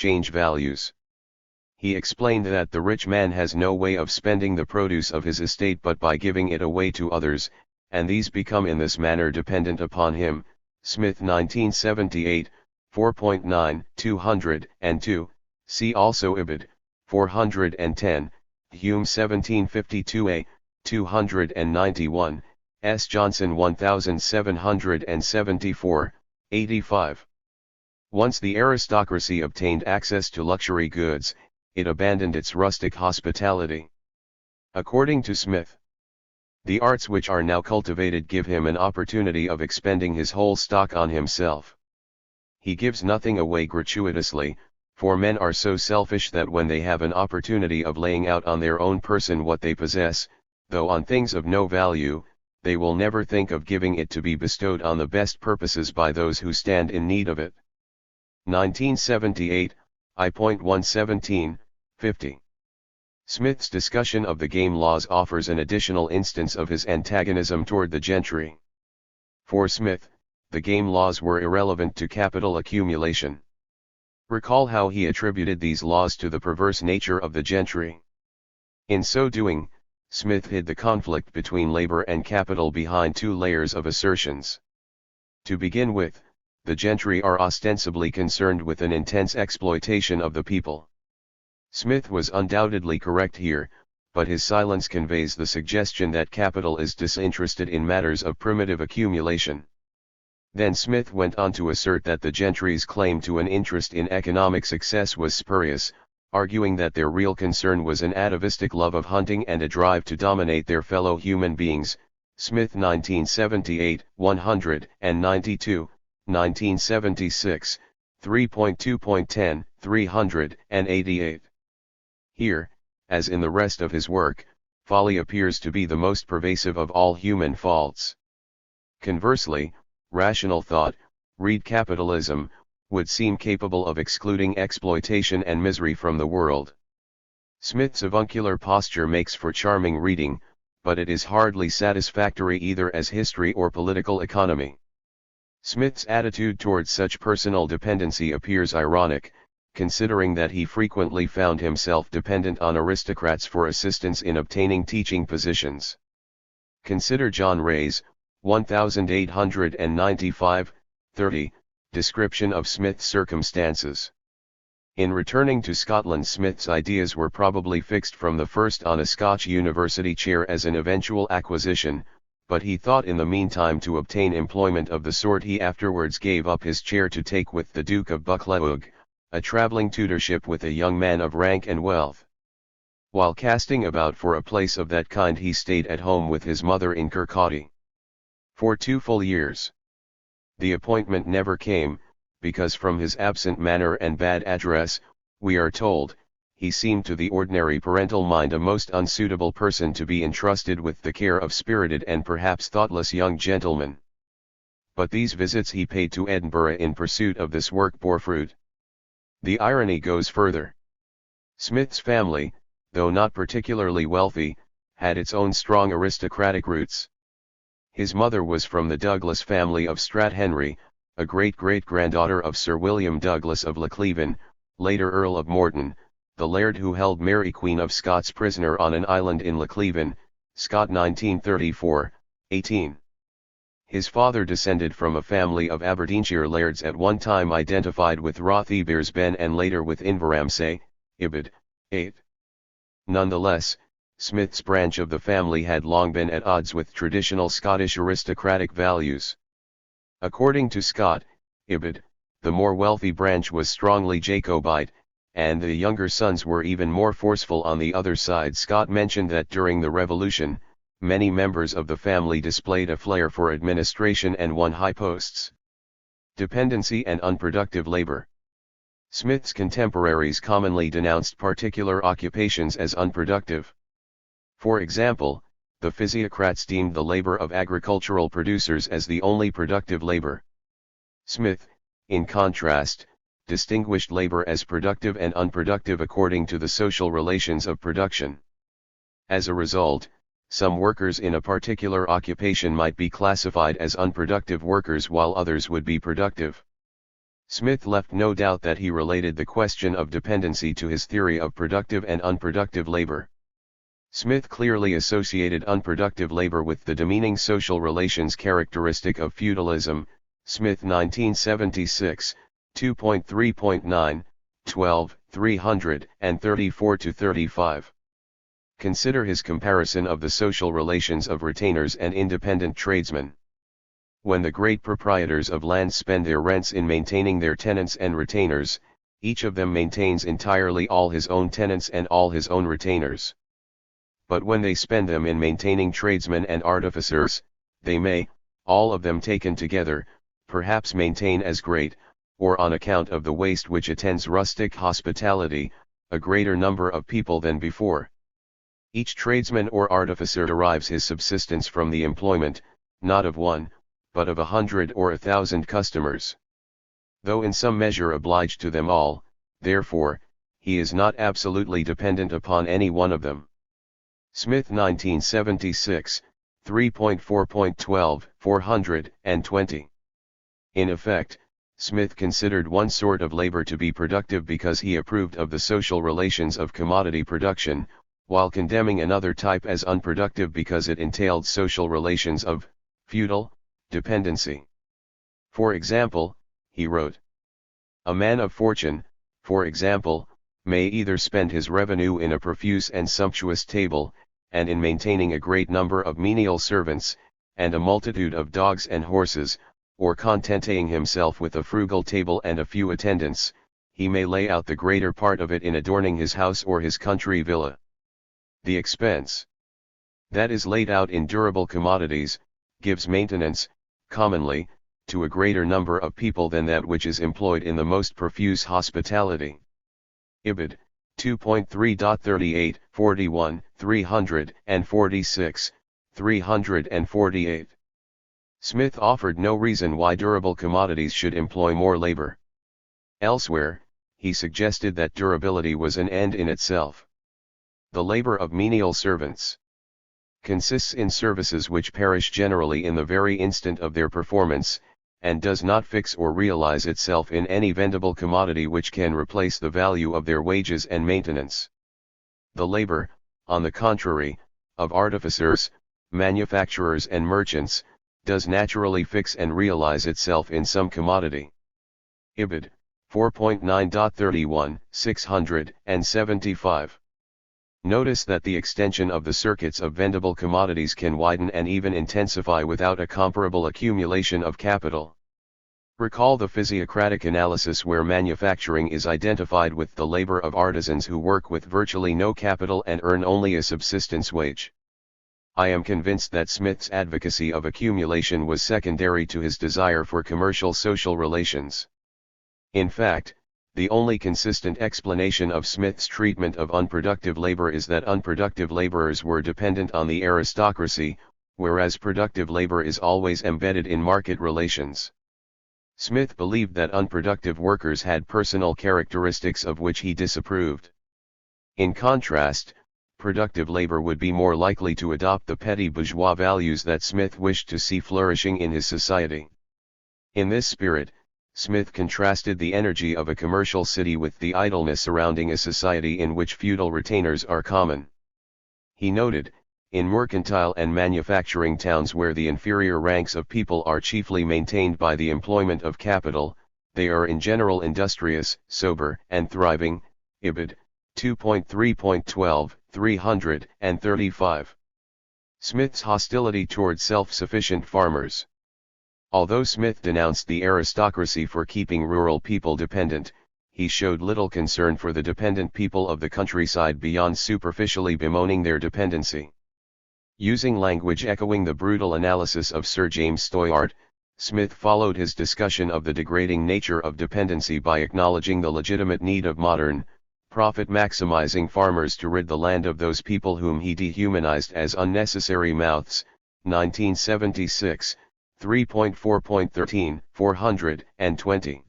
exchange values. He explained that the rich man has no way of spending the produce of his estate but by giving it away to others, and these become in this manner dependent upon him. Smith 1978, 4.9, 202, see also Ibid, 410, Hume 1752a, 291, S. Johnson 1774, 85. Once the aristocracy obtained access to luxury goods, it abandoned its rustic hospitality. According to Smith, the arts which are now cultivated give him an opportunity of expending his whole stock on himself. He gives nothing away gratuitously, for men are so selfish that when they have an opportunity of laying out on their own person what they possess, though on things of no value, they will never think of giving it to be bestowed on the best purposes by those who stand in need of it. 1978, I.117, 50. Smith's discussion of the game laws offers an additional instance of his antagonism toward the gentry. For Smith, the game laws were irrelevant to capital accumulation. Recall how he attributed these laws to the perverse nature of the gentry. In so doing, Smith hid the conflict between labor and capital behind two layers of assertions. To begin with, the gentry are ostensibly concerned with an intense exploitation of the people. Smith was undoubtedly correct here, but his silence conveys the suggestion that capital is disinterested in matters of primitive accumulation. Then Smith went on to assert that the gentry's claim to an interest in economic success was spurious, arguing that their real concern was an atavistic love of hunting and a drive to dominate their fellow human beings. Smith 1978, 192, 1976, 3.2.10, 388. Here, as in the rest of his work, folly appears to be the most pervasive of all human faults. Conversely, rational thought, read Capitalism, would seem capable of excluding exploitation and misery from the world. Smith's avuncular posture makes for charming reading, but it is hardly satisfactory either as history or political economy. Smith's attitude towards such personal dependency appears ironic, considering that he frequently found himself dependent on aristocrats for assistance in obtaining teaching positions. Consider John Ray's 1895, 30, description of Smith's circumstances. In returning to Scotland, Smith's ideas were probably fixed from the first on a Scotch university chair as an eventual acquisition, but he thought in the meantime to obtain employment of the sort he afterwards gave up his chair to take with the Duke of Buccleuch, a travelling tutorship with a young man of rank and wealth. While casting about for a place of that kind, he stayed at home with his mother in Kirkcaldy for 2 full years. The appointment never came, because from his absent manner and bad address, we are told, he seemed to the ordinary parental mind a most unsuitable person to be entrusted with the care of spirited and perhaps thoughtless young gentlemen. But these visits he paid to Edinburgh in pursuit of this work bore fruit. The irony goes further. Smith's family, though not particularly wealthy, had its own strong aristocratic roots. His mother was from the Douglas family of Strathhenry, a great-great-granddaughter of Sir William Douglas of Lochleven, later Earl of Morton, the laird who held Mary Queen of Scots prisoner on an island in Lochleven, Scott 1934, 18. His father descended from a family of Aberdeenshire lairds at one time identified with Rothibeers Ben and later with Inveramsay, Ibid, 8. Nonetheless, Smith's branch of the family had long been at odds with traditional Scottish aristocratic values. According to Scott, Ibid, the more wealthy branch was strongly Jacobite, and the younger sons were even more forceful on the other side. Scott mentioned that during the Revolution, many members of the family displayed a flair for administration and won high posts. Dependency and unproductive labor. Smith's contemporaries commonly denounced particular occupations as unproductive. For example, the physiocrats deemed the labor of agricultural producers as the only productive labor. Smith, in contrast, distinguished labor as productive and unproductive according to the social relations of production. As a result, some workers in a particular occupation might be classified as unproductive workers while others would be productive. Smith left no doubt that he related the question of dependency to his theory of productive and unproductive labor. Smith clearly associated unproductive labor with the demeaning social relations characteristic of feudalism, Smith 1976, 2.3.9, 12, 334-35. Consider his comparison of the social relations of retainers and independent tradesmen. When the great proprietors of land spend their rents in maintaining their tenants and retainers, each of them maintains entirely all his own tenants and all his own retainers. But when they spend them in maintaining tradesmen and artificers, they may, all of them taken together, perhaps maintain as great, or on account of the waste which attends rustic hospitality, a greater number of people than before. Each tradesman or artificer derives his subsistence from the employment, not of one, but of 100 or 1,000 customers. Though in some measure obliged to them all, therefore, he is not absolutely dependent upon any one of them. Smith 1976, 3.4.12, 420. In effect, Smith considered one sort of labor to be productive because he approved of the social relations of commodity production, while condemning another type as unproductive because it entailed social relations of feudal dependency. For example, he wrote, "A man of fortune, for example, may either spend his revenue in a profuse and sumptuous table, and in maintaining a great number of menial servants, and a multitude of dogs and horses, or contenting himself with a frugal table and a few attendants, he may lay out the greater part of it in adorning his house or his country villa. The expense that is laid out in durable commodities, gives maintenance, commonly, to a greater number of people than that which is employed in the most profuse hospitality." Ibid. 2.3.38, 41, 346, 348. Smith offered no reason why durable commodities should employ more labor. Elsewhere, he suggested that durability was an end in itself. The labor of menial servants consists in services which perish generally in the very instant of their performance, and does not fix or realize itself in any vendible commodity which can replace the value of their wages and maintenance. The labor, on the contrary, of artificers, manufacturers and merchants, does naturally fix and realize itself in some commodity. Ibid. 4.9.31, 675. Notice that the extension of the circuits of vendible commodities can widen and even intensify without a comparable accumulation of capital. Recall the physiocratic analysis where manufacturing is identified with the labor of artisans who work with virtually no capital and earn only a subsistence wage. I am convinced that Smith's advocacy of accumulation was secondary to his desire for commercial social relations. In fact, the only consistent explanation of Smith's treatment of unproductive labor is that unproductive laborers were dependent on the aristocracy, whereas productive labor is always embedded in market relations. Smith believed that unproductive workers had personal characteristics of which he disapproved. In contrast, productive labor would be more likely to adopt the petty bourgeois values that Smith wished to see flourishing in his society. In this spirit, Smith contrasted the energy of a commercial city with the idleness surrounding a society in which feudal retainers are common. He noted, in mercantile and manufacturing towns where the inferior ranks of people are chiefly maintained by the employment of capital, they are in general industrious, sober, and thriving. Ibid. 2.3.12, 335. Smith's hostility toward self-sufficient farmers. Although Smith denounced the aristocracy for keeping rural people dependent, he showed little concern for the dependent people of the countryside beyond superficially bemoaning their dependency. Using language echoing the brutal analysis of Sir James Stoyart, Smith followed his discussion of the degrading nature of dependency by acknowledging the legitimate need of modern, profit-maximizing farmers to rid the land of those people whom he dehumanized as unnecessary mouths. 1976, 3.4.13, 420.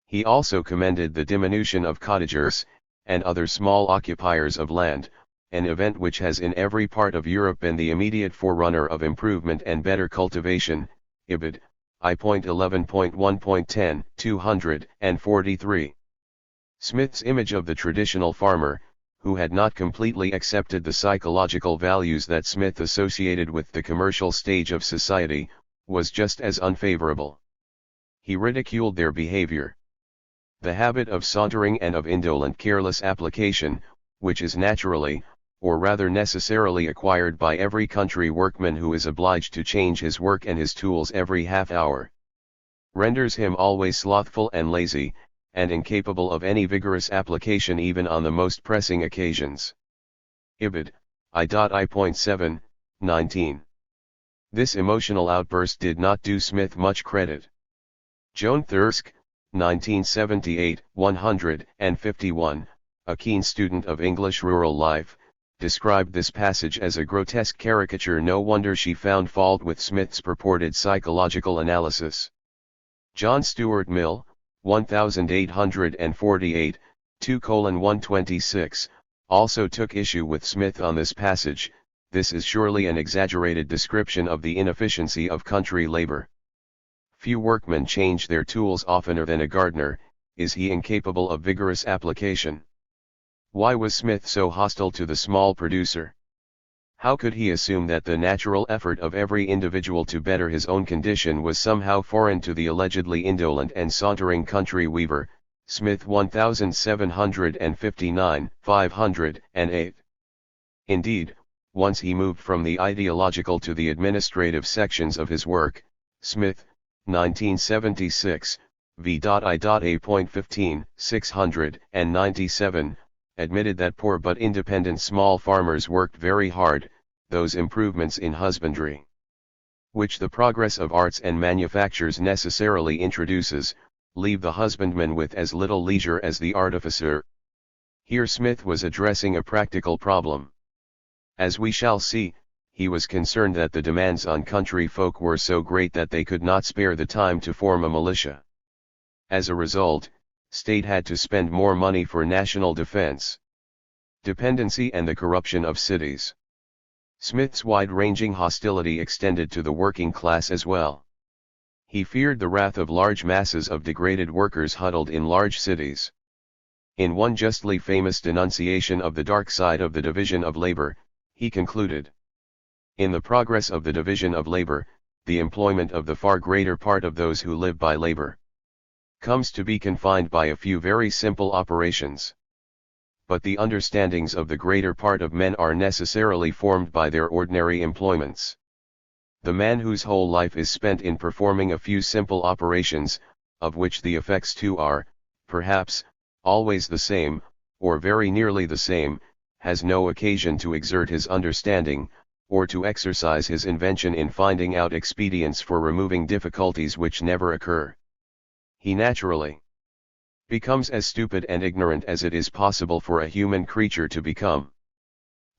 He also commended the diminution of cottagers, and other small occupiers of land, an event which has in every part of Europe been the immediate forerunner of improvement and better cultivation. Ibid. I.11.1.10, 243. Smith's image of the traditional farmer, who had not completely accepted the psychological values that Smith associated with the commercial stage of society, was just as unfavorable. He ridiculed their behavior. The habit of sauntering and of indolent careless application, which is naturally, or rather necessarily acquired by every country workman who is obliged to change his work and his tools every half hour, renders him always slothful and lazy, and incapable of any vigorous application even on the most pressing occasions. Ibid. I.7, 19. This emotional outburst did not do Smith much credit. Joan Thirsk, 1978, 151, a keen student of English rural life, described this passage as a grotesque caricature. No wonder she found fault with Smith's purported psychological analysis. John Stuart Mill, 1848, 2:126, also took issue with Smith on this passage. This is surely an exaggerated description of the inefficiency of country labor. Few workmen change their tools oftener than a gardener. Is he incapable of vigorous application? Why was Smith so hostile to the small producer? How could he assume that the natural effort of every individual to better his own condition was somehow foreign to the allegedly indolent and sauntering country weaver? Smith 1759, 508. Indeed, once he moved from the ideological to the administrative sections of his work. Smith, 1976, v.I.A.15, 697, admitted that poor but independent small farmers worked very hard. Those improvements in husbandry, which the progress of arts and manufactures necessarily introduces, leave the husbandman with as little leisure as the artificer. Here Smith was addressing a practical problem. As we shall see, he was concerned that the demands on country folk were so great that they could not spare the time to form a militia. As a result, state had to spend more money for national defense, dependency and the corruption of cities. Smith's wide-ranging hostility extended to the working class as well. He feared the wrath of large masses of degraded workers huddled in large cities. In one justly famous denunciation of the dark side of the division of labor, he concluded, "In the progress of the division of labor, the employment of the far greater part of those who live by labor comes to be confined by a few very simple operations. But the understandings of the greater part of men are necessarily formed by their ordinary employments. The man whose whole life is spent in performing a few simple operations, of which the effects too are, perhaps, always the same, or very nearly the same, has no occasion to exert his understanding, or to exercise his invention in finding out expedients for removing difficulties which never occur. He naturally becomes as stupid and ignorant as it is possible for a human creature to become.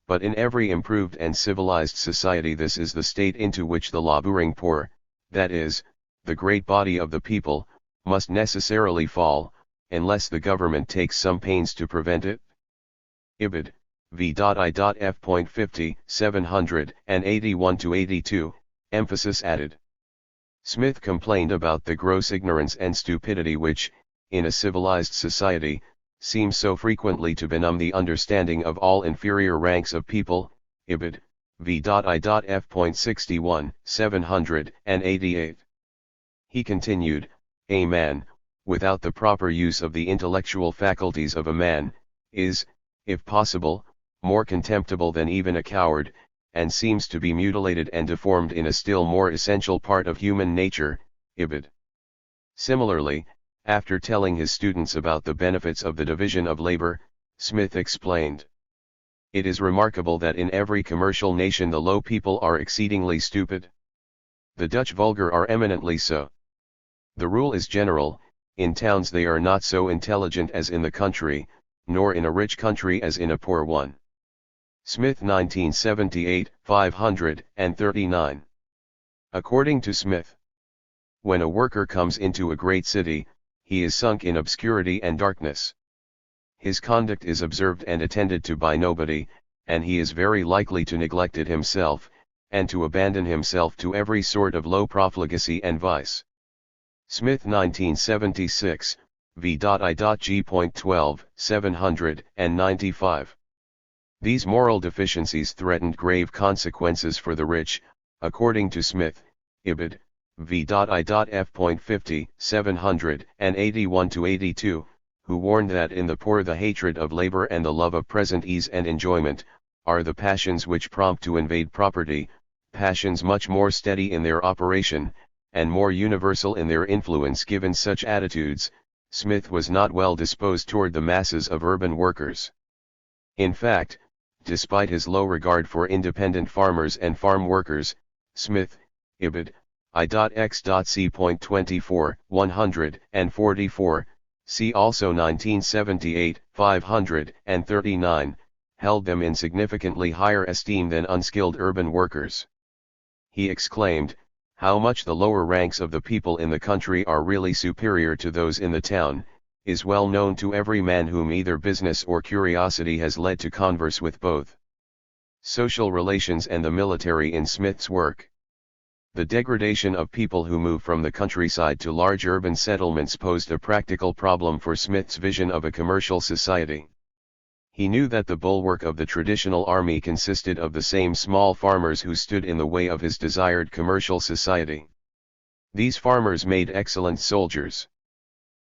But in every improved and civilized society this is the state into which the laboring poor, that is, the great body of the people, must necessarily fall, unless the government takes some pains to prevent it." Ibid. v.I.F.50, 781-82, emphasis added. Smith complained about the gross ignorance and stupidity which, in a civilized society, seem so frequently to benumb the understanding of all inferior ranks of people. Ibid. v.I.F.61, 788. He continued, "A man, without the proper use of the intellectual faculties of a man, is, if possible, more contemptible than even a coward, and seems to be mutilated and deformed in a still more essential part of human nature." Ibid. Similarly, after telling his students about the benefits of the division of labor, Smith explained, "It is remarkable that in every commercial nation the low people are exceedingly stupid. The Dutch vulgar are eminently so. The rule is general, in towns they are not so intelligent as in the country, nor in a rich country as in a poor one." Smith 1978, 539. According to Smith, when a worker comes into a great city, he is sunk in obscurity and darkness. His conduct is observed and attended to by nobody, and he is very likely to neglect it himself, and to abandon himself to every sort of low profligacy and vice. Smith 1976, v.I.G.12, 795. These moral deficiencies threatened grave consequences for the rich, according to Smith, Ibid, v.I.F.50, 781-82, who warned that in the poor the hatred of labor and the love of present ease and enjoyment, are the passions which prompt to invade property, passions much more steady in their operation, and more universal in their influence. Given such attitudes, Smith was not well disposed toward the masses of urban workers. In fact, despite his low regard for independent farmers and farm workers, Smith, Ibid, I.X.C.24, 144, see also 1978, 539, held them in significantly higher esteem than unskilled urban workers. He exclaimed, "How much the lower ranks of the people in the country are really superior to those in the town, is well known to every man whom either business or curiosity has led to converse with both social relations and the military in Smith's work." The degradation of people who move from the countryside to large urban settlements posed a practical problem for Smith's vision of a commercial society. He knew that the bulwark of the traditional army consisted of the same small farmers who stood in the way of his desired commercial society. These farmers made excellent soldiers.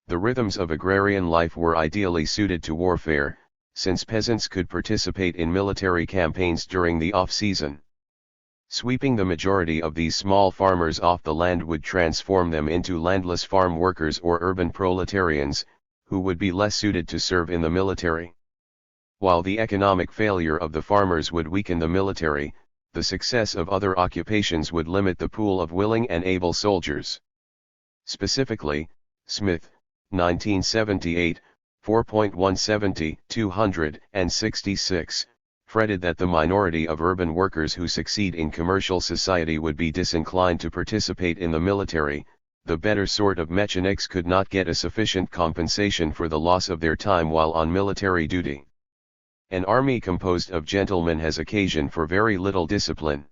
The rhythms of agrarian life were ideally suited to warfare, since peasants could participate in military campaigns during the off-season. Sweeping the majority of these small farmers off the land would transform them into landless farm workers or urban proletarians, who would be less suited to serve in the military. While the economic failure of the farmers would weaken the military, the success of other occupations would limit the pool of willing and able soldiers. Specifically, Smith, 1978, 4.170, 266, fretted that the minority of urban workers who succeed in commercial society would be disinclined to participate in the military. The better sort of mechanics could not get a sufficient compensation for the loss of their time while on military duty. An army composed of gentlemen has occasion for very little discipline.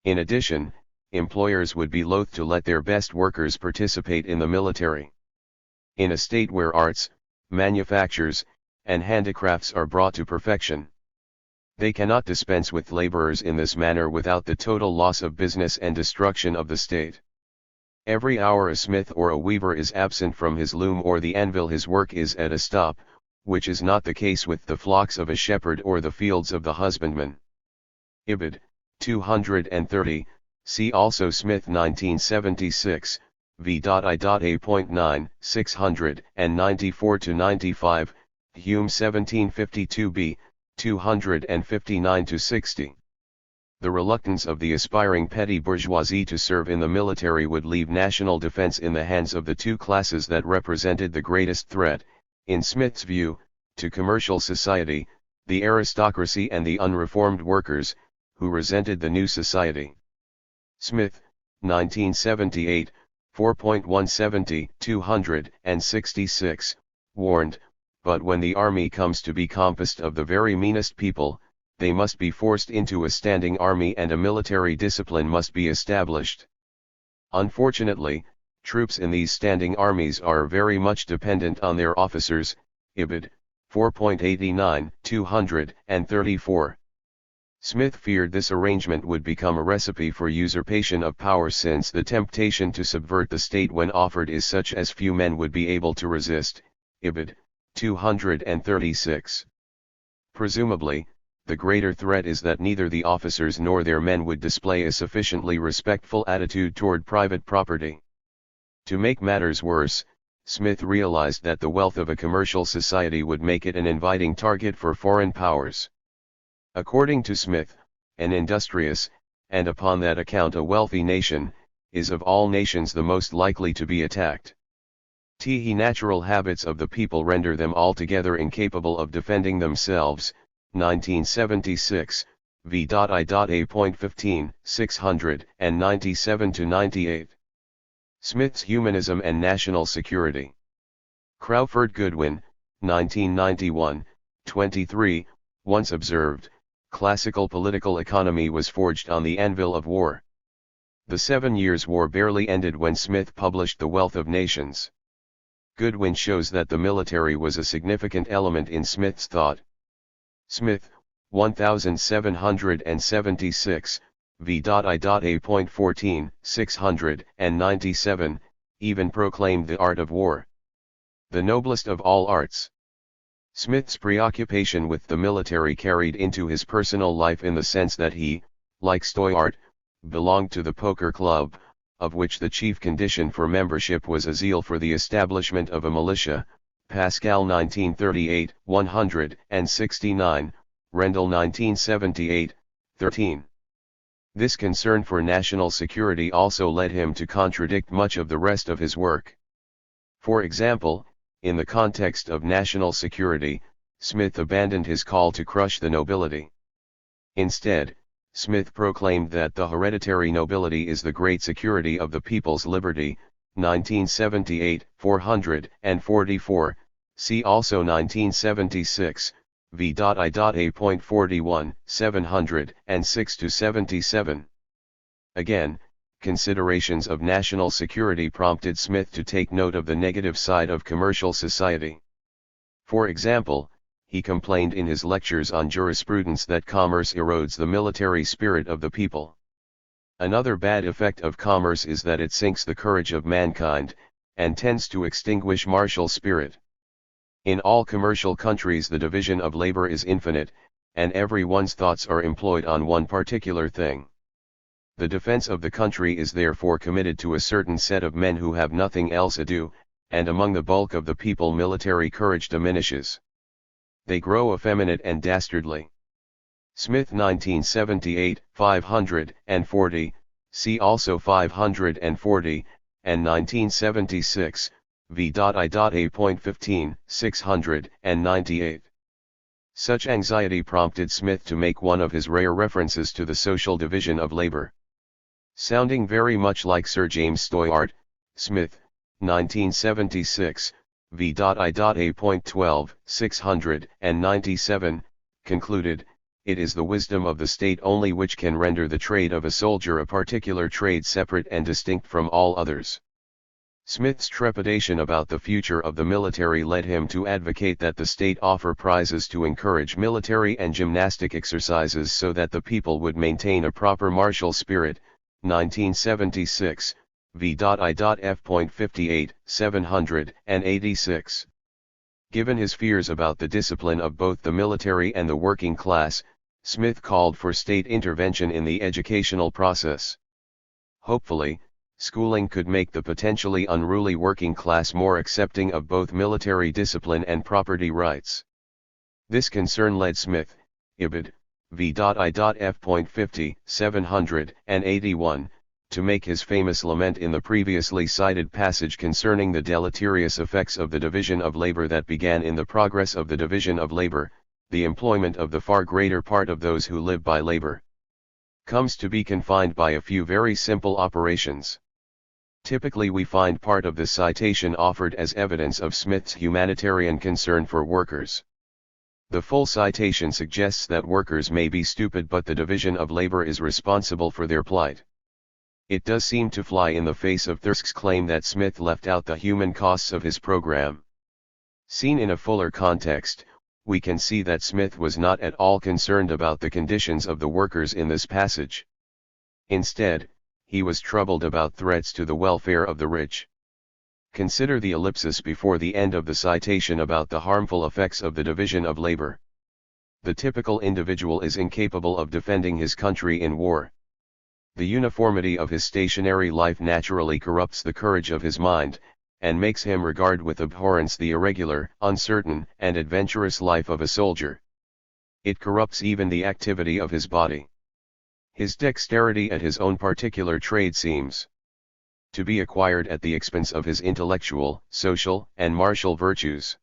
In addition, employers would be loath to let their best workers participate in the military. In a state where arts, manufactures, and handicrafts are brought to perfection, they cannot dispense with laborers in this manner without the total loss of business and destruction of the state. Every hour a smith or a weaver is absent from his loom or the anvil, his work is at a stop, which is not the case with the flocks of a shepherd or the fields of the husbandman. Ibid, 230, see also Smith 1976, v.I.A.9, 694-95, Hume 1752b, 259-60. The reluctance of the aspiring petty bourgeoisie to serve in the military would leave national defense in the hands of the two classes that represented the greatest threat, in Smith's view, to commercial society, the aristocracy and the unreformed workers, who resented the new society. Smith, 1978, 4.170, 266, warned, "But when the army comes to be composed of the very meanest people, they must be forced into a standing army and a military discipline must be established. Unfortunately, troops in these standing armies are very much dependent on their officers." Ibid, 4.89, 234. Smith feared this arrangement would become a recipe for usurpation of power, since the temptation to subvert the state when offered is such as few men would be able to resist. Ibid, 236. Presumably, the greater threat is that neither the officers nor their men would display a sufficiently respectful attitude toward private property. To make matters worse, Smith realized that the wealth of a commercial society would make it an inviting target for foreign powers. According to Smith, an industrious, and upon that account a wealthy nation, is of all nations the most likely to be attacked. The natural habits of the people render them altogether incapable of defending themselves. 1976, v.I.A.15, 697-98. Smith's Humanism and National Security. Crawford Goodwin, 1991, 23, once observed, "Classical political economy was forged on the anvil of war." The 7 Years' War barely ended when Smith published The Wealth of Nations. Goodwin shows that the military was a significant element in Smith's thought. Smith, 1776, v.I.A.14, 697, even proclaimed the art of war the noblest of all arts. Smith's preoccupation with the military carried into his personal life in the sense that he, like Stoyart, belonged to the poker club, of which the chief condition for membership was a zeal for the establishment of a militia, Pascal 1938, 169, Rendell 1978, 13. This concern for national security also led him to contradict much of the rest of his work. For example, in the context of national security, Smith abandoned his call to crush the nobility. Instead, Smith proclaimed that the hereditary nobility is the great security of the people's liberty, 1978, 444, see also 1976, v.I.A.41, 706-77. Again, considerations of national security prompted Smith to take note of the negative side of commercial society. For example, he complained in his lectures on jurisprudence that commerce erodes the military spirit of the people. Another bad effect of commerce is that it sinks the courage of mankind, and tends to extinguish martial spirit. In all commercial countries the division of labor is infinite, and everyone's thoughts are employed on one particular thing. The defense of the country is therefore committed to a certain set of men who have nothing else to do, and among the bulk of the people military courage diminishes. They grow effeminate and dastardly. Smith 1978, 540, see also 540, and 1976, v.I.A.15, 698. Such anxiety prompted Smith to make one of his rare references to the social division of labor. Sounding very much like Sir James Stoyart, Smith, 1976, v.I.A.12, 697, concluded, "It is the wisdom of the state only which can render the trade of a soldier a particular trade separate and distinct from all others." Smith's trepidation about the future of the military led him to advocate that the state offer prizes to encourage military and gymnastic exercises so that the people would maintain a proper martial spirit, 1976, v.I.F.58, 786. Given his fears about the discipline of both the military and the working class, Smith called for state intervention in the educational process. Hopefully, schooling could make the potentially unruly working class more accepting of both military discipline and property rights. This concern led Smith, Ibid, v.I.F.50, 781, to make his famous lament in the previously cited passage concerning the deleterious effects of the division of labor that began in the progress of the division of labor, the employment of the far greater part of those who live by labor comes to be confined by a few very simple operations. Typically we find part of this citation offered as evidence of Smith's humanitarian concern for workers. The full citation suggests that workers may be stupid but the division of labor is responsible for their plight. It does seem to fly in the face of Thirsk's claim that Smith left out the human costs of his program. Seen in a fuller context, we can see that Smith was not at all concerned about the conditions of the workers in this passage. Instead, he was troubled about threats to the welfare of the rich. Consider the ellipsis before the end of the citation about the harmful effects of the division of labor. The typical individual is incapable of defending his country in war. The uniformity of his stationary life naturally corrupts the courage of his mind, and makes him regard with abhorrence the irregular, uncertain, and adventurous life of a soldier. It corrupts even the activity of his body. His dexterity at his own particular trade seems to be acquired at the expense of his intellectual, social, and martial virtues.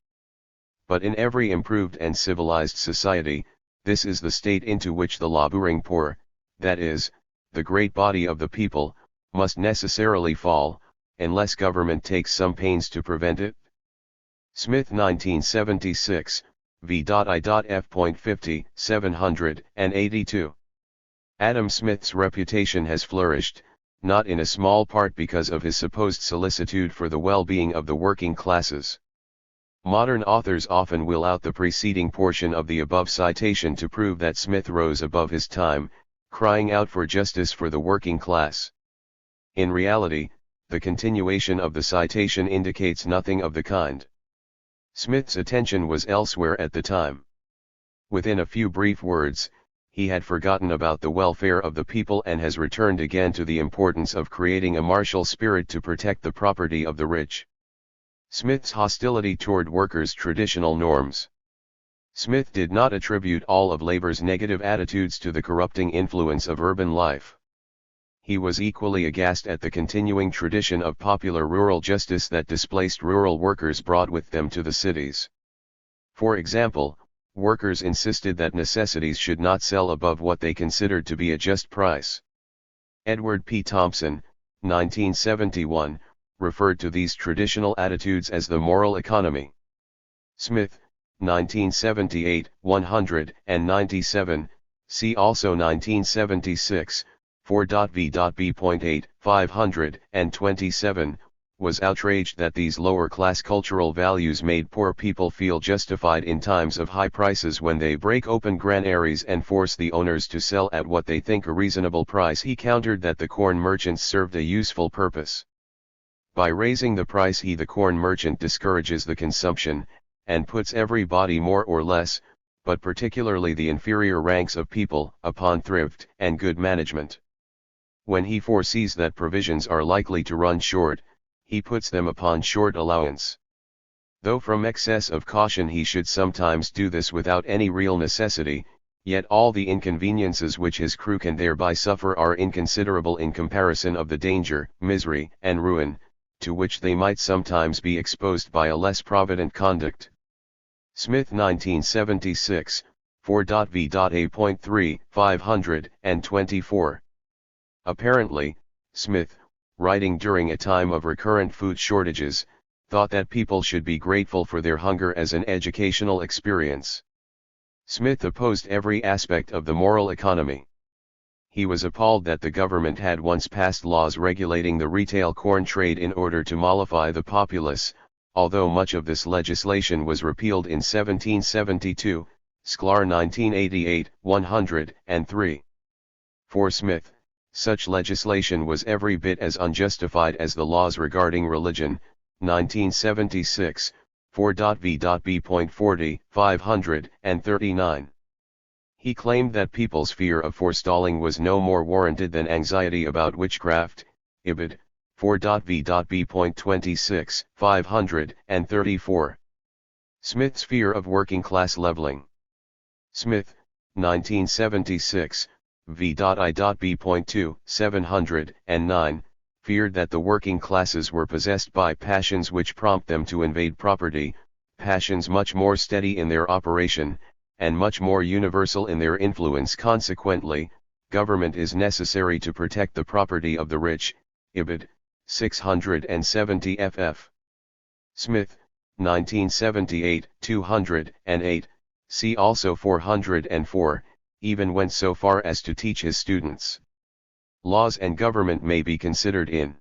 But in every improved and civilized society, this is the state into which the laboring poor, that is, the great body of the people, must necessarily fall, unless government takes some pains to prevent it. Smith 1976, v.I.F.50, 782. Adam Smith's reputation has flourished, not in a small part because of his supposed solicitude for the well-being of the working classes. Modern authors often will out the preceding portion of the above citation to prove that Smith rose above his time, crying out for justice for the working class. In reality, the continuation of the citation indicates nothing of the kind. Smith's attention was elsewhere at the time. Within a few brief words, he had forgotten about the welfare of the people and has returned again to the importance of creating a martial spirit to protect the property of the rich. Smith's hostility toward workers' traditional norms. Smith did not attribute all of labor's negative attitudes to the corrupting influence of urban life. He was equally aghast at the continuing tradition of popular rural justice that displaced rural workers brought with them to the cities. For example, workers insisted that necessities should not sell above what they considered to be a just price. Edward P. Thompson, 1971, referred to these traditional attitudes as the moral economy. Smith, 1978, 197, see also 1976, 4.v.b.8, 527, was outraged that these lower-class cultural values made poor people feel justified in times of high prices when they break open granaries and force the owners to sell at what they think a reasonable price. He countered that the corn merchants served a useful purpose. By raising the price, the corn merchant discourages the consumption, and puts everybody more or less, but particularly the inferior ranks of people, upon thrift and good management. When he foresees that provisions are likely to run short, he puts them upon short allowance. Though from excess of caution he should sometimes do this without any real necessity, yet all the inconveniences which his crew can thereby suffer are inconsiderable in comparison of the danger, misery, and ruin, to which they might sometimes be exposed by a less provident conduct. Smith, 1976, 4.v.a.3, 524. Apparently, Smith, writing during a time of recurrent food shortages, thought that people should be grateful for their hunger as an educational experience. Smith opposed every aspect of the moral economy. He was appalled that the government had once passed laws regulating the retail corn trade in order to mollify the populace, although much of this legislation was repealed in 1772, Sklar 1988, 103. For Smith, such legislation was every bit as unjustified as the laws regarding religion, 1976, 4.v.b.40, 539. He claimed that people's fear of forestalling was no more warranted than anxiety about witchcraft, Ibid, 4.v.b.26, 534. Smith's fear of working-class leveling. Smith, 1976, v.i.b.2, 709, feared that the working classes were possessed by passions which prompt them to invade property, passions much more steady in their operation, and much more universal in their influence. Consequently, government is necessary to protect the property of the rich, Ibid, 670 ff. Smith, 1978, 208, see also 404, even went so far as to teach his students. Laws and government may be considered in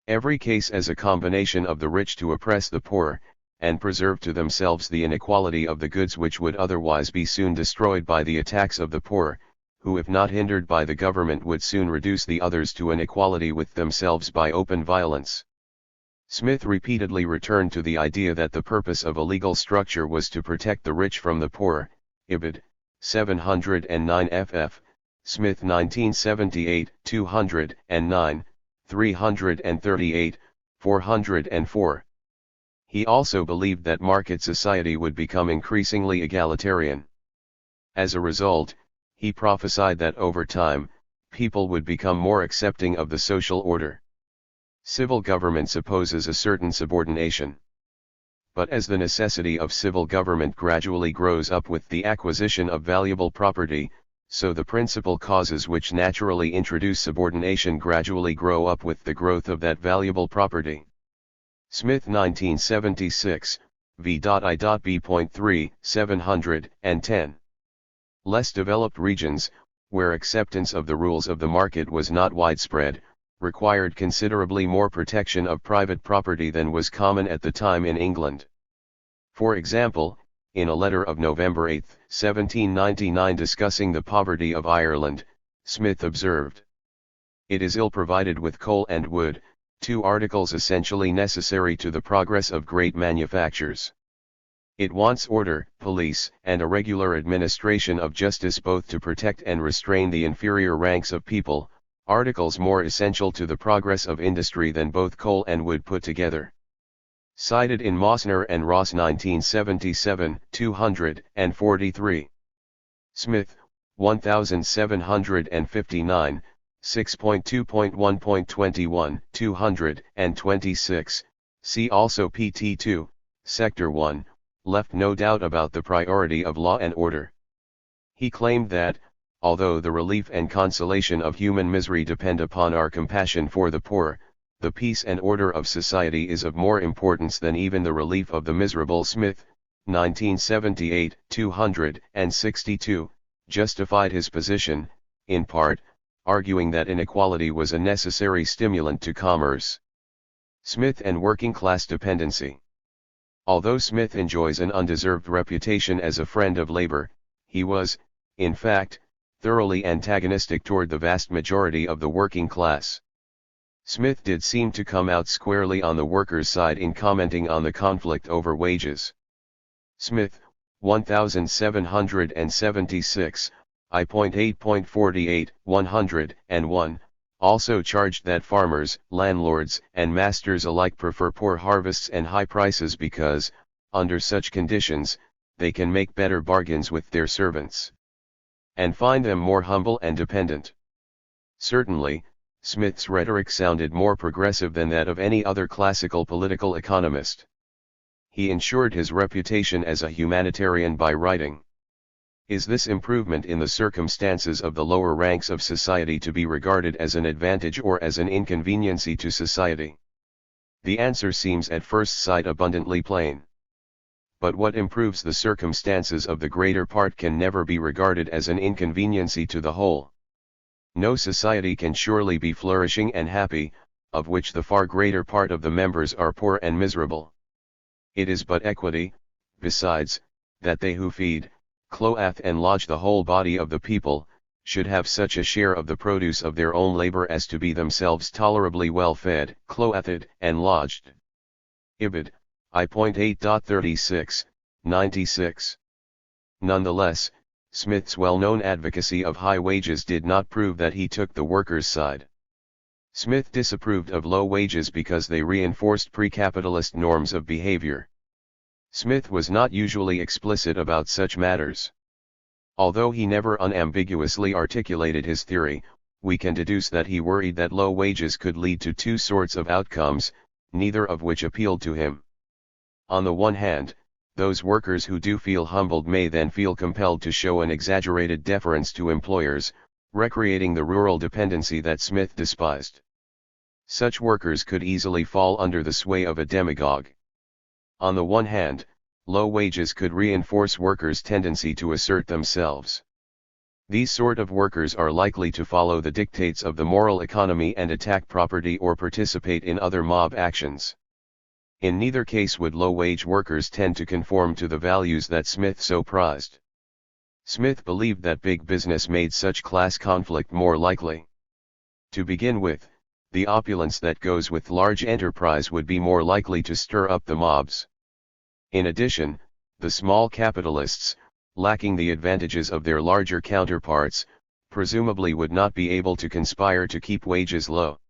every case as a combination of the rich to oppress the poor, and preserve to themselves the inequality of the goods which would otherwise be soon destroyed by the attacks of the poor, who if not hindered by the government would soon reduce the others to an equality with themselves by open violence. Smith repeatedly returned to the idea that the purpose of a legal structure was to protect the rich from the poor, Ibid, 709 ff, Smith 1978, 209, 338, 404. He also believed that market society would become increasingly egalitarian. As a result, he prophesied that over time, people would become more accepting of the social order. Civil government supposes a certain subordination. But as the necessity of civil government gradually grows up with the acquisition of valuable property, so the principal causes which naturally introduce subordination gradually grow up with the growth of that valuable property. Smith 1976, v.i.b.3, 710. Less developed regions, where acceptance of the rules of the market was not widespread, required considerably more protection of private property than was common at the time in England. For example, in a letter of November 8, 1799 discussing the poverty of Ireland, Smith observed, "It is ill provided with coal and wood, two articles essentially necessary to the progress of great manufactures. It wants order, police, and a regular administration of justice both to protect and restrain the inferior ranks of people, articles more essential to the progress of industry than both coal and wood put together." Cited in Mosner and Ross 1977, 243. Smith, 1759, 6.2.1.21, 226, see also PT 2, Sector 1, left no doubt about the priority of law and order. He claimed that, although the relief and consolation of human misery depend upon our compassion for the poor, the peace and order of society is of more importance than even the relief of the miserable. Smith, 1978, 262, justified his position, in part, arguing that inequality was a necessary stimulant to commerce. Smith and working class dependency. Although Smith enjoys an undeserved reputation as a friend of labor, he was, in fact, thoroughly antagonistic toward the vast majority of the working class. Smith did seem to come out squarely on the workers' side in commenting on the conflict over wages. Smith, 1776, I.8.48, 101, also charged that farmers, landlords, and masters alike prefer poor harvests and high prices because, under such conditions, they can make better bargains with their servants, and find them more humble and dependent. Certainly, Smith's rhetoric sounded more progressive than that of any other classical political economist. He ensured his reputation as a humanitarian by writing, "Is this improvement in the circumstances of the lower ranks of society to be regarded as an advantage or as an inconveniency to society? The answer seems at first sight abundantly plain. But what improves the circumstances of the greater part can never be regarded as an inconveniency to the whole. No society can surely be flourishing and happy, of which the far greater part of the members are poor and miserable. It is but equity, besides, that they who feed, clothe and lodge the whole body of the people, should have such a share of the produce of their own labor as to be themselves tolerably well fed, clothed, and lodged." Ibid, I.8.36, 96. Nonetheless, Smith's well-known advocacy of high wages did not prove that he took the workers' side. Smith disapproved of low wages because they reinforced pre-capitalist norms of behavior. Smith was not usually explicit about such matters. Although he never unambiguously articulated his theory, we can deduce that he worried that low wages could lead to two sorts of outcomes, neither of which appealed to him. On the one hand, those workers who do feel humbled may then feel compelled to show an exaggerated deference to employers, recreating the rural dependency that Smith despised. Such workers could easily fall under the sway of a demagogue. On the one hand, low wages could reinforce workers' tendency to assert themselves. These sort of workers are likely to follow the dictates of the moral economy and attack property or participate in other mob actions. In neither case would low-wage workers tend to conform to the values that Smith so prized. Smith believed that big business made such class conflict more likely. To begin with, the opulence that goes with large enterprise would be more likely to stir up the mobs. In addition, the small capitalists, lacking the advantages of their larger counterparts, presumably would not be able to conspire to keep wages low.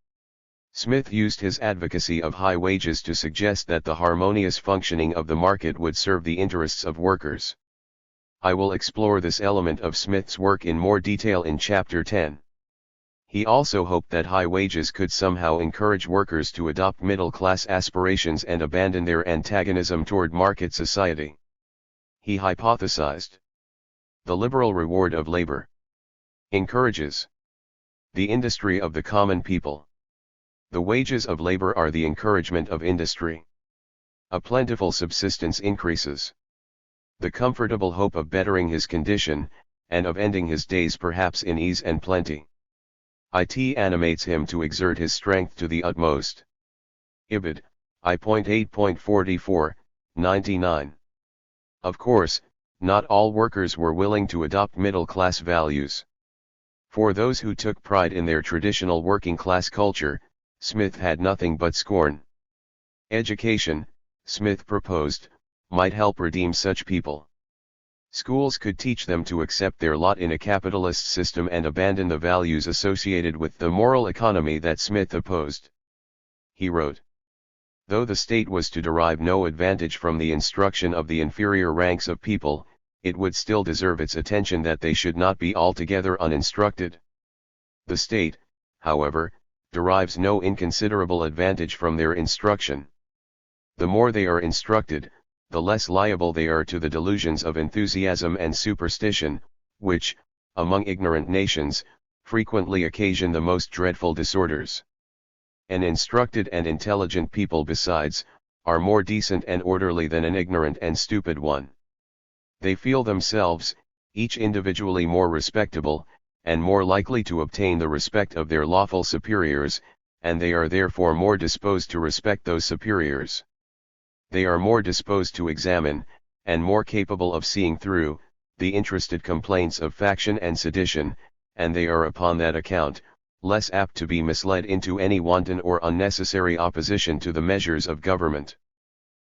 Smith used his advocacy of high wages to suggest that the harmonious functioning of the market would serve the interests of workers. I will explore this element of Smith's work in more detail in Chapter 10. He also hoped that high wages could somehow encourage workers to adopt middle-class aspirations and abandon their antagonism toward market society. He hypothesized, the liberal reward of labor encourages the industry of the common people. The wages of labor are the encouragement of industry. A plentiful subsistence increases the comfortable hope of bettering his condition, and of ending his days perhaps in ease and plenty. It animates him to exert his strength to the utmost. Ibid. I.8.44, 99. Of course, not all workers were willing to adopt middle-class values. For those who took pride in their traditional working-class culture, Smith had nothing but scorn. Education, Smith proposed, might help redeem such people. Schools could teach them to accept their lot in a capitalist system and abandon the values associated with the moral economy that Smith opposed. He wrote, though the state was to derive no advantage from the instruction of the inferior ranks of people, it would still deserve its attention that they should not be altogether uninstructed. The state, however, derives no inconsiderable advantage from their instruction. The more they are instructed, the less liable they are to the delusions of enthusiasm and superstition, which, among ignorant nations, frequently occasion the most dreadful disorders. An instructed and intelligent people besides, are more decent and orderly than an ignorant and stupid one. They feel themselves, each individually more respectable, and more likely to obtain the respect of their lawful superiors, and they are therefore more disposed to respect those superiors. They are more disposed to examine, and more capable of seeing through, the interested complaints of faction and sedition, and they are upon that account, less apt to be misled into any wanton or unnecessary opposition to the measures of government.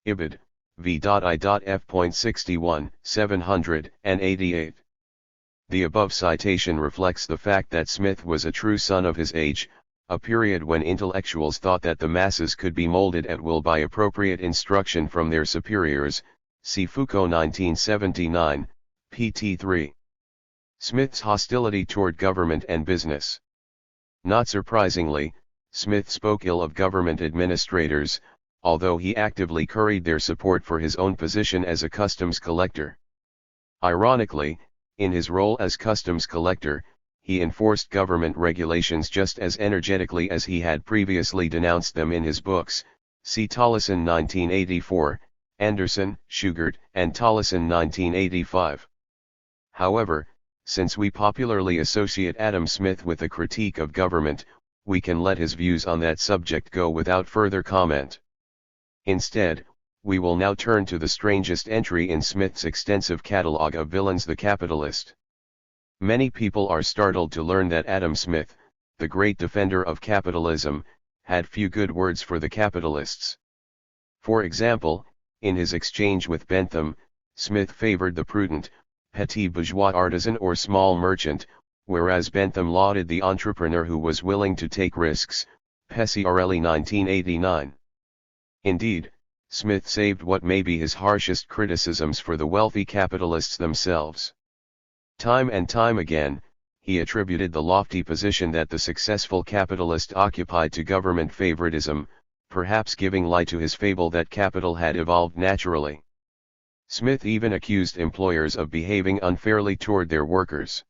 Ibid. v.i.f.61, 788. The above citation reflects the fact that Smith was a true son of his age, a period when intellectuals thought that the masses could be molded at will by appropriate instruction from their superiors, see Foucault 1979, pt 3. Smith's hostility toward government and business. Not surprisingly, Smith spoke ill of government administrators, although he actively curried their support for his own position as a customs collector. Ironically, in his role as customs collector, he enforced government regulations just as energetically as he had previously denounced them in his books, see Tollison 1984, Anderson, Shugart, and Tollison 1985. However, since we popularly associate Adam Smith with a critique of government, we can let his views on that subject go without further comment. Instead, we will now turn to the strangest entry in Smith's extensive catalogue of villains, the capitalist. Many people are startled to learn that Adam Smith, the great defender of capitalism, had few good words for the capitalists. For example, in his exchange with Bentham, Smith favored the prudent, petit bourgeois artisan or small merchant, whereas Bentham lauded the entrepreneur who was willing to take risks, Pesciarelli 1989. Indeed, Smith saved what may be his harshest criticisms for the wealthy capitalists themselves. Time and time again, he attributed the lofty position that the successful capitalist occupied to government favoritism, perhaps giving light to his fable that capital had evolved naturally. Smith even accused employers of behaving unfairly toward their workers.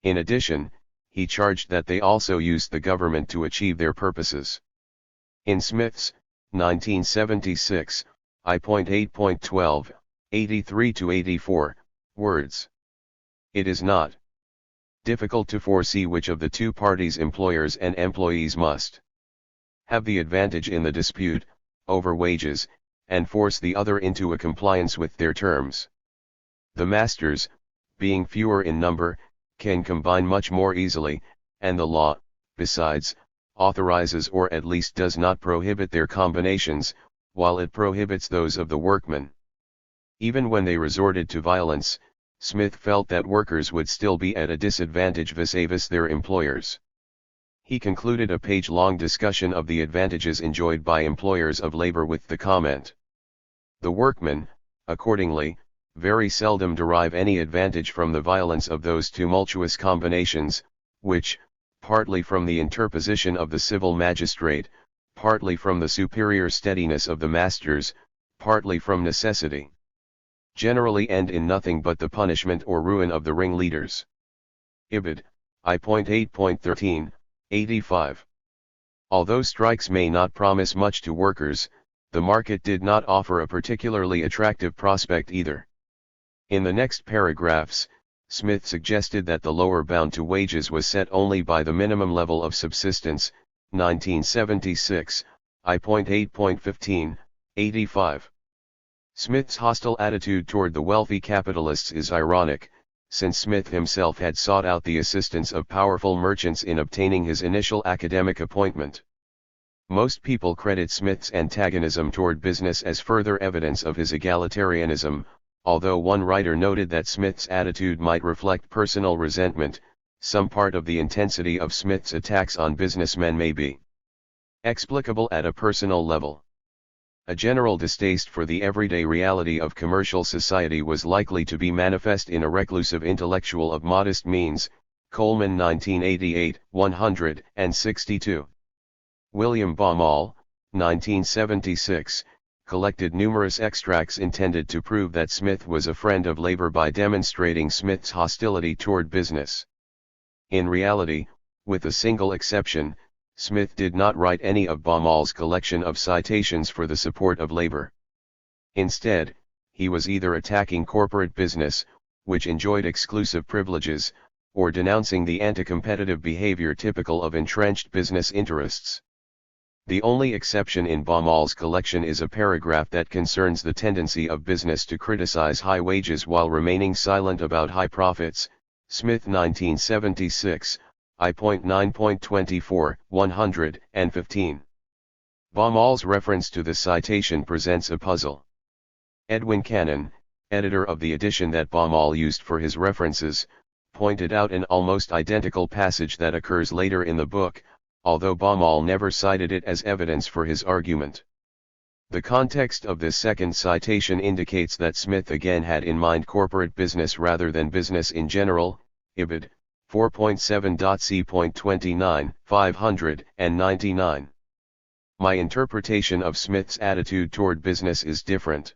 In addition, he charged that they also used the government to achieve their purposes. In Smith's 1976, I.8.12, 83-84, words. It is not difficult to foresee which of the two parties, employers and employees, must have the advantage in the dispute over wages, and force the other into a compliance with their terms. The masters, being fewer in number, can combine much more easily, and the law, besides, authorizes or at least does not prohibit their combinations, while it prohibits those of the workmen. Even when they resorted to violence, Smith felt that workers would still be at a disadvantage vis-a-vis their employers. He concluded a page-long discussion of the advantages enjoyed by employers of labor with the comment: the workmen, accordingly, very seldom derive any advantage from the violence of those tumultuous combinations, which, partly from the interposition of the civil magistrate, partly from the superior steadiness of the masters, partly from necessity, generally end in nothing but the punishment or ruin of the ringleaders. Ibid. I.8.13, 85. Although strikes may not promise much to workers, the market did not offer a particularly attractive prospect either. In the next paragraphs, Smith suggested that the lower bound to wages was set only by the minimum level of subsistence, 1976, I.8.15, 85. Smith's hostile attitude toward the wealthy capitalists is ironic, since Smith himself had sought out the assistance of powerful merchants in obtaining his initial academic appointment. Most people credit Smith's antagonism toward business as further evidence of his egalitarianism, although one writer noted that Smith's attitude might reflect personal resentment. Some part of the intensity of Smith's attacks on businessmen may be explicable at a personal level. A general distaste for the everyday reality of commercial society was likely to be manifest in a reclusive intellectual of modest means, Coleman 1988, 162. William Baumol, 1976, collected numerous extracts intended to prove that Smith was a friend of labor by demonstrating Smith's hostility toward business. In reality, with a single exception, Smith did not write any of Baumol's collection of citations for the support of labor. Instead, he was either attacking corporate business, which enjoyed exclusive privileges, or denouncing the anti-competitive behavior typical of entrenched business interests. The only exception in Baumol's collection is a paragraph that concerns the tendency of business to criticize high wages while remaining silent about high profits, Smith 1976, I.9.24, 115. Baumol's reference to the citation presents a puzzle. Edwin Cannon, editor of the edition that Baumol used for his references, pointed out an almost identical passage that occurs later in the book, although Baumol never cited it as evidence for his argument. The context of this second citation indicates that Smith again had in mind corporate business rather than business in general, Ibid. 4.7.c.29, 599. My interpretation of Smith's attitude toward business is different.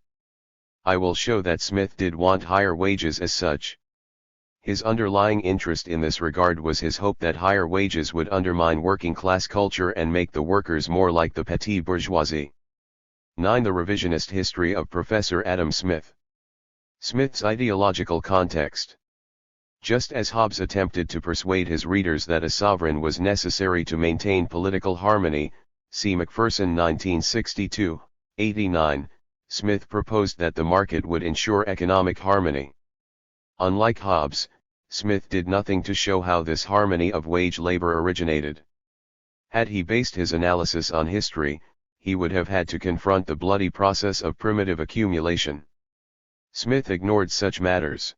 I will show that Smith did want higher wages as such. His underlying interest in this regard was his hope that higher wages would undermine working-class culture and make the workers more like the petty bourgeoisie. 9. The revisionist history of Professor Adam Smith. Smith's ideological context. Just as Hobbes attempted to persuade his readers that a sovereign was necessary to maintain political harmony, see Macpherson 1962, 89, Smith proposed that the market would ensure economic harmony. Unlike Hobbes, Smith did nothing to show how this harmony of wage labor originated. Had he based his analysis on history, he would have had to confront the bloody process of primitive accumulation. Smith ignored such matters.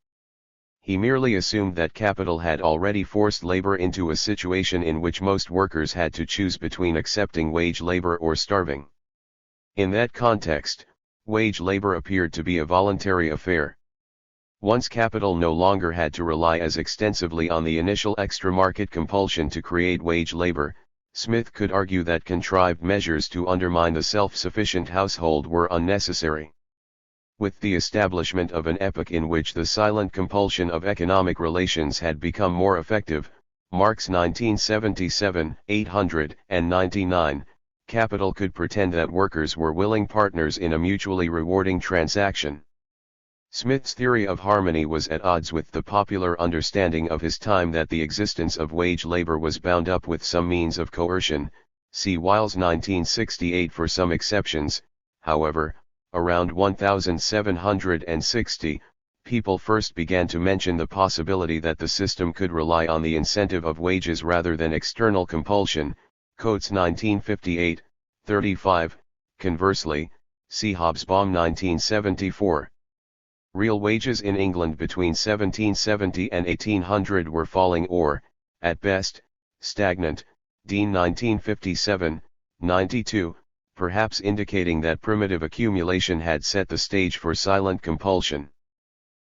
He merely assumed that capital had already forced labor into a situation in which most workers had to choose between accepting wage labor or starving. In that context, wage labor appeared to be a voluntary affair. Once capital no longer had to rely as extensively on the initial extra-market compulsion to create wage labor, Smith could argue that contrived measures to undermine the self-sufficient household were unnecessary. With the establishment of an epoch in which the silent compulsion of economic relations had become more effective, Marx 1977, 899, capital could pretend that workers were willing partners in a mutually rewarding transaction. Smith's theory of harmony was at odds with the popular understanding of his time that the existence of wage labor was bound up with some means of coercion, see Wiles 1968. For some exceptions, however, around 1760, people first began to mention the possibility that the system could rely on the incentive of wages rather than external compulsion, Coates 1958, 35, conversely, see Hobsbawm 1974. Real wages in England between 1770 and 1800 were falling or, at best, stagnant, Dean 1957, 92, perhaps indicating that primitive accumulation had set the stage for silent compulsion.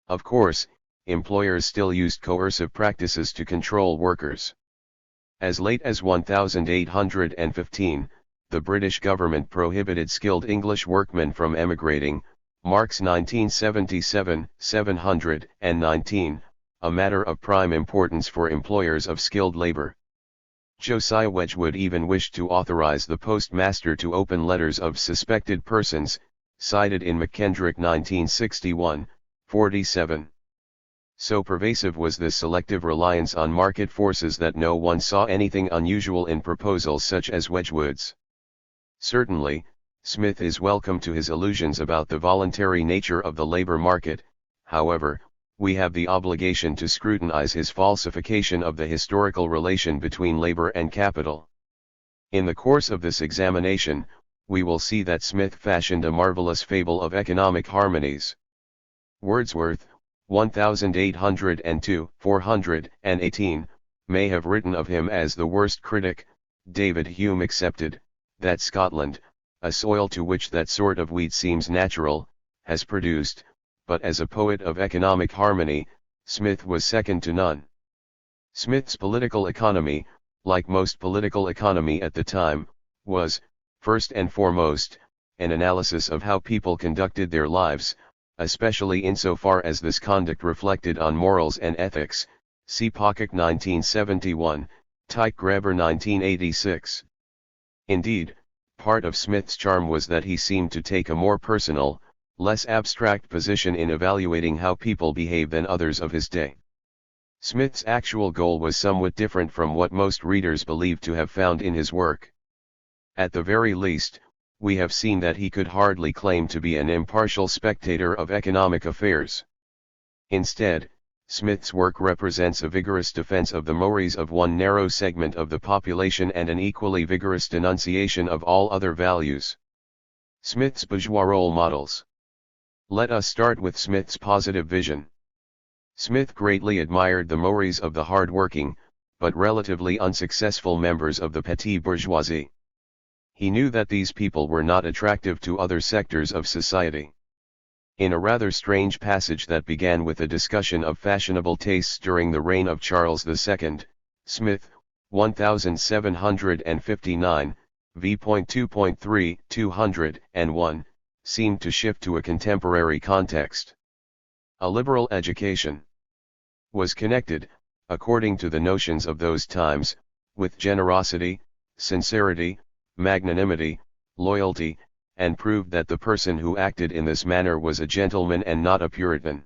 Of course, employers still used coercive practices to control workers. As late as 1815, the British government prohibited skilled English workmen from emigrating, Marx 1977, 719, a matter of prime importance for employers of skilled labor. Josiah Wedgwood even wished to authorize the postmaster to open letters of suspected persons, cited in McKendrick 1961, 47. So pervasive was this selective reliance on market forces that no one saw anything unusual in proposals such as Wedgwood's. Certainly, Smith is welcome to his illusions about the voluntary nature of the labor market. However, we have the obligation to scrutinize his falsification of the historical relation between labor and capital. In the course of this examination, we will see that Smith fashioned a marvelous fable of economic harmonies. Wordsworth, 1802-418, may have written of him as the worst critic, David Hume excepted, that Scotland, a soil to which that sort of wheat seems natural, has produced, but as a poet of economic harmony, Smith was second to none. Smith's political economy, like most political economy at the time, was, first and foremost, an analysis of how people conducted their lives, especially insofar as this conduct reflected on morals and ethics, see Pocock 1971, Tyke Graber 1986. Indeed, part of Smith's charm was that he seemed to take a more personal, less abstract position in evaluating how people behave than others of his day. Smith's actual goal was somewhat different from what most readers believe to have found in his work. At the very least, we have seen that he could hardly claim to be an impartial spectator of economic affairs. Instead, Smith's work represents a vigorous defense of the mores of one narrow segment of the population and an equally vigorous denunciation of all other values. Smith's bourgeois role models. Let us start with Smith's positive vision. Smith greatly admired the mores of the hard-working, but relatively unsuccessful members of the petty bourgeoisie. He knew that these people were not attractive to other sectors of society. In a rather strange passage that began with a discussion of fashionable tastes during the reign of Charles II, Smith, 1759, v.2.3, 201, seemed to shift to a contemporary context. A liberal education was connected, according to the notions of those times, with generosity, sincerity, magnanimity, loyalty, and proved that the person who acted in this manner was a gentleman and not a Puritan.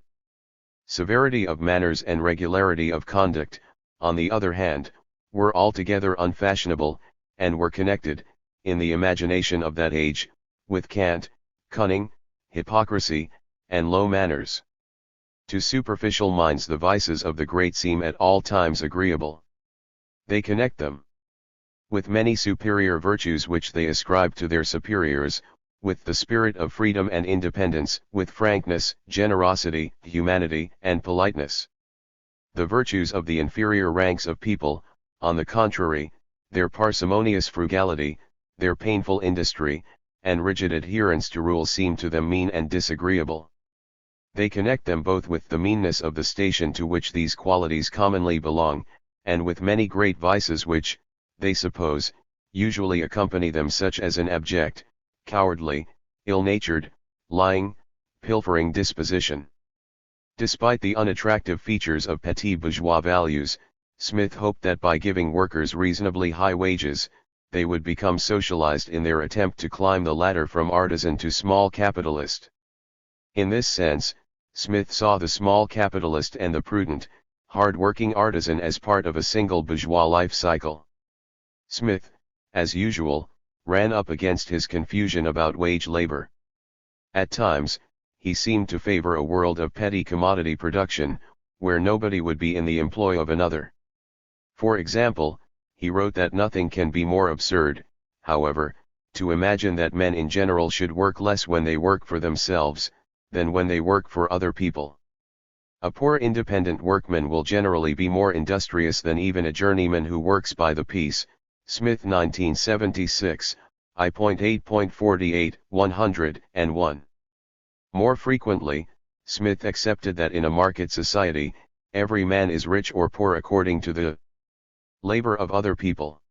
Severity of manners and regularity of conduct, on the other hand, were altogether unfashionable, and were connected, in the imagination of that age, with cant, cunning, hypocrisy, and low manners. To superficial minds the vices of the great seem at all times agreeable. They connect them with many superior virtues which they ascribe to their superiors, with the spirit of freedom and independence, with frankness, generosity, humanity, and politeness. The virtues of the inferior ranks of people, on the contrary, their parsimonious frugality, their painful industry, and rigid adherence to rules seem to them mean and disagreeable. They connect them both with the meanness of the station to which these qualities commonly belong, and with many great vices which, they suppose, usually accompany them, such as an abject, cowardly, ill-natured, lying, pilfering disposition. Despite the unattractive features of petit bourgeois values, Smith hoped that by giving workers reasonably high wages, they would become socialized in their attempt to climb the ladder from artisan to small capitalist. In this sense, Smith saw the small capitalist and the prudent, hard-working artisan as part of a single bourgeois life cycle. Smith, as usual, ran up against his confusion about wage labor. At times, he seemed to favor a world of petty commodity production, where nobody would be in the employ of another. For example, he wrote that nothing can be more absurd, however, to imagine that men in general should work less when they work for themselves, than when they work for other people. A poor independent workman will generally be more industrious than even a journeyman who works by the piece. Smith 1976, I.8.48, 101. More frequently, Smith accepted that in a market society, every man is rich or poor according to the labor of other people,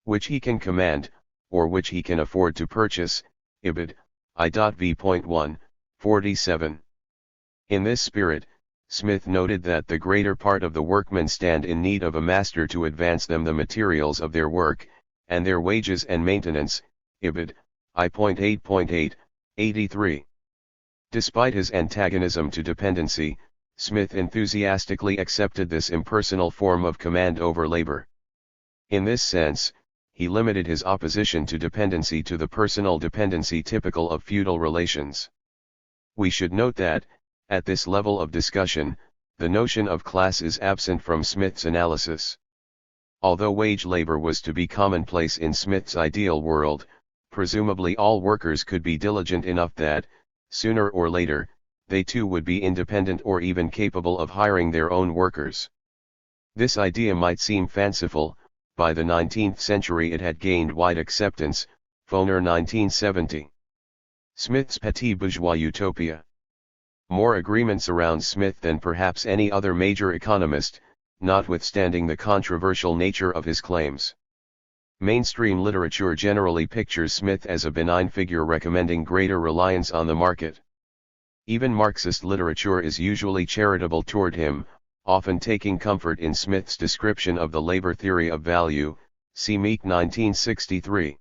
which he can command, or which he can afford to purchase, Ibid, I.V.1, 47. In this spirit, Smith noted that the greater part of the workmen stand in need of a master to advance them the materials of their work, and their wages and maintenance, Ibid, I.8.8, 83. Despite his antagonism to dependency, Smith enthusiastically accepted this impersonal form of command over labor. In this sense, he limited his opposition to dependency to the personal dependency typical of feudal relations. We should note that, at this level of discussion, the notion of class is absent from Smith's analysis. Although wage labor was to be commonplace in Smith's ideal world, presumably all workers could be diligent enough that, sooner or later, they too would be independent or even capable of hiring their own workers. This idea might seem fanciful. By the 19th century it had gained wide acceptance, Foner 1970. Smith's Petit Bourgeois Utopia. More agreements around Smith than perhaps any other major economist, notwithstanding the controversial nature of his claims. Mainstream literature generally pictures Smith as a benign figure recommending greater reliance on the market. Even Marxist literature is usually charitable toward him, often taking comfort in Smith's description of the labor theory of value, see Meek 1963.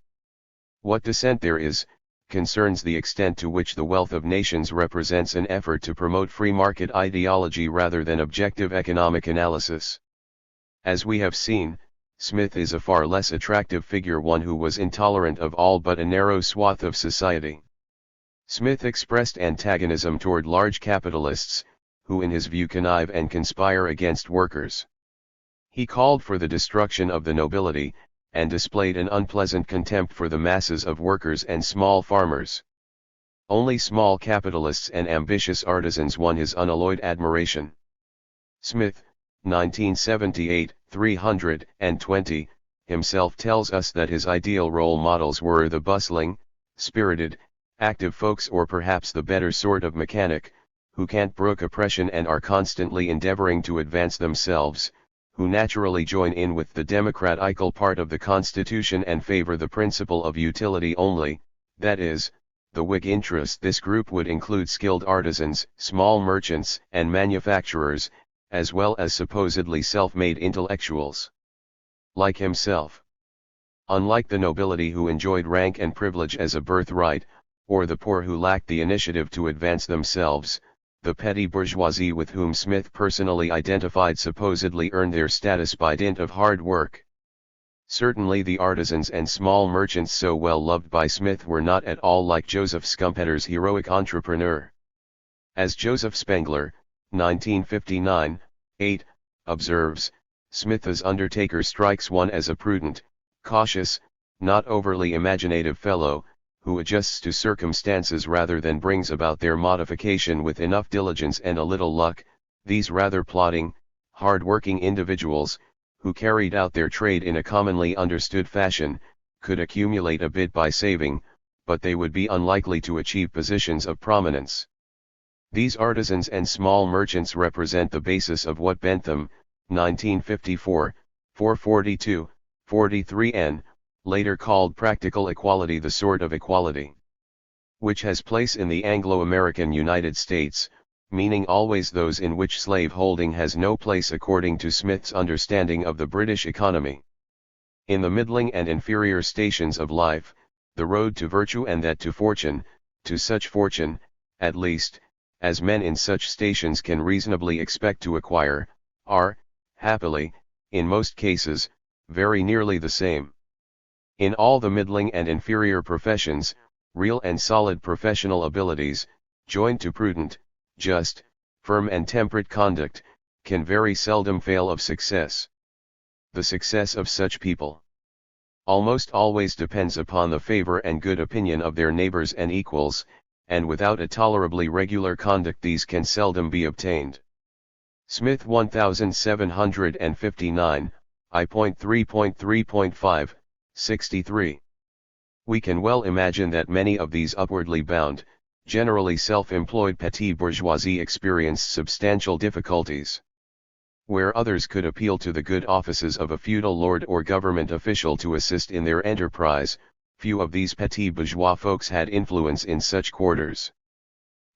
What dissent there is, concerns the extent to which the wealth of nations represents an effort to promote free market ideology rather than objective economic analysis. As we have seen, Smith is a far less attractive figure, one who was intolerant of all but a narrow swath of society. Smith expressed antagonism toward large capitalists, who in his view connive and conspire against workers. He called for the destruction of the nobility, and displayed an unpleasant contempt for the masses of workers and small farmers. Only small capitalists and ambitious artisans won his unalloyed admiration. Smith, 1978, 320, himself tells us that his ideal role models were the bustling, spirited, active folks, or perhaps the better sort of mechanic, who can't brook oppression and are constantly endeavoring to advance themselves, who naturally join in with the democratical part of the Constitution and favor the principle of utility only, that is, the Whig interest. This group would include skilled artisans, small merchants, and manufacturers, as well as supposedly self-made intellectuals. Like himself. Unlike the nobility who enjoyed rank and privilege as a birthright, or the poor who lacked the initiative to advance themselves, the petty bourgeoisie with whom Smith personally identified supposedly earned their status by dint of hard work. Certainly the artisans and small merchants so well loved by Smith were not at all like Joseph Schumpeter's heroic entrepreneur. As Joseph Spengler, 1959, 8, observes, Smith's undertaker strikes one as a prudent, cautious, not overly imaginative fellow, who adjusts to circumstances rather than brings about their modification with enough diligence and a little luck. These rather plodding, hard-working individuals, who carried out their trade in a commonly understood fashion, could accumulate a bit by saving, but they would be unlikely to achieve positions of prominence. These artisans and small merchants represent the basis of what Bentham, 1954, 442, 43n, later called practical equality, the sort of equality which has place in the Anglo-American United States, meaning always those in which slave-holding has no place according to Smith's understanding of the British economy. In the middling and inferior stations of life, the road to virtue and that to fortune, to such fortune, at least, as men in such stations can reasonably expect to acquire, are, happily, in most cases, very nearly the same. In all the middling and inferior professions, real and solid professional abilities, joined to prudent, just, firm and temperate conduct, can very seldom fail of success. The success of such people almost always depends upon the favor and good opinion of their neighbors and equals, and without a tolerably regular conduct these can seldom be obtained. Smith 1759, I.3.3.5, 63. We can well imagine that many of these upwardly bound, generally self-employed petty bourgeoisie experienced substantial difficulties. Where others could appeal to the good offices of a feudal lord or government official to assist in their enterprise, few of these petty bourgeois folks had influence in such quarters.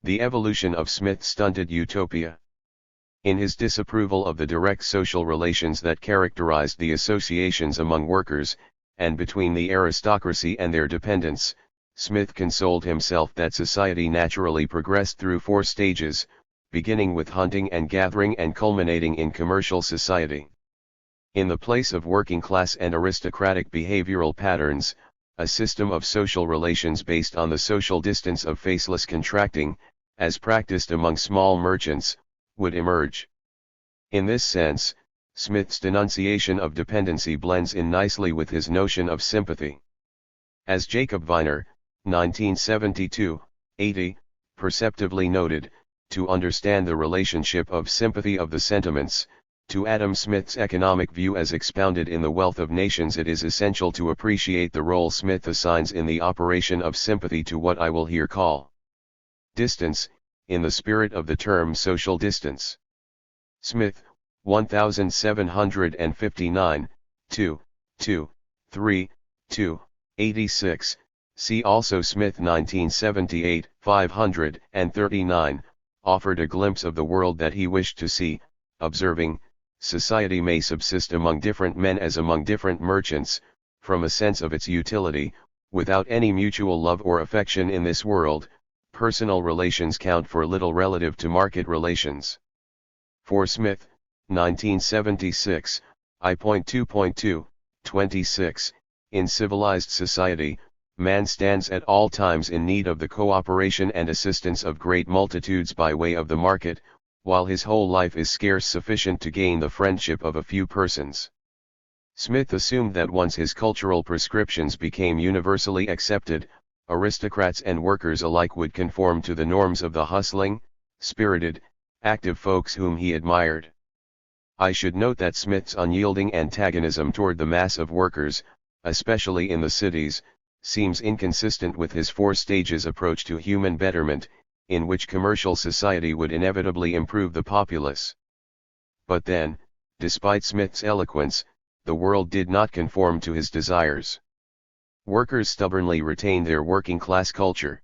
The evolution of Smith's stunted utopia. In his disapproval of the direct social relations that characterized the associations among workers, and between the aristocracy and their dependents, Smith consoled himself that society naturally progressed through 4 stages, beginning with hunting and gathering and culminating in commercial society. In the place of working class and aristocratic behavioral patterns, a system of social relations based on the social distance of faceless contracting, as practiced among small merchants, would emerge. In this sense, Smith's denunciation of dependency blends in nicely with his notion of sympathy. As Jacob Viner, 1972-80, perceptively noted, to understand the relationship of sympathy of the sentiments to Adam Smith's economic view as expounded in The Wealth of Nations, it is essential to appreciate the role Smith assigns in the operation of sympathy to what I will here call distance, in the spirit of the term social distance. Smith, 1759, 2, 3, 86, see also Smith 1978, 539, offered a glimpse of the world that he wished to see, observing, society may subsist among different men as among different merchants, from a sense of its utility, without any mutual love or affection in this world. Personal relations count for little relative to market relations. For Smith, 1976, I.2.2, 26, in civilized society, man stands at all times in need of the cooperation and assistance of great multitudes by way of the market, while his whole life is scarce sufficient to gain the friendship of a few persons. Smith assumed that once his cultural prescriptions became universally accepted, aristocrats and workers alike would conform to the norms of the hustling, spirited, active folks whom he admired. I should note that Smith's unyielding antagonism toward the mass of workers, especially in the cities, seems inconsistent with his four stages approach to human betterment, in which commercial society would inevitably improve the populace. But then, despite Smith's eloquence, the world did not conform to his desires. Workers stubbornly retained their working class culture.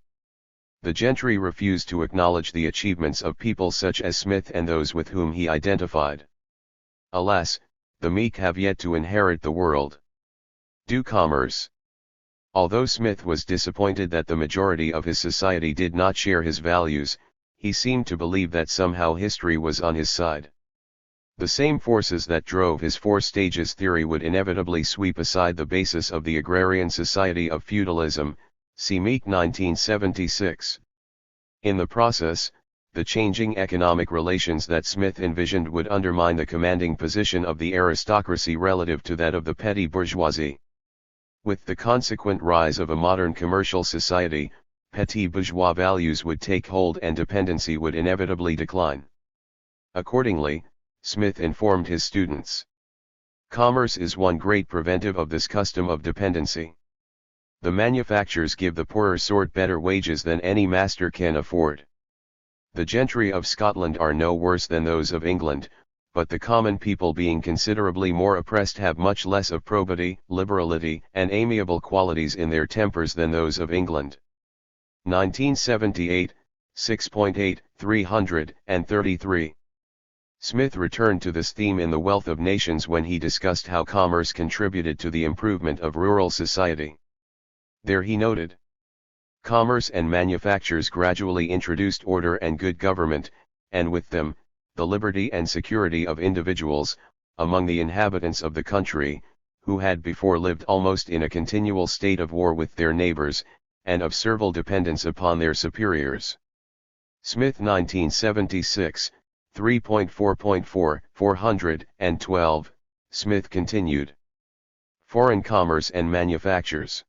The gentry refused to acknowledge the achievements of people such as Smith and those with whom he identified. Alas, the meek have yet to inherit the world. Do commerce. Although Smith was disappointed that the majority of his society did not share his values, he seemed to believe that somehow history was on his side. The same forces that drove his four stages theory would inevitably sweep aside the basis of the agrarian society of feudalism, see Meek 1976. In the process, the changing economic relations that Smith envisioned would undermine the commanding position of the aristocracy relative to that of the petty bourgeoisie. With the consequent rise of a modern commercial society, petit bourgeois values would take hold and dependency would inevitably decline. Accordingly, Smith informed his students, commerce is one great preventive of this custom of dependency. The manufacturers give the poorer sort better wages than any master can afford. The gentry of Scotland are no worse than those of England, but the common people being considerably more oppressed have much less of probity, liberality, and amiable qualities in their tempers than those of England. 1978, 6.8, 333. Smith returned to this theme in The Wealth of Nations when he discussed how commerce contributed to the improvement of rural society. There he noted, commerce and manufactures gradually introduced order and good government, and with them, the liberty and security of individuals, among the inhabitants of the country, who had before lived almost in a continual state of war with their neighbors, and of servile dependence upon their superiors. Smith 1976, 3.4.4, 412, Smith continued. Foreign commerce and manufactures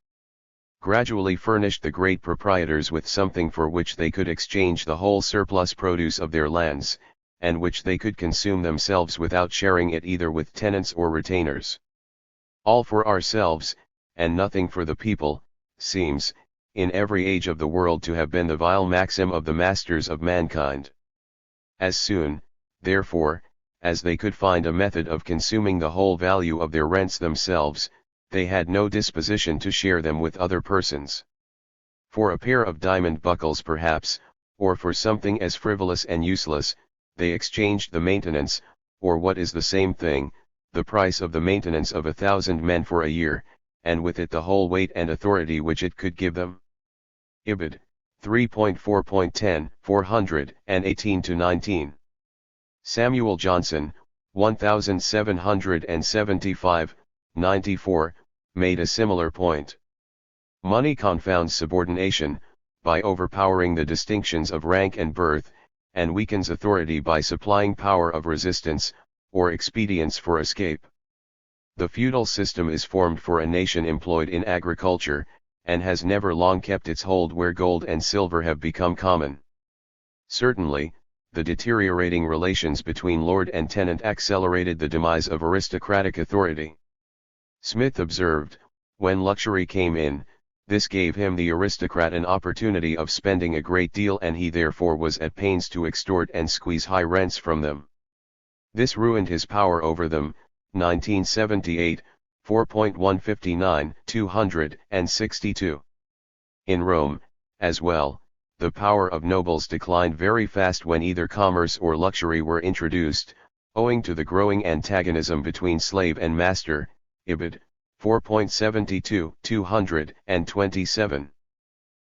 gradually furnished the great proprietors with something for which they could exchange the whole surplus produce of their lands, and which they could consume themselves without sharing it either with tenants or retainers. All for ourselves, and nothing for the people, seems, in every age of the world to have been the vile maxim of the masters of mankind. As soon, therefore, as they could find a method of consuming the whole value of their rents themselves, they had no disposition to share them with other persons. For a pair of diamond buckles perhaps, or for something as frivolous and useless, they exchanged the maintenance, or what is the same thing, the price of the maintenance of 1,000 men for a year, and with it the whole weight and authority which it could give them. Ibid. 3.4.10, 418-19. Samuel Johnson, 1775, 94, made a similar point. Money confounds subordination, by overpowering the distinctions of rank and birth, and weakens authority by supplying power of resistance, or expedients for escape. The feudal system is formed for a nation employed in agriculture, and has never long kept its hold where gold and silver have become common. Certainly, the deteriorating relations between lord and tenant accelerated the demise of aristocratic authority. Smith observed, when luxury came in, this gave him the aristocrat an opportunity of spending a great deal, and he therefore was at pains to extort and squeeze high rents from them. This ruined his power over them. 1978, 4.159, 262. In Rome, as well, the power of nobles declined very fast when either commerce or luxury were introduced, owing to the growing antagonism between slave and master. Ibid. 4.72, 227.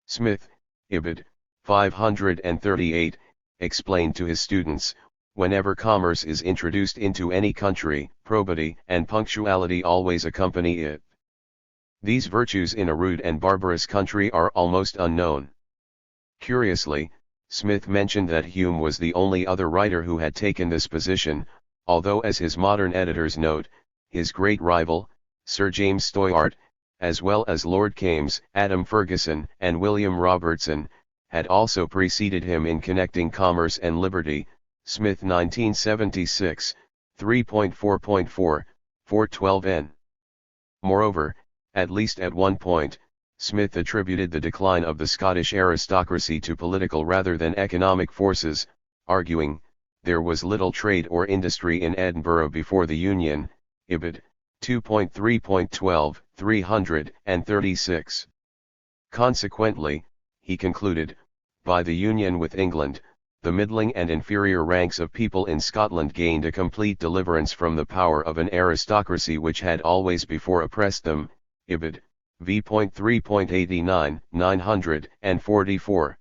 Smith, Ibid. 538, explained to his students, whenever commerce is introduced into any country, probity and punctuality always accompany it. These virtues in a rude and barbarous country are almost unknown. Curiously, Smith mentioned that Hume was the only other writer who had taken this position, although, as his modern editors note, his great rival, Sir James Stoyart, as well as Lord Kames, Adam Ferguson, and William Robertson, had also preceded him in connecting commerce and liberty. Smith 1976, 3.4.4, 412n. Moreover, at least at one point, Smith attributed the decline of the Scottish aristocracy to political rather than economic forces, arguing, there was little trade or industry in Edinburgh before the Union. Ibid. 2.3.12, 336. Consequently, he concluded, by the union with England, the middling and inferior ranks of people in Scotland gained a complete deliverance from the power of an aristocracy which had always before oppressed them. Ibid. v.3.89, 944.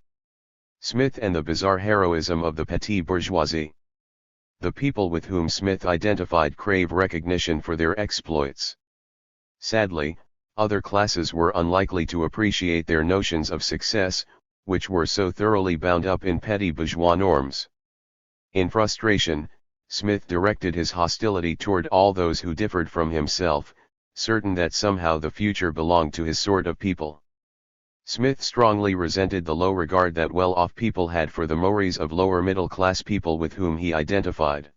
Smith and the bizarre heroism of the petty bourgeoisie. The people with whom Smith identified crave recognition for their exploits. Sadly, other classes were unlikely to appreciate their notions of success, which were so thoroughly bound up in petty bourgeois norms. In frustration, Smith directed his hostility toward all those who differed from himself, certain that somehow the future belonged to his sort of people. Smith strongly resented the low regard that well-off people had for the mores of lower middle-class people with whom he identified.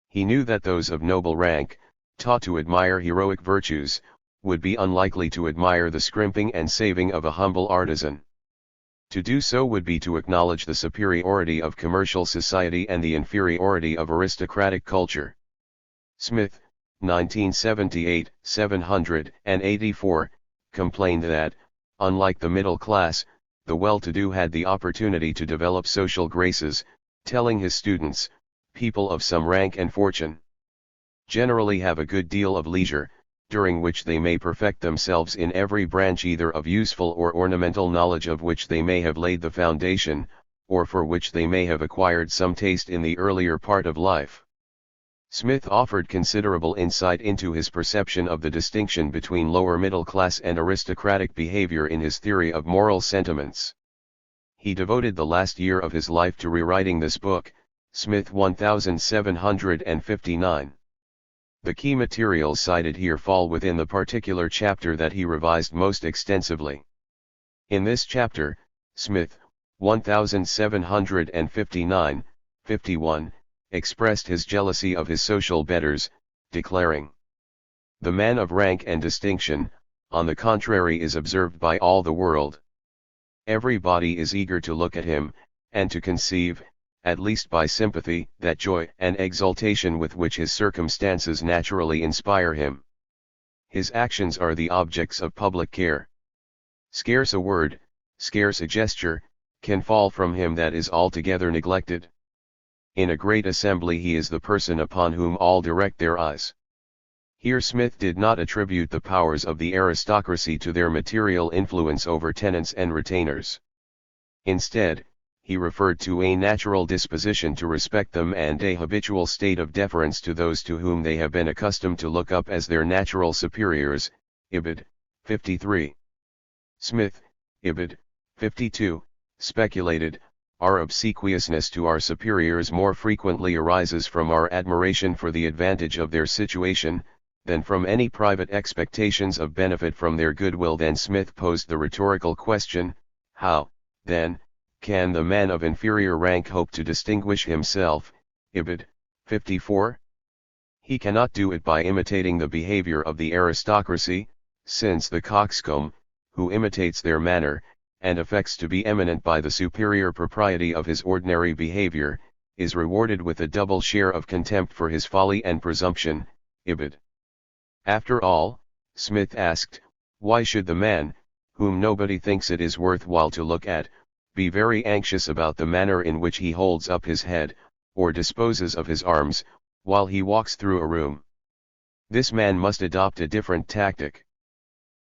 He knew that those of noble rank, taught to admire heroic virtues, would be unlikely to admire the scrimping and saving of a humble artisan. To do so would be to acknowledge the superiority of commercial society and the inferiority of aristocratic culture. Smith, 1978, 784, complained that, unlike the middle class, the well-to-do had the opportunity to develop social graces, telling his students, people of some rank and fortune generally have a good deal of leisure, during which they may perfect themselves in every branch either of useful or ornamental knowledge of which they may have laid the foundation, or for which they may have acquired some taste in the earlier part of life. Smith offered considerable insight into his perception of the distinction between lower middle class and aristocratic behavior in his theory of moral sentiments. He devoted the last year of his life to rewriting this book, Smith 1759. The key materials cited here fall within the particular chapter that he revised most extensively. In this chapter, Smith, 1759, 51, expressed his jealousy of his social betters, declaring, "The man of rank and distinction, on the contrary, is observed by all the world. Everybody is eager to look at him, and to conceive, at least by sympathy, that joy and exultation with which his circumstances naturally inspire him. His actions are the objects of public care. Scarce a word, scarce a gesture, can fall from him that is altogether neglected. In a great assembly he is the person upon whom all direct their eyes." Here Smith did not attribute the powers of the aristocracy to their material influence over tenants and retainers. Instead, he referred to a natural disposition to respect them and a habitual state of deference to those to whom they have been accustomed to look up as their natural superiors. Ibid. 53. Smith, Ibid. 52, speculated, our obsequiousness to our superiors more frequently arises from our admiration for the advantage of their situation, than from any private expectations of benefit from their goodwill. Then Smith posed the rhetorical question, how, then, can the man of inferior rank hope to distinguish himself? Ibid. 54. He cannot do it by imitating the behavior of the aristocracy, since the coxcomb, who imitates their manner, and affects to be eminent by the superior propriety of his ordinary behavior, is rewarded with a double share of contempt for his folly and presumption. Ibid. After all, Smith asked, why should the man, whom nobody thinks it is worthwhile to look at, be very anxious about the manner in which he holds up his head, or disposes of his arms, while he walks through a room? This man must adopt a different tactic.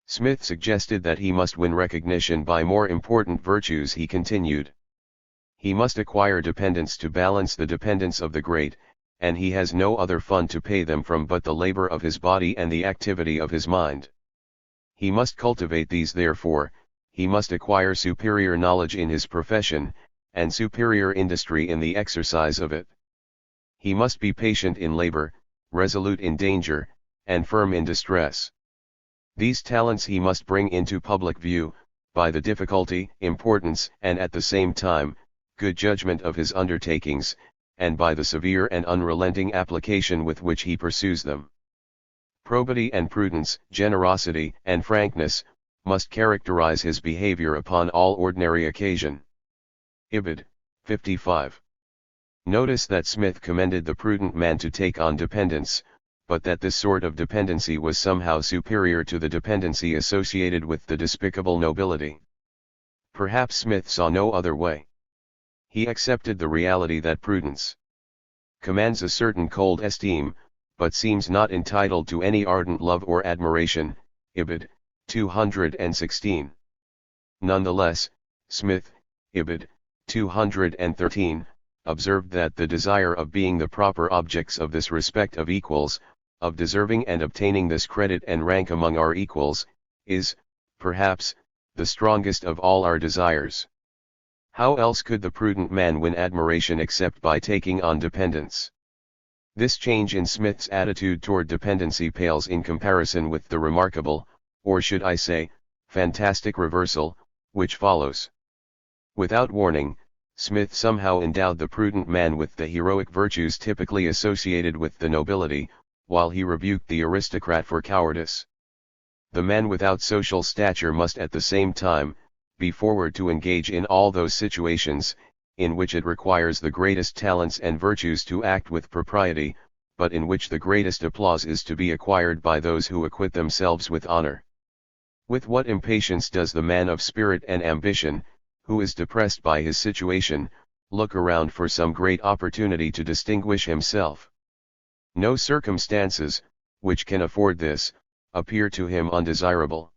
Smith suggested that he must win recognition by more important virtues. He continued, he must acquire dependence to balance the dependence of the great, and he has no other fund to pay them from but the labor of his body and the activity of his mind. He must cultivate these. Therefore, he must acquire superior knowledge in his profession, and superior industry in the exercise of it. He must be patient in labor, resolute in danger, and firm in distress. These talents he must bring into public view, by the difficulty, importance, and at the same time, good judgment of his undertakings, and by the severe and unrelenting application with which he pursues them. Probity and prudence, generosity and frankness, must characterize his behavior upon all ordinary occasion. Ibid. 55. Notice that Smith commended the prudent man to take on dependence, but that this sort of dependency was somehow superior to the dependency associated with the despicable nobility. Perhaps Smith saw no other way. He accepted the reality that prudence commands a certain cold esteem, but seems not entitled to any ardent love or admiration. Ibid. 216. Nonetheless, Smith, Ibid. 213, observed that the desire of being the proper objects of this respect of equals, of deserving and obtaining this credit and rank among our equals, is, perhaps, the strongest of all our desires. How else could the prudent man win admiration except by taking on dependence? This change in Smith's attitude toward dependency pales in comparison with the remarkable, or should I say, fantastic reversal, which follows. Without warning, Smith somehow endowed the prudent man with the heroic virtues typically associated with the nobility, while he rebuked the aristocrat for cowardice. The man without social stature must at the same time, be forward to engage in all those situations, in which it requires the greatest talents and virtues to act with propriety, but in which the greatest applause is to be acquired by those who acquit themselves with honor. With what impatience does the man of spirit and ambition, who is depressed by his situation, look around for some great opportunity to distinguish himself. No circumstances, which can afford this, appear to him undesirable.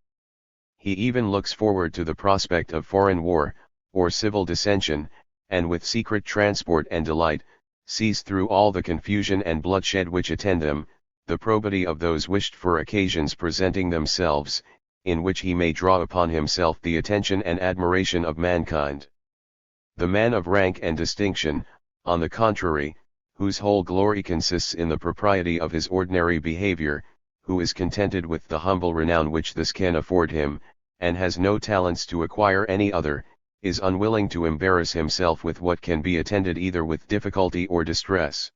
He even looks forward to the prospect of foreign war, or civil dissension, and with secret transport and delight, sees through all the confusion and bloodshed which attend them, the probity of those wished for occasions presenting themselves, in which he may draw upon himself the attention and admiration of mankind. The man of rank and distinction, on the contrary, whose whole glory consists in the propriety of his ordinary behavior, who is contented with the humble renown which this can afford him, and has no talents to acquire any other, is unwilling to embarrass himself with what can be attended either with difficulty or distress.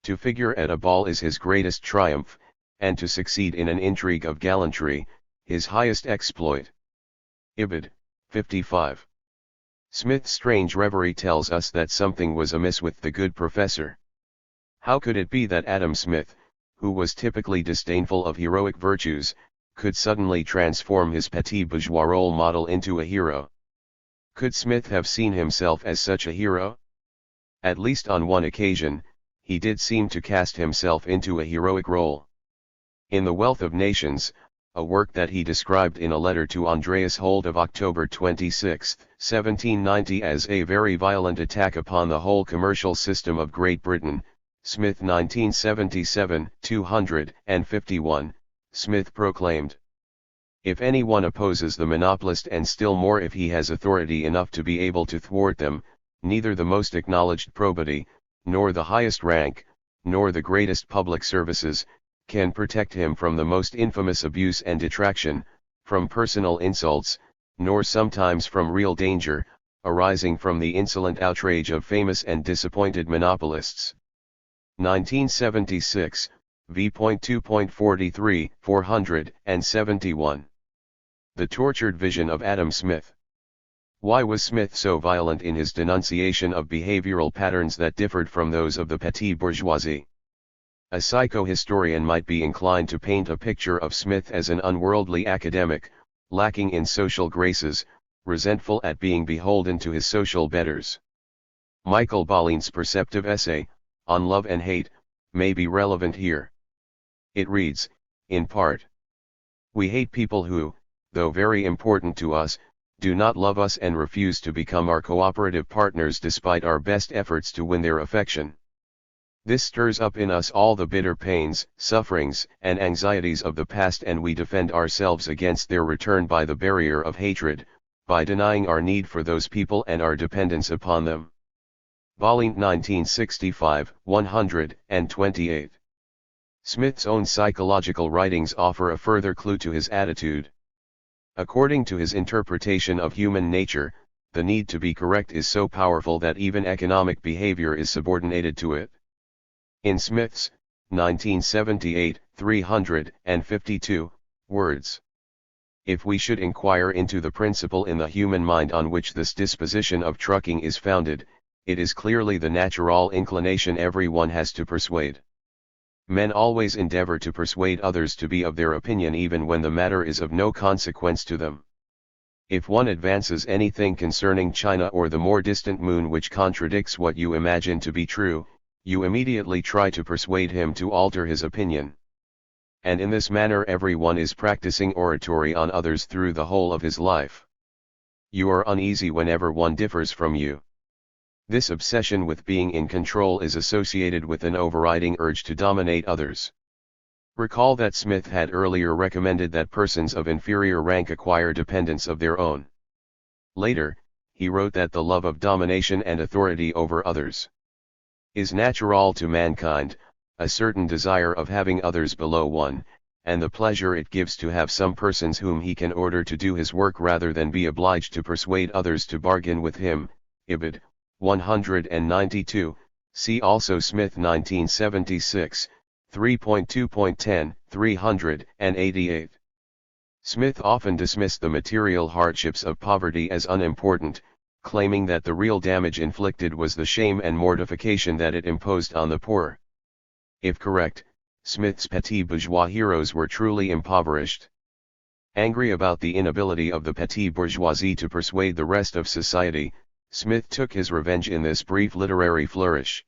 To figure at a ball is his greatest triumph, and to succeed in an intrigue of gallantry, his highest exploit. Ibid. 55. Smith's strange reverie tells us that something was amiss with the good professor. How could it be that Adam Smith, who was typically disdainful of heroic virtues, could suddenly transform his petit bourgeois role model into a hero? Could Smith have seen himself as such a hero? At least on one occasion, he did seem to cast himself into a heroic role. In The Wealth of Nations, a work that he described in a letter to Andreas Holt of October 26, 1790 as a very violent attack upon the whole commercial system of Great Britain. Smith 1977, 251, Smith proclaimed, "If anyone opposes the monopolist, and still more if he has authority enough to be able to thwart them, neither the most acknowledged probity, nor the highest rank, nor the greatest public services, can protect him from the most infamous abuse and detraction, from personal insults, nor sometimes from real danger, arising from the insolent outrage of famous and disappointed monopolists." 1976, v.2.43, 471. The tortured vision of Adam Smith. Why was Smith so violent in his denunciation of behavioral patterns that differed from those of the petite bourgeoisie? A psychohistorian might be inclined to paint a picture of Smith as an unworldly academic, lacking in social graces, resentful at being beholden to his social betters. Michael Bollin's perceptive essay, On Love and Hate, may be relevant here. It reads, in part, "We hate people who, though very important to us, do not love us and refuse to become our cooperative partners despite our best efforts to win their affection. This stirs up in us all the bitter pains, sufferings, and anxieties of the past, and we defend ourselves against their return by the barrier of hatred, by denying our need for those people and our dependence upon them." Bollin 1965, 128. Smith's own psychological writings offer a further clue to his attitude. According to his interpretation of human nature, the need to be correct is so powerful that even economic behavior is subordinated to it. In Smith's 1978, 352 words, "If we should inquire into the principle in the human mind on which this disposition of trucking is founded, it is clearly the natural inclination every one has to persuade. Men always endeavor to persuade others to be of their opinion even when the matter is of no consequence to them. If one advances anything concerning China or the more distant moon which contradicts what you imagine to be true, you immediately try to persuade him to alter his opinion. And in this manner every one is practicing oratory on others through the whole of his life. You are uneasy whenever one differs from you. This obsession with being in control is associated with an overriding urge to dominate others." Recall that Smith had earlier recommended that persons of inferior rank acquire dependence of their own. Later, he wrote that the love of domination and authority over others is natural to mankind, a certain desire of having others below one, and the pleasure it gives to have some persons whom he can order to do his work rather than be obliged to persuade others to bargain with him. Ibid. 192, see also Smith 1976, 3.2.10, 388. Smith often dismissed the material hardships of poverty as unimportant, claiming that the real damage inflicted was the shame and mortification that it imposed on the poor. If correct, Smith's petit bourgeois heroes were truly impoverished. Angry about the inability of the petit bourgeoisie to persuade the rest of society, Smith took his revenge in this brief literary flourish.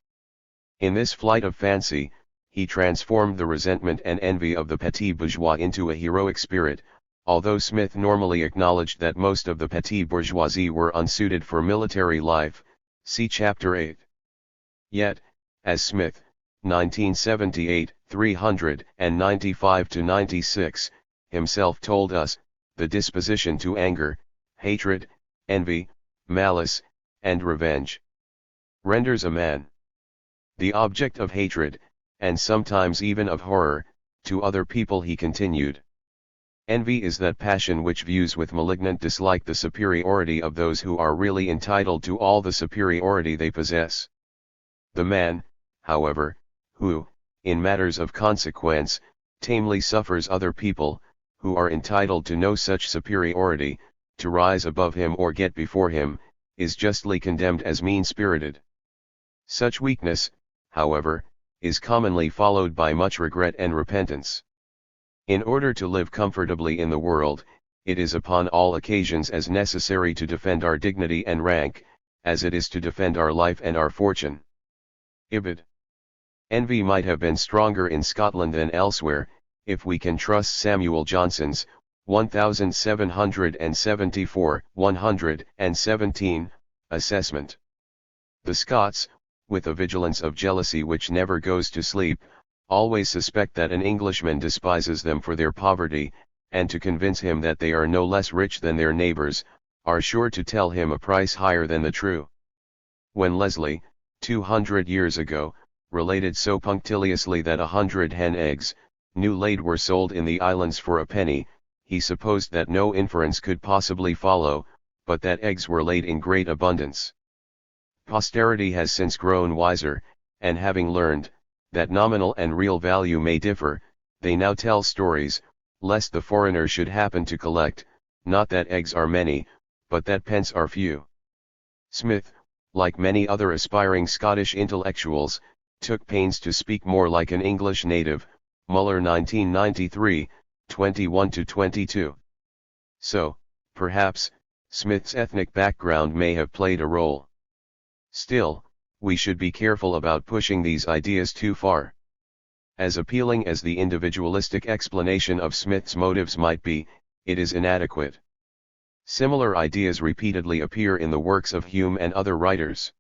In this flight of fancy, he transformed the resentment and envy of the petit bourgeois into a heroic spirit, although Smith normally acknowledged that most of the petit bourgeoisie were unsuited for military life, see Chapter 8. Yet, as Smith, 1978, 395-96, himself told us, the disposition to anger, hatred, envy, malice, and revenge renders a man the object of hatred, and sometimes even of horror, to other people. He continued, "Envy is that passion which views with malignant dislike the superiority of those who are really entitled to all the superiority they possess. The man, however, who, in matters of consequence, tamely suffers other people, who are entitled to no such superiority, to rise above him or get before him, is justly condemned as mean-spirited. Such weakness, however, is commonly followed by much regret and repentance. In order to live comfortably in the world, it is upon all occasions as necessary to defend our dignity and rank, as it is to defend our life and our fortune." Ibid. Envy might have been stronger in Scotland than elsewhere, if we can trust Samuel Johnson's 1774-117 assessment. The Scots, with a vigilance of jealousy which never goes to sleep, always suspect that an Englishman despises them for their poverty, and to convince him that they are no less rich than their neighbors, are sure to tell him a price higher than the true. When Leslie, 200 years ago, related so punctiliously that 100 hen eggs, new laid, were sold in the islands for a penny, he supposed that no inference could possibly follow, but that eggs were laid in great abundance. Posterity has since grown wiser, and having learned that nominal and real value may differ, they now tell stories, lest the foreigner should happen to collect, not that eggs are many, but that pence are few. Smith, like many other aspiring Scottish intellectuals, took pains to speak more like an English native, Muller 1993, 21-22. So, perhaps, Smith's ethnic background may have played a role. Still, we should be careful about pushing these ideas too far. As appealing as the individualistic explanation of Smith's motives might be, it is inadequate. Similar ideas repeatedly appear in the works of Hume and other writers.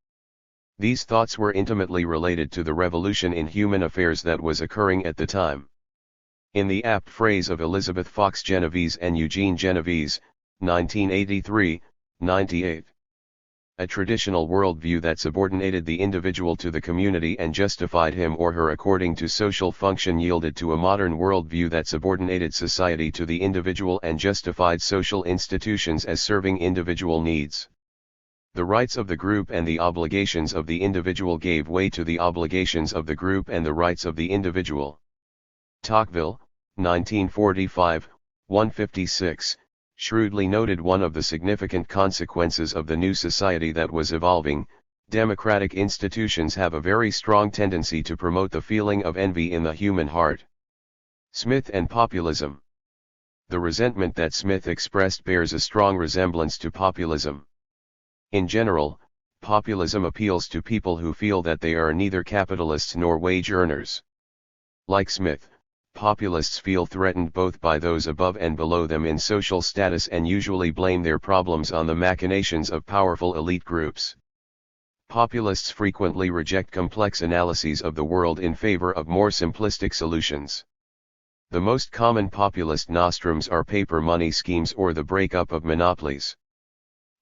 These thoughts were intimately related to the revolution in human affairs that was occurring at the time. In the apt phrase of Elizabeth Fox Genovese and Eugene Genovese, 1983-98. A traditional worldview that subordinated the individual to the community and justified him or her according to social function yielded to a modern worldview that subordinated society to the individual and justified social institutions as serving individual needs. The rights of the group and the obligations of the individual gave way to the obligations of the group and the rights of the individual. Tocqueville, 1945, 156. Shrewdly noted one of the significant consequences of the new society that was evolving. Democratic institutions have a very strong tendency to promote the feeling of envy in the human heart. Smith and populism. The resentment that Smith expressed bears a strong resemblance to populism. In general, populism appeals to people who feel that they are neither capitalists nor wage earners. Like Smith, populists feel threatened both by those above and below them in social status and usually blame their problems on the machinations of powerful elite groups. Populists frequently reject complex analyses of the world in favor of more simplistic solutions. The most common populist nostrums are paper money schemes or the breakup of monopolies.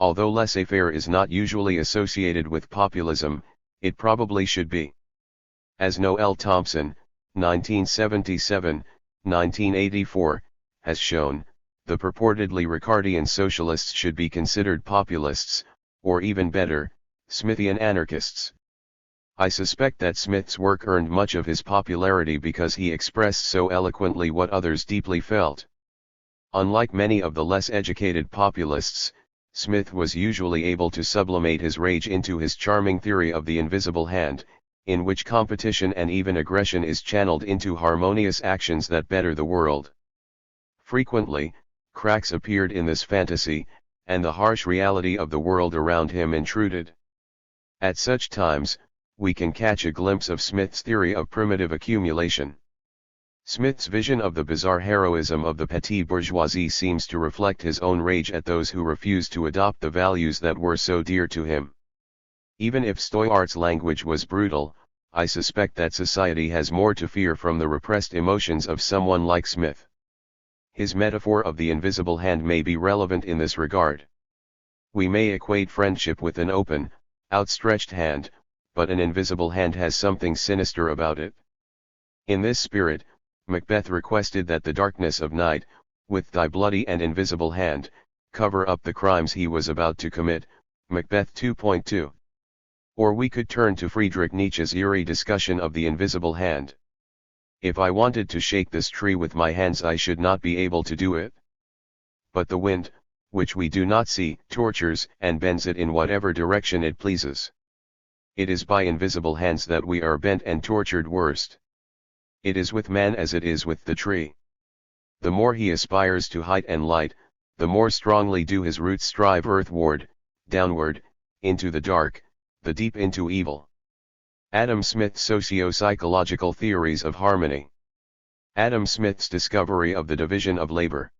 Although laissez-faire is not usually associated with populism, it probably should be. As Noel Thompson, 1977-1984, has shown, the purportedly Ricardian socialists should be considered populists, or even better, Smithian anarchists. I suspect that Smith's work earned much of his popularity because he expressed so eloquently what others deeply felt. Unlike many of the less educated populists, Smith was usually able to sublimate his rage into his charming theory of the invisible hand, in which competition and even aggression is channeled into harmonious actions that better the world. Frequently, cracks appeared in this fantasy, and the harsh reality of the world around him intruded. At such times, we can catch a glimpse of Smith's theory of primitive accumulation. Smith's vision of the bizarre heroism of the petite bourgeoisie seems to reflect his own rage at those who refused to adopt the values that were so dear to him. Even if Stoyart's language was brutal, I suspect that society has more to fear from the repressed emotions of someone like Smith. His metaphor of the invisible hand may be relevant in this regard. We may equate friendship with an open, outstretched hand, but an invisible hand has something sinister about it. In this spirit, Macbeth requested that the darkness of night, with thy bloody and invisible hand, cover up the crimes he was about to commit, Macbeth 2.2. Or we could turn to Friedrich Nietzsche's eerie discussion of the invisible hand. If I wanted to shake this tree with my hands, I should not be able to do it. But the wind, which we do not see, tortures and bends it in whatever direction it pleases. It is by invisible hands that we are bent and tortured worst. It is with man as it is with the tree. The more he aspires to height and light, the more strongly do his roots strive earthward, downward, into the dark, the deep into evil. Adam Smith's socio-psychological theories of harmony. Adam Smith's discovery of the division of labor.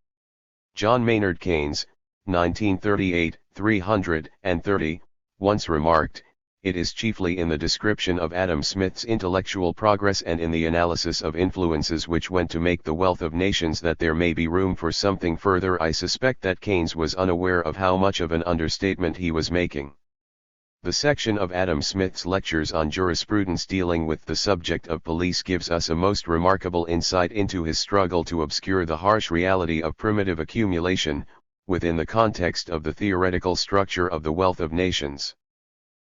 John Maynard Keynes, 1938-330, once remarked, "It is chiefly in the description of Adam Smith's intellectual progress and in the analysis of influences which went to make the wealth of nations that there may be room for something further." I suspect that Keynes was unaware of how much of an understatement he was making. The section of Adam Smith's lectures on jurisprudence dealing with the subject of police gives us a most remarkable insight into his struggle to obscure the harsh reality of primitive accumulation, within the context of the theoretical structure of the wealth of nations.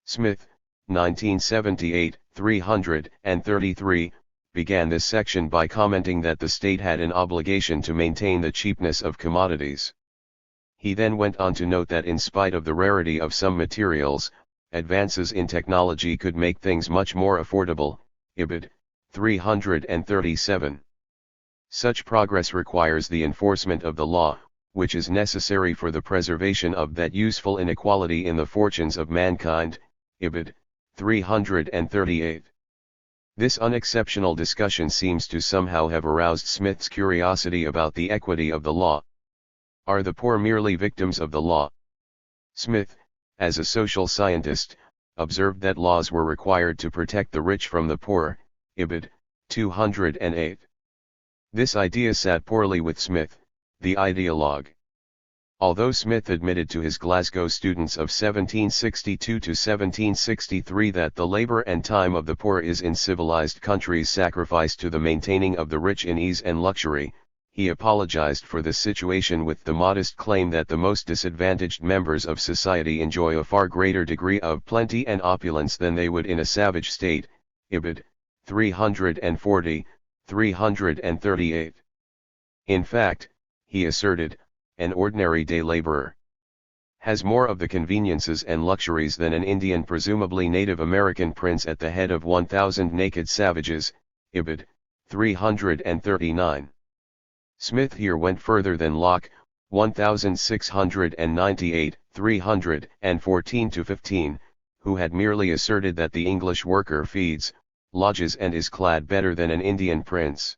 Smith, 1978-333, began this section by commenting that the state had an obligation to maintain the cheapness of commodities. He then went on to note that in spite of the rarity of some materials, advances in technology could make things much more affordable. Ibid. 337. Such progress requires the enforcement of the law, which is necessary for the preservation of that useful inequality in the fortunes of mankind. Ibid. 338. This unexceptional discussion seems to somehow have aroused Smith's curiosity about the equity of the law. Are the poor merely victims of the law? Smith, as a social scientist, observed that laws were required to protect the rich from the poor. Ibid. 208. This idea sat poorly with Smith, the ideologue. Although Smith admitted to his Glasgow students of 1762 to 1763 that the labor and time of the poor is in civilized countries sacrificed to the maintaining of the rich in ease and luxury, he apologized for this situation with the modest claim that the most disadvantaged members of society enjoy a far greater degree of plenty and opulence than they would in a savage state. Ibid. 340, 338. In fact, he asserted, an ordinary day laborer has more of the conveniences and luxuries than an Indian, presumably Native American prince at the head of 1,000 naked savages. Ibid. 339. Smith here went further than Locke, 1698, 314-15, who had merely asserted that the English worker feeds, lodges and is clad better than an Indian prince.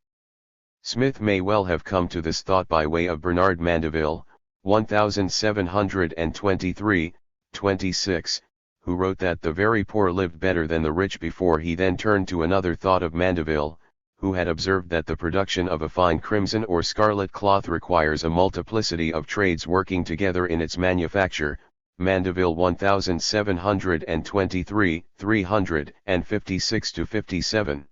Smith may well have come to this thought by way of Bernard Mandeville, 1723, 26, who wrote that the very poor lived better than the rich before he then turned to another thought of Mandeville, who had observed that the production of a fine crimson or scarlet cloth requires a multiplicity of trades working together in its manufacture. Mandeville 1723, 356-57.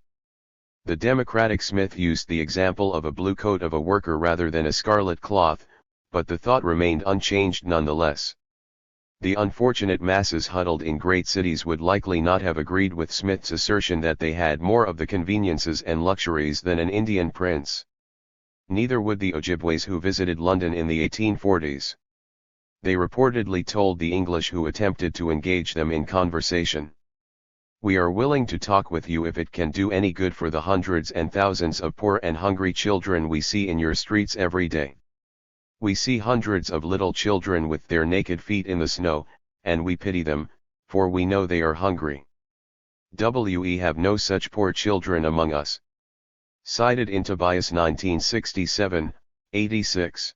The democratic Smith used the example of a blue coat of a worker rather than a scarlet cloth, but the thought remained unchanged nonetheless. The unfortunate masses huddled in great cities would likely not have agreed with Smith's assertion that they had more of the conveniences and luxuries than an Indian prince. Neither would the Ojibways who visited London in the 1840s. They reportedly told the English who attempted to engage them in conversation, "We are willing to talk with you if it can do any good for the hundreds and thousands of poor and hungry children we see in your streets every day. We see hundreds of little children with their naked feet in the snow, and we pity them, for we know they are hungry. We have no such poor children among us." Cited in Tobias 1967, 86.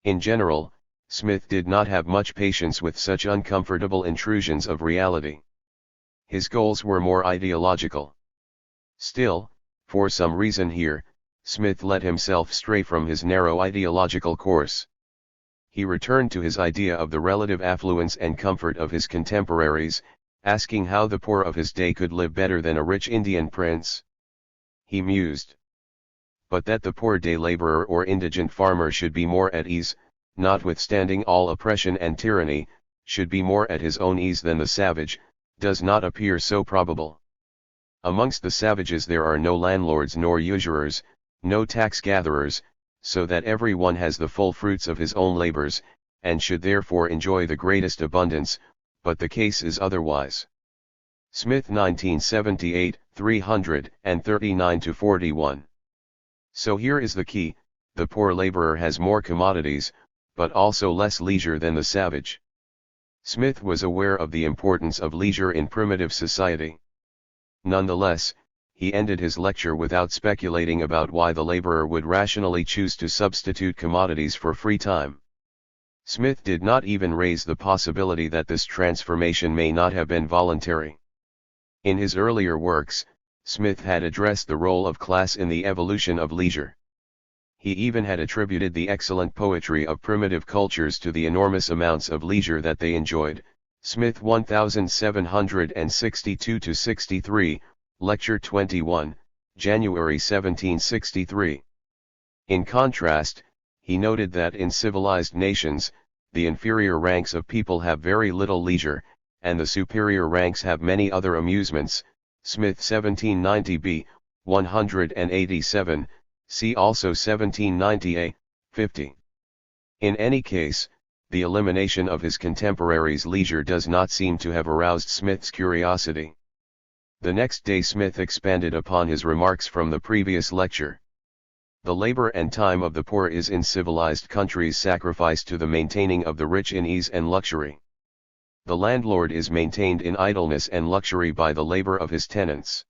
In general, Smith did not have much patience with such uncomfortable intrusions of reality. His goals were more ideological. Still, for some reason here, Smith let himself stray from his narrow ideological course. He returned to his idea of the relative affluence and comfort of his contemporaries, asking how the poor of his day could live better than a rich Indian prince. He mused. But that the poor day laborer or indigent farmer should be more at ease, notwithstanding all oppression and tyranny, should be more at his own ease than the savage, does not appear so probable. Amongst the savages there are no landlords nor usurers, no tax gatherers, so that every one has the full fruits of his own labors, and should therefore enjoy the greatest abundance, but the case is otherwise. Smith 1978, 339-41. So here is the key: the poor laborer has more commodities, but also less leisure than the savage. Smith was aware of the importance of leisure in primitive society. Nonetheless, he ended his lecture without speculating about why the laborer would rationally choose to substitute commodities for free time. Smith did not even raise the possibility that this transformation may not have been voluntary. In his earlier works, Smith had addressed the role of class in the evolution of leisure. He even had attributed the excellent poetry of primitive cultures to the enormous amounts of leisure that they enjoyed. Smith 1762-63, Lecture 21, January 1763. In contrast, he noted that in civilized nations, the inferior ranks of people have very little leisure, and the superior ranks have many other amusements. Smith 1790b, 187, see also 1790a, 50. In any case, the elimination of his contemporaries' leisure does not seem to have aroused Smith's curiosity. The next day Smith expanded upon his remarks from the previous lecture. The labor and time of the poor is in civilized countries sacrificed to the maintaining of the rich in ease and luxury. The landlord is maintained in idleness and luxury by the labor of his tenants.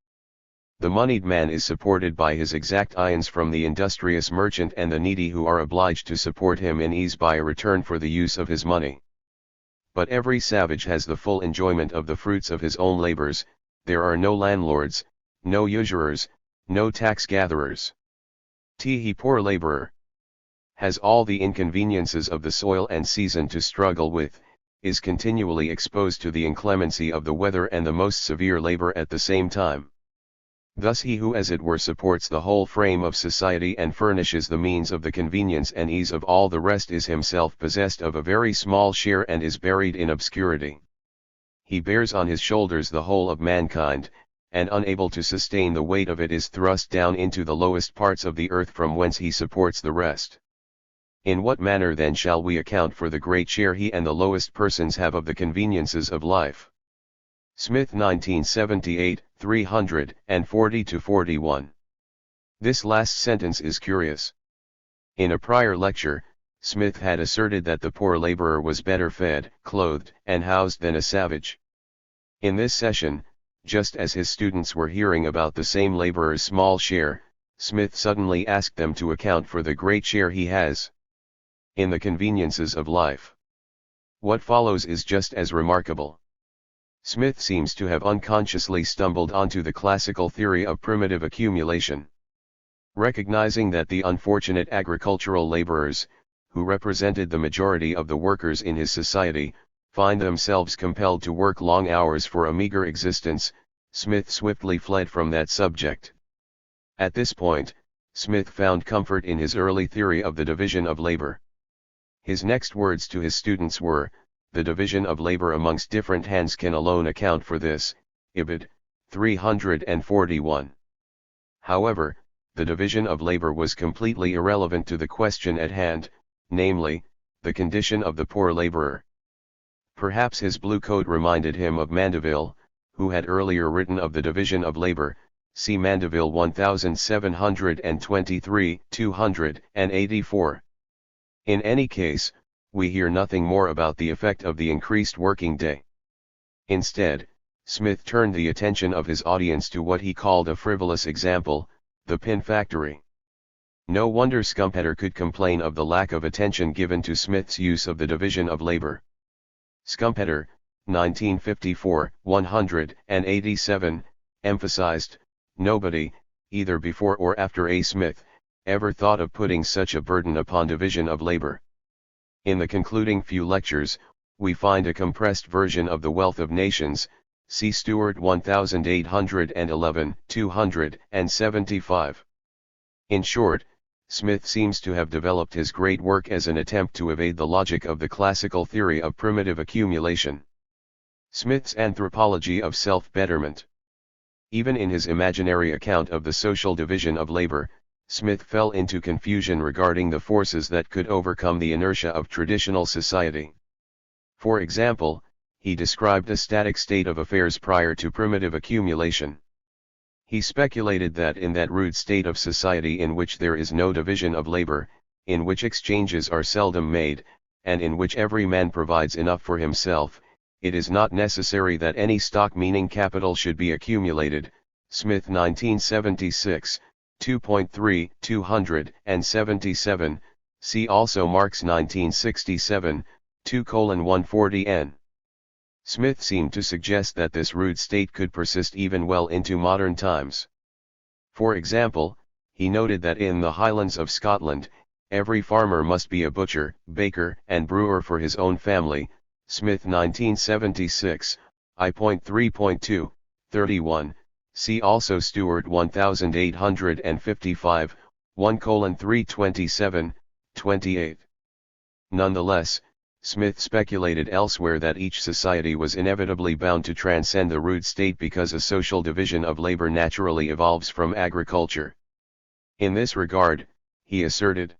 The moneyed man is supported by his exactions from the industrious merchant, and the needy who are obliged to support him in ease by a return for the use of his money. But every savage has the full enjoyment of the fruits of his own labors. There are no landlords, no usurers, no tax gatherers. He poor laborer has all the inconveniences of the soil and season to struggle with, is continually exposed to the inclemency of the weather and the most severe labor at the same time. Thus he who as it were supports the whole frame of society and furnishes the means of the convenience and ease of all the rest is himself possessed of a very small share and is buried in obscurity. He bears on his shoulders the whole of mankind, and unable to sustain the weight of it is thrust down into the lowest parts of the earth from whence he supports the rest. In what manner then shall we account for the great share he and the lowest persons have of the conveniences of life? Smith 1978, 340-41. This last sentence is curious. In a prior lecture, Smith had asserted that the poor laborer was better fed, clothed, and housed than a savage. In this session, just as his students were hearing about the same laborer's small share, Smith suddenly asked them to account for the great share he has in the conveniences of life. What follows is just as remarkable. Smith seems to have unconsciously stumbled onto the classical theory of primitive accumulation. Recognizing that the unfortunate agricultural laborers, who represented the majority of the workers in his society, find themselves compelled to work long hours for a meager existence, Smith swiftly fled from that subject. At this point, Smith found comfort in his early theory of the division of labor. His next words to his students were, "The division of labor amongst different hands can alone account for this." Ibid. 341. However, the division of labor was completely irrelevant to the question at hand, namely, the condition of the poor laborer. Perhaps his blue coat reminded him of Mandeville, who had earlier written of the division of labor, see Mandeville 1723, 284. In any case, we hear nothing more about the effect of the increased working day. Instead, Smith turned the attention of his audience to what he called a frivolous example, the pin factory. No wonder Schumpeter could complain of the lack of attention given to Smith's use of the division of labor. Schumpeter, 1954, 187, emphasized, "Nobody, either before or after A. Smith, ever thought of putting such a burden upon division of labor." In the concluding few lectures, we find a compressed version of The Wealth of Nations, see Stewart 1811, 275. In short, Smith seems to have developed his great work as an attempt to evade the logic of the classical theory of primitive accumulation. Smith's anthropology of self-betterment. Even in his imaginary account of the social division of labor, Smith fell into confusion regarding the forces that could overcome the inertia of traditional society. For example, he described a static state of affairs prior to primitive accumulation. He speculated that in that rude state of society in which there is no division of labor, in which exchanges are seldom made, and in which every man provides enough for himself, it is not necessary that any stock meaning capital should be accumulated, Smith 1976, 2.3, 277, see also Marx 1967, 2:140n. Smith seemed to suggest that this rude state could persist even well into modern times. For example, he noted that in the Highlands of Scotland, every farmer must be a butcher, baker, and brewer for his own family, Smith 1976, I.3.2, 31, see also Stewart 1855, 1:327, 28. Nonetheless, Smith speculated elsewhere that each society was inevitably bound to transcend the rude state because a social division of labor naturally evolves from agriculture. In this regard, he asserted,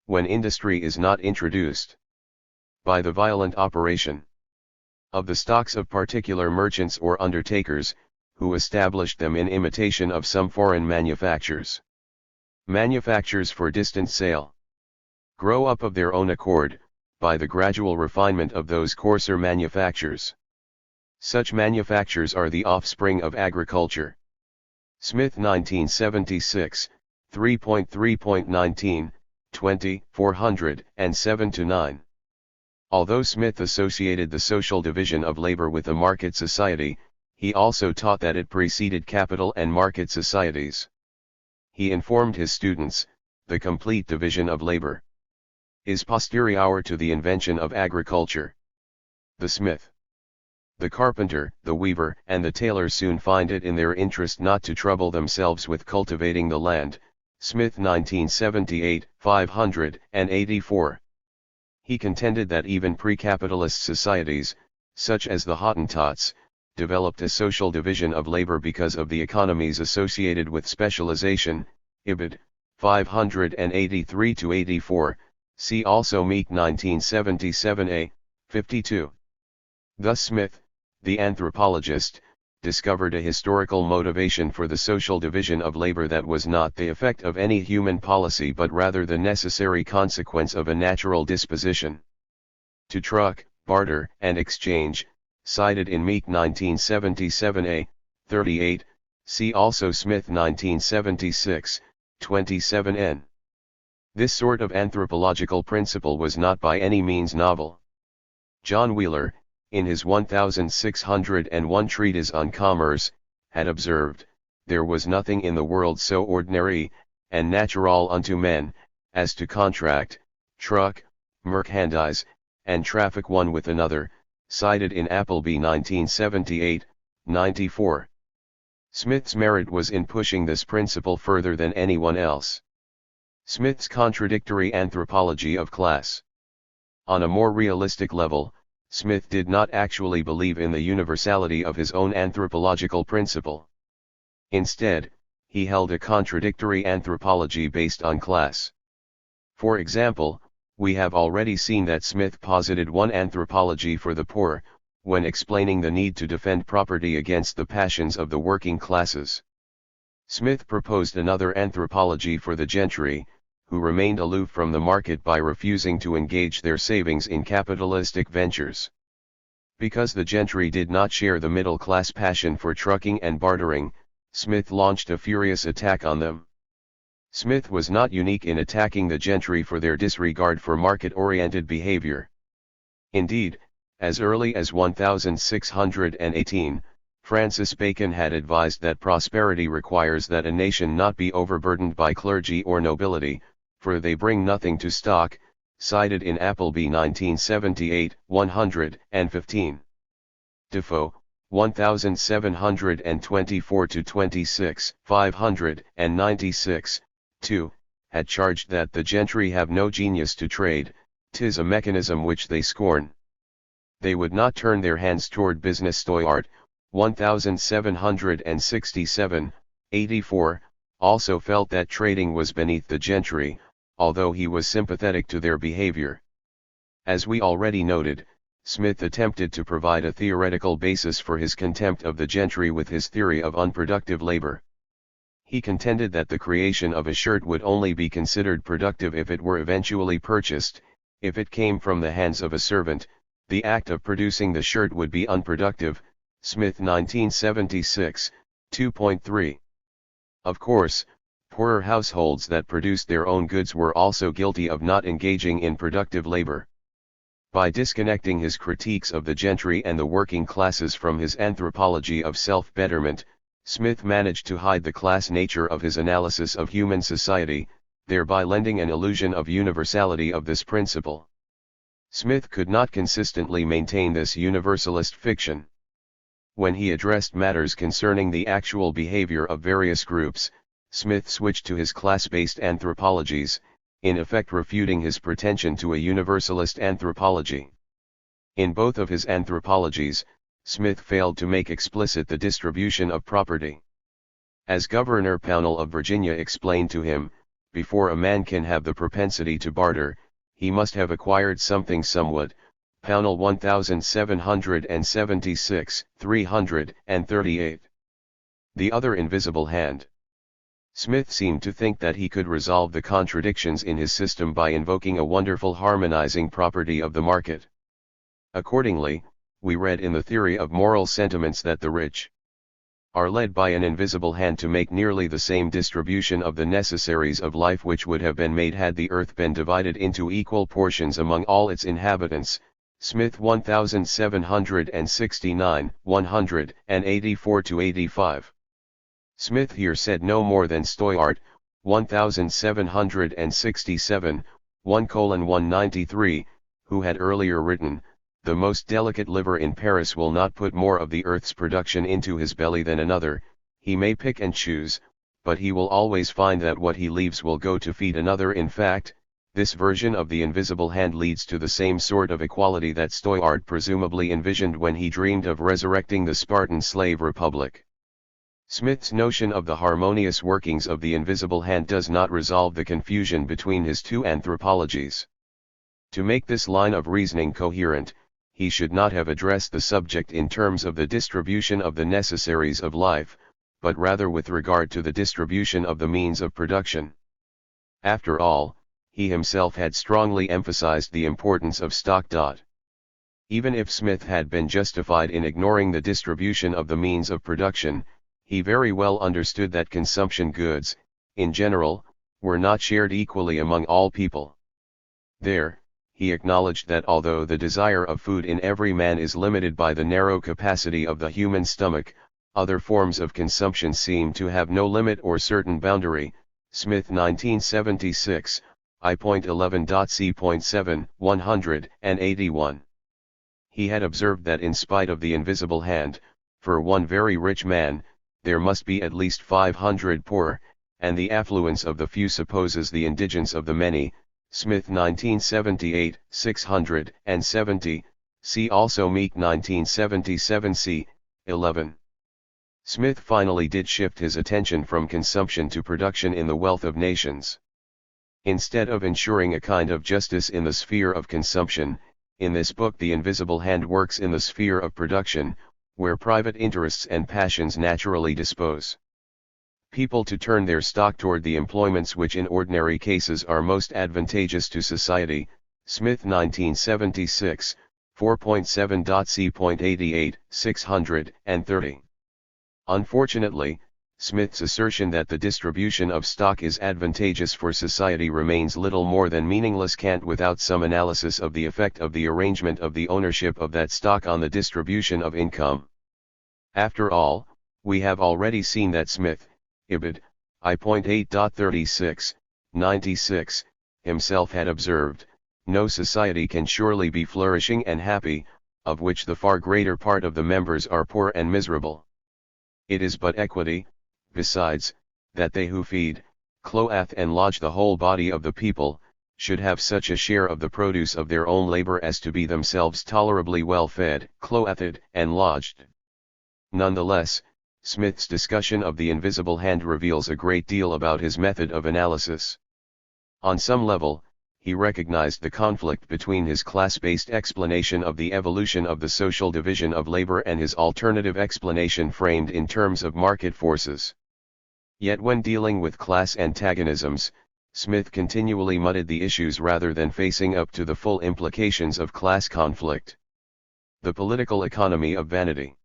when industry is not introduced by the violent operation of the stocks of particular merchants or undertakers, who established them in imitation of some foreign manufactures for distant sale, grow up of their own accord, by the gradual refinement of those coarser manufactures. Such manufactures are the offspring of agriculture. Smith 1976, 3.3.19, 20, 407-9. Although Smith associated the social division of labor with a market society, he also taught that it preceded capital and market societies. He informed his students, the complete division of labor is posterior to the invention of agriculture. The smith, the carpenter, the weaver, and the tailor soon find it in their interest not to trouble themselves with cultivating the land. Smith 1978, 584. He contended that even pre-capitalist societies, such as the Hottentots, developed a social division of labor because of the economies associated with specialization. Ibid. 583-84, see also Meek 1977a, 52. Thus Smith, the anthropologist, discovered a historical motivation for the social division of labor that was not the effect of any human policy but rather the necessary consequence of a natural disposition to truck, barter, and exchange, cited in Meek 1977a, 38, see also Smith 1976, 27n. This sort of anthropological principle was not by any means novel. John Wheeler, in his 1601 treatise on commerce, had observed, there was nothing in the world so ordinary, and natural unto men, as to contract, truck, merchandise, and traffic one with another, cited in Appleby 1978, 94. Smith's merit was in pushing this principle further than anyone else. Smith's contradictory anthropology of class. On a more realistic level, Smith did not actually believe in the universality of his own anthropological principle. Instead, he held a contradictory anthropology based on class. For example, we have already seen that Smith posited one anthropology for the poor, when explaining the need to defend property against the passions of the working classes. Smith proposed another anthropology for the gentry, who remained aloof from the market by refusing to engage their savings in capitalistic ventures. Because the gentry did not share the middle-class passion for trucking and bartering, Smith launched a furious attack on them. Smith was not unique in attacking the gentry for their disregard for market-oriented behavior. Indeed, as early as 1618, Francis Bacon had advised that prosperity requires that a nation not be overburdened by clergy or nobility, for they bring nothing to stock, cited in Appleby 1978, 115. Defoe, 1724-26, 596, 2, had charged that the gentry have no genius to trade, 'tis a mechanism which they scorn. They would not turn their hands toward business. Stoyart, 1767, 84, also felt that trading was beneath the gentry, although he was sympathetic to their behavior. As we already noted, Smith attempted to provide a theoretical basis for his contempt of the gentry with his theory of unproductive labor. He contended that the creation of a shirt would only be considered productive if it were eventually purchased. If it came from the hands of a servant, the act of producing the shirt would be unproductive. Smith 1976, 2.3. Of course, poorer households that produced their own goods were also guilty of not engaging in productive labor. By disconnecting his critiques of the gentry and the working classes from his anthropology of self-betterment, Smith managed to hide the class nature of his analysis of human society, thereby lending an illusion of universality of this principle. Smith could not consistently maintain this universalist fiction. When he addressed matters concerning the actual behavior of various groups, Smith switched to his class-based anthropologies, in effect refuting his pretension to a universalist anthropology. In both of his anthropologies, Smith failed to make explicit the distribution of property. As Governor Pownall of Virginia explained to him, before a man can have the propensity to barter, he must have acquired something somewhat. Pownall 1776, 338. The other invisible hand. Smith seemed to think that he could resolve the contradictions in his system by invoking a wonderful harmonizing property of the market. Accordingly, we read in the theory of moral sentiments that the rich are led by an invisible hand to make nearly the same distribution of the necessaries of life which would have been made had the earth been divided into equal portions among all its inhabitants. Smith 1769, 184-85. Smith here said no more than Stoyart, 1767, 1:193, who had earlier written, "The most delicate liver in Paris will not put more of the earth's production into his belly than another. He may pick and choose, but he will always find that what he leaves will go to feed another." In fact, this version of the invisible hand leads to the same sort of equality that Stoyart presumably envisioned when he dreamed of resurrecting the Spartan slave republic. Smith's notion of the harmonious workings of the invisible hand does not resolve the confusion between his two anthropologies. To make this line of reasoning coherent, he should not have addressed the subject in terms of the distribution of the necessaries of life, but rather with regard to the distribution of the means of production. After all, he himself had strongly emphasized the importance of stock. Even if Smith had been justified in ignoring the distribution of the means of production, he very well understood that consumption goods, in general, were not shared equally among all people. There, he acknowledged that although the desire of food in every man is limited by the narrow capacity of the human stomach, other forms of consumption seem to have no limit or certain boundary. Smith 1976, I.11.C.7, 181. He had observed that in spite of the invisible hand, for one very rich man, there must be at least 500 poor, and the affluence of the few supposes the indigence of the many. Smith 1978, 670, see also Meek 1977 c. 11. Smith finally did shift his attention from consumption to production in the wealth of nations. Instead of ensuring a kind of justice in the sphere of consumption, in this book the invisible hand works in the sphere of production, where private interests and passions naturally dispose people to turn their stock toward the employments which in ordinary cases are most advantageous to society. Smith 1976, 4.7.c.88, 630. Unfortunately, Smith's assertion that the distribution of stock is advantageous for society remains little more than meaningless cant without some analysis of the effect of the arrangement of the ownership of that stock on the distribution of income. After all, we have already seen that Smith, Ibid, I.8.36, 96, himself had observed, no society can surely be flourishing and happy, of which the far greater part of the members are poor and miserable. It is but equity, besides, that they who feed, clothe and lodge the whole body of the people, should have such a share of the produce of their own labor as to be themselves tolerably well fed, clothed, and lodged. Nonetheless, Smith's discussion of the invisible hand reveals a great deal about his method of analysis. On some level, he recognized the conflict between his class-based explanation of the evolution of the social division of labor and his alternative explanation framed in terms of market forces. Yet when dealing with class antagonisms, Smith continually mudded the issues rather than facing up to the full implications of class conflict. The political economy of vanity.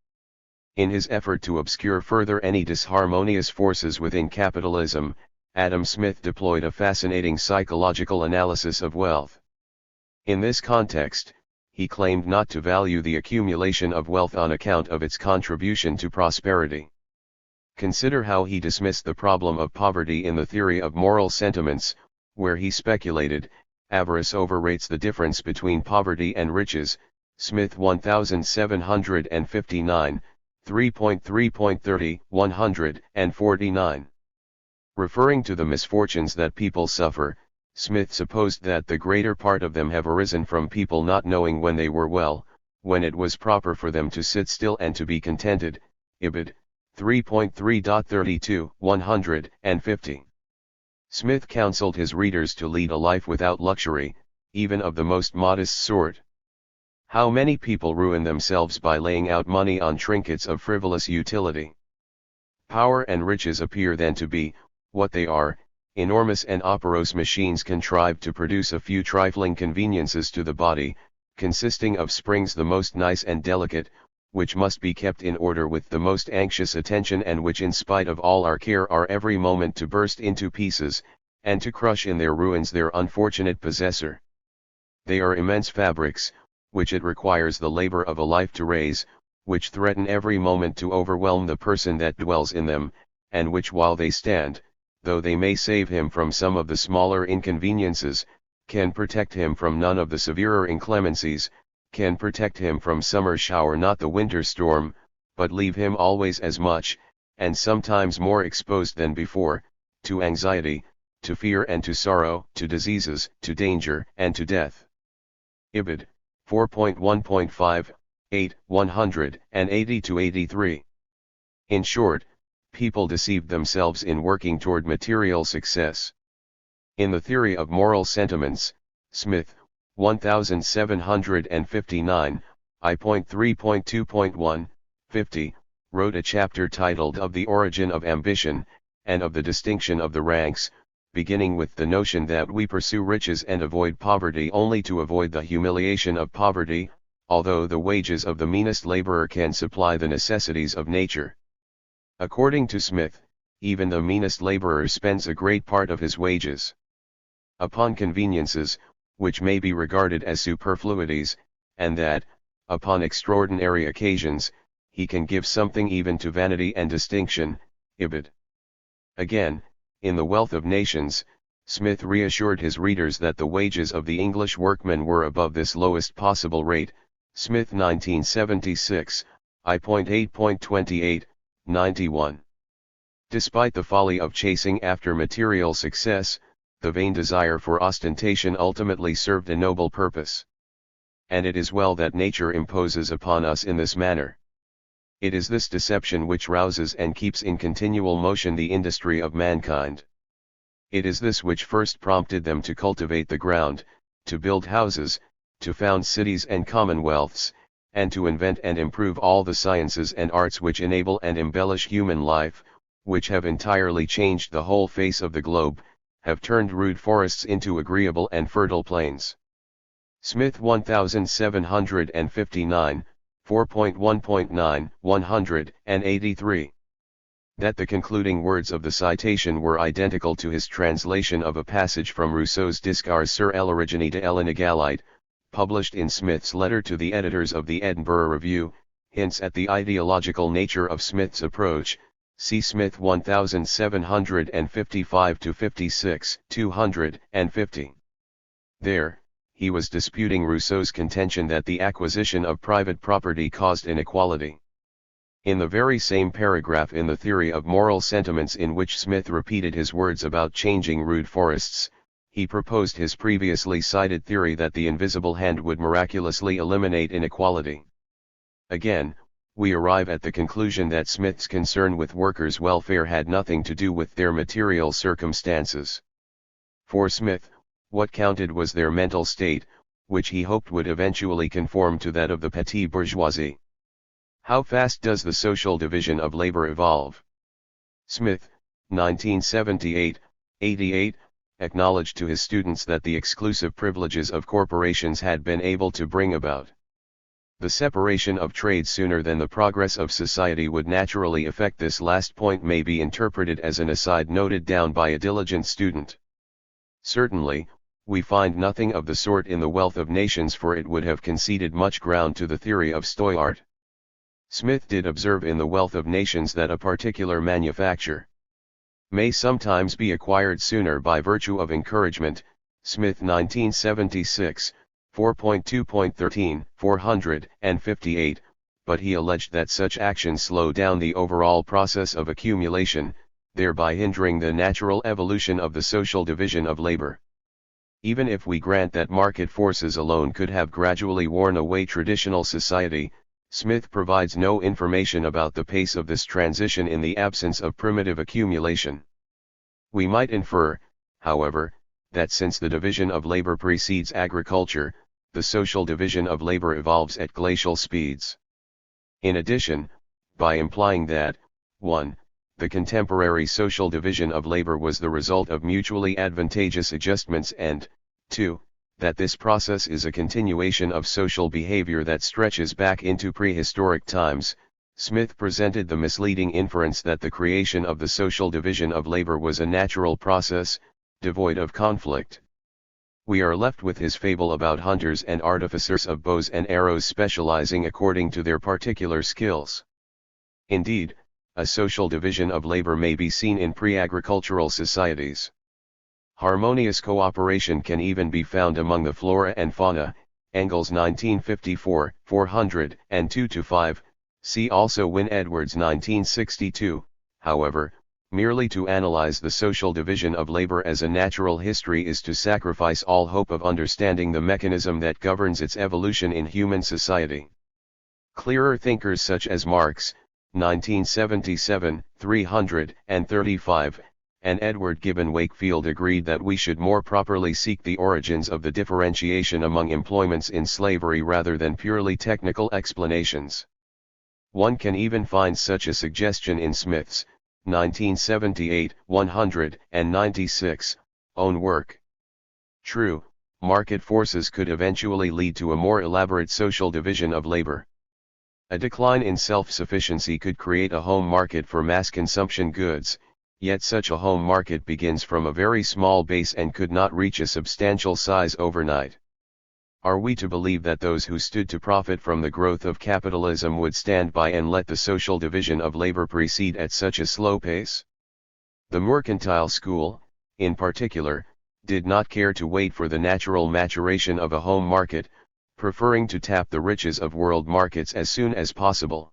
In his effort to obscure further any disharmonious forces within capitalism, Adam Smith deployed a fascinating psychological analysis of wealth. In this context, he claimed not to value the accumulation of wealth on account of its contribution to prosperity. Consider how he dismissed the problem of poverty in the theory of moral sentiments, where he speculated, avarice overrates the difference between poverty and riches, Smith 1759, 3.3.30, 149. Referring to the misfortunes that people suffer, Smith supposed that the greater part of them have arisen from people not knowing when they were well, when it was proper for them to sit still and to be contented, Ibid. 3.3.32, 150. Smith counseled his readers to lead a life without luxury, even of the most modest sort. How many people ruin themselves by laying out money on trinkets of frivolous utility? Power and riches appear then to be, what they are, enormous and operose machines contrived to produce a few trifling conveniences to the body, consisting of springs the most nice and delicate, which must be kept in order with the most anxious attention, and which in spite of all our care are every moment to burst into pieces, and to crush in their ruins their unfortunate possessor. They are immense fabrics, which it requires the labor of a life to raise, which threaten every moment to overwhelm the person that dwells in them, and which while they stand, though they may save him from some of the smaller inconveniences, can protect him from none of the severer inclemencies, can protect him from summer shower not the winter storm, but leave him always as much, and sometimes more exposed than before, to anxiety, to fear and to sorrow, to diseases, to danger, and to death. Ibid. 4.1.5, 8, 180-83. In short, people deceived themselves in working toward material success. In the theory of moral sentiments, Smith, 1759, I.3.2.1, 50, wrote a chapter titled Of the Origin of Ambition, and of the Distinction of the Ranks, beginning with the notion that we pursue riches and avoid poverty only to avoid the humiliation of poverty, although the wages of the meanest laborer can supply the necessities of nature. According to Smith, even the meanest laborer spends a great part of his wages upon conveniences, which may be regarded as superfluities, and that, upon extraordinary occasions, he can give something even to vanity and distinction, Ibid. Again, in The Wealth of Nations, Smith reassured his readers that the wages of the English workmen were above this lowest possible rate, Smith 1976, I.8.28, 91. Despite the folly of chasing after material success, the vain desire for ostentation ultimately served a noble purpose. And it is well that nature imposes upon us in this manner. It is this deception which rouses and keeps in continual motion the industry of mankind. It is this which first prompted them to cultivate the ground, to build houses, to found cities and commonwealths, and to invent and improve all the sciences and arts which enable and embellish human life, which have entirely changed the whole face of the globe, have turned rude forests into agreeable and fertile plains. Smith 1759, 4.1.9, 183. That the concluding words of the citation were identical to his translation of a passage from Rousseau's Discours sur l'origine de l'inégalité, published in Smith's letter to the editors of the Edinburgh Review, hints at the ideological nature of Smith's approach. See Smith 1755-56, 250. There, he was disputing Rousseau's contention that the acquisition of private property caused inequality. In the very same paragraph in the Theory of Moral Sentiments in which Smith repeated his words about changing rude forests, he proposed his previously cited theory that the invisible hand would miraculously eliminate inequality. Again, we arrive at the conclusion that Smith's concern with workers' welfare had nothing to do with their material circumstances. For Smith, what counted was their mental state, which he hoped would eventually conform to that of the petite bourgeoisie. How fast does the social division of labor evolve? Smith, 1978, 88, acknowledged to his students that the exclusive privileges of corporations had been able to bring about The separation of trade sooner than the progress of society would naturally affect this last point may be interpreted as an aside noted down by a diligent student. Certainly, we find nothing of the sort in the Wealth of Nations, for it would have conceded much ground to the theory of Stoyart. Smith did observe in the Wealth of Nations that a particular manufacture may sometimes be acquired sooner by virtue of encouragement, Smith 1976, 4.2.13, 458, but he alleged that such actions slow down the overall process of accumulation, thereby hindering the natural evolution of the social division of labor. Even if we grant that market forces alone could have gradually worn away traditional society, Smith provides no information about the pace of this transition in the absence of primitive accumulation. We might infer, however, that since the division of labor precedes agriculture, the social division of labor evolves at glacial speeds. In addition, by implying that, 1. The contemporary social division of labor was the result of mutually advantageous adjustments, and 2. That this process is a continuation of social behavior that stretches back into prehistoric times, Smith presented the misleading inference that the creation of the social division of labor was a natural process, devoid of conflict. We are left with his fable about hunters and artificers of bows and arrows specializing according to their particular skills. Indeed, a social division of labor may be seen in pre-agricultural societies. Harmonious cooperation can even be found among the flora and fauna, Engels 1954, 402-5, see also Wynne Edwards 1962, however, merely to analyze the social division of labor as a natural history is to sacrifice all hope of understanding the mechanism that governs its evolution in human society. Clearer thinkers such as Marx, 1977, 335, and Edward Gibbon Wakefield agreed that we should more properly seek the origins of the differentiation among employments in slavery rather than purely technical explanations. One can even find such a suggestion in Smith's 1978, 196, own work. True, market forces could eventually lead to a more elaborate social division of labor. A decline in self-sufficiency could create a home market for mass consumption goods, yet such a home market begins from a very small base and could not reach a substantial size overnight. Are we to believe that those who stood to profit from the growth of capitalism would stand by and let the social division of labor proceed at such a slow pace? The mercantile school, in particular, did not care to wait for the natural maturation of a home market, preferring to tap the riches of world markets as soon as possible.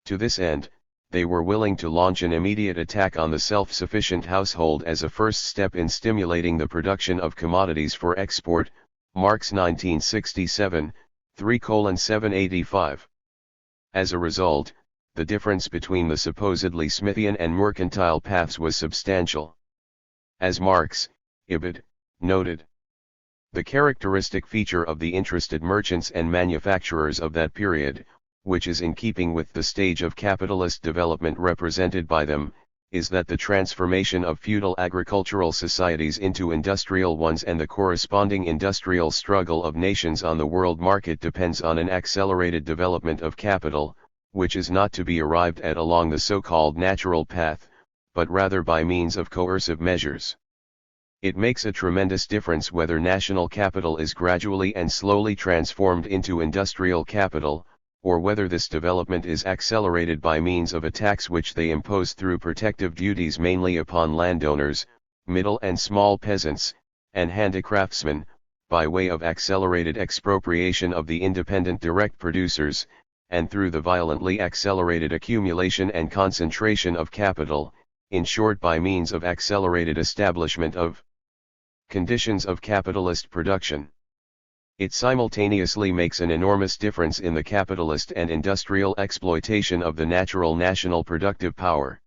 To this end, they were willing to launch an immediate attack on the self-sufficient household as a first step in stimulating the production of commodities for export, Marx 1967, 3:785. As a result, the difference between the supposedly Smithian and mercantile paths was substantial. As Marx, Ibid, noted, the characteristic feature of the interested merchants and manufacturers of that period, which is in keeping with the stage of capitalist development represented by them, is that the transformation of feudal agricultural societies into industrial ones and the corresponding industrial struggle of nations on the world market depends on an accelerated development of capital, which is not to be arrived at along the so-called natural path, but rather by means of coercive measures. It makes a tremendous difference whether national capital is gradually and slowly transformed into industrial capital, or whether this development is accelerated by means of a tax which they impose through protective duties mainly upon landowners, middle and small peasants, and handicraftsmen, by way of accelerated expropriation of the independent direct producers, and through the violently accelerated accumulation and concentration of capital, in short by means of accelerated establishment of conditions of capitalist production. It simultaneously makes an enormous difference in the capitalist and industrial exploitation of the natural national productive power.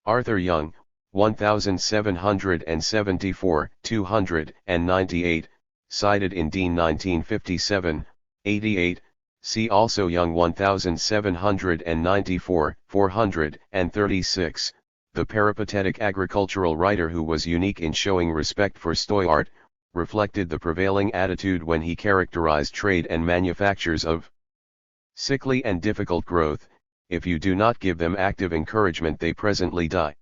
Arthur Young, 1774, 298, cited in Dean 1957, 88, see also Young 1794, 436, the peripatetic agricultural writer who was unique in showing respect for Stoyart, reflected the prevailing attitude when he characterized trade and manufactures of Sickly and difficult growth, if you do not give them active encouragement they presently die.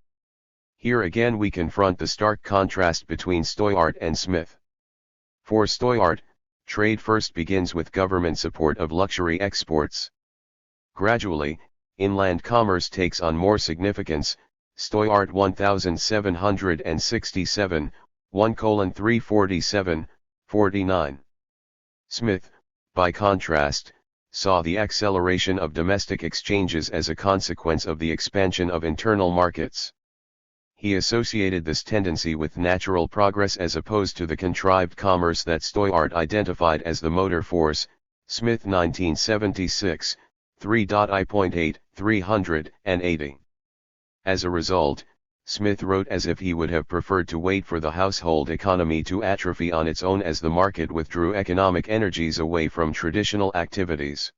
Here again we confront the stark contrast between Stoyart and Smith. For Stoyart, trade first begins with government support of luxury exports. Gradually, inland commerce takes on more significance. Stoyart 1767, 1:347, 49. Smith, by contrast, saw the acceleration of domestic exchanges as a consequence of the expansion of internal markets. He associated this tendency with natural progress as opposed to the contrived commerce that Stoyart identified as the motor force. Smith 1976, 3.I.8, 380. As a result, Smith wrote as if he would have preferred to wait for the household economy to atrophy on its own as the market withdrew economic energies away from traditional activities.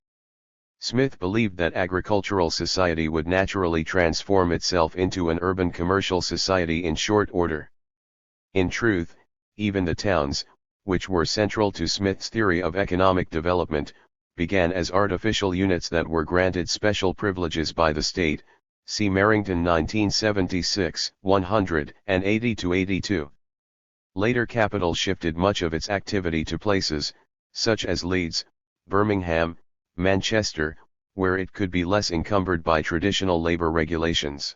Smith believed that agricultural society would naturally transform itself into an urban commercial society in short order. In truth, even the towns, which were central to Smith's theory of economic development, began as artificial units that were granted special privileges by the state. See Merrington 1976, 180-82. Later capital shifted much of its activity to places, such as Leeds, Birmingham, Manchester, where it could be less encumbered by traditional labor regulations.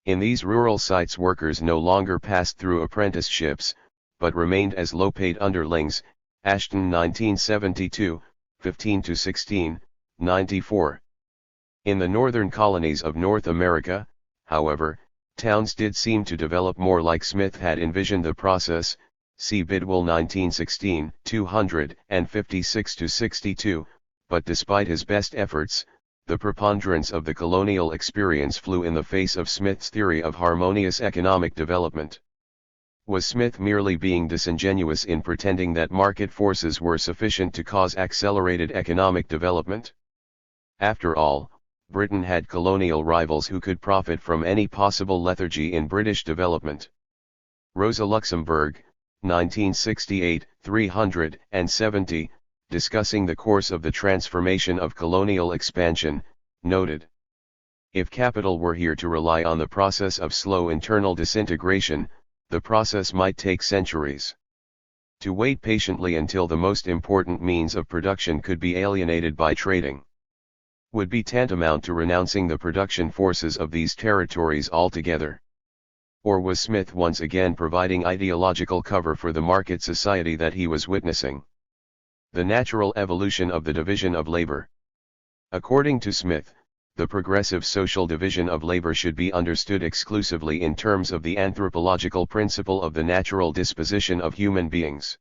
In these rural sites workers no longer passed through apprenticeships, but remained as low-paid underlings. Ashton 1972, 15-16, 94. In the northern colonies of North America, however, towns did seem to develop more like Smith had envisioned the process. See Bidwell 1916, 256-62, but despite his best efforts, the preponderance of the colonial experience flew in the face of Smith's theory of harmonious economic development. Was Smith merely being disingenuous in pretending that market forces were sufficient to cause accelerated economic development? After all, Britain had colonial rivals who could profit from any possible lethargy in British development. Rosa Luxemburg, 1968, 370, discussing the course of the transformation of colonial expansion, noted: if capital were here to rely on the process of slow internal disintegration, the process might take centuries. To wait patiently until the most important means of production could be alienated by trading would be tantamount to renouncing the production forces of these territories altogether. Or was Smith once again providing ideological cover for the market society that he was witnessing? The natural evolution of the division of labor. According to Smith, the progressive social division of labor should be understood exclusively in terms of the anthropological principle of the natural disposition of human beings.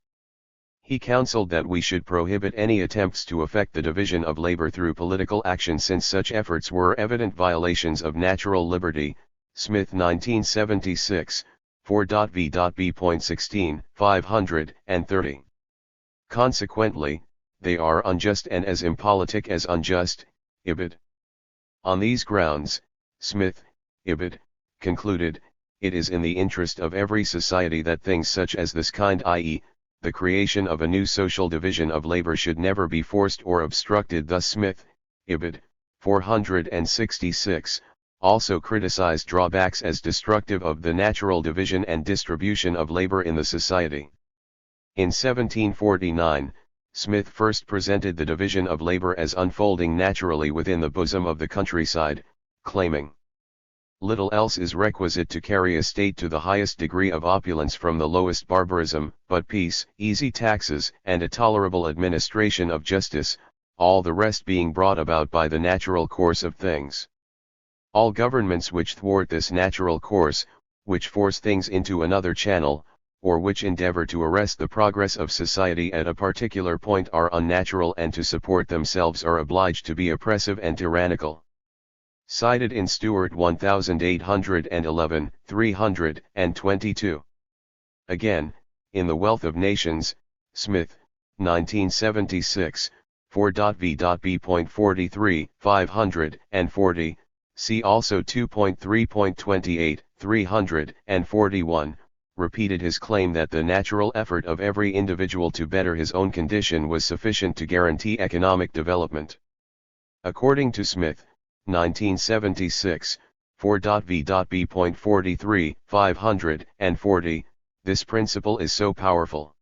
He counseled that we should prohibit any attempts to effect the division of labor through political action since such efforts were evident violations of natural liberty. Smith 1976, 4.v.b.16, 530. Consequently, they are unjust and as impolitic as unjust. Ibid. On these grounds, Smith, Ibid, concluded, it is in the interest of every society that things such as this kind, i.e., the creation of a new social division of labor, should never be forced or obstructed. Thus Smith, Ibid, 466, also criticized drawbacks as destructive of the natural division and distribution of labor in the society. In 1749, Smith first presented the division of labor as unfolding naturally within the bosom of the countryside, claiming, little else is requisite to carry a state to the highest degree of opulence from the lowest barbarism, but peace, easy taxes, and a tolerable administration of justice, all the rest being brought about by the natural course of things. All governments which thwart this natural course, which force things into another channel, or which endeavor to arrest the progress of society at a particular point, are unnatural, and to support themselves are obliged to be oppressive and tyrannical. Cited in Stewart 1811, 322. Again, in The Wealth of Nations, Smith, 1976, 4.v.b.43, 540, see also 2.3.28, 341, repeated his claim that the natural effort of every individual to better his own condition was sufficient to guarantee economic development. According to Smith, 1976, 4.v.b.43, 540, this principle is so powerful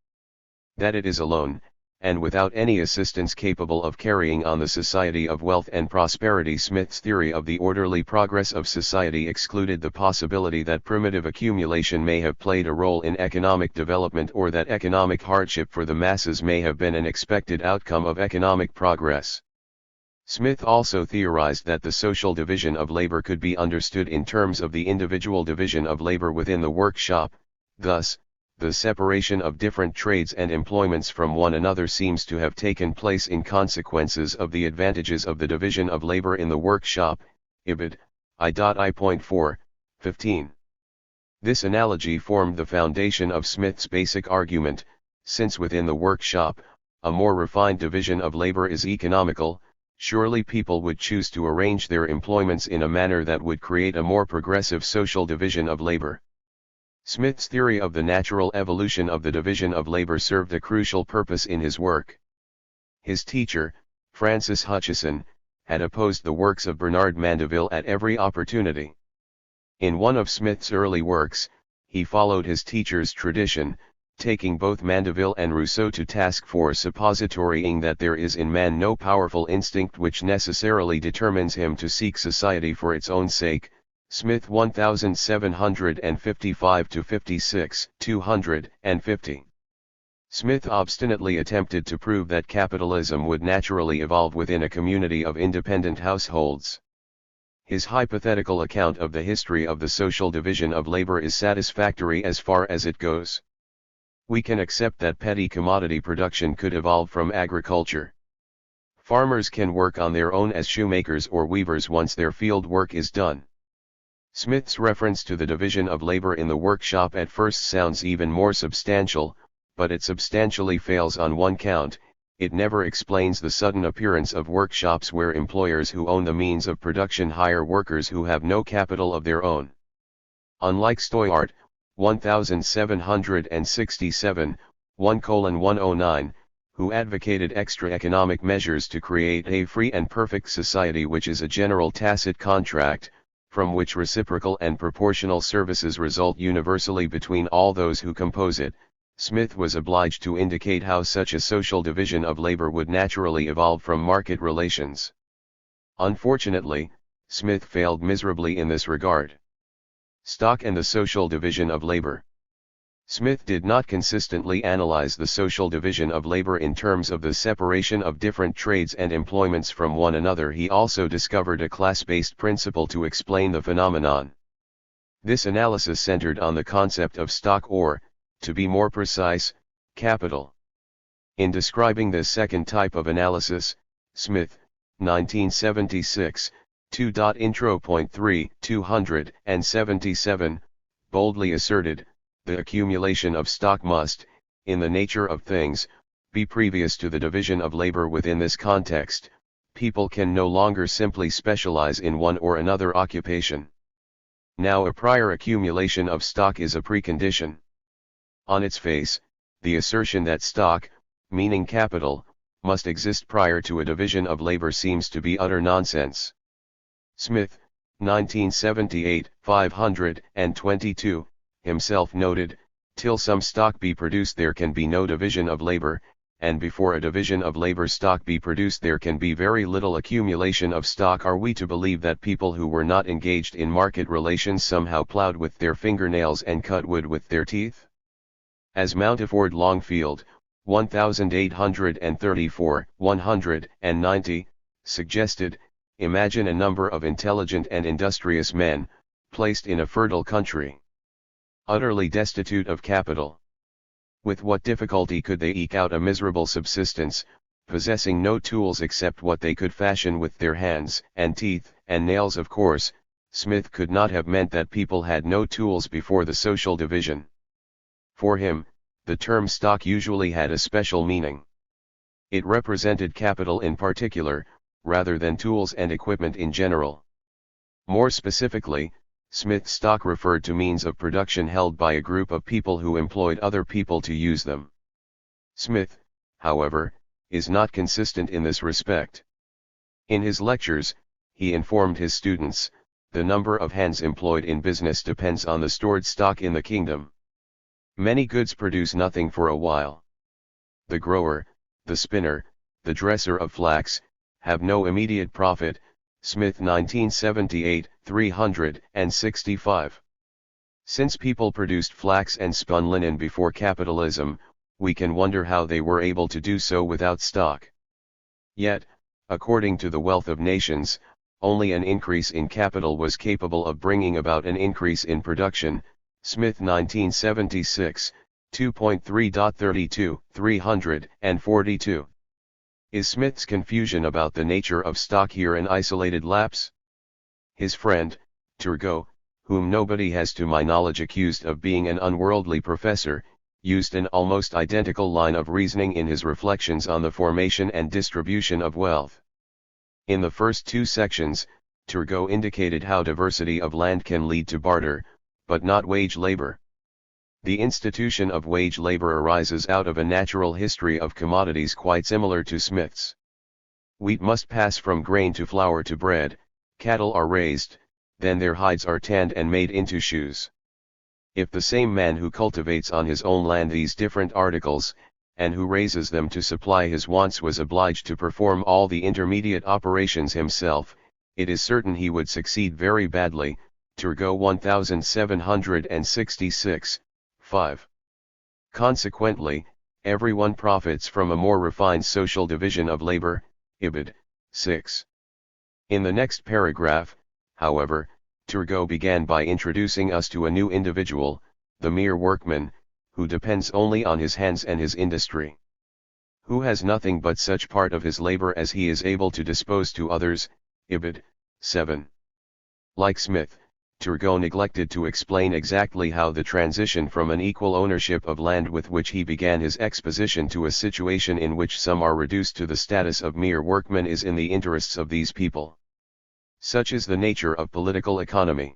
that it is alone, and without any assistance, capable of carrying on the society of wealth and prosperity. Smith's theory of the orderly progress of society excluded the possibility that primitive accumulation may have played a role in economic development, or that economic hardship for the masses may have been an expected outcome of economic progress. Smith also theorized that the social division of labor could be understood in terms of the individual division of labor within the workshop. Thus, the separation of different trades and employments from one another seems to have taken place in consequences of the advantages of the division of labor in the workshop. Ibid. I.4, 15. This analogy formed the foundation of Smith's basic argument, since within the workshop, a more refined division of labor is economical, surely people would choose to arrange their employments in a manner that would create a more progressive social division of labor. Smith's theory of the natural evolution of the division of labor served a crucial purpose in his work. His teacher, Francis Hutcheson, had opposed the works of Bernard Mandeville at every opportunity. In one of Smith's early works, he followed his teacher's tradition, taking both Mandeville and Rousseau to task for suppositorying that there is in man no powerful instinct which necessarily determines him to seek society for its own sake. Smith 1755-56, 250. Smith obstinately attempted to prove that capitalism would naturally evolve within a community of independent households. His hypothetical account of the history of the social division of labor is satisfactory as far as it goes. We can accept that petty commodity production could evolve from agriculture. Farmers can work on their own as shoemakers or weavers once their field work is done. Smith's reference to the division of labor in the workshop at first sounds even more substantial, but it substantially fails on one count: it never explains the sudden appearance of workshops where employers who own the means of production hire workers who have no capital of their own. Unlike Stoyart, 1767, 1:109, who advocated extra economic measures to create a free and perfect society which is a general tacit contract, from which reciprocal and proportional services result universally between all those who compose it, Smith was obliged to indicate how such a social division of labor would naturally evolve from market relations. Unfortunately, Smith failed miserably in this regard. Stock and the social division of labor. Smith did not consistently analyze the social division of labor in terms of the separation of different trades and employments from one another. He also discovered a class-based principle to explain the phenomenon. This analysis centered on the concept of stock, or, to be more precise, capital. In describing this second type of analysis, Smith, 1976, 2.intro.3, 277, boldly asserted, the accumulation of stock must, in the nature of things, be previous to the division of labor. Within this context, people can no longer simply specialize in one or another occupation. Now a prior accumulation of stock is a precondition. On its face, the assertion that stock, meaning capital, must exist prior to a division of labor seems to be utter nonsense. Smith, 1978, 522, himself noted, till some stock be produced there can be no division of labor, and before a division of labor stock be produced there can be very little accumulation of stock. Are we to believe that people who were not engaged in market relations somehow plowed with their fingernails and cut wood with their teeth? As Mountford Longfield, 1834, 190, suggested, imagine a number of intelligent and industrious men, placed in a fertile country, utterly destitute of capital. With what difficulty could they eke out a miserable subsistence, possessing no tools except what they could fashion with their hands and teeth and nails? Of course, Smith could not have meant that people had no tools before the social division. For him, the term stock usually had a special meaning. It represented capital in particular, rather than tools and equipment in general. More specifically, Smith's stock referred to means of production held by a group of people who employed other people to use them. Smith, however, is not consistent in this respect. In his lectures, he informed his students, the number of hands employed in business depends on the stored stock in the kingdom. Many goods produce nothing for a while. The grower, the spinner, the dresser of flax, have no immediate profit. Smith 1978, 365. Since people produced flax and spun linen before capitalism, we can wonder how they were able to do so without stock. Yet, according to the Wealth of Nations, only an increase in capital was capable of bringing about an increase in production. Smith 1976, 2.3.32, 342. Is Smith's confusion about the nature of stock here an isolated lapse? His friend, Turgot, whom nobody has to my knowledge accused of being an unworldly professor, used an almost identical line of reasoning in his reflections on the formation and distribution of wealth. In the first two sections, Turgot indicated how diversity of land can lead to barter, but not wage labor. The institution of wage labor arises out of a natural history of commodities quite similar to Smith's. Wheat must pass from grain to flour to bread, cattle are raised, then their hides are tanned and made into shoes. If the same man who cultivates on his own land these different articles, and who raises them to supply his wants was obliged to perform all the intermediate operations himself, it is certain he would succeed very badly. Turgot 1766, 5. Consequently, everyone profits from a more refined social division of labor. Ibid. 6. In the next paragraph, however, Turgot began by introducing us to a new individual, the mere workman, who depends only on his hands and his industry. Who has nothing but such part of his labor as he is able to dispose to others. Ibid. 7. Like Smith, Turgot neglected to explain exactly how the transition from an equal ownership of land with which he began his exposition to a situation in which some are reduced to the status of mere workmen is in the interests of these people. Such is the nature of political economy.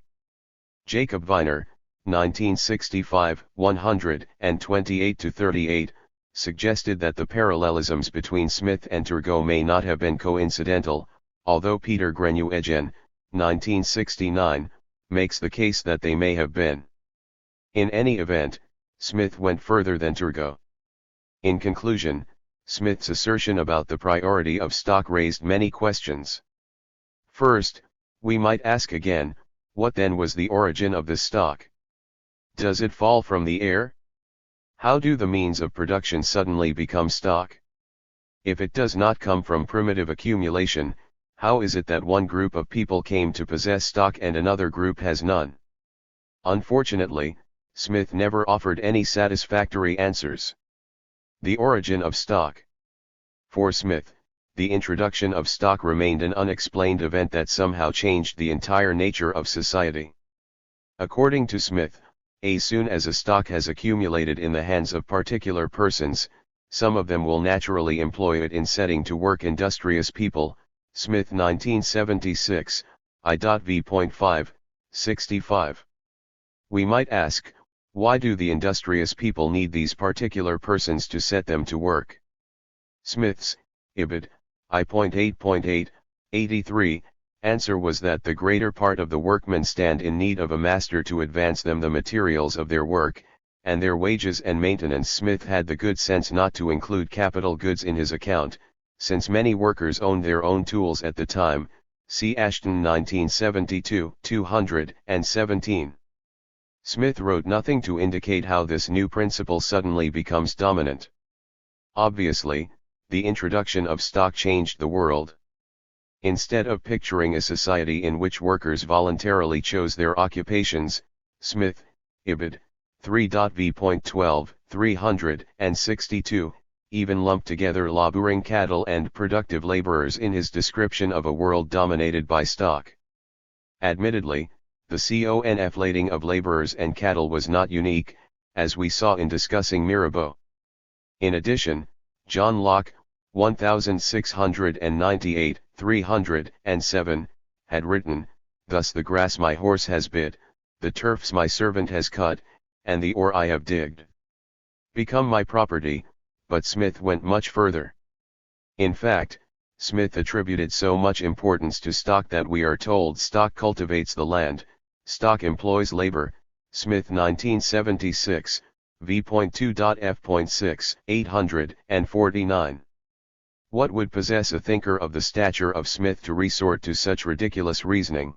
Jacob Viner, 1965, 128-38, suggested that the parallelisms between Smith and Turgot may not have been coincidental, although Peter Grenouegen, 1969, makes the case that they may have been. In any event, Smith went further than Turgot. In conclusion, Smith's assertion about the priority of stock raised many questions. First, we might ask again, what then was the origin of this stock? Does it fall from the air? How do the means of production suddenly become stock? If it does not come from primitive accumulation, how is it that one group of people came to possess stock and another group has none? Unfortunately, Smith never offered any satisfactory answers. The origin of stock. For Smith, the introduction of stock remained an unexplained event that somehow changed the entire nature of society. According to Smith, as soon as a stock has accumulated in the hands of particular persons, some of them will naturally employ it in setting to work industrious people. Smith 1976, I.V.5, 65. We might ask, why do the industrious people need these particular persons to set them to work? Smith's, Ibid, I.8.8, 83, answer was that the greater part of the workmen stand in need of a master to advance them the materials of their work, and their wages and maintenance. Smith had the good sense not to include capital goods in his account, since many workers owned their own tools at the time. See Ashton 1972, 217. Smith wrote nothing to indicate how this new principle suddenly becomes dominant. Obviously, the introduction of stock changed the world. Instead of picturing a society in which workers voluntarily chose their occupations, Smith, Ibid, 3.v.12, 362, even lumped together laboring cattle and productive laborers in his description of a world dominated by stock. Admittedly, the conflating of laborers and cattle was not unique, as we saw in discussing Mirabeau. In addition, John Locke, 1698, 307, had written, "Thus the grass my horse has bit, the turfs my servant has cut, and the ore I have digged, become my property." But Smith went much further. In fact, Smith attributed so much importance to stock that we are told stock cultivates the land, stock employs labor. Smith 1976, v.2.f.6, 849. What would possess a thinker of the stature of Smith to resort to such ridiculous reasoning?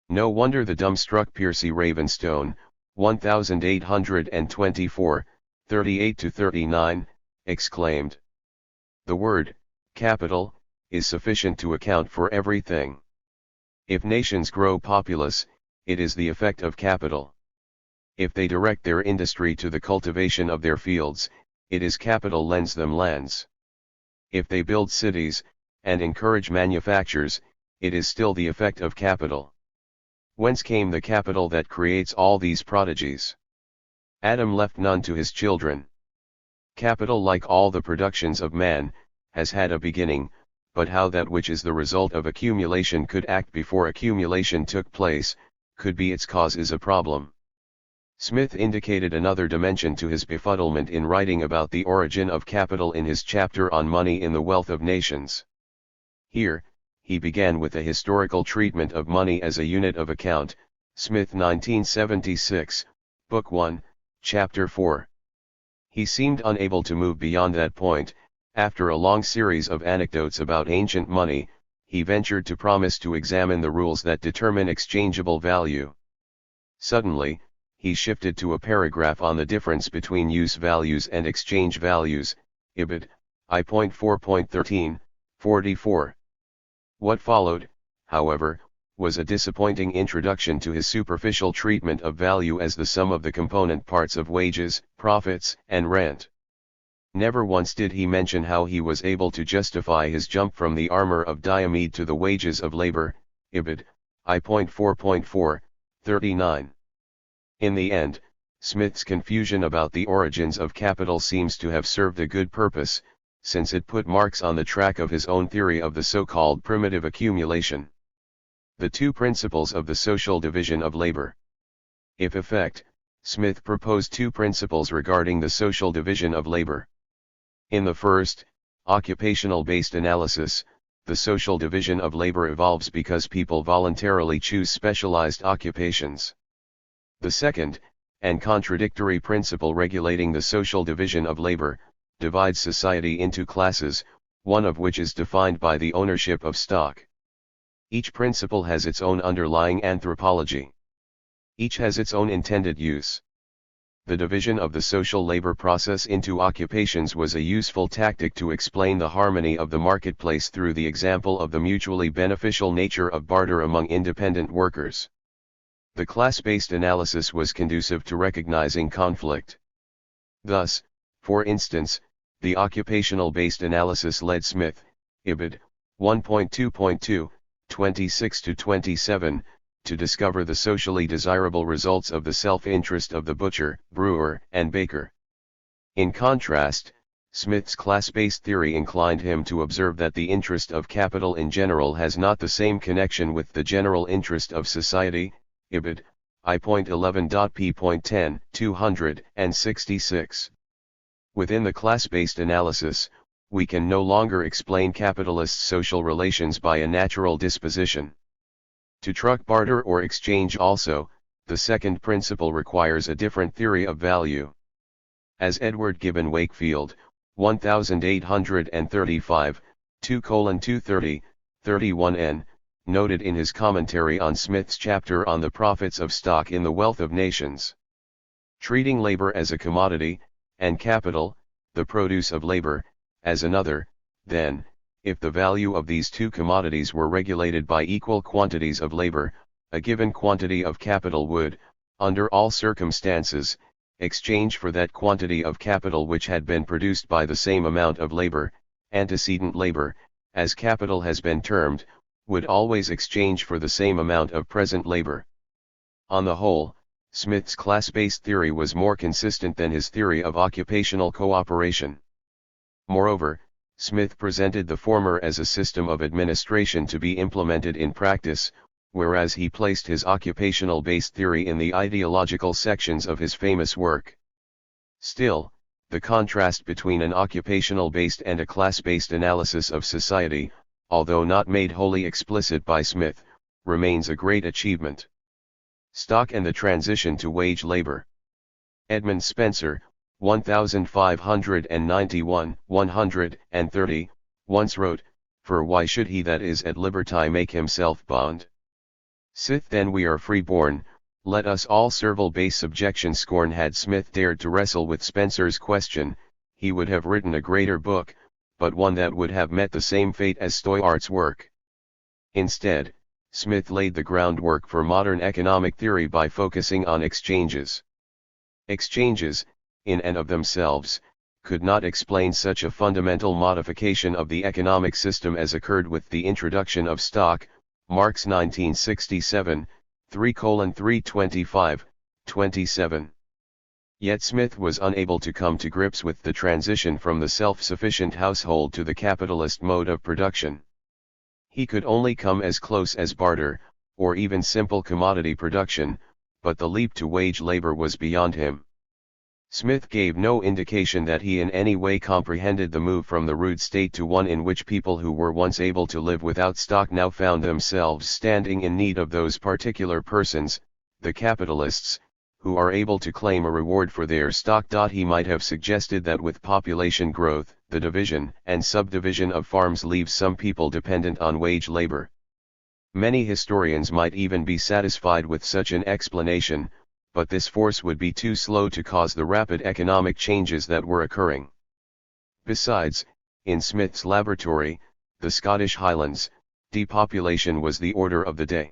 No wonder the dumbstruck Percy Ravenstone, 1824, 38-39, exclaimed, "The word, capital, is sufficient to account for everything. If nations grow populous, it is the effect of capital. If they direct their industry to the cultivation of their fields, it is capital lends them lands. If they build cities, and encourage manufactures, it is still the effect of capital. Whence came the capital that creates all these prodigies? Adam left none to his children. Capital, like all the productions of man, has had a beginning, but how that which is the result of accumulation could act before accumulation took place, could be its cause, is a problem." Smith indicated another dimension to his befuddlement in writing about the origin of capital in his chapter on money in the Wealth of Nations. Here, he began with a historical treatment of money as a unit of account, Smith 1976, Book 1, Chapter 4. He seemed unable to move beyond that point. After a long series of anecdotes about ancient money, he ventured to promise to examine the rules that determine exchangeable value. Suddenly, he shifted to a paragraph on the difference between use values and exchange values, Ibid. I.4.13, 44. What followed, however, was a disappointing introduction to his superficial treatment of value as the sum of the component parts of wages, profits, and rent. Never once did he mention how he was able to justify his jump from the armor of Diomede to the wages of labor, Ibid. I.4.4, 39. In the end, Smith's confusion about the origins of capital seems to have served a good purpose, since it put Marx on the track of his own theory of the so-called primitive accumulation. The two principles of the social division of labor. If effect, Smith proposed two principles regarding the social division of labor. In the first, occupational-based analysis, the social division of labor evolves because people voluntarily choose specialized occupations. The second, and contradictory principle regulating the social division of labor, divides society into classes, one of which is defined by the ownership of stock. Each principle has its own underlying anthropology. Each has its own intended use. The division of the social labor process into occupations was a useful tactic to explain the harmony of the marketplace through the example of the mutually beneficial nature of barter among independent workers. The class-based analysis was conducive to recognizing conflict. Thus, for instance, the occupational-based analysis led Smith, Ibid. 1.2.2, 26-27, to discover the socially desirable results of the self-interest of the butcher, brewer, and baker. In contrast, Smith's class-based theory inclined him to observe that the interest of capital in general has not the same connection with the general interest of society, Ibid. I.11.p.10, 266. Within the class-based analysis, we can no longer explain capitalist social relations by a natural disposition. To truck barter or exchange also, the second principle requires a different theory of value. As Edward Gibbon Wakefield, 1835, 2:230, 31n, noted in his commentary on Smith's chapter on the profits of stock in the Wealth of Nations. Treating labor as a commodity, and capital, the produce of labor, as another, then, if the value of these two commodities were regulated by equal quantities of labor, a given quantity of capital would, under all circumstances, exchange for that quantity of capital which had been produced by the same amount of labor. Antecedent labor, as capital has been termed, would always exchange for the same amount of present labor. On the whole, Smith's class-based theory was more consistent than his theory of occupational cooperation. Moreover, Smith presented the former as a system of administration to be implemented in practice, whereas he placed his occupational-based theory in the ideological sections of his famous work. Still, the contrast between an occupational-based and a class-based analysis of society, although not made wholly explicit by Smith, remains a great achievement. Stock and the transition to wage labor. Edmund Spencer, 1591-130, once wrote, "For why should he that is at liberty make himself bond? Sith then we are free-born, let us all servile base subjection scorn." Had Smith dared to wrestle with Spencer's question, he would have written a greater book, but one that would have met the same fate as Stoyart's work. Instead, Smith laid the groundwork for modern economic theory by focusing on exchanges. Exchanges, in and of themselves, could not explain such a fundamental modification of the economic system as occurred with the introduction of stock, Marx 1967, 3:325, 27. Yet Smith was unable to come to grips with the transition from the self-sufficient household to the capitalist mode of production. He could only come as close as barter, or even simple commodity production, but the leap to wage labor was beyond him. Smith gave no indication that he in any way comprehended the move from the rude state to one in which people who were once able to live without stock now found themselves standing in need of those particular persons, the capitalists, who are able to claim a reward for their stock. He might have suggested that with population growth, the division and subdivision of farms leaves some people dependent on wage labor. Many historians might even be satisfied with such an explanation, but this force would be too slow to cause the rapid economic changes that were occurring. Besides, in Smith's laboratory, the Scottish Highlands, depopulation was the order of the day.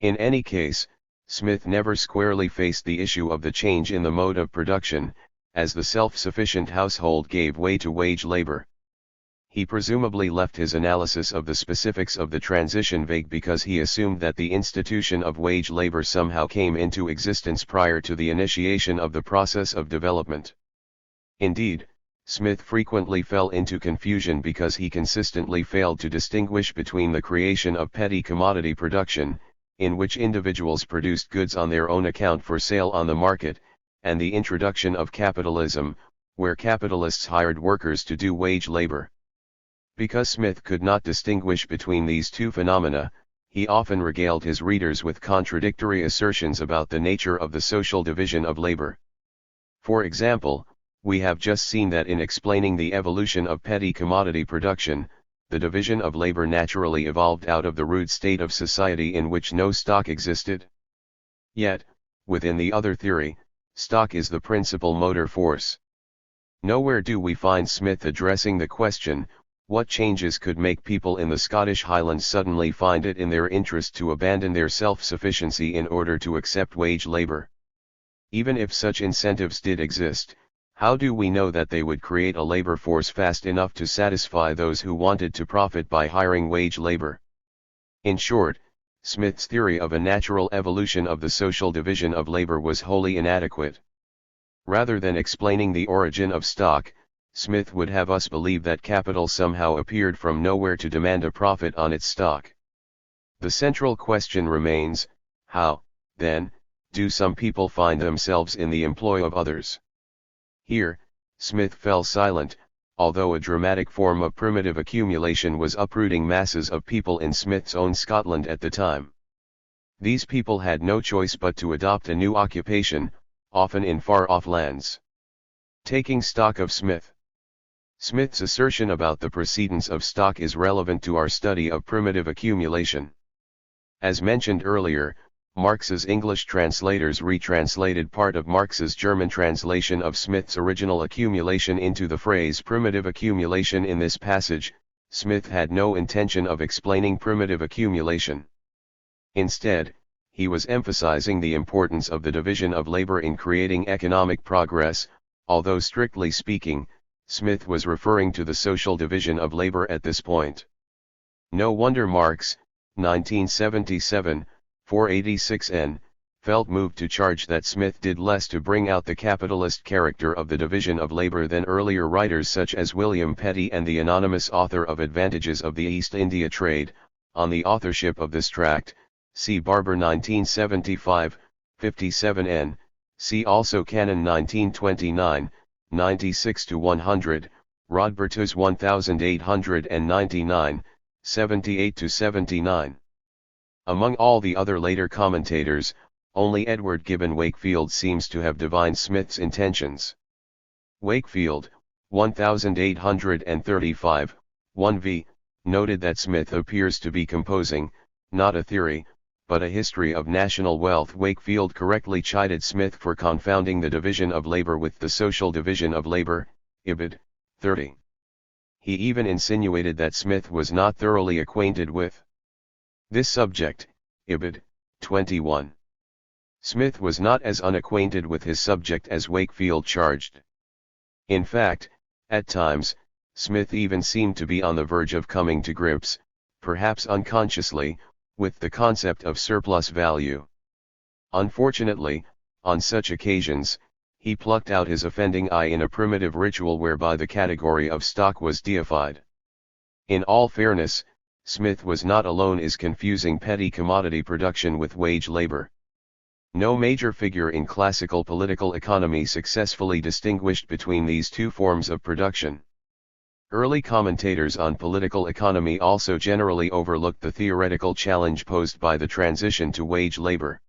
In any case, Smith never squarely faced the issue of the change in the mode of production, as the self-sufficient household gave way to wage labor. He presumably left his analysis of the specifics of the transition vague because he assumed that the institution of wage labor somehow came into existence prior to the initiation of the process of development. Indeed, Smith frequently fell into confusion because he consistently failed to distinguish between the creation of petty commodity production, in which individuals produced goods on their own account for sale on the market, and the introduction of capitalism, where capitalists hired workers to do wage labor. Because Smith could not distinguish between these two phenomena, he often regaled his readers with contradictory assertions about the nature of the social division of labor. For example, we have just seen that in explaining the evolution of petty commodity production, the division of labor naturally evolved out of the rude state of society in which no stock existed. Yet, within the other theory, stock is the principal motor force. Nowhere do we find Smith addressing the question, what changes could make people in the Scottish Highlands suddenly find it in their interest to abandon their self-sufficiency in order to accept wage labor? Even if such incentives did exist, how do we know that they would create a labor force fast enough to satisfy those who wanted to profit by hiring wage labor? In short, Smith's theory of a natural evolution of the social division of labor was wholly inadequate. Rather than explaining the origin of stock, Smith would have us believe that capital somehow appeared from nowhere to demand a profit on its stock. The central question remains, how, then, do some people find themselves in the employ of others? Here, Smith fell silent, although a dramatic form of primitive accumulation was uprooting masses of people in Smith's own Scotland at the time. These people had no choice but to adopt a new occupation, often in far-off lands. Taking stock of Smith. Smith's assertion about the precedence of stock is relevant to our study of primitive accumulation. As mentioned earlier, Marx's English translators retranslated part of Marx's German translation of Smith's original accumulation into the phrase primitive accumulation in this passage. Smith had no intention of explaining primitive accumulation. Instead, he was emphasizing the importance of the division of labor in creating economic progress, although strictly speaking, Smith was referring to the social division of labor at this point. No wonder Marx, 1977, 486n, felt moved to charge that Smith did less to bring out the capitalist character of the division of labor than earlier writers such as William Petty and the anonymous author of Advantages of the East India Trade. On the authorship of this tract, see Barber 1975, 57n, see also Cannon 1929, 96 to 100, Rodbertus 1899, 78 to 79. Among all the other later commentators, only Edward Gibbon Wakefield seems to have divined Smith's intentions. Wakefield, 1835, 1v, noted that Smith appears to be composing, not a theory, but a history of national wealth. Wakefield correctly chided Smith for confounding the division of labor with the social division of labor, Ibid. 30. He even insinuated that Smith was not thoroughly acquainted with this subject, Ibid. 21. Smith was not as unacquainted with his subject as Wakefield charged. In fact, at times, Smith even seemed to be on the verge of coming to grips, perhaps unconsciously, with the concept of surplus value. Unfortunately, on such occasions, he plucked out his offending eye in a primitive ritual whereby the category of stock was deified. In all fairness, Smith was not alone in confusing petty commodity production with wage labor. No major figure in classical political economy successfully distinguished between these two forms of production. Early commentators on political economy also generally overlooked the theoretical challenge posed by the transition to wage labor.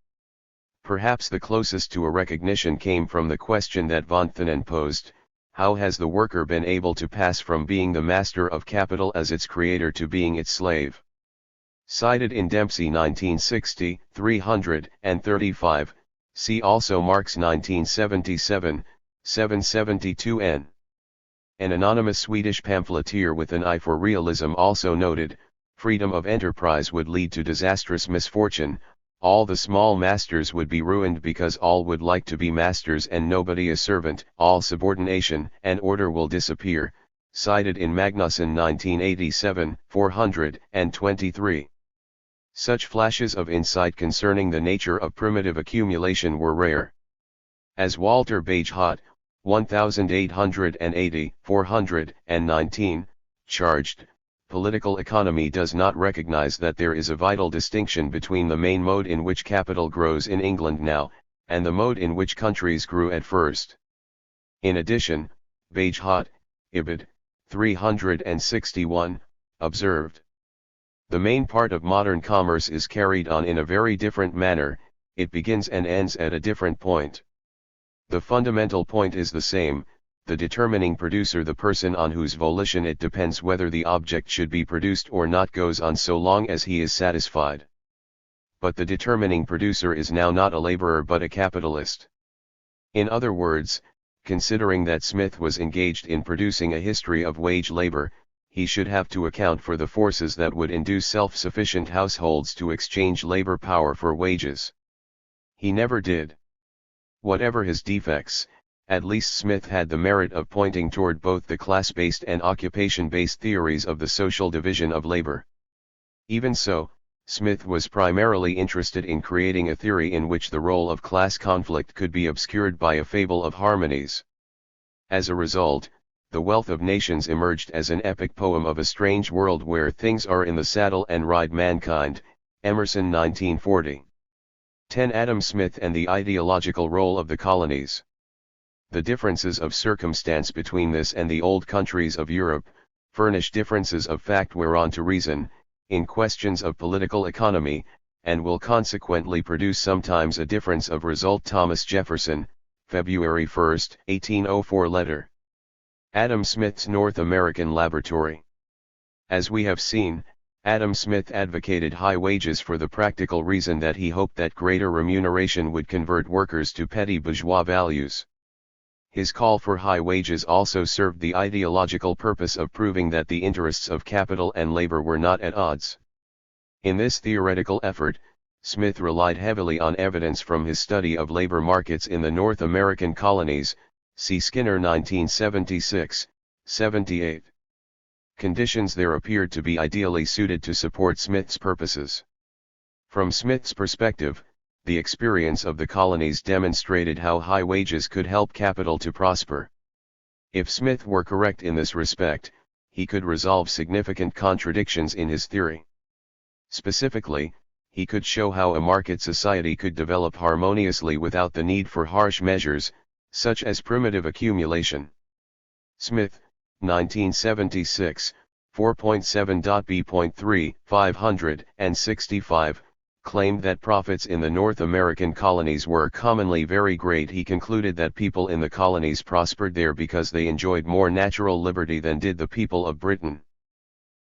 Perhaps the closest to a recognition came from the question that von Thunen posed: how has the worker been able to pass from being the master of capital as its creator to being its slave? Cited in Dempsey 1960, 335, see also Marx 1977, 772n. An anonymous Swedish pamphleteer with an eye for realism also noted, freedom of enterprise would lead to disastrous misfortune, all the small masters would be ruined because all would like to be masters and nobody a servant, all subordination and order will disappear, cited in Magnusson 1987, 423. Such flashes of insight concerning the nature of primitive accumulation were rare. As Walter Bagehot, 1880, 419, charged, political economy does not recognize that there is a vital distinction between the main mode in which capital grows in England now, and the mode in which countries grew at first. In addition, Bagehot, Ibid. 361, observed: the main part of modern commerce is carried on in a very different manner, it begins and ends at a different point. The fundamental point is the same, the determining producer, the person on whose volition it depends whether the object should be produced or not, goes on so long as he is satisfied. But the determining producer is now not a laborer but a capitalist. In other words, considering that Smith was engaged in producing a history of wage labor, he should have to account for the forces that would induce self-sufficient households to exchange labor power for wages. He never did. Whatever his defects, at least Smith had the merit of pointing toward both the class-based and occupation-based theories of the social division of labor. Even so, Smith was primarily interested in creating a theory in which the role of class conflict could be obscured by a fable of harmonies. As a result, The Wealth of Nations emerged as an epic poem of a strange world where things are in the saddle and ride mankind, Emerson 1940. 10. Adam Smith and the ideological role of the colonies. The differences of circumstance between this and the old countries of Europe, furnish differences of fact whereon to reason, in questions of political economy, and will consequently produce sometimes a difference of result. Thomas Jefferson, February 1, 1804 letter. Adam Smith's North American Laboratory. As we have seen, Adam Smith advocated high wages for the practical reason that he hoped that greater remuneration would convert workers to petty bourgeois values. His call for high wages also served the ideological purpose of proving that the interests of capital and labor were not at odds. In this theoretical effort, Smith relied heavily on evidence from his study of labor markets in the North American colonies, see Skinner 1976, 78. Conditions there appeared to be ideally suited to support Smith's purposes. From Smith's perspective, the experience of the colonies demonstrated how high wages could help capital to prosper. If Smith were correct in this respect, he could resolve significant contradictions in his theory. Specifically, he could show how a market society could develop harmoniously without the need for harsh measures, such as primitive accumulation. Smith, 1976, 4.7.b.3, 565, claimed that profits in the North American colonies were commonly very great. He concluded that people in the colonies prospered there because they enjoyed more natural liberty than did the people of Britain.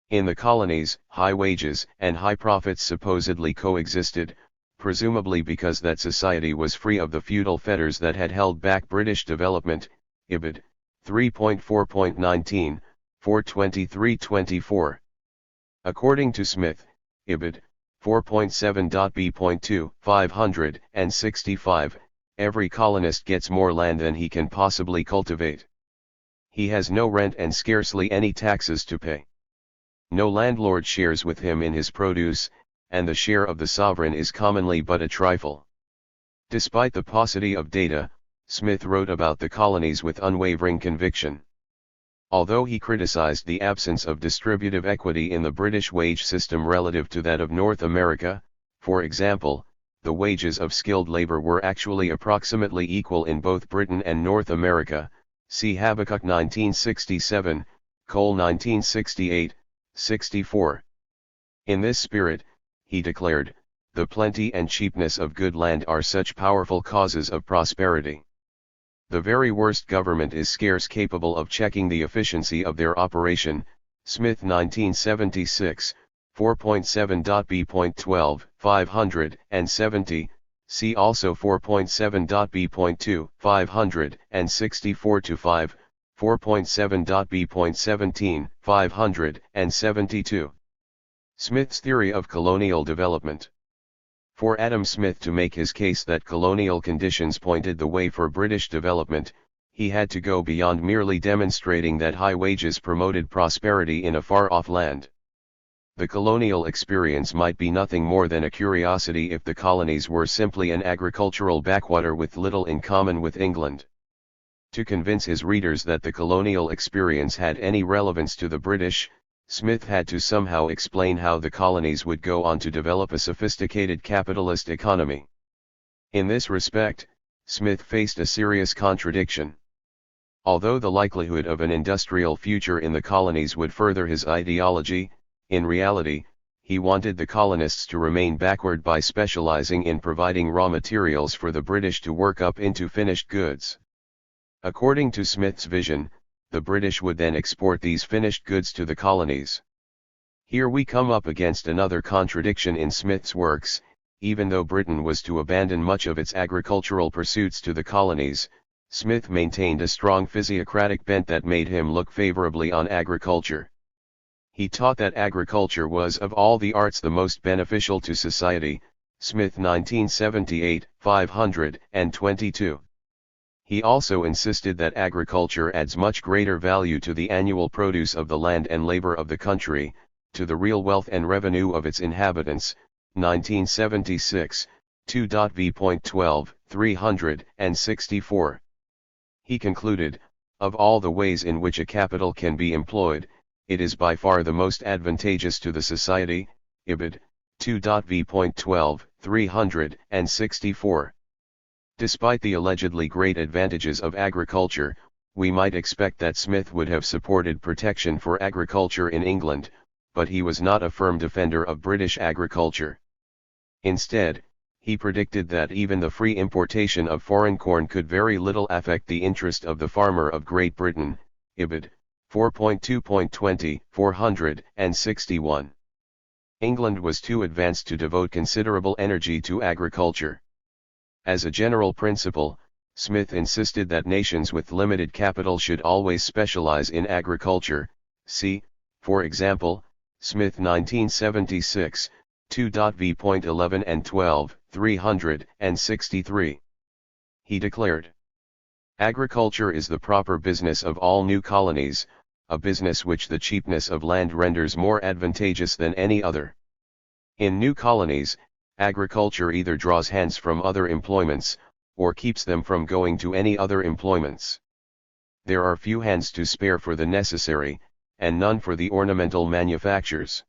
In the colonies, high wages and high profits supposedly coexisted, presumably because that society was free of the feudal fetters that had held back British development. Ibid. 3.4.19, 423-24. According to Smith, Ibid. 4.7.b.2, 565, every colonist gets more land than he can possibly cultivate. He has no rent and scarcely any taxes to pay. No landlord shares with him in his produce, and the share of the sovereign is commonly but a trifle. Despite the paucity of data, Smith wrote about the colonies with unwavering conviction. Although he criticized the absence of distributive equity in the British wage system relative to that of North America, for example, the wages of skilled labor were actually approximately equal in both Britain and North America, see Habakkuk 1967, Cole 1968, 64. In this spirit, he declared, the plenty and cheapness of good land are such powerful causes of prosperity. The very worst government is scarce capable of checking the efficiency of their operation. Smith 1976, 4.7.b.12, 570, see also 4.7.b.2, 564-5, 4.7.b.17, 572. Smith's theory of colonial development. For Adam Smith to make his case that colonial conditions pointed the way for British development, he had to go beyond merely demonstrating that high wages promoted prosperity in a far-off land. The colonial experience might be nothing more than a curiosity if the colonies were simply an agricultural backwater with little in common with England. To convince his readers that the colonial experience had any relevance to the British, Smith had to somehow explain how the colonies would go on to develop a sophisticated capitalist economy. In this respect, Smith faced a serious contradiction. Although the likelihood of an industrial future in the colonies would further his ideology, in reality, he wanted the colonists to remain backward by specializing in providing raw materials for the British to work up into finished goods. According to Smith's vision, the British would then export these finished goods to the colonies. Here we come up against another contradiction in Smith's works. Even though Britain was to abandon much of its agricultural pursuits to the colonies, Smith maintained a strong physiocratic bent that made him look favorably on agriculture. He taught that agriculture was of all the arts the most beneficial to society. Smith 1978, 522. He also insisted that agriculture adds much greater value to the annual produce of the land and labor of the country, to the real wealth and revenue of its inhabitants. 1976, 2.v.12, 364. He concluded, of all the ways in which a capital can be employed, it is by far the most advantageous to the society. Ibid. 2.v.12, 364. Despite the allegedly great advantages of agriculture, we might expect that Smith would have supported protection for agriculture in England, but he was not a firm defender of British agriculture. Instead, he predicted that even the free importation of foreign corn could very little affect the interest of the farmer of Great Britain. Ibid. 4.2.20, 461. England was too advanced to devote considerable energy to agriculture. As a general principle, Smith insisted that nations with limited capital should always specialize in agriculture. See, for example, Smith 1976, 2.v.11 and 12, 363. He declared, agriculture is the proper business of all new colonies, a business which the cheapness of land renders more advantageous than any other. In new colonies, agriculture either draws hands from other employments, or keeps them from going to any other employments. There are few hands to spare for the necessary, and none for the ornamental manufactures.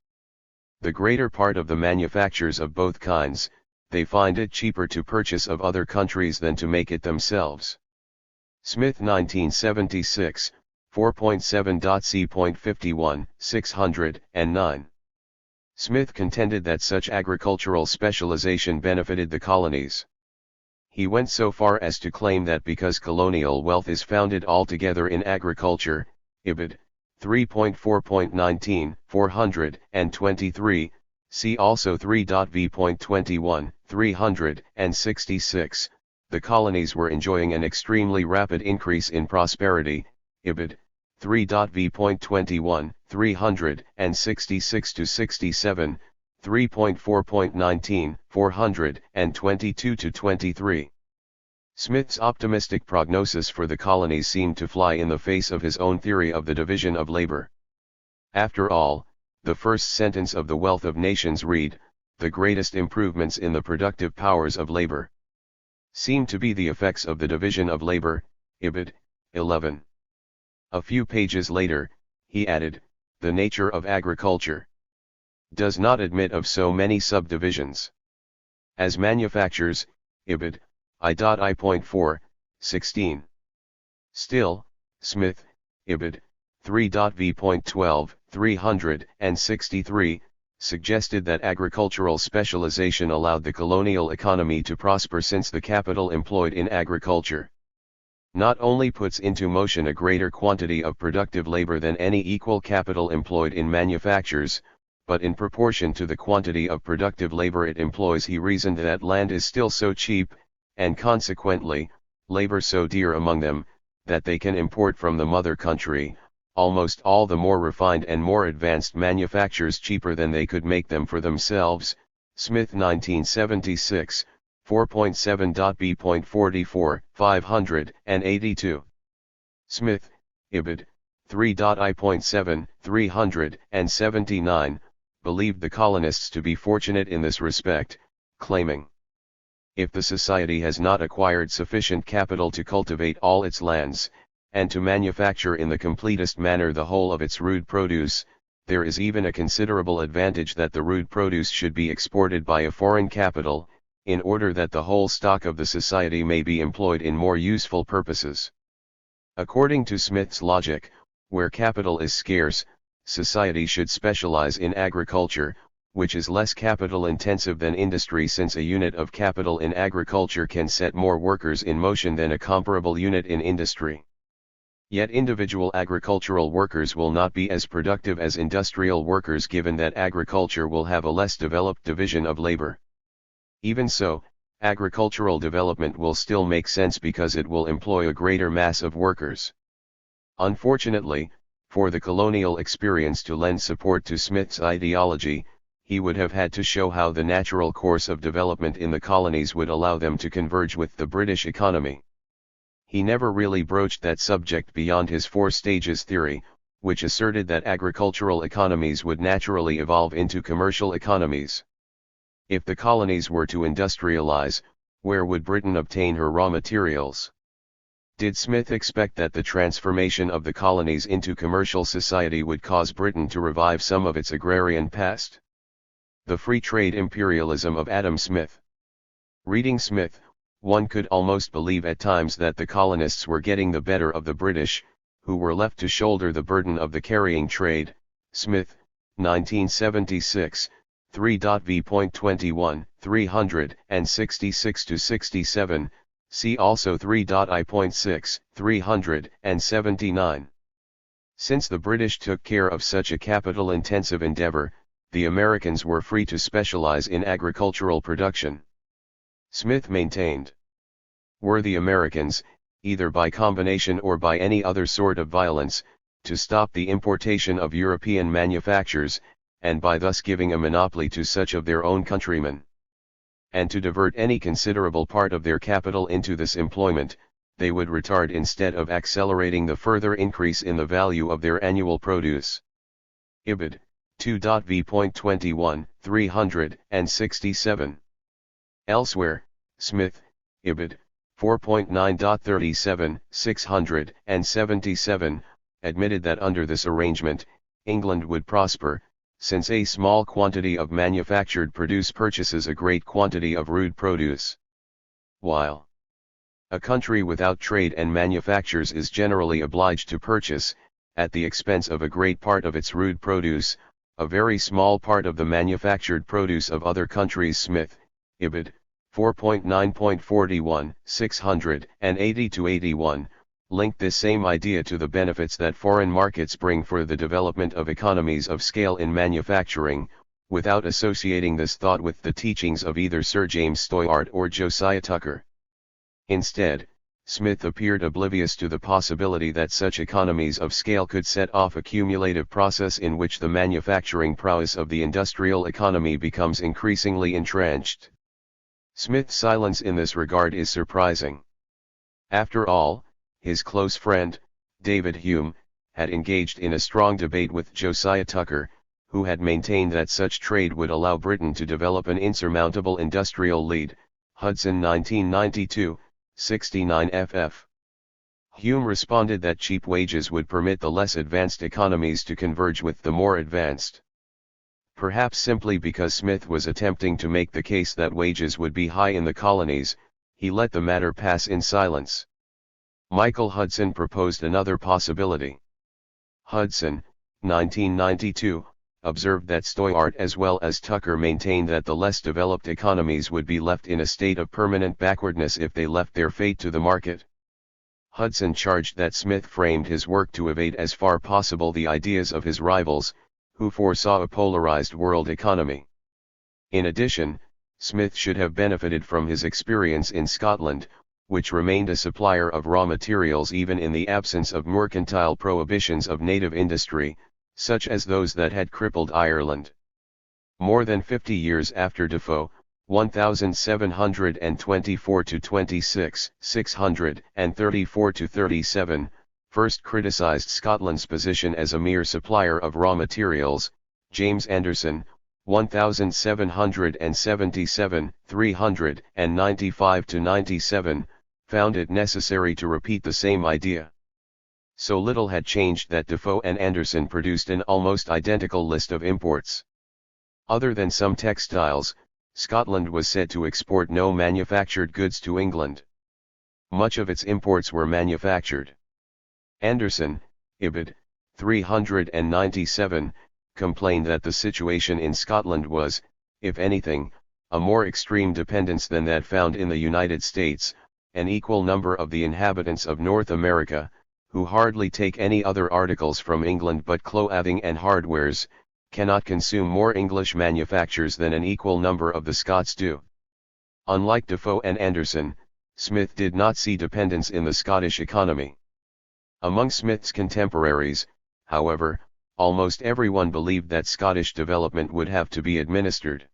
The greater part of the manufactures of both kinds, they find it cheaper to purchase of other countries than to make it themselves. Smith 1976, 4.7.c.51, 609. Smith contended that such agricultural specialization benefited the colonies. He went so far as to claim that because colonial wealth is founded altogether in agriculture, Ibid. 3.4.19, 423, see also 3.v.21, 366, the colonies were enjoying an extremely rapid increase in prosperity, Ibid. 3.v.21, 366-67, 3.4.19, 422-23. Smith's optimistic prognosis for the colonies seemed to fly in the face of his own theory of the division of labor. After all, the first sentence of The Wealth of Nations read, "The greatest improvements in the productive powers of labor seem to be the effects of the division of labor," Ibid. 11. A few pages later, he added, "The nature of agriculture does not admit of so many subdivisions as manufactures," Ibid. I.4, 16. Still, Smith, Ibid. 3.v.12, 363, suggested that agricultural specialization allowed the colonial economy to prosper since the capital employed in agriculture not only puts into motion a greater quantity of productive labor than any equal capital employed in manufactures, but in proportion to the quantity of productive labor it employs. He reasoned that land is still so cheap, and consequently, labor so dear among them, that they can import from the mother country, almost all the more refined and more advanced manufactures cheaper than they could make them for themselves. Smith 1976, 4.7.b.44, 582. Smith, Ibid. 3.I.7, 379, believed the colonists to be fortunate in this respect, claiming, "If the society has not acquired sufficient capital to cultivate all its lands, and to manufacture in the completest manner the whole of its rude produce, there is even a considerable advantage that the rude produce should be exported by a foreign capital, in order that the whole stock of the society may be employed in more useful purposes." According to Smith's logic, where capital is scarce, society should specialize in agriculture, which is less capital intensive than industry, since a unit of capital in agriculture can set more workers in motion than a comparable unit in industry. Yet individual agricultural workers will not be as productive as industrial workers, given that agriculture will have a less developed division of labor. Even so, agricultural development will still make sense because it will employ a greater mass of workers. Unfortunately, for the colonial experience to lend support to Smith's ideology, he would have had to show how the natural course of development in the colonies would allow them to converge with the British economy. He never really broached that subject beyond his four stages theory, which asserted that agricultural economies would naturally evolve into commercial economies. If the colonies were to industrialize, where would Britain obtain her raw materials? Did Smith expect that the transformation of the colonies into commercial society would cause Britain to revive some of its agrarian past? The free trade imperialism of Adam Smith. Reading Smith, one could almost believe at times that the colonists were getting the better of the British, who were left to shoulder the burden of the carrying trade. Smith, 1976, 3.v.21, 366-67, see also 3.I.6, 379. Since the British took care of such a capital-intensive endeavor, the Americans were free to specialize in agricultural production. Smith maintained, were the Americans, either by combination or by any other sort of violence, to stop the importation of European manufactures, and by thus giving a monopoly to such of their own countrymen, and to divert any considerable part of their capital into this employment, they would retard instead of accelerating the further increase in the value of their annual produce. Ibid. 2.v.21, 367. Elsewhere, Smith, Ibid. 4.9.37, 677, admitted that under this arrangement, England would prosper, since a small quantity of manufactured produce purchases a great quantity of rude produce. While A country without trade and manufactures is generally obliged to purchase, at the expense of a great part of its rude produce, a very small part of the manufactured produce of other countries. Smith, Ibid. 4.9.41, 680-81, linked this same idea to the benefits that foreign markets bring for the development of economies of scale in manufacturing, without associating this thought with the teachings of either Sir James Steuart or Josiah Tucker. Instead, Smith appeared oblivious to the possibility that such economies of scale could set off a cumulative process in which the manufacturing prowess of the industrial economy becomes increasingly entrenched. Smith's silence in this regard is surprising. After all, his close friend, David Hume, had engaged in a strong debate with Josiah Tucker, who had maintained that such trade would allow Britain to develop an insurmountable industrial lead. Hudson 1992, 69 ff. Hume responded that cheap wages would permit the less advanced economies to converge with the more advanced. Perhaps simply because Smith was attempting to make the case that wages would be high in the colonies, he let the matter pass in silence. Michael Hudson proposed another possibility. Hudson, 1992, observed that Steuart as well as Tucker maintained that the less developed economies would be left in a state of permanent backwardness if they left their fate to the market. Hudson charged that Smith framed his work to evade as far possible the ideas of his rivals, who foresaw a polarized world economy. In addition, Smith should have benefited from his experience in Scotland, which remained a supplier of raw materials even in the absence of mercantile prohibitions of native industry, such as those that had crippled Ireland. More than 50 years after Defoe, 1724-26, 634-37, first criticized Scotland's position as a mere supplier of raw materials, James Anderson, 1777, 395-97, found it necessary to repeat the same idea. So little had changed that Defoe and Anderson produced an almost identical list of imports. Other than some textiles, Scotland was said to export no manufactured goods to England. Much of its imports were manufactured. Anderson, Ibid. 397, complained that the situation in Scotland was, if anything, a more extreme dependence than that found in the United States. An equal number of the inhabitants of North America, who hardly take any other articles from England but clothing and hardwares, cannot consume more English manufactures than an equal number of the Scots do. Unlike Defoe and Anderson, Smith did not see dependence in the Scottish economy. Among Smith's contemporaries, however, almost everyone believed that Scottish development would have to be administered.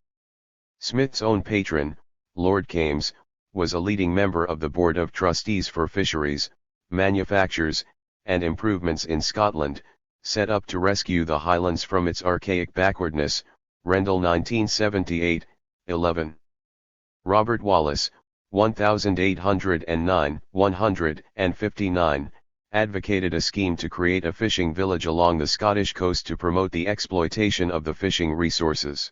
Smith's own patron, Lord Kames, was a leading member of the Board of Trustees for Fisheries, Manufactures, and Improvements in Scotland, set up to rescue the Highlands from its archaic backwardness. Rendell 1978, 11. Robert Wallace, 1809-159, advocated a scheme to create a fishing village along the Scottish coast to promote the exploitation of the fishing resources.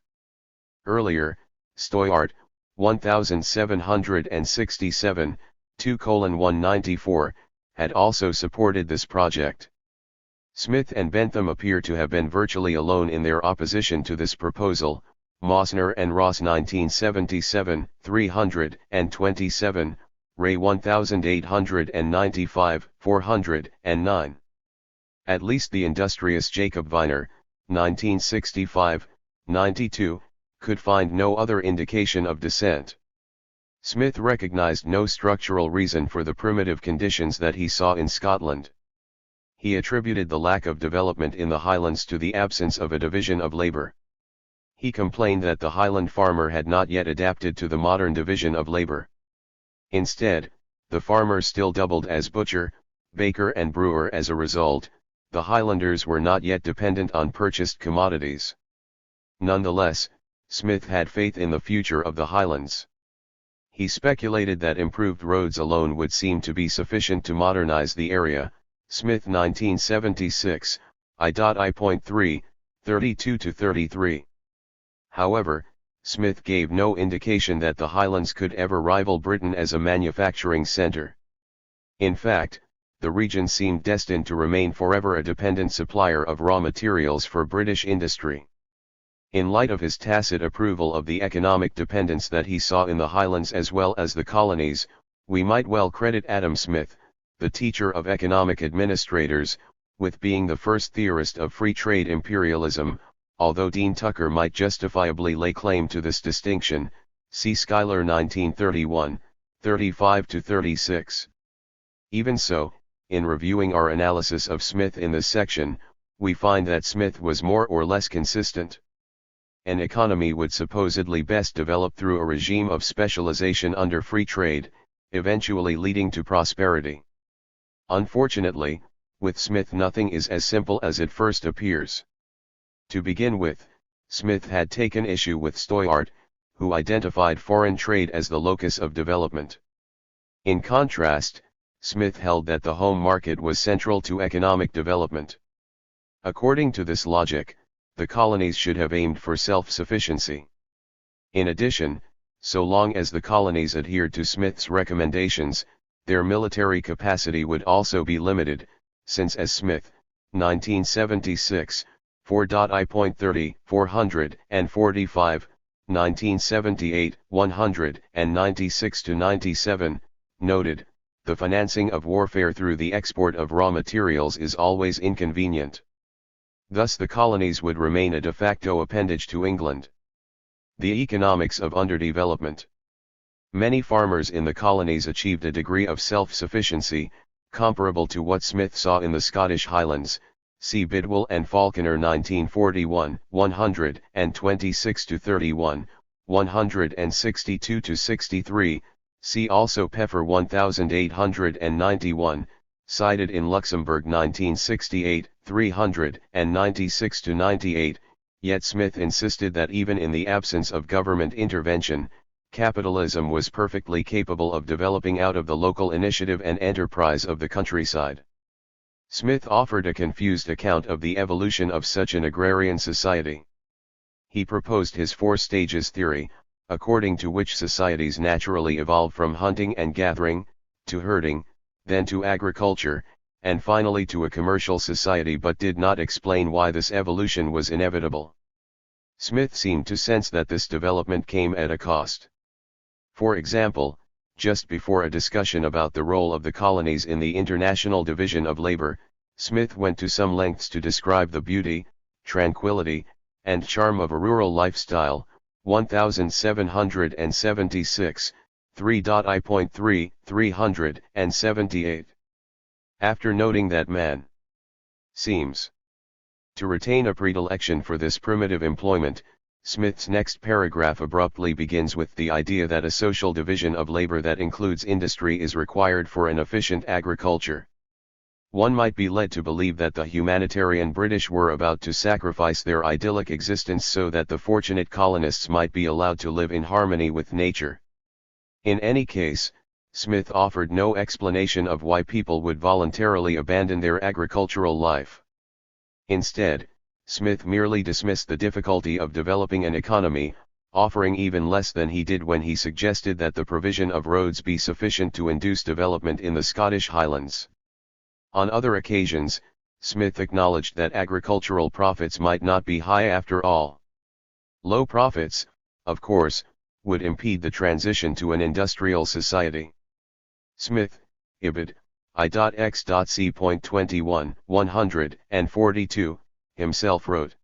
Earlier, Steuart, 1767, 2:194, had also supported this project. Smith and Bentham appear to have been virtually alone in their opposition to this proposal. Mosner and Ross 1977, 327, Ray 1895, 409. At least the industrious Jacob Viner, 1965, 92, could find no other indication of dissent. Smith recognized no structural reason for the primitive conditions that he saw in Scotland. He attributed the lack of development in the Highlands to the absence of a division of labor. He complained that the Highland farmer had not yet adapted to the modern division of labor. Instead, the farmer still doubled as butcher, baker and brewer. As a result, the Highlanders were not yet dependent on purchased commodities. Nonetheless, Smith had faith in the future of the Highlands. He speculated that improved roads alone would seem to be sufficient to modernize the area. Smith 1976, I.3, 32-33. However, Smith gave no indication that the Highlands could ever rival Britain as a manufacturing center. In fact, the region seemed destined to remain forever a dependent supplier of raw materials for British industry. In light of his tacit approval of the economic dependence that he saw in the Highlands as well as the colonies, we might well credit Adam Smith, the teacher of economic administrators, with being the first theorist of free trade imperialism, although Dean Tucker might justifiably lay claim to this distinction. See Schuyler 1931, 35-36. Even so, in reviewing our analysis of Smith in this section, we find that Smith was more or less consistent. An economy would supposedly best develop through a regime of specialization under free trade, eventually leading to prosperity. Unfortunately, with Smith nothing is as simple as it first appears. To begin with, Smith had taken issue with Stoyart, who identified foreign trade as the locus of development. In contrast, Smith held that the home market was central to economic development. According to this logic, the colonies should have aimed for self-sufficiency. In addition, so long as the colonies adhered to Smith's recommendations, their military capacity would also be limited, since as Smith, 1976, 4.I.30, 445, 1978, 196-97, noted, the financing of warfare through the export of raw materials is always inconvenient. Thus the colonies would remain a de facto appendage to England. The economics of underdevelopment. Many farmers in the colonies achieved a degree of self-sufficiency, comparable to what Smith saw in the Scottish Highlands. See Bidwell and Falconer 1941, 126-31, 162-63, see also Peffer 1891, cited in Luxembourg 1968, 396-98, yet Smith insisted that even in the absence of government intervention, capitalism was perfectly capable of developing out of the local initiative and enterprise of the countryside. Smith offered a confused account of the evolution of such an agrarian society. He proposed his four stages theory, according to which societies naturally evolve from hunting and gathering, to herding, then to agriculture, and finally to a commercial society, but did not explain why this evolution was inevitable. Smith seemed to sense that this development came at a cost. For example, just before a discussion about the role of the colonies in the international division of labor, Smith went to some lengths to describe the beauty, tranquility, and charm of a rural lifestyle. 1776, 3.I.3, 378. After noting that man seems to retain a predilection for this primitive employment, Smith's next paragraph abruptly begins with the idea that a social division of labor that includes industry is required for an efficient agriculture. One might be led to believe that the humanitarian British were about to sacrifice their idyllic existence so that the fortunate colonists might be allowed to live in harmony with nature. In any case, Smith offered no explanation of why people would voluntarily abandon their agricultural life. Instead, Smith merely dismissed the difficulty of developing an economy, offering even less than he did when he suggested that the provision of roads be sufficient to induce development in the Scottish Highlands. On other occasions, Smith acknowledged that agricultural profits might not be high after all. Low profits, of course, would impede the transition to an industrial society. Smith, Ibid, I.X.C.21, 142, himself wrote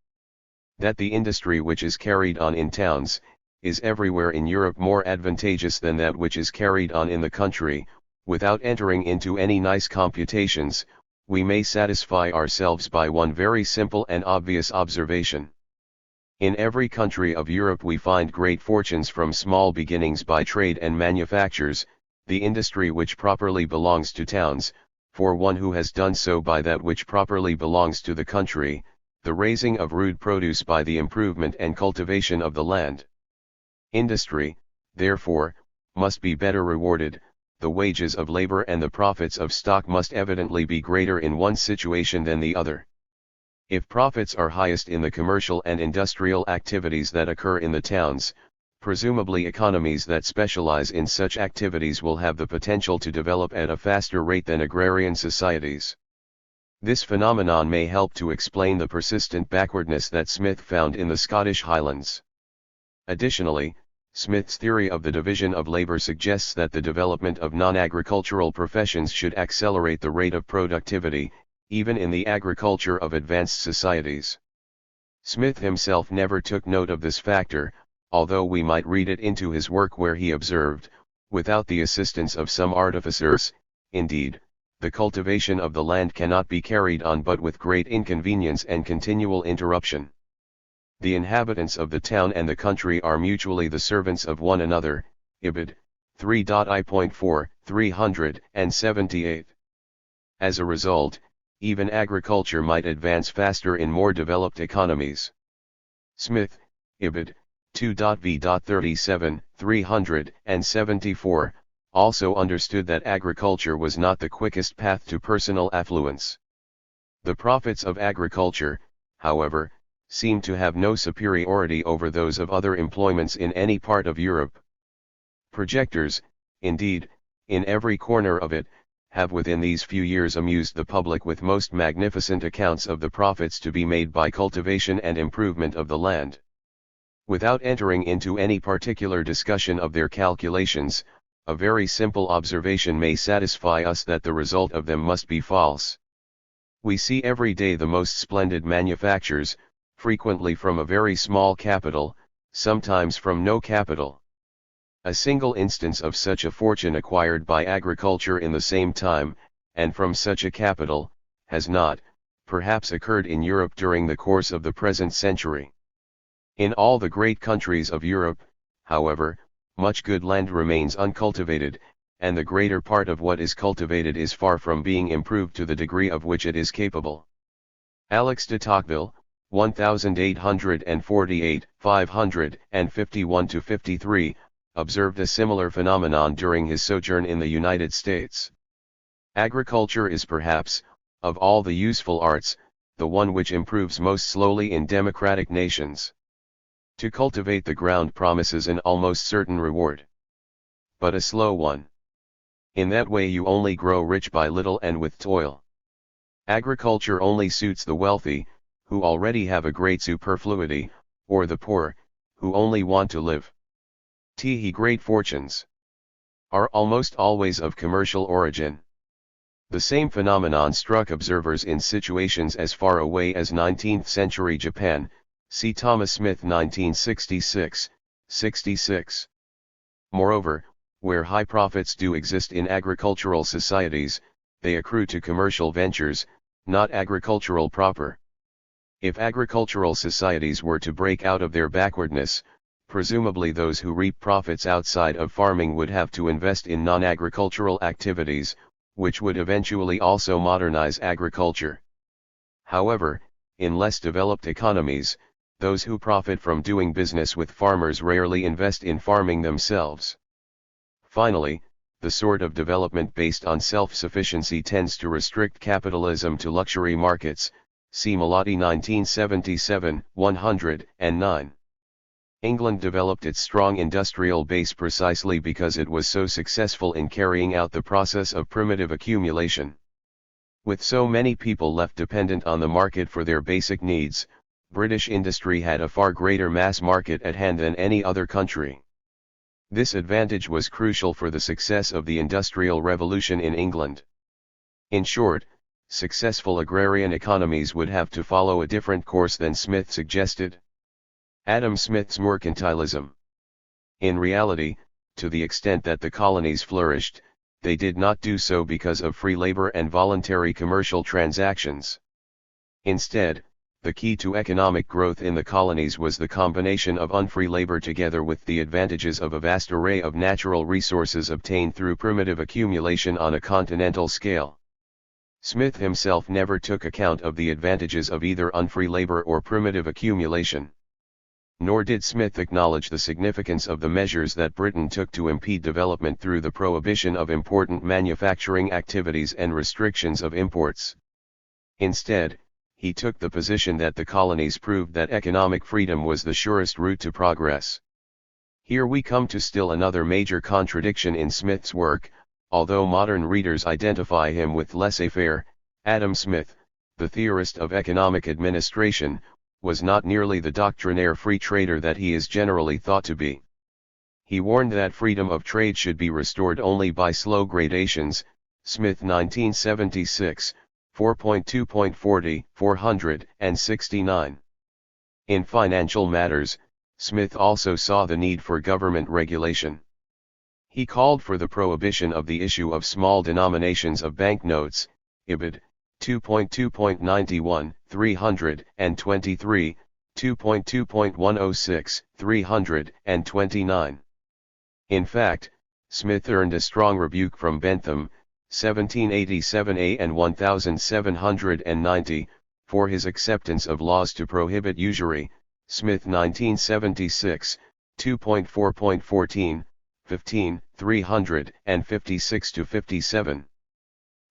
that the industry which is carried on in towns, is everywhere in Europe more advantageous than that which is carried on in the country. Without entering into any nice computations, we may satisfy ourselves by one very simple and obvious observation. In every country of Europe we find great fortunes from small beginnings by trade and manufactures, the industry which properly belongs to towns, for one who has done so by that which properly belongs to the country, the raising of rude produce by the improvement and cultivation of the land. Industry, therefore, must be better rewarded. The wages of labor and the profits of stock must evidently be greater in one situation than the other. If profits are highest in the commercial and industrial activities that occur in the towns, Presumably economies that specialize in such activities will have the potential to develop at a faster rate than agrarian societies. This phenomenon may help to explain the persistent backwardness that Smith found in the Scottish Highlands. Additionally, Smith's theory of the division of labor suggests that the development of non-agricultural professions should accelerate the rate of productivity, even in the agriculture of advanced societies. Smith himself never took note of this factor, although we might read it into his work where he observed, without the assistance of some artificers, indeed, the cultivation of the land cannot be carried on but with great inconvenience and continual interruption. The inhabitants of the town and the country are mutually the servants of one another, Ibid. 3.I.4, 378. As a result, even agriculture might advance faster in more developed economies. Smith, Ibid. 2.V.37, 374, also understood that agriculture was not the quickest path to personal affluence. The profits of agriculture, however, seem to have no superiority over those of other employments in any part of Europe. Projectors, indeed, in every corner of it, have within these few years amused the public with most magnificent accounts of the profits to be made by cultivation and improvement of the land. Without entering into any particular discussion of their calculations, a very simple observation may satisfy us that the result of them must be false. We see every day the most splendid manufactures, frequently from a very small capital, sometimes from no capital. A single instance of such a fortune acquired by agriculture in the same time, and from such a capital, has not, perhaps, occurred in Europe during the course of the present century. In all the great countries of Europe, however, much good land remains uncultivated, and the greater part of what is cultivated is far from being improved to the degree of which it is capable. Alex de Tocqueville, 1848, 551-53, observed a similar phenomenon during his sojourn in the United States. Agriculture is perhaps, of all the useful arts, the one which improves most slowly in democratic nations. To cultivate the ground promises an almost certain reward. But a slow one. In that way you only grow rich by little and with toil. Agriculture only suits the wealthy, who already have a great superfluity, or the poor, who only want to live. Great fortunes are almost always of commercial origin. The same phenomenon struck observers in situations as far away as 19th century Japan, see Thomas Smith 1966, 66. Moreover, where high profits do exist in agricultural societies, they accrue to commercial ventures, not agricultural proper. If agricultural societies were to break out of their backwardness, presumably those who reap profits outside of farming would have to invest in non-agricultural activities, which would eventually also modernize agriculture. However, in less developed economies, those who profit from doing business with farmers rarely invest in farming themselves. Finally, the sort of development based on self-sufficiency tends to restrict capitalism to luxury markets, see Malati 1977, 109. England developed its strong industrial base precisely because it was so successful in carrying out the process of primitive accumulation. With so many people left dependent on the market for their basic needs, British industry had a far greater mass market at hand than any other country. This advantage was crucial for the success of the Industrial Revolution in England. In short, successful agrarian economies would have to follow a different course than Smith suggested. Adam Smith's mercantilism. In reality, to the extent that the colonies flourished, they did not do so because of free labor and voluntary commercial transactions. Instead, the key to economic growth in the colonies was the combination of unfree labor together with the advantages of a vast array of natural resources obtained through primitive accumulation on a continental scale. Smith himself never took account of the advantages of either unfree labor or primitive accumulation. Nor did Smith acknowledge the significance of the measures that Britain took to impede development through the prohibition of important manufacturing activities and restrictions of imports. Instead, he took the position that the colonies proved that economic freedom was the surest route to progress. Here we come to still another major contradiction in Smith's work. Although modern readers identify him with laissez-faire, Adam Smith, the theorist of economic administration, was not nearly the doctrinaire free trader that he is generally thought to be. He warned that freedom of trade should be restored only by slow gradations, Smith 1976, 4.2.40, 469. In financial matters, Smith also saw the need for government regulation. He called for the prohibition of the issue of small denominations of banknotes, Ibid. 2.2.91, 323, 2.2.106, 329. In fact, Smith earned a strong rebuke from Bentham, 1787a and 1790, for his acceptance of laws to prohibit usury, Smith 1976, 2.4.14, 15, 356-57.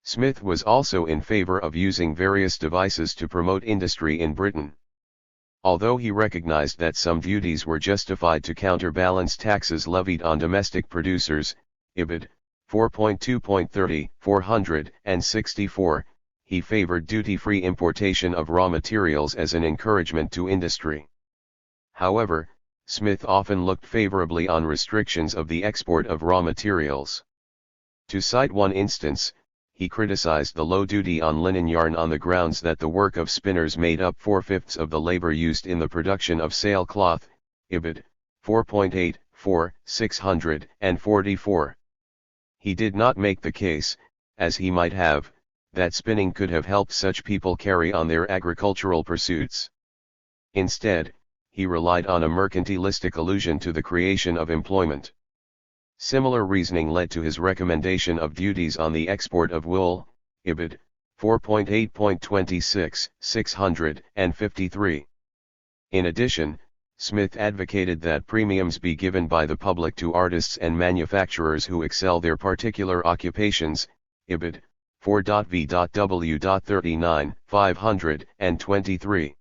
Smith was also in favor of using various devices to promote industry in Britain. Although he recognized that some duties were justified to counterbalance taxes levied on domestic producers, Ibid. 4.2.30, 464, he favored duty-free importation of raw materials as an encouragement to industry. However, Smith often looked favorably on restrictions of the export of raw materials. To cite one instance, he criticized the low duty on linen yarn on the grounds that the work of spinners made up 4/5 of the labor used in the production of sailcloth, Ibid. 4.8, 4, 644. He did not make the case, as he might have, that spinning could have helped such people carry on their agricultural pursuits. Instead, he relied on a mercantilistic allusion to the creation of employment. Similar reasoning led to his recommendation of duties on the export of wool, Ibid. 4.8.26, 653. In addition, Smith advocated that premiums be given by the public to artists and manufacturers who excel their particular occupations, Ibid. 4.v.w.39, 523.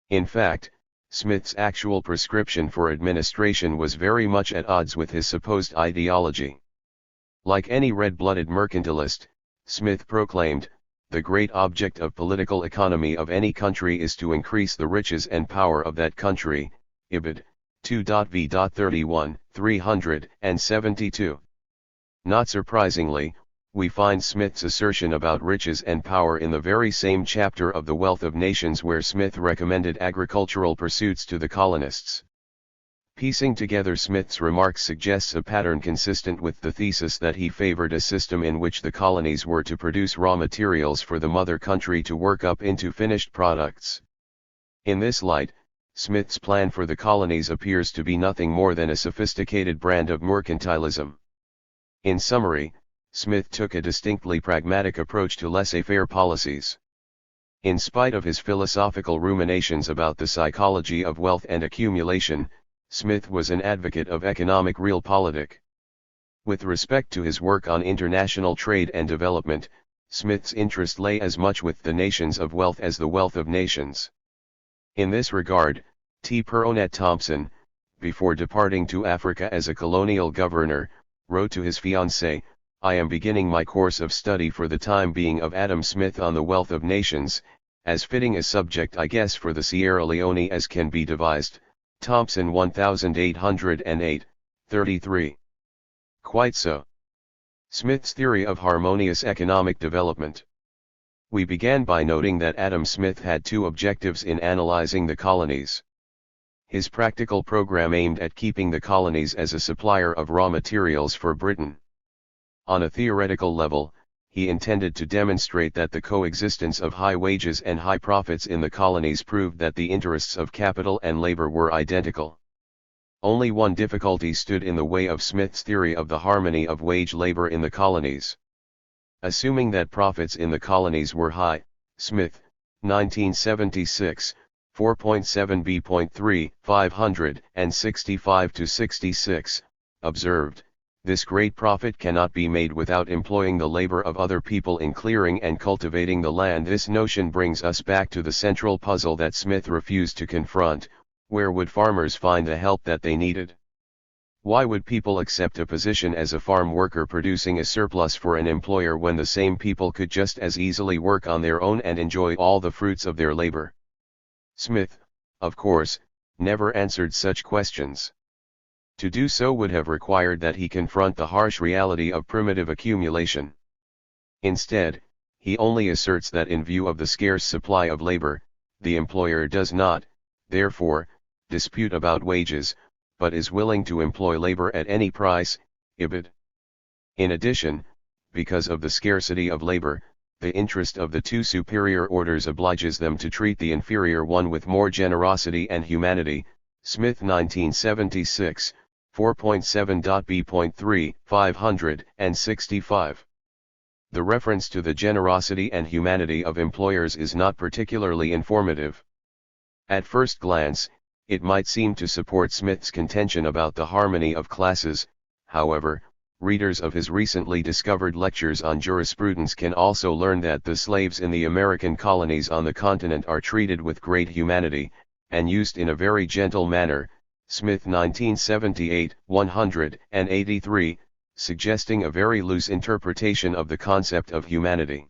In fact, Smith's actual prescription for administration was very much at odds with his supposed ideology. Like any red-blooded mercantilist, Smith proclaimed, "The great object of political economy of any country is to increase the riches and power of that country," Ibid. 2.v.31, 372. Not surprisingly, we find Smith's assertion about riches and power in the very same chapter of The Wealth of Nations where Smith recommended agricultural pursuits to the colonists. Piecing together Smith's remarks suggests a pattern consistent with the thesis that he favored a system in which the colonies were to produce raw materials for the mother country to work up into finished products. In this light, Smith's plan for the colonies appears to be nothing more than a sophisticated brand of mercantilism. In summary, Smith took a distinctly pragmatic approach to laissez-faire policies. In spite of his philosophical ruminations about the psychology of wealth and accumulation, Smith was an advocate of economic realpolitik. With respect to his work on international trade and development, Smith's interest lay as much with the nations of wealth as the wealth of nations. In this regard, Perelman Thompson, before departing to Africa as a colonial governor, wrote to his fiancée, "I am beginning my course of study for the time being of Adam Smith on the wealth of nations, as fitting a subject I guess for the Sierra Leone as can be devised." Thompson 1808, 33. Quite so. Smith's theory of harmonious economic development. We began by noting that Adam Smith had two objectives in analyzing the colonies. His practical program aimed at keeping the colonies as a supplier of raw materials for Britain. On a theoretical level, he intended to demonstrate that the coexistence of high wages and high profits in the colonies proved that the interests of capital and labor were identical. Only one difficulty stood in the way of Smith's theory of the harmony of wage labor in the colonies. Assuming that profits in the colonies were high, Smith, 1976, 4.7b.3, 565-66, observed, "This great profit cannot be made without employing the labor of other people in clearing and cultivating the land." This notion brings us back to the central puzzle that Smith refused to confront: where would farmers find the help that they needed? Why would people accept a position as a farm worker producing a surplus for an employer when the same people could just as easily work on their own and enjoy all the fruits of their labor? Smith, of course, never answered such questions. To do so would have required that he confront the harsh reality of primitive accumulation. Instead, he only asserts that in view of the scarce supply of labor, the employer does not, therefore, dispute about wages, but is willing to employ labor at any price, ibid. In addition, because of the scarcity of labor, the interest of the two superior orders obliges them to treat the inferior one with more generosity and humanity. Smith 1976, 4.7.b.3, 565. The reference to the generosity and humanity of employers is not particularly informative. At first glance, it might seem to support Smith's contention about the harmony of classes. However, readers of his recently discovered lectures on jurisprudence can also learn that the slaves in the American colonies on the continent are treated with great humanity, and used in a very gentle manner. Smith 1978, 183, suggesting a very loose interpretation of the concept of humanity.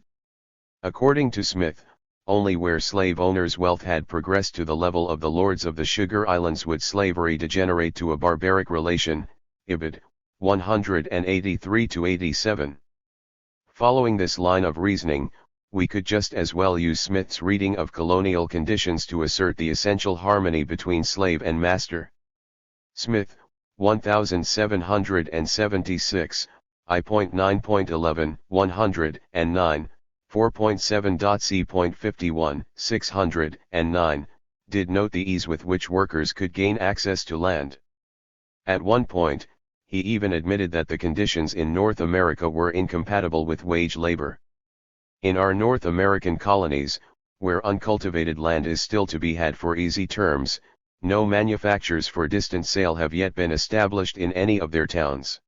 According to Smith, only where slave owners' wealth had progressed to the level of the lords of the Sugar Islands would slavery degenerate to a barbaric relation, ibid. 183-87. Following this line of reasoning, we could just as well use Smith's reading of colonial conditions to assert the essential harmony between slave and master. Smith, 1776, I.9.11, 109, 4.7.c.51, 609, did note the ease with which workers could gain access to land. At one point, he even admitted that the conditions in North America were incompatible with wage labor. In our North American colonies, where uncultivated land is still to be had for easy terms, no manufactures for distant sale have yet been established in any of their towns.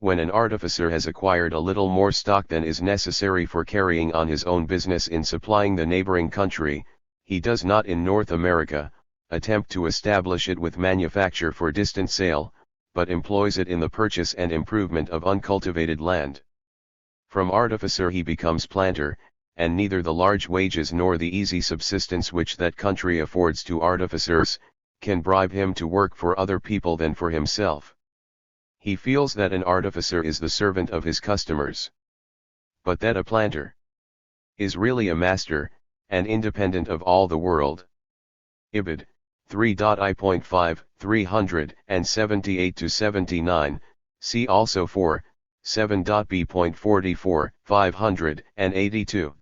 When an artificer has acquired a little more stock than is necessary for carrying on his own business in supplying the neighboring country, he does not in North America attempt to establish it with manufacture for distant sale, but employs it in the purchase and improvement of uncultivated land. From artificer he becomes planter, and neither the large wages nor the easy subsistence which that country affords to artificers, can bribe him to work for other people than for himself. He feels that an artificer is the servant of his customers. But that a planter is really a master, and independent of all the world. Ibid. 3.I.5, 378-79, see also 4, 7.b.44, 582.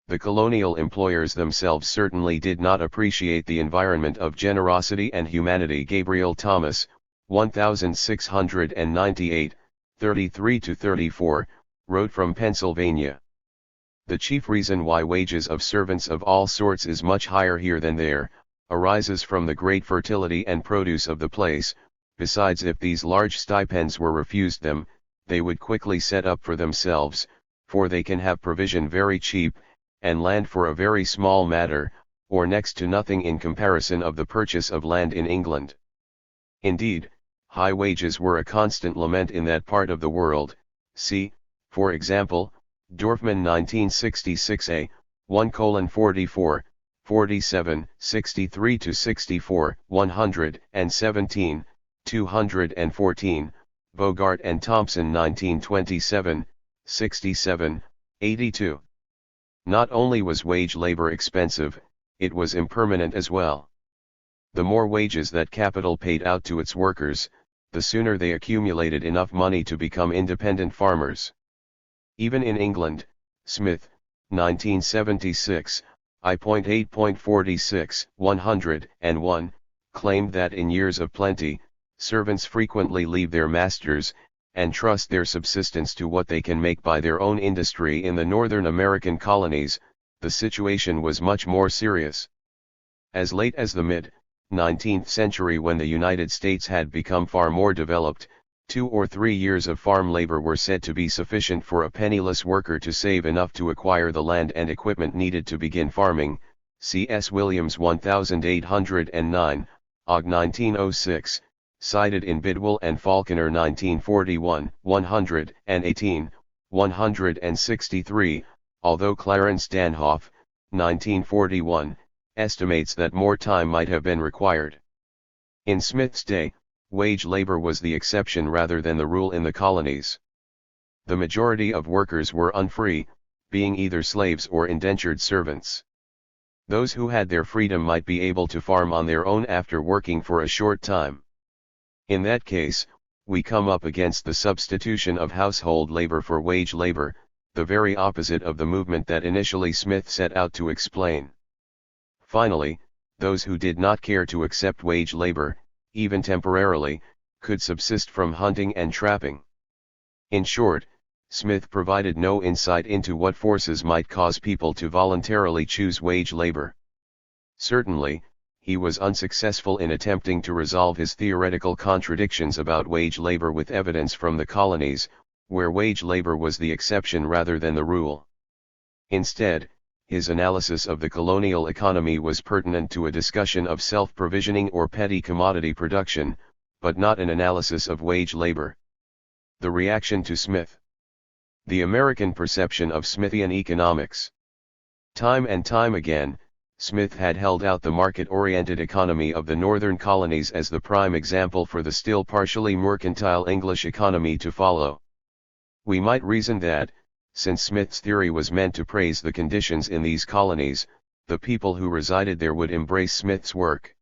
The colonial employers themselves certainly did not appreciate the environment of generosity and humanity. Gabriel Thomas, 1698, 33-34, wrote from Pennsylvania. The chief reason why wages of servants of all sorts is much higher here than there, arises from the great fertility and produce of the place. Besides, if these large stipends were refused them, they would quickly set up for themselves, for they can have provision very cheap, and land for a very small matter, or next to nothing in comparison of the purchase of land in England. Indeed, high wages were a constant lament in that part of the world. See, for example, Dorfman 1966a, 1:44, 47, 63-64, 117, 214, Bogart and Thompson 1927, 67, 82. Not only was wage labor expensive, it was impermanent as well. The more wages that capital paid out to its workers, the sooner they accumulated enough money to become independent farmers. Even in England, Smith, 1976, I.8.46, 101, claimed that in years of plenty, servants frequently leave their masters, and trust their subsistence to what they can make by their own industry. In the Northern American colonies, the situation was much more serious. As late as the mid-19th century, when the United States had become far more developed, 2 or 3 years of farm labor were said to be sufficient for a penniless worker to save enough to acquire the land and equipment needed to begin farming. C.S. Williams 1809, Ogg 1906, cited in Bidwell and Falconer 1941, 118, 163, although Clarence Danhoff, 1941, estimates that more time might have been required. In Smith's day, wage labor was the exception rather than the rule in the colonies. The majority of workers were unfree, being either slaves or indentured servants. Those who had their freedom might be able to farm on their own after working for a short time. In that case, we come up against the substitution of household labor for wage labor, the very opposite of the movement that initially Smith set out to explain. Finally, those who did not care to accept wage labor, even temporarily, could subsist from hunting and trapping. In short, Smith provided no insight into what forces might cause people to voluntarily choose wage labor. Certainly, he was unsuccessful in attempting to resolve his theoretical contradictions about wage labor with evidence from the colonies, where wage labor was the exception rather than the rule. Instead, his analysis of the colonial economy was pertinent to a discussion of self-provisioning or petty commodity production, but not an analysis of wage labor. The reaction to Smith. The American perception of Smithian economics. Time and time again, Smith had held out the market-oriented economy of the northern colonies as the prime example for the still partially mercantile English economy to follow. We might reason that, since Smith's theory was meant to praise the conditions in these colonies, the people who resided there would embrace Smith's work.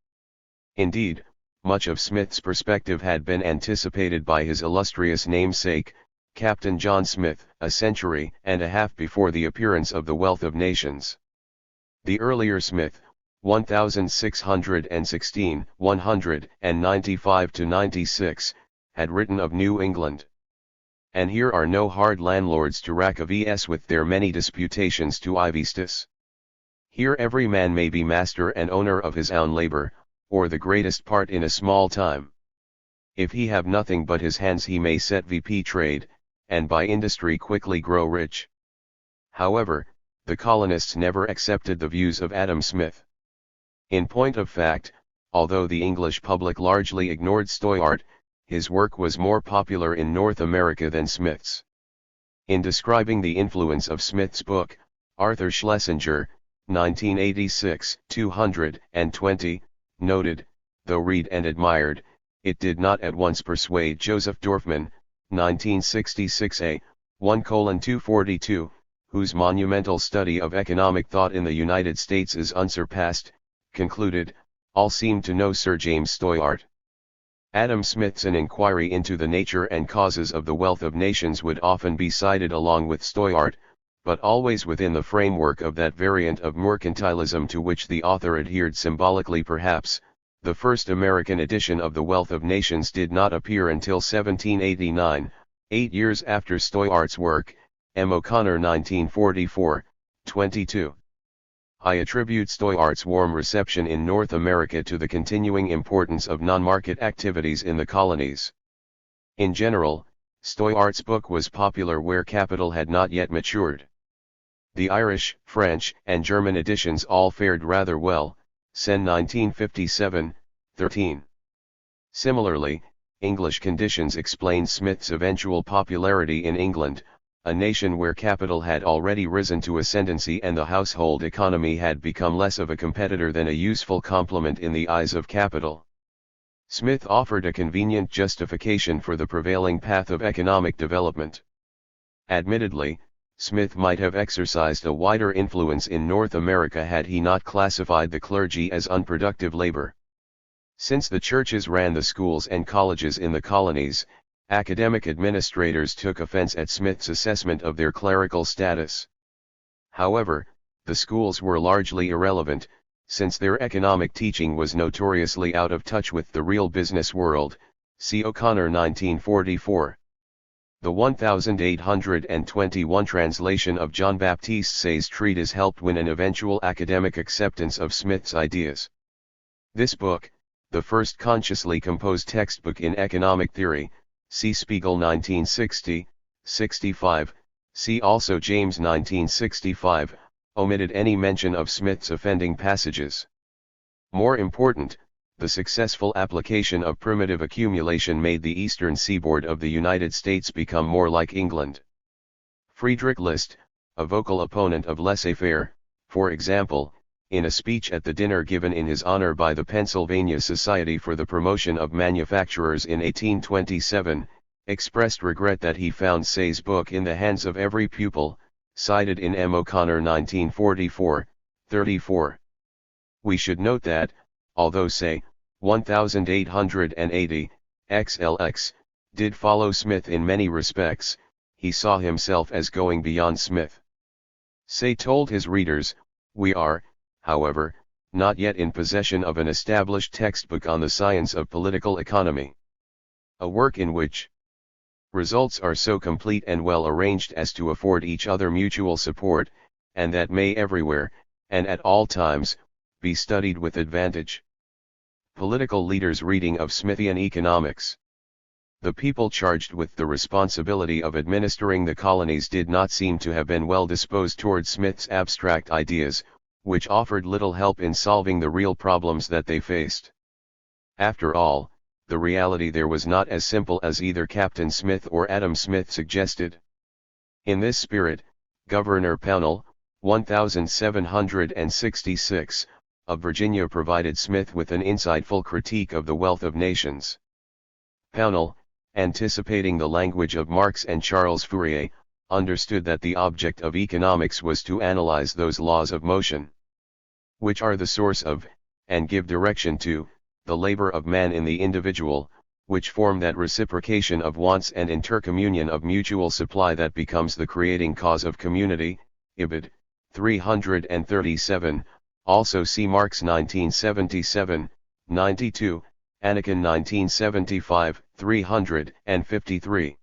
Indeed, much of Smith's perspective had been anticipated by his illustrious namesake, Captain John Smith, a century and a half before the appearance of The Wealth of Nations. The earlier Smith, 1616, 195-96, had written of New England. And here are no hard landlords to rack of es with their many disputations to Ivistus. Here every man may be master and owner of his own labor, or the greatest part in a small time. If he have nothing but his hands he may set VP trade, and by industry quickly grow rich. However, the colonists never accepted the views of Adam Smith. In point of fact, although the English public largely ignored Stoyart, his work was more popular in North America than Smith's. In describing the influence of Smith's book, Arthur Schlesinger, 1986, 220, noted, though read and admired, it did not at once persuade Joseph Dorfman, 1966a, 1:242, whose monumental study of economic thought in the United States is unsurpassed, concluded, all seem to know Sir James Stoyart. Adam Smith's An Inquiry into the Nature and Causes of the Wealth of Nations would often be cited along with Stoyart, but always within the framework of that variant of mercantilism to which the author adhered symbolically perhaps. The first American edition of The Wealth of Nations did not appear until 1789, 8 years after Stoyart's work. M. O'Connor 1944, 22. I attribute Stoyart's warm reception in North America to the continuing importance of non-market activities in the colonies. In general, Stoyart's book was popular where capital had not yet matured. The Irish, French, and German editions all fared rather well, Sen 1957, 13. Similarly, English conditions explain Smith's eventual popularity in England, a nation where capital had already risen to ascendancy and the household economy had become less of a competitor than a useful complement in the eyes of capital. Smith offered a convenient justification for the prevailing path of economic development. Admittedly, Smith might have exercised a wider influence in North America had he not classified the clergy as unproductive labor. Since the churches ran the schools and colleges in the colonies, academic administrators took offense at Smith's assessment of their clerical status. However, the schools were largely irrelevant, since their economic teaching was notoriously out of touch with the real business world, see O'Connor 1944. The 1821 translation of John Baptiste Say's treatise helped win an eventual academic acceptance of Smith's ideas. This book, the first consciously composed textbook in economic theory, see Spiegel 1960, 65, see also James 1965, omitted any mention of Smith's offending passages. More important, the successful application of primitive accumulation made the eastern seaboard of the United States become more like England. Friedrich List, a vocal opponent of laissez-faire, for example, in a speech at the dinner given in his honor by the Pennsylvania Society for the Promotion of Manufacturers in 1827, expressed regret that he found Say's book in the hands of every pupil, cited in M. O'Connor 1944, 34. We should note that, although Say, 1880, XLX, did follow Smith in many respects, he saw himself as going beyond Smith. Say told his readers, "We are, however, not yet in possession of an established textbook on the science of political economy. A work in which results are so complete and well arranged as to afford each other mutual support, and that may everywhere, and at all times, be studied with advantage." Political leaders' reading of Smithian economics. The people charged with the responsibility of administering the colonies did not seem to have been well disposed toward Smith's abstract ideas, which offered little help in solving the real problems that they faced. After all, the reality there was not as simple as either Captain Smith or Adam Smith suggested. In this spirit, Governor Pownall, 1766, of Virginia provided Smith with an insightful critique of the wealth of nations. Pownall, anticipating the language of Marx and Charles Fourier, understood that the object of economics was to analyze those laws of motion, which are the source of, and give direction to, the labor of man in the individual, which form that reciprocation of wants and intercommunion of mutual supply that becomes the creating cause of community. Ibid. 337, also see Marx 1977, 92, Anakin 1975, 353.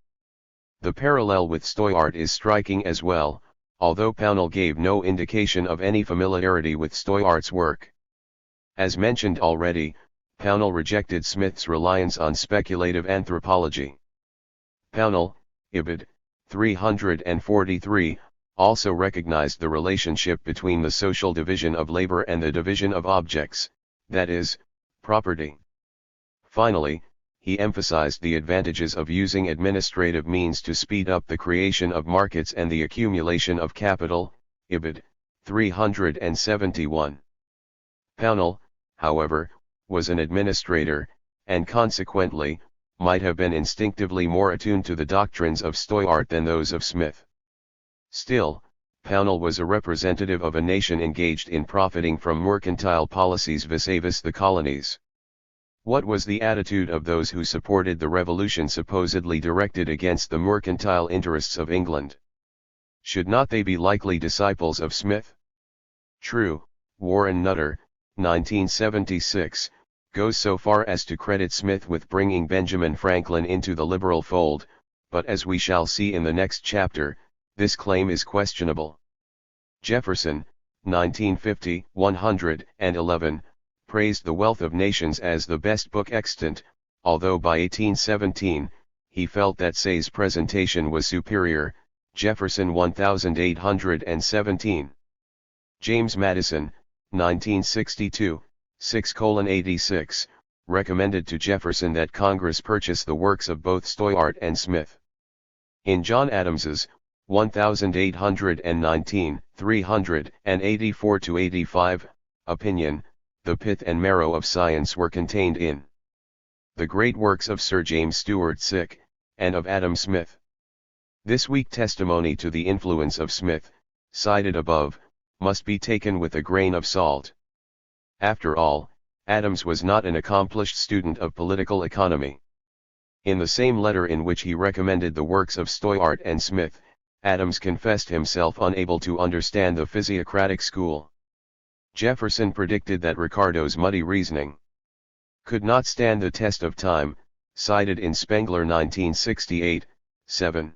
The parallel with Stoyart is striking as well, although Pownall gave no indication of any familiarity with Stoyart's work. As mentioned already, Pownall rejected Smith's reliance on speculative anthropology. Pownall, Ibid. 343, also recognized the relationship between the social division of labor and the division of objects, that is, property. Finally, he emphasized the advantages of using administrative means to speed up the creation of markets and the accumulation of capital. Ibid. 371. Pownall, however, was an administrator, and consequently, might have been instinctively more attuned to the doctrines of Stoyart than those of Smith. Still, Pownall was a representative of a nation engaged in profiting from mercantile policies vis-a-vis the colonies. What was the attitude of those who supported the revolution supposedly directed against the mercantile interests of England? Should not they be likely disciples of Smith? True, Warren Nutter, 1976, goes so far as to credit Smith with bringing Benjamin Franklin into the liberal fold, but as we shall see in the next chapter, this claim is questionable. Jefferson, 1950, 111, praised The Wealth of Nations as the best book extant, although by 1817, he felt that Say's presentation was superior. Jefferson 1817. James Madison, 1962, 6:86, recommended to Jefferson that Congress purchase the works of both Stoyart and Smith. In John Adams's 1819, 384-85, opinion, the pith and marrow of science were contained in the great works of Sir James Stuart Sick, and of Adam Smith. This weak testimony to the influence of Smith, cited above, must be taken with a grain of salt. After all, Adams was not an accomplished student of political economy. In the same letter in which he recommended the works of Stoyart and Smith, Adams confessed himself unable to understand the physiocratic school. Jefferson predicted that Ricardo's muddy reasoning could not stand the test of time, cited in Spengler 1968, 7.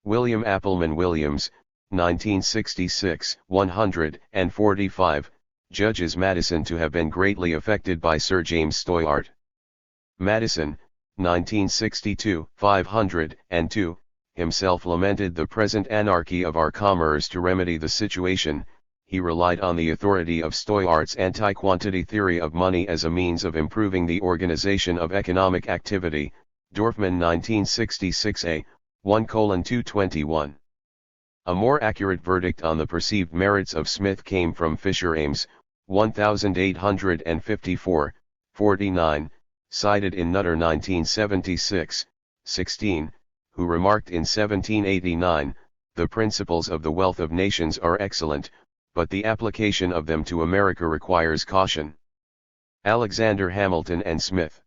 William Appleman Williams, 1966, 145, judges Madison to have been greatly affected by Sir James Stoyart. Madison, 1962, 502, himself lamented the present anarchy of our commerce. To remedy the situation, he relied on the authority of Stoiart's anti-quantity theory of money as a means of improving the organization of economic activity, Dorfman 1966a, 1:221. A more accurate verdict on the perceived merits of Smith came from Fisher Ames, 1854, 49, cited in Nutter 1976, 16, who remarked in 1789, "The principles of the wealth of nations are excellent, but the application of them to America requires caution." Alexander Hamilton and Smith.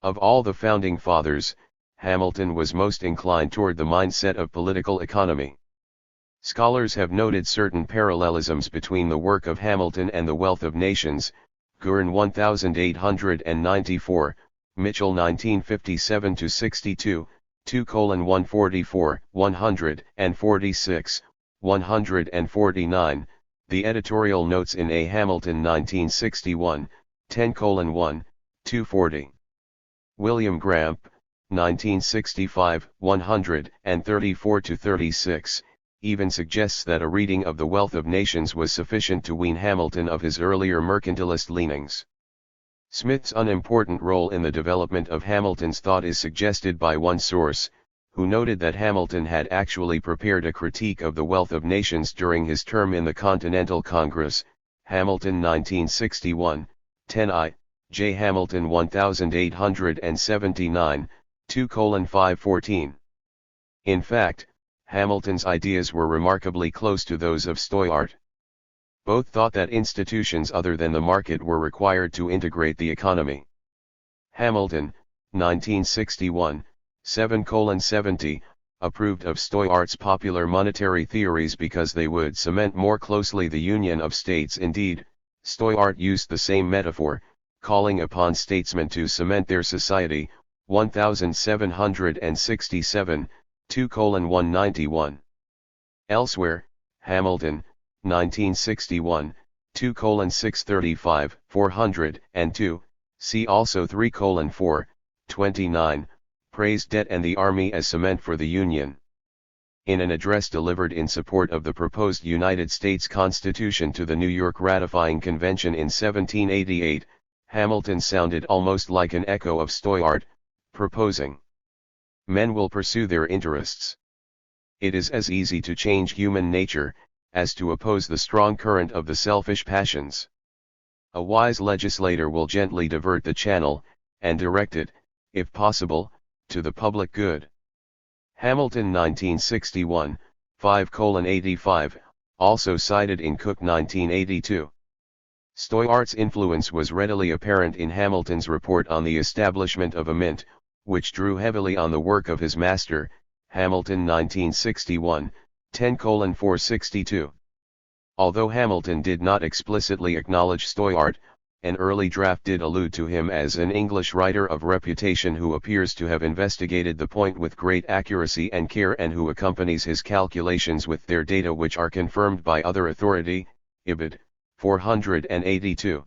Of all the founding fathers, Hamilton was most inclined toward the mindset of political economy. Scholars have noted certain parallelisms between the work of Hamilton and the Wealth of Nations, Guerin 1894, Mitchell 1957-62, 2:144, 146, 149, the editorial notes in A. Hamilton 1961, 10:1, 240. William Gramp, 1965, 134-36, even suggests that a reading of The Wealth of Nations was sufficient to wean Hamilton of his earlier mercantilist leanings. Smith's unimportant role in the development of Hamilton's thought is suggested by one source, who noted that Hamilton had actually prepared a critique of The Wealth of Nations during his term in the Continental Congress, Hamilton 1961, 10i, J. Hamilton 1879, 2:514. In fact, Hamilton's ideas were remarkably close to those of Stoiart. Both thought that institutions other than the market were required to integrate the economy. Hamilton, 1961, 7:70, approved of Stoiart's popular monetary theories because they would cement more closely the union of states. Indeed, Stoiart used the same metaphor, calling upon statesmen to cement their society, 1767, 2:191. Elsewhere, Hamilton, 1961, 2:635, 402, see also 3:4, 29, praised debt and the army as cement for the Union. In an address delivered in support of the proposed United States Constitution to the New York Ratifying Convention in 1788, Hamilton sounded almost like an echo of Stoiart, proposing, "Men will pursue their interests. It is as easy to change human nature, as to oppose the strong current of the selfish passions. A wise legislator will gently divert the channel, and direct it, if possible, to the public good." Hamilton 1961, 5:85, also cited in Cook 1982. Stoiart's influence was readily apparent in Hamilton's report on the establishment of a mint, which drew heavily on the work of his master, Hamilton 1961, 10:462. Although Hamilton did not explicitly acknowledge Stoiart, an early draft did allude to him as an English writer of reputation who appears to have investigated the point with great accuracy and care and who accompanies his calculations with their data which are confirmed by other authority, Ibid, 482.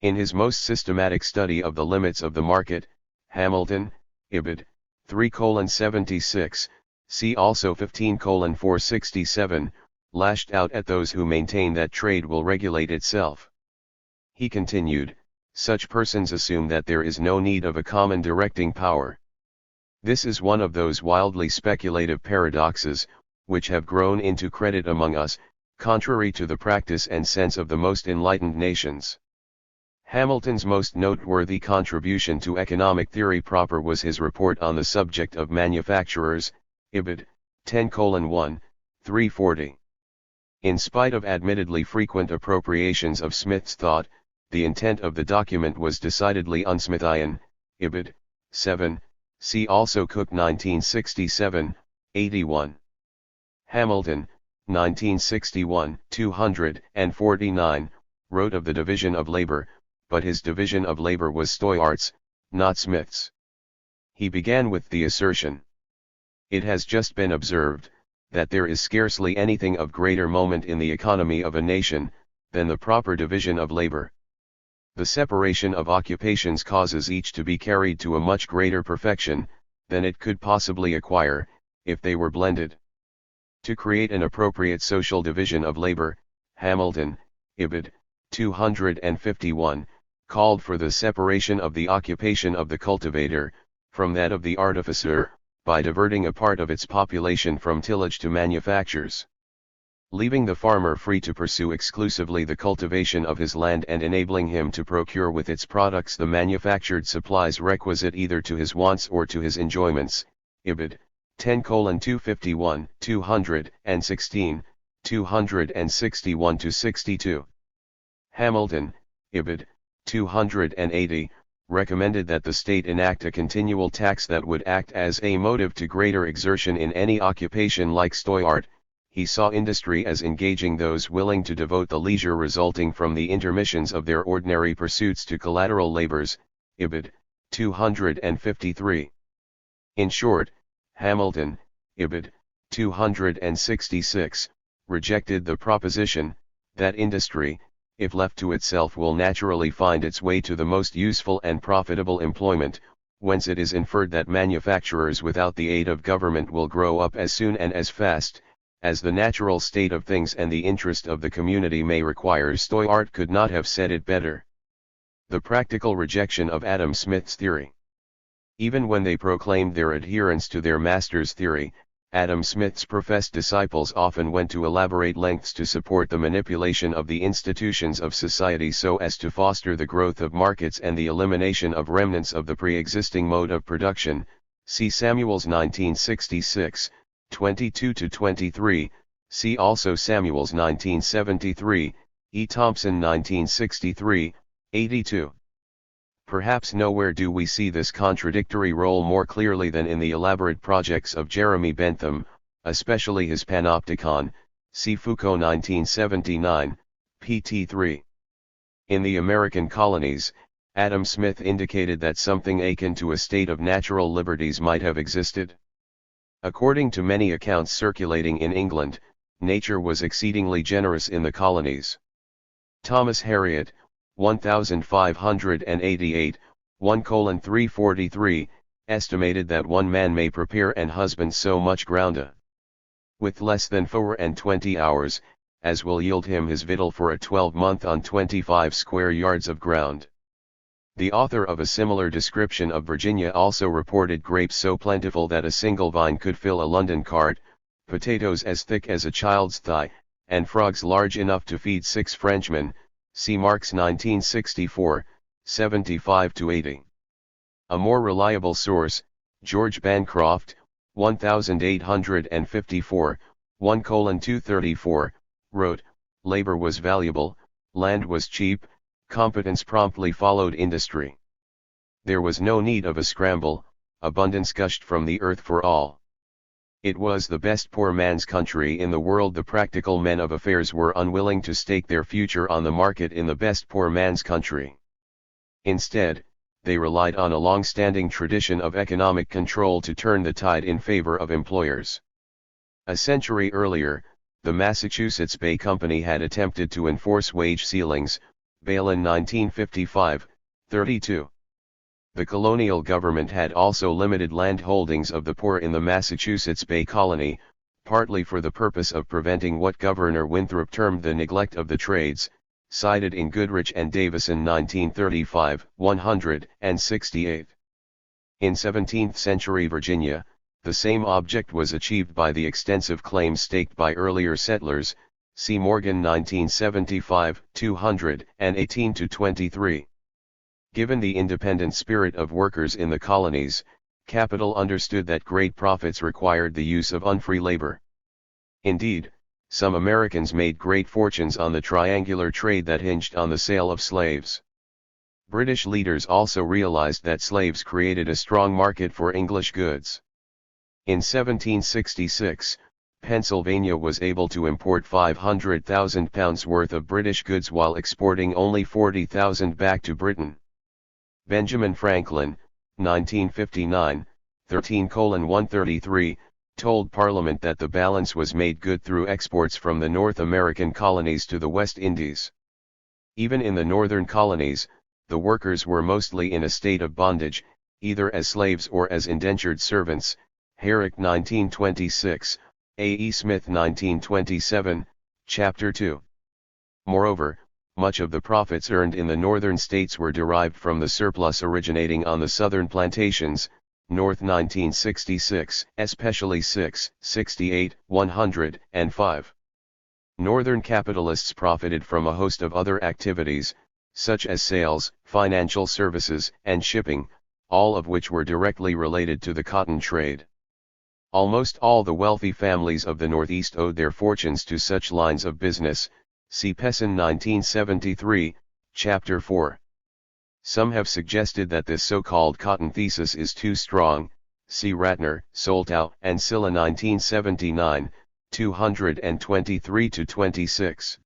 In his most systematic study of the limits of the market, Hamilton, Ibid, 3:76, see also 15:467, lashed out at those who maintain that trade will regulate itself. He continued, "Such persons assume that there is no need of a common directing power. This is one of those wildly speculative paradoxes, which have grown into credit among us, contrary to the practice and sense of the most enlightened nations." Hamilton's most noteworthy contribution to economic theory proper was his report on the subject of manufacturers, Ibid, 10:1, 340. In spite of admittedly frequent appropriations of Smith's thought, the intent of the document was decidedly unsmithian, Ibid, 7, see also Cook 1967, 81. Hamilton, 1961, 249, wrote of the division of labor, but his division of labor was Stoiart's, not Smith's. He began with the assertion, "It has just been observed, that there is scarcely anything of greater moment in the economy of a nation, than the proper division of labor. The separation of occupations causes each to be carried to a much greater perfection, than it could possibly acquire, if they were blended. To create an appropriate social division of labor, Hamilton, Ibid, 251, called for the separation of the occupation of the cultivator, from that of the artificer, by diverting a part of its population from tillage to manufactures. Leaving the farmer free to pursue exclusively the cultivation of his land and enabling him to procure with its products the manufactured supplies requisite either to his wants or to his enjoyments, Ibid, 10:251, 216, 261-62. Hamilton, Ibid, 280, recommended that the state enact a continual tax that would act as a motive to greater exertion in any occupation like stoyart. He saw industry as engaging those willing to devote the leisure resulting from the intermissions of their ordinary pursuits to collateral labors, Ibid, 253. In short, Hamilton, Ibid, 266, rejected the proposition, that industry, if left to itself will naturally find its way to the most useful and profitable employment, whence it is inferred that manufacturers without the aid of government will grow up as soon and as fast, as the natural state of things and the interest of the community may require. Stoyart could not have said it better. The practical rejection of Adam Smith's theory. Even when they proclaimed their adherence to their master's theory, Adam Smith's professed disciples often went to elaborate lengths to support the manipulation of the institutions of society so as to foster the growth of markets and the elimination of remnants of the pre-existing mode of production. See Samuel's 1966, 22-23, see also Samuel's 1973, E. Thompson 1963, 82. Perhaps nowhere do we see this contradictory role more clearly than in the elaborate projects of Jeremy Bentham, especially his Panopticon, see Foucault 1979, pt 3. In the American colonies, Adam Smith indicated that something akin to a state of natural liberties might have existed. According to many accounts circulating in England, nature was exceedingly generous in the colonies. Thomas Harriot, 1588, 1:343, estimated that one man may prepare and husband so much ground with less than 420 hours, as will yield him his victual for a 12-month on 25 square yards of ground. The author of a similar description of Virginia also reported grapes so plentiful that a single vine could fill a London cart, potatoes as thick as a child's thigh, and frogs large enough to feed 6 Frenchmen. See Marx 1964, 75-80. A more reliable source, George Bancroft, 1854, 1:234, wrote, "Labor was valuable, land was cheap, competence promptly followed industry. There was no need of a scramble, abundance gushed from the earth for all. It was the best poor man's country in the world. The practical men of affairs were unwilling to stake their future on the market in the best poor man's country. Instead, they relied on a long-standing tradition of economic control to turn the tide in favor of employers. A century earlier, the Massachusetts Bay Company had attempted to enforce wage ceilings, Balin 1955, 32. The colonial government had also limited land holdings of the poor in the Massachusetts Bay Colony, partly for the purpose of preventing what Governor Winthrop termed the neglect of the trades, cited in Goodrich and Davison 1935, 168. In 17th-century Virginia, the same object was achieved by the extensive claims staked by earlier settlers, see Morgan 1975, 218-23. Given the independent spirit of workers in the colonies, capital understood that great profits required the use of unfree labor. Indeed, some Americans made great fortunes on the triangular trade that hinged on the sale of slaves. British leaders also realized that slaves created a strong market for English goods. In 1766, Pennsylvania was able to import £500,000 worth of British goods while exporting only 40,000 back to Britain. Benjamin Franklin, 1959, 13:133, told Parliament that the balance was made good through exports from the North American colonies to the West Indies. Even in the northern colonies, the workers were mostly in a state of bondage, either as slaves or as indentured servants. Herrick 1926, A. E. Smith 1927, Chapter 2. Moreover, much of the profits earned in the northern states were derived from the surplus originating on the southern plantations, North 1966, especially 6, 68, 100, and 5. Northern capitalists profited from a host of other activities, such as sales, financial services, and shipping, all of which were directly related to the cotton trade. Almost all the wealthy families of the Northeast owed their fortunes to such lines of business, see Pessin 1973, Chapter 4. Some have suggested that this so-called cotton thesis is too strong, see Ratner, Soltow, and Silla 1979, 223-26.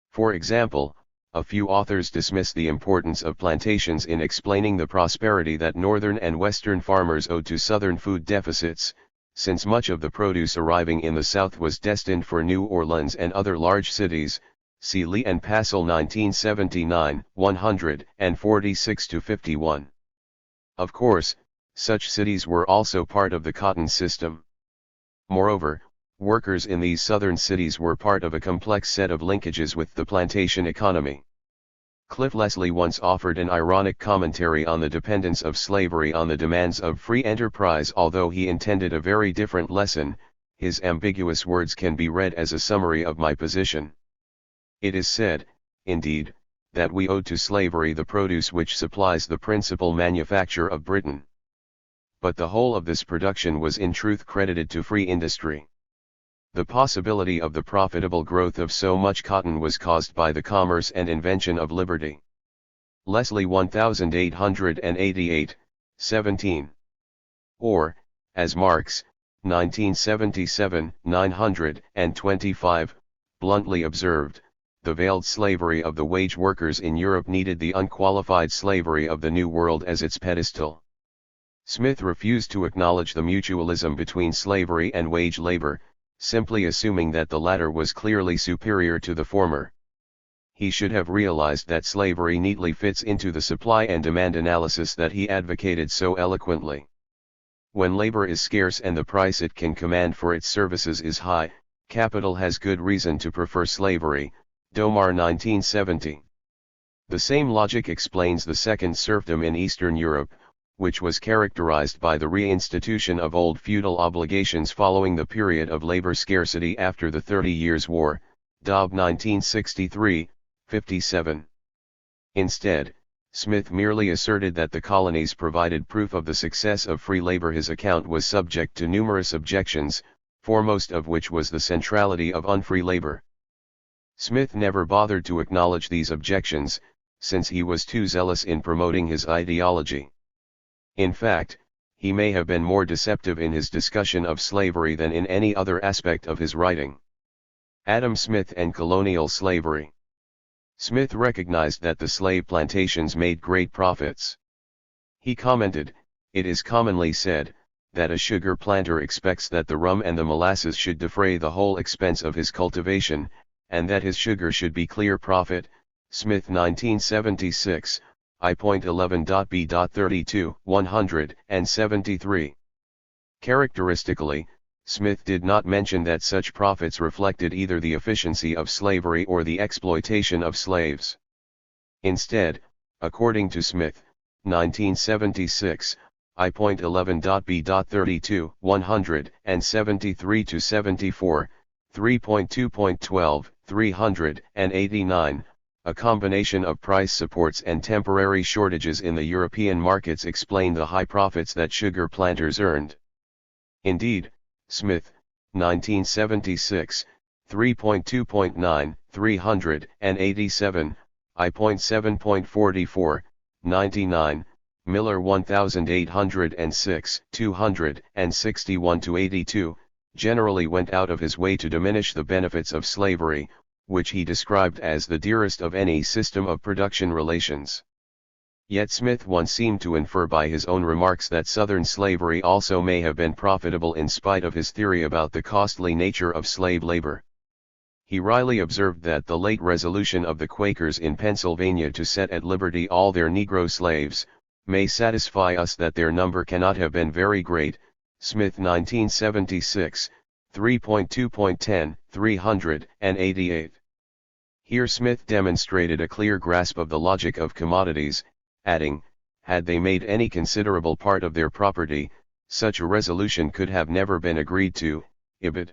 For example, a few authors dismiss the importance of plantations in explaining the prosperity that northern and western farmers owed to southern food deficits, since much of the produce arriving in the South was destined for New Orleans and other large cities, see Lee and Passel 1979, 146-51. Of course, such cities were also part of the cotton system. Moreover, workers in these southern cities were part of a complex set of linkages with the plantation economy. Cliff Leslie once offered an ironic commentary on the dependence of slavery on the demands of free enterprise. Although he intended a very different lesson, his ambiguous words can be read as a summary of my position. It is said, indeed, that we owed to slavery the produce which supplies the principal manufacture of Britain. But the whole of this production was in truth credited to free industry. The possibility of the profitable growth of so much cotton was caused by the commerce and invention of liberty. Leslie 1888, 17. Or, as Marx, 1977, 925, bluntly observed, the veiled slavery of the wage workers in Europe needed the unqualified slavery of the New World as its pedestal. Smith refused to acknowledge the mutualism between slavery and wage labor, simply assuming that the latter was clearly superior to the former. He should have realized that slavery neatly fits into the supply and demand analysis that he advocated so eloquently. When labor is scarce and the price it can command for its services is high, capital has good reason to prefer slavery, Domar 1970. The same logic explains the second serfdom in Eastern Europe, which was characterized by the reinstitution of old feudal obligations following the period of labor scarcity after the 30 Years' War, Dobb 1963, 57. Instead, Smith merely asserted that the colonies provided proof of the success of free labor. His account was subject to numerous objections, foremost of which was the centrality of unfree labor. Smith never bothered to acknowledge these objections, since he was too zealous in promoting his ideology. In fact, he may have been more deceptive in his discussion of slavery than in any other aspect of his writing. Adam Smith and colonial slavery. Smith recognized that the slave plantations made great profits. He commented, "It is commonly said, that a sugar planter expects that the rum and the molasses should defray the whole expense of his cultivation, and that his sugar should be clear profit." Smith 1976. I.11.B.32, 173. Characteristically, Smith did not mention that such profits reflected either the efficiency of slavery or the exploitation of slaves. Instead, according to Smith, 1976, I.11.B.32, 173-74, 3.2.12, 389, a combination of price supports and temporary shortages in the European markets explain the high profits that sugar planters earned. Indeed, Smith, 1976, 3.2.9, 387, I.7.44, 99, Miller 1806, 261-82, generally went out of his way to diminish the benefits of slavery, which he described as the dearest of any system of production relations. Yet Smith once seemed to infer by his own remarks that Southern slavery also may have been profitable in spite of his theory about the costly nature of slave labor. He wryly observed that the late resolution of the Quakers in Pennsylvania to set at liberty all their Negro slaves, may satisfy us that their number cannot have been very great. Smith 1976, 3.2.10, 388. Here Smith demonstrated a clear grasp of the logic of commodities, adding, had they made any considerable part of their property, such a resolution could have never been agreed to, ibid.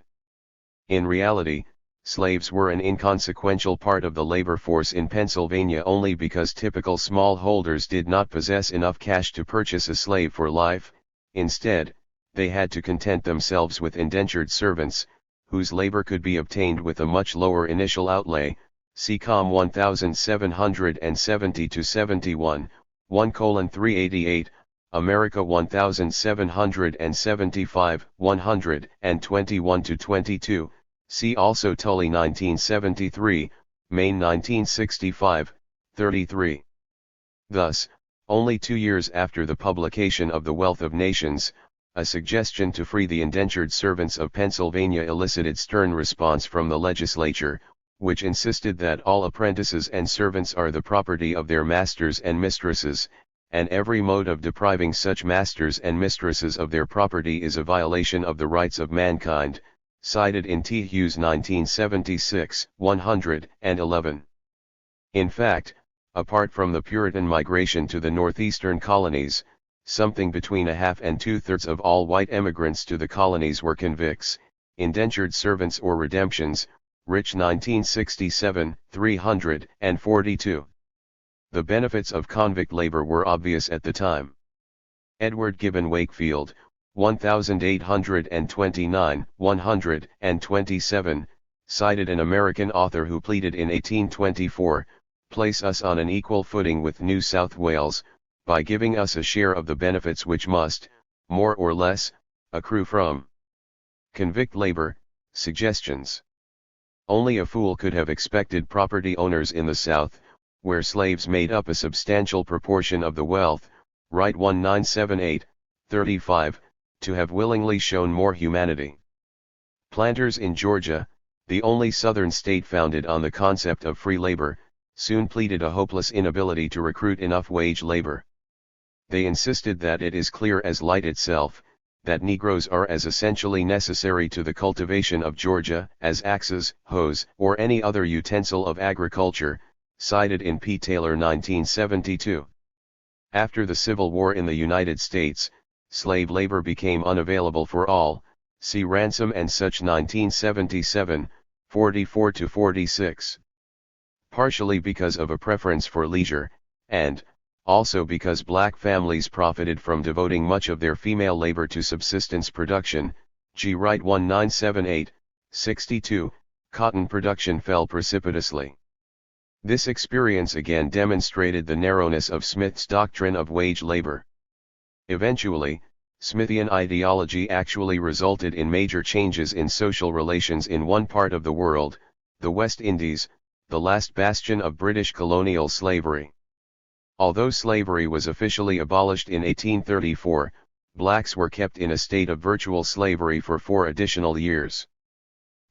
In reality, slaves were an inconsequential part of the labor force in Pennsylvania only because typical smallholders did not possess enough cash to purchase a slave for life. Instead, they had to content themselves with indentured servants, whose labor could be obtained with a much lower initial outlay. See Com 1770-71, 1:388, America 1775, 121-22, see also Tully 1973, Maine 1965, 33. Thus, only 2 years after the publication of The Wealth of Nations, a suggestion to free the indentured servants of Pennsylvania elicited stern response from the legislature, which insisted that all apprentices and servants are the property of their masters and mistresses, and every mode of depriving such masters and mistresses of their property is a violation of the rights of mankind, cited in T. Hughes 1976, 111. In fact, apart from the Puritan migration to the northeastern colonies, something between a half and two-thirds of all white emigrants to the colonies were convicts, indentured servants or redemptions, Rich 1967, 342. The benefits of convict labor were obvious at the time. Edward Gibbon Wakefield, 1829, 127, cited an American author who pleaded in 1824, place us on an equal footing with New South Wales, by giving us a share of the benefits which must, more or less, accrue from convict labor. Suggestions. Only a fool could have expected property owners in the South, where slaves made up a substantial proportion of the wealth, Wright 1978, 35, to have willingly shown more humanity. Planters in Georgia, the only southern state founded on the concept of free labor, soon pleaded a hopeless inability to recruit enough wage labor. They insisted that it is clear as light itself, that Negroes are as essentially necessary to the cultivation of Georgia as axes, hoes, or any other utensil of agriculture, cited in P. Taylor 1972. After the Civil War in the United States, slave labor became unavailable for all, see Ransom and Such 1977, 44-46. Partially because of a preference for leisure, and, also because black families profited from devoting much of their female labor to subsistence production, G. Wright 1978, 62, cotton production fell precipitously. This experience again demonstrated the narrowness of Smith's doctrine of wage labor. Eventually, Smithian ideology actually resulted in major changes in social relations in one part of the world, the West Indies, the last bastion of British colonial slavery. Although slavery was officially abolished in 1834, blacks were kept in a state of virtual slavery for 4 additional years.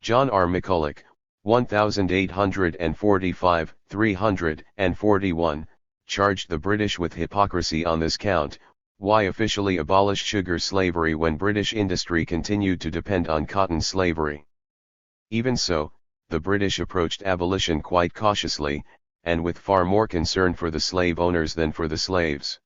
John R. McCulloch, 1845, 341, charged the British with hypocrisy on this count. Why officially abolish sugar slavery when British industry continued to depend on cotton slavery? Even so, the British approached abolition quite cautiously, and with far more concern for the slave owners than for the slaves.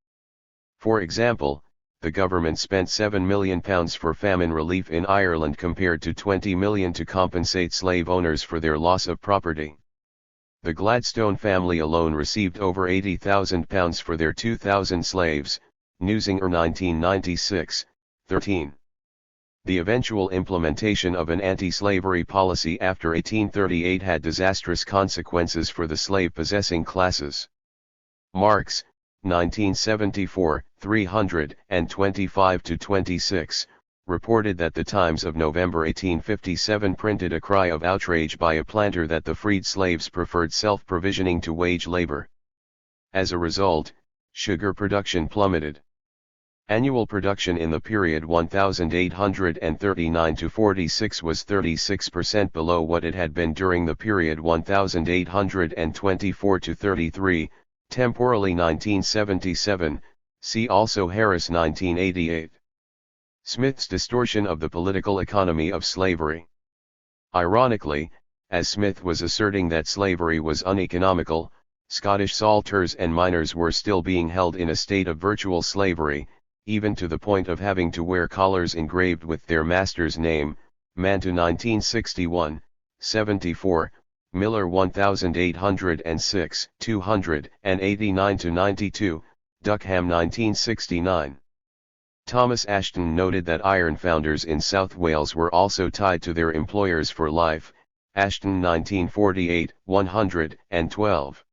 For example, the government spent £7 million for famine relief in Ireland compared to £20 million to compensate slave owners for their loss of property. The Gladstone family alone received over £80,000 for their 2,000 slaves, Newsinger 1996, 13. The eventual implementation of an anti-slavery policy after 1838 had disastrous consequences for the slave-possessing classes. Marx, 1974, 325-26, reported that the Times of November 1857 printed a cry of outrage by a planter that the freed slaves preferred self-provisioning to wage labor. As a result, sugar production plummeted. Annual production in the period 1839-46 was 36% below what it had been during the period 1824-33, temporally 1977, see also Harris 1988. Smith's distortion of the political economy of slavery. Ironically, as Smith was asserting that slavery was uneconomical, Scottish salters and miners were still being held in a state of virtual slavery, even to the point of having to wear collars engraved with their master's name. Manto 1961, 74, Miller 1806, 289-92, Duckham 1969. Thomas Ashton noted that iron founders in South Wales were also tied to their employers for life, Ashton 1948, 112.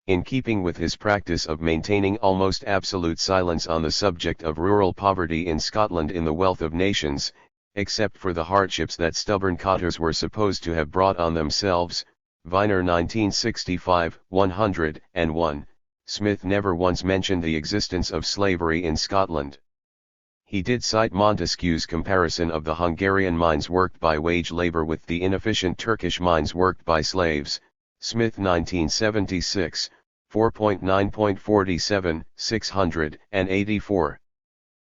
In keeping with his practice of maintaining almost absolute silence on the subject of rural poverty in Scotland in The Wealth of Nations, except for the hardships that stubborn cottars were supposed to have brought on themselves, Viner 1965, 101, Smith never once mentioned the existence of slavery in Scotland. He did cite Montesquieu's comparison of the Hungarian mines worked by wage labor with the inefficient Turkish mines worked by slaves, Smith 1976, 4.9.47, 684.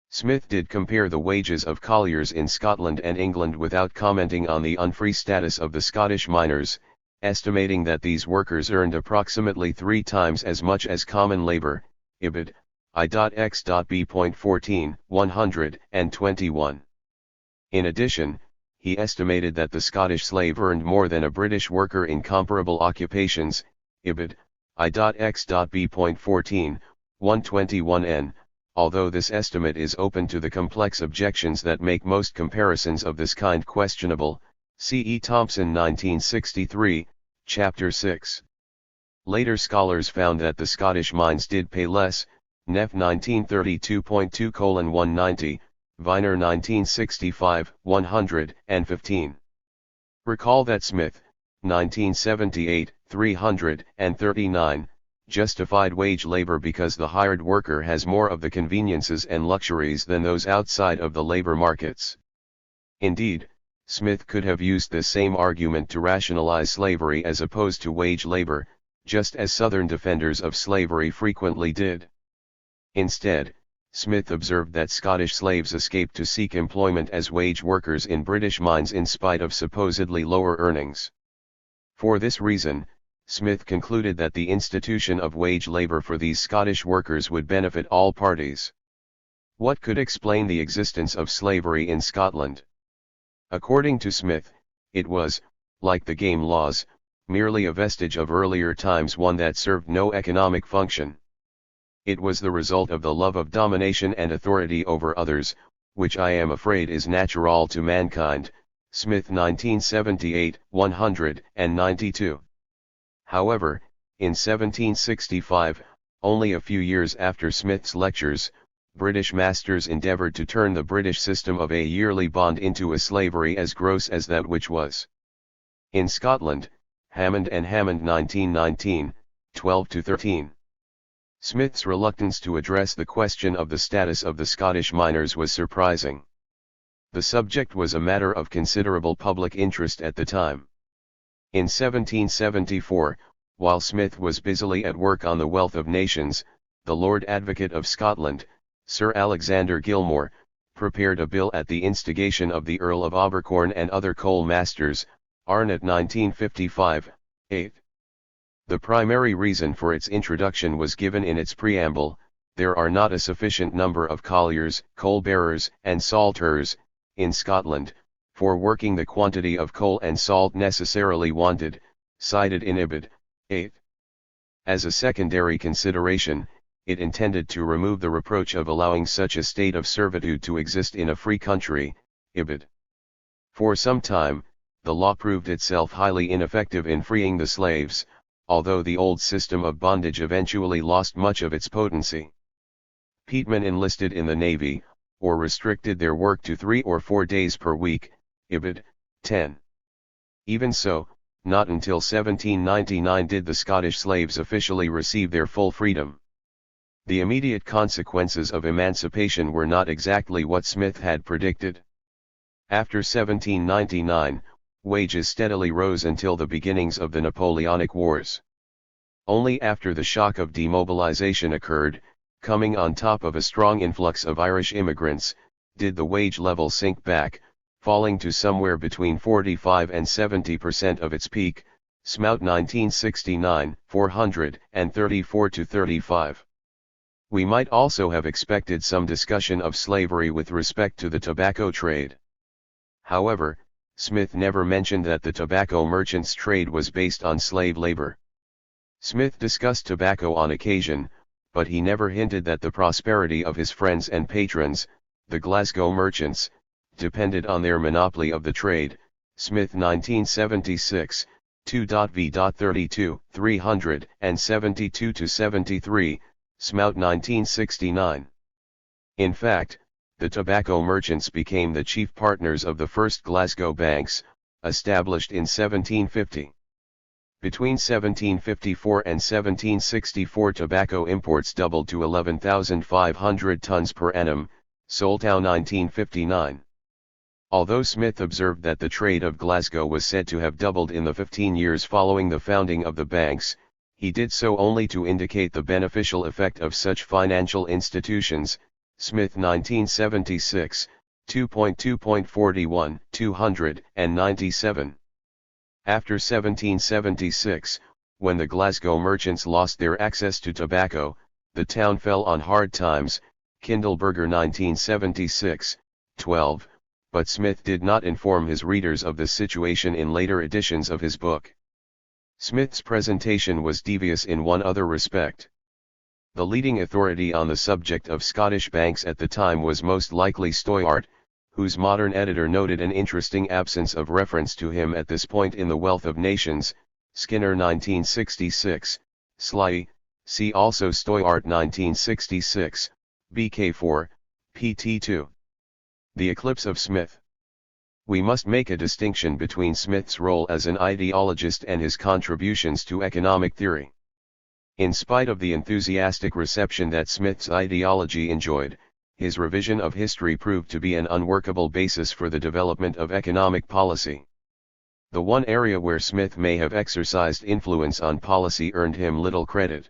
Smith did compare the wages of colliers in Scotland and England without commenting on the unfree status of the Scottish miners, estimating that these workers earned approximately 3 times as much as common labor, Ibid. I.X.B.14, 121. In addition, he estimated that the Scottish slave earned more than a British worker in comparable occupations, Ibid. I.X.B.14, 121n, although this estimate is open to the complex objections that make most comparisons of this kind questionable, C. E. Thompson 1963, Chapter 6. Later scholars found that the Scottish mines did pay less, Neff 1932.2:190, Viner 1965, 115. Recall that Smith, 1978, 339, justified wage labor because the hired worker has more of the conveniences and luxuries than those outside of the labor markets. Indeed, Smith could have used this same argument to rationalize slavery as opposed to wage labor, just as Southern defenders of slavery frequently did. Instead, Smith observed that Scottish slaves escaped to seek employment as wage workers in British mines in spite of supposedly lower earnings. For this reason, Smith concluded that the institution of wage labor for these Scottish workers would benefit all parties. What could explain the existence of slavery in Scotland? According to Smith, it was, like the game laws, merely a vestige of earlier times, one that served no economic function. It was the result of the love of domination and authority over others, which I am afraid is natural to mankind, Smith 1978, 192. However, in 1765, only a few years after Smith's lectures, British masters endeavoured to turn the British system of a yearly bond into a slavery as gross as that which was. In Scotland, Hammond and Hammond 1919, 12-13. Smith's reluctance to address the question of the status of the Scottish miners was surprising. The subject was a matter of considerable public interest at the time. In 1774, while Smith was busily at work on The Wealth of Nations, the Lord Advocate of Scotland, Sir Alexander Gilmore, prepared a bill at the instigation of the Earl of Abercorn and other coal masters, Arnott 1955, 8. The primary reason for its introduction was given in its preamble: there are not a sufficient number of colliers, coal-bearers, and salters, in Scotland, for working the quantity of coal and salt necessarily wanted, cited in Ibid. 8. As a secondary consideration, it intended to remove the reproach of allowing such a state of servitude to exist in a free country, Ibid. For some time, the law proved itself highly ineffective in freeing the slaves, although the old system of bondage eventually lost much of its potency. Peatmen enlisted in the Navy, or restricted their work to 3 or 4 days per week, Ibid. 10. Even so, not until 1799 did the Scottish slaves officially receive their full freedom. The immediate consequences of emancipation were not exactly what Smith had predicted. After 1799, wages steadily rose until the beginnings of the Napoleonic Wars. Only after the shock of demobilization occurred, coming on top of a strong influx of Irish immigrants, did the wage level sink back, falling to somewhere between 45 and 70% of its peak, Smout 1969, 434 to 35. We might also have expected some discussion of slavery with respect to the tobacco trade. However, Smith never mentioned that the tobacco merchants' trade was based on slave labor. Smith discussed tobacco on occasion, but he never hinted that the prosperity of his friends and patrons, the Glasgow merchants, depended on their monopoly of the trade. Smith 1976, 2.v.32, 372 to 73, Smout 1969. In fact, the tobacco merchants became the chief partners of the first Glasgow banks, established in 1750. Between 1754 and 1764 tobacco imports doubled to 11,500 tons per annum, Soltown 1959. Although Smith observed that the trade of Glasgow was said to have doubled in the 15 years following the founding of the banks, he did so only to indicate the beneficial effect of such financial institutions. Smith 1976, 2.2.41, 297. After 1776, when the Glasgow merchants lost their access to tobacco, the town fell on hard times, Kindleberger 1976, 12, but Smith did not inform his readers of the situation in later editions of his book. Smith's presentation was devious in one other respect. The leading authority on the subject of Scottish banks at the time was most likely Stoyart, whose modern editor noted an interesting absence of reference to him at this point in The Wealth of Nations, Skinner 1966, Sly, see also Stoyart 1966, BK4, PT2. The Eclipse of Smith. We must make a distinction between Smith's role as an ideologist and his contributions to economic theory. In spite of the enthusiastic reception that Smith's ideology enjoyed, his revision of history proved to be an unworkable basis for the development of economic policy. The one area where Smith may have exercised influence on policy earned him little credit.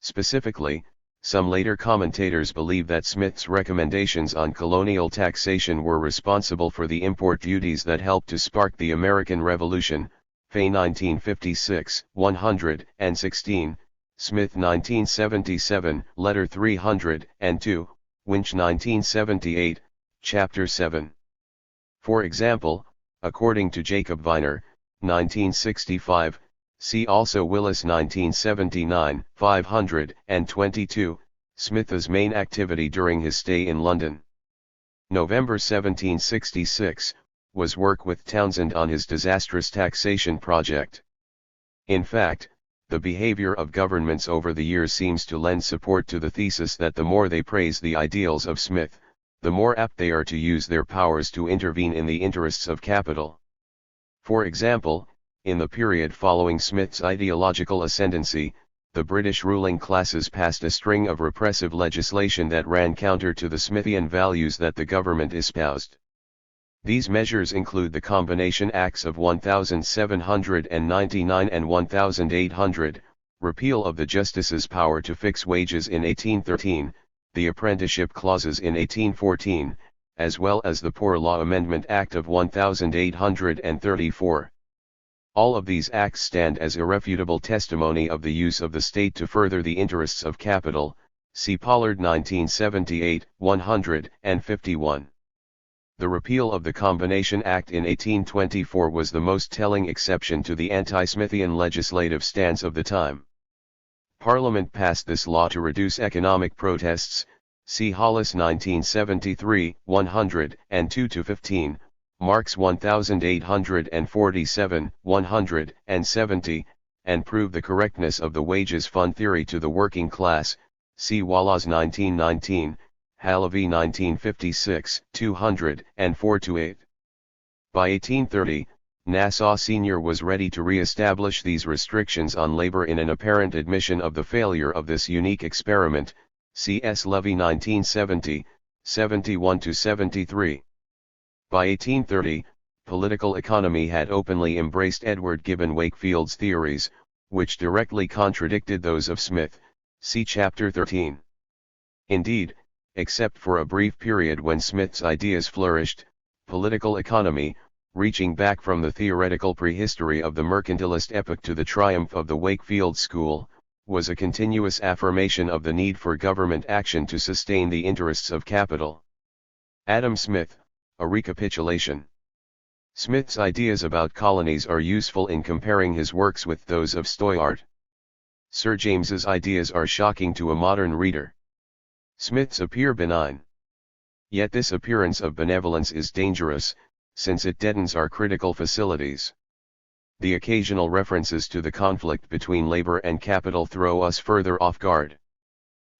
Specifically, some later commentators believe that Smith's recommendations on colonial taxation were responsible for the import duties that helped to spark the American Revolution, Fay 1956, 116, Smith 1977, Letter 302, Winch 1978, Chapter 7. For example, according to Jacob Viner, 1965, see also Willis 1979, 522, Smith's main activity during his stay in London. November 1766, was work with Townsend on his disastrous taxation project. In fact, the behavior of governments over the years seems to lend support to the thesis that the more they praise the ideals of Smith, the more apt they are to use their powers to intervene in the interests of capital. For example, in the period following Smith's ideological ascendancy, the British ruling classes passed a string of repressive legislation that ran counter to the Smithian values that the government espoused. These measures include the Combination Acts of 1799 and 1800, repeal of the justice's power to fix wages in 1813, the apprenticeship clauses in 1814, as well as the Poor Law Amendment Act of 1834. All of these acts stand as irrefutable testimony of the use of the state to further the interests of capital, see Pollard 1978, 151. The repeal of the Combination Act in 1824 was the most telling exception to the anti-Smithian legislative stance of the time. Parliament passed this law to reduce economic protests, see Hollis 1973, 102-15, Marx 1847, 170, and prove the correctness of the wages fund theory to the working class, see Wallace 1919, Halavy 1956, 204-8. By 1830, Nassau Sr. was ready to re-establish these restrictions on labor in an apparent admission of the failure of this unique experiment, C.S. Levy 1970, 71-73. By 1830, political economy had openly embraced Edward Gibbon Wakefield's theories, which directly contradicted those of Smith, see Chapter 13. Indeed, except for a brief period when Smith's ideas flourished, Political economy, reaching back from the theoretical prehistory of the mercantilist epoch to the triumph of the Wakefield School, was a continuous affirmation of the need for government action to sustain the interests of capital. Adam Smith, a recapitulation. Smith's ideas about colonies are useful in comparing his works with those of Stoyart. Sir James's ideas are shocking to a modern reader. Smith's appear benign. Yet this appearance of benevolence is dangerous, since it deadens our critical facilities. The occasional references to the conflict between labor and capital throw us further off guard.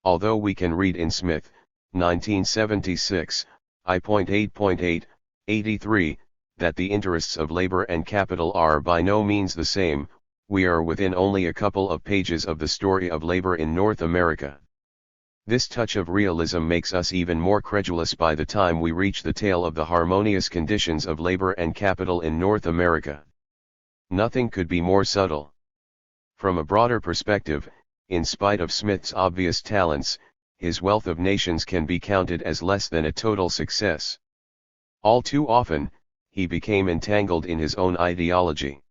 Although we can read in Smith, 1976, I.8.8, 83, that the interests of labor and capital are by no means the same, we are within only a couple of pages of the story of labor in North America. This touch of realism makes us even more credulous by the time we reach the tale of the harmonious conditions of labor and capital in North America. Nothing could be more subtle. From a broader perspective, in spite of Smith's obvious talents, his Wealth of Nations can be counted as less than a total success. All too often, he became entangled in his own ideology.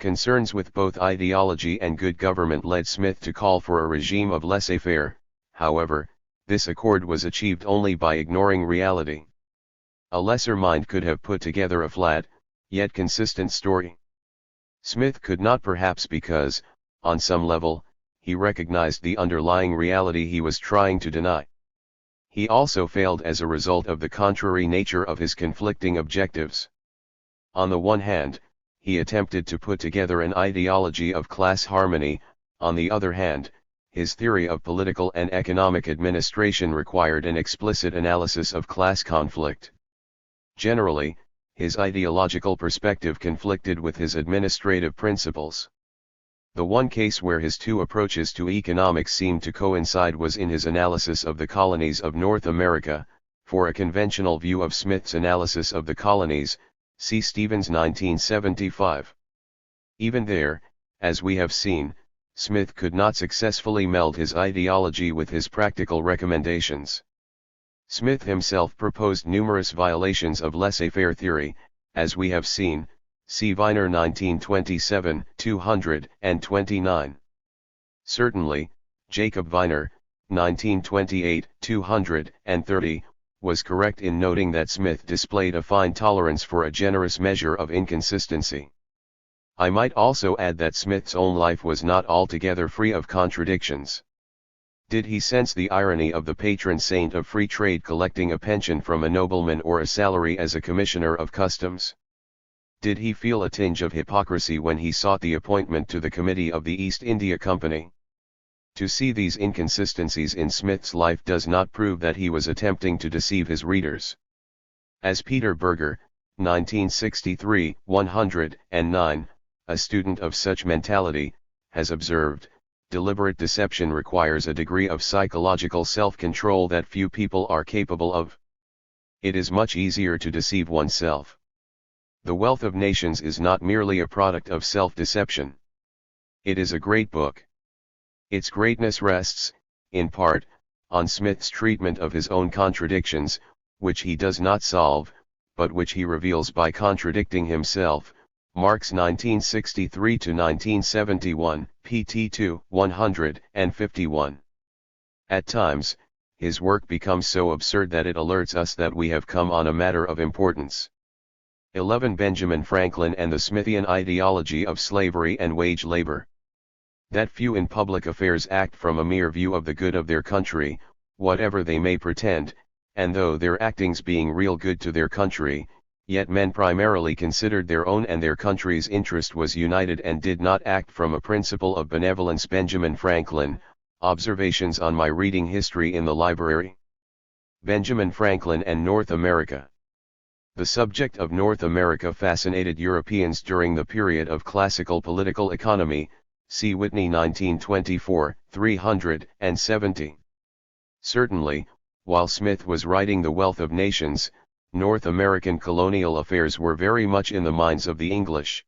Concerns with both ideology and good government led Smith to call for a regime of laissez-faire. However, this accord was achieved only by ignoring reality. A lesser mind could have put together a flat, yet consistent story. Smith could not, perhaps because, on some level, he recognized the underlying reality he was trying to deny. He also failed as a result of the contrary nature of his conflicting objectives. On the one hand, he attempted to put together an ideology of class harmony, on the other hand, his theory of political and economic administration required an explicit analysis of class conflict. Generally, his ideological perspective conflicted with his administrative principles. The one case where his two approaches to economics seemed to coincide was in his analysis of the colonies of North America. For a conventional view of Smith's analysis of the colonies, see Stevens 1975. Even there, as we have seen, Smith could not successfully meld his ideology with his practical recommendations. Smith himself proposed numerous violations of laissez-faire theory, as we have seen, see Viner 1927, 229. Certainly, Jacob Viner, 1928, 230, was correct in noting that Smith displayed a fine tolerance for a generous measure of inconsistency. I might also add that Smith's own life was not altogether free of contradictions. Did he sense the irony of the patron saint of free trade collecting a pension from a nobleman or a salary as a commissioner of customs? Did he feel a tinge of hypocrisy when he sought the appointment to the Committee of the East India Company? To see these inconsistencies in Smith's life does not prove that he was attempting to deceive his readers. As Peter Berger, 1963, 109, a student of such mentality, has observed, deliberate deception requires a degree of psychological self-control that few people are capable of. It is much easier to deceive oneself. The Wealth of Nations is not merely a product of self-deception. It is a great book. Its greatness rests, in part, on Smith's treatment of his own contradictions, which he does not solve, but which he reveals by contradicting himself. Marx 1963-1971, pt 2, 151. At times, his work becomes so absurd that it alerts us that we have come on a matter of importance. 11. Benjamin Franklin and the Smithian ideology of slavery and wage labor. That few in public affairs act from a mere view of the good of their country, whatever they may pretend, and though their actings being real good to their country, yet men primarily considered their own and their country's interest was united and did not act from a principle of benevolence. Benjamin Franklin, Observations on My Reading History in the Library. Benjamin Franklin and North America. The subject of North America fascinated Europeans during the period of classical political economy, see Whitney 1924, 370. Certainly, while Smith was writing The Wealth of Nations, North American colonial affairs were very much in the minds of the English.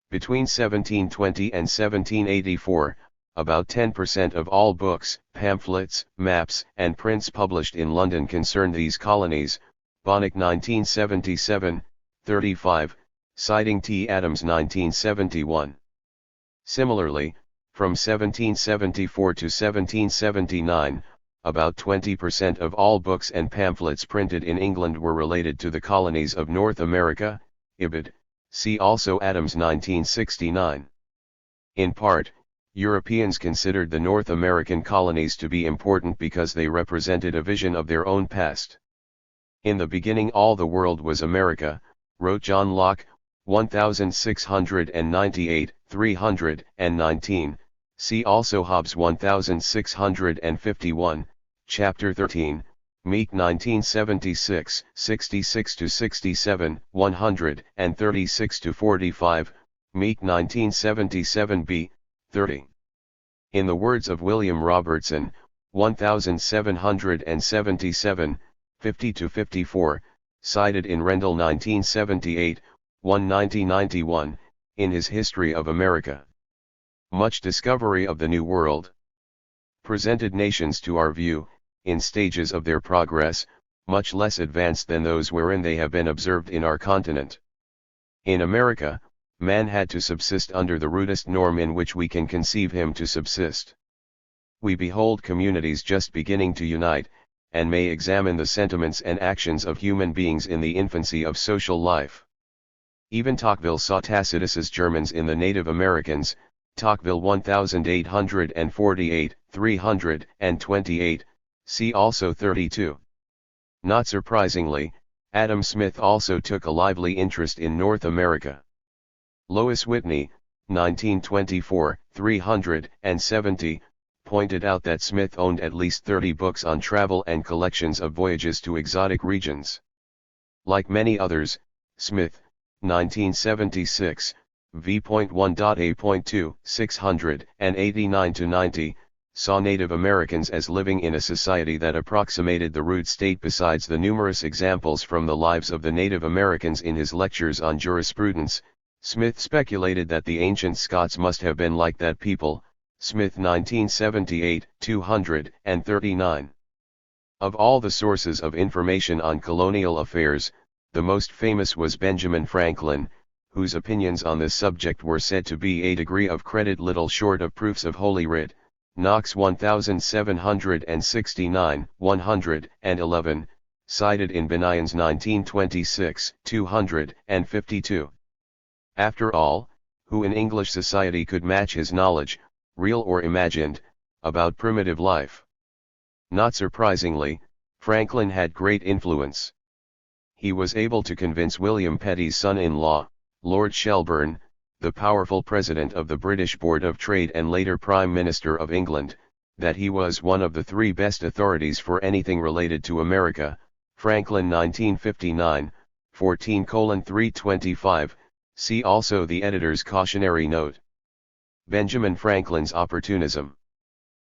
Between 1720 and 1784, about 10% of all books, pamphlets, maps, and prints published in London concerned these colonies, Bonnick 1977, 35, citing T. Adams 1971. Similarly, from 1774 to 1779, about 20% of all books and pamphlets printed in England were related to the colonies of North America, Ibid. See also Adams 1969. In part, Europeans considered the North American colonies to be important because they represented a vision of their own past. In the beginning all the world was America, wrote John Locke, 1698, 319, see also Hobbes 1651, Chapter 13, Meek 1976, 66-67, 136-45, Meek 1977b, 30. In the words of William Robertson, 1777, 50-54, cited in Rendell 1978, 190-91, in his History of America. Much discovery of the New World presented nations to our view, in stages of their progress, much less advanced than those wherein they have been observed in our continent. In America, man had to subsist under the rudest norm in which we can conceive him to subsist. We behold communities just beginning to unite, and may examine the sentiments and actions of human beings in the infancy of social life. Even Tocqueville saw Tacitus's Germans in the native Americans, Tocqueville 1848, 328, see also 32. Not surprisingly, Adam Smith also took a lively interest in North America. Lois Whitney, 1924, 370, pointed out that Smith owned at least 30 books on travel and collections of voyages to exotic regions. Like many others, Smith, 1976, v.1.a.2, 689-90, saw Native Americans as living in a society that approximated the rude state. Besides the numerous examples from the lives of the Native Americans in his lectures on jurisprudence, Smith speculated that the ancient Scots must have been like that people, Smith 1978, 239. Of all the sources of information on colonial affairs, the most famous was Benjamin Franklin, whose opinions on this subject were said to be a degree of credit little short of proofs of Holy Writ, Knox 1769, 111, cited in Benion's 1926, 252. After all, who in English society could match his knowledge, real or imagined, about primitive life? Not surprisingly, Franklin had great influence. He was able to convince William Petty's son-in-law, Lord Shelburne, the powerful president of the British Board of Trade and later Prime Minister of England, that he was one of the three best authorities for anything related to America. Franklin 1959, 14:325, see also the editor's cautionary note. Benjamin Franklin's opportunism.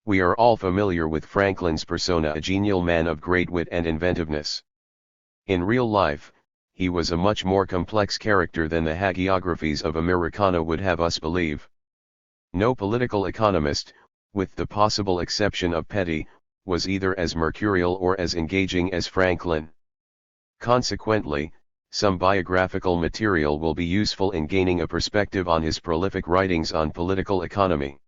We are all familiar with Franklin's persona, a genial man of great wit and inventiveness. In real life, he was a much more complex character than the hagiographies of Americana would have us believe. No political economist, with the possible exception of Petty, was either as mercurial or as engaging as Franklin. Consequently, some biographical material will be useful in gaining a perspective on his prolific writings on political economy.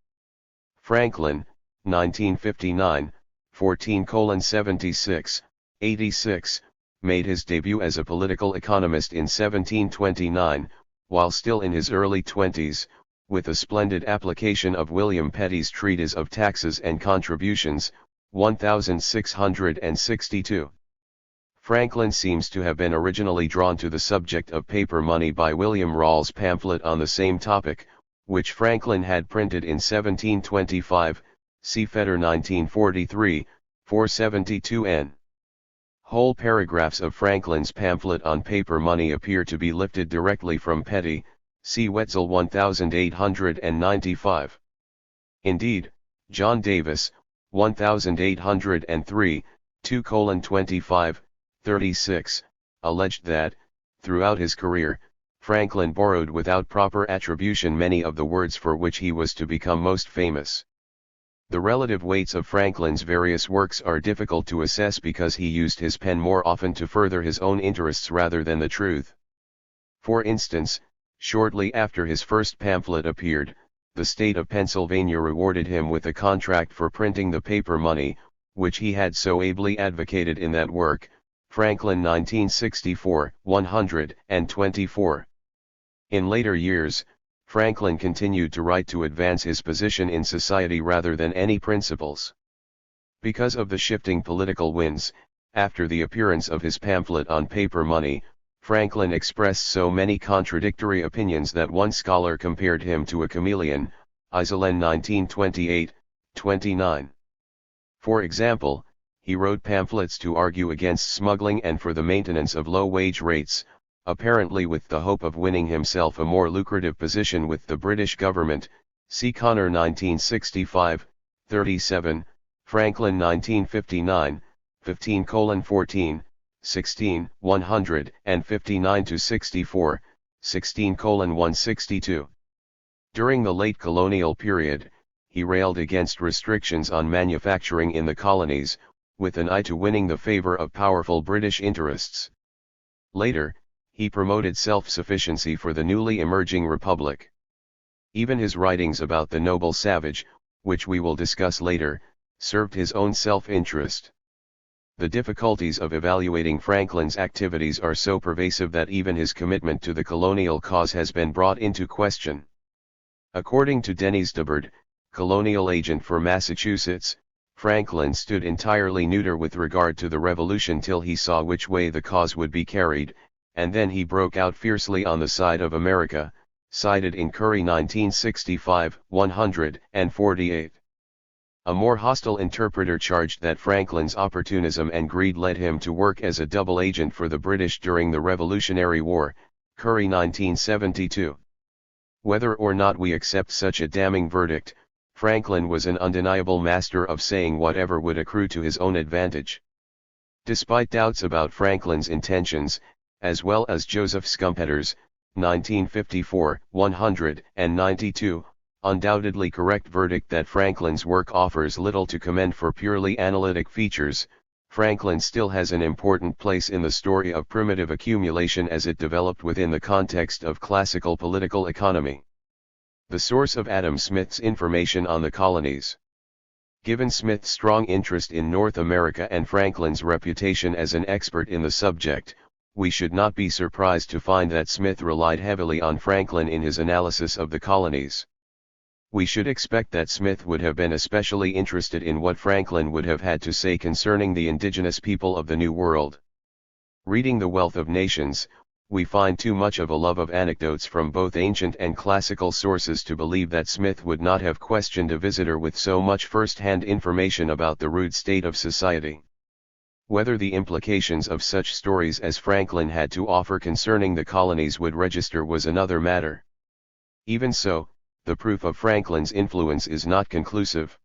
Franklin, 1959, 14:76, 86, made his debut as a political economist in 1729, while still in his early 20s, with a splendid application of William Petty's Treatise of Taxes and Contributions, 1662. Franklin seems to have been originally drawn to the subject of paper money by William Rawle's pamphlet on the same topic, which Franklin had printed in 1725, see Fetter 1943, 472n. Whole paragraphs of Franklin's pamphlet on paper money appear to be lifted directly from Petty, see Wetzel 1895. Indeed, John Davis, 1803, 2:25, 36, alleged that, throughout his career, Franklin borrowed without proper attribution many of the words for which he was to become most famous. The relative weights of Franklin's various works are difficult to assess because he used his pen more often to further his own interests rather than the truth. For instance, shortly after his first pamphlet appeared, the state of Pennsylvania rewarded him with a contract for printing the paper money, which he had so ably advocated in that work, Franklin 1964, 124. In later years, Franklin continued to write to advance his position in society rather than any principles. Because of the shifting political winds, after the appearance of his pamphlet on paper money, Franklin expressed so many contradictory opinions that one scholar compared him to a chameleon, Iselen 1928, 29. For example, he wrote pamphlets to argue against smuggling and for the maintenance of low wage rates, apparently with the hope of winning himself a more lucrative position with the British government. See Connor 1965, 37, Franklin 1959, 15:14, 16, 159-64, 16:162. During the late colonial period, he railed against restrictions on manufacturing in the colonies, with an eye to winning the favor of powerful British interests. Later, he promoted self-sufficiency for the newly emerging republic. Even his writings about the noble savage, which we will discuss later, served his own self-interest. The difficulties of evaluating Franklin's activities are so pervasive that even his commitment to the colonial cause has been brought into question. According to Denys Dubbard, colonial agent for Massachusetts, Franklin stood entirely neuter with regard to the revolution till he saw which way the cause would be carried, and then he broke out fiercely on the side of America, cited in Curry 1965, 148. A more hostile interpreter charged that Franklin's opportunism and greed led him to work as a double agent for the British during the Revolutionary War, Curry 1972. Whether or not we accept such a damning verdict, Franklin was an undeniable master of saying whatever would accrue to his own advantage. Despite doubts about Franklin's intentions, as well as Joseph Schumpeter's, 1954, 192, undoubtedly correct verdict that Franklin's work offers little to commend for purely analytic features, Franklin still has an important place in the story of primitive accumulation as it developed within the context of classical political economy. The source of Adam Smith's information on the colonies. Given Smith's strong interest in North America and Franklin's reputation as an expert in the subject, we should not be surprised to find that Smith relied heavily on Franklin in his analysis of the colonies. We should expect that Smith would have been especially interested in what Franklin would have had to say concerning the indigenous people of the New World. Reading The Wealth of Nations, we find too much of a love of anecdotes from both ancient and classical sources to believe that Smith would not have questioned a visitor with so much first-hand information about the rude state of society. Whether the implications of such stories as Franklin had to offer concerning the colonies would register was another matter. Even so, the proof of Franklin's influence is not conclusive.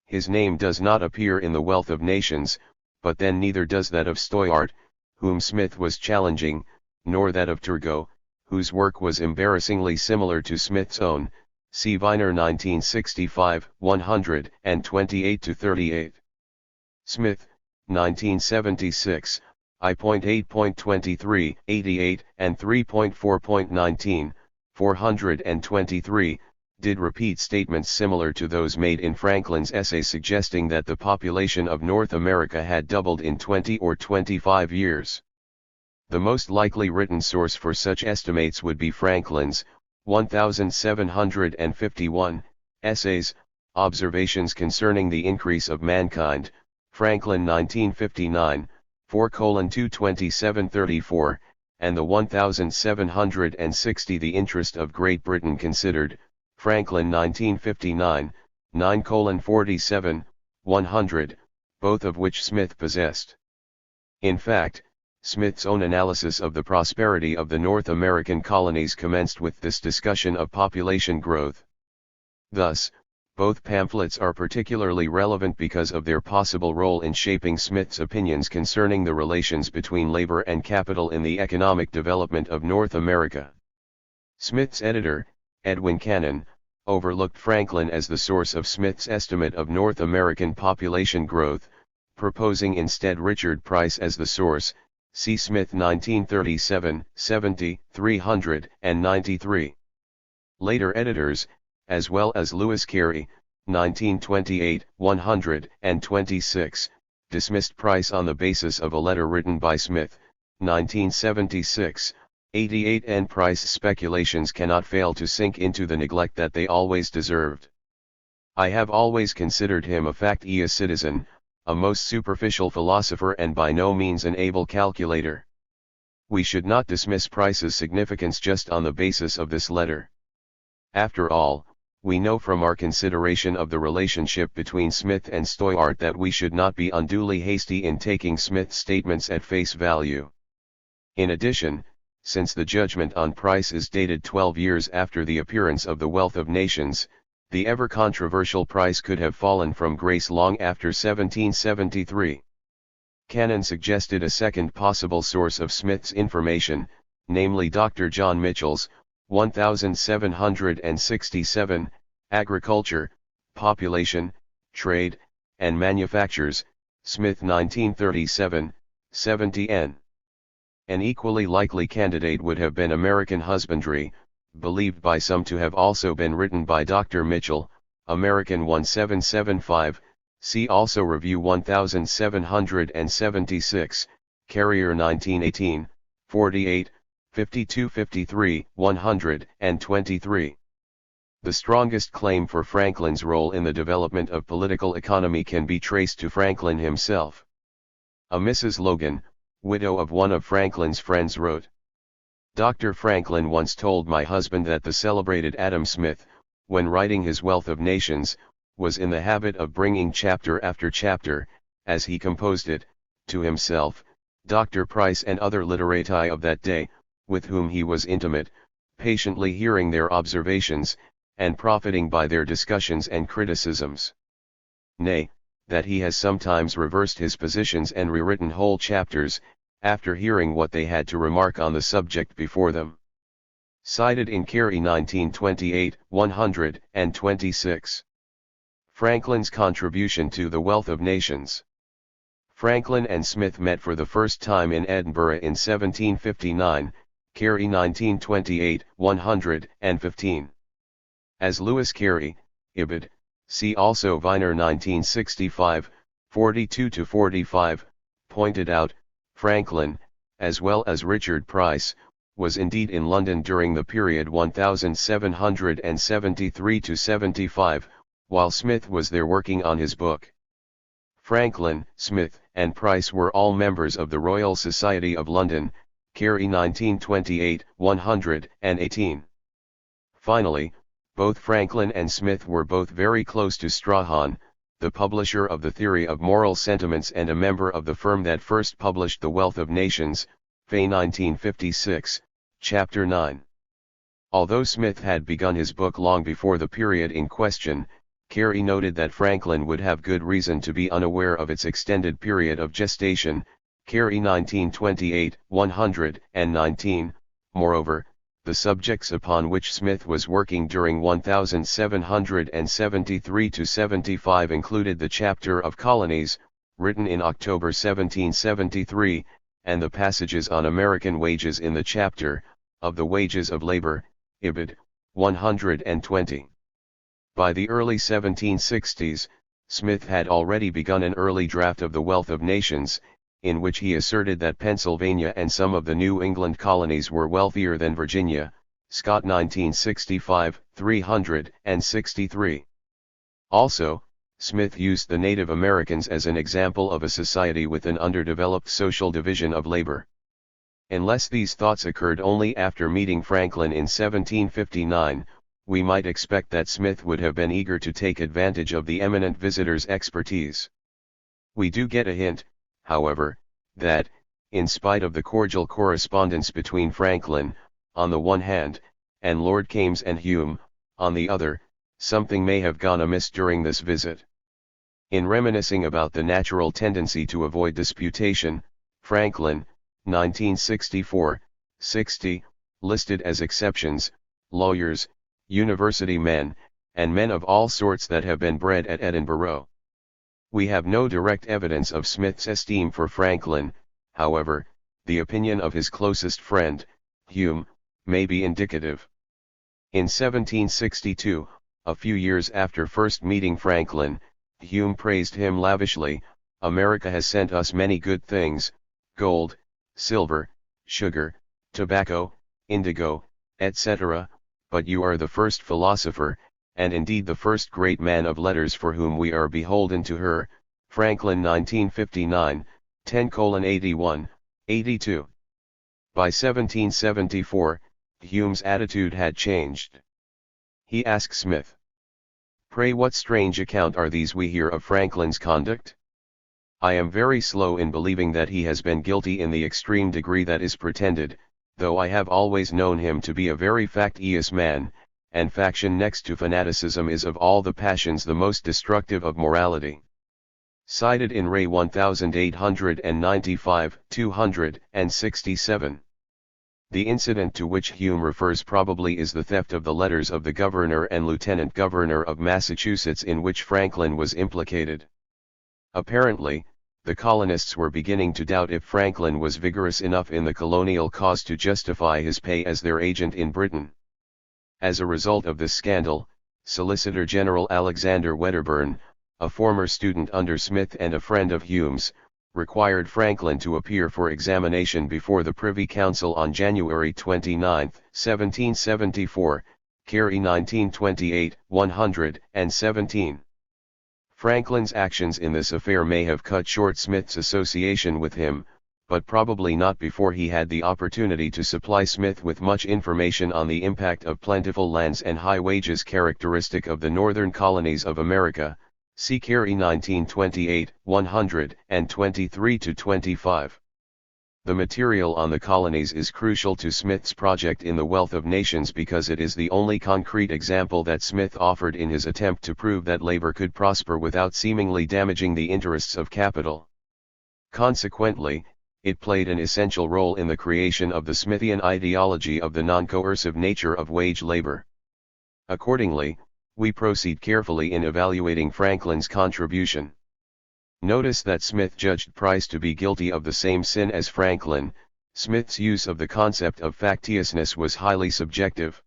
His name does not appear in The Wealth of Nations, but then neither does that of Stoyart, whom Smith was challenging, nor that of Turgot, whose work was embarrassingly similar to Smith's own. See Viner 1965, 128-38. Smith, 1976, I.8.23, 88, and 3.4.19, 423, did repeat statements similar to those made in Franklin's essay suggesting that the population of North America had doubled in 20 or 25 years. The most likely written source for such estimates would be Franklin's 1751 essays, Observations Concerning the Increase of Mankind, Franklin 1959, 4:227-34, and the 1760 The Interest of Great Britain Considered, Franklin 1959, 9:47, 100, both of which Smith possessed. In fact, Smith's own analysis of the prosperity of the North American colonies commenced with this discussion of population growth. Thus, both pamphlets are particularly relevant because of their possible role in shaping Smith's opinions concerning the relations between labor and capital in the economic development of North America. Smith's editor, Edwin Cannon, overlooked Franklin as the source of Smith's estimate of North American population growth, proposing instead Richard Price as the source. See Smith 1937, 70, 393. Later editors, as well as Lewis Carey, 1928, 126, dismissed Price on the basis of a letter written by Smith, 1976, 88, and Price's speculations cannot fail to sink into the neglect that they always deserved. I have always considered him a fact-a citizen, a most superficial philosopher and by no means an able calculator. We should not dismiss Price's significance just on the basis of this letter. After all, we know from our consideration of the relationship between Smith and Steuart that we should not be unduly hasty in taking Smith's statements at face value. In addition, since the judgment on Price is dated 12 years after the appearance of The Wealth of Nations, the ever-controversial Price could have fallen from grace long after 1773. Cannon suggested a second possible source of Smith's information, namely Dr. John Mitchell's, 1767, Agriculture, Population, Trade, and Manufactures, Smith 1937, 70 n. An equally likely candidate would have been American Husbandry, believed by some to have also been written by Dr. Mitchell, American 1775, see also Review 1776, Carrier 1918, 48, 52-53, 123. The strongest claim for Franklin's role in the development of political economy can be traced to Franklin himself. A Mrs. Logan, widow of one of Franklin's friends, wrote, "Dr. Franklin once told my husband that the celebrated Adam Smith, when writing his Wealth of Nations, was in the habit of bringing chapter after chapter, as he composed it, to himself, Dr. Price and other literati of that day, with whom he was intimate, patiently hearing their observations, and profiting by their discussions and criticisms. Nay, that he has sometimes reversed his positions and rewritten whole chapters, after hearing what they had to remark on the subject before them." Cited in Carey 1928, 126. Franklin's contribution to The Wealth of Nations. Franklin and Smith met for the first time in Edinburgh in 1759, Carey 1928, 115. As Lewis Carey, Ibid, see also Viner 1965, 42-45, pointed out, Franklin, as well as Richard Price, was indeed in London during the period 1773-75, while Smith was there working on his book. Franklin, Smith, and Price were all members of the Royal Society of London, Carey 1928, 118. Finally, both Franklin and Smith were both very close to Strahan, the publisher of the Theory of Moral Sentiments and a member of the firm that first published The Wealth of Nations, Fay 1956, Chapter 9. Although Smith had begun his book long before the period in question, Carey noted that Franklin would have good reason to be unaware of its extended period of gestation, Carey 1928, 119. Moreover, the subjects upon which Smith was working during 1773-75 included the chapter of Colonies, written in October 1773, and the passages on American wages in the chapter, of the Wages of Labor, Ibid, 120. By the early 1760s, Smith had already begun an early draft of The Wealth of Nations, in which he asserted that Pennsylvania and some of the New England colonies were wealthier than Virginia, Scott 1965, 363. Also, Smith used the Native Americans as an example of a society with an underdeveloped social division of labor. Unless these thoughts occurred only after meeting Franklin in 1759, we might expect that Smith would have been eager to take advantage of the eminent visitor's expertise. We do get a hint, however, that, in spite of the cordial correspondence between Franklin, on the one hand, and Lord Kames and Hume, on the other, something may have gone amiss during this visit. In reminiscing about the natural tendency to avoid disputation, Franklin, 1964, 60, listed as exceptions, lawyers, university men, and men of all sorts that have been bred at Edinburgh. We have no direct evidence of Smith's esteem for Franklin, however, the opinion of his closest friend, Hume, may be indicative. In 1762, a few years after first meeting Franklin, Hume praised him lavishly. "America has sent us many good things, gold, silver, sugar, tobacco, indigo, etc., but you are the first philosopher, and indeed the first great man of letters for whom we are beholden to her." Franklin 1959, 10:81, 82. By 1774, Hume's attitude had changed. He asked Smith, "Pray what strange account are these we hear of Franklin's conduct? I am very slow in believing that he has been guilty in the extreme degree that is pretended, though I have always known him to be a very factious man, and faction next to fanaticism is of all the passions the most destructive of morality." Cited in Ray 1895, 267. The incident to which Hume refers probably is the theft of the letters of the governor and lieutenant governor of Massachusetts in which Franklin was implicated. Apparently, the colonists were beginning to doubt if Franklin was vigorous enough in the colonial cause to justify his pay as their agent in Britain. As a result of this scandal, Solicitor General Alexander Wedderburn, a former student under Smith and a friend of Hume's, required Franklin to appear for examination before the Privy Council on January 29, 1774, Carey 1928, 117. Franklin's actions in this affair may have cut short Smith's association with him, but probably not before he had the opportunity to supply Smith with much information on the impact of plentiful lands and high wages characteristic of the northern colonies of America. See Carey 1928, 123-25. The material on the colonies is crucial to Smith's project in The Wealth of Nations because it is the only concrete example that Smith offered in his attempt to prove that labor could prosper without seemingly damaging the interests of capital. Consequently, it played an essential role in the creation of the Smithian ideology of the non-coercive nature of wage labor. Accordingly, we proceed carefully in evaluating Franklin's contribution. Notice that Smith judged Price to be guilty of the same sin as Franklin. Smith's use of the concept of factiousness was highly subjective.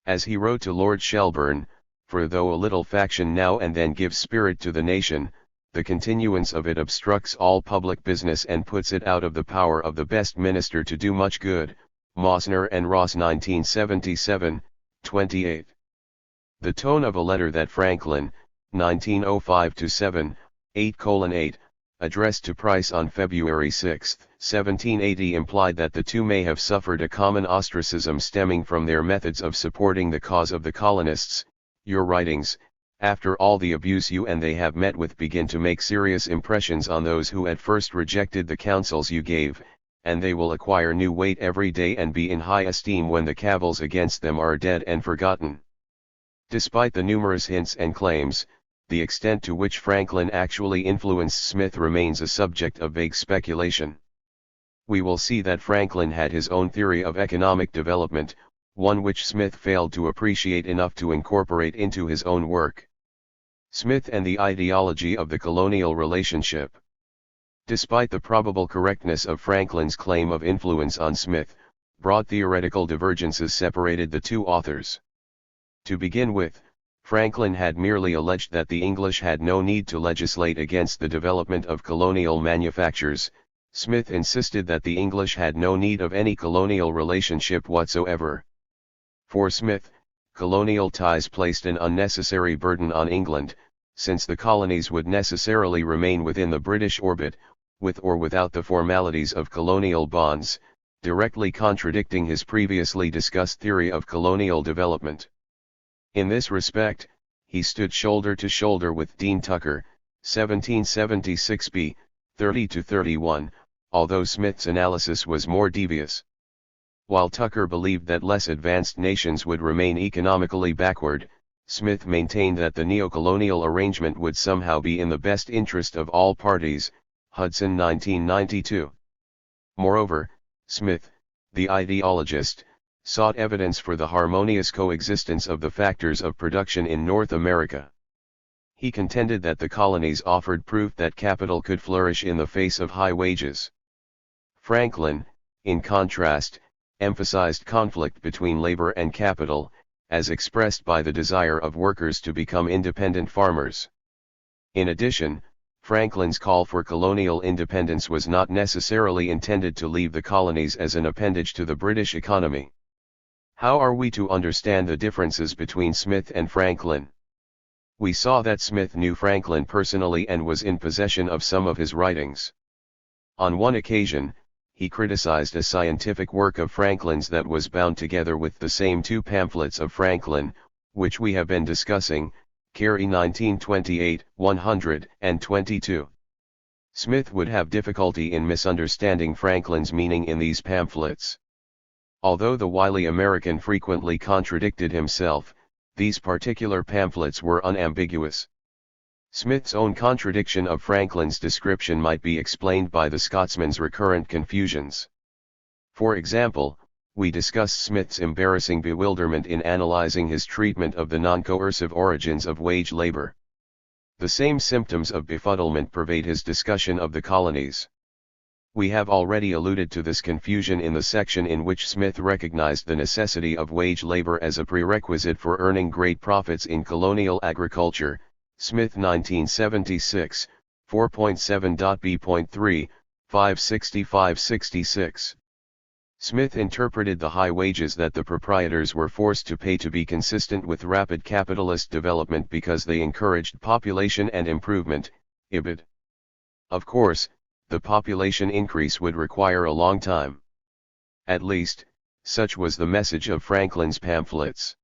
As he wrote to Lord Shelburne, "For though a little faction now and then gives spirit to the nation, the continuance of it obstructs all public business and puts it out of the power of the best minister to do much good." Mosner and Ross 1977, 28. The tone of a letter that Franklin, 1905-7, 8:8, addressed to Price on February 6, 1780 implied that the two may have suffered a common ostracism stemming from their methods of supporting the cause of the colonists. "Your writings, after all the abuse you and they have met with, begin to make serious impressions on those who at first rejected the counsels you gave, and they will acquire new weight every day and be in high esteem when the cavils against them are dead and forgotten." Despite the numerous hints and claims, the extent to which Franklin actually influenced Smith remains a subject of vague speculation. We will see that Franklin had his own theory of economic development, one which Smith failed to appreciate enough to incorporate into his own work. Smith and the ideology of the colonial relationship. Despite the probable correctness of Franklin's claim of influence on Smith, broad theoretical divergences separated the two authors. To begin with, Franklin had merely alleged that the English had no need to legislate against the development of colonial manufactures. Smith insisted that the English had no need of any colonial relationship whatsoever. For Smith, colonial ties placed an unnecessary burden on England, since the colonies would necessarily remain within the British orbit, with or without the formalities of colonial bonds, directly contradicting his previously discussed theory of colonial development. In this respect, he stood shoulder to shoulder with Dean Tucker, 1776b, 30-31, although Smith's analysis was more devious. While Tucker believed that less advanced nations would remain economically backward, Smith maintained that the neocolonial arrangement would somehow be in the best interest of all parties, Hudson 1992. Moreover, Smith, the ideologist, sought evidence for the harmonious coexistence of the factors of production in North America. He contended that the colonies offered proof that capital could flourish in the face of high wages. Franklin, in contrast, emphasized conflict between labor and capital, as expressed by the desire of workers to become independent farmers. In addition, Franklin's call for colonial independence was not necessarily intended to leave the colonies as an appendage to the British economy. How are we to understand the differences between Smith and Franklin? We saw that Smith knew Franklin personally and was in possession of some of his writings. On one occasion, he criticized a scientific work of Franklin's that was bound together with the same two pamphlets of Franklin, which we have been discussing, Carey 1928, 122. Smith would have difficulty in misunderstanding Franklin's meaning in these pamphlets. Although the wily American frequently contradicted himself, these particular pamphlets were unambiguous. Smith's own contradiction of Franklin's description might be explained by the Scotsman's recurrent confusions. For example, we discussed Smith's embarrassing bewilderment in analyzing his treatment of the non-coercive origins of wage labor. The same symptoms of befuddlement pervade his discussion of the colonies. We have already alluded to this confusion in the section in which Smith recognized the necessity of wage labor as a prerequisite for earning great profits in colonial agriculture, Smith 1976, 4.7.b.3, 565-66. Smith interpreted the high wages that the proprietors were forced to pay to be consistent with rapid capitalist development because they encouraged population and improvement, ibid. Of course, the population increase would require a long time. At least, such was the message of Franklin's pamphlets.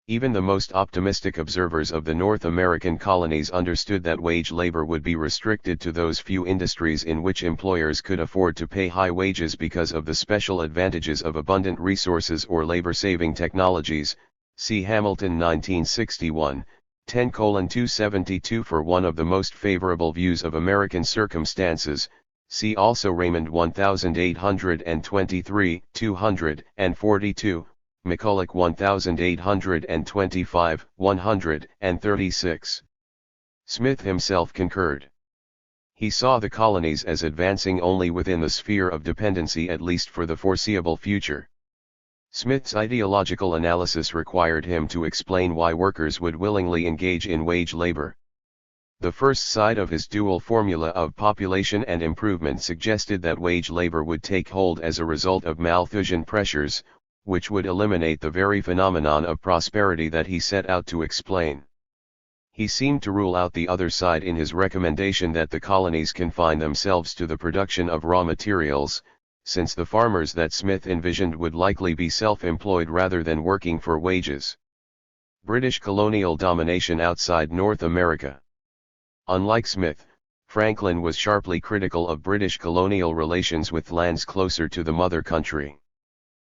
Even the most optimistic observers of the North American colonies understood that wage labor would be restricted to those few industries in which employers could afford to pay high wages because of the special advantages of abundant resources or labor-saving technologies. See Hamilton 1961, 10:272 for one of the most favorable views of American circumstances. See also Raymond 1823, 242. McCulloch 1825, 136. Smith himself concurred. He saw the colonies as advancing only within the sphere of dependency at least for the foreseeable future. Smith's ideological analysis required him to explain why workers would willingly engage in wage labor. The first side of his dual formula of population and improvement suggested that wage labor would take hold as a result of Malthusian pressures, which would eliminate the very phenomenon of prosperity that he set out to explain. He seemed to rule out the other side in his recommendation that the colonies confine themselves to the production of raw materials, since the farmers that Smith envisioned would likely be self-employed rather than working for wages. British colonial domination outside North America. Unlike Smith, Franklin was sharply critical of British colonial relations with lands closer to the mother country.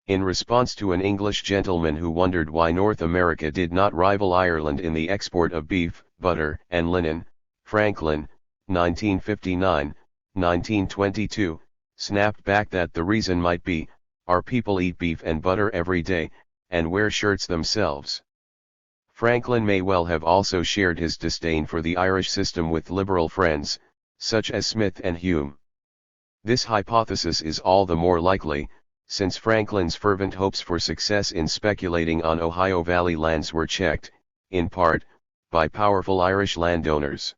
In response to an English gentleman who wondered why North America did not rival Ireland in the export of beef, butter, and linen, Franklin, 1959, 1922, snapped back that the reason might be, our people eat beef and butter every day, and wear shirts themselves. Franklin may well have also shared his disdain for the Irish system with liberal friends, such as Smith and Hume. This hypothesis is all the more likely, since Franklin's fervent hopes for success in speculating on Ohio Valley lands were checked, in part, by powerful Irish landowners.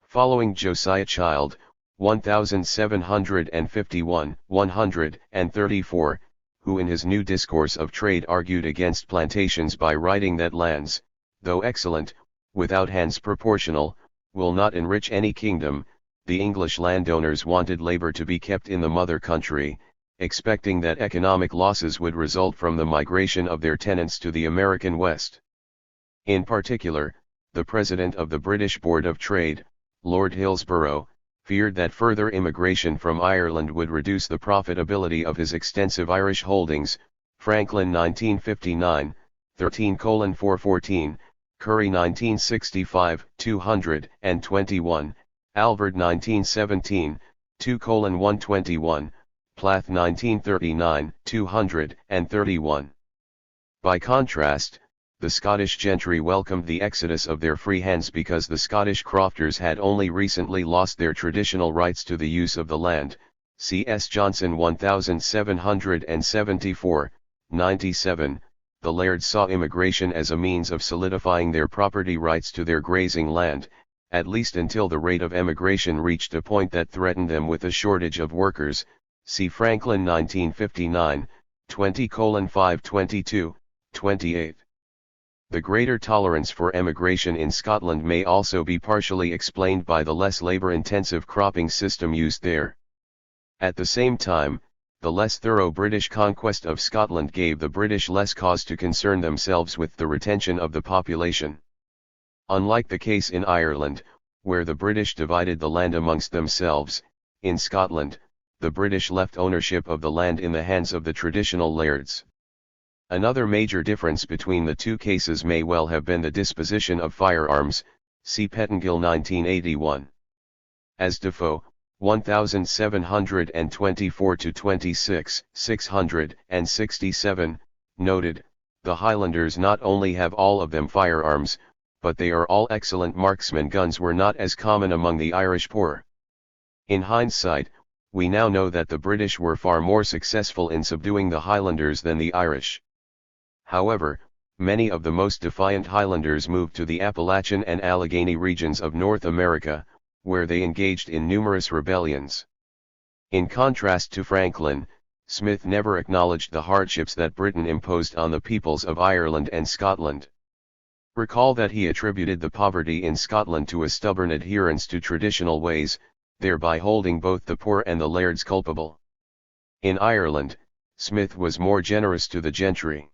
Following Josiah Child, 1751, 134, who in his New Discourse of Trade argued against plantations by writing that lands, though excellent, without hands proportional, will not enrich any kingdom, the English landowners wanted labor to be kept in the mother country, expecting that economic losses would result from the migration of their tenants to the American West. In particular, the president of the British Board of Trade, Lord Hillsborough, feared that further immigration from Ireland would reduce the profitability of his extensive Irish holdings. Franklin 1959, 13:414, Curry 1965, 221, Alvord 1917, 2:121, Plath 1939, 231. By contrast, the Scottish gentry welcomed the exodus of their free hands because the Scottish crofters had only recently lost their traditional rights to the use of the land. C.S. Johnson 1774, 97. The lairds saw immigration as a means of solidifying their property rights to their grazing land, at least until the rate of emigration reached a point that threatened them with a shortage of workers. See Franklin 1959, 20:522, 28. The greater tolerance for emigration in Scotland may also be partially explained by the less labor-intensive cropping system used there. At the same time, the less thorough British conquest of Scotland gave the British less cause to concern themselves with the retention of the population. Unlike the case in Ireland, where the British divided the land amongst themselves, in Scotland, the British left ownership of the land in the hands of the traditional lairds. Another major difference between the two cases may well have been the disposition of firearms, see Pettingill 1981. As Defoe, 1724-26, 667, noted, the Highlanders not only have all of them firearms, but they are all excellent marksmen. Guns were not as common among the Irish poor. In hindsight, we now know that the British were far more successful in subduing the Highlanders than the Irish. However, many of the most defiant Highlanders moved to the Appalachian and Allegheny regions of North America, where they engaged in numerous rebellions. In contrast to Franklin, Smith never acknowledged the hardships that Britain imposed on the peoples of Ireland and Scotland. Recall that he attributed the poverty in Scotland to a stubborn adherence to traditional ways, thereby holding both the poor and the lairds culpable. In Ireland, Smith was more generous to the gentry.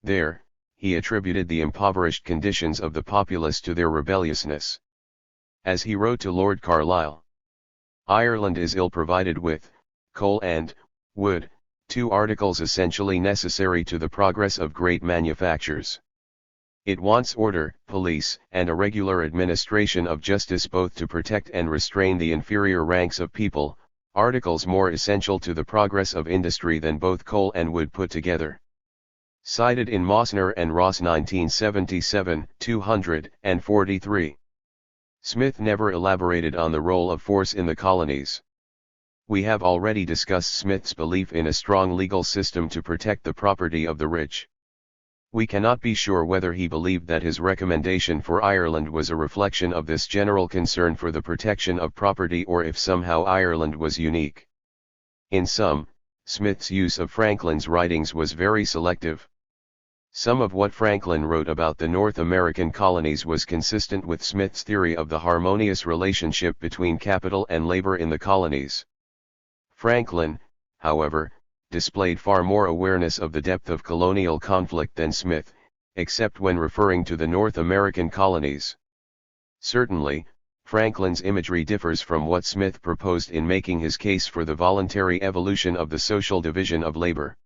There, he attributed the impoverished conditions of the populace to their rebelliousness. As he wrote to Lord Carlisle, Ireland is ill provided with coal and wood, two articles essentially necessary to the progress of great manufactures. It wants order, police, and a regular administration of justice both to protect and restrain the inferior ranks of people, articles more essential to the progress of industry than both coal and wood put together. Cited in Mosner and Ross 1977, 243. Smith never elaborated on the role of force in the colonies. We have already discussed Smith's belief in a strong legal system to protect the property of the rich. We cannot be sure whether he believed that his recommendation for Ireland was a reflection of this general concern for the protection of property or if somehow Ireland was unique. In sum, Smith's use of Franklin's writings was very selective. Some of what Franklin wrote about the North American colonies was consistent with Smith's theory of the harmonious relationship between capital and labor in the colonies. Franklin, however, displayed far more awareness of the depth of colonial conflict than Smith, except when referring to the North American colonies. Certainly, Franklin's imagery differs from what Smith proposed in making his case for the voluntary evolution of the social division of labor.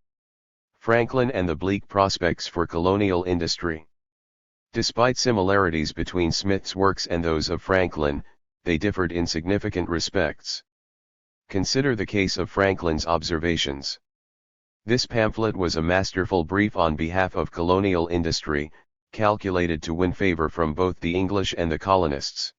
Franklin and the bleak prospects for colonial industry. Despite similarities between Smith's works and those of Franklin, they differed in significant respects. Consider the case of Franklin's observations. This pamphlet was a masterful brief on behalf of colonial industry, calculated to win favor from both the English and the colonists.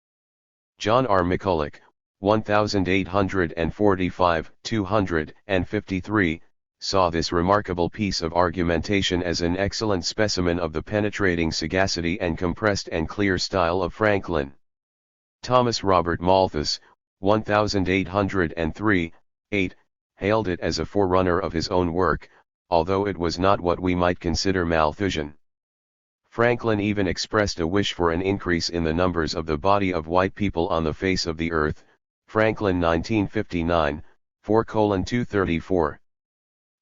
John R. McCulloch, 1845, 253, saw this remarkable piece of argumentation as an excellent specimen of the penetrating sagacity and compressed and clear style of Franklin. Thomas Robert Malthus, 1803, 8, hailed it as a forerunner of his own work, although it was not what we might consider Malthusian. Franklin even expressed a wish for an increase in the numbers of the body of white people on the face of the earth, Franklin 1959, 4:234.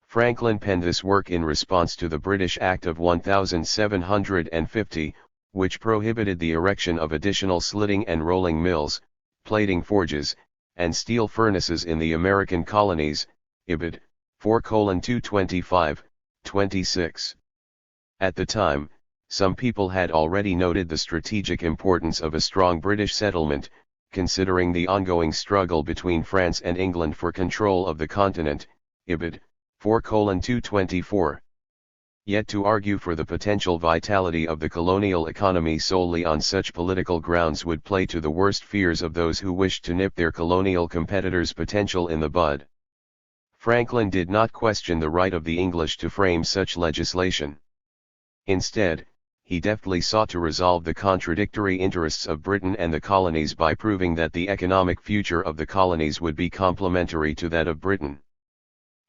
Franklin penned this work in response to the British Act of 1750, which prohibited the erection of additional slitting and rolling mills, plating forges, and steel furnaces in the American colonies, Ibid. 4:225, 26. At the time, some people had already noted the strategic importance of a strong British settlement, considering the ongoing struggle between France and England for control of the continent, Ibid. 4:224. Yet to argue for the potential vitality of the colonial economy solely on such political grounds would play to the worst fears of those who wished to nip their colonial competitors' potential in the bud. Franklin did not question the right of the English to frame such legislation. Instead, he deftly sought to resolve the contradictory interests of Britain and the colonies by proving that the economic future of the colonies would be complementary to that of Britain.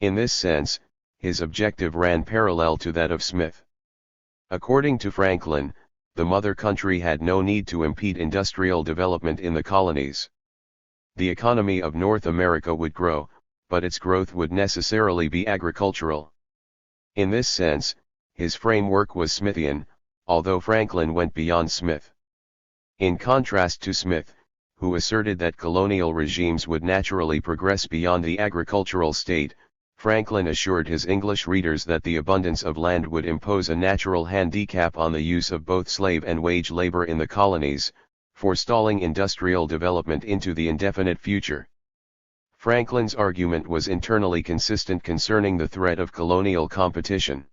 In this sense, his objective ran parallel to that of Smith. According to Franklin, the mother country had no need to impede industrial development in the colonies. The economy of North America would grow, but its growth would necessarily be agricultural. In this sense, his framework was Smithian, although Franklin went beyond Smith. In contrast to Smith, who asserted that colonial regimes would naturally progress beyond the agricultural state, Franklin assured his English readers that the abundance of land would impose a natural handicap on the use of both slave and wage labor in the colonies, forestalling industrial development into the indefinite future. Franklin's argument was internally consistent concerning the threat of colonial competition.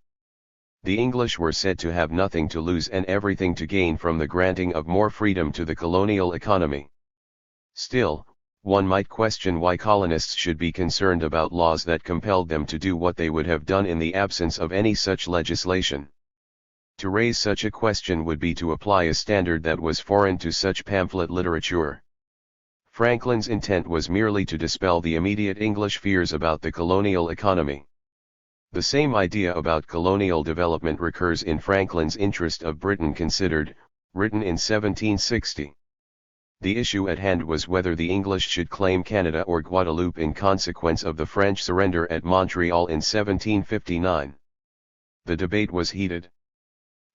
The English were said to have nothing to lose and everything to gain from the granting of more freedom to the colonial economy. Still, one might question why colonists should be concerned about laws that compelled them to do what they would have done in the absence of any such legislation. To raise such a question would be to apply a standard that was foreign to such pamphlet literature. Franklin's intent was merely to dispel the immediate English fears about the colonial economy. The same idea about colonial development recurs in Franklin's Interest of Britain Considered, written in 1760. The issue at hand was whether the English should claim Canada or Guadeloupe in consequence of the French surrender at Montreal in 1759. The debate was heated.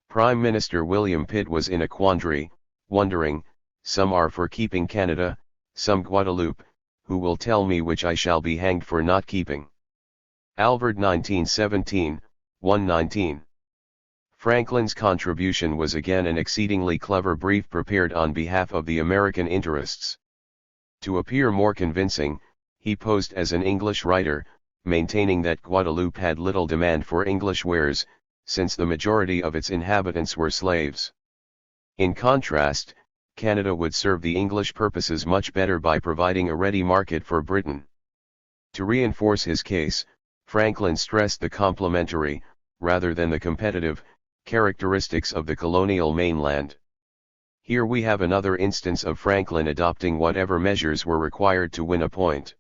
Prime Minister William Pitt was in a quandary, wondering, some are for keeping Canada, some Guadeloupe, who will tell me which I shall be hanged for not keeping? Alvord 1917, 119. Franklin's contribution was again an exceedingly clever brief prepared on behalf of the American interests. To appear more convincing, he posed as an English writer, maintaining that Guadeloupe had little demand for English wares, since the majority of its inhabitants were slaves. In contrast, Canada would serve the English purposes much better by providing a ready market for Britain. To reinforce his case, Franklin stressed the complementary, rather than the competitive, characteristics of the colonial mainland. Here we have another instance of Franklin adopting whatever measures were required to win a point.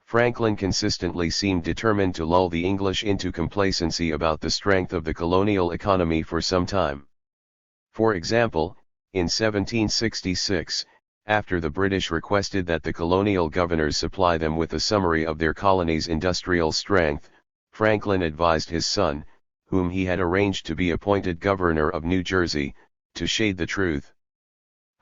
Franklin consistently seemed determined to lull the English into complacency about the strength of the colonial economy for some time. For example, in 1766, after the British requested that the colonial governors supply them with a summary of their colony's industrial strength, Franklin advised his son, whom he had arranged to be appointed governor of New Jersey, to shade the truth.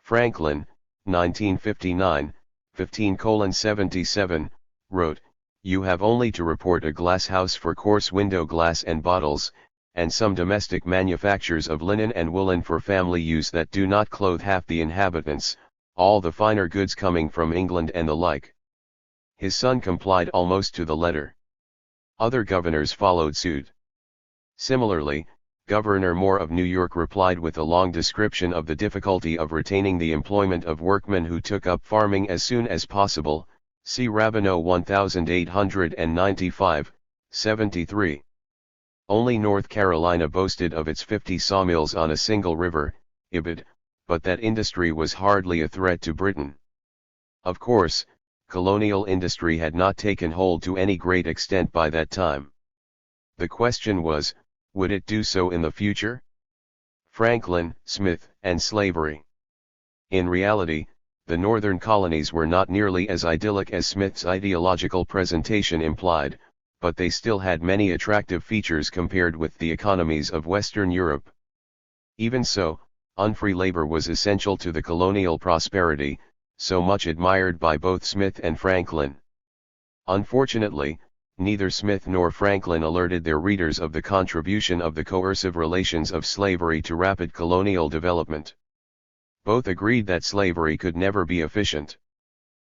Franklin, 1959, 15:77, wrote, "You have only to report a glass house for coarse window glass and bottles, and some domestic manufactures of linen and woolen for family use that do not clothe half the inhabitants, all the finer goods coming from England and the like." His son complied almost to the letter. Other governors followed suit. Similarly, Governor Moore of New York replied with a long description of the difficulty of retaining the employment of workmen who took up farming as soon as possible, see Rabineau 1895, 73. Only North Carolina boasted of its 50 sawmills on a single river, Ibid, but that industry was hardly a threat to Britain. Of course, colonial industry had not taken hold to any great extent by that time. The question was, would it do so in the future? Franklin, Smith, and slavery. In reality, the northern colonies were not nearly as idyllic as Smith's ideological presentation implied, but they still had many attractive features compared with the economies of Western Europe. Even so, unfree labor was essential to the colonial prosperity, so much admired by both Smith and Franklin. Unfortunately, neither Smith nor Franklin alerted their readers of the contribution of the coercive relations of slavery to rapid colonial development. Both agreed that slavery could never be efficient.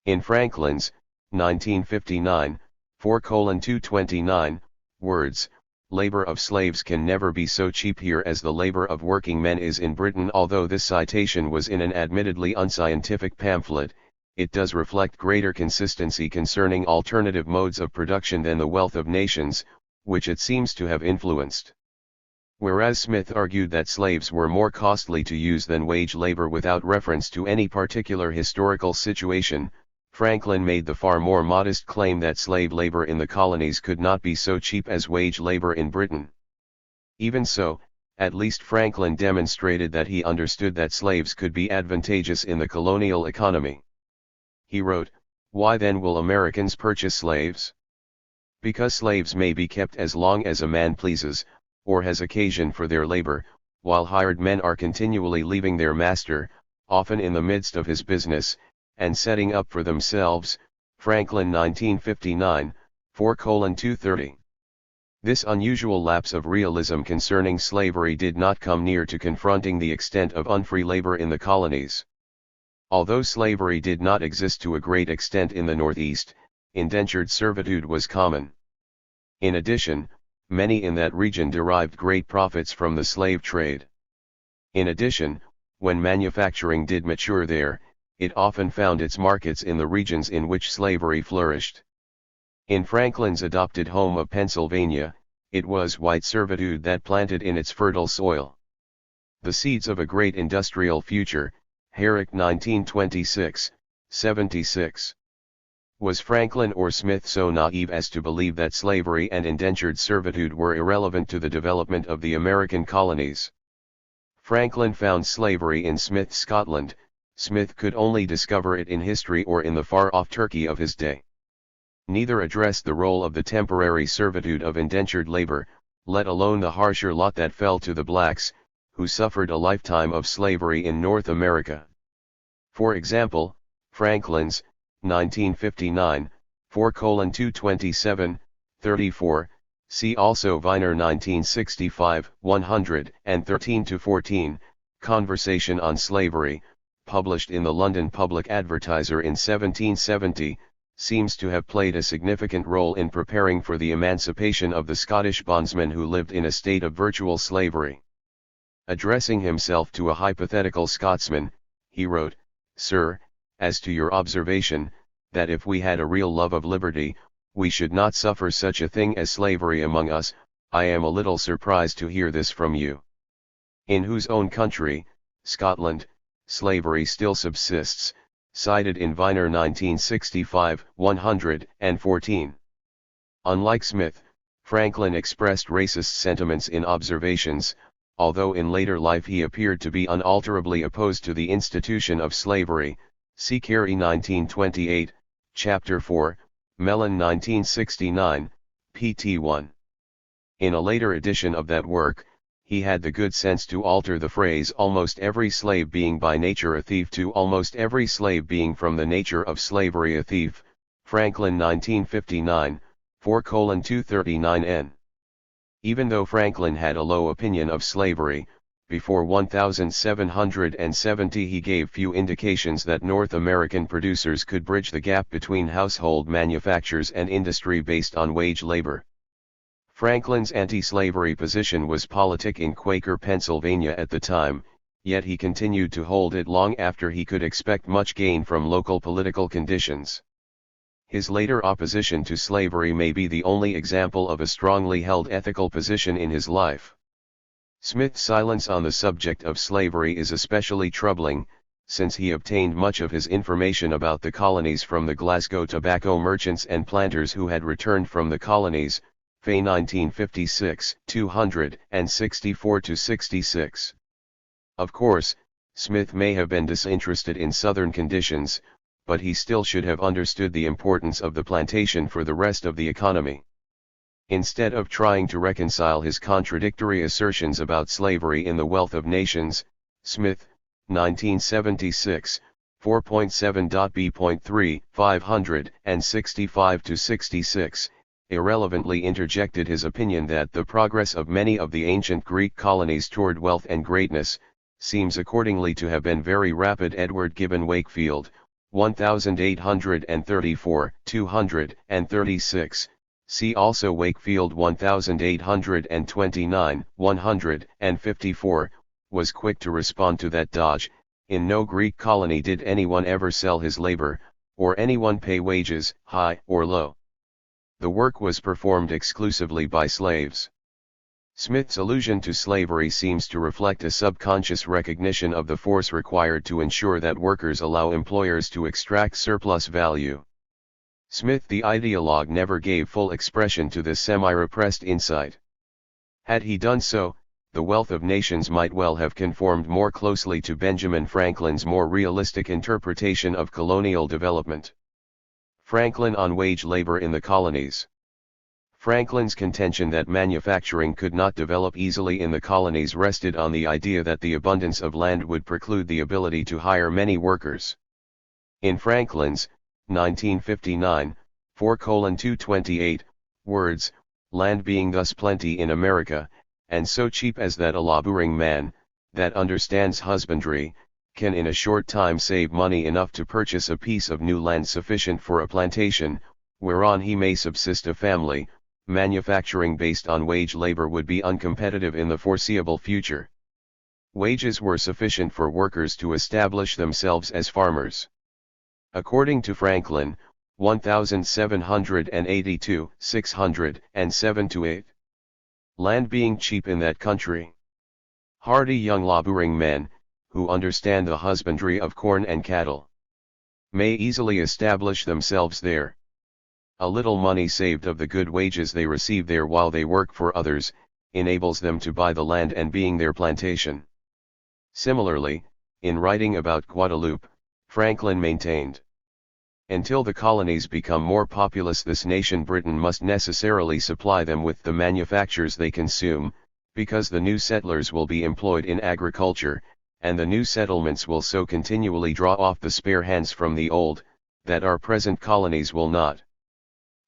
In Franklin's, 1959, 4:229, words, labor of slaves can never be so cheap here as the labor of working men is in Britain. Although this citation was in an admittedly unscientific pamphlet, it does reflect greater consistency concerning alternative modes of production than the wealth of nations, which it seems to have influenced. Whereas Smith argued that slaves were more costly to use than wage labor without reference to any particular historical situation, Franklin made the far more modest claim that slave labor in the colonies could not be so cheap as wage labor in Britain. Even so, at least Franklin demonstrated that he understood that slaves could be advantageous in the colonial economy. He wrote, "Why then will Americans purchase slaves? Because slaves may be kept as long as a man pleases, or has occasion for their labor, while hired men are continually leaving their master, often in the midst of his business, and setting up for themselves." Franklin 1959, 4:230. This unusual lapse of realism concerning slavery did not come near to confronting the extent of unfree labor in the colonies. Although slavery did not exist to a great extent in the Northeast, indentured servitude was common. In addition, many in that region derived great profits from the slave trade. In addition, when manufacturing did mature there, it often found its markets in the regions in which slavery flourished. In Franklin's adopted home of Pennsylvania, it was white servitude that planted in its fertile soil the seeds of a great industrial future. Herrick 1926, 76. Was Franklin or Smith so naive as to believe that slavery and indentured servitude were irrelevant to the development of the American colonies? Franklin found slavery in Smith's Scotland. Smith could only discover it in history or in the far-off Turkey of his day. Neither addressed the role of the temporary servitude of indentured labor, let alone the harsher lot that fell to the blacks, who suffered a lifetime of slavery in North America. For example, Franklin's, 1959, 4:227, 34, see also Viner 1965, 113-14, Conversation on Slavery, published in the London Public Advertiser in 1770, seems to have played a significant role in preparing for the emancipation of the Scottish bondsmen who lived in a state of virtual slavery. Addressing himself to a hypothetical Scotsman, he wrote, "Sir, as to your observation, that if we had a real love of liberty, we should not suffer such a thing as slavery among us, I am a little surprised to hear this from you. In whose own country, Scotland, slavery still subsists," cited in Viner 1965, 114. Unlike Smith, Franklin expressed racist sentiments in Observations, although in later life he appeared to be unalterably opposed to the institution of slavery, see Carey 1928, Chapter 4, Mellon 1969, pt 1. In a later edition of that work, he had the good sense to alter the phrase "almost every slave being by nature a thief" to "almost every slave being from the nature of slavery a thief." Franklin 1959, 4:239n. Even though Franklin had a low opinion of slavery, before 1770 he gave few indications that North American producers could bridge the gap between household manufactures and industry based on wage labor. Franklin's anti-slavery position was politic in Quaker Pennsylvania at the time, yet he continued to hold it long after he could expect much gain from local political conditions. His later opposition to slavery may be the only example of a strongly held ethical position in his life. Smith's silence on the subject of slavery is especially troubling, since he obtained much of his information about the colonies from the Glasgow tobacco merchants and planters who had returned from the colonies, Fay 1956, 264-66. Of course, Smith may have been disinterested in Southern conditions, but he still should have understood the importance of the plantation for the rest of the economy. Instead of trying to reconcile his contradictory assertions about slavery in The Wealth of Nations, Smith, 1976, 4.7.b.3, 565-66, irrelevantly interjected his opinion that the progress of many of the ancient Greek colonies toward wealth and greatness, seems accordingly to have been very rapid. Edward Gibbon Wakefield, 1834, 236, see also Wakefield 1829, 154, was quick to respond to that dodge. In no Greek colony did anyone ever sell his labor, or anyone pay wages, high or low. The work was performed exclusively by slaves. Smith's allusion to slavery seems to reflect a subconscious recognition of the force required to ensure that workers allow employers to extract surplus value. Smith the ideologue never gave full expression to this semi-repressed insight. Had he done so, the wealth of nations might well have conformed more closely to Benjamin Franklin's more realistic interpretation of colonial development. Franklin on wage labor in the colonies. Franklin's contention that manufacturing could not develop easily in the colonies rested on the idea that the abundance of land would preclude the ability to hire many workers. In Franklin's, 1959, 4:228, words, land being thus plenty in America, and so cheap as that a laboring man, that understands husbandry, can in a short time save money enough to purchase a piece of new land sufficient for a plantation, whereon he may subsist a family, manufacturing based on wage labor would be uncompetitive in the foreseeable future. Wages were sufficient for workers to establish themselves as farmers. According to Franklin, 1782, 607-8. Land being cheap in that country. Hardy young laboring men, who understand the husbandry of corn and cattle, may easily establish themselves there. A little money saved of the good wages they receive there while they work for others, enables them to buy the land and being their plantation. Similarly, in writing about Guadeloupe, Franklin maintained, until the colonies become more populous this nation Britain must necessarily supply them with the manufactures they consume, because the new settlers will be employed in agriculture, and the new settlements will so continually draw off the spare hands from the old, that our present colonies will not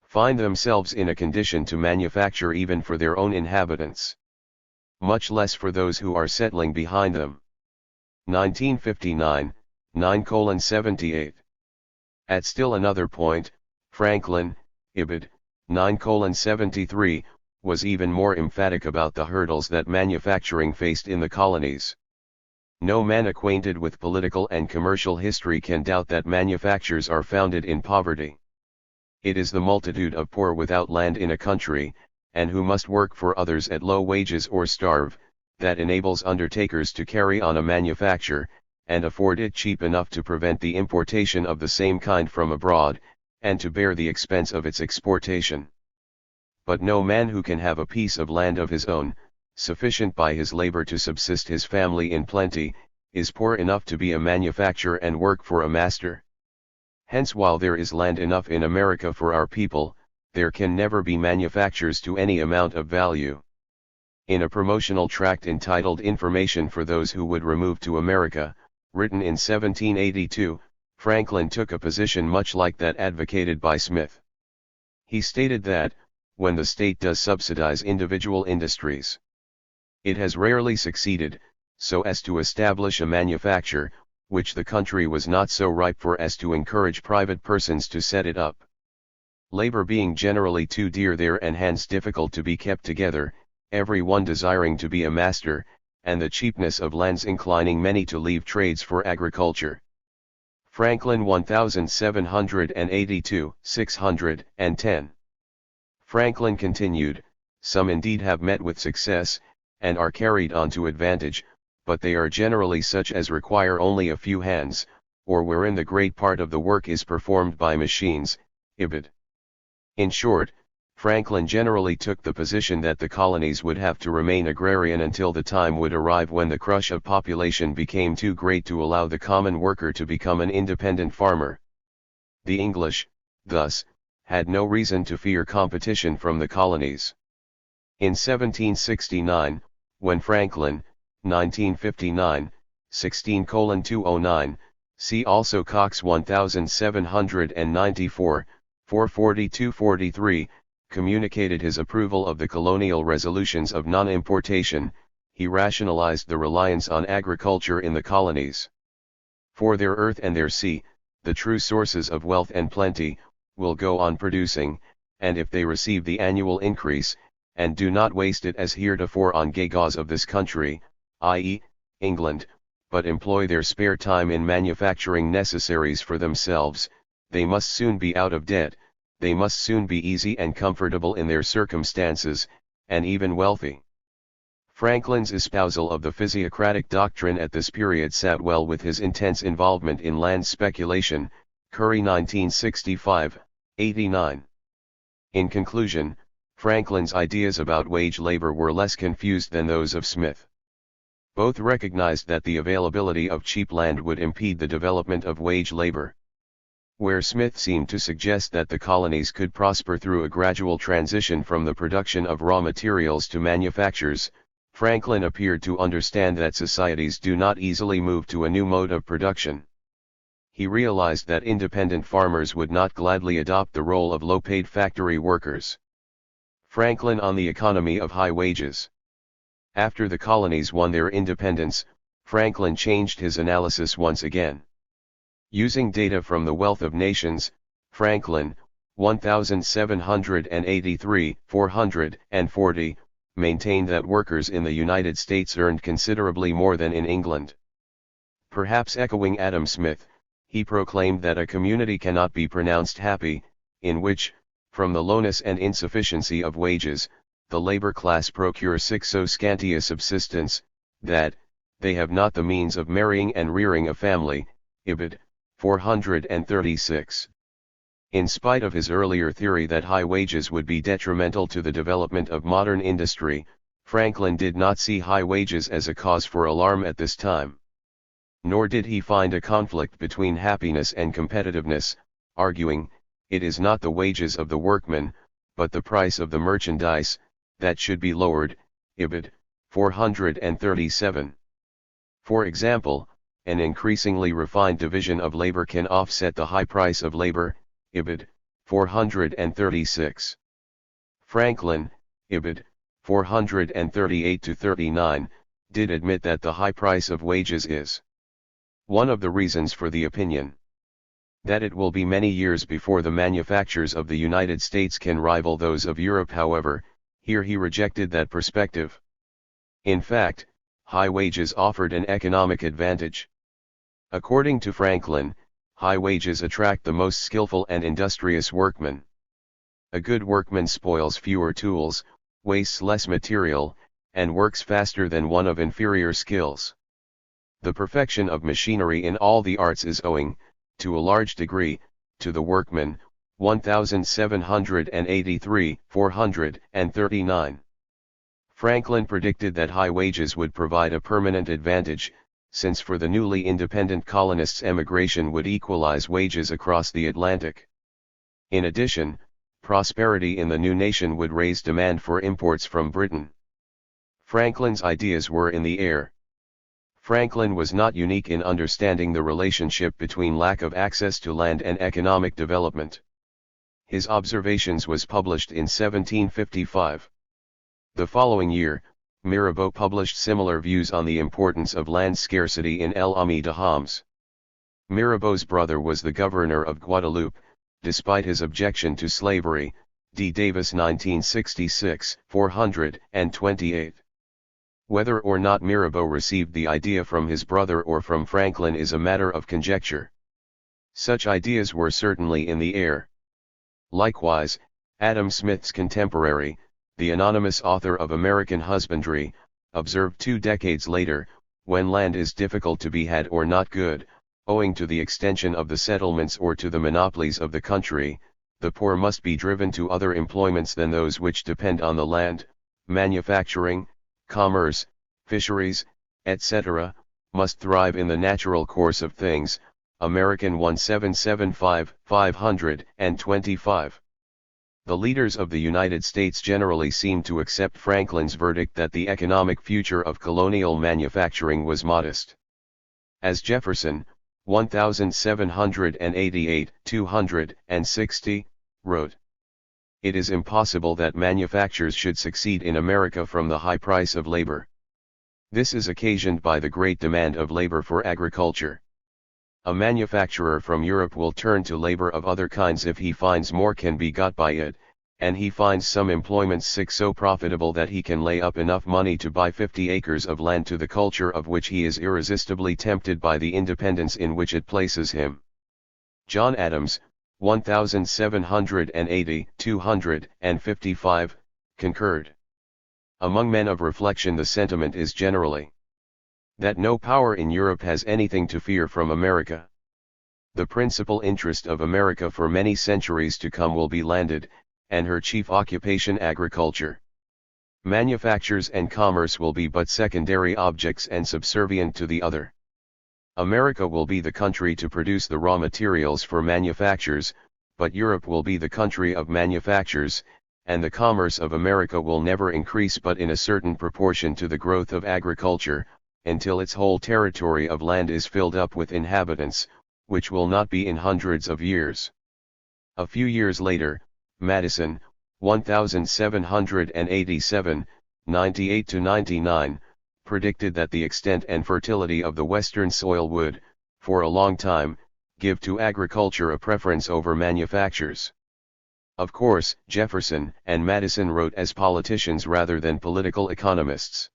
find themselves in a condition to manufacture even for their own inhabitants, much less for those who are settling behind them. 1959, 9:78. At still another point, Franklin, Ibid, 9:73, was even more emphatic about the hurdles that manufacturing faced in the colonies. No man acquainted with political and commercial history can doubt that manufactures are founded in poverty. It is the multitude of poor without land in a country, and who must work for others at low wages or starve, that enables undertakers to carry on a manufacture, and afford it cheap enough to prevent the importation of the same kind from abroad, and to bear the expense of its exportation. But no man who can have a piece of land of his own, sufficient by his labor to subsist his family in plenty, is poor enough to be a manufacturer and work for a master. Hence while there is land enough in America for our people, there can never be manufactures to any amount of value. In a promotional tract entitled Information for Those Who Would Remove to America, written in 1782, Franklin took a position much like that advocated by Smith. He stated that, when the state does subsidize individual industries, it has rarely succeeded, so as to establish a manufacture, which the country was not so ripe for as to encourage private persons to set it up. Labor being generally too dear there and hands difficult to be kept together, every one desiring to be a master, and the cheapness of lands inclining many to leave trades for agriculture. Franklin 1782, 610. Franklin continued, some indeed have met with success, and are carried on to advantage, but they are generally such as require only a few hands, or wherein the great part of the work is performed by machines. Ibid. In short, Franklin generally took the position that the colonies would have to remain agrarian until the time would arrive when the crush of population became too great to allow the common worker to become an independent farmer. The English, thus, had no reason to fear competition from the colonies. In 1769, when Franklin, 1959, 16:209, see also Cox 1794, 442-43, communicated his approval of the colonial resolutions of non-importation, he rationalized the reliance on agriculture in the colonies. For their earth and their sea, the true sources of wealth and plenty, will go on producing, and if they receive the annual increase, and do not waste it as heretofore on gewgaws of this country, i.e., England, but employ their spare time in manufacturing necessaries for themselves, they must soon be out of debt, they must soon be easy and comfortable in their circumstances, and even wealthy. Franklin's espousal of the physiocratic doctrine at this period sat well with his intense involvement in land speculation, Curry 1965, 89. In conclusion, Franklin's ideas about wage labor were less confused than those of Smith. Both recognized that the availability of cheap land would impede the development of wage labor. Where Smith seemed to suggest that the colonies could prosper through a gradual transition from the production of raw materials to manufactures, Franklin appeared to understand that societies do not easily move to a new mode of production. He realized that independent farmers would not gladly adopt the role of low-paid factory workers. Franklin on the economy of high wages. After the colonies won their independence, Franklin changed his analysis once again. Using data from the Wealth of Nations, Franklin, 1783-440, maintained that workers in the United States earned considerably more than in England. Perhaps echoing Adam Smith, he proclaimed that a community cannot be pronounced happy, in which, from the lowness and insufficiency of wages, the labor class procure so scanty a subsistence, that, they have not the means of marrying and rearing a family, Ibid. 436. In spite of his earlier theory that high wages would be detrimental to the development of modern industry, Franklin did not see high wages as a cause for alarm at this time. Nor did he find a conflict between happiness and competitiveness, arguing, it is not the wages of the workman, but the price of the merchandise, that should be lowered, Ibid. 437. For example, an increasingly refined division of labor can offset the high price of labor, Ibid. 436. Franklin, Ibid. 438-39, did admit that the high price of wages is one of the reasons for the opinion that it will be many years before the manufactures of the United States can rival those of Europe. However, here he rejected that perspective. In fact, high wages offered an economic advantage. According to Franklin, high wages attract the most skillful and industrious workmen. A good workman spoils fewer tools, wastes less material, and works faster than one of inferior skills. The perfection of machinery in all the arts is owing, to a large degree, to the workman. 1783-439. Franklin predicted that high wages would provide a permanent advantage, since for the newly independent colonists emigration would equalize wages across the Atlantic. In addition, prosperity in the new nation would raise demand for imports from Britain. Franklin's ideas were in the air. Franklin was not unique in understanding the relationship between lack of access to land and economic development. His Observations was published in 1755. The following year, Mirabeau published similar views on the importance of land scarcity in El-Ami de Homs. Mirabeau's brother was the governor of Guadeloupe, despite his objection to slavery, D. Davis 1966, 428. Whether or not Mirabeau received the idea from his brother or from Franklin is a matter of conjecture. Such ideas were certainly in the air. Likewise, Adam Smith's contemporary, the anonymous author of American Husbandry, observed 2 decades later, when land is difficult to be had or not good, owing to the extension of the settlements or to the monopolies of the country, the poor must be driven to other employments than those which depend on the land, manufacturing, commerce, fisheries, etc., must thrive in the natural course of things. American 1775, 525. The leaders of the United States generally seemed to accept Franklin's verdict that the economic future of colonial manufacturing was modest. As Jefferson, 1788, 260, wrote, "It is impossible that manufactures should succeed in America from the high price of labor. This is occasioned by the great demand of labor for agriculture. A manufacturer from Europe will turn to labor of other kinds if he finds more can be got by it, and he finds some employments so profitable that he can lay up enough money to buy 50 acres of land, to the culture of which he is irresistibly tempted by the independence in which it places him. John Adams, 1780, 255, concurred. Among men of reflection the sentiment is generally that no power in Europe has anything to fear from America. The principal interest of America for many centuries to come will be landed, and her chief occupation agriculture. Manufactures and commerce will be but secondary objects and subservient to the other. America will be the country to produce the raw materials for manufactures, but Europe will be the country of manufactures, and the commerce of America will never increase but in a certain proportion to the growth of agriculture, until its whole territory of land is filled up with inhabitants, which will not be in hundreds of years. A few years later, Madison, 1787, 98-99, predicted that the extent and fertility of the western soil would, for a long time, give to agriculture a preference over manufactures. Of course, Jefferson and Madison wrote as politicians rather than political economists.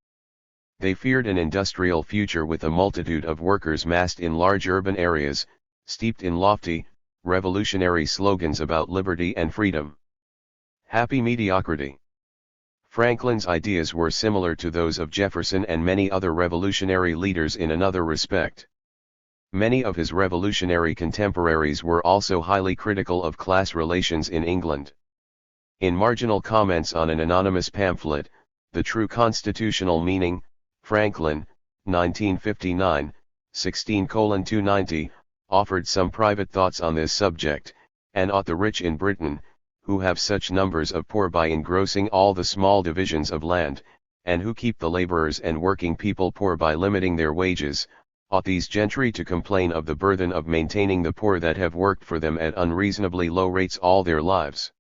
They feared an industrial future with a multitude of workers massed in large urban areas, steeped in lofty, revolutionary slogans about liberty and freedom. Happy mediocrity. Franklin's ideas were similar to those of Jefferson and many other revolutionary leaders in another respect. Many of his revolutionary contemporaries were also highly critical of class relations in England. In marginal comments on an anonymous pamphlet, The True Constitutional Meaning, Franklin, 1959, 16:290, offered some private thoughts on this subject, and ought the rich in Britain, who have such numbers of poor by engrossing all the small divisions of land, and who keep the laborers and working people poor by limiting their wages, ought these gentry to complain of the burthen of maintaining the poor that have worked for them at unreasonably low rates all their lives.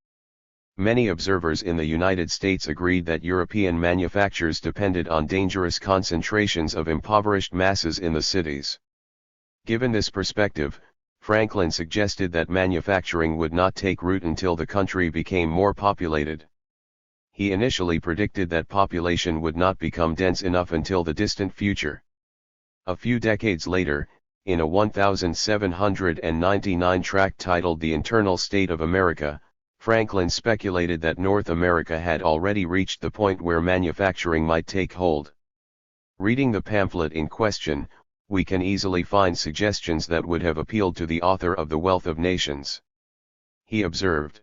Many observers in the United States agreed that European manufactures depended on dangerous concentrations of impoverished masses in the cities. Given this perspective, Franklin suggested that manufacturing would not take root until the country became more populated. He initially predicted that population would not become dense enough until the distant future. A few decades later, in a 1799 tract titled The Internal State of America, Franklin speculated that North America had already reached the point where manufacturing might take hold. Reading the pamphlet in question, we can easily find suggestions that would have appealed to the author of The Wealth of Nations. He observed,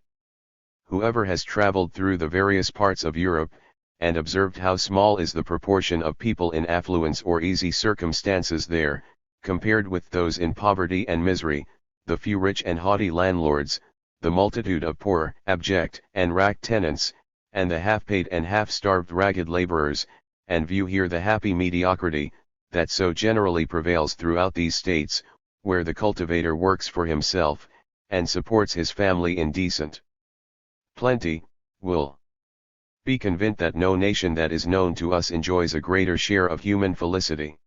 "Whoever has traveled through the various parts of Europe, and observed how small is the proportion of people in affluence or easy circumstances there, compared with those in poverty and misery, the few rich and haughty landlords, the multitude of poor, abject, and racked tenants, and the half-paid and half-starved ragged laborers, and view here the happy mediocrity, that so generally prevails throughout these states, where the cultivator works for himself, and supports his family in decent plenty, will be convinced that no nation that is known to us enjoys a greater share of human felicity."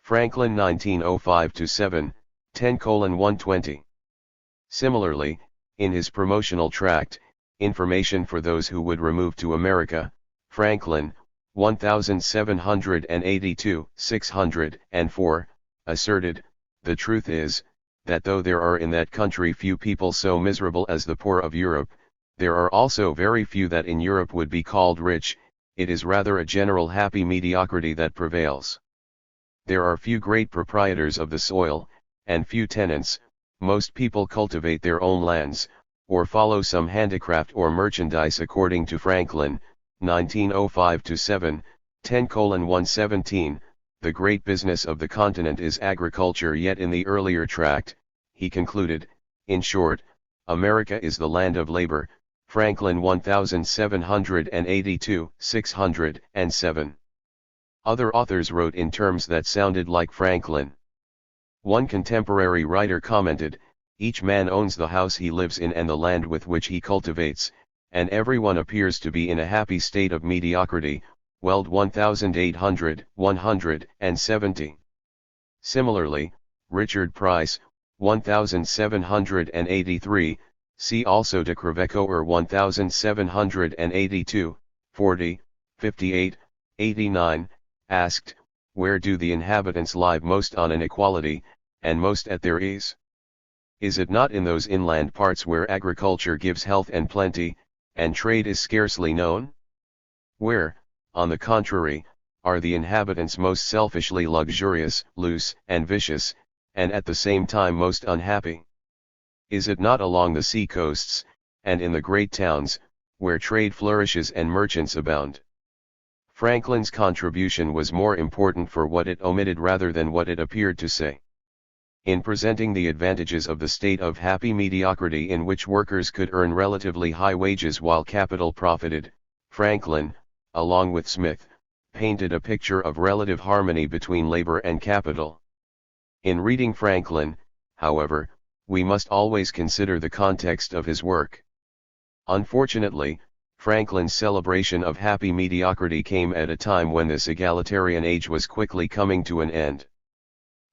Franklin 1905-7, 10:120. Similarly, in his promotional tract, Information for Those Who Would Remove to America, Franklin, 1782, 604, asserted, "The truth is, that though there are in that country few people so miserable as the poor of Europe, there are also very few that in Europe would be called rich. It is rather a general happy mediocrity that prevails. There are few great proprietors of the soil, and few tenants. Most people cultivate their own lands, or follow some handicraft or merchandise." According to Franklin, 1905-7, 10:117, the great business of the continent is agriculture. Yet in the earlier tract, he concluded, "In short, America is the land of labor." Franklin 1782, 607. Other authors wrote in terms that sounded like Franklin. One contemporary writer commented, "Each man owns the house he lives in and the land with which he cultivates, and everyone appears to be in a happy state of mediocrity, Weld 1800, 170. Similarly, Richard Price, 1783, see also de Crevecoeur 1782, 40, 58, 89, asked, where do the inhabitants live most on an equality, and most at their ease? Is it not in those inland parts where agriculture gives health and plenty, and trade is scarcely known? Where, on the contrary, are the inhabitants most selfishly luxurious, loose, and vicious, and at the same time most unhappy? Is it not along the sea coasts, and in the great towns, where trade flourishes and merchants abound? Franklin's contribution was more important for what it omitted rather than what it appeared to say. In presenting the advantages of the state of happy mediocrity in which workers could earn relatively high wages while capital profited, Franklin, along with Smith, painted a picture of relative harmony between labor and capital. In reading Franklin, however, we must always consider the context of his work. Unfortunately, Franklin's celebration of happy mediocrity came at a time when this egalitarian age was quickly coming to an end.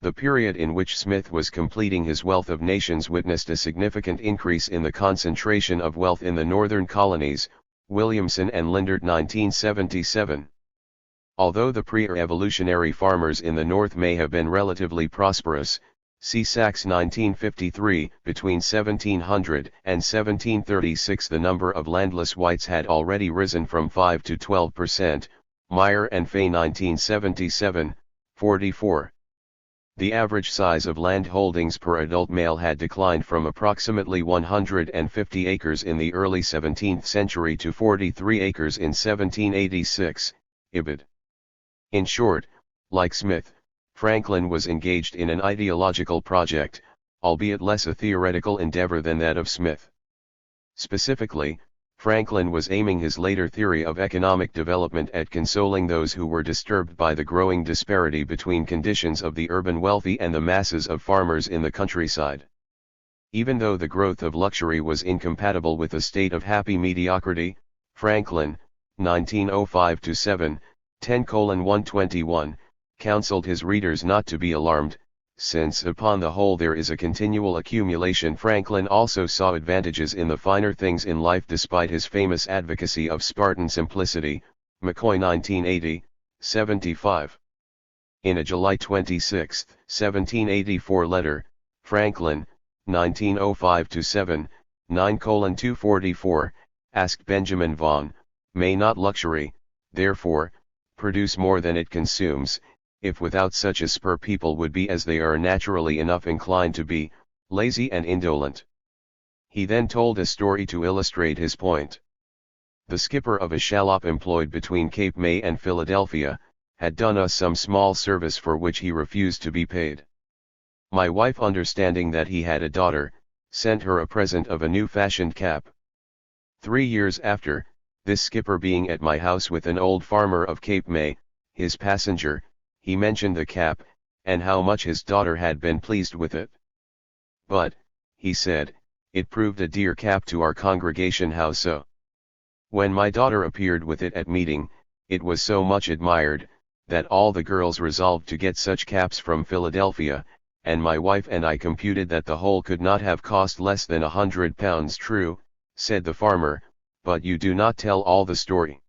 The period in which Smith was completing his Wealth of Nations witnessed a significant increase in the concentration of wealth in the northern colonies, Williamson and Lindert 1977. Although the pre-revolutionary farmers in the North may have been relatively prosperous, see Sachs 1953, between 1700 and 1736 the number of landless whites had already risen from 5 to 12%, Meyer and Fay 1977, 44. The average size of land holdings per adult male had declined from approximately 150 acres in the early 17th century to 43 acres in 1786, Ibid. In short, like Smith, Franklin was engaged in an ideological project, albeit less a theoretical endeavor than that of Smith. Specifically, Franklin was aiming his later theory of economic development at consoling those who were disturbed by the growing disparity between conditions of the urban wealthy and the masses of farmers in the countryside. Even though the growth of luxury was incompatible with a state of happy mediocrity, Franklin, 1905-7, 10:121, counseled his readers not to be alarmed, since upon the whole there is a continual accumulation. Franklin also saw advantages in the finer things in life despite his famous advocacy of Spartan simplicity, McCoy 1980, 75. In a July 26, 1784 letter, Franklin, 1905-7, 9:244, asked Benjamin Vaughan, may not luxury, therefore, produce more than it consumes, if without such a spur people would be as they are naturally enough inclined to be, lazy and indolent. He then told a story to illustrate his point. The skipper of a shallop employed between Cape May and Philadelphia, had done us some small service for which he refused to be paid. My wife, understanding that he had a daughter, sent her a present of a new-fashioned cap. 3 years after, this skipper being at my house with an old farmer of Cape May, his passenger, he mentioned the cap, and how much his daughter had been pleased with it. But, he said, it proved a dear cap to our congregation. How so? When my daughter appeared with it at meeting, it was so much admired, that all the girls resolved to get such caps from Philadelphia, and my wife and I computed that the whole could not have cost less than £100. True, said the farmer, but you do not tell all the story.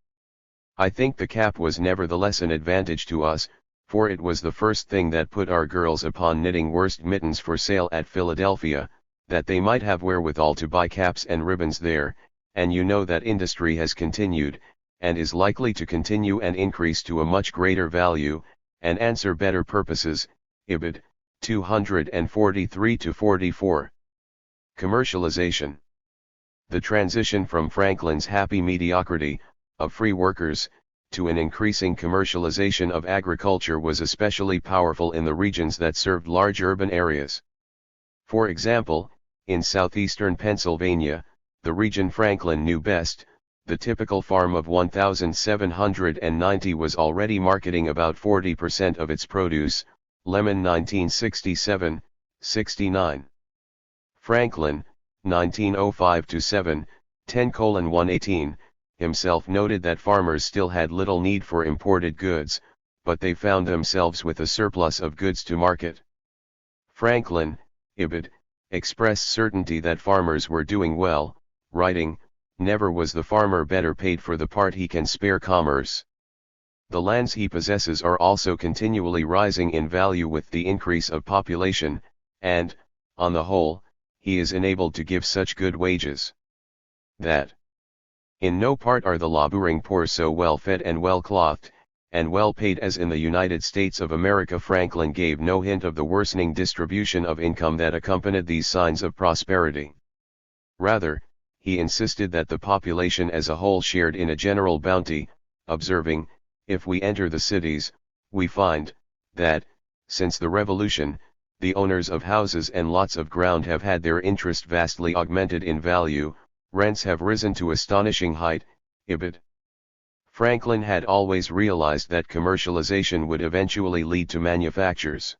I think the cap was nevertheless an advantage to us, for it was the first thing that put our girls upon knitting worsted mittens for sale at Philadelphia, that they might have wherewithal to buy caps and ribbons there, and you know that industry has continued, and is likely to continue and increase to a much greater value, and answer better purposes, Ibid, 243-44. Commercialization. The transition from Franklin's happy mediocrity, of free workers, to an increasing commercialization of agriculture was especially powerful in the regions that served large urban areas. For example, in southeastern Pennsylvania, the region Franklin knew best, the typical farm of 1,790 was already marketing about 40% of its produce, Lemon 1967, 69. Franklin, 1905-7, 10:118, himself noted that farmers still had little need for imported goods, but they found themselves with a surplus of goods to market. Franklin, Ibid, expressed certainty that farmers were doing well, writing, "Never was the farmer better paid for the part he can spare commerce. The lands he possesses are also continually rising in value with the increase of population, and, on the whole, he is enabled to give such good wages that in no part are the laboring poor so well fed and well clothed, and well paid as in the United States of America." Franklin gave no hint of the worsening distribution of income that accompanied these signs of prosperity. Rather, he insisted that the population as a whole shared in a general bounty, observing, "If we enter the cities, we find, that, since the Revolution, the owners of houses and lots of ground have had their interest vastly augmented in value, rents have risen to astonishing height." Ibid. Franklin had always realized that commercialization would eventually lead to manufactures.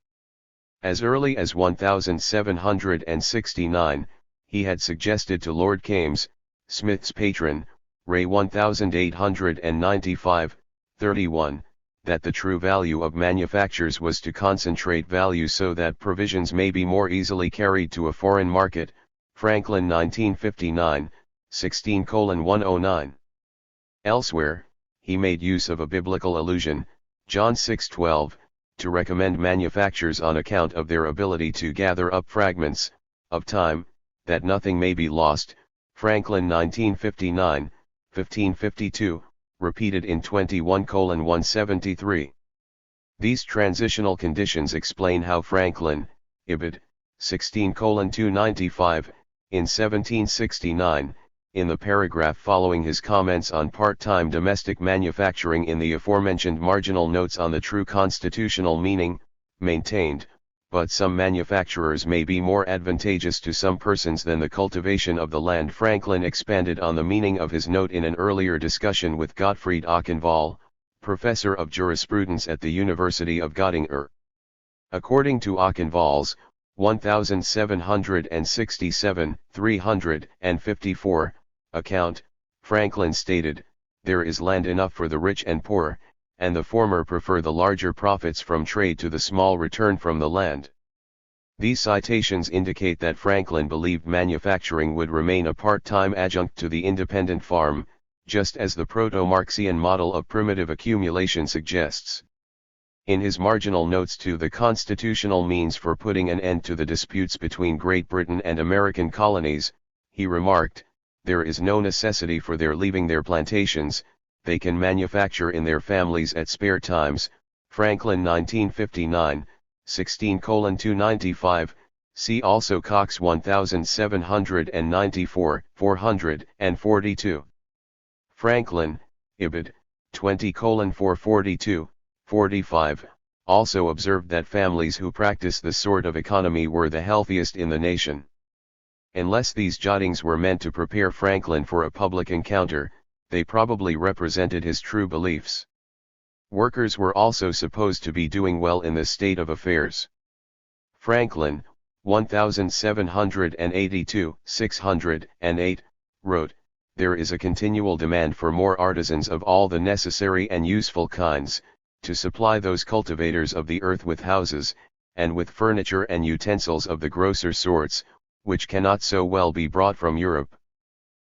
As early as 1769, he had suggested to Lord Kames, Smith's patron, Ray 1895, 31, that the true value of manufactures was to concentrate value so that provisions may be more easily carried to a foreign market. Franklin 1959, 16:109. Elsewhere, he made use of a biblical allusion, John 6:12, to recommend manufactures on account of their ability to gather up fragments of time, that nothing may be lost. Franklin 1959, 1552, repeated in 21:173. These transitional conditions explain how Franklin, Ibid, 16:295, in 1769, in the paragraph following his comments on part-time domestic manufacturing in the aforementioned marginal notes on the true constitutional meaning, maintained, "But some manufacturers may be more advantageous to some persons than the cultivation of the land." Franklin expanded on the meaning of his note in an earlier discussion with Gottfried Okenvall, professor of jurisprudence at the University of Göttingen. According to Okenvall's 1767, 354, account, Franklin stated, "There is land enough for the rich and poor, and the former prefer the larger profits from trade to the small return from the land." These citations indicate that Franklin believed manufacturing would remain a part-time adjunct to the independent farm, just as the proto-Marxian model of primitive accumulation suggests. In his marginal notes to the constitutional means for putting an end to the disputes between Great Britain and American colonies, he remarked, "There is no necessity for their leaving their plantations, they can manufacture in their families at spare times." Franklin 1959, 16:295, see also Cox 1794, 442. Franklin, Ibid, 20:442, 45, also observed that families who practiced this sort of economy were the healthiest in the nation. Unless these jottings were meant to prepare Franklin for a public encounter, they probably represented his true beliefs. Workers were also supposed to be doing well in this state of affairs. Franklin, 1782, 608, wrote, "There is a continual demand for more artisans of all the necessary and useful kinds, to supply those cultivators of the earth with houses, and with furniture and utensils of the grosser sorts, which cannot so well be brought from Europe."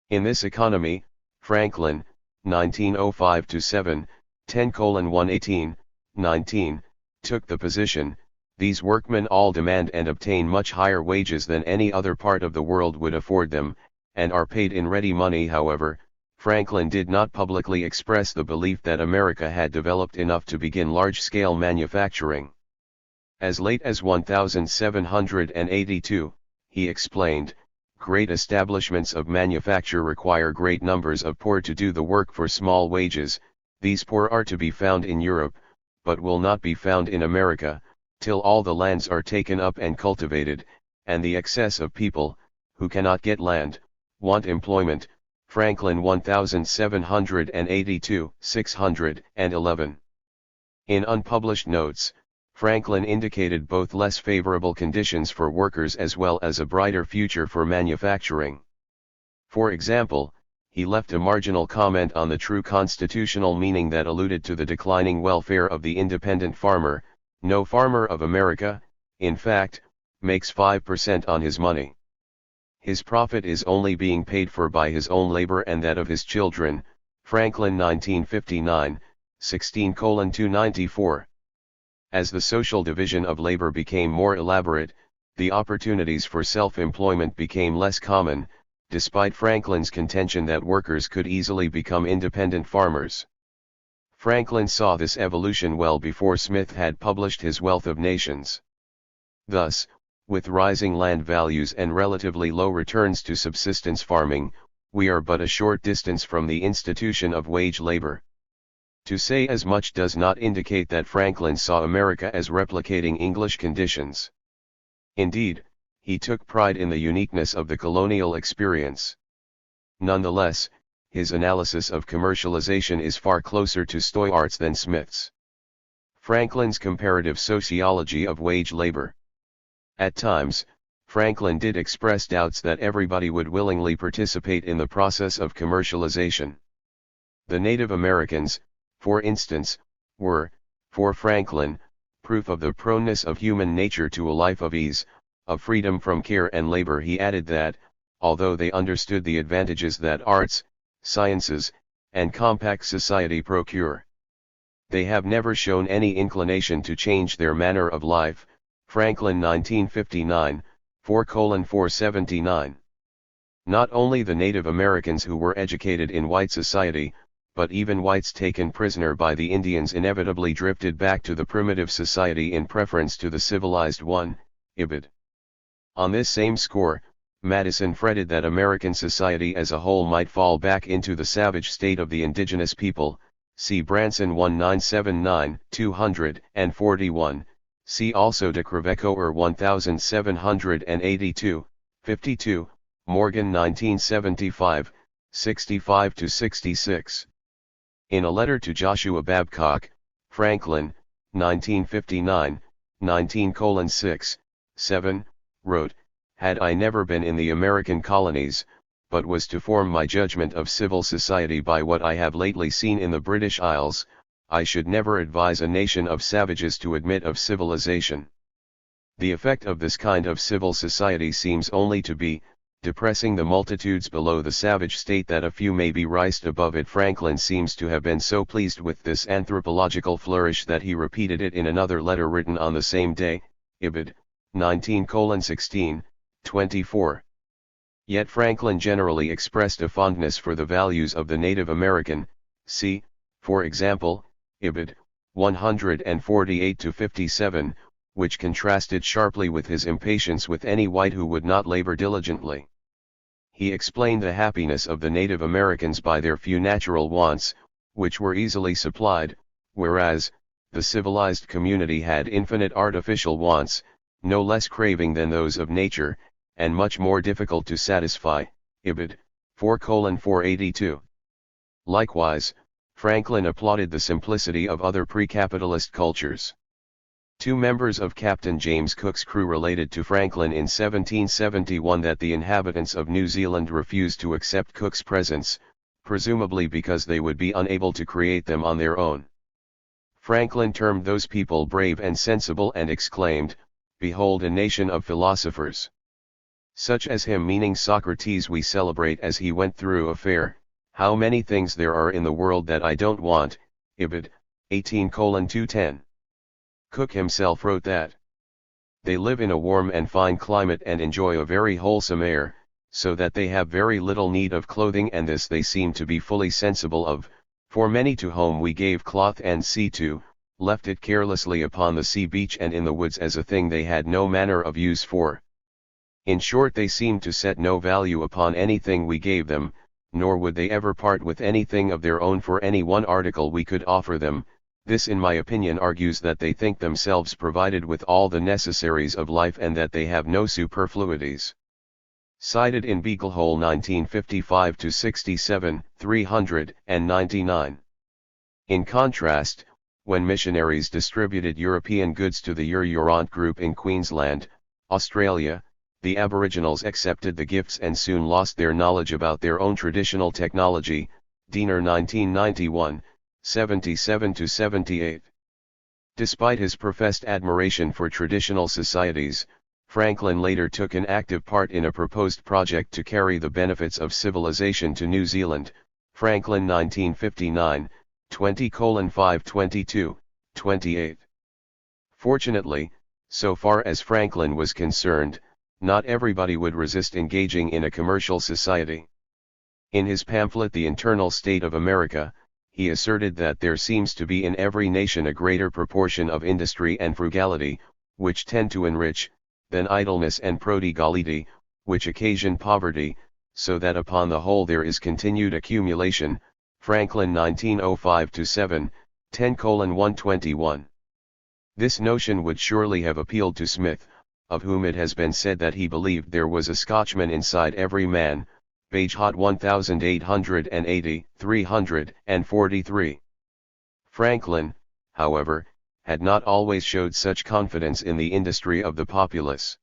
In this economy, Franklin, 1905-7, 10:118, 19, took the position, "These workmen all demand and obtain much higher wages than any other part of the world would afford them, and are paid in ready money." However, Franklin did not publicly express the belief that America had developed enough to begin large-scale manufacturing. As late as 1782, he explained, "Great establishments of manufacture require great numbers of poor to do the work for small wages. These poor are to be found in Europe, but will not be found in America, till all the lands are taken up and cultivated, and the excess of people, who cannot get land, want employment." Franklin 1782, 611. In unpublished notes, Franklin indicated both less favorable conditions for workers as well as a brighter future for manufacturing. For example, he left a marginal comment on the true constitutional meaning that alluded to the declining welfare of the independent farmer. No farmer of America, in fact, makes 5% on his money. His profit is only being paid for by his own labor and that of his children. Franklin 1959, 16:294. As the social division of labor became more elaborate, the opportunities for self-employment became less common, despite Franklin's contention that workers could easily become independent farmers. Franklin saw this evolution well before Smith had published his Wealth of Nations. Thus, with rising land values and relatively low returns to subsistence farming, we are but a short distance from the institution of wage labor. To say as much does not indicate that Franklin saw America as replicating English conditions. Indeed, he took pride in the uniqueness of the colonial experience. Nonetheless, his analysis of commercialization is far closer to Stoyart's than Smith's. Franklin's comparative sociology of wage labor. At times, Franklin did express doubts that everybody would willingly participate in the process of commercialization. The Native Americans, for instance, were, for Franklin, proof of the proneness of human nature to a life of ease, of freedom from care and labor. He added that, although they understood the advantages that arts, sciences, and compact society procure, they have never shown any inclination to change their manner of life. Franklin 1959, 4:479. Not only the Native Americans who were educated in white society, but even whites taken prisoner by the Indians inevitably drifted back to the primitive society in preference to the civilized one, Ibid. On this same score, Madison fretted that American society as a whole might fall back into the savage state of the indigenous people. See Branson 1979, 241, see also de Crevecoeur 1782, 52, Morgan 1975, 65-66. In a letter to Joshua Babcock, Franklin, 1959, 19:6, 7, wrote, "Had I never been in the American colonies, but was to form my judgment of civil society by what I have lately seen in the British Isles, I should never advise a nation of savages to admit of civilization. The effect of this kind of civil society seems only to be, depressing the multitudes below the savage state that a few may be raised above it." Franklin seems to have been so pleased with this anthropological flourish that he repeated it in another letter written on the same day, Ibid, 19:16, 24. Yet Franklin generally expressed a fondness for the values of the Native American, see, for example, Ibid, 148-57, which contrasted sharply with his impatience with any white who would not labor diligently. He explained the happiness of the Native Americans by their few natural wants, which were easily supplied, whereas, the civilized community had infinite artificial wants, no less craving than those of nature, and much more difficult to satisfy, Ibid, 4:482. Likewise, Franklin applauded the simplicity of other pre-capitalist cultures. Two members of Captain James Cook's crew related to Franklin in 1771 that the inhabitants of New Zealand refused to accept Cook's presents, presumably because they would be unable to create them on their own. Franklin termed those people brave and sensible and exclaimed, "Behold a nation of philosophers. Such as him," meaning Socrates, "we celebrate as he went through a fair. How many things there are in the world that I don't want." Ibid, 18:210. Cook himself wrote that they live in a warm and fine climate and enjoy a very wholesome air, so that they have very little need of clothing, and this they seem to be fully sensible of, for many to whom we gave cloth and sea to, left it carelessly upon the sea beach and in the woods as a thing they had no manner of use for. In short, they seemed to set no value upon anything we gave them, nor would they ever part with anything of their own for any one article we could offer them. This in my opinion argues that they think themselves provided with all the necessaries of life and that they have no superfluities. Cited in Beaglehole 1955-67, 399. In contrast, when missionaries distributed European goods to the Ururant group in Queensland, Australia, the Aboriginals accepted the gifts and soon lost their knowledge about their own traditional technology. Diener 1991, 77-78. Despite his professed admiration for traditional societies, Franklin later took an active part in a proposed project to carry the benefits of civilization to New Zealand. Franklin 1959, 20:522, 28. Fortunately, so far as Franklin was concerned, not everybody would resist engaging in a commercial society. In his pamphlet The Internal State of America, he asserted that there seems to be in every nation a greater proportion of industry and frugality, which tend to enrich, than idleness and prodigality, which occasion poverty, so that upon the whole there is continued accumulation. Franklin 1905-7, 10:121. This notion would surely have appealed to Smith, of whom it has been said that he believed there was a Scotchman inside every man, page hot 1880, 343. Franklin, however, had not always showed such confidence in the industry of the populace.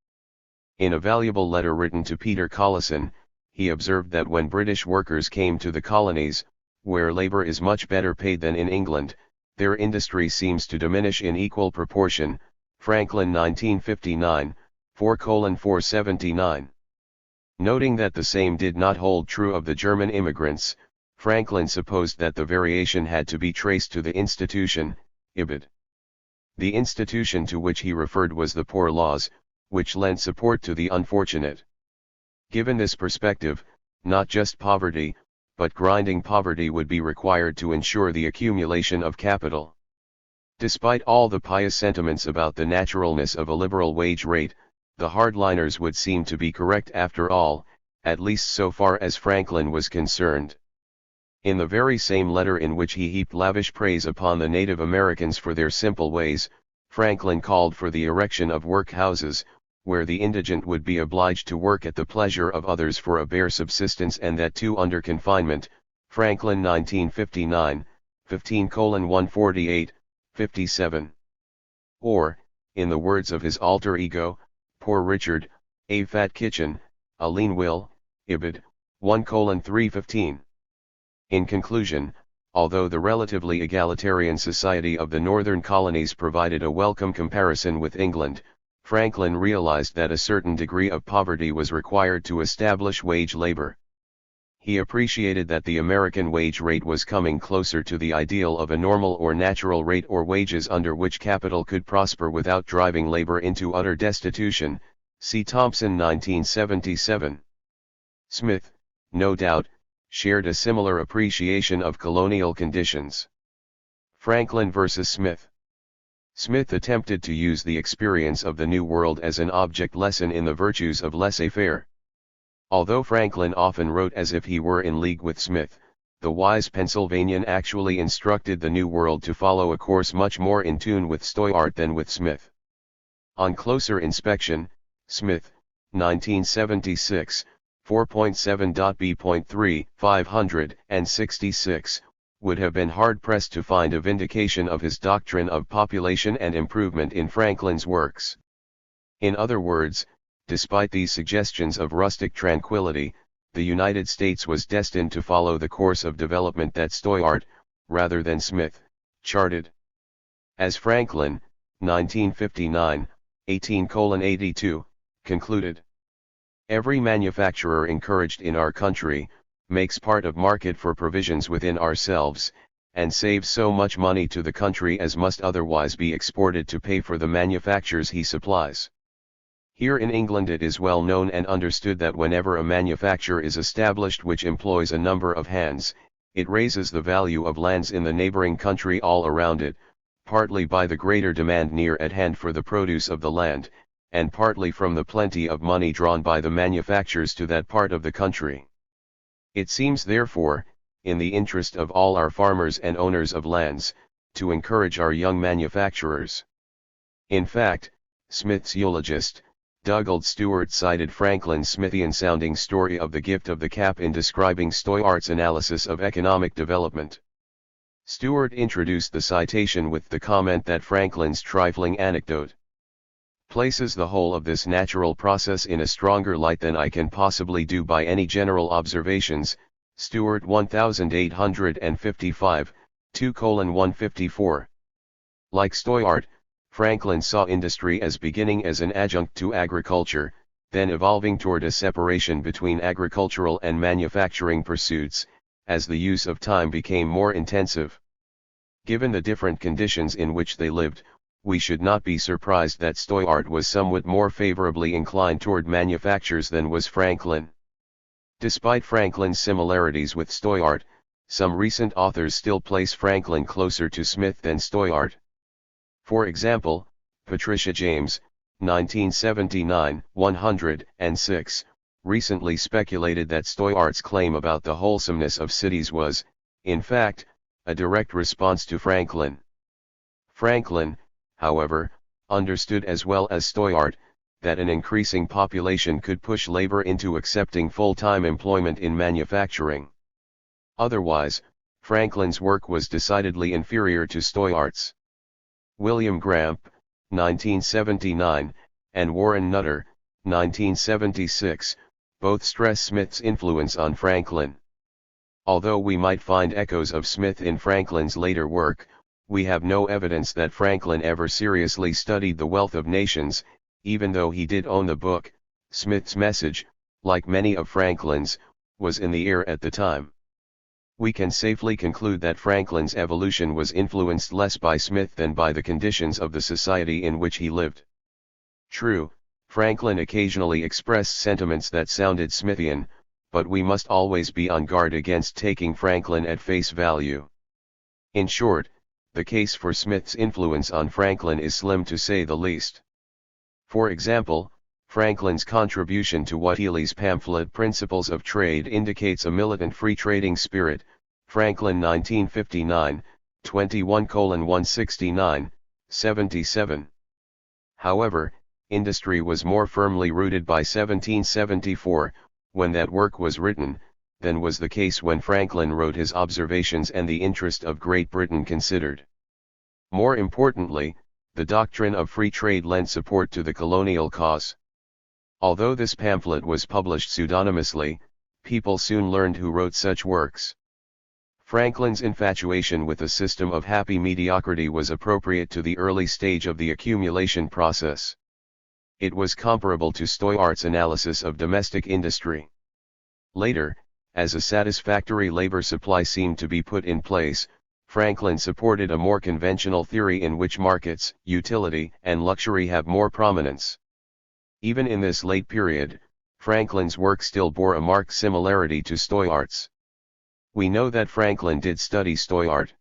In a valuable letter written to Peter Collison, he observed that when British workers came to the colonies, where labor is much better paid than in England, their industry seems to diminish in equal proportion. Franklin 1959, 4:479. Noting that the same did not hold true of the German immigrants, Franklin supposed that the variation had to be traced to the institution, ibid. The institution to which he referred was the Poor Laws, which lent support to the unfortunate. Given this perspective, not just poverty, but grinding poverty would be required to ensure the accumulation of capital. Despite all the pious sentiments about the naturalness of a liberal wage rate, the hardliners would seem to be correct after all, at least so far as Franklin was concerned. In the very same letter in which he heaped lavish praise upon the Native Americans for their simple ways, Franklin called for the erection of workhouses, where the indigent would be obliged to work at the pleasure of others for a bare subsistence, and that too under confinement. Franklin 1959, 15:148, 57. Or, in the words of his alter ego, Poor Richard, a fat kitchen, a lean will, ibid, 1:315. In conclusion, although the relatively egalitarian society of the northern colonies provided a welcome comparison with England, Franklin realized that a certain degree of poverty was required to establish wage labor. He appreciated that the American wage rate was coming closer to the ideal of a normal or natural rate or wages under which capital could prosper without driving labor into utter destitution. See Thompson 1977. Smith, no doubt, shared a similar appreciation of colonial conditions. Franklin versus Smith. Smith attempted to use the experience of the New World as an object lesson in the virtues of laissez-faire. Although Franklin often wrote as if he were in league with Smith, the wise Pennsylvanian actually instructed the New World to follow a course much more in tune with Stoyart than with Smith. On closer inspection, Smith, 1976, 4.7.b.3, 566, would have been hard-pressed to find a vindication of his doctrine of population and improvement in Franklin's works. In other words, despite these suggestions of rustic tranquility, the United States was destined to follow the course of development that Stoyart, rather than Smith, charted. As Franklin, 1959, 18:82, concluded, every manufacturer encouraged in our country, makes part of market for provisions within ourselves, and saves so much money to the country as must otherwise be exported to pay for the manufactures he supplies. Here in England it is well known and understood that whenever a manufacture is established which employs a number of hands, it raises the value of lands in the neighbouring country all around it, partly by the greater demand near at hand for the produce of the land, and partly from the plenty of money drawn by the manufactures to that part of the country. It seems therefore, in the interest of all our farmers and owners of lands, to encourage our young manufacturers. In fact, Smith's eulogist, Dougald Stewart, cited Franklin's Smithian-sounding story of the gift of the cap in describing Stoyart's analysis of economic development. Stewart introduced the citation with the comment that Franklin's trifling anecdote places the whole of this natural process in a stronger light than I can possibly do by any general observations. Stewart 1855, 2:154. Like Stoyart, Franklin saw industry as beginning as an adjunct to agriculture, then evolving toward a separation between agricultural and manufacturing pursuits, as the use of time became more intensive. Given the different conditions in which they lived, we should not be surprised that Stoyart was somewhat more favorably inclined toward manufactures than was Franklin. Despite Franklin's similarities with Stoyart, some recent authors still place Franklin closer to Smith than Stoyart. For example, Patricia James, 1979, 106, recently speculated that Stoyart's claim about the wholesomeness of cities was, in fact, a direct response to Franklin. Franklin, however, understood as well as Stoyart, that an increasing population could push labor into accepting full-time employment in manufacturing. Otherwise, Franklin's work was decidedly inferior to Stoyart's. William Gramp, 1979, and Warren Nutter, 1976, both stress Smith's influence on Franklin. Although we might find echoes of Smith in Franklin's later work, we have no evidence that Franklin ever seriously studied The Wealth of Nations, even though he did own the book. Smith's message, like many of Franklin's, was in the air at the time. We can safely conclude that Franklin's evolution was influenced less by Smith than by the conditions of the society in which he lived. True, Franklin occasionally expressed sentiments that sounded Smithian, but we must always be on guard against taking Franklin at face value. In short, the case for Smith's influence on Franklin is slim to say the least. For example, Franklin's contribution to what Healy's pamphlet Principles of Trade indicates a militant free trading spirit, Franklin 1959, 21:169, 77. However, industry was more firmly rooted by 1774, when that work was written, than was the case when Franklin wrote his observations and the interest of Great Britain considered. More importantly, the doctrine of free trade lent support to the colonial cause. Although this pamphlet was published pseudonymously, people soon learned who wrote such works. Franklin's infatuation with a system of happy mediocrity was appropriate to the early stage of the accumulation process. It was comparable to Stoyart's analysis of domestic industry. Later, as a satisfactory labor supply seemed to be put in place, Franklin supported a more conventional theory in which markets, utility, and luxury have more prominence. Even in this late period, Franklin's work still bore a marked similarity to Stoyart's. We know that Franklin did study Stoyart.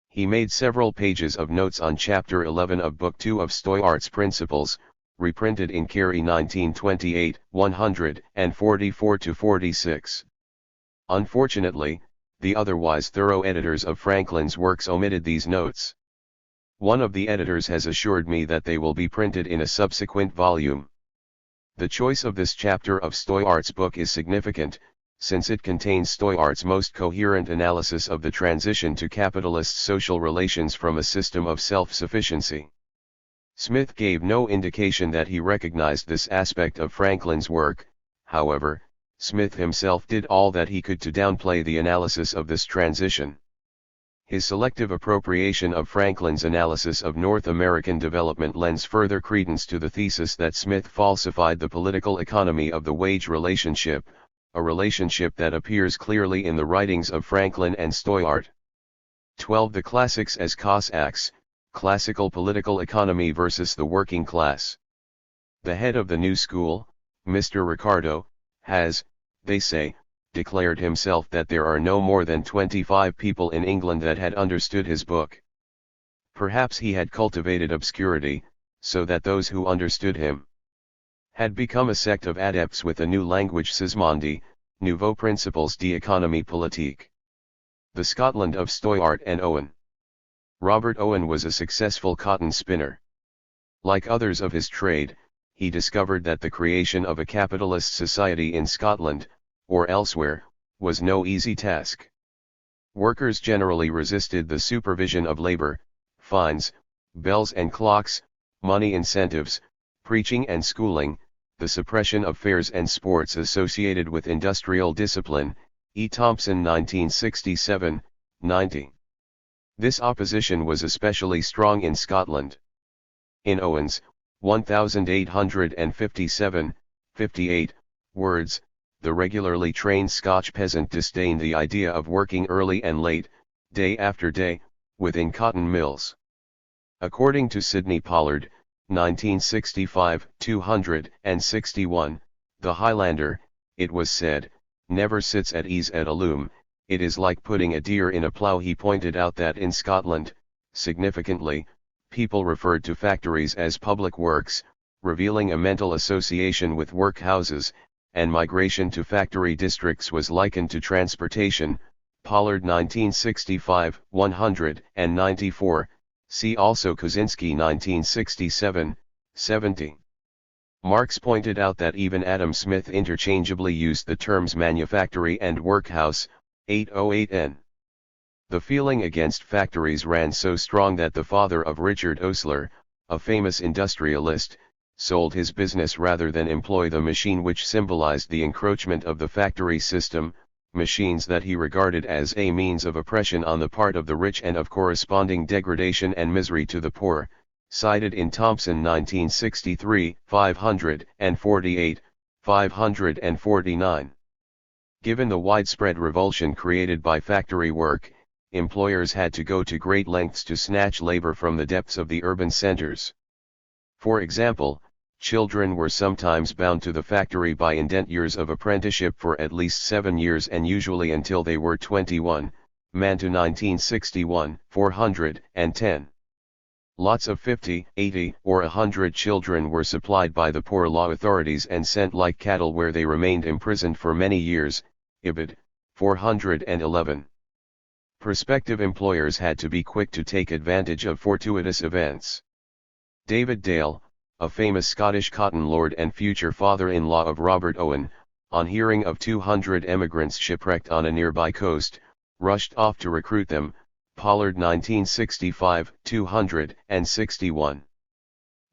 He made several pages of notes on Chapter 11 of Book 2 of Stoyart's Principles, reprinted in Carey 1928, 144-46. Unfortunately, the otherwise thorough editors of Franklin's works omitted these notes. One of the editors has assured me that they will be printed in a subsequent volume. The choice of this chapter of Stoyart's book is significant, since it contains Stoyart's most coherent analysis of the transition to capitalist social relations from a system of self-sufficiency. Smith gave no indication that he recognized this aspect of Franklin's work. However, Smith himself did all that he could to downplay the analysis of this transition. His selective appropriation of Franklin's analysis of North American development lends further credence to the thesis that Smith falsified the political economy of the wage relationship, a relationship that appears clearly in the writings of Franklin and Stoyart. 12. The Classics as Cossacks, Classical Political Economy versus the Working Class. The head of the new school, Mr. Ricardo, has, they say, declared himself that there are no more than 25 people in England that had understood his book. Perhaps he had cultivated obscurity, so that those who understood him had become a sect of adepts with a new language, Sismondi, Nouveaux Principles d'Économie Politique. The Scotland of Stoyart and Owen. Robert Owen was a successful cotton spinner. Like others of his trade, he discovered that the creation of a capitalist society in Scotland, or elsewhere, was no easy task. Workers generally resisted the supervision of labor, fines, bells and clocks, money incentives, Preaching and schooling, the suppression of fairs and sports associated with industrial discipline, E. Thompson 1967, 90. This opposition was especially strong in Scotland. In Owen's 1857, 58, words, the regularly trained Scotch peasant disdained the idea of working early and late, day after day, within cotton mills. According to Sidney Pollard, 1965, 261, the Highlander, it was said, never sits at ease at a loom, it is like putting a deer in a plough. He pointed out that in Scotland, significantly, people referred to factories as public works, revealing a mental association with workhouses, and migration to factory districts was likened to transportation. Pollard 1965, 194, see also Kozinski 1967, 70. Marx pointed out that even Adam Smith interchangeably used the terms manufactory and workhouse, 808n. The feeling against factories ran so strong that the father of Richard Osler, a famous industrialist, sold his business rather than employ the machine which symbolized the encroachment of the factory system, machines that he regarded as a means of oppression on the part of the rich and of corresponding degradation and misery to the poor, cited in Thompson 1963, 548, 549. Given the widespread revulsion created by factory work, employers had to go to great lengths to snatch labor from the depths of the urban centers. For example, children were sometimes bound to the factory by indent of apprenticeship for at least 7 years and usually until they were 21, Manto 1961, 410. Lots of 50, 80, or 100 children were supplied by the poor law authorities and sent like cattle where they remained imprisoned for many years, Ibid, 411. Prospective employers had to be quick to take advantage of fortuitous events. David Dale, a famous Scottish cotton lord and future father-in-law of Robert Owen, on hearing of 200 emigrants shipwrecked on a nearby coast, rushed off to recruit them, Pollard 1965, 261.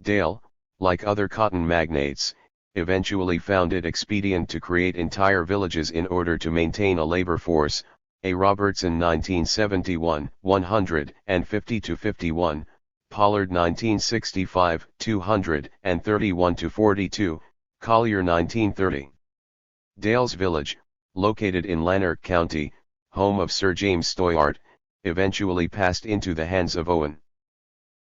Dale, like other cotton magnates, eventually found it expedient to create entire villages in order to maintain a labor force, A. Robertson 1971, 150-51, Pollard 1965, 231-42, Collier 1930. Dale's Village, located in Lanark County, home of Sir James Stoyart, eventually passed into the hands of Owen.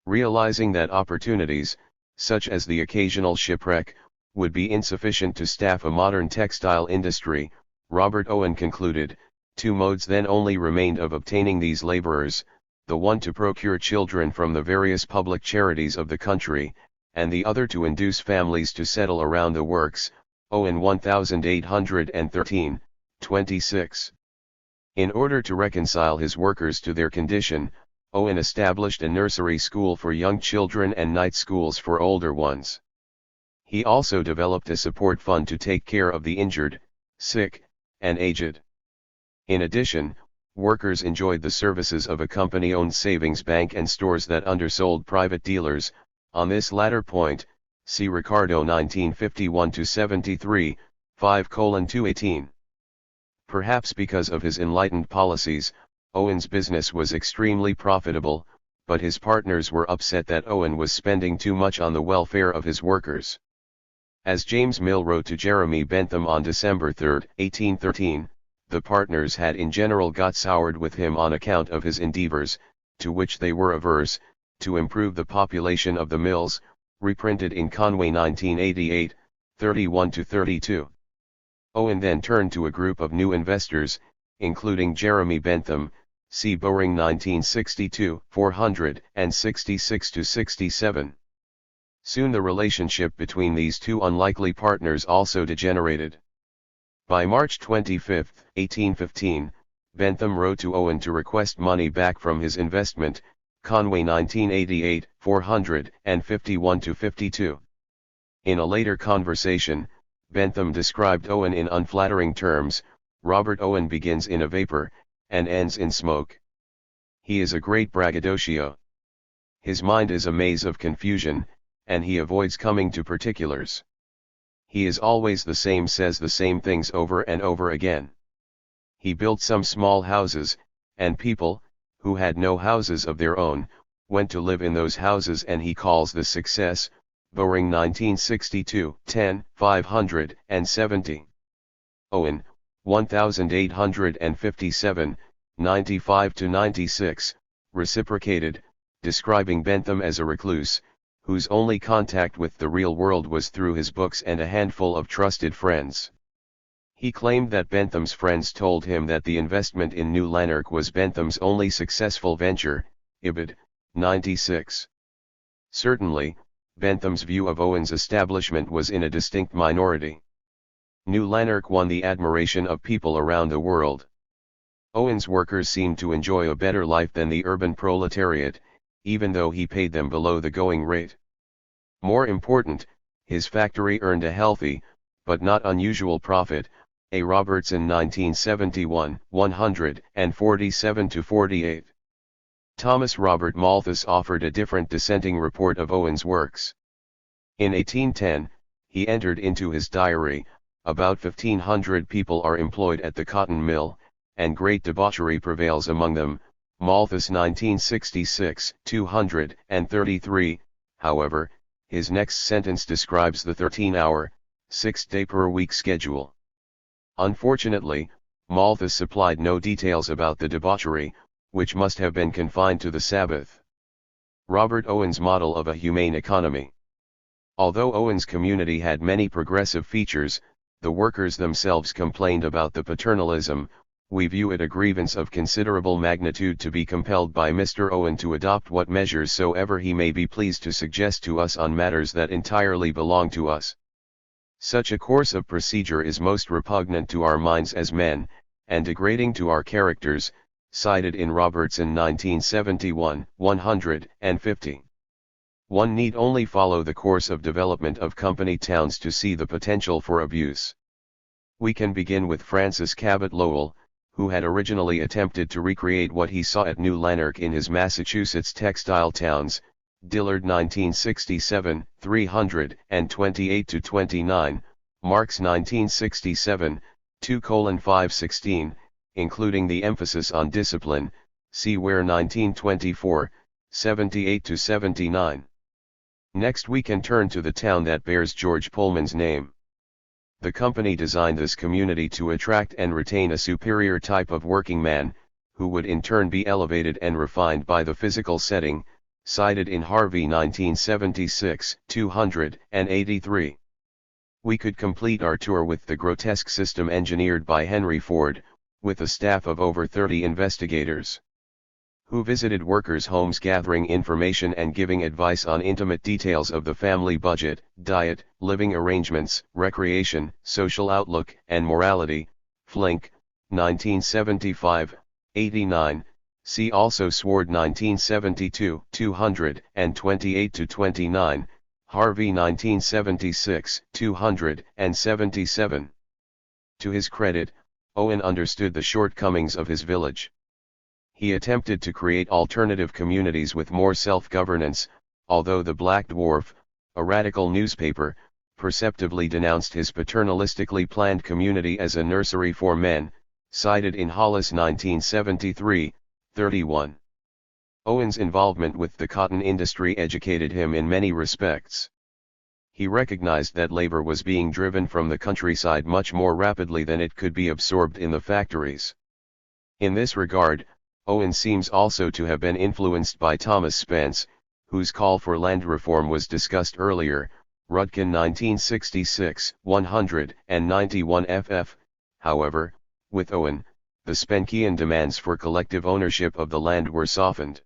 Realizing that opportunities, such as the occasional shipwreck, would be insufficient to staff a modern textile industry, Robert Owen concluded, two modes then only remained of obtaining these laborers, the one to procure children from the various public charities of the country, and the other to induce families to settle around the works, Owen 1813, 26. In order to reconcile his workers to their condition, Owen established a nursery school for young children and night schools for older ones. He also developed a support fund to take care of the injured, sick, and aged. In addition, workers enjoyed the services of a company-owned savings bank and stores that undersold private dealers. On this latter point, see Ricardo 1951-73, 5:218. Perhaps because of his enlightened policies, Owen's business was extremely profitable, but his partners were upset that Owen was spending too much on the welfare of his workers. As James Mill wrote to Jeremy Bentham on December 3, 1813, the partners had in general got soured with him on account of his endeavors, to which they were averse, to improve the population of the mills, reprinted in Conway 1988, 31-32. Owen then turned to a group of new investors, including Jeremy Bentham, see Bowring 1962, 466-67. Soon the relationship between these two unlikely partners also degenerated. By March 25, 1815, Bentham wrote to Owen to request money back from his investment, Conway 1988, 451-52. In a later conversation, Bentham described Owen in unflattering terms. Robert Owen begins in a vapor, and ends in smoke. He is a great braggadocio. His mind is a maze of confusion, and he avoids coming to particulars. He is always the same, says the same things over and over again. He built some small houses, and people, who had no houses of their own, went to live in those houses, and he calls this success. Boring 1962, 10, 570. Owen, 1857, 95-96, reciprocated, describing Bentham as a recluse, whose only contact with the real world was through his books and a handful of trusted friends. He claimed that Bentham's friends told him that the investment in New Lanark was Bentham's only successful venture. Ibid. 96. Certainly, Bentham's view of Owen's establishment was in a distinct minority. New Lanark won the admiration of people around the world. Owen's workers seemed to enjoy a better life than the urban proletariat, even though he paid them below the going rate. More important, his factory earned a healthy, but not unusual profit. A. Robertson 1971, 147-48. Thomas Robert Malthus offered a different dissenting report of Owen's works. In 1810, he entered into his diary, about 1,500 people are employed at the cotton mill, and great debauchery prevails among them. Malthus 1966, 233, however, his next sentence describes the 13-hour, 6-day-per-week schedule. Unfortunately, Malthus supplied no details about the debauchery, which must have been confined to the Sabbath. Robert Owen's model of a humane economy. Although Owen's community had many progressive features, the workers themselves complained about the paternalism. We view it a grievance of considerable magnitude to be compelled by Mr. Owen to adopt what measures soever he may be pleased to suggest to us on matters that entirely belong to us. Such a course of procedure is most repugnant to our minds as men, and degrading to our characters, cited in Robertson 1971, 150. One need only follow the course of development of company towns to see the potential for abuse. We can begin with Francis Cabot Lowell, who had originally attempted to recreate what he saw at New Lanark in his Massachusetts textile towns. Dillard 1967, 328-29, Marks 1967, 2:516, including the emphasis on discipline. See Ware 1924, 78-79. Next we can turn to the town that bears George Pullman's name. The company designed this community to attract and retain a superior type of working man, who would in turn be elevated and refined by the physical setting, cited in Harvey 1976, 283. We could complete our tour with the grotesque system engineered by Henry Ford, with a staff of over 30 investigators, who visited workers' homes gathering information and giving advice on intimate details of the family budget, diet, living arrangements, recreation, social outlook, and morality. Flink, 1975, 89. See also Sword 1972, 228-29, Harvey 1976, 277. To his credit, Owen understood the shortcomings of his village. He attempted to create alternative communities with more self-governance, although the Black Dwarf, a radical newspaper, perceptively denounced his paternalistically planned community as a nursery for men, cited in Hollis 1973, 31. Owen's involvement with the cotton industry educated him in many respects. He recognized that labor was being driven from the countryside much more rapidly than it could be absorbed in the factories. In this regard, Owen seems also to have been influenced by Thomas Spence, whose call for land reform was discussed earlier, Rudkin 1966, 191 ff. However, with Owen, the Spenkian demands for collective ownership of the land were softened.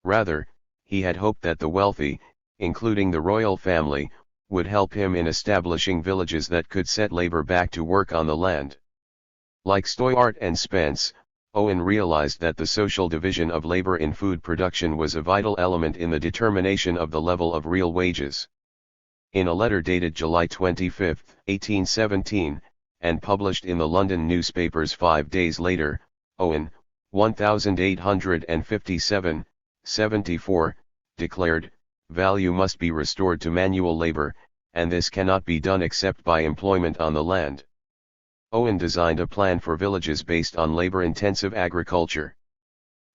Rather, he had hoped that the wealthy, including the royal family, would help him in establishing villages that could set labor back to work on the land. Like Stoyart and Spence, Owen realized that the social division of labor in food production was a vital element in the determination of the level of real wages. In a letter dated July 25, 1817, and published in the London newspapers 5 days later, Owen, 1857, 74, declared, value must be restored to manual labor, and this cannot be done except by employment on the land. Owen designed a plan for villages based on labor-intensive agriculture.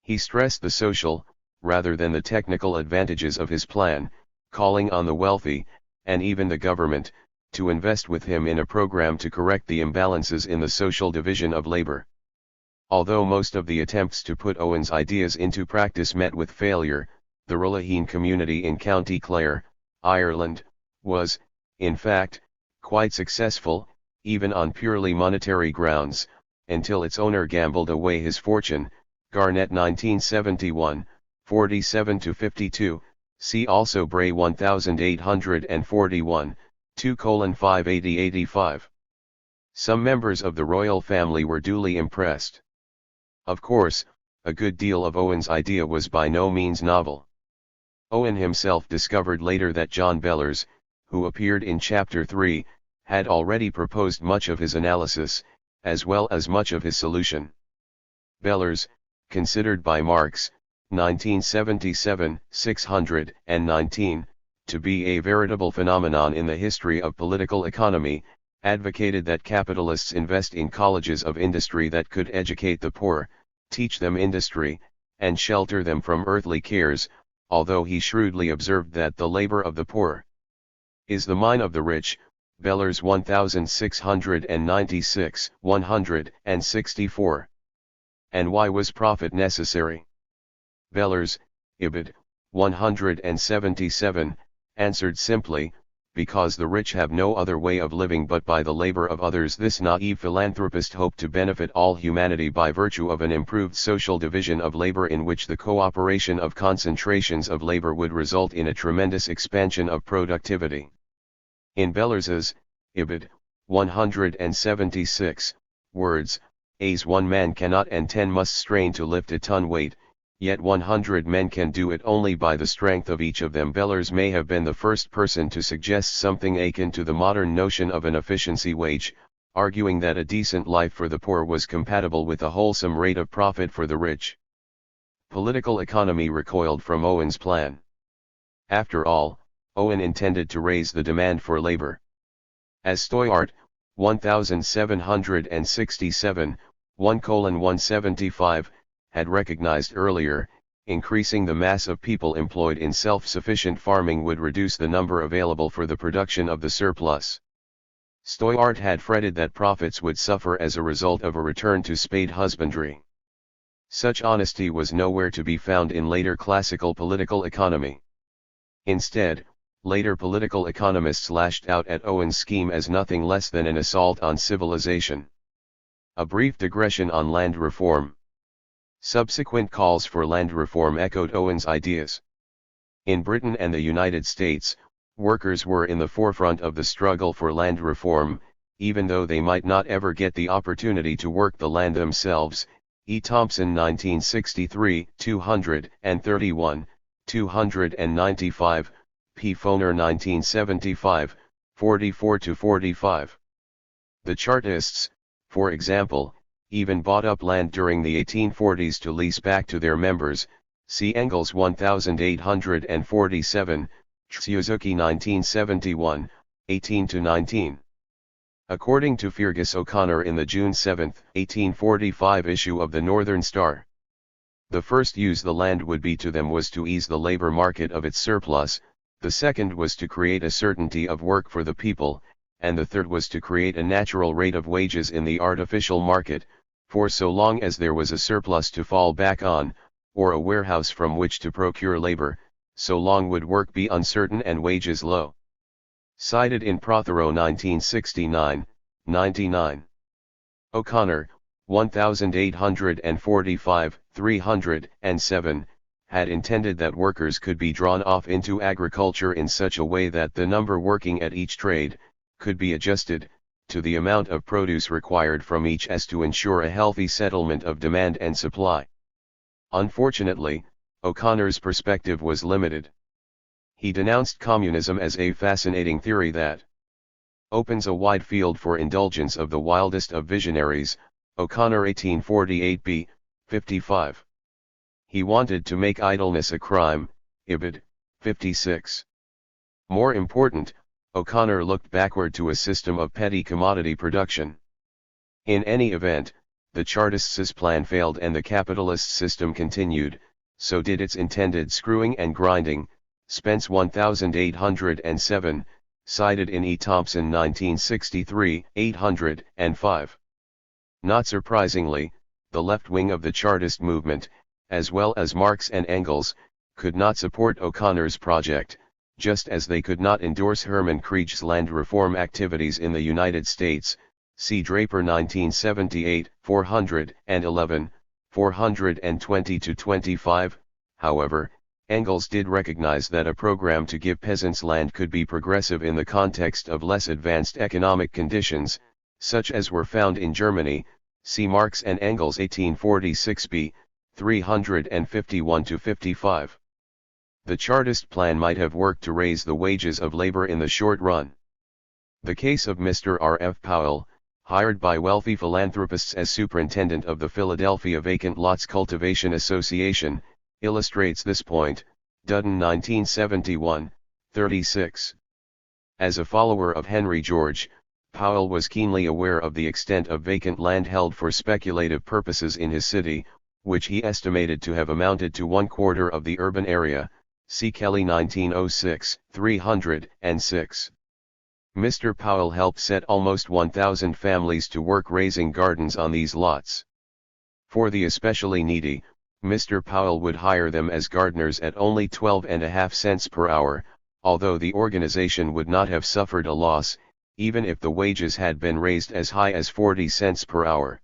He stressed the social, rather than the technical advantages of his plan, calling on the wealthy, and even the government, to invest with him in a program to correct the imbalances in the social division of labor. Although most of the attempts to put Owen's ideas into practice met with failure, the Rullaheen community in County Clare, Ireland, was, in fact, quite successful, even on purely monetary grounds, until its owner gambled away his fortune. Garnett 1971, 47-52, see also Bray 1841, 2:580-85. Some members of the royal family were duly impressed. Of course, a good deal of Owen's idea was by no means novel. Owen himself discovered later that John Bellers, who appeared in Chapter 3, had already proposed much of his analysis, as well as much of his solution. Bellers, considered by Marx, 1977, 619, to be a veritable phenomenon in the history of political economy, advocated that capitalists invest in colleges of industry that could educate the poor, teach them industry, and shelter them from earthly cares, although he shrewdly observed that the labor of the poor is the mine of the rich. Bellers 1696, 164. And why was profit necessary? Bellers, Ibid, 177, answered simply, because the rich have no other way of living but by the labor of others. This naive philanthropist hoped to benefit all humanity by virtue of an improved social division of labor in which the cooperation of concentrations of labor would result in a tremendous expansion of productivity. In Bellers's, Ibid, 176, words, as 1 man cannot and 10 must strain to lift a ton weight, yet 100 men can do it only by the strength of each of them. Bellers may have been the first person to suggest something akin to the modern notion of an efficiency wage, arguing that a decent life for the poor was compatible with a wholesome rate of profit for the rich. Political economy recoiled from Owen's plan. After all, Owen intended to raise the demand for labor. As Stoyart, 1767, 1:175, had recognized earlier, increasing the mass of people employed in self-sufficient farming would reduce the number available for the production of the surplus. Stoyart had fretted that profits would suffer as a result of a return to spade husbandry. Such honesty was nowhere to be found in later classical political economy. Instead, later political economists lashed out at Owen's scheme as nothing less than an assault on civilization. A brief digression on land reform. Subsequent calls for land reform echoed Owen's ideas. In Britain and the United States, workers were in the forefront of the struggle for land reform, even though they might not ever get the opportunity to work the land themselves. E. Thompson 1963, 231, 295, P. Foner 1975, 44-45. The Chartists, for example, even bought up land during the 1840s to lease back to their members, see Engels 1847, Suzuki 1971, 18-19. According to Fergus O'Connor in the June 7, 1845 issue of the Northern Star, the first use the land would be to them was to ease the labor market of its surplus, the second was to create a certainty of work for the people, and the third was to create a natural rate of wages in the artificial market, for so long as there was a surplus to fall back on, or a warehouse from which to procure labor, so long would work be uncertain and wages low. Cited in Prothero 1969, 99. O'Connor, 1845, 307, had intended that workers could be drawn off into agriculture in such a way that the number working at each trade could be adjusted to the amount of produce required from each as to ensure a healthy settlement of demand and supply. Unfortunately, O'Connor's perspective was limited. He denounced communism as a fascinating theory that opens a wide field for indulgence of the wildest of visionaries. O'Connor 1848b, 55. He wanted to make idleness a crime, Ibid, 56. More important, O'Connor looked backward to a system of petty commodity production. In any event, the Chartists' plan failed and the capitalist system continued, so did its intended screwing and grinding. Spence 1807, cited in E. Thompson 1963, 805. Not surprisingly, the left wing of the Chartist movement, as well as Marx and Engels, could not support O'Connor's project, just as they could not endorse Herman Krieg's land reform activities in the United States. See Draper 1978, 411, 420-25. However, Engels did recognize that a program to give peasants land could be progressive in the context of less advanced economic conditions, such as were found in Germany. See Marx and Engels 1846b, 351-55. The Chartist plan might have worked to raise the wages of labor in the short run. The case of Mr. R. F. Powell, hired by wealthy philanthropists as superintendent of the Philadelphia Vacant Lots Cultivation Association, illustrates this point. Dudden 1971, 36. As a follower of Henry George, Powell was keenly aware of the extent of vacant land held for speculative purposes in his city, which he estimated to have amounted to 1/4 of the urban area. See Kelly 1906, 306. Mr. Powell helped set almost 1,000 families to work raising gardens on these lots. For the especially needy, Mr. Powell would hire them as gardeners at only 12.5 cents per hour, although the organization would not have suffered a loss, even if the wages had been raised as high as 40 cents per hour.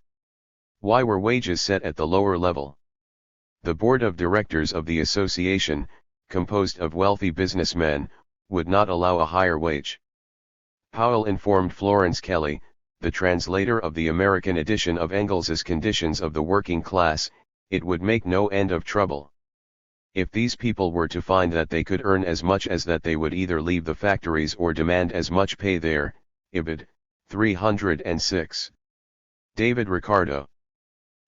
Why were wages set at the lower level? The board of directors of the association, composed of wealthy businessmen, would not allow a higher wage. Powell informed Florence Kelly, the translator of the American edition of Engels's Conditions of the Working Class, it would make no end of trouble. If these people were to find that they could earn as much as that, they would either leave the factories or demand as much pay there. Ibid. 306. David Ricardo.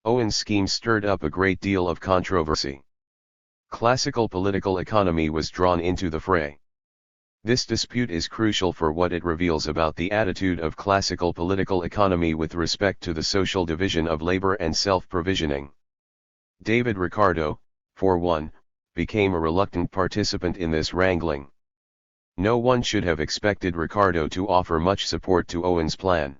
Owen's scheme stirred up a great deal of controversy. Classical political economy was drawn into the fray. This dispute is crucial for what it reveals about the attitude of classical political economy with respect to the social division of labor and self-provisioning. David Ricardo, for one, became a reluctant participant in this wrangling. No one should have expected Ricardo to offer much support to Owen's plan.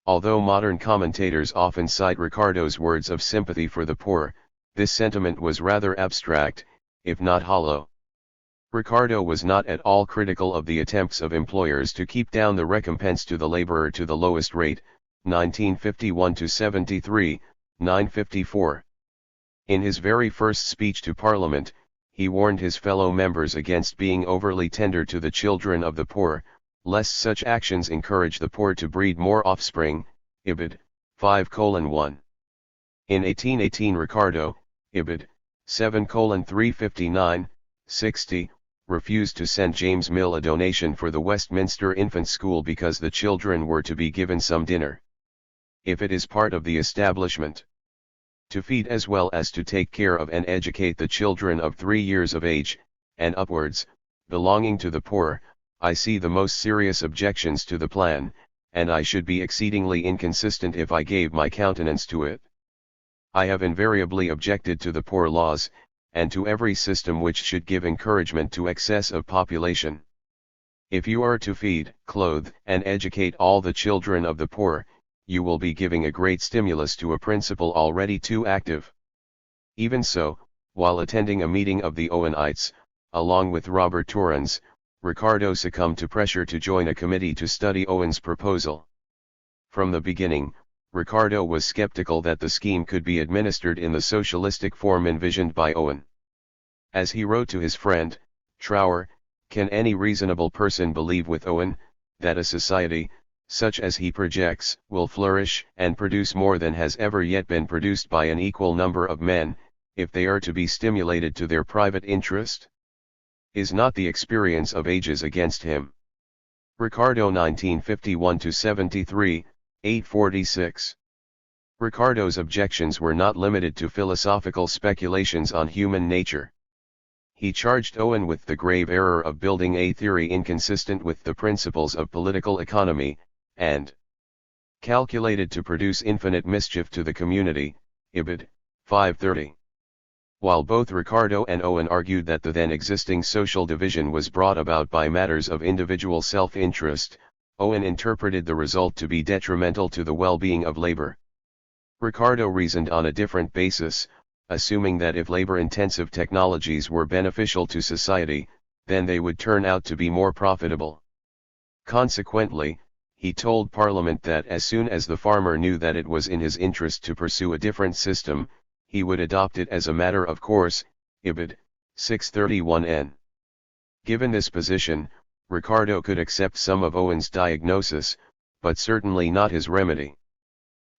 Although modern commentators often cite Ricardo's words of sympathy for the poor, this sentiment was rather abstract, if not hollow. Ricardo was not at all critical of the attempts of employers to keep down the recompense to the laborer to the lowest rate, 1951-73, 954. In his very first speech to Parliament, he warned his fellow members against being overly tender to the children of the poor, lest such actions encourage the poor to breed more offspring. Ibid. 5:1. In 1818 Ricardo, Ibid. 7:359, 60, refused to send James Mill a donation for the Westminster Infant School because the children were to be given some dinner. If it is part of the establishment to feed as well as to take care of and educate the children of 3 years of age, and upwards, belonging to the poor, I see the most serious objections to the plan, and I should be exceedingly inconsistent if I gave my countenance to it. I have invariably objected to the poor laws, and to every system which should give encouragement to excess of population. If you are to feed, clothe, and educate all the children of the poor, you will be giving a great stimulus to a principle already too active. Even so, while attending a meeting of the Owenites, along with Robert Torrens, Ricardo succumbed to pressure to join a committee to study Owen's proposal. From the beginning, Ricardo was skeptical that the scheme could be administered in the socialistic form envisioned by Owen. As he wrote to his friend, Trower, "Can any reasonable person believe with Owen, that a society, such as he projects, will flourish and produce more than has ever yet been produced by an equal number of men, if they are to be stimulated to their private interest? Is not the experience of ages against him?" Ricardo 1951-73, 846. Ricardo's objections were not limited to philosophical speculations on human nature. He charged Owen with the grave error of building a theory inconsistent with the principles of political economy, and calculated to produce infinite mischief to the community, Ibid. 530. While both Ricardo and Owen argued that the then existing social division was brought about by matters of individual self-interest, Owen interpreted the result to be detrimental to the well-being of labor. Ricardo reasoned on a different basis, assuming that if labor-intensive technologies were beneficial to society, then they would turn out to be more profitable. Consequently, he told Parliament that as soon as the farmer knew that it was in his interest to pursue a different system, he would adopt it as a matter of course, Ibid. 631n. Given this position, Ricardo could accept some of Owen's diagnosis, but certainly not his remedy.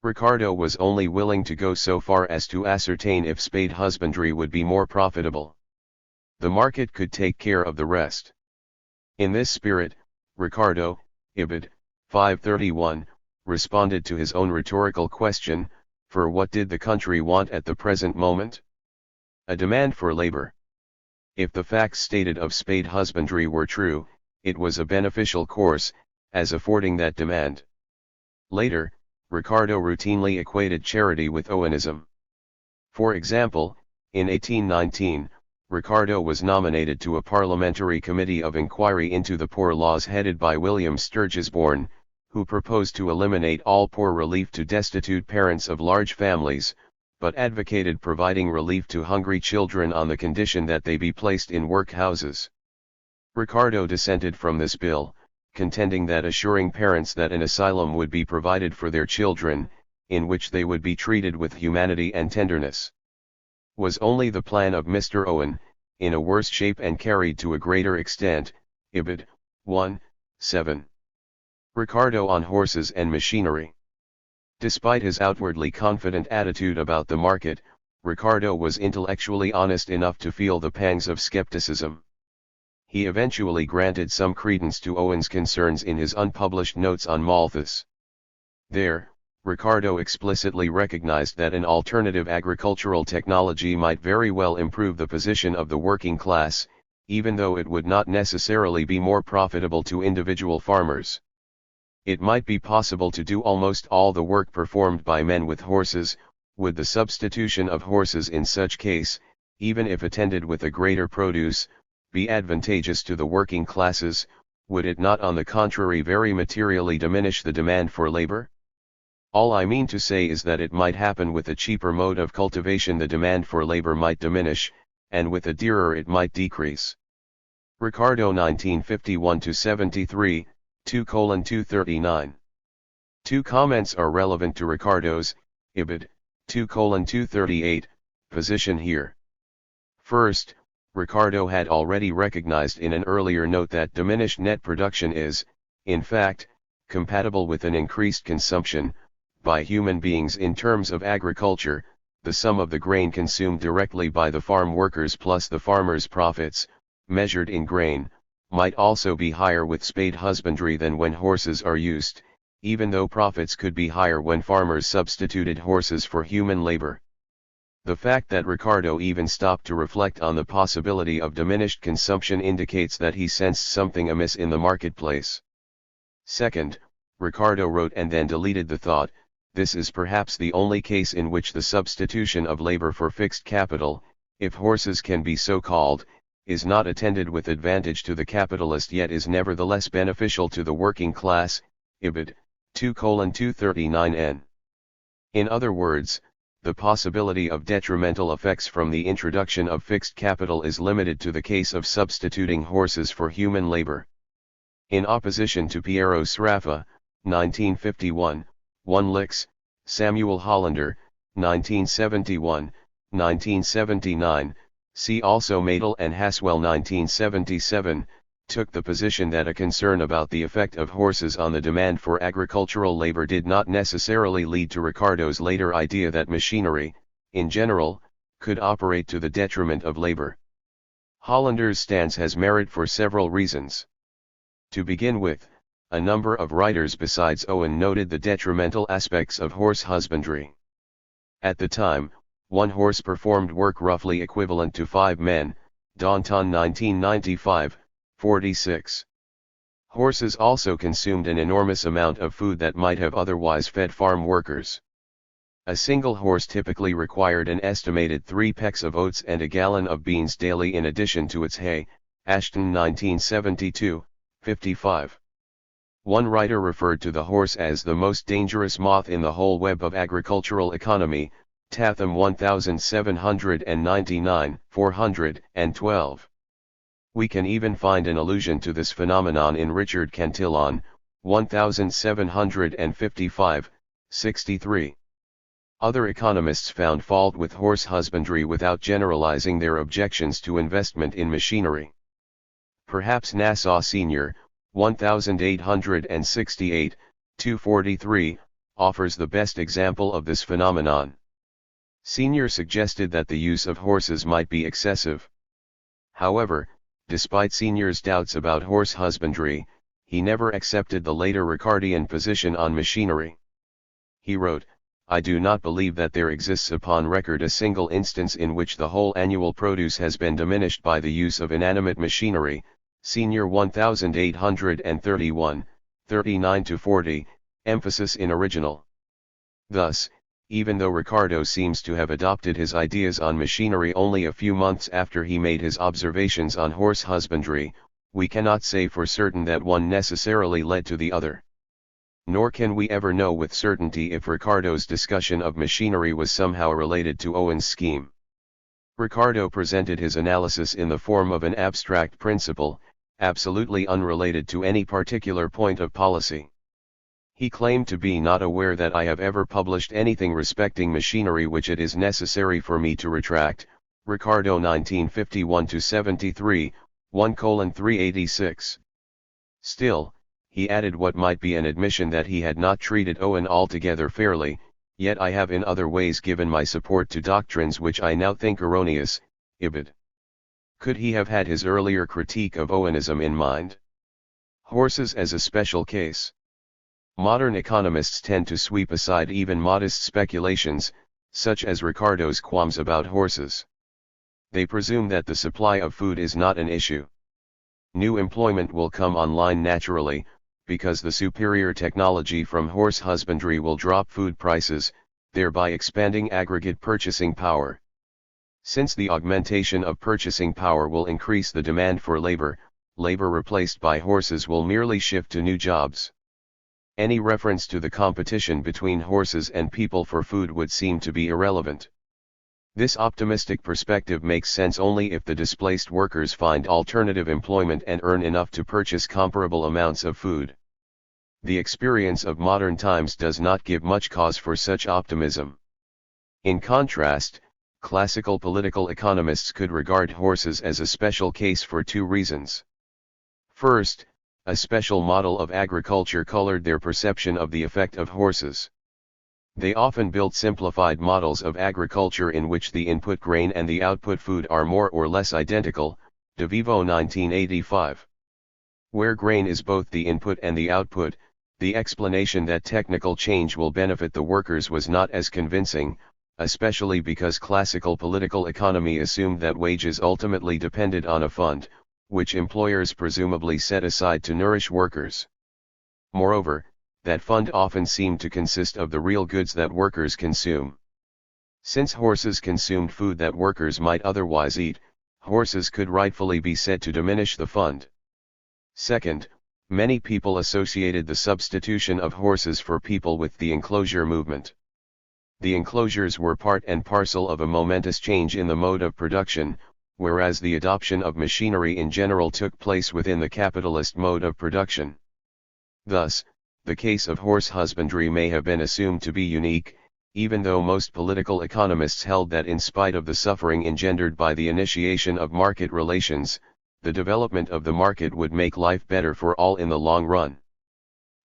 Ricardo was only willing to go so far as to ascertain if spade husbandry would be more profitable. The market could take care of the rest. In this spirit, Ricardo, Ibid. 531, responded to his own rhetorical question, for what did the country want at the present moment? A demand for labor. If the facts stated of spade husbandry were true, it was a beneficial course, as affording that demand. Later, Ricardo routinely equated charity with Owenism. For example, in 1819, Ricardo was nominated to a parliamentary committee of inquiry into the poor laws headed by William Sturgisborn, who proposed to eliminate all poor relief to destitute parents of large families, but advocated providing relief to hungry children on the condition that they be placed in workhouses. Ricardo dissented from this bill, contending that assuring parents that an asylum would be provided for their children, in which they would be treated with humanity and tenderness, was only the plan of Mr. Owen, in a worse shape and carried to a greater extent, Ibid. 1, 7. Ricardo on horses and machinery. Despite his outwardly confident attitude about the market, Ricardo was intellectually honest enough to feel the pangs of skepticism. He eventually granted some credence to Owen's concerns in his unpublished notes on Malthus. There, Ricardo explicitly recognized that an alternative agricultural technology might very well improve the position of the working class, even though it would not necessarily be more profitable to individual farmers. It might be possible to do almost all the work performed by men with horses. Would the substitution of horses in such case, even if attended with a greater produce, be advantageous to the working classes? Would it not on the contrary very materially diminish the demand for labor? All I mean to say is that it might happen with a cheaper mode of cultivation the demand for labor might diminish, and with a dearer it might decrease. Ricardo 1951-73, 2:239. Two comments are relevant to Ricardo's, Ibid. 2:238, position here. First, Ricardo had already recognized in an earlier note that diminished net production is, in fact, compatible with an increased consumption, by human beings in terms of agriculture. The sum of the grain consumed directly by the farm workers plus the farmers' profits, measured in grain, might also be higher with spade husbandry than when horses are used, even though profits could be higher when farmers substituted horses for human labor. The fact that Ricardo even stopped to reflect on the possibility of diminished consumption indicates that he sensed something amiss in the marketplace. Second, Ricardo wrote and then deleted the thought, this is perhaps the only case in which the substitution of labor for fixed capital, if horses can be so called, is not attended with advantage to the capitalist yet is nevertheless beneficial to the working class, Ibid. 2:239n. In other words, the possibility of detrimental effects from the introduction of fixed capital is limited to the case of substituting horses for human labor. In opposition to Piero Sraffa, 1951, 1 Licks, Samuel Hollander, 1971, 1979, see also Madel and Haswell 1977, took the position that a concern about the effect of horses on the demand for agricultural labor did not necessarily lead to Ricardo's later idea that machinery, in general, could operate to the detriment of labor. Hollander's stance has merit for several reasons. To begin with, a number of writers besides Owen noted the detrimental aspects of horse husbandry. At the time, one horse performed work roughly equivalent to 5 men, Danton 1995, 46. Horses also consumed an enormous amount of food that might have otherwise fed farm workers. A single horse typically required an estimated 3 pecks of oats and a gallon of beans daily in addition to its hay, Ashton 1972, 55. One writer referred to the horse as the most dangerous moth in the whole web of agricultural economy, Tatham 1799, 412. We can even find an allusion to this phenomenon in Richard Cantillon, 1755, 63. Other economists found fault with horse husbandry without generalizing their objections to investment in machinery. Perhaps Nassau Sr., 1868, 243, offers the best example of this phenomenon. Sr. suggested that the use of horses might be excessive. However, despite Sr.'s doubts about horse husbandry, he never accepted the later Ricardian position on machinery. He wrote, "I do not believe that there exists upon record a single instance in which the whole annual produce has been diminished by the use of inanimate machinery." Sr. 1831, 39-40, emphasis in original. Thus, even though Ricardo seems to have adopted his ideas on machinery only a few months after he made his observations on horse husbandry, we cannot say for certain that one necessarily led to the other. Nor can we ever know with certainty if Ricardo's discussion of machinery was somehow related to Owen's scheme. Ricardo presented his analysis in the form of an abstract principle, absolutely unrelated to any particular point of policy. He claimed to be not aware that I have ever published anything respecting machinery which it is necessary for me to retract, Ricardo 1951-73, 1:386. Still, he added what might be an admission that he had not treated Owen altogether fairly, yet I have in other ways given my support to doctrines which I now think erroneous, Ibid. Could he have had his earlier critique of Owenism in mind? Horses as a special case. Modern economists tend to sweep aside even modest speculations, such as Ricardo's qualms about horses. They presume that the supply of food is not an issue. New employment will come online naturally, because the superior technology from horse husbandry will drop food prices, thereby expanding aggregate purchasing power. Since the augmentation of purchasing power will increase the demand for labor, labor replaced by horses will merely shift to new jobs. Any reference to the competition between horses and people for food would seem to be irrelevant. This optimistic perspective makes sense only if the displaced workers find alternative employment and earn enough to purchase comparable amounts of food. The experience of modern times does not give much cause for such optimism. In contrast, classical political economists could regard horses as a special case for two reasons. First, a special model of agriculture colored their perception of the effect of horses. They often built simplified models of agriculture in which the input grain and the output food are more or less identical, De Vivo 1985. Where grain is both the input and the output, the explanation that technical change will benefit the workers was not as convincing, especially because classical political economy assumed that wages ultimately depended on a fund, which employers presumably set aside to nourish workers. Moreover, that fund often seemed to consist of the real goods that workers consume. Since horses consumed food that workers might otherwise eat, horses could rightfully be said to diminish the fund. Second, many people associated the substitution of horses for people with the enclosure movement. The enclosures were part and parcel of a momentous change in the mode of production, whereas the adoption of machinery in general took place within the capitalist mode of production. Thus, the case of horse husbandry may have been assumed to be unique, even though most political economists held that in spite of the suffering engendered by the initiation of market relations, the development of the market would make life better for all in the long run.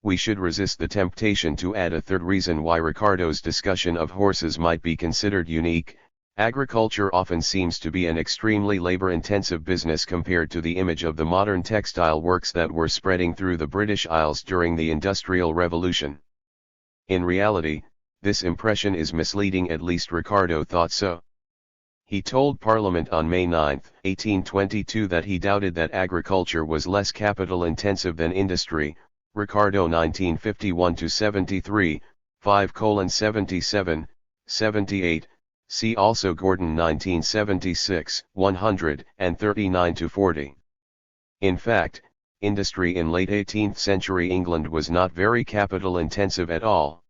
We should resist the temptation to add a third reason why Ricardo's discussion of horses might be considered unique. Agriculture often seems to be an extremely labor-intensive business compared to the image of the modern textile works that were spreading through the British Isles during the Industrial Revolution. In reality, this impression is misleading, at least Ricardo thought so. He told Parliament on May 9, 1822 that he doubted that agriculture was less capital-intensive than industry, Ricardo 1951-73, 5:77, 78, see also Gordon 1976, 139-40. In fact, industry in late 18th century England was not very capital-intensive at all.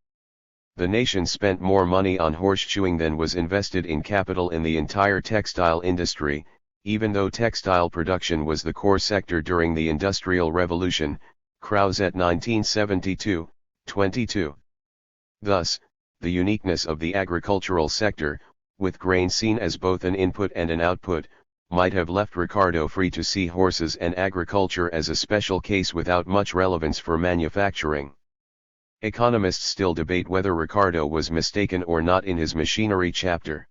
The nation spent more money on horseshoeing than was invested in capital in the entire textile industry, even though textile production was the core sector during the Industrial Revolution, Crowsett 1972, 22. Thus, the uniqueness of the agricultural sector, with grain seen as both an input and an output, might have left Ricardo free to see horses and agriculture as a special case without much relevance for manufacturing. Economists still debate whether Ricardo was mistaken or not in his machinery chapter.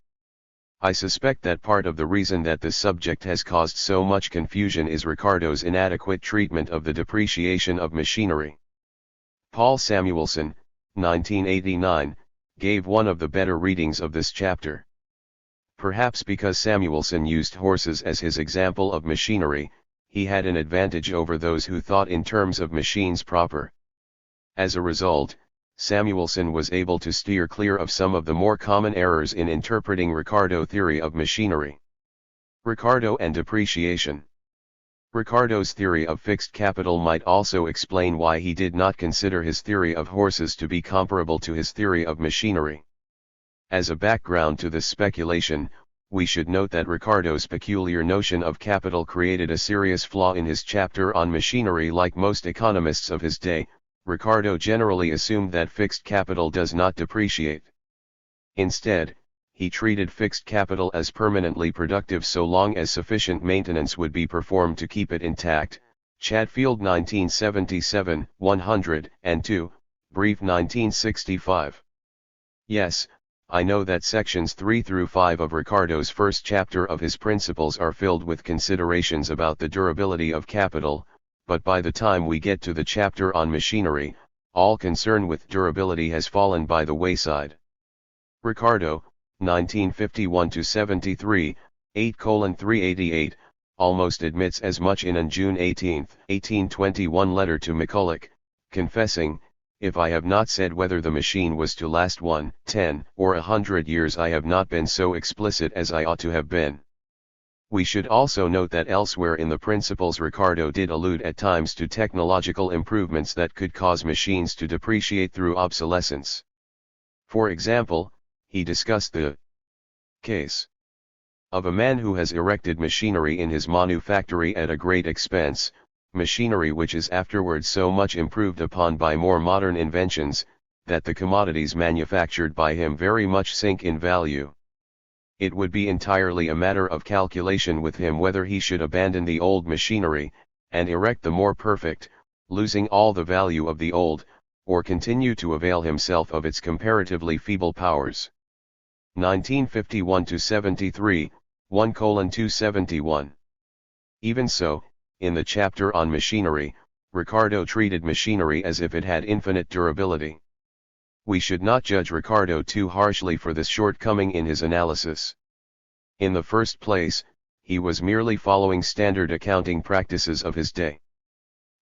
I suspect that part of the reason that this subject has caused so much confusion is Ricardo's inadequate treatment of the depreciation of machinery. Paul Samuelson, 1989, gave one of the better readings of this chapter. Perhaps because Samuelson used horses as his example of machinery, he had an advantage over those who thought in terms of machines proper. As a result, Samuelson was able to steer clear of some of the more common errors in interpreting Ricardo's theory of machinery. Ricardo and depreciation. Ricardo's theory of fixed capital might also explain why he did not consider his theory of horses to be comparable to his theory of machinery. As a background to this speculation, we should note that Ricardo's peculiar notion of capital created a serious flaw in his chapter on machinery. Like most economists of his day, Ricardo generally assumed that fixed capital does not depreciate. Instead, he treated fixed capital as permanently productive so long as sufficient maintenance would be performed to keep it intact. Chatfield 1977, 102, Brief 1965. Yes, I know that sections 3 through 5 of Ricardo's first chapter of his Principles are filled with considerations about the durability of capital, but by the time we get to the chapter on machinery, all concern with durability has fallen by the wayside. Ricardo, 1951-73, 8:388, almost admits as much in an June 18, 1821 letter to McCulloch, confessing, "If I have not said whether the machine was to last 1, 10, or 100 years, I have not been so explicit as I ought to have been." We should also note that elsewhere in the Principles Ricardo did allude at times to technological improvements that could cause machines to depreciate through obsolescence. For example, he discussed the case of a man who has erected machinery in his manufactory at a great expense, machinery which is afterwards so much improved upon by more modern inventions, that the commodities manufactured by him very much sink in value. It would be entirely a matter of calculation with him whether he should abandon the old machinery, and erect the more perfect, losing all the value of the old, or continue to avail himself of its comparatively feeble powers. 1951-73, 1:271. Even so, in the chapter on machinery, Ricardo treated machinery as if it had infinite durability. We should not judge Ricardo too harshly for this shortcoming in his analysis. In the first place, he was merely following standard accounting practices of his day.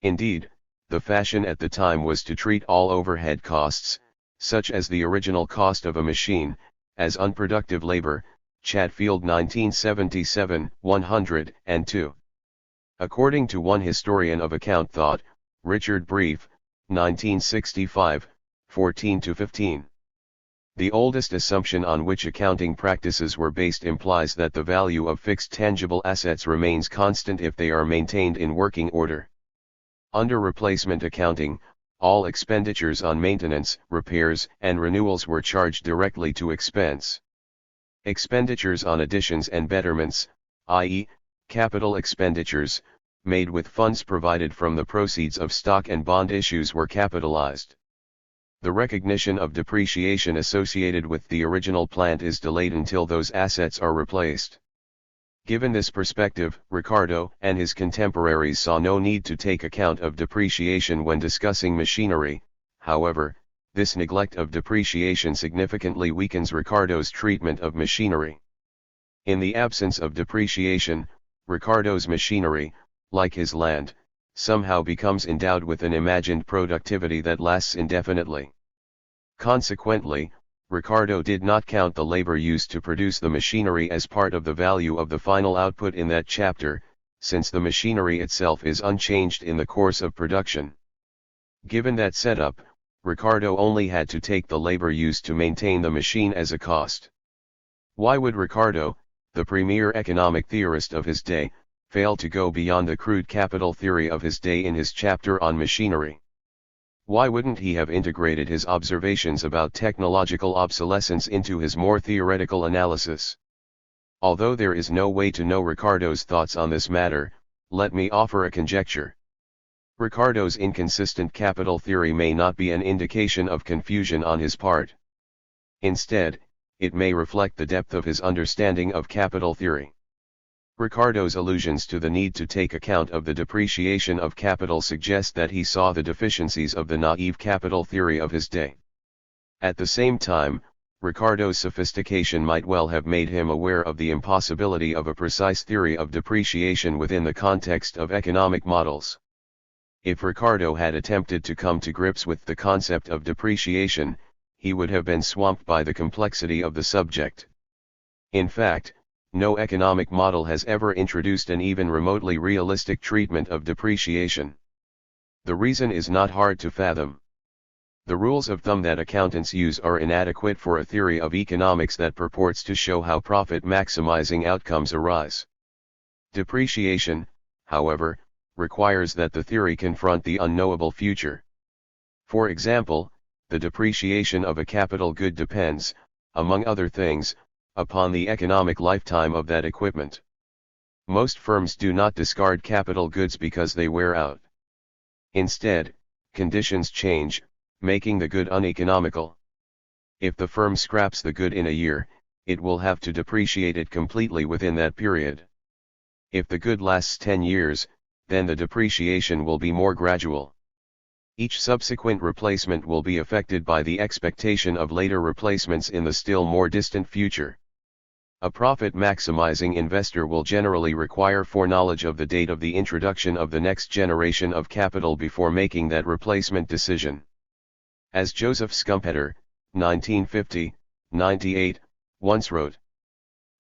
Indeed, the fashion at the time was to treat all overhead costs, such as the original cost of a machine, as unproductive labor. Chatfield 1977, 102. According to one historian of account thought, Richard Brief, 1965, 14-15. The oldest assumption on which accounting practices were based implies that the value of fixed tangible assets remains constant if they are maintained in working order. Under replacement accounting, all expenditures on maintenance, repairs, and renewals were charged directly to expense. Expenditures on additions and betterments, i.e., capital expenditures, made with funds provided from the proceeds of stock and bond issues were capitalized. The recognition of depreciation associated with the original plant is delayed until those assets are replaced. Given this perspective, Ricardo and his contemporaries saw no need to take account of depreciation when discussing machinery. However, this neglect of depreciation significantly weakens Ricardo's treatment of machinery. In the absence of depreciation, Ricardo's machinery, like his land, somehow becomes endowed with an imagined productivity that lasts indefinitely. Consequently, Ricardo did not count the labor used to produce the machinery as part of the value of the final output in that chapter, since the machinery itself is unchanged in the course of production. Given that setup, Ricardo only had to take the labor used to maintain the machine as a cost. Why would Ricardo, the premier economic theorist of his day, fail to go beyond the crude capital theory of his day in his chapter on machinery? Why wouldn't he have integrated his observations about technological obsolescence into his more theoretical analysis? Although there is no way to know Ricardo's thoughts on this matter, let me offer a conjecture. Ricardo's inconsistent capital theory may not be an indication of confusion on his part. Instead, it may reflect the depth of his understanding of capital theory. Ricardo's allusions to the need to take account of the depreciation of capital suggest that he saw the deficiencies of the naive capital theory of his day. At the same time, Ricardo's sophistication might well have made him aware of the impossibility of a precise theory of depreciation within the context of economic models. If Ricardo had attempted to come to grips with the concept of depreciation, he would have been swamped by the complexity of the subject. In fact, no economic model has ever introduced an even remotely realistic treatment of depreciation. The reason is not hard to fathom. The rules of thumb that accountants use are inadequate for a theory of economics that purports to show how profit-maximizing outcomes arise. Depreciation, however, requires that the theory confront the unknowable future. For example, the depreciation of a capital good depends, among other things, upon the economic lifetime of that equipment. Most firms do not discard capital goods because they wear out. Instead, conditions change, making the good uneconomical. If the firm scraps the good in a year, it will have to depreciate it completely within that period. If the good lasts 10 years, then the depreciation will be more gradual. Each subsequent replacement will be affected by the expectation of later replacements in the still more distant future. A profit-maximizing investor will generally require foreknowledge of the date of the introduction of the next generation of capital before making that replacement decision. As Joseph Schumpeter, 1950-98, once wrote,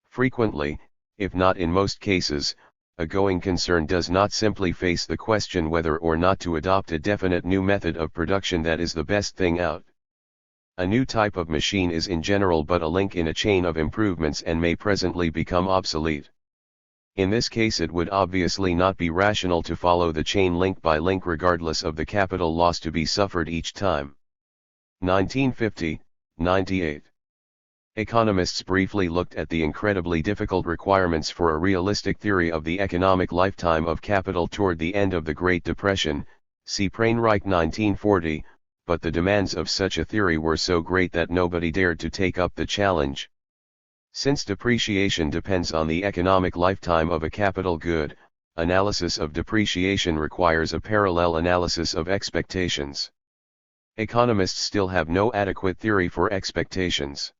frequently, if not in most cases, a going concern does not simply face the question whether or not to adopt a definite new method of production that is the best thing out. A new type of machine is in general but a link in a chain of improvements and may presently become obsolete. In this case it would obviously not be rational to follow the chain link by link regardless of the capital loss to be suffered each time. 1950-98. Economists briefly looked at the incredibly difficult requirements for a realistic theory of the economic lifetime of capital toward the end of the Great Depression, see Prainreich 1940, but the demands of such a theory were so great that nobody dared to take up the challenge. Since depreciation depends on the economic lifetime of a capital good, analysis of depreciation requires a parallel analysis of expectations. Economists still have no adequate theory for expectations.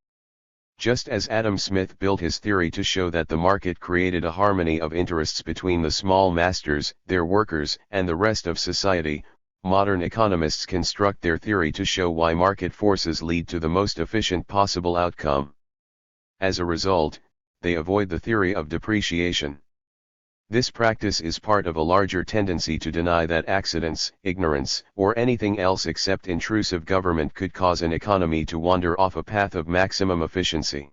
Just as Adam Smith built his theory to show that the market created a harmony of interests between the small masters, their workers, and the rest of society, modern economists construct their theory to show why market forces lead to the most efficient possible outcome. As a result, they avoid the theory of depreciation. This practice is part of a larger tendency to deny that accidents, ignorance, or anything else except intrusive government could cause an economy to wander off a path of maximum efficiency.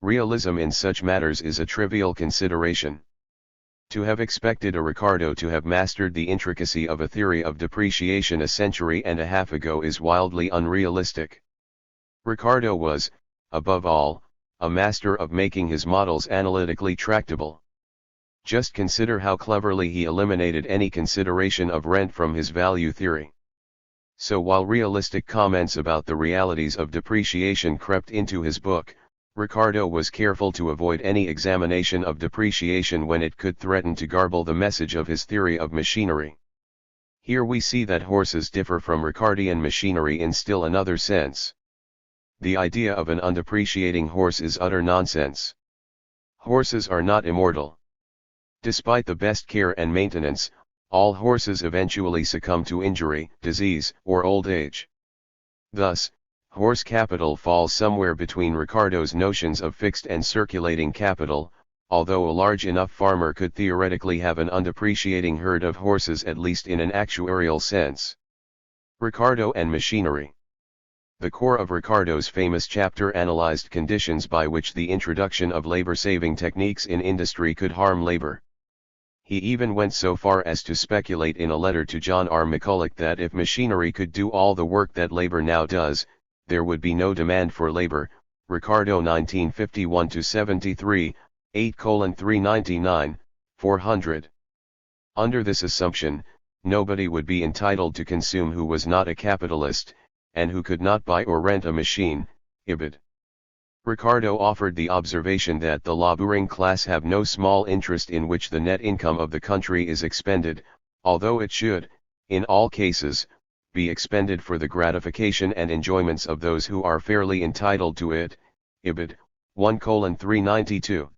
Realism in such matters is a trivial consideration. To have expected a Ricardo to have mastered the intricacy of a theory of depreciation a century and a half ago is wildly unrealistic. Ricardo was, above all, a master of making his models analytically tractable. Just consider how cleverly he eliminated any consideration of rent from his value theory. So while realistic comments about the realities of depreciation crept into his book, Ricardo was careful to avoid any examination of depreciation when it could threaten to garble the message of his theory of machinery. Here we see that horses differ from Ricardian machinery in still another sense. The idea of an undepreciating horse is utter nonsense. Horses are not immortal. Despite the best care and maintenance, all horses eventually succumb to injury, disease, or old age. Thus, horse capital falls somewhere between Ricardo's notions of fixed and circulating capital, although a large enough farmer could theoretically have an undepreciating herd of horses at least in an actuarial sense. Ricardo and machinery. The core of Ricardo's famous chapter analyzed conditions by which the introduction of labor-saving techniques in industry could harm labor. He even went so far as to speculate in a letter to John R. McCulloch that if machinery could do all the work that labor now does, there would be no demand for labor. Ricardo 1951-73, 8:399, 400. Under this assumption, nobody would be entitled to consume who was not a capitalist, and who could not buy or rent a machine, ibid. Ricardo offered the observation that the laboring class have no small interest in which the net income of the country is expended, although it should, in all cases, be expended for the gratification and enjoyments of those who are fairly entitled to it, ibid. 1:392.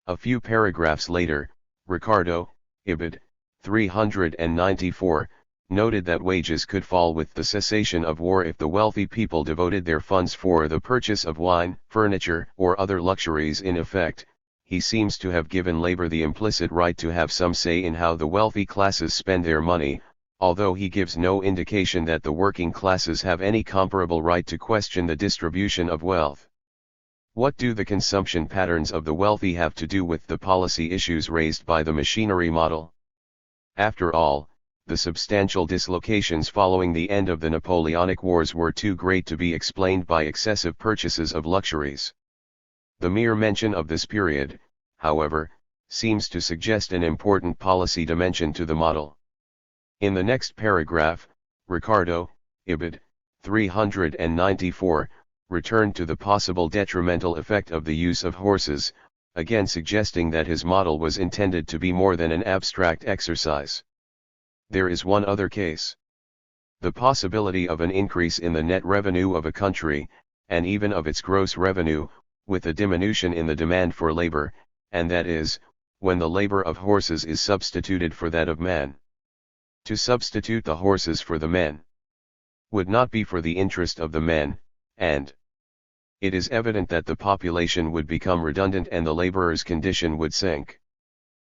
A few paragraphs later, Ricardo, ibid. 394, noted that wages could fall with the cessation of war if the wealthy people devoted their funds for the purchase of wine, furniture, or other luxuries. In effect, he seems to have given labor the implicit right to have some say in how the wealthy classes spend their money, although he gives no indication that the working classes have any comparable right to question the distribution of wealth. What do the consumption patterns of the wealthy have to do with the policy issues raised by the machinery model? After all, the substantial dislocations following the end of the Napoleonic Wars were too great to be explained by excessive purchases of luxuries. The mere mention of this period, however, seems to suggest an important policy dimension to the model. In the next paragraph, Ricardo, ibid. 394, returned to the possible detrimental effect of the use of horses, again suggesting that his model was intended to be more than an abstract exercise. There is one other case. The possibility of an increase in the net revenue of a country, and even of its gross revenue, with a diminution in the demand for labor, and that is, when the labor of horses is substituted for that of men. To substitute the horses for the men would not be for the interest of the men, and it is evident that the population would become redundant and the laborer's condition would sink.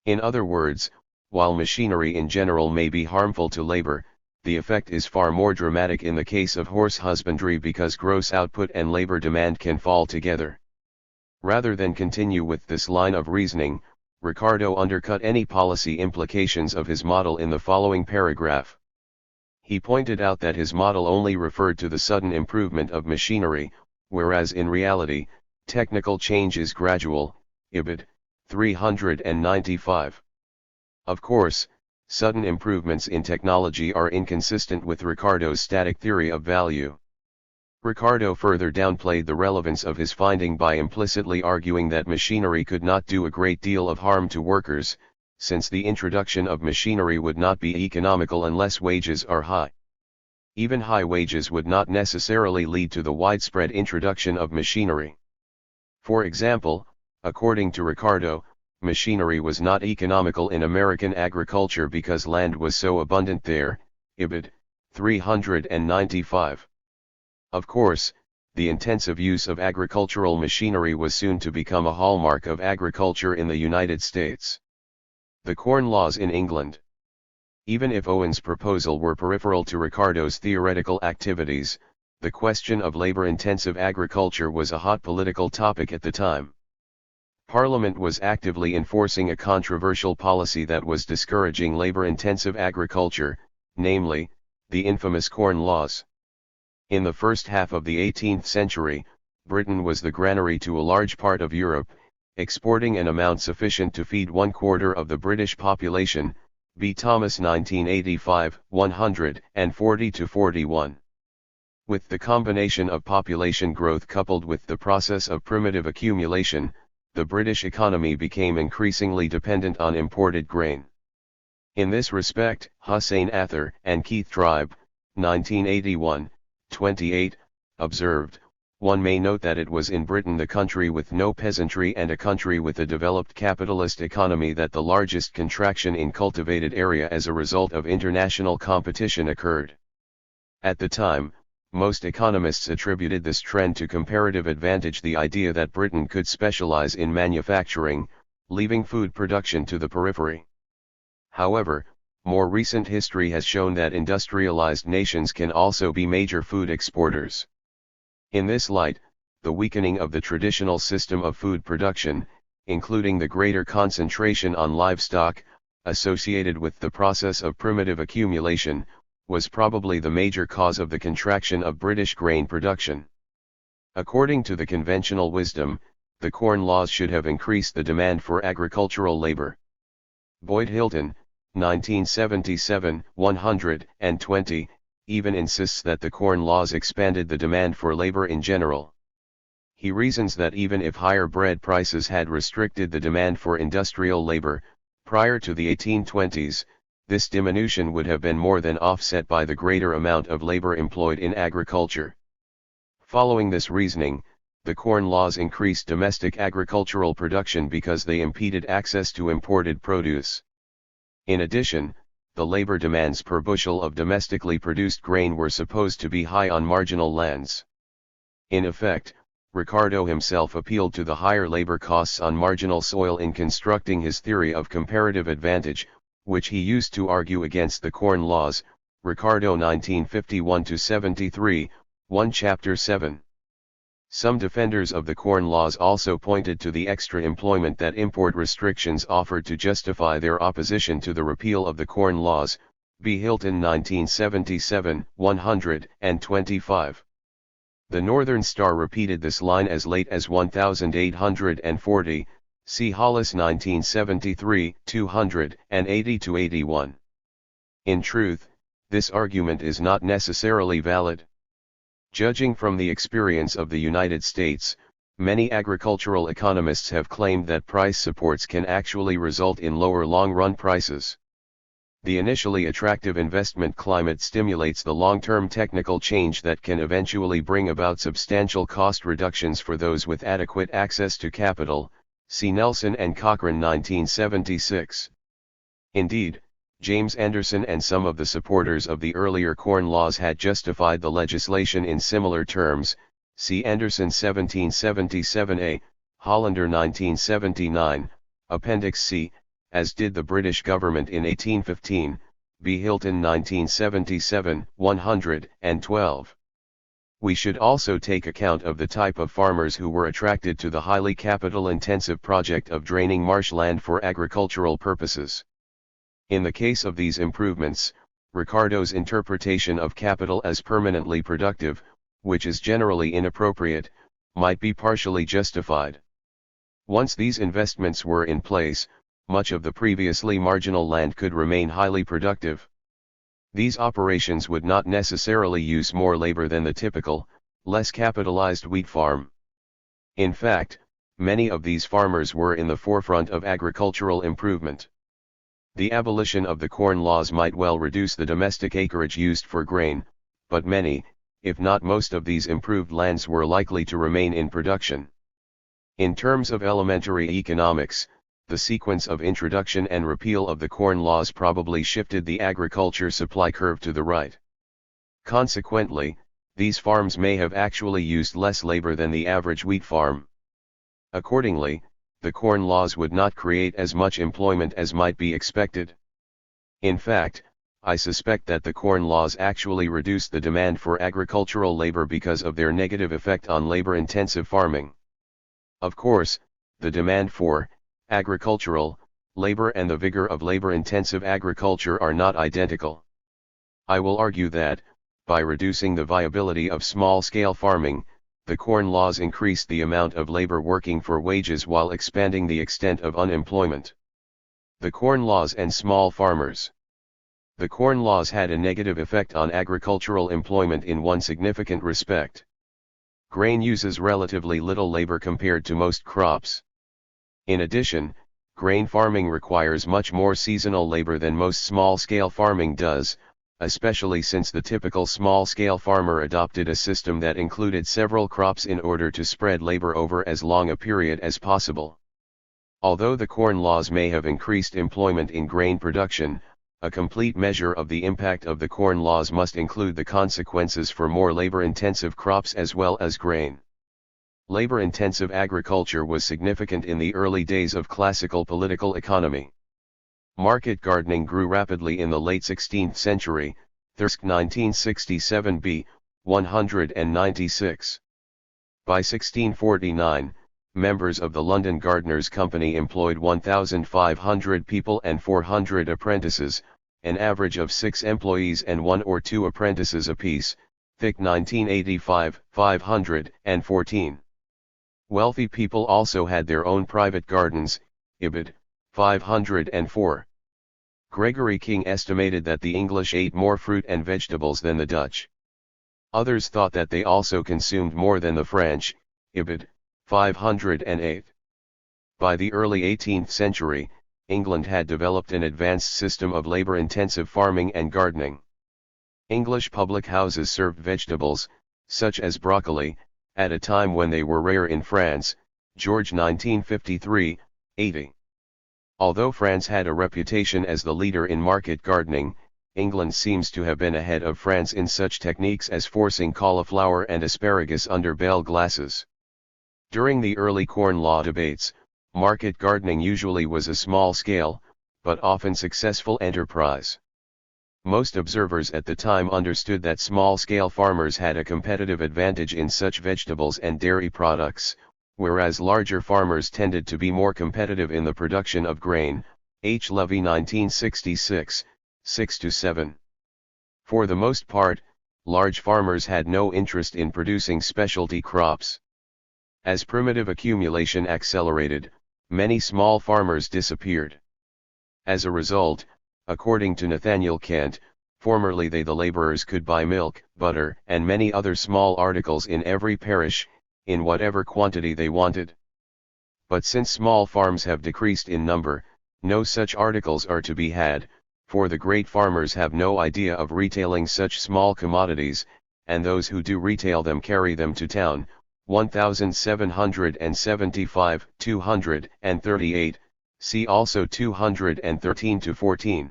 In other words, while machinery in general may be harmful to labor, the effect is far more dramatic in the case of horse husbandry because gross output and labor demand can fall together. Rather than continue with this line of reasoning, Ricardo undercut any policy implications of his model in the following paragraph. He pointed out that his model only referred to the sudden improvement of machinery, whereas in reality, technical change is gradual, ibid. 395. Of course, sudden improvements in technology are inconsistent with Ricardo's static theory of value. Ricardo further downplayed the relevance of his finding by implicitly arguing that machinery could not do a great deal of harm to workers, since the introduction of machinery would not be economical unless wages are high. Even high wages would not necessarily lead to the widespread introduction of machinery. For example, according to Ricardo, machinery was not economical in American agriculture because land was so abundant there, ibid. 395. Of course, the intensive use of agricultural machinery was soon to become a hallmark of agriculture in the United States. The Corn Laws in England. Even if Owen's proposal were peripheral to Ricardo's theoretical activities, the question of labor-intensive agriculture was a hot political topic at the time. Parliament was actively enforcing a controversial policy that was discouraging labor-intensive agriculture, namely, the infamous Corn Laws. In the first half of the 18th century, Britain was the granary to a large part of Europe, exporting an amount sufficient to feed 1/4 of the British population, B. Thomas 1985, 140-41. With the combination of population growth coupled with the process of primitive accumulation, the British economy became increasingly dependent on imported grain. In this respect, Hussein Ather and Keith Tribe, 1981, 28, observed, one may note that it was in Britain, the country with no peasantry and a country with a developed capitalist economy, that the largest contraction in cultivated area as a result of international competition occurred. At the time, most economists attributed this trend to comparative advantage, the idea that Britain could specialize in manufacturing, leaving food production to the periphery. However, more recent history has shown that industrialized nations can also be major food exporters. In this light, the weakening of the traditional system of food production, including the greater concentration on livestock, associated with the process of primitive accumulation, was probably the major cause of the contraction of British grain production. According to the conventional wisdom, the Corn Laws should have increased the demand for agricultural labor. Boyd Hilton, 1977, 120, even insists that the Corn Laws expanded the demand for labor in general. He reasons that even if higher bread prices had restricted the demand for industrial labor, prior to the 1820s, this diminution would have been more than offset by the greater amount of labor employed in agriculture. Following this reasoning, the Corn Laws increased domestic agricultural production because they impeded access to imported produce. In addition, the labor demands per bushel of domestically produced grain were supposed to be high on marginal lands. In effect, Ricardo himself appealed to the higher labor costs on marginal soil in constructing his theory of comparative advantage, which he used to argue against the Corn Laws, Ricardo 1951-73, 1 Chapter 7. Some defenders of the Corn Laws also pointed to the extra employment that import restrictions offered to justify their opposition to the repeal of the Corn Laws, B. Hilton 1977, 125. The Northern Star repeated this line as late as 1840, see Hollis 1973, 280-81. In truth, this argument is not necessarily valid. Judging from the experience of the United States, many agricultural economists have claimed that price supports can actually result in lower long-run prices. The initially attractive investment climate stimulates the long-term technical change that can eventually bring about substantial cost reductions for those with adequate access to capital, see Nelson and Cochran 1976. Indeed, James Anderson and some of the supporters of the earlier Corn Laws had justified the legislation in similar terms, see Anderson 1777a, Hollander 1979, Appendix C, as did the British government in 1815, B. Hilton 1977, 112. We should also take account of the type of farmers who were attracted to the highly capital-intensive project of draining marshland for agricultural purposes. In the case of these improvements, Ricardo's interpretation of capital as permanently productive, which is generally inappropriate, might be partially justified. Once these investments were in place, much of the previously marginal land could remain highly productive. These operations would not necessarily use more labor than the typical, less capitalized wheat farm. In fact, many of these farmers were in the forefront of agricultural improvement. The abolition of the Corn Laws might well reduce the domestic acreage used for grain, but many, if not most of these improved lands were likely to remain in production. In terms of elementary economics, the sequence of introduction and repeal of the Corn Laws probably shifted the agriculture supply curve to the right. Consequently, these farms may have actually used less labor than the average wheat farm. Accordingly, the Corn Laws would not create as much employment as might be expected. In fact, I suspect that the Corn Laws actually reduced the demand for agricultural labor because of their negative effect on labor-intensive farming. Of course, the demand for agricultural labor and the vigor of labor-intensive agriculture are not identical. I will argue that, by reducing the viability of small-scale farming, the Corn Laws increased the amount of labor working for wages while expanding the extent of unemployment. The Corn Laws and small farmers. The Corn Laws had a negative effect on agricultural employment in one significant respect. Grain uses relatively little labor compared to most crops. In addition, grain farming requires much more seasonal labor than most small-scale farming does, especially since the typical small-scale farmer adopted a system that included several crops in order to spread labor over as long a period as possible. Although the Corn Laws may have increased employment in grain production, a complete measure of the impact of the Corn Laws must include the consequences for more labor-intensive crops as well as grain. Labor-intensive agriculture was significant in the early days of classical political economy. Market gardening grew rapidly in the late 16th century, Thirsk 1967 b. 196. By 1649, members of the London Gardeners' Company employed 1,500 people and 400 apprentices, an average of 6 employees and 1 or 2 apprentices apiece, Thick 1985, 514. Wealthy people also had their own private gardens, Ibid, 504. Gregory King estimated that the English ate more fruit and vegetables than the Dutch. Others thought that they also consumed more than the French, Ibid, 508. By the early 18th century, England had developed an advanced system of labor-intensive farming and gardening. English public houses served vegetables, such as broccoli, at a time when they were rare in France, George 1953, 80. Although France had a reputation as the leader in market gardening, England seems to have been ahead of France in such techniques as forcing cauliflower and asparagus under bell glasses. During the early Corn Law debates, market gardening usually was a small-scale, but often successful enterprise. Most observers at the time understood that small-scale farmers had a competitive advantage in such vegetables and dairy products, whereas larger farmers tended to be more competitive in the production of grain. H. Levy 1966, 6-7. For the most part, large farmers had no interest in producing specialty crops. As primitive accumulation accelerated, many small farmers disappeared. As a result, according to Nathaniel Kent, formerly the laborers could buy milk, butter, and many other small articles in every parish, in whatever quantity they wanted. But since small farms have decreased in number, no such articles are to be had, for the great farmers have no idea of retailing such small commodities, and those who do retail them carry them to town. 1775, 238, see also 213-14.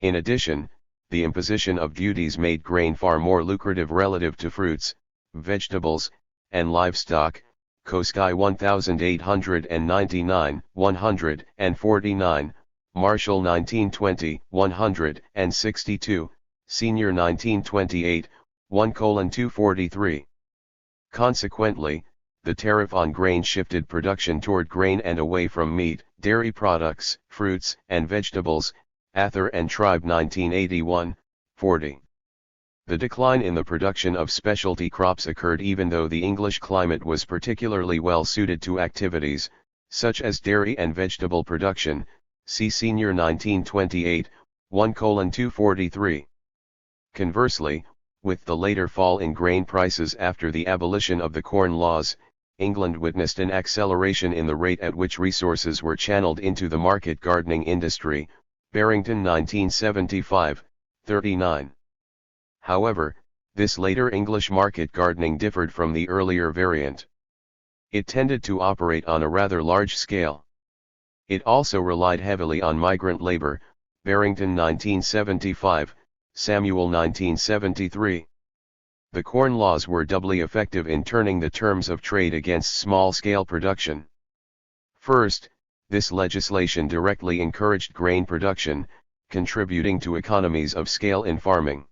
In addition, the imposition of duties made grain far more lucrative relative to fruits, vegetables, and livestock. Koski 1899, 149, Marshall 1920, 162, Senior 1928, 1:243. Consequently, the tariff on grain shifted production toward grain and away from meat, dairy products, fruits, and vegetables. Ather and Tribe 1981, 40. The decline in the production of specialty crops occurred even though the English climate was particularly well suited to activities, such as dairy and vegetable production. See Senior 1928, 1:243. Conversely, with the later fall in grain prices after the abolition of the Corn Laws, England witnessed an acceleration in the rate at which resources were channeled into the market gardening industry. Barrington 1975, 39. However, this later English market gardening differed from the earlier variant. It tended to operate on a rather large scale. It also relied heavily on migrant labor. Barrington 1975, Samuel 1973. The Corn Laws were doubly effective in turning the terms of trade against small-scale production. First, this legislation directly encouraged grain production, contributing to economies of scale in farming.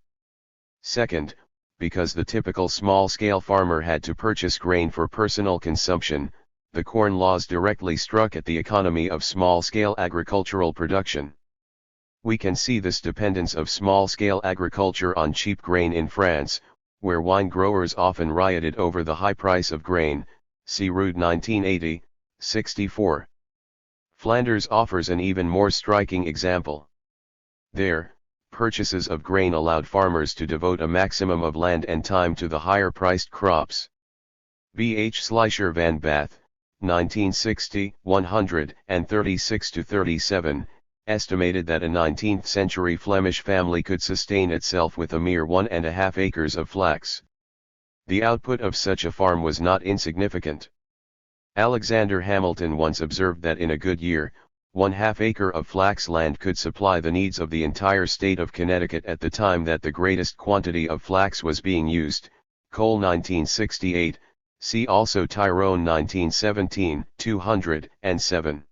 Second, because the typical small-scale farmer had to purchase grain for personal consumption, the Corn Laws directly struck at the economy of small-scale agricultural production. We can see this dependence of small-scale agriculture on cheap grain in France, where wine growers often rioted over the high price of grain. See Rude 1980, 64. Flanders offers an even more striking example. There, purchases of grain allowed farmers to devote a maximum of land and time to the higher-priced crops. B. H. Schleicher van Bath, 1960, 136-37, estimated that a 19th-century Flemish family could sustain itself with a mere 1.5 acres of flax. The output of such a farm was not insignificant. Alexander Hamilton once observed that in a good year, 1/2 acre of flax land could supply the needs of the entire state of Connecticut at the time that the greatest quantity of flax was being used. Cole 1968, see also Tyrone 1917, 207.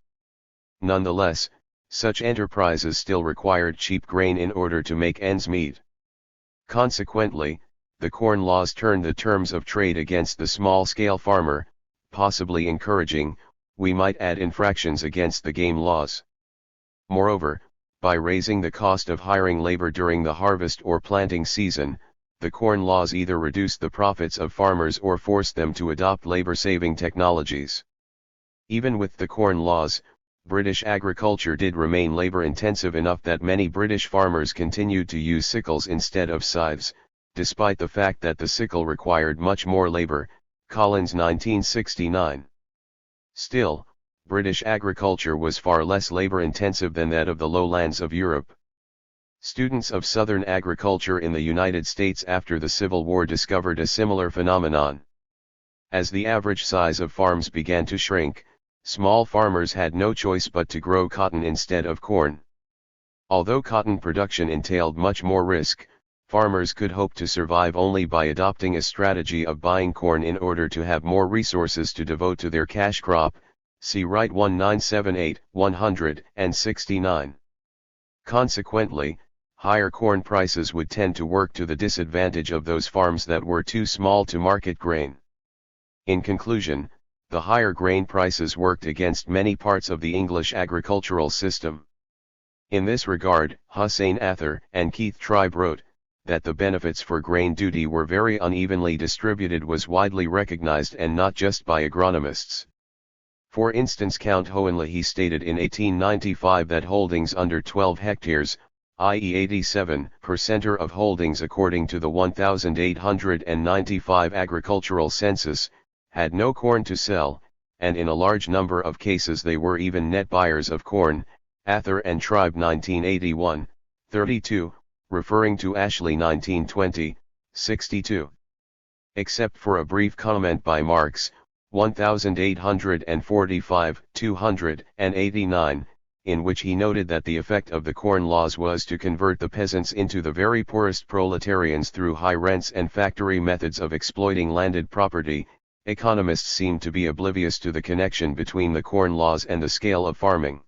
Nonetheless, such enterprises still required cheap grain in order to make ends meet. Consequently, the Corn Laws turned the terms of trade against the small-scale farmer, possibly encouraging, we might add, infractions against the game laws. Moreover, by raising the cost of hiring labor during the harvest or planting season, the Corn Laws either reduced the profits of farmers or forced them to adopt labor-saving technologies. Even with the Corn Laws, British agriculture did remain labor-intensive enough that many British farmers continued to use sickles instead of scythes, despite the fact that the sickle required much more labor. Collins 1969. Still, British agriculture was far less labor-intensive than that of the lowlands of Europe. Students of Southern agriculture in the United States after the Civil War discovered a similar phenomenon. As the average size of farms began to shrink, small farmers had no choice but to grow cotton instead of corn. Although cotton production entailed much more risk, farmers could hope to survive only by adopting a strategy of buying corn in order to have more resources to devote to their cash crop. See Wright 1978, 169. Consequently, higher corn prices would tend to work to the disadvantage of those farms that were too small to market grain. In conclusion, the higher grain prices worked against many parts of the English agricultural system. In this regard, Hussein Ather and Keith Tribe wrote, that the benefits for grain duty were very unevenly distributed was widely recognized, and not just by agronomists. For instance, Count Hohenlohe stated in 1895 that holdings under 12 hectares, i.e. 87% of holdings according to the 1895 agricultural census, had no corn to sell, and in a large number of cases they were even net buyers of corn. Ather and Tribe 1981, 32. Referring to Ashley 1920, 62. Except for a brief comment by Marx, 1845, 289, in which he noted that the effect of the Corn Laws was to convert the peasants into the very poorest proletarians through high rents and factory methods of exploiting landed property, economists seem to be oblivious to the connection between the Corn Laws and the scale of farming.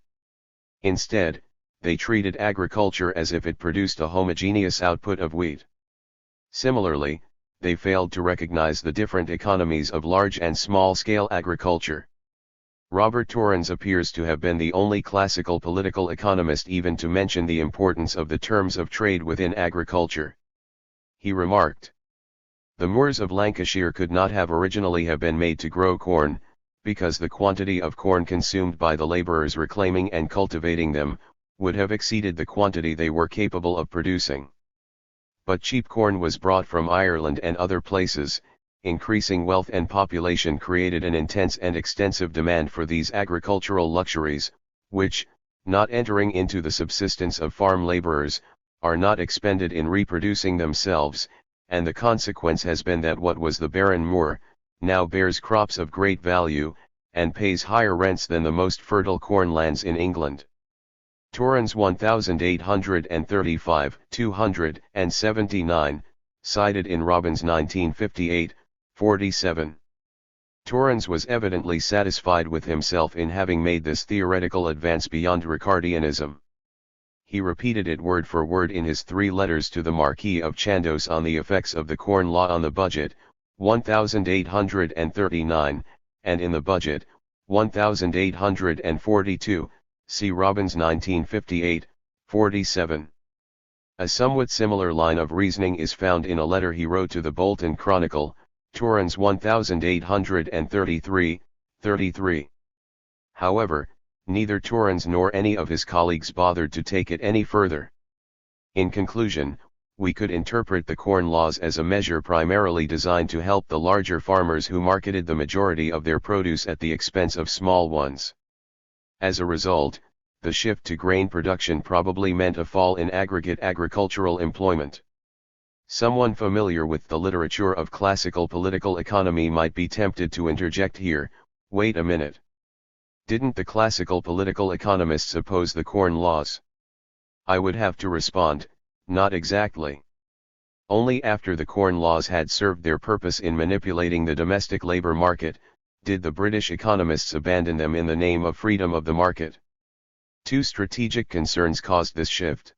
Instead, they treated agriculture as if it produced a homogeneous output of wheat. Similarly, they failed to recognize the different economies of large and small-scale agriculture. Robert Torrens appears to have been the only classical political economist even to mention the importance of the terms of trade within agriculture. He remarked, "The moors of Lancashire could not have originally have been made to grow corn, because the quantity of corn consumed by the labourers reclaiming and cultivating them, would have exceeded the quantity they were capable of producing. But cheap corn was brought from Ireland and other places. Increasing wealth and population created an intense and extensive demand for these agricultural luxuries, which, not entering into the subsistence of farm laborers, are not expended in reproducing themselves, and the consequence has been that what was the barren moor, now bears crops of great value, and pays higher rents than the most fertile corn lands in England." Torrens 1835, 279, cited in Robbins 1958, 47. Torrens was evidently satisfied with himself in having made this theoretical advance beyond Ricardianism. He repeated it word for word in his 3 letters to the Marquis of Chandos on the effects of the Corn Law on the budget, 1839, and in the budget, 1842, see Robbins 1958, 47. A somewhat similar line of reasoning is found in a letter he wrote to the Bolton Chronicle, Torrens 1833, 33. However, neither Torrens nor any of his colleagues bothered to take it any further. In conclusion, we could interpret the Corn Laws as a measure primarily designed to help the larger farmers who marketed the majority of their produce at the expense of small ones. As a result, the shift to grain production probably meant a fall in aggregate agricultural employment. Someone familiar with the literature of classical political economy might be tempted to interject here, wait a minute. Didn't the classical political economists oppose the Corn Laws? I would have to respond, not exactly. Only after the Corn Laws had served their purpose in manipulating the domestic labor market, did the British economists abandon them in the name of freedom of the market. Two strategic concerns caused this shift.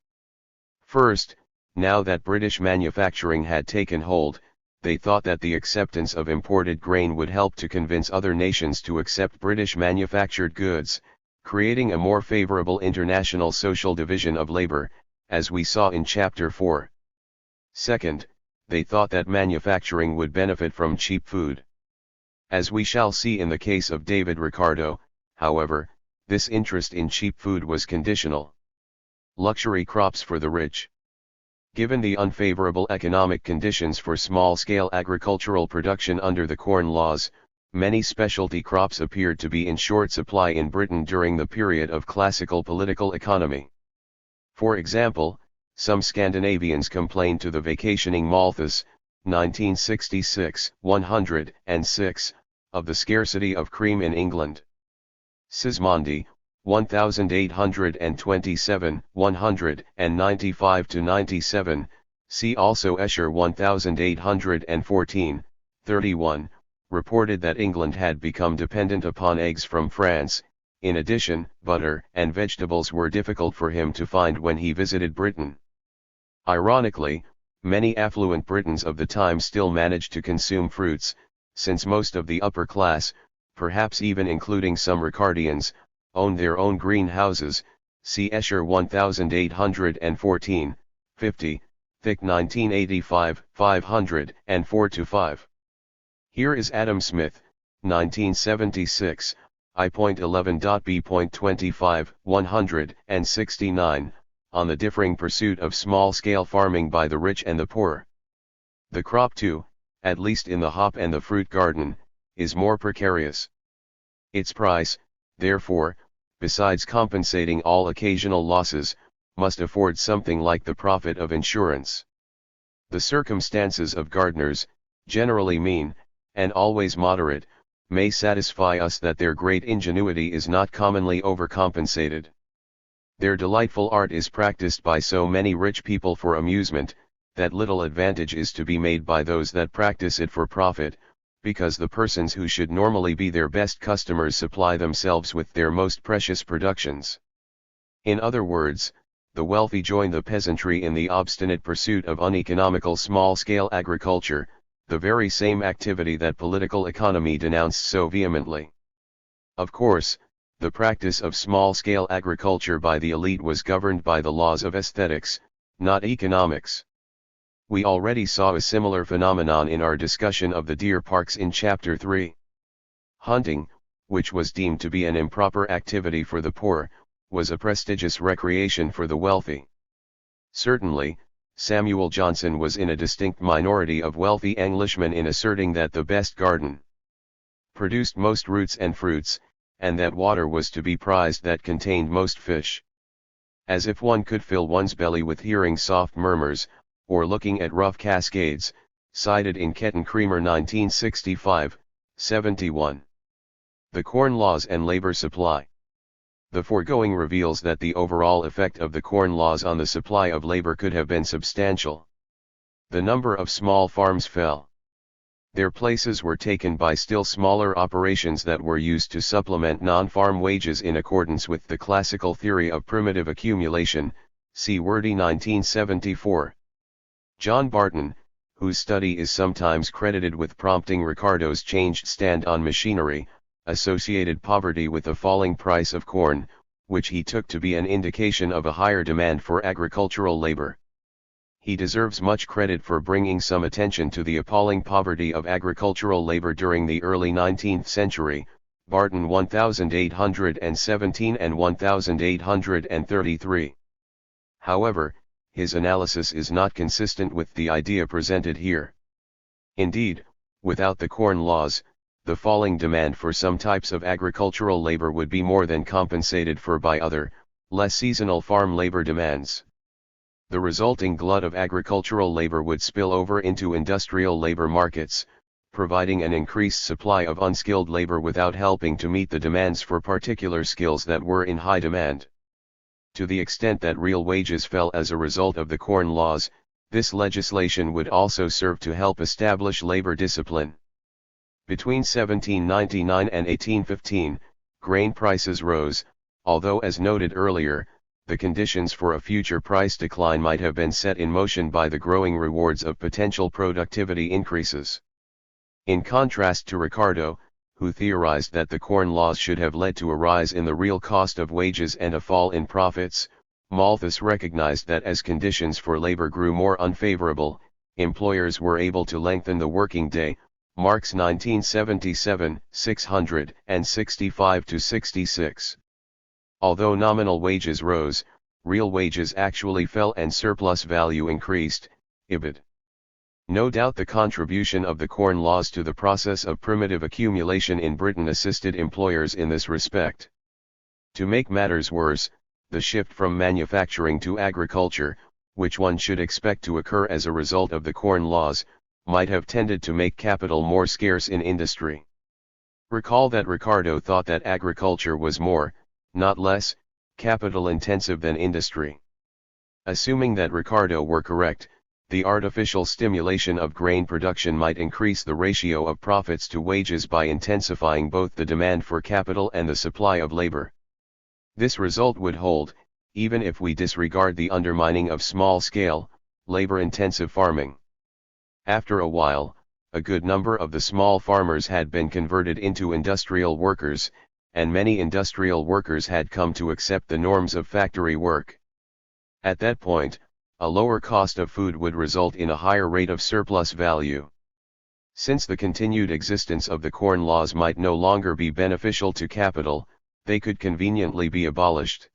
First, now that British manufacturing had taken hold, they thought that the acceptance of imported grain would help to convince other nations to accept British manufactured goods, creating a more favorable international social division of labor, as we saw in Chapter 4. Second, they thought that manufacturing would benefit from cheap food. As we shall see in the case of David Ricardo, however, this interest in cheap food was conditional. Luxury crops for the rich. Given the unfavorable economic conditions for small-scale agricultural production under the Corn Laws, many specialty crops appeared to be in short supply in Britain during the period of classical political economy. For example, some Scandinavians complained to the vacationing Malthus, 1966, 106, of the scarcity of cream in England. Sismondi, 1827, 195-97, see also Escher 1814, 31, reported that England had become dependent upon eggs from France. In addition, butter and vegetables were difficult for him to find when he visited Britain. Ironically, many affluent Britons of the time still managed to consume fruits, since most of the upper class, perhaps even including some Ricardians, owned their own greenhouses. See Escher 1814, 50, Thick 1985, 504-5. Here is Adam Smith, 1976, I.11.B.25, 169, on the differing pursuit of small-scale farming by the rich and the poor. The crop too, at least in the hop and the fruit garden, is more precarious. Its price, therefore, besides compensating all occasional losses, must afford something like the profit of insurance. The circumstances of gardeners, generally mean, and always moderate, may satisfy us that their great ingenuity is not commonly overcompensated. Their delightful art is practiced by so many rich people for amusement, that little advantage is to be made by those that practice it for profit, because the persons who should normally be their best customers supply themselves with their most precious productions. In other words, the wealthy join the peasantry in the obstinate pursuit of uneconomical small-scale agriculture, the very same activity that political economy denounced so vehemently. Of course, the practice of small-scale agriculture by the elite was governed by the laws of aesthetics, not economics. We already saw a similar phenomenon in our discussion of the deer parks in Chapter 3. Hunting, which was deemed to be an improper activity for the poor, was a prestigious recreation for the wealthy. Certainly, Samuel Johnson was in a distinct minority of wealthy Englishmen in asserting that the best garden produced most roots and fruits, and that water was to be prized that contained most fish. As if one could fill one's belly with hearing soft murmurs, or looking at rough cascades, cited in Ketton Creamer 1965, 71. The Corn Laws and Labor Supply. The foregoing reveals that the overall effect of the Corn Laws on the supply of labor could have been substantial. The number of small farms fell. Their places were taken by still smaller operations that were used to supplement non-farm wages in accordance with the classical theory of primitive accumulation, see Wordy 1974. John Barton, whose study is sometimes credited with prompting Ricardo's changed stand on machinery, associated poverty with the falling price of corn, which he took to be an indication of a higher demand for agricultural labor. He deserves much credit for bringing some attention to the appalling poverty of agricultural labor during the early 19th century, Barton 1817 and 1833. However, his analysis is not consistent with the idea presented here. Indeed, without the Corn Laws, the falling demand for some types of agricultural labor would be more than compensated for by other, Less seasonal farm labor demands. The resulting glut of agricultural labor would spill over into industrial labor markets, providing an increased supply of unskilled labor without helping to meet the demands for particular skills that were in high demand. To the extent that real wages fell as a result of the Corn Laws, this legislation would also serve to help establish labor discipline. Between 1799 and 1815, grain prices rose, although as noted earlier, the conditions for a future price decline might have been set in motion by the growing rewards of potential productivity increases. In contrast to Ricardo, who theorized that the Corn Laws should have led to a rise in the real cost of wages and a fall in profits, Malthus recognized that as conditions for labor grew more unfavorable, employers were able to lengthen the working day, Marx 1977, 665-66. Although nominal wages rose, real wages actually fell and surplus value increased, Ibid. No doubt the contribution of the Corn Laws to the process of primitive accumulation in Britain assisted employers in this respect. To make matters worse, the shift from manufacturing to agriculture, which one should expect to occur as a result of the Corn Laws, might have tended to make capital more scarce in industry. Recall that Ricardo thought that agriculture was more, not less, capital-intensive than industry. Assuming that Ricardo were correct, the artificial stimulation of grain production might increase the ratio of profits to wages by intensifying both the demand for capital and the supply of labor. This result would hold, even if we disregard the undermining of small-scale, labor-intensive farming. After a while, a good number of the small farmers had been converted into industrial workers, and many industrial workers had come to accept the norms of factory work. At that point, a lower cost of food would result in a higher rate of surplus value. Since the continued existence of the Corn Laws might no longer be beneficial to capital, they could conveniently be abolished.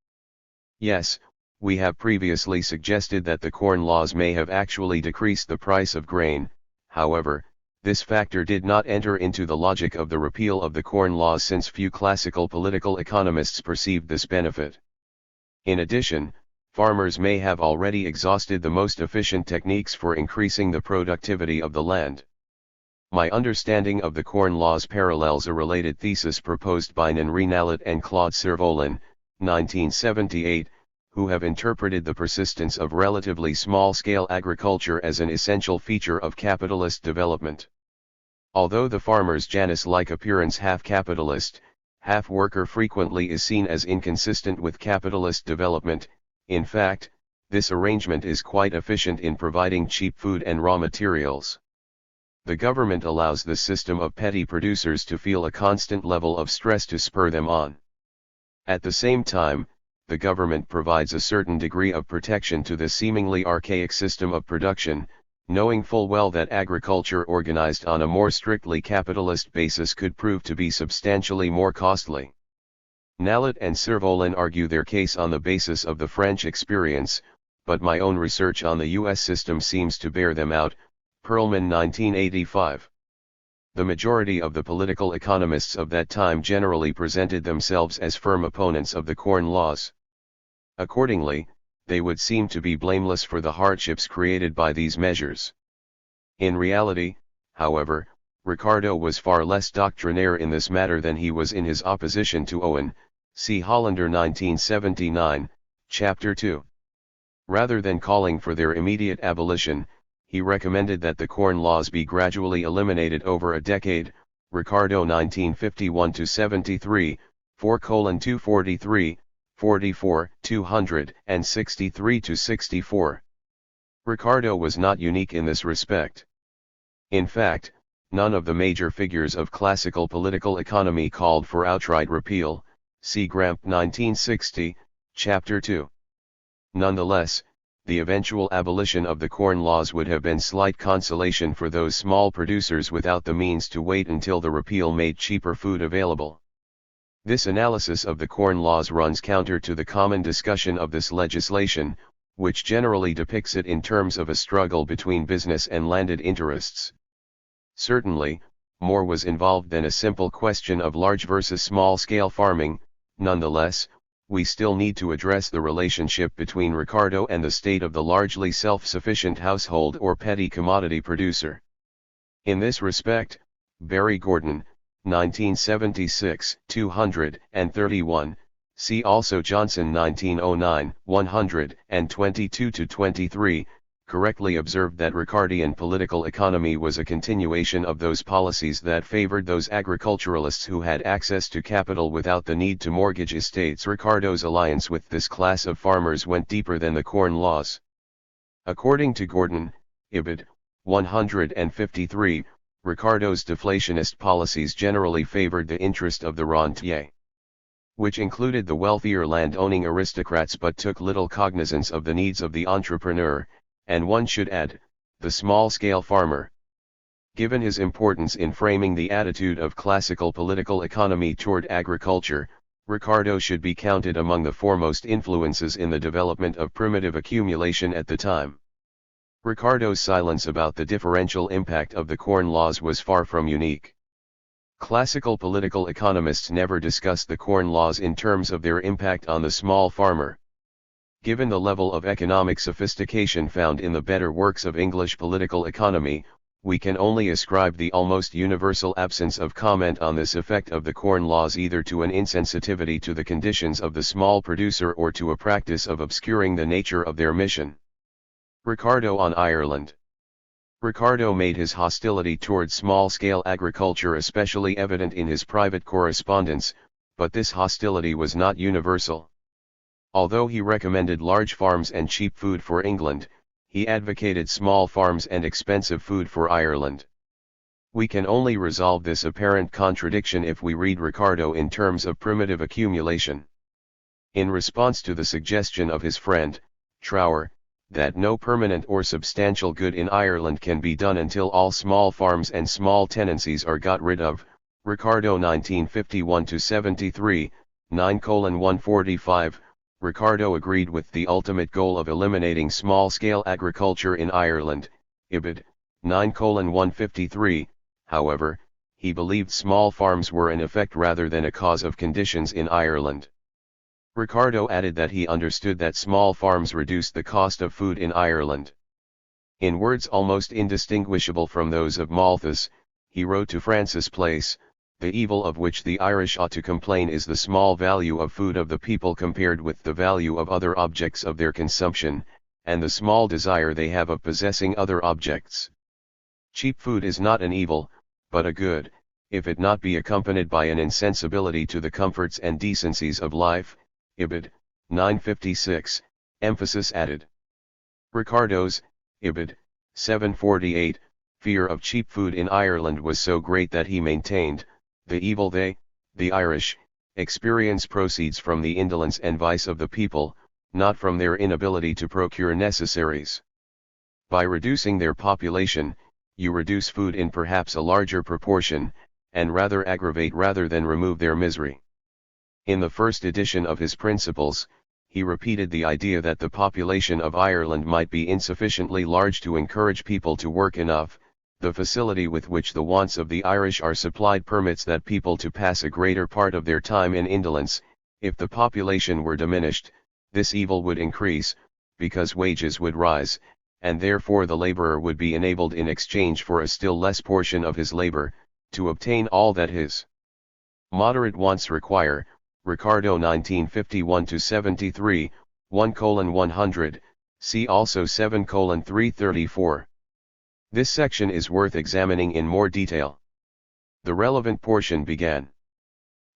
Yes, we have previously suggested that the Corn Laws may have actually decreased the price of grain, however, this factor did not enter into the logic of the repeal of the Corn Laws since few classical political economists perceived this benefit. In addition, farmers may have already exhausted the most efficient techniques for increasing the productivity of the land. My understanding of the Corn Laws parallels a related thesis proposed by Henri Nallet and Claude Servolin, 1978, who have interpreted the persistence of relatively small-scale agriculture as an essential feature of capitalist development. Although the farmer's Janus-like appearance half-capitalist, half-worker frequently is seen as inconsistent with capitalist development, in fact, this arrangement is quite efficient in providing cheap food and raw materials. The government allows the system of petty producers to feel a constant level of stress to spur them on. At the same time, the government provides a certain degree of protection to the seemingly archaic system of production, knowing full well that agriculture organized on a more strictly capitalist basis could prove to be substantially more costly. Nallet and Servolin argue their case on the basis of the French experience, but my own research on the U.S. system seems to bear them out. Perelman 1985. The majority of the political economists of that time generally presented themselves as firm opponents of the Corn Laws. Accordingly, they would seem to be blameless for the hardships created by these measures. In reality, however, Ricardo was far less doctrinaire in this matter than he was in his opposition to Owen, see Hollander 1979, Chapter 2. Rather than calling for their immediate abolition, he recommended that the Corn Laws be gradually eliminated over a decade, Ricardo 1951-73, 4:243, 44, 200, and 63-64. Ricardo was not unique in this respect. In fact, none of the major figures of classical political economy called for outright repeal, see Gramp 1960, Chapter 2. Nonetheless, the eventual abolition of the Corn Laws would have been slight consolation for those small producers without the means to wait until the repeal made cheaper food available. This analysis of the Corn Laws runs counter to the common discussion of this legislation, which generally depicts it in terms of a struggle between business and landed interests. Certainly, more was involved than a simple question of large versus small-scale farming. Nonetheless, we still need to address the relationship between Ricardo and the state of the largely self-sufficient household or petty commodity producer. In this respect, Barry Gordon, 1976, 231, see also Johnson 1909, 122-23, correctly observed that Ricardian political economy was a continuation of those policies that favored those agriculturalists who had access to capital without the need to mortgage estates. Ricardo's alliance with this class of farmers went deeper than the Corn Laws. According to Gordon, Ibid. 153, Ricardo's deflationist policies generally favored the interest of the rentier, which included the wealthier land-owning aristocrats but took little cognizance of the needs of the entrepreneur, and one should add, the small-scale farmer. Given his importance in framing the attitude of classical political economy toward agriculture, Ricardo should be counted among the foremost influences in the development of primitive accumulation at the time. Ricardo's silence about the differential impact of the Corn Laws was far from unique. Classical political economists never discussed the Corn Laws in terms of their impact on the small farmer. Given the level of economic sophistication found in the better works of English political economy, we can only ascribe the almost universal absence of comment on this effect of the Corn Laws either to an insensitivity to the conditions of the small producer or to a practice of obscuring the nature of their mission. Ricardo on Ireland. Ricardo made his hostility toward small-scale agriculture especially evident in his private correspondence, but this hostility was not universal. Although he recommended large farms and cheap food for England, he advocated small farms and expensive food for Ireland. We can only resolve this apparent contradiction if we read Ricardo in terms of primitive accumulation. In response to the suggestion of his friend, Trower, that no permanent or substantial good in Ireland can be done until all small farms and small tenancies are got rid of, Ricardo 1951-73, 9:145, Ricardo agreed with the ultimate goal of eliminating small-scale agriculture in Ireland, Ibid. 9:153, however, he believed small farms were an effect rather than a cause of conditions in Ireland. Ricardo added that he understood that small farms reduced the cost of food in Ireland. In words almost indistinguishable from those of Malthus, he wrote to Francis Place, "The evil of which the Irish ought to complain is the small value of food of the people compared with the value of other objects of their consumption, and the small desire they have of possessing other objects. Cheap food is not an evil, but a good, if it not be accompanied by an insensibility to the comforts and decencies of life." Ibid. 956, emphasis added. Ricardo's, Ibid. 748, fear of cheap food in Ireland was so great that he maintained, the evil they, the Irish, experience proceeds from the indolence and vice of the people, not from their inability to procure necessaries. By reducing their population, you reduce food in perhaps a larger proportion, and rather aggravate rather than remove their misery. In the first edition of his Principles, he repeated the idea that the population of Ireland might be insufficiently large to encourage people to work enough. The facility with which the wants of the Irish are supplied permits that people to pass a greater part of their time in indolence. If the population were diminished, this evil would increase, because wages would rise, and therefore the laborer would be enabled in exchange for a still less portion of his labor, to obtain all that his moderate wants require. Ricardo 1951-73, 1:100, see also 7:334. This section is worth examining in more detail. The relevant portion began.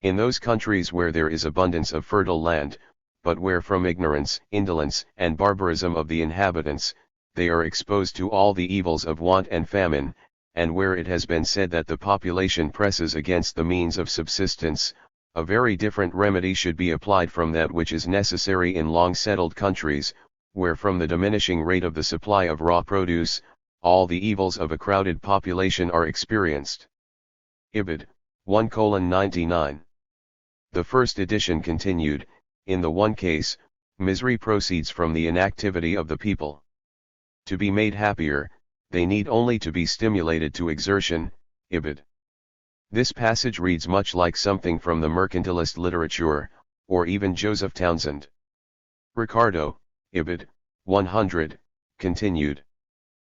In those countries where there is abundance of fertile land, but where from ignorance, indolence, and barbarism of the inhabitants, they are exposed to all the evils of want and famine, and where it has been said that the population presses against the means of subsistence, a very different remedy should be applied from that which is necessary in long-settled countries, where from the diminishing rate of the supply of raw produce, all the evils of a crowded population are experienced. Ibid. 1:99. The first edition continued, in the one case, misery proceeds from the inactivity of the people. To be made happier, they need only to be stimulated to exertion. Ibid. This passage reads much like something from the mercantilist literature, or even Joseph Townsend. Ricardo, Ibid, 100, continued.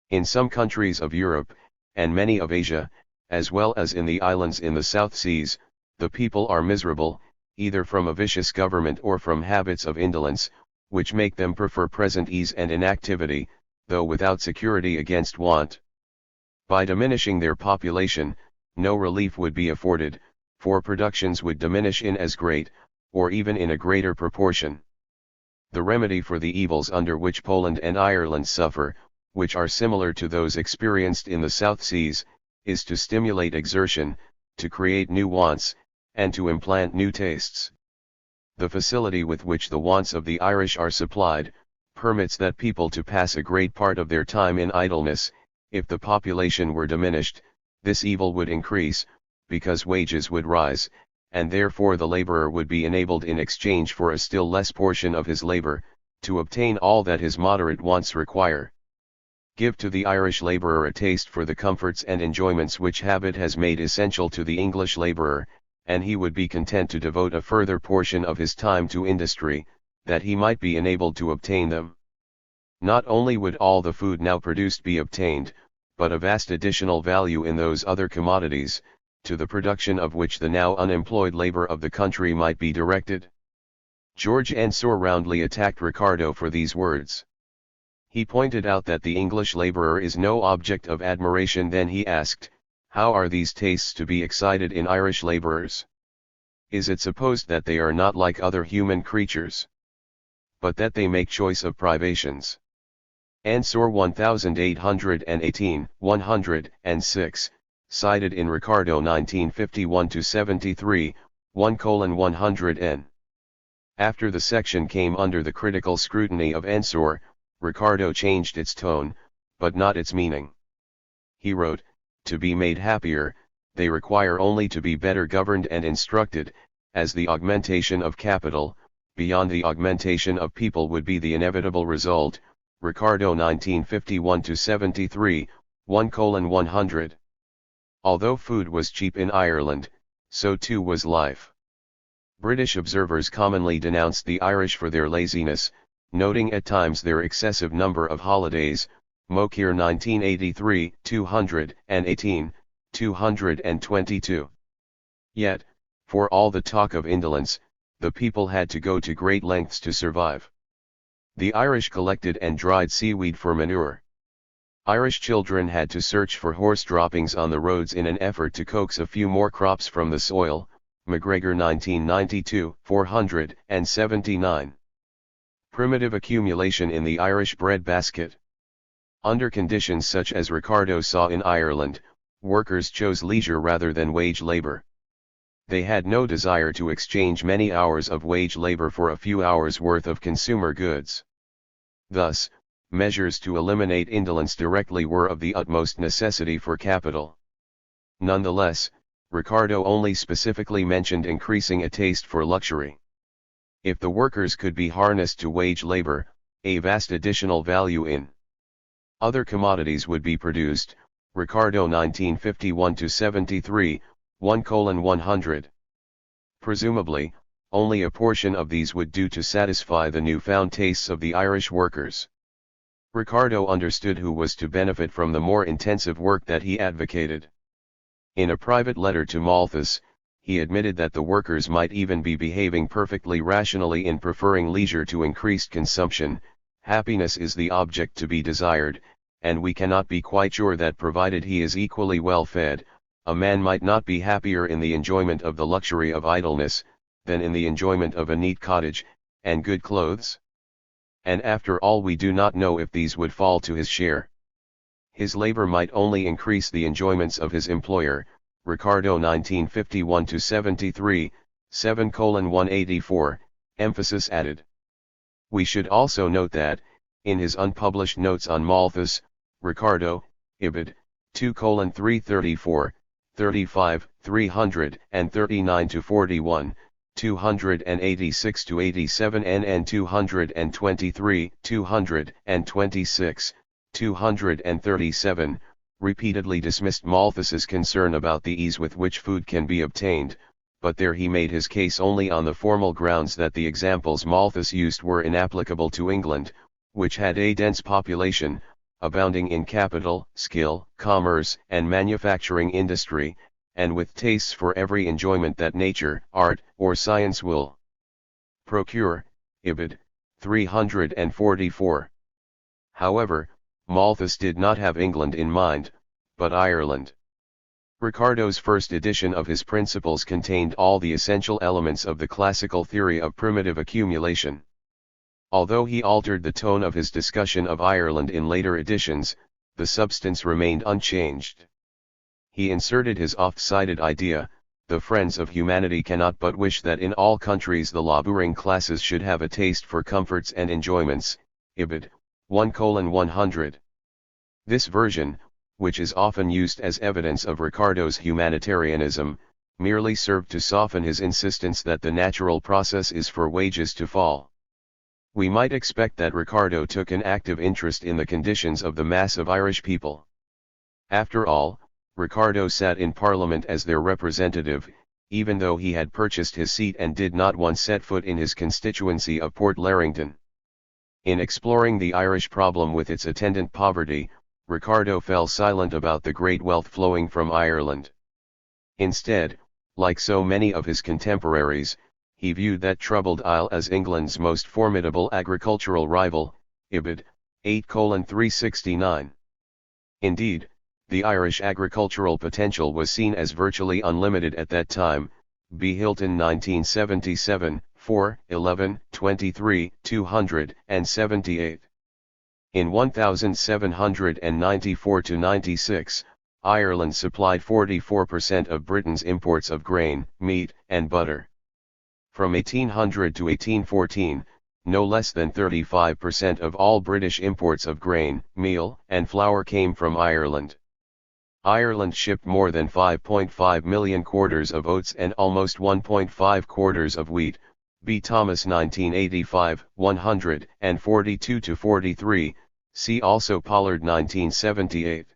In some countries of Europe, and many of Asia, as well as in the islands in the South Seas, the people are miserable, either from a vicious government or from habits of indolence, which make them prefer present ease and inactivity, though without security against want. By diminishing their population, no relief would be afforded, for productions would diminish in as great, or even in a greater proportion. The remedy for the evils under which Poland and Ireland suffer, which are similar to those experienced in the South Seas, is to stimulate exertion, to create new wants, and to implant new tastes. The facility with which the wants of the Irish are supplied, permits that people to pass a great part of their time in idleness. If the population were diminished, this evil would increase, because wages would rise, and therefore the laborer would be enabled in exchange for a still less portion of his labor, to obtain all that his moderate wants require. Give to the Irish laborer a taste for the comforts and enjoyments which habit has made essential to the English laborer, and he would be content to devote a further portion of his time to industry, that he might be enabled to obtain them. Not only would all the food now produced be obtained, but a vast additional value in those other commodities, to the production of which the now unemployed labor of the country might be directed. George Ensor roundly attacked Ricardo for these words. He pointed out that the English laborer is no object of admiration. Then he asked, how are these tastes to be excited in Irish laborers? Is it supposed that they are not like other human creatures, but that they make choice of privations? Ensor 1818, 106, cited in Ricardo 1951-73, 1:100n. After the section came under the critical scrutiny of Ensor, Ricardo changed its tone, but not its meaning. He wrote, to be made happier, they require only to be better governed and instructed, as the augmentation of capital, beyond the augmentation of people would be the inevitable result. Ricardo 1951-73, 1:100. Although food was cheap in Ireland, so too was life. British observers commonly denounced the Irish for their laziness, noting at times their excessive number of holidays. Mokyr 1983, 218, 222. Yet, for all the talk of indolence, the people had to go to great lengths to survive. The Irish collected and dried seaweed for manure. Irish children had to search for horse droppings on the roads in an effort to coax a few more crops from the soil. McGregor 1992, 479. Primitive accumulation in the Irish bread basket. Under conditions such as Ricardo saw in Ireland, workers chose leisure rather than wage labor. They had no desire to exchange many hours of wage labor for a few hours' worth of consumer goods. Thus, measures to eliminate indolence directly were of the utmost necessity for capital. Nonetheless, Ricardo only specifically mentioned increasing a taste for luxury. If the workers could be harnessed to wage labor, a vast additional value in other commodities would be produced. Ricardo 1951-73, 1:100. Presumably, only a portion of these would do to satisfy the newfound tastes of the Irish workers. Ricardo understood who was to benefit from the more intensive work that he advocated. In a private letter to Malthus, he admitted that the workers might even be behaving perfectly rationally in preferring leisure to increased consumption. Happiness is the object to be desired, and we cannot be quite sure that provided he is equally well fed, a man might not be happier in the enjoyment of the luxury of idleness, than in the enjoyment of a neat cottage, and good clothes. And after all, we do not know if these would fall to his share. His labor might only increase the enjoyments of his employer. Ricardo 1951-73, 7:184, emphasis added. We should also note that, in his unpublished notes on Malthus, Ricardo, Ibid, 2:334, 35, 339-41, 286-87 and 223, 226, 237, repeatedly dismissed Malthus's concern about the ease with which food can be obtained, but there he made his case only on the formal grounds that the examples Malthus used were inapplicable to England, which had a dense population, abounding in capital, skill, commerce, and manufacturing industry, and with tastes for every enjoyment that nature, art, or science will procure. Ibid. 344. However, Malthus did not have England in mind, but Ireland. Ricardo's first edition of his Principles contained all the essential elements of the classical theory of primitive accumulation. Although he altered the tone of his discussion of Ireland in later editions, the substance remained unchanged. He inserted his oft-cited idea, the friends of humanity cannot but wish that in all countries the laboring classes should have a taste for comforts and enjoyments, Ibid. 1:100. This version, which is often used as evidence of Ricardo's humanitarianism, merely served to soften his insistence that the natural process is for wages to fall. We might expect that Ricardo took an active interest in the conditions of the mass of Irish people. After all, Ricardo sat in Parliament as their representative, even though he had purchased his seat and did not once set foot in his constituency of Port Larrington. In exploring the Irish problem with its attendant poverty, Ricardo fell silent about the great wealth flowing from Ireland. Instead, like so many of his contemporaries, he viewed that troubled isle as England's most formidable agricultural rival, Ibid. 8:369. Indeed, the Irish agricultural potential was seen as virtually unlimited at that time. B. Hilton 1977, 4, 11, 23, 278. In 1794–96, Ireland supplied 44% of Britain's imports of grain, meat, and butter. From 1800 to 1814, no less than 35% of all British imports of grain, meal, and flour came from Ireland. Ireland shipped more than 5.5 million quarters of oats and almost 1.5 quarters of wheat. B. Thomas 1985, 142–43, see also Pollard 1978.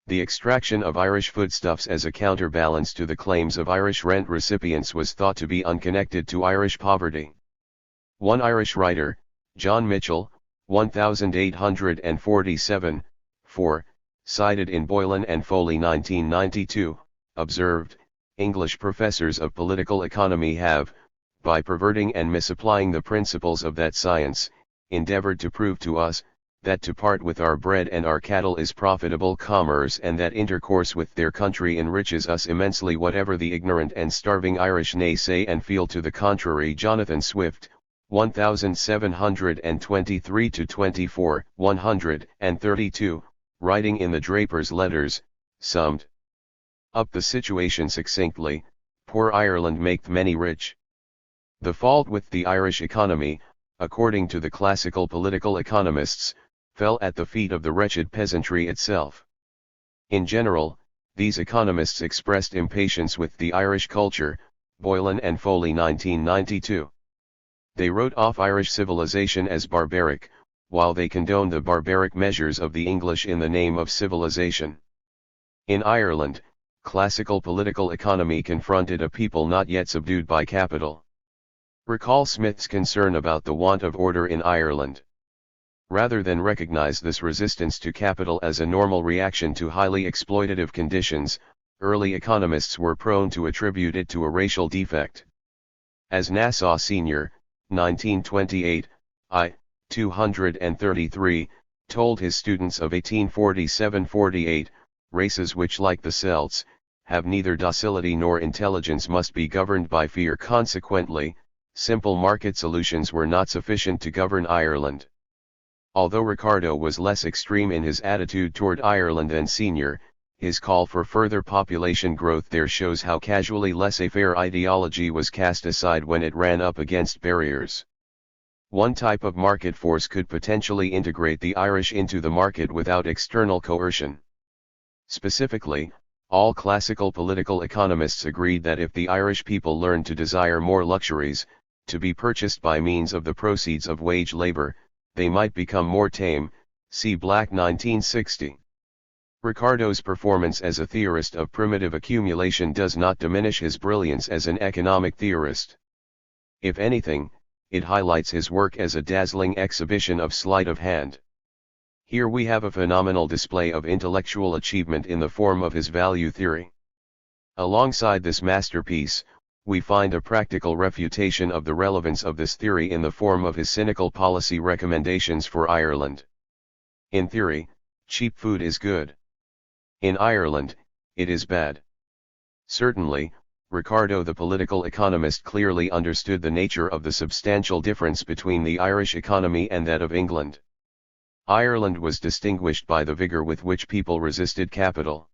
The extraction of Irish foodstuffs as a counterbalance to the claims of Irish rent recipients was thought to be unconnected to Irish poverty. One Irish writer, John Mitchell, 1847, 4, cited in Boylan and Foley 1992, observed, English professors of political economy have, by perverting and misapplying the principles of that science, endeavored to prove to us, that to part with our bread and our cattle is profitable commerce and that intercourse with their country enriches us immensely, whatever the ignorant and starving Irish say and feel to the contrary. Jonathan Swift, 1723–24, 132, writing in the Draper's Letters, summed up the situation succinctly: poor Ireland maketh many rich. The fault with the Irish economy, according to the classical political economists, fell at the feet of the wretched peasantry itself. In general, these economists expressed impatience with the Irish culture, Boylan and Foley 1992. They wrote off Irish civilization as barbaric, while they condoned the barbaric measures of the English in the name of civilization. In Ireland, classical political economy confronted a people not yet subdued by capital. Recall Smith's concern about the want of order in Ireland. Rather than recognize this resistance to capital as a normal reaction to highly exploitative conditions, early economists were prone to attribute it to a racial defect. As Nassau Sr., 1928, I. 233, told his students of 1847–48, races which, like the Celts, have neither docility nor intelligence must be governed by fear. Consequently, simple market solutions were not sufficient to govern Ireland. Although Ricardo was less extreme in his attitude toward Ireland than Senior, his call for further population growth there shows how casually laissez-faire ideology was cast aside when it ran up against barriers. One type of market force could potentially integrate the Irish into the market without external coercion. Specifically, all classical political economists agreed that if the Irish people learned to desire more luxuries, to be purchased by means of the proceeds of wage labor, they might become more tame. See Black 1960. Ricardo's performance as a theorist of primitive accumulation does not diminish his brilliance as an economic theorist. If anything, it highlights his work as a dazzling exhibition of sleight of hand. Here we have a phenomenal display of intellectual achievement in the form of his value theory. Alongside this masterpiece, we find a practical refutation of the relevance of this theory in the form of his cynical policy recommendations for Ireland. In theory, cheap food is good. In Ireland, it is bad. Certainly, Ricardo the political economist clearly understood the nature of the substantial difference between the Irish economy and that of England. Ireland was distinguished by the vigor with which people resisted capital.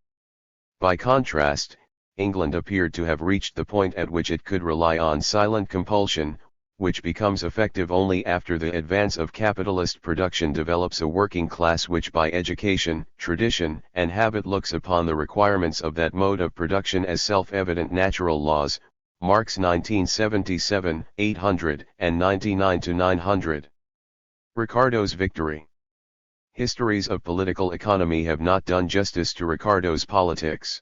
By contrast, England appeared to have reached the point at which it could rely on silent compulsion, which becomes effective only after the advance of capitalist production develops a working class which by education, tradition, and habit looks upon the requirements of that mode of production as self-evident natural laws. Marx 1977, 899-900. Ricardo's victory. Histories of political economy have not done justice to Ricardo's politics.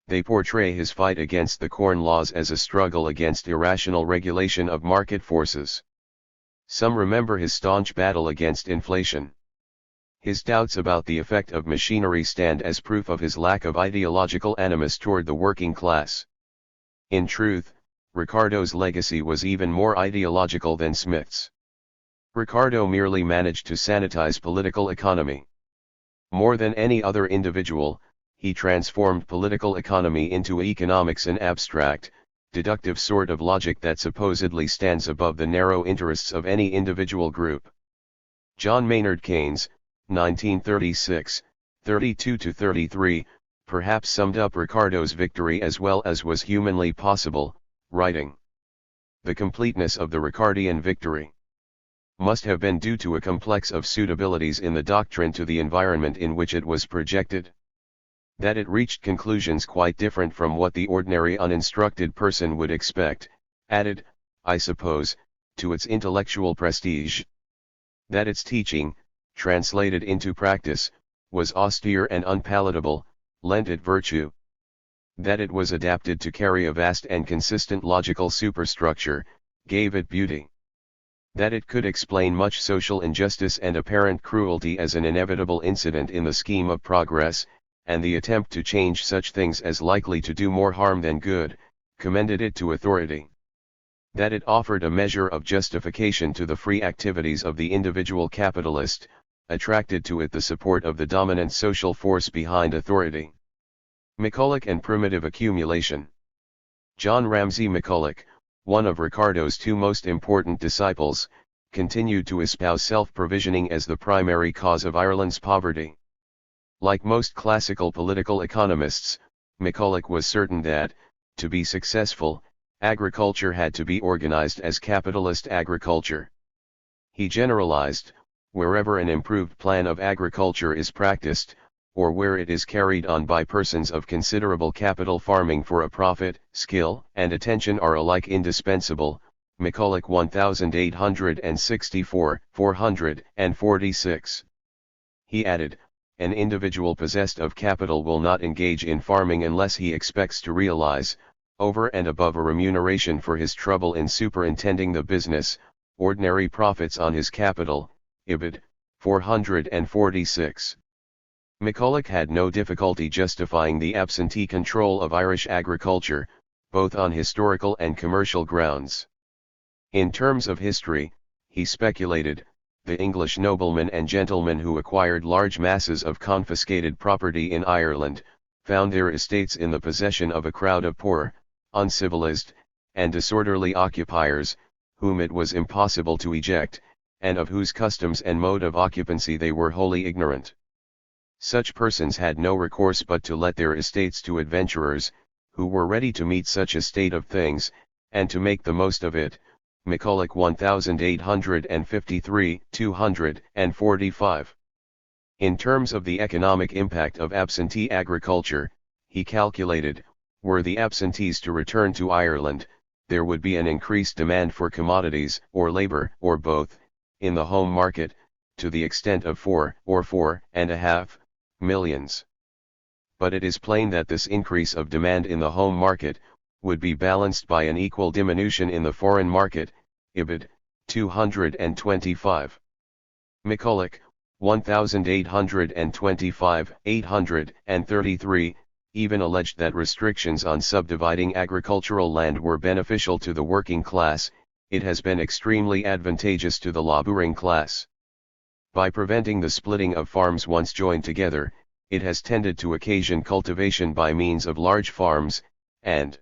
They portray his fight against the Corn Laws as a struggle against irrational regulation of market forces. Some remember his staunch battle against inflation. His doubts about the effect of machinery stand as proof of his lack of ideological animus toward the working class. In truth, Ricardo's legacy was even more ideological than Smith's. Ricardo merely managed to sanitize political economy. More than any other individual, he transformed political economy into economics, an abstract, deductive sort of logic that supposedly stands above the narrow interests of any individual group. John Maynard Keynes, 1936, 32-33, perhaps summed up Ricardo's victory as well as was humanly possible, writing, "The completeness of the Ricardian victory must have been due to a complex of suitabilities in the doctrine to the environment in which it was projected. That it reached conclusions quite different from what the ordinary uninstructed person would expect, added, I suppose, to its intellectual prestige. That its teaching, translated into practice, was austere and unpalatable, lent it virtue. That it was adapted to carry a vast and consistent logical superstructure, gave it beauty. That it could explain much social injustice and apparent cruelty as an inevitable incident in the scheme of progress, and the attempt to change such things as likely to do more harm than good, commended it to authority. That it offered a measure of justification to the free activities of the individual capitalist, attracted to it the support of the dominant social force behind authority. McCulloch and primitive accumulation. John Ramsay McCulloch, one of Ricardo's two most important disciples, continued to espouse self-provisioning as the primary cause of Ireland's poverty. Like most classical political economists, McCulloch was certain that, to be successful, agriculture had to be organized as capitalist agriculture. He generalized, wherever an improved plan of agriculture is practiced, or where it is carried on by persons of considerable capital, farming for a profit, skill, and attention are alike indispensable. McCulloch 1864, 446. He added, an individual possessed of capital will not engage in farming unless he expects to realize, over and above a remuneration for his trouble in superintending the business, ordinary profits on his capital. Ibid. 446. McCulloch had no difficulty justifying the absentee control of Irish agriculture, both on historical and commercial grounds. In terms of history, he speculated, the English noblemen and gentlemen who acquired large masses of confiscated property in Ireland, found their estates in the possession of a crowd of poor, uncivilized, and disorderly occupiers, whom it was impossible to eject, and of whose customs and mode of occupancy they were wholly ignorant. Such persons had no recourse but to let their estates to adventurers, who were ready to meet such a state of things, and to make the most of it. McCulloch 1853, 245. In terms of the economic impact of absentee agriculture, he calculated, were the absentees to return to Ireland, there would be an increased demand for commodities, or labor, or both, in the home market, to the extent of 4 or 4.5 millions. but it is plain that this increase of demand in the home market would be balanced by an equal diminution in the foreign market. Ibid. 225. McCulloch, 1825, 833, even alleged that restrictions on subdividing agricultural land were beneficial to the working class. It has been extremely advantageous to the laboring class. By preventing the splitting of farms once joined together, it has tended to occasion cultivation by means of large farms, and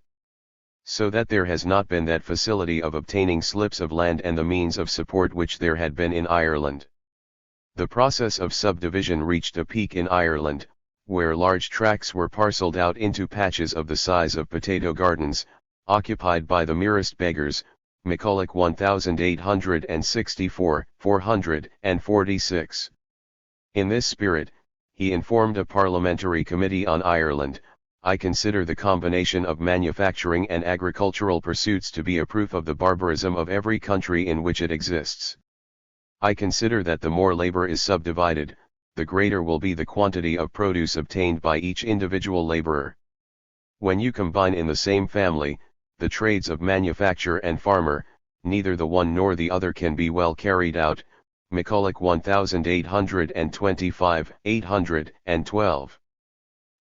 so that there has not been that facility of obtaining slips of land and the means of support which there had been in Ireland. The process of subdivision reached a peak in Ireland, where large tracts were parcelled out into patches of the size of potato gardens, occupied by the merest beggars. McCulloch 1864, 446. In this spirit, he informed a parliamentary committee on Ireland, "I consider the combination of manufacturing and agricultural pursuits to be a proof of the barbarism of every country in which it exists. I consider that the more labor is subdivided, the greater will be the quantity of produce obtained by each individual laborer. When you combine in the same family, the trades of manufacturer and farmer, neither the one nor the other can be well carried out." McCulloch 1825, 812.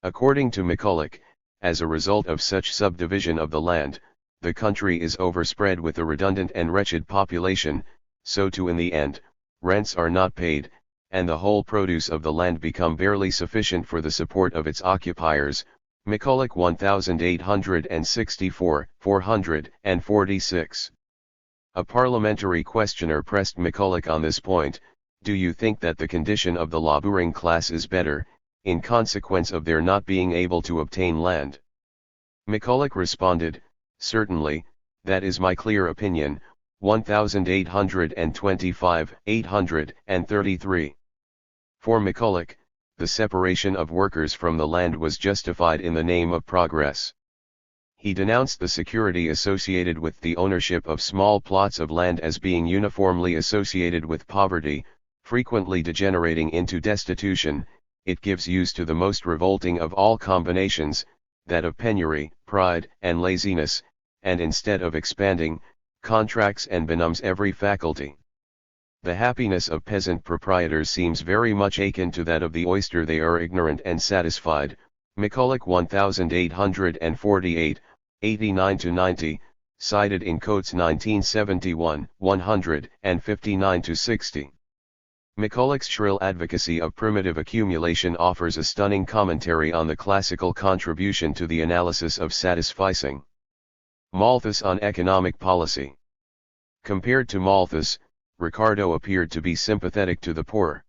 According to McCulloch, as a result of such subdivision of the land, the country is overspread with a redundant and wretched population, so too in the end, rents are not paid, and the whole produce of the land become barely sufficient for the support of its occupiers. McCulloch 1864, 446. A parliamentary questioner pressed McCulloch on this point, "Do you think that the condition of the laboring class is better, in consequence of their not being able to obtain land?" McCulloch responded, "Certainly, that is my clear opinion." 1825, 833. For McCulloch, the separation of workers from the land was justified in the name of progress. He denounced the security associated with the ownership of small plots of land as being uniformly associated with poverty, frequently degenerating into destitution. It gives use to the most revolting of all combinations, that of penury, pride, and laziness, and instead of expanding, contracts and benumbs every faculty. The happiness of peasant proprietors seems very much akin to that of the oyster. They are ignorant and satisfied. McCulloch 1848, 89-90, cited in Coates 1971, 159-60. McCulloch's shrill advocacy of primitive accumulation offers a stunning commentary on the classical contribution to the analysis of satisficing. Malthus on economic policy. Compared to Malthus, Ricardo appeared to be sympathetic to the poor.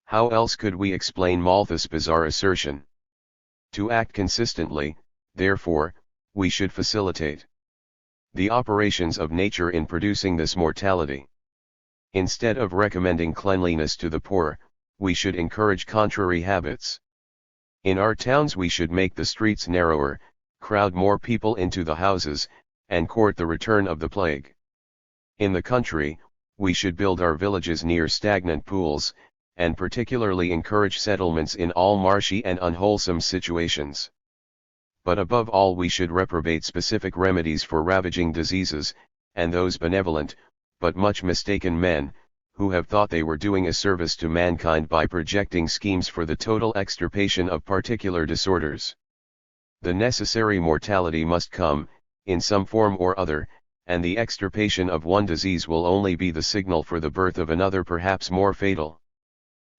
How else could we explain Malthus' bizarre assertion? To act consistently, therefore, we should facilitate the operations of nature in producing this mortality. Instead of recommending cleanliness to the poor, we should encourage contrary habits. In our towns we should make the streets narrower, crowd more people into the houses, and court the return of the plague. In the country, we should build our villages near stagnant pools, and particularly encourage settlements in all marshy and unwholesome situations. But above all we should reprobate specific remedies for ravaging diseases, and those benevolent, but much mistaken men, who have thought they were doing a service to mankind by projecting schemes for the total extirpation of particular disorders. The necessary mortality must come, in some form or other, and the extirpation of one disease will only be the signal for the birth of another perhaps more fatal.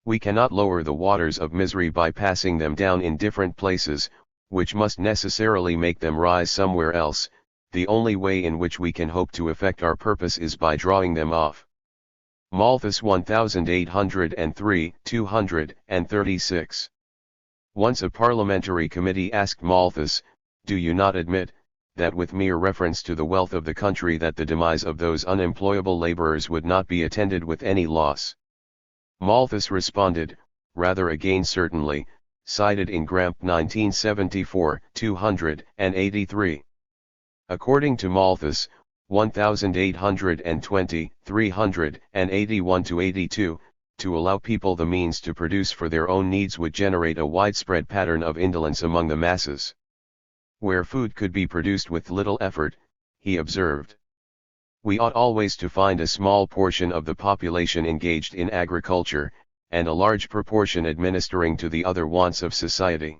We cannot lower the waters of misery by passing them down in different places, which must necessarily make them rise somewhere else. The only way in which we can hope to effect our purpose is by drawing them off. Malthus 1803, 236. Once a parliamentary committee asked Malthus, "Do you not admit, that with mere reference to the wealth of the country that the demise of those unemployable laborers would not be attended with any loss?" Malthus responded, "Rather again certainly," cited in Gramp 1974, 283. According to Malthus, 1820, 381-82, To allow people the means to produce for their own needs would generate a widespread pattern of indolence among the masses. Where food could be produced with little effort, he observed, we ought always to find a small portion of the population engaged in agriculture, and a large proportion administering to the other wants of society.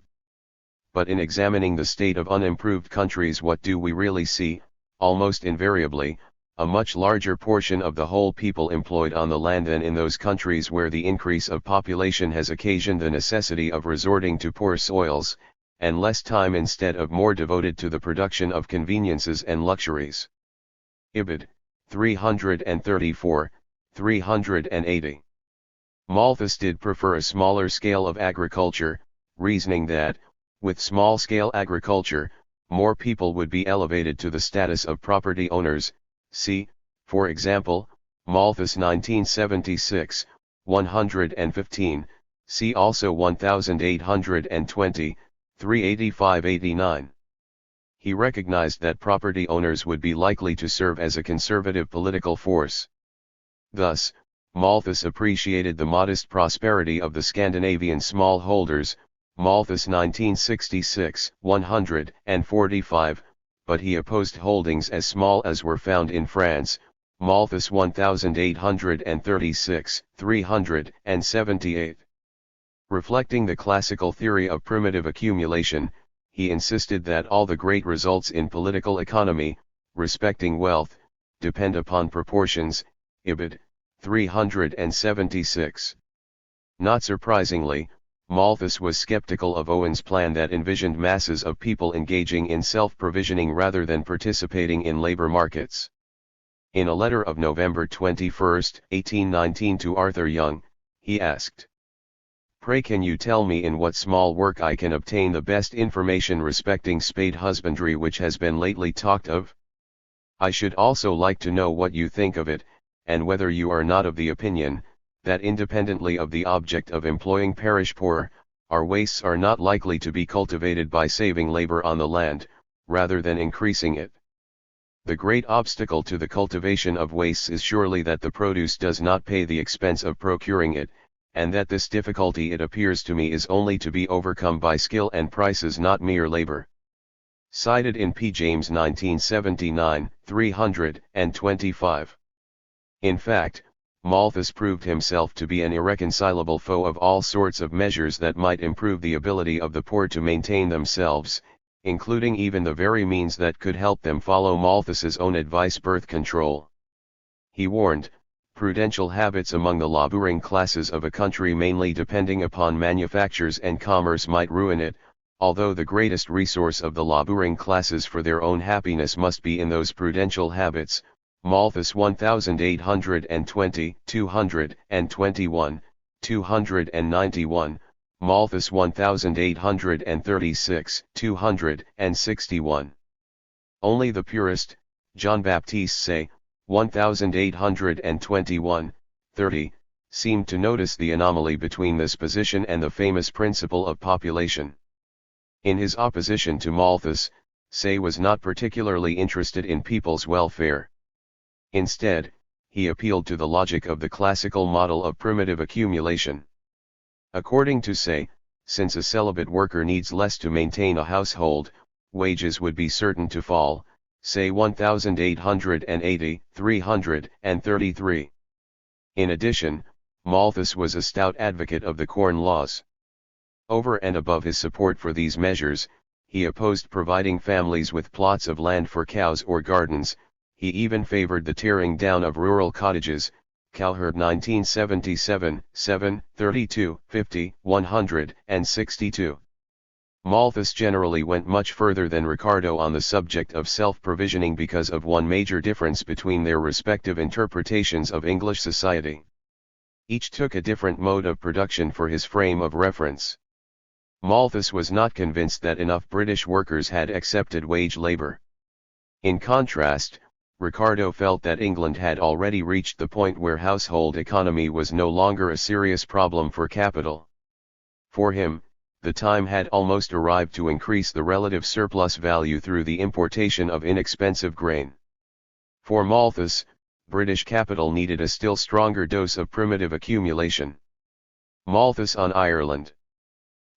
But in examining the state of unimproved countries, what do we really see? Almost invariably, a much larger portion of the whole people employed on the land than in those countries where the increase of population has occasioned the necessity of resorting to poor soils, and less time instead of more devoted to the production of conveniences and luxuries. Ibid. 334, 380. Malthus did prefer a smaller scale of agriculture, reasoning that, with small-scale agriculture, more people would be elevated to the status of property owners. See, for example, Malthus 1976, 115, see also 1820, 385-89. He recognized that property owners would be likely to serve as a conservative political force. Thus, Malthus appreciated the modest prosperity of the Scandinavian smallholders, Malthus 1966, 145, but he opposed holdings as small as were found in France, Malthus 1836, 378. Reflecting the classical theory of primitive accumulation, he insisted that all the great results in political economy, respecting wealth, depend upon proportions. Ibid. 376. Not surprisingly, Malthus was skeptical of Owen's plan that envisioned masses of people engaging in self-provisioning rather than participating in labor markets. In a letter of November 21, 1819 to Arthur Young, he asked, "Pray can you tell me in what small work I can obtain the best information respecting spade husbandry which has been lately talked of? I should also like to know what you think of it, and whether you are not of the opinion, that independently of the object of employing parish poor, our wastes are not likely to be cultivated by saving labor on the land, rather than increasing it. The great obstacle to the cultivation of wastes is surely that the produce does not pay the expense of procuring it, and that this difficulty it appears to me is only to be overcome by skill and prices, not mere labor." Cited in P. James 1979, 325. In fact, Malthus proved himself to be an irreconcilable foe of all sorts of measures that might improve the ability of the poor to maintain themselves, including even the very means that could help them follow Malthus's own advice, birth control. He warned, prudential habits among the laboring classes of a country mainly depending upon manufactures and commerce might ruin it, although the greatest resource of the laboring classes for their own happiness must be in those prudential habits. Malthus 1820, 221, 291, Malthus 1836, 261. Only the purist, John Baptiste Say, 1821, 30, seemed to notice the anomaly between this position and the famous principle of population. In his opposition to Malthus, Say was not particularly interested in people's welfare. Instead, he appealed to the logic of the classical model of primitive accumulation. According to Say, since a celibate worker needs less to maintain a household, wages would be certain to fall. Say 1880, 333. In addition, Malthus was a stout advocate of the Corn Laws. Over and above his support for these measures, he opposed providing families with plots of land for cows or gardens. He even favored the tearing down of rural cottages. Cowherd 1977, 7, 32, 50, 162. Malthus generally went much further than Ricardo on the subject of self-provisioning because of one major difference between their respective interpretations of English society. Each took a different mode of production for his frame of reference. Malthus was not convinced that enough British workers had accepted wage labor. In contrast, Ricardo felt that England had already reached the point where household economy was no longer a serious problem for capital. For him, the time had almost arrived to increase the relative surplus value through the importation of inexpensive grain. For Malthus, British capital needed a still stronger dose of primitive accumulation. Malthus on Ireland.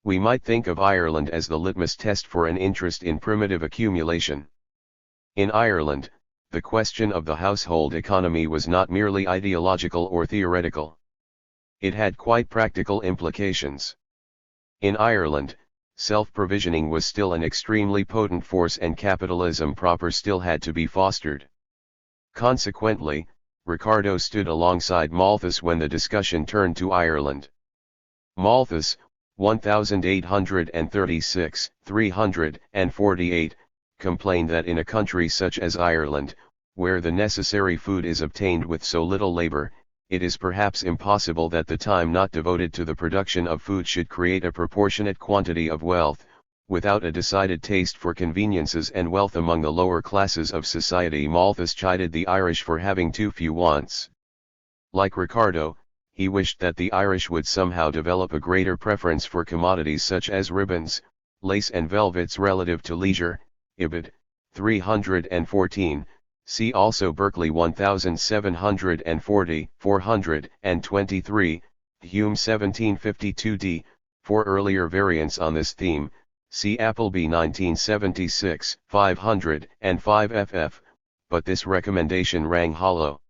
We might think of Ireland as the litmus test for an interest in primitive accumulation. In Ireland, the question of the household economy was not merely ideological or theoretical. It had quite practical implications. In Ireland, self-provisioning was still an extremely potent force and capitalism proper still had to be fostered. Consequently, Ricardo stood alongside Malthus when the discussion turned to Ireland. Malthus, 1836-348, complained that in a country such as Ireland, where the necessary food is obtained with so little labor, it is perhaps impossible that the time not devoted to the production of food should create a proportionate quantity of wealth, without a decided taste for conveniences and wealth among the lower classes of society. Malthus chided the Irish for having too few wants. Like Ricardo, he wished that the Irish would somehow develop a greater preference for commodities such as ribbons, lace and velvets relative to leisure. Ibid. 314. See also Berkeley 1740, 423, Hume 1752d. For earlier variants on this theme, see Appleby 1976, 505 ff, but this recommendation rang hollow.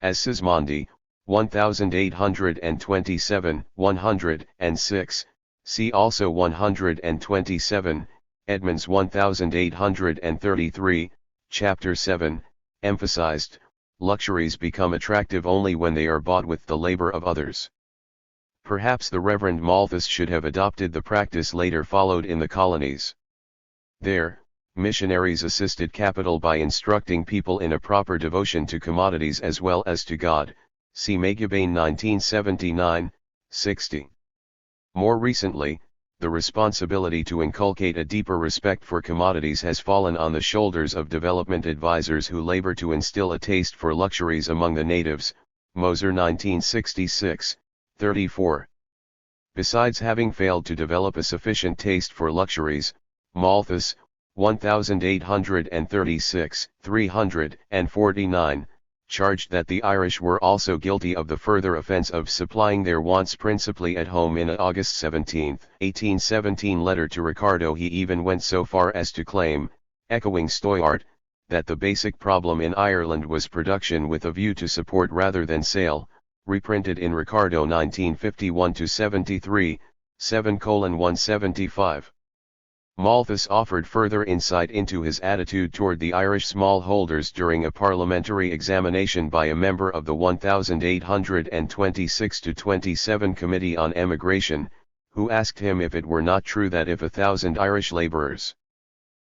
As Sismondi, 1827, 106, see also 127, Edmonds 1833, Chapter 7, emphasized, luxuries become attractive only when they are bought with the labor of others. Perhaps the Reverend Malthus should have adopted the practice later followed in the colonies. There, missionaries assisted capital by instructing people in a proper devotion to commodities as well as to God, see Magubane 1979, 60. More recently, the responsibility to inculcate a deeper respect for commodities has fallen on the shoulders of development advisors who labor to instill a taste for luxuries among the natives, Moser 1966, 34. Besides having failed to develop a sufficient taste for luxuries, Malthus, 1836, 349, charged that the Irish were also guilty of the further offence of supplying their wants principally at home. In an August 17, 1817 letter to Ricardo he even went so far as to claim, echoing Stoyart, that the basic problem in Ireland was production with a view to support rather than sale, reprinted in Ricardo 1951-73, 7:175. Malthus offered further insight into his attitude toward the Irish smallholders during a parliamentary examination by a member of the 1826-27 Committee on Emigration, who asked him if it were not true that if 1,000 Irish labourers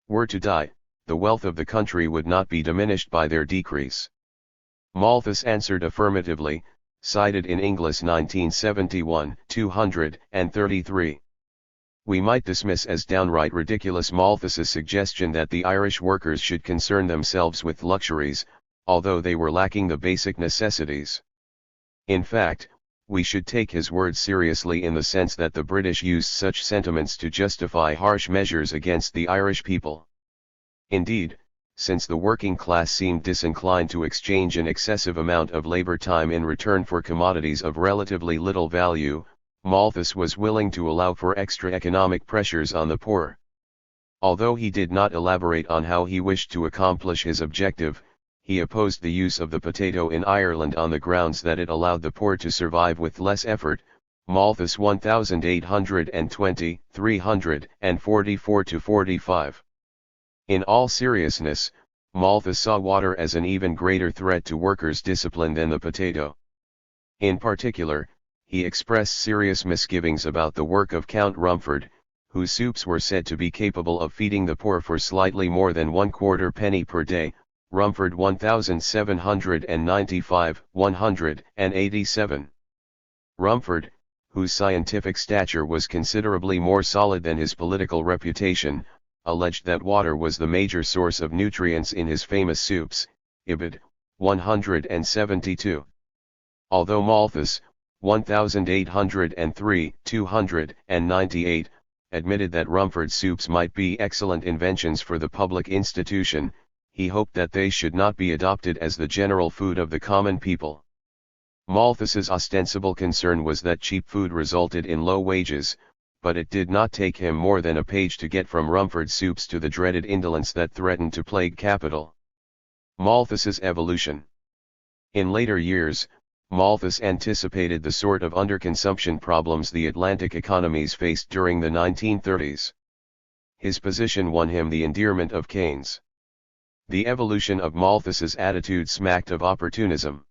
were to die, the wealth of the country would not be diminished by their decrease. Malthus answered affirmatively, cited in Inglis 1971, 233. We might dismiss as downright ridiculous Malthus's suggestion that the Irish workers should concern themselves with luxuries, although they were lacking the basic necessities. In fact, we should take his words seriously in the sense that the British used such sentiments to justify harsh measures against the Irish people. Indeed, since the working class seemed disinclined to exchange an excessive amount of labor time in return for commodities of relatively little value, Malthus was willing to allow for extra economic pressures on the poor. Although he did not elaborate on how he wished to accomplish his objective, he opposed the use of the potato in Ireland on the grounds that it allowed the poor to survive with less effort. Malthus 1820, 344-45. In all seriousness, Malthus saw water as an even greater threat to workers' discipline than the potato. In particular, he expressed serious misgivings about the work of Count Rumford, whose soups were said to be capable of feeding the poor for slightly more than 1/4 penny per day, Rumford 1795, 187. Rumford, whose scientific stature was considerably more solid than his political reputation, alleged that water was the major source of nutrients in his famous soups, Ibid. 172. Although Malthus, 1803, 298, admitted that Rumford's soups might be excellent inventions for the public institution, he hoped that they should not be adopted as the general food of the common people. Malthus's ostensible concern was that cheap food resulted in low wages, but it did not take him more than a page to get from Rumford soups to the dreaded indolence that threatened to plague capital. Malthus's evolution. In later years, Malthus anticipated the sort of underconsumption problems the Atlantic economies faced during the 1930s. His position won him the endearment of Keynes. The evolution of Malthus's attitude smacked of opportunism.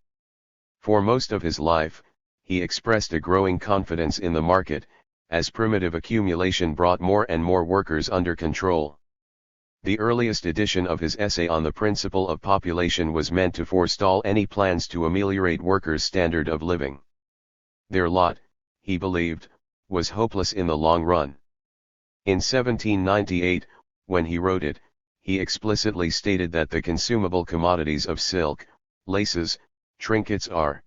For most of his life, he expressed a growing confidence in the market, as primitive accumulation brought more and more workers under control. The earliest edition of his essay on the principle of population was meant to forestall any plans to ameliorate workers' standard of living. Their lot, he believed, was hopeless in the long run. In 1798, when he wrote it, he explicitly stated that the consumable commodities of silk, laces, trinkets are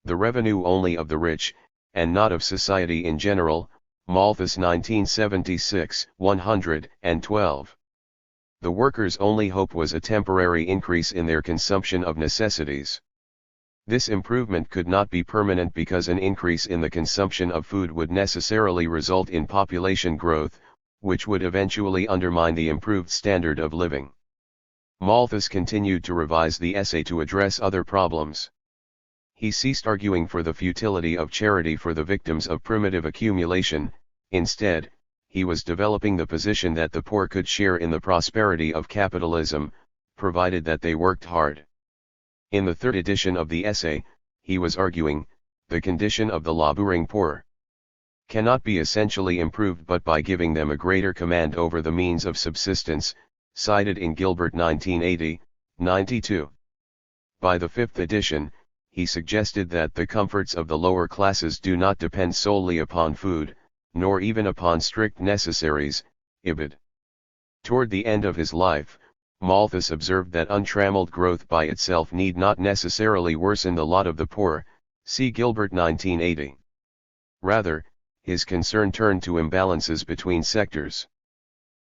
the revenue only of the rich, and not of society in general. Malthus 1976, 112. The workers' only hope was a temporary increase in their consumption of necessities. This improvement could not be permanent because an increase in the consumption of food would necessarily result in population growth, which would eventually undermine the improved standard of living. Malthus continued to revise the essay to address other problems. He ceased arguing for the futility of charity for the victims of primitive accumulation. Instead, he was developing the position that the poor could share in the prosperity of capitalism, provided that they worked hard. In the third edition of the essay, he was arguing, the condition of the laboring poor cannot be essentially improved but by giving them a greater command over the means of subsistence, cited in Gilbert 1980, 92. By the fifth edition, he suggested that the comforts of the lower classes do not depend solely upon food, nor even upon strict necessaries, ibid. Toward the end of his life, Malthus observed that untrammeled growth by itself need not necessarily worsen the lot of the poor, see Gilbert 1980. Rather, his concern turned to imbalances between sectors.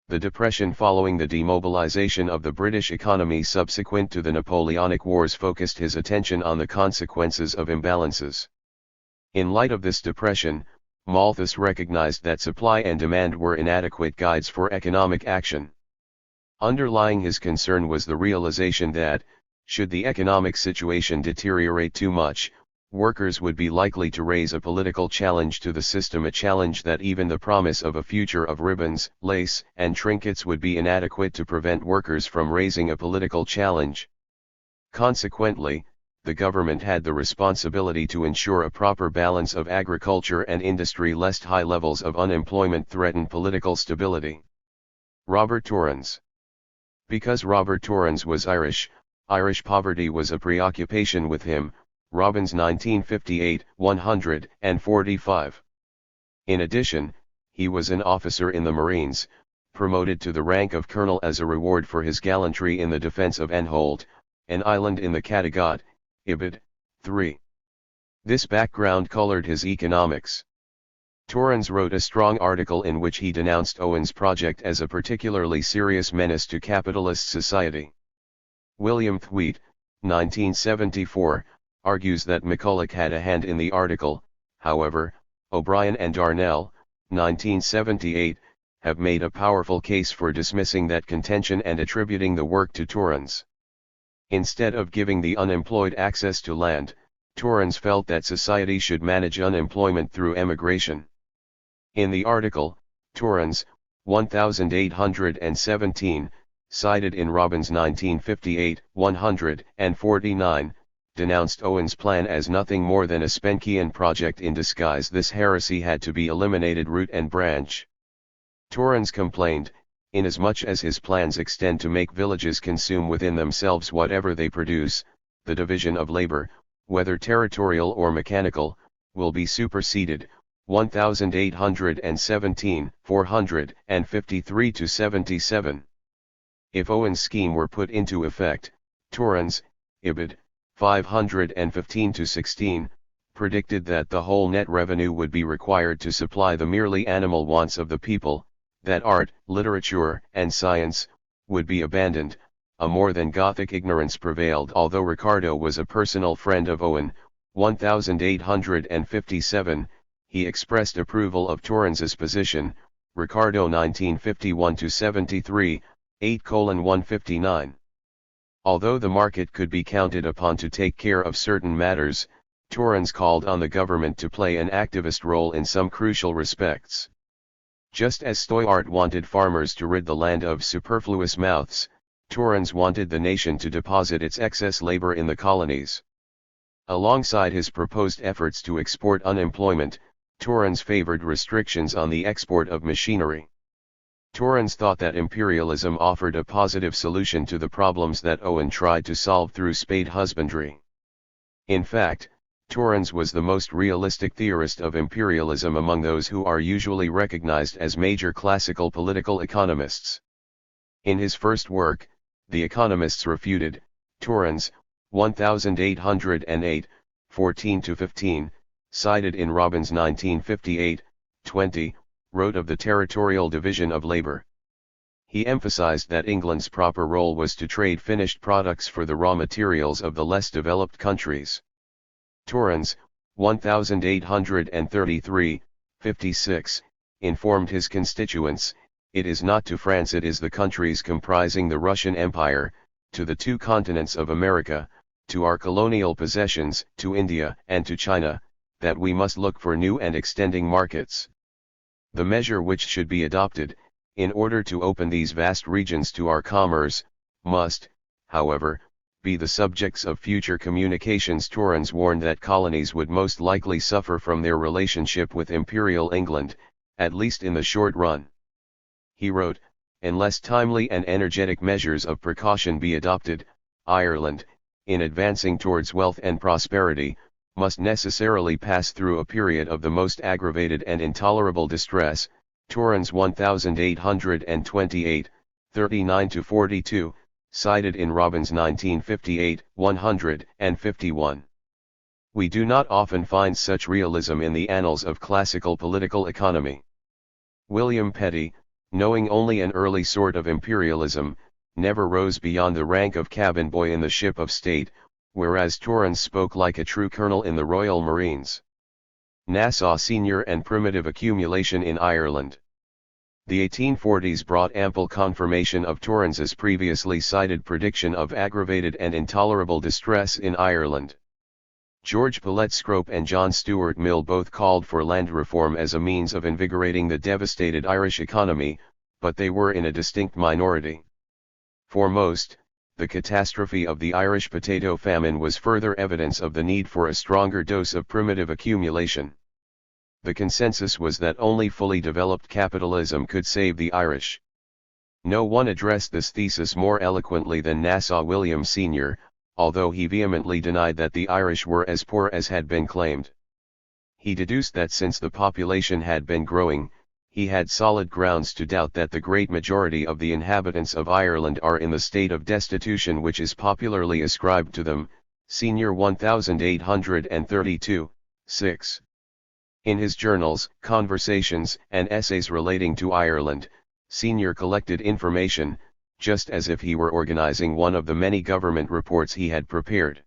The depression following the demobilization of the British economy subsequent to the Napoleonic Wars focused his attention on the consequences of imbalances. In light of this depression, Malthus recognized that supply and demand were inadequate guides for economic action. Underlying his concern was the realization that, should the economic situation deteriorate too much, workers would be likely to raise a political challenge to the system, a challenge that even the promise of a future of ribbons, lace, and trinkets would be inadequate to prevent workers from raising a political challenge. Consequently, the government had the responsibility to ensure a proper balance of agriculture and industry lest high levels of unemployment threaten political stability. Robert Torrens. Because Robert Torrens was Irish, Irish poverty was a preoccupation with him. Robbins 1958, 145. In addition, he was an officer in the Marines, promoted to the rank of colonel as a reward for his gallantry in the defense of Anholt, an island in the Kattegat, Ibid. 3. This background colored his economics. Torrens wrote a strong article in which he denounced Owen's project as a particularly serious menace to capitalist society. William Thweet, 1974, argues that McCulloch had a hand in the article. However, O'Brien and Darnell, 1978, have made a powerful case for dismissing that contention and attributing the work to Torrens. Instead of giving the unemployed access to land, Torrens felt that society should manage unemployment through emigration. In the article, Torrens, 1817, cited in Robbins 1958, 149, denounced Owen's plan as nothing more than a Spenkian project in disguise. This heresy had to be eliminated root and branch. Torrens complained, inasmuch as his plans extend to make villages consume within themselves whatever they produce, the division of labor, whether territorial or mechanical, will be superseded. 1817, 453-77. If Owen's scheme were put into effect, Torrens, Ibid. 515-16, predicted that the whole net revenue would be required to supply the merely animal wants of the people, that art, literature, and science would be abandoned, a more than Gothic ignorance prevailed. Although Ricardo was a personal friend of Owen, 1857, he expressed approval of Torrens's position, Ricardo 1951-73, 8:159. Although the market could be counted upon to take care of certain matters, Torrens called on the government to play an activist role in some crucial respects. Just as Stoyart wanted farmers to rid the land of superfluous mouths, Torrens wanted the nation to deposit its excess labor in the colonies. Alongside his proposed efforts to export unemployment, Torrens favored restrictions on the export of machinery. Torrens thought that imperialism offered a positive solution to the problems that Owen tried to solve through spade husbandry. In fact, Torrens was the most realistic theorist of imperialism among those who are usually recognized as major classical political economists. In his first work, The Economists Refuted, Torrens, 1808, 14-15, cited in Robbins' 1958, 20, wrote of the territorial division of labor. He emphasized that England's proper role was to trade finished products for the raw materials of the less developed countries. Torrens, 1833, 56, informed his constituents, "It is not to France, it is the countries comprising the Russian Empire, to the two continents of America, to our colonial possessions, to India and to China, that we must look for new and extending markets. The measure which should be adopted, in order to open these vast regions to our commerce, must, however, be the subjects of future communications." Torrens warned that colonies would most likely suffer from their relationship with Imperial England, at least in the short run. He wrote, "Unless timely and energetic measures of precaution be adopted, Ireland, in advancing towards wealth and prosperity, must necessarily pass through a period of the most aggravated and intolerable distress." Torrens 1828, 39-42, cited in Robbins' 1958, 151. We do not often find such realism in the annals of classical political economy. William Petty, knowing only an early sort of imperialism, never rose beyond the rank of cabin boy in the ship of state, whereas Torrens spoke like a true colonel in the Royal Marines. Nassau Senior and primitive accumulation in Ireland. The 1840s brought ample confirmation of Torrens's previously cited prediction of aggravated and intolerable distress in Ireland. George Paulette Scrope and John Stuart Mill both called for land reform as a means of invigorating the devastated Irish economy, but they were in a distinct minority. For most, the catastrophe of the Irish potato famine was further evidence of the need for a stronger dose of primitive accumulation. The consensus was that only fully developed capitalism could save the Irish. No one addressed this thesis more eloquently than Nassau William Sr., although he vehemently denied that the Irish were as poor as had been claimed. He deduced that since the population had been growing, he had solid grounds to doubt that the great majority of the inhabitants of Ireland are in the state of destitution which is popularly ascribed to them. Senior 1832, 6. In his journals, conversations, and essays relating to Ireland, Senior collected information, just as if he were organizing one of the many government reports he had prepared.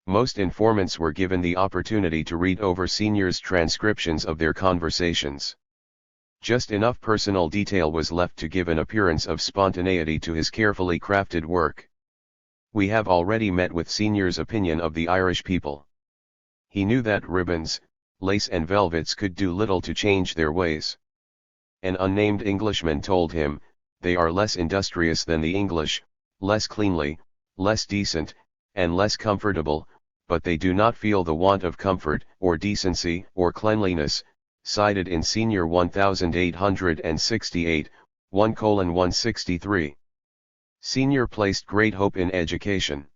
Most informants were given the opportunity to read over Senior's transcriptions of their conversations. Just enough personal detail was left to give an appearance of spontaneity to his carefully crafted work. We have already met with Senior's opinion of the Irish people. He knew that ribbons, lace and velvets could do little to change their ways. An unnamed Englishman told him, "They are less industrious than the English, less cleanly, less decent, and less comfortable, but they do not feel the want of comfort, or decency, or cleanliness," cited in Senior 1868, 1:163. Senior placed great hope in education.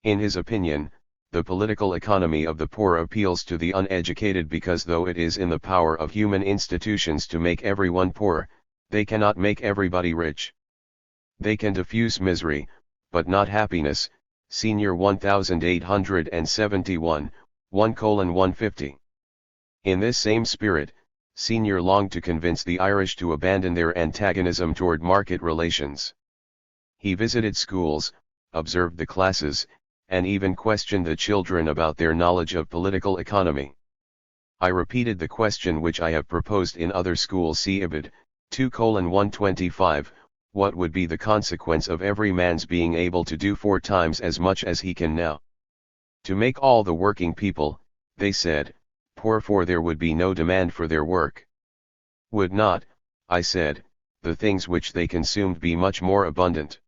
In his opinion, the political economy of the poor appeals to the uneducated because though it is in the power of human institutions to make everyone poor, they cannot make everybody rich. They can diffuse misery, but not happiness. Senior 1871, 1:150. In this same spirit, Senior longed to convince the Irish to abandon their antagonism toward market relations. He visited schools, observed the classes, and even questioned the children about their knowledge of political economy. I repeated the question which I have proposed in other schools. See Ibid. 2:125, what would be the consequence of every man's being able to do 4 times as much as he can now? To make all the working people, they said, poor, for there would be no demand for their work. Would not, I said, the things which they consumed be much more abundant?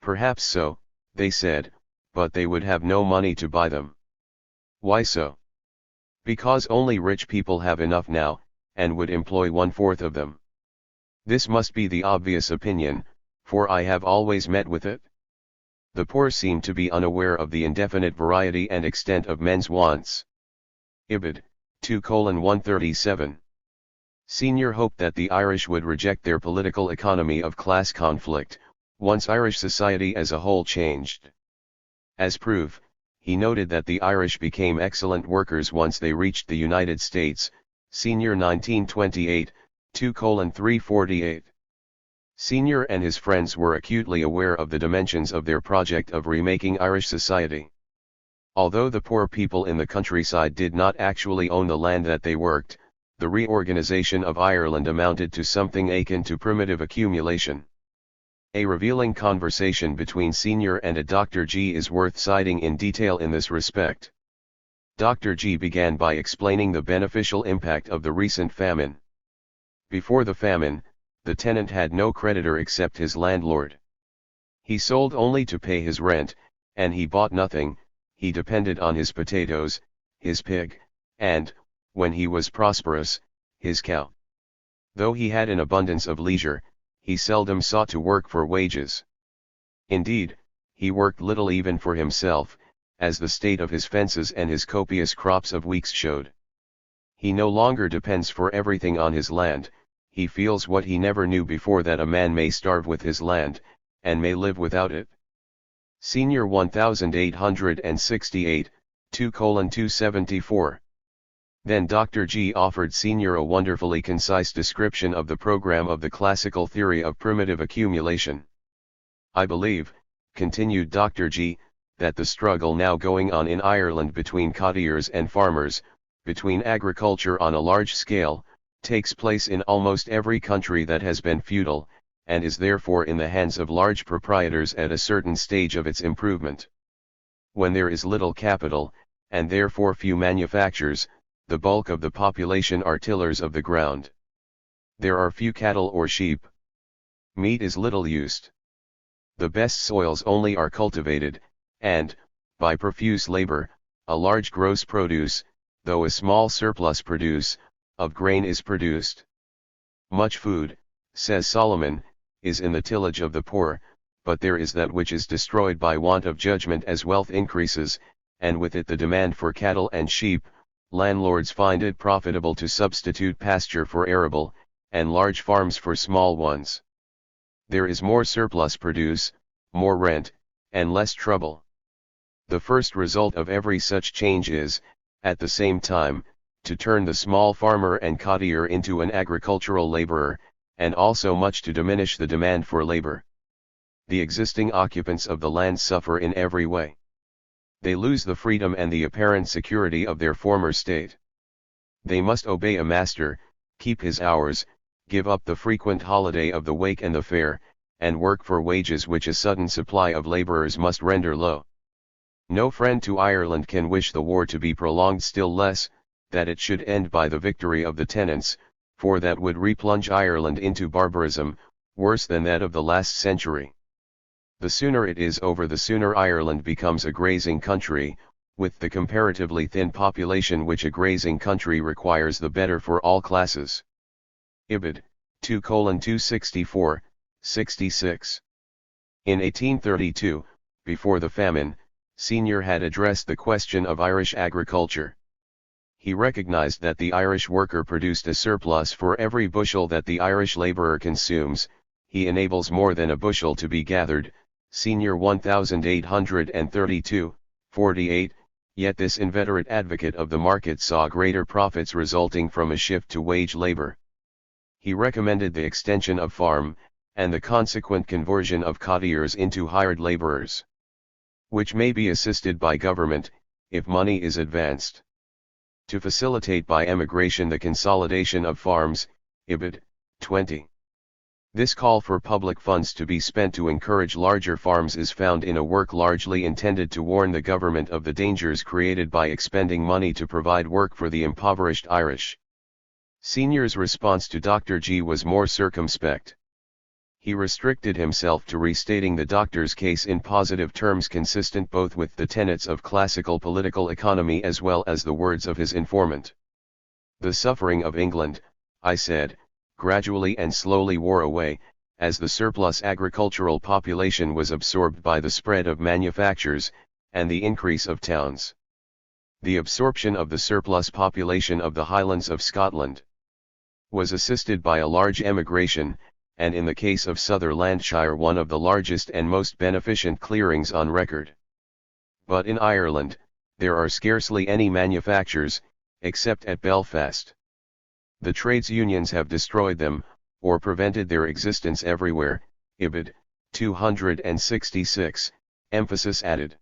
Perhaps so, they said, but they would have no money to buy them. Why so? Because only rich people have enough now, and would employ 1/4 of them. This must be the obvious opinion, for I have always met with it. The poor seem to be unaware of the indefinite variety and extent of men's wants. Ibid. 2:137. Senior hoped that the Irish would reject their political economy of class conflict, once Irish society as a whole changed. As proof, he noted that the Irish became excellent workers once they reached the United States, Senior 1928, 2:348. Senior and his friends were acutely aware of the dimensions of their project of remaking Irish society. Although the poor people in the countryside did not actually own the land that they worked, the reorganization of Ireland amounted to something akin to primitive accumulation. A revealing conversation between Senior and a Dr. G is worth citing in detail in this respect. Dr. G began by explaining the beneficial impact of the recent famine. Before the famine, the tenant had no creditor except his landlord. He sold only to pay his rent, and he bought nothing. He depended on his potatoes, his pig, and, when he was prosperous, his cow. Though he had an abundance of leisure, he seldom sought to work for wages. Indeed, he worked little even for himself, as the state of his fences and his copious crops of weeks showed. He no longer depends for everything on his land. He feels what he never knew before, that a man may starve with his land, and may live without it. Senior 1868, 2:274. Then Dr. G offered Senior a wonderfully concise description of the program of the classical theory of primitive accumulation. I believe, continued Dr. G, that the struggle now going on in Ireland between cottiers and farmers, between agriculture on a large scale, takes place in almost every country that has been feudal, and is therefore in the hands of large proprietors at a certain stage of its improvement. When there is little capital, and therefore few manufactures, the bulk of the population are tillers of the ground. There are few cattle or sheep. Meat is little used. The best soils only are cultivated, and, by profuse labor, a large gross produce, though a small surplus produce, of grain is produced. Much food, says Solomon, is in the tillage of the poor, but there is that which is destroyed by want of judgment as wealth increases, and with it the demand for cattle and sheep. Landlords find it profitable to substitute pasture for arable, and large farms for small ones. There is more surplus produce, more rent, and less trouble. The first result of every such change is, at the same time, to turn the small farmer and cottier into an agricultural laborer, and also much to diminish the demand for labor. The existing occupants of the land suffer in every way. They lose the freedom and the apparent security of their former state. They must obey a master, keep his hours, give up the frequent holiday of the wake and the fair, and work for wages which a sudden supply of laborers must render low. No friend to Ireland can wish the war to be prolonged, still less, that it should end by the victory of the tenants, for that would replunge Ireland into barbarism, worse than that of the last century. The sooner it is over, the sooner Ireland becomes a grazing country, with the comparatively thin population which a grazing country requires, the better for all classes. Ibid. 2:264, 66. In 1832, before the famine, Senior had addressed the question of Irish agriculture. He recognized that the Irish worker produced a surplus for every bushel that the Irish laborer consumes. He enables more than a bushel to be gathered, Senior 1832, 48, yet this inveterate advocate of the market saw greater profits resulting from a shift to wage labor. He recommended the extension of farm, and the consequent conversion of courtiers into hired laborers, which may be assisted by government, if money is advanced. To facilitate by emigration the consolidation of farms, Ibid. 20. This call for public funds to be spent to encourage larger farms is found in a work largely intended to warn the government of the dangers created by expending money to provide work for the impoverished Irish. Senior's response to Dr. G was more circumspect. He restricted himself to restating the doctor's case in positive terms consistent both with the tenets of classical political economy as well as the words of his informant. The suffering of England, I said, gradually and slowly wore away, as the surplus agricultural population was absorbed by the spread of manufactures, and the increase of towns. The absorption of the surplus population of the Highlands of Scotland was assisted by a large emigration, and in the case of Sutherlandshire one of the largest and most beneficent clearings on record. But in Ireland, there are scarcely any manufactures, except at Belfast. The trades unions have destroyed them, or prevented their existence everywhere, Ibid. 266, emphasis added.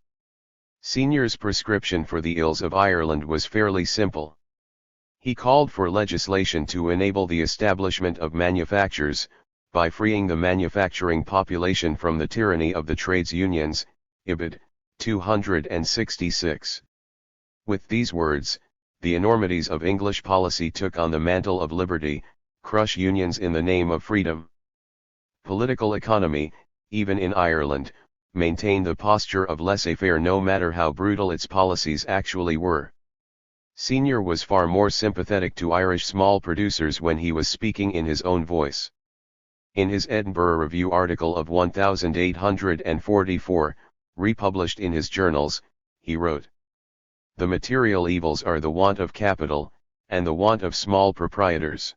Senior's prescription for the ills of Ireland was fairly simple. He called for legislation to enable the establishment of manufactures, by freeing the manufacturing population from the tyranny of the trades unions, Ibid. 266. With these words, the enormities of English policy took on the mantle of liberty, crush unions in the name of freedom. Political economy, even in Ireland, maintained the posture of laissez-faire no matter how brutal its policies actually were. Senior was far more sympathetic to Irish small producers when he was speaking in his own voice. In his Edinburgh Review article of 1844, republished in his journals, he wrote, "The material evils are the want of capital, and the want of small proprietors.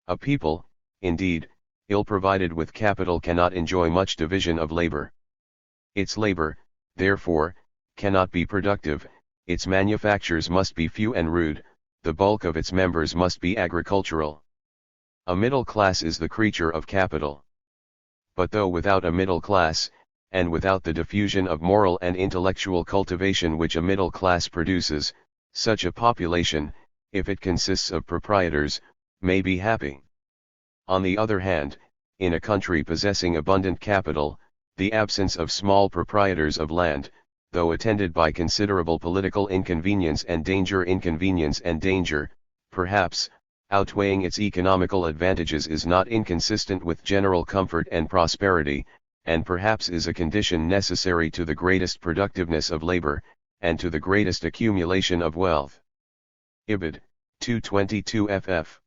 A people, indeed, ill provided with capital cannot enjoy much division of labor. Its labor, therefore, cannot be productive, its manufactures must be few and rude, the bulk of its members must be agricultural. A middle class is the creature of capital. But though without a middle class, and without the diffusion of moral and intellectual cultivation which a middle class produces, such a population, if it consists of proprietors, may be happy. On the other hand, in a country possessing abundant capital, the absence of small proprietors of land, though attended by considerable political inconvenience and danger, perhaps, outweighing its economical advantages is not inconsistent with general comfort and prosperity, and perhaps is a condition necessary to the greatest productiveness of labor, and to the greatest accumulation of wealth." Ibid. 222 ff.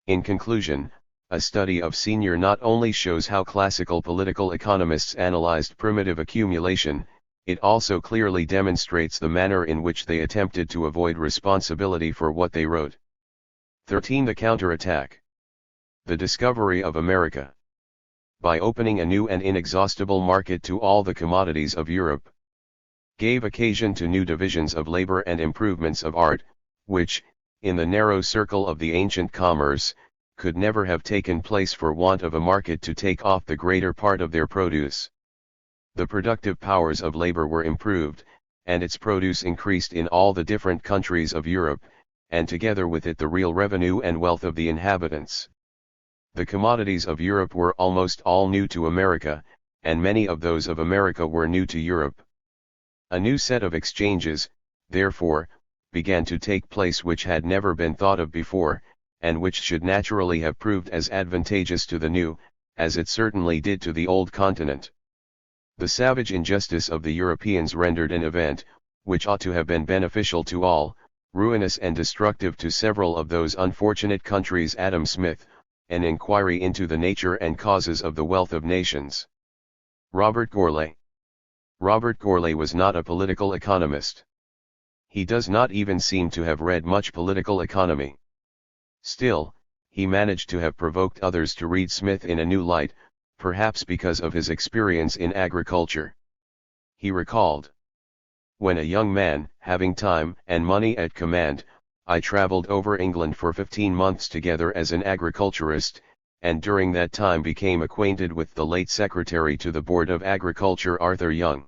In conclusion, a study of Senior not only shows how classical political economists analyzed primitive accumulation, it also clearly demonstrates the manner in which they attempted to avoid responsibility for what they wrote. 13. The counterattack. The discovery of America. By opening a new and inexhaustible market to all the commodities of Europe, gave occasion to new divisions of labor and improvements of art, which, in the narrow circle of the ancient commerce, could never have taken place for want of a market to take off the greater part of their produce. The productive powers of labor were improved, and its produce increased in all the different countries of Europe, and together with it the real revenue and wealth of the inhabitants. The commodities of Europe were almost all new to America, and many of those of America were new to Europe. A new set of exchanges, therefore, began to take place which had never been thought of before, and which should naturally have proved as advantageous to the new, as it certainly did to the old continent. The savage injustice of the Europeans rendered an event, which ought to have been beneficial to all, ruinous and destructive to several of those unfortunate countries. Adam Smith, An Inquiry into the Nature and Causes of the Wealth of Nations. Robert Gourlay. Robert Gourlay was not a political economist. He does not even seem to have read much political economy. Still, he managed to have provoked others to read Smith in a new light, perhaps because of his experience in agriculture. He recalled, "When a young man, having time and money at command, I traveled over England for 15 months together as an agriculturist, and during that time became acquainted with the late Secretary to the Board of Agriculture Arthur Young.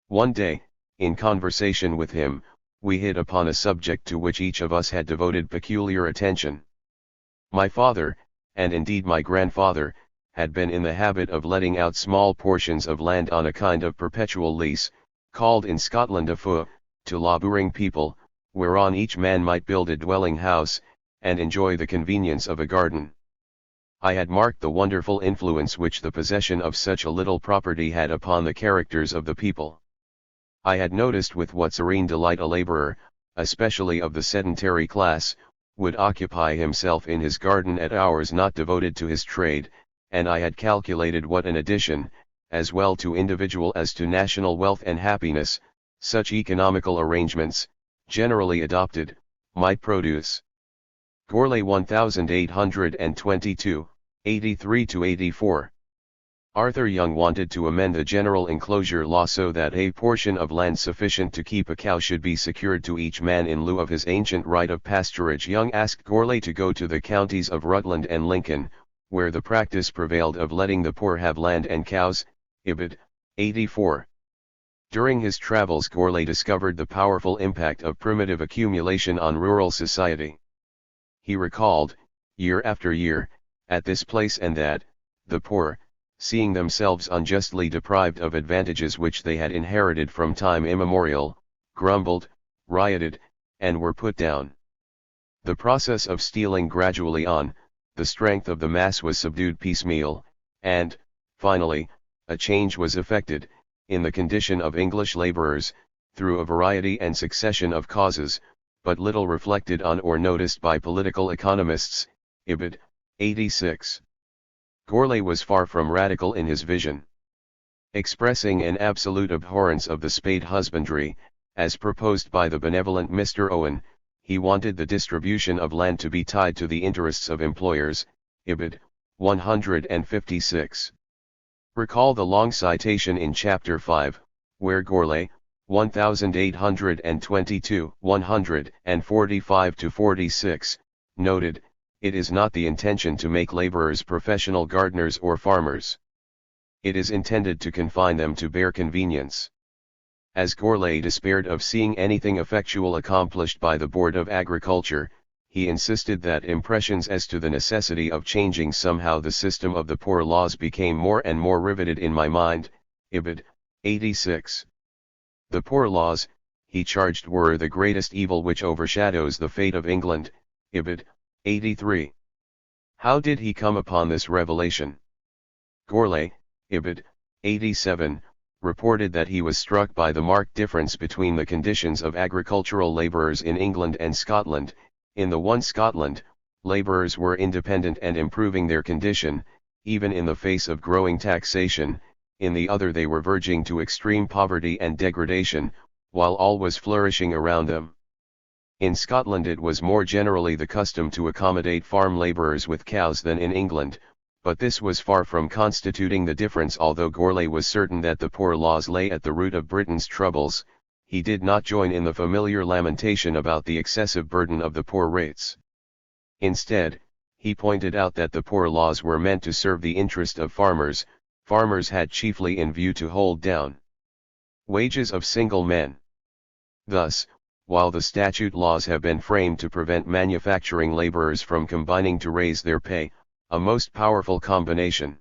One day, in conversation with him, we hit upon a subject to which each of us had devoted peculiar attention. My father, and indeed my grandfather, had been in the habit of letting out small portions of land on a kind of perpetual lease, called in Scotland a feu, to labouring people, whereon each man might build a dwelling house, and enjoy the convenience of a garden. I had marked the wonderful influence which the possession of such a little property had upon the characters of the people. I had noticed with what serene delight a labourer, especially of the sedentary class, would occupy himself in his garden at hours not devoted to his trade, and I had calculated what an addition, as well to individual as to national wealth and happiness, such economical arrangements, generally adopted, might produce. Gourlay 1822, 83-84. Arthur Young wanted to amend the general enclosure law so that a portion of land sufficient to keep a cow should be secured to each man in lieu of his ancient right of pasturage. Young asked Gourlay to go to the counties of Rutland and Lincoln, where the practice prevailed of letting the poor have land and cows. Ibid. 84. During his travels Gourlay discovered the powerful impact of primitive accumulation on rural society. He recalled, year after year, at this place and that, the poor, seeing themselves unjustly deprived of advantages which they had inherited from time immemorial, grumbled, rioted, and were put down. The process of stealing gradually on, the strength of the mass was subdued piecemeal, and, finally, a change was effected, in the condition of English labourers, through a variety and succession of causes, but little reflected on or noticed by political economists. Ibid. 86. Gourlay was far from radical in his vision. Expressing an absolute abhorrence of the spade husbandry, as proposed by the benevolent Mr. Owen, he wanted the distribution of land to be tied to the interests of employers. Ibid. 156. Recall the long citation in Chapter 5, where Gourlay, 1822, 145-46, noted, "It is not the intention to make laborers professional gardeners or farmers. It is intended to confine them to bare convenience." As Gourlay despaired of seeing anything effectual accomplished by the Board of Agriculture, he insisted that impressions as to the necessity of changing somehow the system of the poor laws became more and more riveted in my mind. Ibid. 86. The poor laws, he charged, were the greatest evil which overshadows the fate of England. Ibid. 83. How did he come upon this revelation? Gourlay, Ibid. 87, reported that he was struck by the marked difference between the conditions of agricultural labourers in England and Scotland. In the one Scotland, labourers were independent and improving their condition, even in the face of growing taxation; in the other they were verging to extreme poverty and degradation, while all was flourishing around them. In Scotland it was more generally the custom to accommodate farm labourers with cows than in England, but this was far from constituting the difference. Although Gourlay was certain that the poor laws lay at the root of Britain's troubles, he did not join in the familiar lamentation about the excessive burden of the poor rates. Instead, he pointed out that the poor laws were meant to serve the interest of farmers. Farmers had chiefly in view to hold down wages of single men. Thus, while the statute laws have been framed to prevent manufacturing labourers from combining to raise their pay, a most powerful combination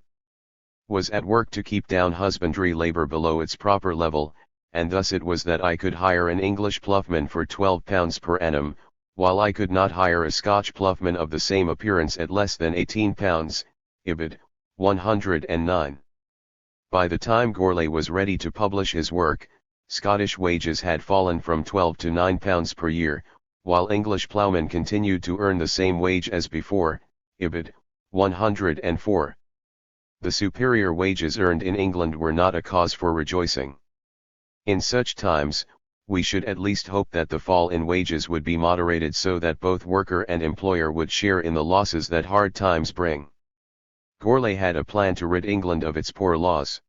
was at work to keep down husbandry labour below its proper level, and thus it was that I could hire an English ploughman for £12 per annum, while I could not hire a Scotch ploughman of the same appearance at less than £18. Ibid. 109. By the time Gourlay was ready to publish his work, Scottish wages had fallen from £12 to £9 per year, while English ploughmen continued to earn the same wage as before. Ibid. 104. The superior wages earned in England were not a cause for rejoicing. In such times, we should at least hope that the fall in wages would be moderated so that both worker and employer would share in the losses that hard times bring. Gourlay had a plan to rid England of its poor laws.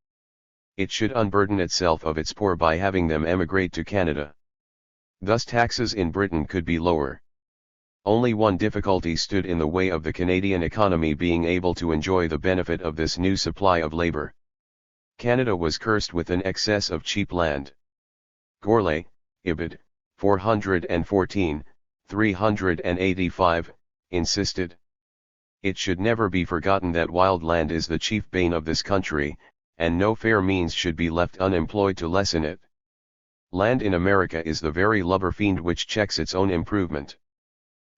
It should unburden itself of its poor by having them emigrate to Canada. Thus taxes in Britain could be lower. Only one difficulty stood in the way of the Canadian economy being able to enjoy the benefit of this new supply of labor. Canada was cursed with an excess of cheap land. Gourlay, Ibid, 414, 385, insisted. It should never be forgotten that wild land is the chief bane of this country, and no fair means should be left unemployed to lessen it. Land in America is the very lubber fiend which checks its own improvement.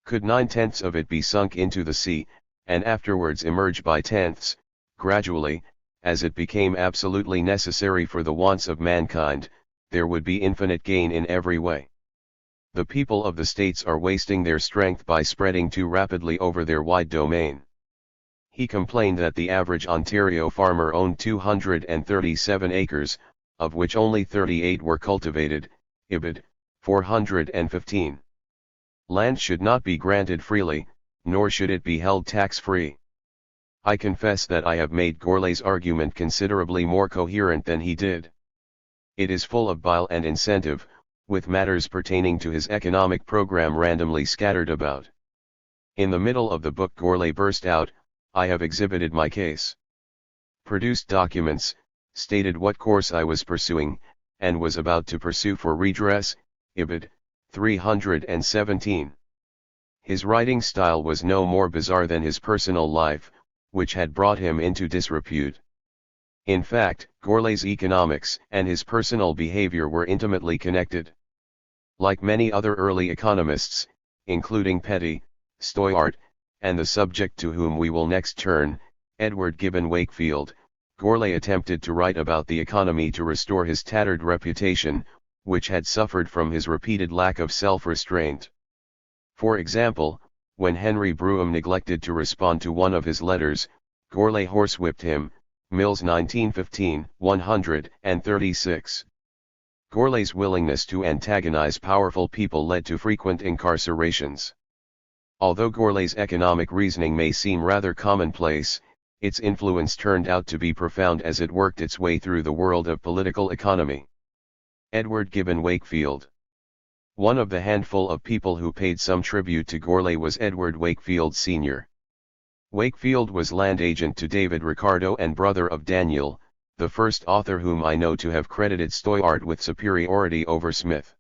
Could 9/10 of it be sunk into the sea, and afterwards emerge by tenths, gradually, as it became absolutely necessary for the wants of mankind, there would be infinite gain in every way. The people of the states are wasting their strength by spreading too rapidly over their wide domain. He complained that the average Ontario farmer owned 237 acres, of which only 38 were cultivated, Ibid, 415. Land should not be granted freely, nor should it be held tax-free. I confess that I have made Gourlay's argument considerably more coherent than he did. It is full of bile and incentive, with matters pertaining to his economic program randomly scattered about. In the middle of the book Gourlay burst out, "I have exhibited my case. Produced documents, stated what course I was pursuing, and was about to pursue for redress, Ibid, 317. His writing style was no more bizarre than his personal life, which had brought him into disrepute. In fact, Gourlay's economics and his personal behavior were intimately connected. Like many other early economists, including Petty, Stoyart, and the subject to whom we will next turn, Edward Gibbon Wakefield, Gourlay attempted to write about the economy to restore his tattered reputation, which had suffered from his repeated lack of self-restraint. For example, when Henry Brougham neglected to respond to one of his letters, Gourlay horsewhipped him, Mills 1915, 136. Gourlay's willingness to antagonize powerful people led to frequent incarcerations. Although Gourlay's economic reasoning may seem rather commonplace, its influence turned out to be profound as it worked its way through the world of political economy. Edward Gibbon Wakefield. One of the handful of people who paid some tribute to Gourlay was Edward Wakefield Sr. Wakefield was land agent to David Ricardo and brother of Daniel, the first author whom I know to have credited Stoyart with superiority over Smith.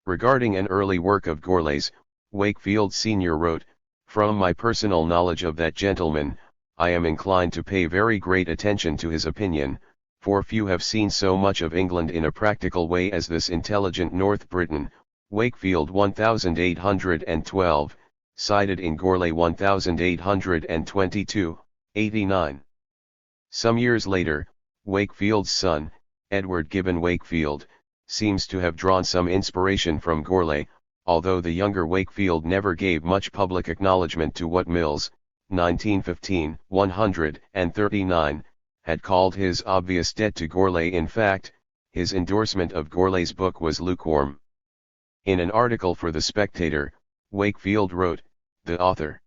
Regarding an early work of Gourlay's, Wakefield Sr. wrote, "From my personal knowledge of that gentleman, I am inclined to pay very great attention to his opinion, for few have seen so much of England in a practical way as this intelligent North Briton." Wakefield 1812, cited in Gourlay 1822, 89. Some years later, Wakefield's son, Edward Gibbon Wakefield, seems to have drawn some inspiration from Gourlay, although the younger Wakefield never gave much public acknowledgement to what Mills, 1915, 139, had called his obvious debt to Gourlay. In fact, his endorsement of Gourlay's book was lukewarm. In an article for The Spectator, Wakefield wrote, "The author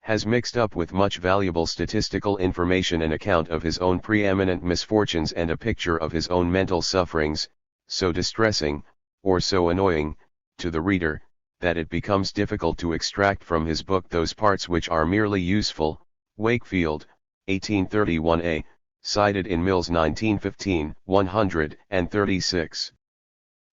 has mixed up with much valuable statistical information an account of his own preeminent misfortunes and a picture of his own mental sufferings, so distressing, or so annoying, to the reader, that it becomes difficult to extract from his book those parts which are merely useful." Wakefield, 1831a, cited in Mills 1915, 136.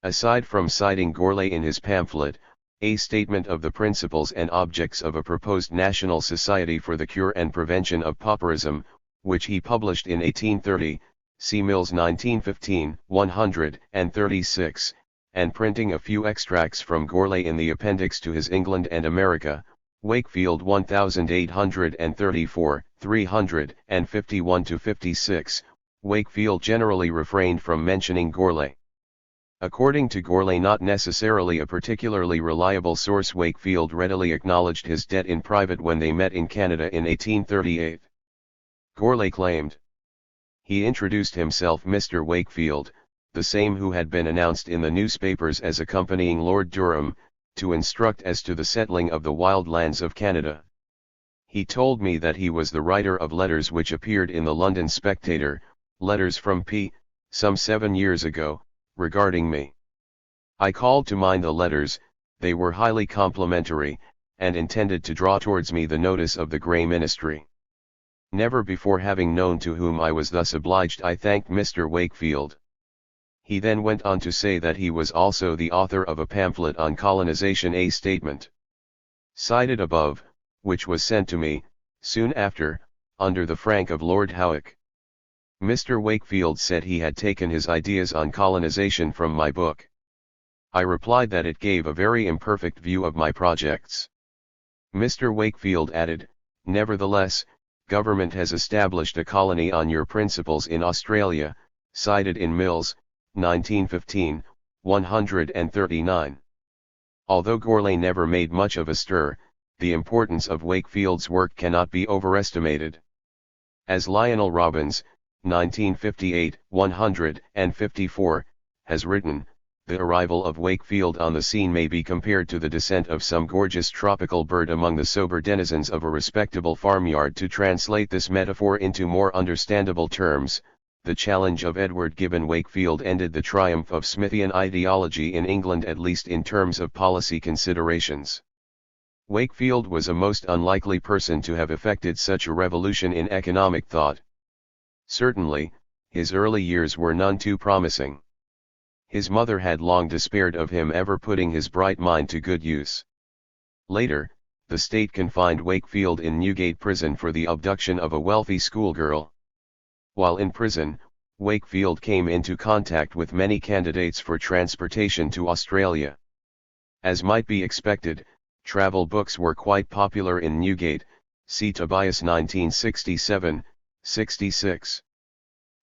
Aside from citing Gourlay in his pamphlet, A Statement of the Principles and Objects of a Proposed National Society for the Cure and Prevention of Pauperism, which he published in 1830, see Mills 1915, 136, and printing a few extracts from Gourlay in the appendix to his England and America, Wakefield 1834, 351-56, Wakefield generally refrained from mentioning Gourlay. According to Gourlay, not necessarily a particularly reliable source, Wakefield readily acknowledged his debt in private when they met in Canada in 1838. Gourlay claimed he introduced himself Mr. Wakefield, the same who had been announced in the newspapers as accompanying Lord Durham, to instruct as to the settling of the wild lands of Canada. He told me that he was the writer of letters which appeared in the London Spectator, letters from P., some 7 years ago, regarding me. I called to mind the letters. They were highly complimentary, and intended to draw towards me the notice of the Grey Ministry. Never before having known to whom I was thus obliged, I thanked Mr. Wakefield. He then went on to say that he was also the author of a pamphlet on colonization, a statement cited above, which was sent to me, soon after, under the frank of Lord Howick. Mr. Wakefield said he had taken his ideas on colonization from my book. I replied that it gave a very imperfect view of my projects. Mr. Wakefield added, "Nevertheless, government has established a colony on your principles in Australia, cited in Mills, 1915, 139. Although Gourlay never made much of a stir, the importance of Wakefield's work cannot be overestimated. As Lionel Robbins, 1958, 154, has written, the arrival of Wakefield on the scene may be compared to the descent of some gorgeous tropical bird among the sober denizens of a respectable farmyard. To translate this metaphor into more understandable terms, the challenge of Edward Gibbon Wakefield ended the triumph of Smithian ideology in England, at least in terms of policy considerations. Wakefield was a most unlikely person to have effected such a revolution in economic thought. Certainly, his early years were none too promising. His mother had long despaired of him ever putting his bright mind to good use. Later, the state confined Wakefield in Newgate prison for the abduction of a wealthy schoolgirl. While in prison, Wakefield came into contact with many candidates for transportation to Australia. As might be expected, travel books were quite popular in Newgate, see Tobias 1967-66.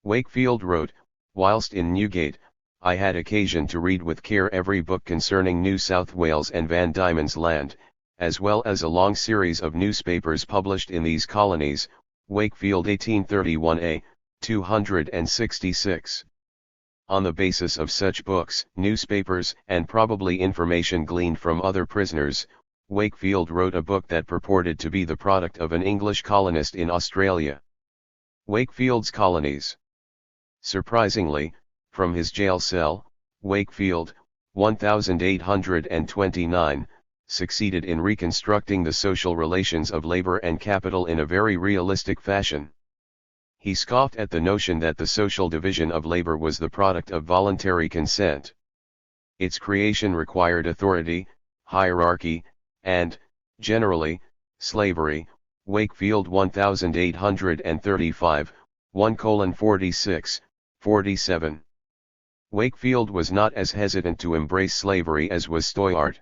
Wakefield wrote, "Whilst in Newgate, I had occasion to read with care every book concerning New South Wales and Van Diemen's Land, as well as a long series of newspapers published in these colonies, Wakefield 1831a, 266. On the basis of such books, newspapers, and probably information gleaned from other prisoners, Wakefield wrote a book that purported to be the product of an English colonist in Australia. Wakefield's Colonies. Surprisingly, from his jail cell, Wakefield, 1829, succeeded in reconstructing the social relations of labor and capital in a very realistic fashion. He scoffed at the notion that the social division of labor was the product of voluntary consent. Its creation required authority, hierarchy, and, generally, slavery. Wakefield 1835, 1:46, 47. Wakefield was not as hesitant to embrace slavery as was Stoyart.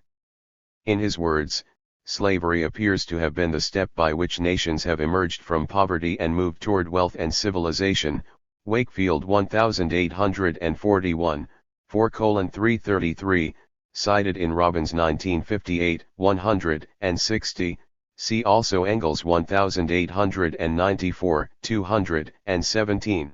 In his words, slavery appears to have been the step by which nations have emerged from poverty and moved toward wealth and civilization. Wakefield 1841, 4:333, cited in Robbins 1958, 160, see also Engels 1894, 217.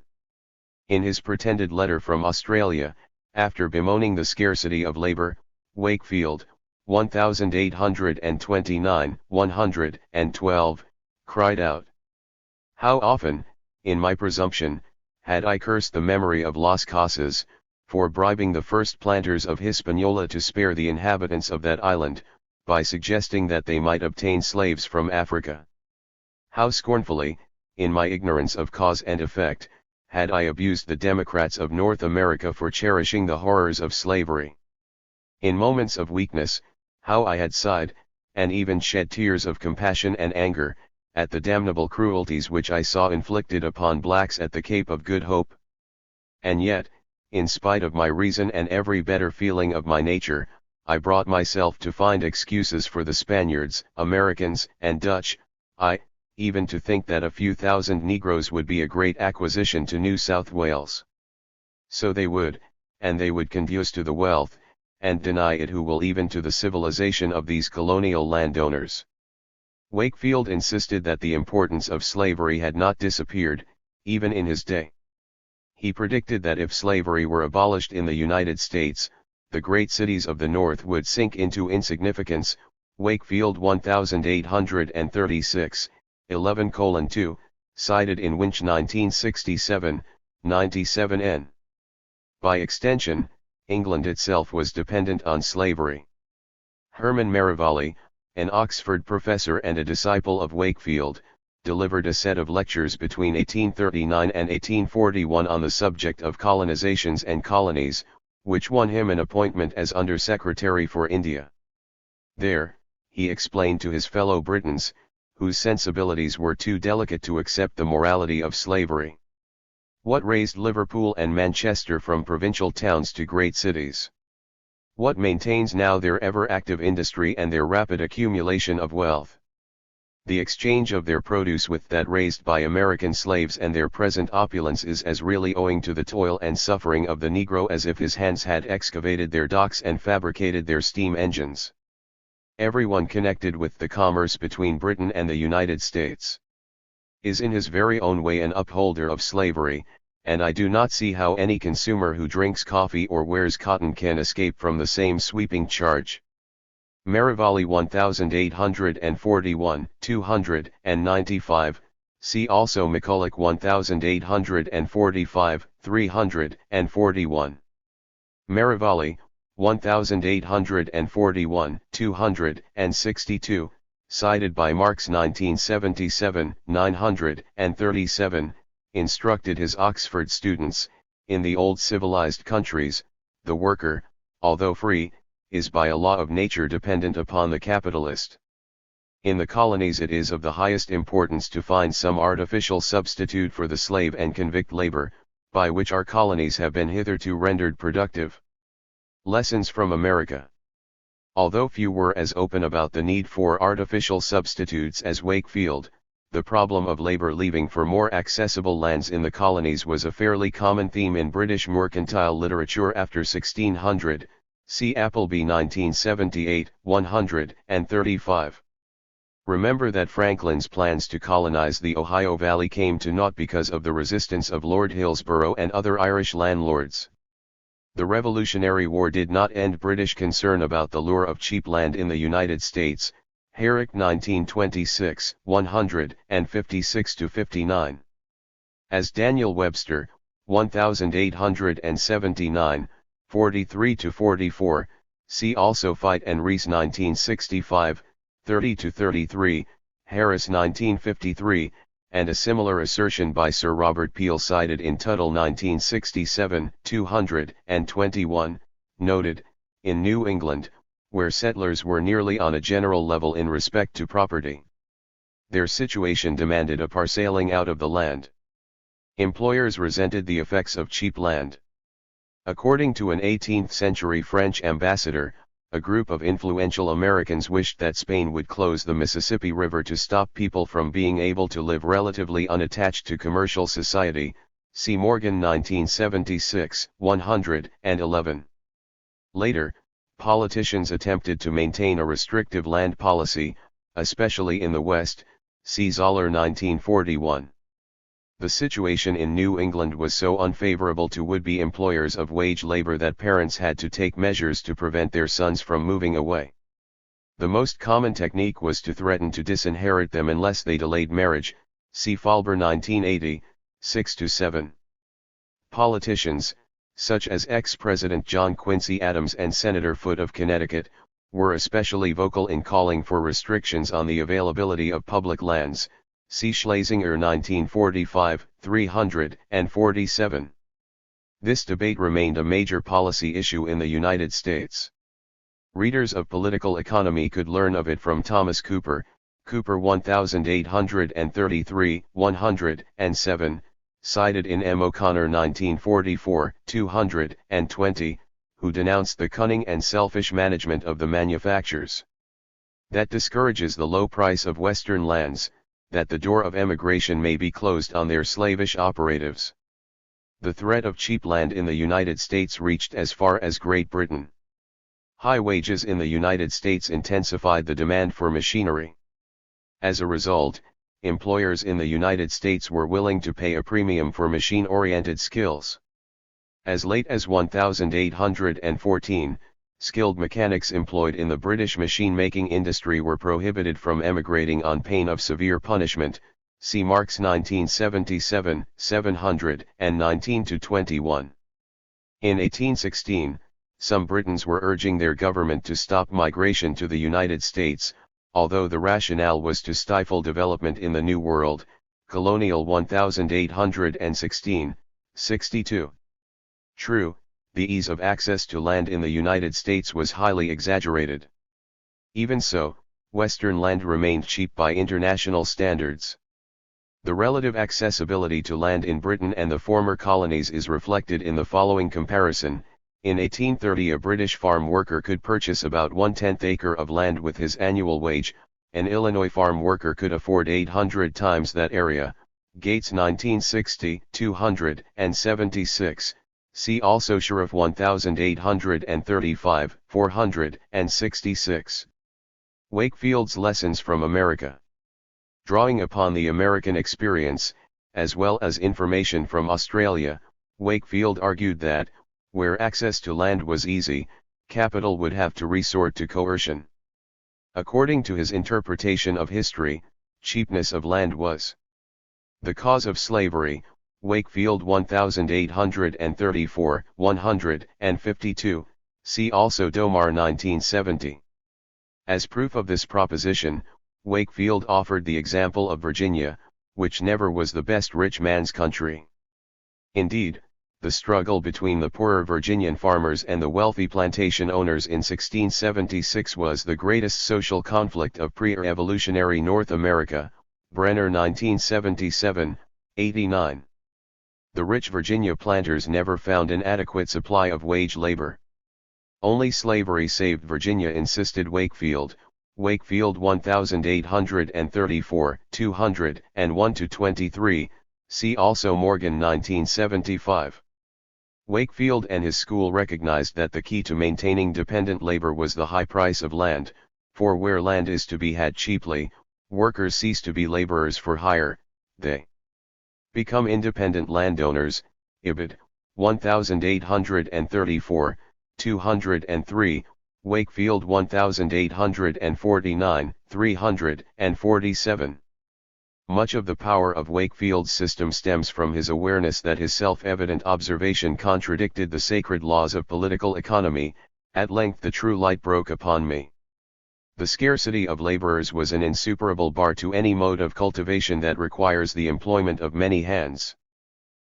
In his pretended letter from Australia, after bemoaning the scarcity of labor, Wakefield, 1829, 112, cried out, "How often, in my presumption, had I cursed the memory of Las Casas, for bribing the first planters of Hispaniola to spare the inhabitants of that island, by suggesting that they might obtain slaves from Africa. How scornfully, in my ignorance of cause and effect, had I abused the Democrats of North America for cherishing the horrors of slavery. In moments of weakness, how I had sighed, and even shed tears of compassion and anger, at the damnable cruelties which I saw inflicted upon blacks at the Cape of Good Hope. And yet, in spite of my reason and every better feeling of my nature, I brought myself to find excuses for the Spaniards, Americans, and Dutch, even to think that a few thousand Negroes would be a great acquisition to New South Wales. So they would, and they would conduce to the wealth, and deny it who will even to the civilization of these colonial landowners." Wakefield insisted that the importance of slavery had not disappeared, even in his day. He predicted that if slavery were abolished in the United States, the great cities of the North would sink into insignificance. Wakefield 1836, 11:2, cited in Winch 1967, 97n. By extension, England itself was dependent on slavery. Herman Merivale, an Oxford professor and a disciple of Wakefield, delivered a set of lectures between 1839 and 1841 on the subject of colonizations and colonies, which won him an appointment as Under-Secretary for India. There, he explained to his fellow Britons, whose sensibilities were too delicate to accept the morality of slavery, what raised Liverpool and Manchester from provincial towns to great cities, what maintains now their ever-active industry and their rapid accumulation of wealth. The exchange of their produce with that raised by American slaves and their present opulence is as really owing to the toil and suffering of the Negro as if his hands had excavated their docks and fabricated their steam engines. Everyone connected with the commerce between Britain and the United States is in his very own way an upholder of slavery, and I do not see how any consumer who drinks coffee or wears cotton can escape from the same sweeping charge. Merivale 1841, 295, see also McCulloch 1845, 341. Merivale, 1841, 262, cited by Marx 1977, 937, instructed his Oxford students, in the old civilized countries, the worker, although free, is by a law of nature dependent upon the capitalist. In the colonies it is of the highest importance to find some artificial substitute for the slave and convict labor, by which our colonies have been hitherto rendered productive. Lessons from America. Although few were as open about the need for artificial substitutes as Wakefield, the problem of labor leaving for more accessible lands in the colonies was a fairly common theme in British mercantile literature after 1600, see Appleby 1978, 135. Remember that Franklin's plans to colonize the Ohio Valley came to naught because of the resistance of Lord Hillsborough and other Irish landlords. The Revolutionary War did not end British concern about the lure of cheap land in the United States, Herrick 1926, 156-59. As Daniel Webster, 1879, 43-44, see also Fight and Rees 1965, 30-33, Harris 1953, and a similar assertion by Sir Robert Peel cited in Tuttle 1967, 221, noted, in New England, where settlers were nearly on a general level in respect to property, their situation demanded a parceling out of the land. Employers resented the effects of cheap land. According to an 18th-century French ambassador, a group of influential Americans wished that Spain would close the Mississippi River to stop people from being able to live relatively unattached to commercial society, see Morgan 1976, 111. Later, politicians attempted to maintain a restrictive land policy, especially in the West, see Zoller 1941. The situation in New England was so unfavorable to would-be employers of wage labor that parents had to take measures to prevent their sons from moving away. The most common technique was to threaten to disinherit them unless they delayed marriage, see Faulber 1980, 6-7. Politicians, such as ex-President John Quincy Adams and Senator Foote of Connecticut, were especially vocal in calling for restrictions on the availability of public lands, see Schlesinger 1945, 347. This debate remained a major policy issue in the United States. Readers of political economy could learn of it from Thomas Cooper, Cooper 1833, 107, cited in M. O'Connor 1944, 220, who denounced the cunning and selfish management of the manufacturers that discourages the low price of Western lands, that the door of emigration may be closed on their slavish operatives. The threat of cheap land in the United States reached as far as Great Britain. High wages in the United States intensified the demand for machinery. As a result, employers in the United States were willing to pay a premium for machine-oriented skills. As late as 1814, skilled mechanics employed in the British machine-making industry were prohibited from emigrating on pain of severe punishment, see Marx 1977, 719-21. In 1816, some Britons were urging their government to stop migration to the United States, although the rationale was to stifle development in the New World, Colonial 1816, 62. True, the ease of access to land in the United States was highly exaggerated. Even so, Western land remained cheap by international standards. The relative accessibility to land in Britain and the former colonies is reflected in the following comparison. In 1830 a British farm worker could purchase about 1/10 acre of land with his annual wage, an Illinois farm worker could afford 800 times that area. Gates 1960, 276, see also Sheriff 1835, 466. Wakefield's Lessons from America. Drawing upon the American experience, as well as information from Australia, Wakefield argued that, where access to land was easy, capital would have to resort to coercion. According to his interpretation of history, cheapness of land was the cause of slavery. Wakefield 1834, 152, see also Domar 1970. As proof of this proposition, Wakefield offered the example of Virginia, which never was the best rich man's country. Indeed, the struggle between the poorer Virginian farmers and the wealthy plantation owners in 1676 was the greatest social conflict of pre-revolutionary North America. Brenner 1977, 89. The rich Virginia planters never found an adequate supply of wage labor. Only slavery saved Virginia, insisted Wakefield. Wakefield 1834, 201-23, see also Morgan 1975. Wakefield and his school recognized that the key to maintaining dependent labor was the high price of land, for where land is to be had cheaply, workers cease to be laborers for hire, they become independent landowners. Ibid. 1834, 203, Wakefield 1849, 347. Much of the power of Wakefield's system stems from his awareness that his self-evident observation contradicted the sacred laws of political economy. At length the true light broke upon me. The scarcity of laborers was an insuperable bar to any mode of cultivation that requires the employment of many hands.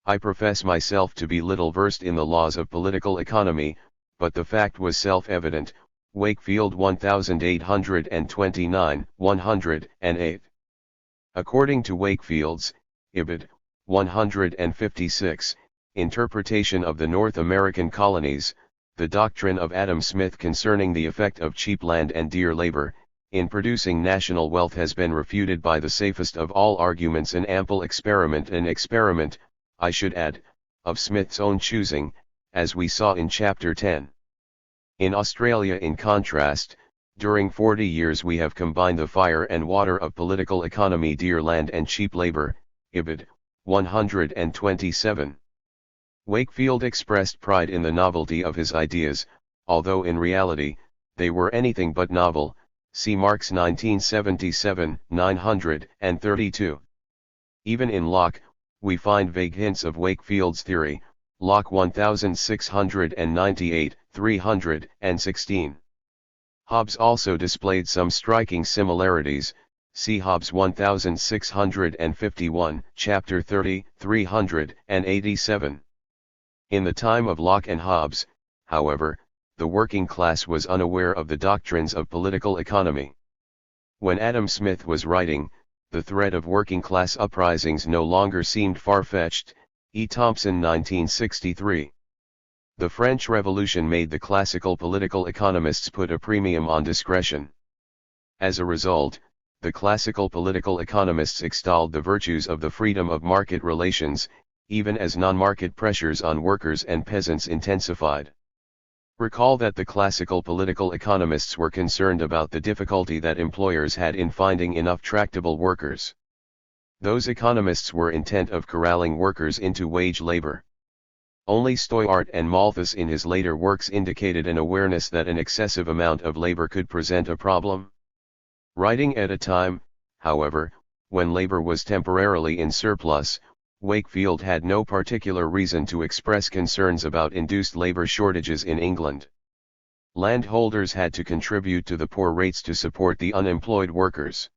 I profess myself to be little versed in the laws of political economy, but the fact was self-evident. Wakefield 1829, 108. According to Wakefield's, Ibid. 156, interpretation of the North American colonies, the doctrine of Adam Smith concerning the effect of cheap land and dear labor, in producing national wealth has been refuted by the safest of all arguments, an ample experiment, I should add, of Smith's own choosing, as we saw in Chapter 10. In Australia, in contrast, during 40 years we have combined the fire and water of political economy, dear land and cheap labor. Ibid. 127. Wakefield expressed pride in the novelty of his ideas, although in reality, they were anything but novel. See Marx 1977, 932. Even in Locke, we find vague hints of Wakefield's theory. Locke 1698, 316. Hobbes also displayed some striking similarities, see Hobbes 1651, chapter 30, 387. In the time of Locke and Hobbes, however, the working class was unaware of the doctrines of political economy. When Adam Smith was writing, the threat of working class uprisings no longer seemed far-fetched. E. Thompson 1963. The French Revolution made the classical political economists put a premium on discretion. As a result, the classical political economists extolled the virtues of the freedom of market relations, even as non-market pressures on workers and peasants intensified. Recall that the classical political economists were concerned about the difficulty that employers had in finding enough tractable workers. Those economists were intent of corralling workers into wage labor. Only Stoyart and Malthus in his later works indicated an awareness that an excessive amount of labor could present a problem. Writing at a time, however, when labor was temporarily in surplus, Wakefield had no particular reason to express concerns about induced labor shortages in England. Landholders had to contribute to the poor rates to support the unemployed workers.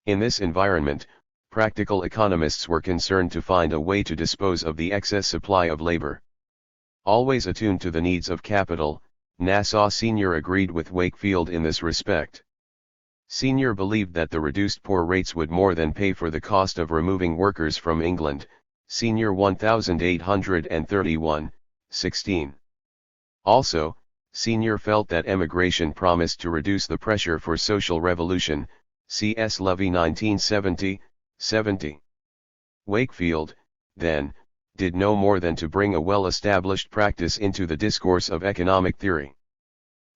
In this environment, practical economists were concerned to find a way to dispose of the excess supply of labor. Always attuned to the needs of capital, Nassau Sr. agreed with Wakefield in this respect. Sr. believed that the reduced poor rates would more than pay for the cost of removing workers from England, Sr. 1831, 16. Also, Sr. felt that emigration promised to reduce the pressure for social revolution, C.S. Levy 1970, 70. Wakefield, then, did no more than to bring a well-established practice into the discourse of economic theory.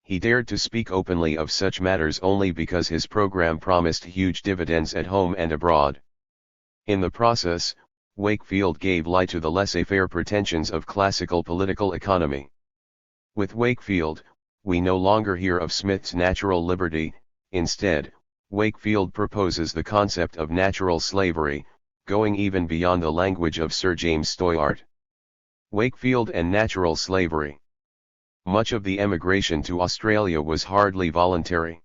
He dared to speak openly of such matters only because his program promised huge dividends at home and abroad. In the process, Wakefield gave light to the laissez-faire pretensions of classical political economy. With Wakefield, we no longer hear of Smith's natural liberty. Instead, Wakefield proposes the concept of natural slavery, going even beyond the language of Sir James Steuart. Wakefield and natural slavery. Much of the emigration to Australia was hardly voluntary.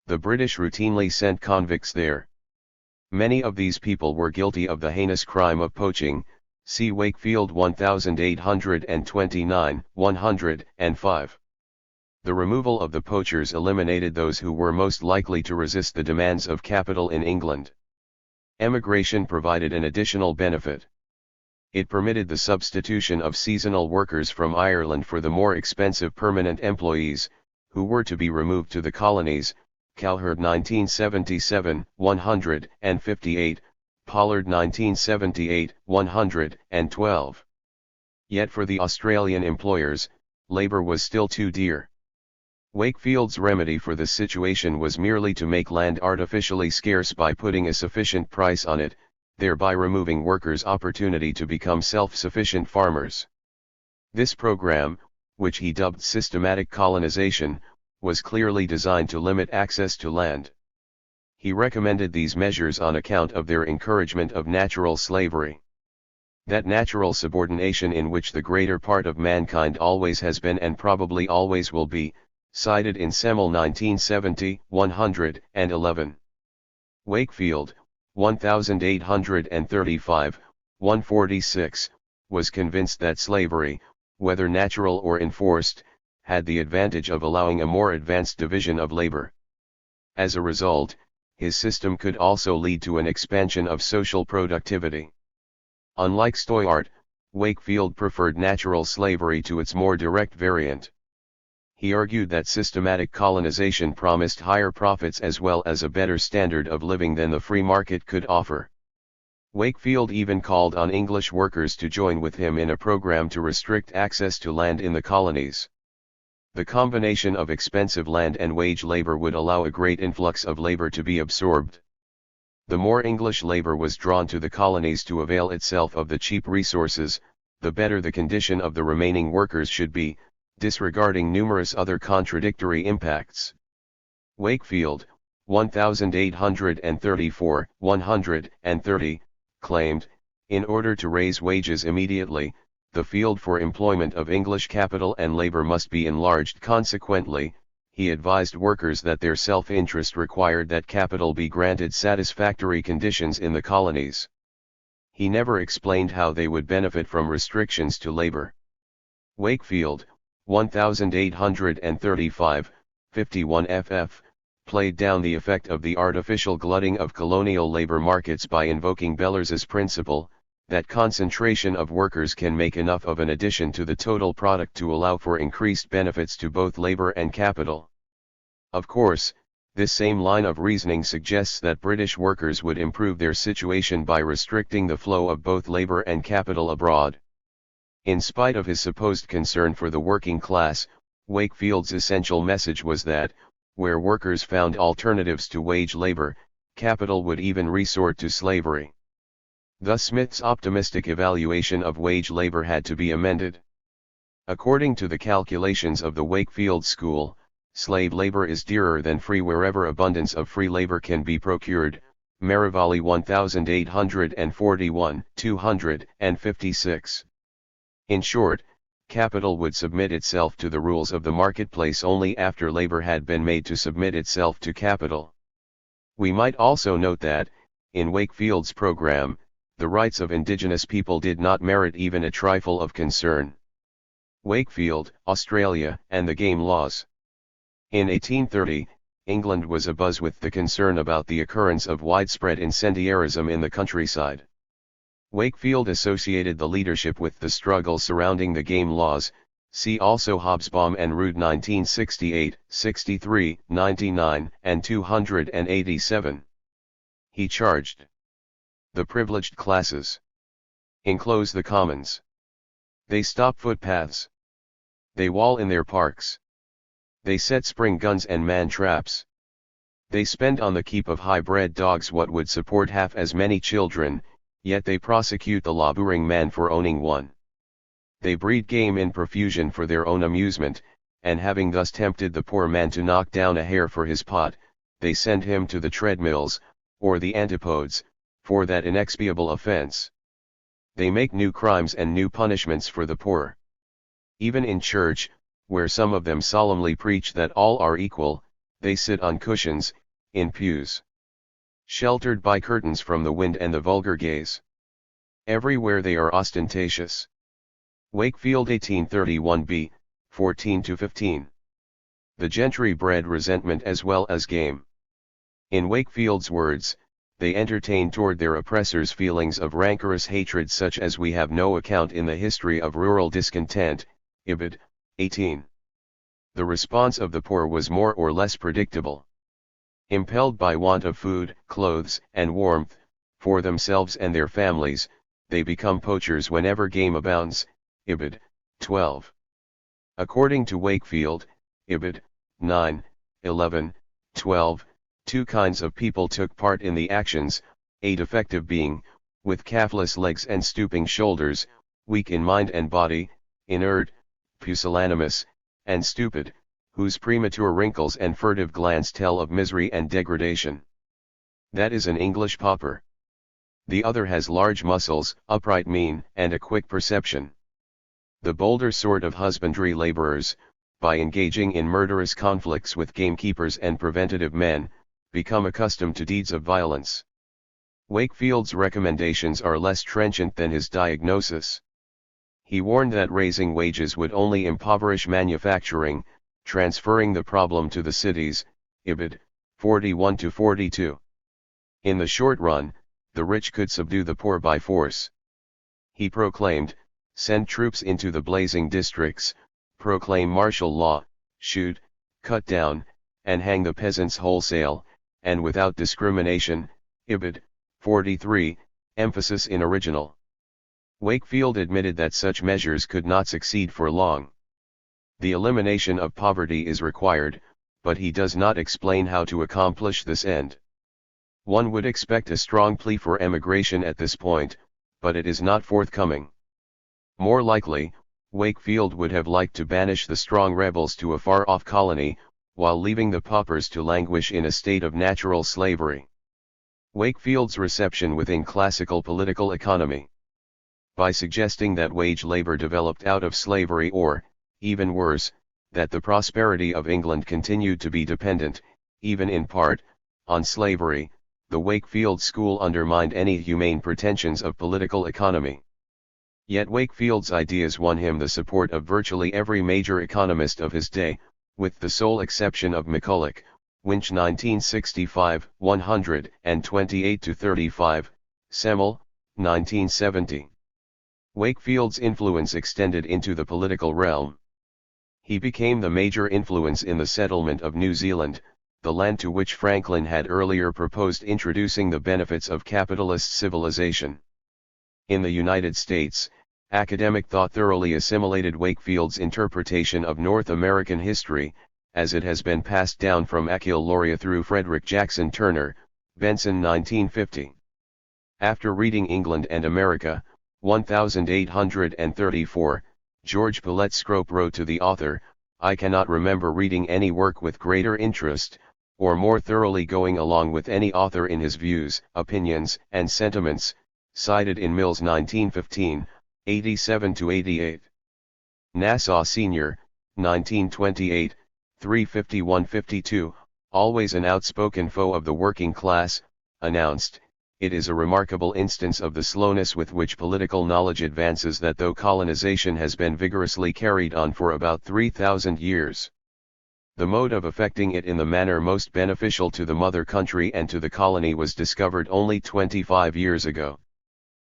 The British routinely sent convicts there. Many of these people were guilty of the heinous crime of poaching, see Wakefield 1829, 105. The removal of the poachers eliminated those who were most likely to resist the demands of capital in England. Emigration provided an additional benefit. It permitted the substitution of seasonal workers from Ireland for the more expensive permanent employees, who were to be removed to the colonies, Cowherd 1977, 158, Pollard 1978, 112. Yet for the Australian employers, labour was still too dear. Wakefield's remedy for this situation was merely to make land artificially scarce by putting a sufficient price on it, thereby removing workers' opportunity to become self-sufficient farmers. This program, which he dubbed systematic colonization, was clearly designed to limit access to land. He recommended these measures on account of their encouragement of natural slavery. That natural subordination in which the greater part of mankind always has been and probably always will be, cited in Semmel 1970, 111. Wakefield, 1835, 146, was convinced that slavery, whether natural or enforced, had the advantage of allowing a more advanced division of labor. As a result, his system could also lead to an expansion of social productivity. Unlike Steuart, Wakefield preferred natural slavery to its more direct variant. He argued that systematic colonization promised higher profits as well as a better standard of living than the free market could offer. Wakefield even called on English workers to join with him in a program to restrict access to land in the colonies. The combination of expensive land and wage labor would allow a great influx of labor to be absorbed. The more English labor was drawn to the colonies to avail itself of the cheap resources, the better the condition of the remaining workers should be, disregarding numerous other contradictory impacts. Wakefield, 1834, 130, claimed, in order to raise wages immediately, the field for employment of English capital and labor must be enlarged. Consequently, he advised workers that their self-interest required that capital be granted satisfactory conditions in the colonies. He never explained how they would benefit from restrictions to labor. Wakefield, 1835, 51 ff, played down the effect of the artificial glutting of colonial labor markets by invoking Bellers's principle, that concentration of workers can make enough of an addition to the total product to allow for increased benefits to both labor and capital. Of course, this same line of reasoning suggests that British workers would improve their situation by restricting the flow of both labor and capital abroad. In spite of his supposed concern for the working class, Wakefield's essential message was that, where workers found alternatives to wage labor, capital would even resort to slavery. Thus Smith's optimistic evaluation of wage labor had to be amended. According to the calculations of the Wakefield School, slave labor is dearer than free wherever abundance of free labor can be procured, Merivale 1841, 256. In short, capital would submit itself to the rules of the marketplace only after labor had been made to submit itself to capital. We might also note that, in Wakefield's program, the rights of indigenous people did not merit even a trifle of concern. Wakefield, Australia, and the Game Laws. In 1830, England was abuzz with the concern about the occurrence of widespread incendiarism in the countryside. Wakefield associated the leadership with the struggle surrounding the Game Laws, see also Hobsbawm and Rood 1968, 63, 99, and 287. He charged the privileged classes enclose the commons. They stop footpaths. They wall in their parks. They set spring guns and man traps. They spend on the keep of high-bred dogs what would support half as many children, yet they prosecute the laboring man for owning one. They breed game in profusion for their own amusement, and having thus tempted the poor man to knock down a hare for his pot, they send him to the treadmills, or the antipodes, for that inexpiable offense. They make new crimes and new punishments for the poor. Even in church, where some of them solemnly preach that all are equal, they sit on cushions, in pews, sheltered by curtains from the wind and the vulgar gaze. Everywhere they are ostentatious. Wakefield 1831b, 14-15. The gentry bred resentment as well as game. In Wakefield's words, they entertain toward their oppressors feelings of rancorous hatred such as we have no account in the history of rural discontent, Ibid, 18. The response of the poor was more or less predictable. Impelled by want of food, clothes, and warmth, for themselves and their families, they become poachers whenever game abounds, Ibid, 12. According to Wakefield, Ibid, 9, 11, 12, two kinds of people took part in the actions, a defective being, with calfless legs and stooping shoulders, weak in mind and body, inert, pusillanimous, and stupid, whose premature wrinkles and furtive glance tell of misery and degradation. That is an English pauper. The other has large muscles, upright mien, and a quick perception. The bolder sort of husbandry laborers, by engaging in murderous conflicts with gamekeepers and preventative men, become accustomed to deeds of violence. Wakefield's recommendations are less trenchant than his diagnosis. He warned that raising wages would only impoverish manufacturing, transferring the problem to the cities, Ibid, 41-42. In the short run, the rich could subdue the poor by force. He proclaimed, send troops into the blazing districts, proclaim martial law, shoot, cut down, and hang the peasants wholesale, and without discrimination, Ibid, 43, emphasis in original. Wakefield admitted that such measures could not succeed for long. The elimination of poverty is required, but he does not explain how to accomplish this end. One would expect a strong plea for emigration at this point, but it is not forthcoming. More likely, Wakefield would have liked to banish the strong rebels to a far-off colony, while leaving the paupers to languish in a state of natural slavery. Wakefield's reception within classical political economy. By suggesting that wage labor developed out of slavery or, even worse, that the prosperity of England continued to be dependent, even in part, on slavery, the Wakefield school undermined any humane pretensions of political economy. Yet Wakefield's ideas won him the support of virtually every major economist of his day, with the sole exception of McCulloch, Winch 1965, 128-35, Semmel, 1970. Wakefield's influence extended into the political realm. He became the major influence in the settlement of New Zealand, the land to which Franklin had earlier proposed introducing the benefits of capitalist civilization. In the United States, academic thought thoroughly assimilated Wakefield's interpretation of North American history, as it has been passed down from Achille Laurier through Frederick Jackson Turner, Benson 1950. After reading England and America, 1834, George Paulette Scrope wrote to the author, I cannot remember reading any work with greater interest, or more thoroughly going along with any author in his views, opinions, and sentiments, cited in Mills 1915, 87-88. Nassau Sr., 1928, 351-52, always an outspoken foe of the working class, announced, "It is a remarkable instance of the slowness with which political knowledge advances that though colonization has been vigorously carried on for about 3,000 years, the mode of effecting it in the manner most beneficial to the mother country and to the colony was discovered only 25 years ago."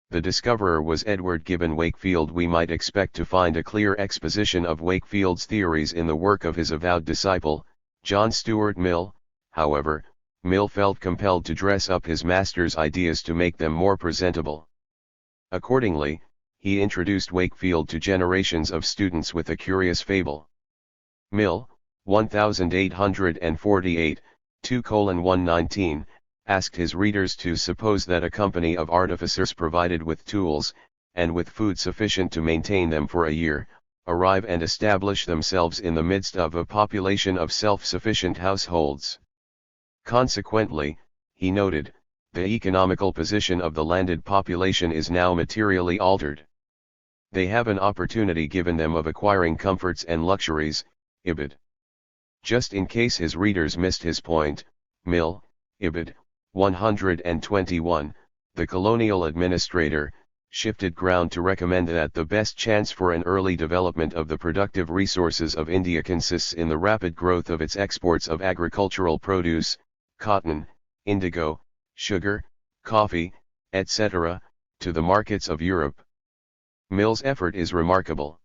The discoverer was Edward Gibbon Wakefield. We might expect to find a clear exposition of Wakefield's theories in the work of his avowed disciple, John Stuart Mill. However, Mill felt compelled to dress up his master's ideas to make them more presentable. Accordingly, he introduced Wakefield to generations of students with a curious fable. Mill, 1848, 2:119, asked his readers to suppose that a company of artificers provided with tools, and with food sufficient to maintain them for a year, arrive and establish themselves in the midst of a population of self-sufficient households. Consequently, he noted, the economical position of the landed population is now materially altered. They have an opportunity given them of acquiring comforts and luxuries, Ibid. Just in case his readers missed his point, Mill, Ibid. 121, the colonial administrator, shifted ground to recommend that the best chance for an early development of the productive resources of India consists in the rapid growth of its exports of agricultural produce, cotton, indigo, sugar, coffee, etc., to the markets of Europe. Mill's effort is remarkable.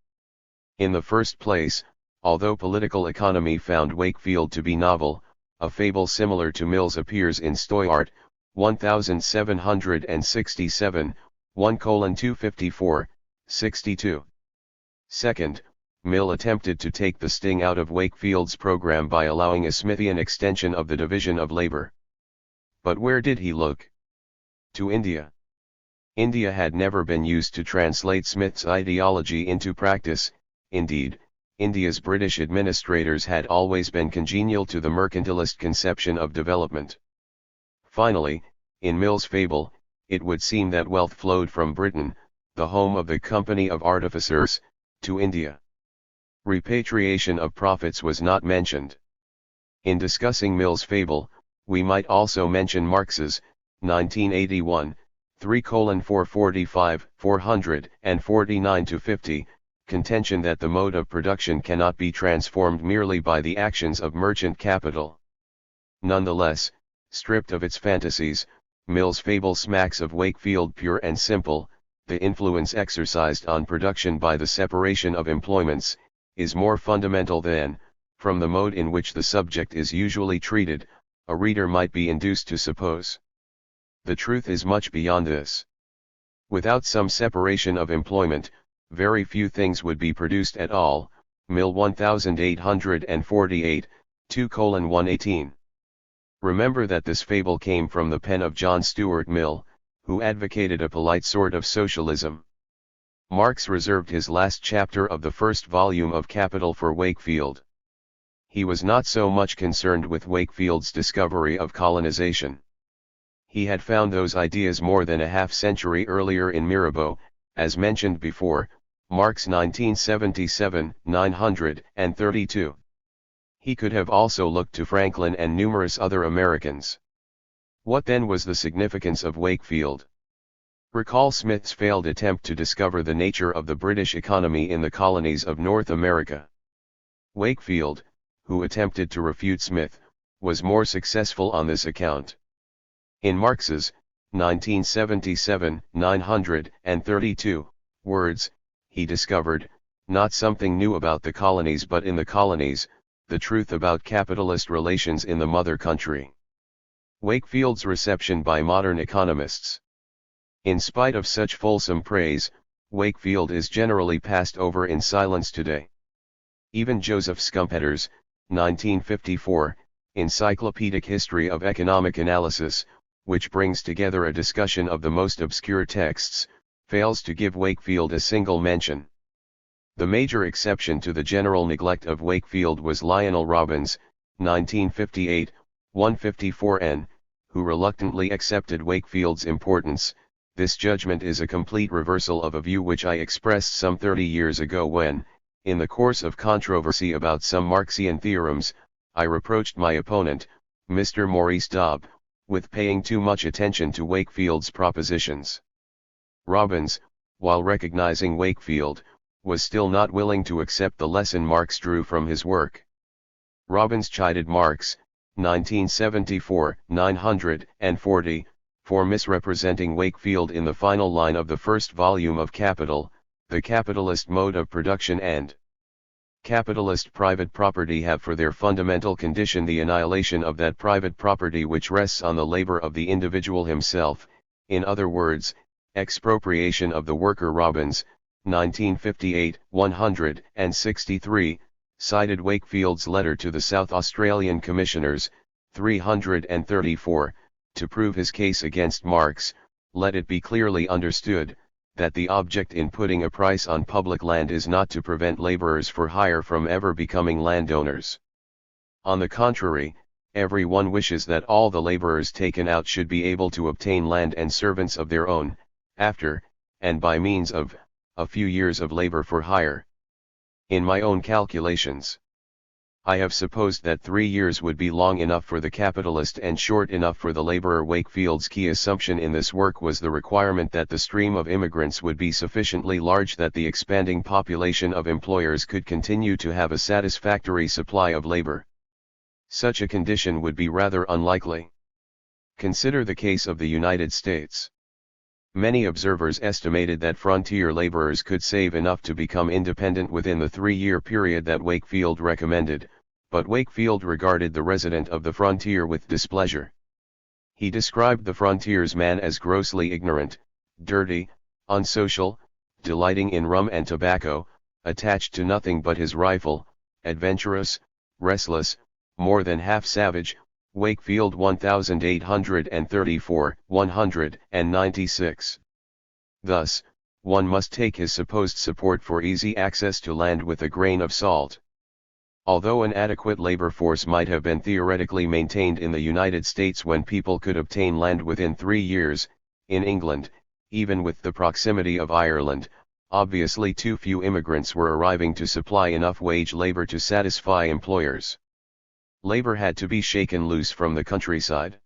In the first place, although political economy found Wakefield to be novel, a fable similar to Mill's appears in Stoyart, 1767, 1:254, 62. Second, Mill attempted to take the sting out of Wakefield's program by allowing a Smithian extension of the division of labor. But where did he look? To India. India had never been used to translate Smith's ideology into practice. Indeed, India's British administrators had always been congenial to the mercantilist conception of development. Finally, in Mill's fable, it would seem that wealth flowed from Britain, the home of the Company of Artificers, to India. Repatriation of profits was not mentioned. In discussing Mill's fable, we might also mention Marx's, 1981, 3:445, 449-50, contention that the mode of production cannot be transformed merely by the actions of merchant capital. Nonetheless, stripped of its fantasies, Mill's fable smacks of Wakefield pure and simple. The influence exercised on production by the separation of employments, is more fundamental than, from the mode in which the subject is usually treated, a reader might be induced to suppose. The truth is much beyond this. Without some separation of employment, very few things would be produced at all. Mill 1848, 2:118. Remember that this fable came from the pen of John Stuart Mill, who advocated a polite sort of socialism. Marx reserved his last chapter of the first volume of Capital for Wakefield. He was not so much concerned with Wakefield's discovery of colonization. He had found those ideas more than a half-century earlier in Mirabeau, as mentioned before, Marx 1977, 932. He could have also looked to Franklin and numerous other Americans. What then was the significance of Wakefield? Recall Smith's failed attempt to discover the nature of the British economy in the colonies of North America. Wakefield, who attempted to refute Smith, was more successful on this account. In Marx's, 1977, 932, words, he discovered, not something new about the colonies but in the colonies, the truth about capitalist relations in the mother country. Wakefield's reception by modern economists. In spite of such fulsome praise, Wakefield is generally passed over in silence today. Even Joseph Schumpeter's, 1954, Encyclopedic History of Economic Analysis, which brings together a discussion of the most obscure texts, fails to give Wakefield a single mention. The major exception to the general neglect of Wakefield was Lionel Robbins, 1958, 154n, who reluctantly accepted Wakefield's importance. This judgment is a complete reversal of a view which I expressed some 30 years ago when, In the course of controversy about some Marxian theorems, I reproached my opponent, Mr. Maurice Dobb, with paying too much attention to Wakefield's propositions. Robbins, while recognizing Wakefield, was still not willing to accept the lesson Marx drew from his work. Robbins chided Marx, 1974, 940, for misrepresenting Wakefield in the final line of the first volume of Capital, the capitalist mode of production and capitalist private property have for their fundamental condition the annihilation of that private property which rests on the labor of the individual himself, in other words, expropriation of the worker. Robbins, 1958, 163, cited Wakefield's letter to the South Australian Commissioners, 334, to prove his case against Marx. Let it be clearly understood, that the object in putting a price on public land is not to prevent laborers for hire from ever becoming landowners. On the contrary, every one wishes that all the laborers taken out should be able to obtain land and servants of their own, after, and by means of, a few years of labor for hire. In my own calculations, I have supposed that 3 years would be long enough for the capitalist and short enough for the laborer. Wakefield's key assumption in this work was the requirement that the stream of immigrants would be sufficiently large that the expanding population of employers could continue to have a satisfactory supply of labor. Such a condition would be rather unlikely. Consider the case of the United States. Many observers estimated that frontier laborers could save enough to become independent within the 3-year period that Wakefield recommended, but Wakefield regarded the resident of the frontier with displeasure. He described the frontiersman as grossly ignorant, dirty, unsocial, delighting in rum and tobacco, attached to nothing but his rifle, adventurous, restless, more than half savage. Wakefield 1834, 196. Thus, one must take his supposed support for easy access to land with a grain of salt. Although an adequate labor force might have been theoretically maintained in the United States when people could obtain land within 3 years, in England, even with the proximity of Ireland, obviously too few immigrants were arriving to supply enough wage labor to satisfy employers. Labor had to be shaken loose from the countryside.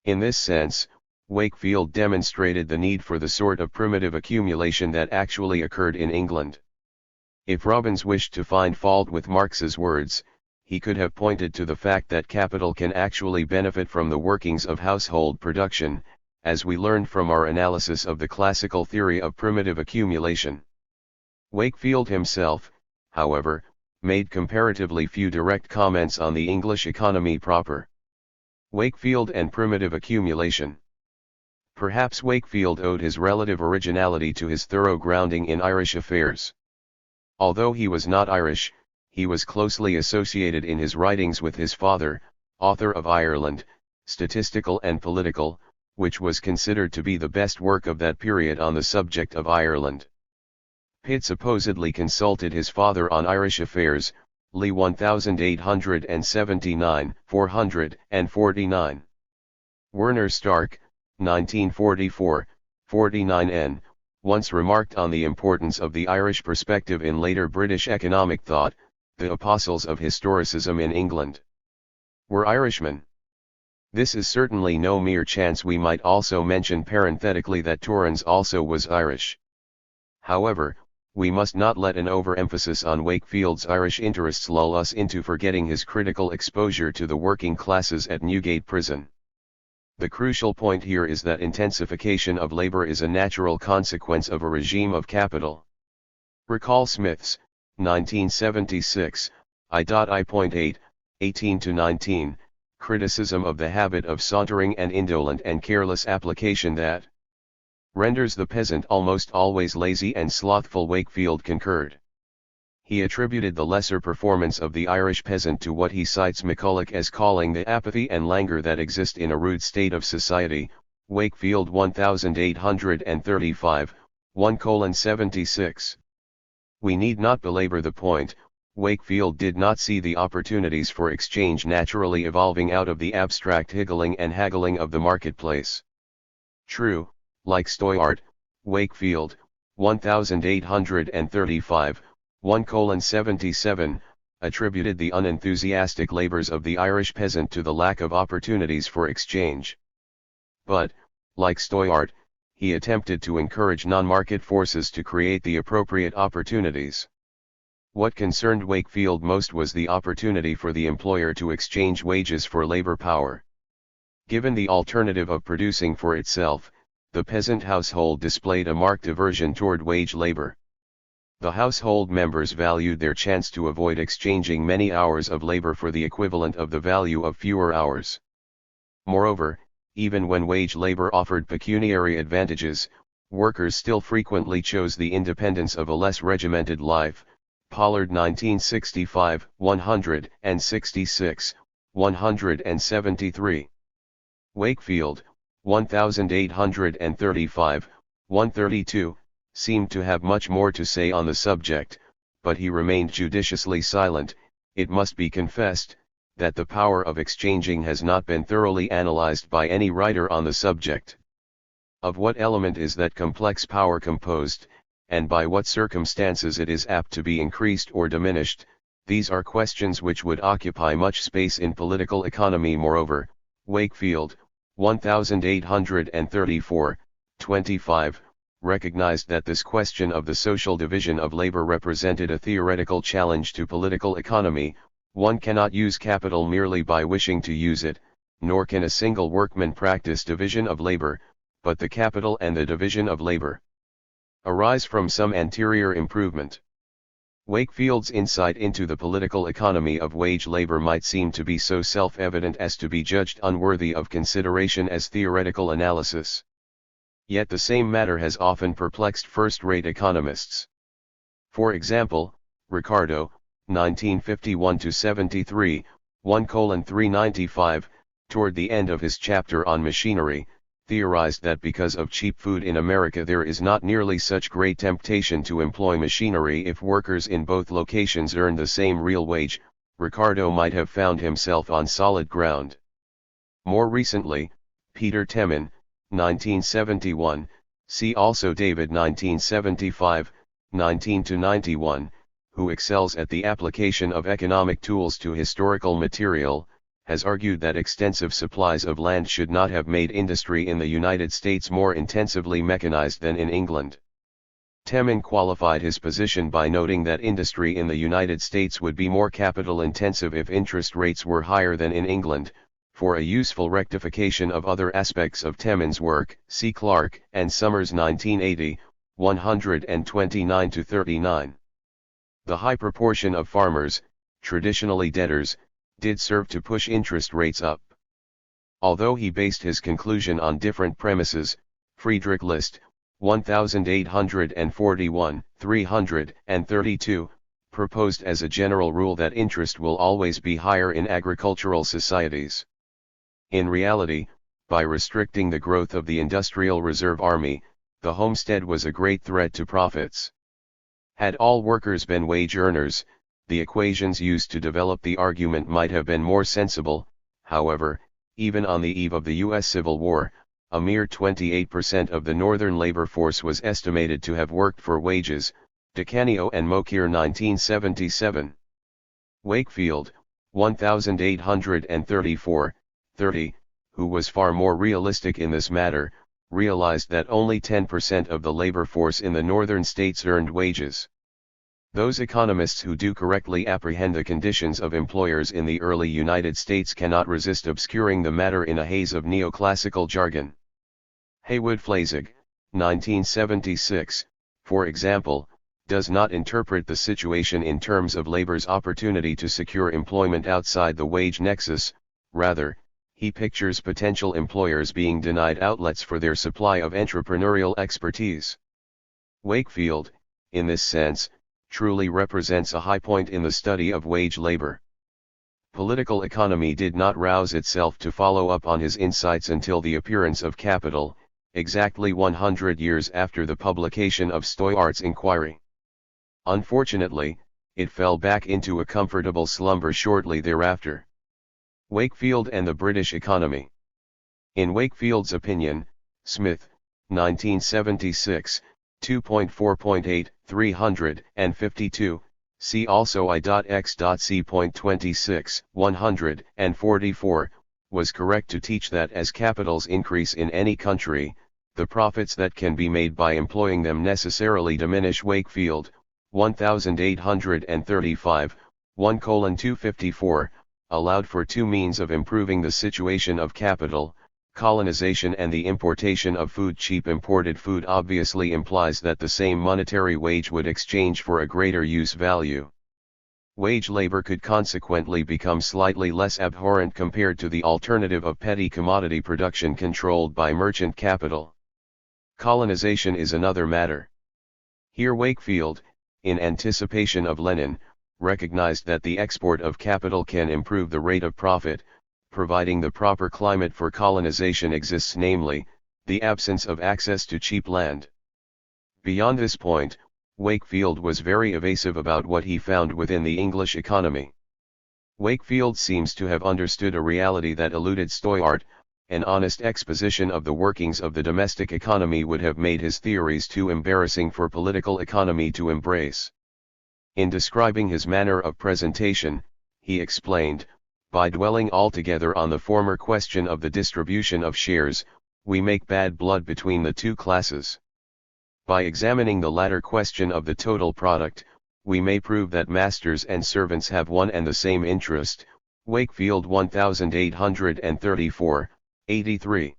In this sense, Wakefield demonstrated the need for the sort of primitive accumulation that actually occurred in England. If Robbins wished to find fault with Marx's words, he could have pointed to the fact that capital can actually benefit from the workings of household production, as we learned from our analysis of the classical theory of primitive accumulation. Wakefield himself, however, made comparatively few direct comments on the English economy proper. Wakefield and primitive accumulation. Perhaps Wakefield owed his relative originality to his thorough grounding in Irish affairs. Although he was not Irish, he was closely associated in his writings with his father, author of Ireland, Statistical and Political, which was considered to be the best work of that period on the subject of Ireland. Pitt supposedly consulted his father on Irish affairs, Lee 1879, 449. Werner Stark, 1944, 49n, once remarked on the importance of the Irish perspective in later British economic thought, the apostles of historicism in England were Irishmen. This is certainly no mere chance. We might also mention parenthetically that Torrens also was Irish. However, we must not let an overemphasis on Wakefield's Irish interests lull us into forgetting his critical exposure to the working classes at Newgate Prison. The crucial point here is that intensification of labor is a natural consequence of a regime of capital. Recall Smith's, 1976, I.8, 18-19, criticism of the habit of sauntering and indolent and careless application that renders the peasant almost always lazy and slothful. Wakefield concurred. He attributed the lesser performance of the Irish peasant to what he cites McCulloch as calling the apathy and languor that exist in a rude state of society, Wakefield 1835, 1:76. We need not belabor the point. Wakefield did not see the opportunities for exchange naturally evolving out of the abstract higgling and haggling of the marketplace. True, like Stoyart, Wakefield, 1835, 1:77, attributed the unenthusiastic labors of the Irish peasant to the lack of opportunities for exchange. But, like Stoyart, he attempted to encourage non-market forces to create the appropriate opportunities. What concerned Wakefield most was the opportunity for the employer to exchange wages for labor power. Given the alternative of producing for itself, the peasant household displayed a marked aversion toward wage labor. The household members valued their chance to avoid exchanging many hours of labor for the equivalent of the value of fewer hours. Moreover, even when wage labor offered pecuniary advantages, workers still frequently chose the independence of a less regimented life. Pollard 1965, 166, 173. Wakefield, 1835, 132, seemed to have much more to say on the subject, but he remained judiciously silent. It must be confessed, that the power of exchanging has not been thoroughly analyzed by any writer on the subject. Of what element is that complex power composed, and by what circumstances it is apt to be increased or diminished? These are questions which would occupy much space in political economy. Moreover, Wakefield, 1834, 25, recognized that this question of the social division of labor represented a theoretical challenge to political economy. One cannot use capital merely by wishing to use it, nor can a single workman practice division of labor, but the capital and the division of labor arise from some anterior improvement. Wakefield's insight into the political economy of wage labor might seem to be so self-evident as to be judged unworthy of consideration as theoretical analysis. Yet the same matter has often perplexed first-rate economists. For example, Ricardo, 1951-73, 1:395, toward the end of his chapter on machinery, theorized that because of cheap food in America there is not nearly such great temptation to employ machinery if workers in both locations earn the same real wage. Ricardo might have found himself on solid ground. More recently, Peter Temin, 1971, see also David 1975, 19-91, who excels at the application of economic tools to historical material, has argued that extensive supplies of land should not have made industry in the United States more intensively mechanized than in England. Temin qualified his position by noting that industry in the United States would be more capital-intensive if interest rates were higher than in England. For a useful rectification of other aspects of Temin's work, see Clark and Summers 1980, 129-39. The high proportion of farmers, traditionally debtors, did serve to push interest rates up. Although he based his conclusion on different premises, Friedrich List, 1841, 332, proposed as a general rule that interest will always be higher in agricultural societies. In reality, by restricting the growth of the industrial reserve army, the homestead was a great threat to profits. Had all workers been wage earners, the equations used to develop the argument might have been more sensible. However, even on the eve of the U.S. Civil War, a mere 28% of the northern labor force was estimated to have worked for wages. DeCanio and Mokyr 1977. Wakefield, 1834, 30, who was far more realistic in this matter, realized that only 10% of the labor force in the northern states earned wages. Those economists who do correctly apprehend the conditions of employers in the early United States cannot resist obscuring the matter in a haze of neoclassical jargon. Haywood Flazig, 1976, for example, does not interpret the situation in terms of labor's opportunity to secure employment outside the wage nexus. Rather, he pictures potential employers being denied outlets for their supply of entrepreneurial expertise. Wakefield, in this sense, truly represents a high point in the study of wage labor. Political economy did not rouse itself to follow up on his insights until the appearance of Capital, exactly 100 years after the publication of Stoyart's inquiry. Unfortunately, it fell back into a comfortable slumber shortly thereafter. Wakefield and the British economy. In Wakefield's opinion, Smith, 1976, 2.4.8, 352, See also I.X.C.26, 144, was correct to teach that as capitals increase in any country, the profits that can be made by employing them necessarily diminish. Wakefield, 1835, 1:254, allowed for two means of improving the situation of capital: colonization and the importation of food. Cheap imported food obviously implies that the same monetary wage would exchange for a greater use value. Wage labor could consequently become slightly less abhorrent compared to the alternative of petty commodity production controlled by merchant capital. Colonization is another matter. Here Wakefield, in anticipation of Lenin, recognized that the export of capital can improve the rate of profit, providing the proper climate for colonization exists, namely, the absence of access to cheap land. Beyond this point, Wakefield was very evasive about what he found within the English economy. Wakefield seems to have understood a reality that eluded Steuart. An honest exposition of the workings of the domestic economy would have made his theories too embarrassing for political economy to embrace. In describing his manner of presentation, he explained, by dwelling altogether on the former question of the distribution of shares, we make bad blood between the two classes. By examining the latter question of the total product, we may prove that masters and servants have one and the same interest. Wakefield 1834, 83.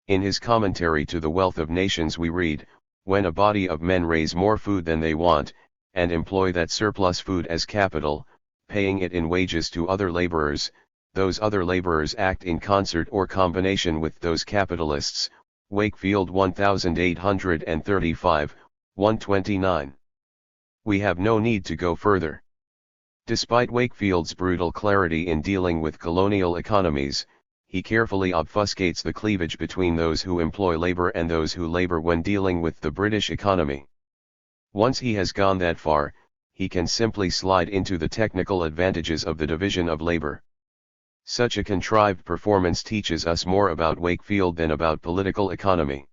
In his commentary to The Wealth of Nations we read, when a body of men raise more food than they want, and employ that surplus food as capital, paying it in wages to other laborers, those other laborers act in concert or combination with those capitalists. Wakefield 1835, 129. We have no need to go further. Despite Wakefield's brutal clarity in dealing with colonial economies, he carefully obfuscates the cleavage between those who employ labor and those who labor when dealing with the British economy. Once he has gone that far, he can simply slide into the technical advantages of the division of labor. Such a contrived performance teaches us more about Wakefield than about political economy.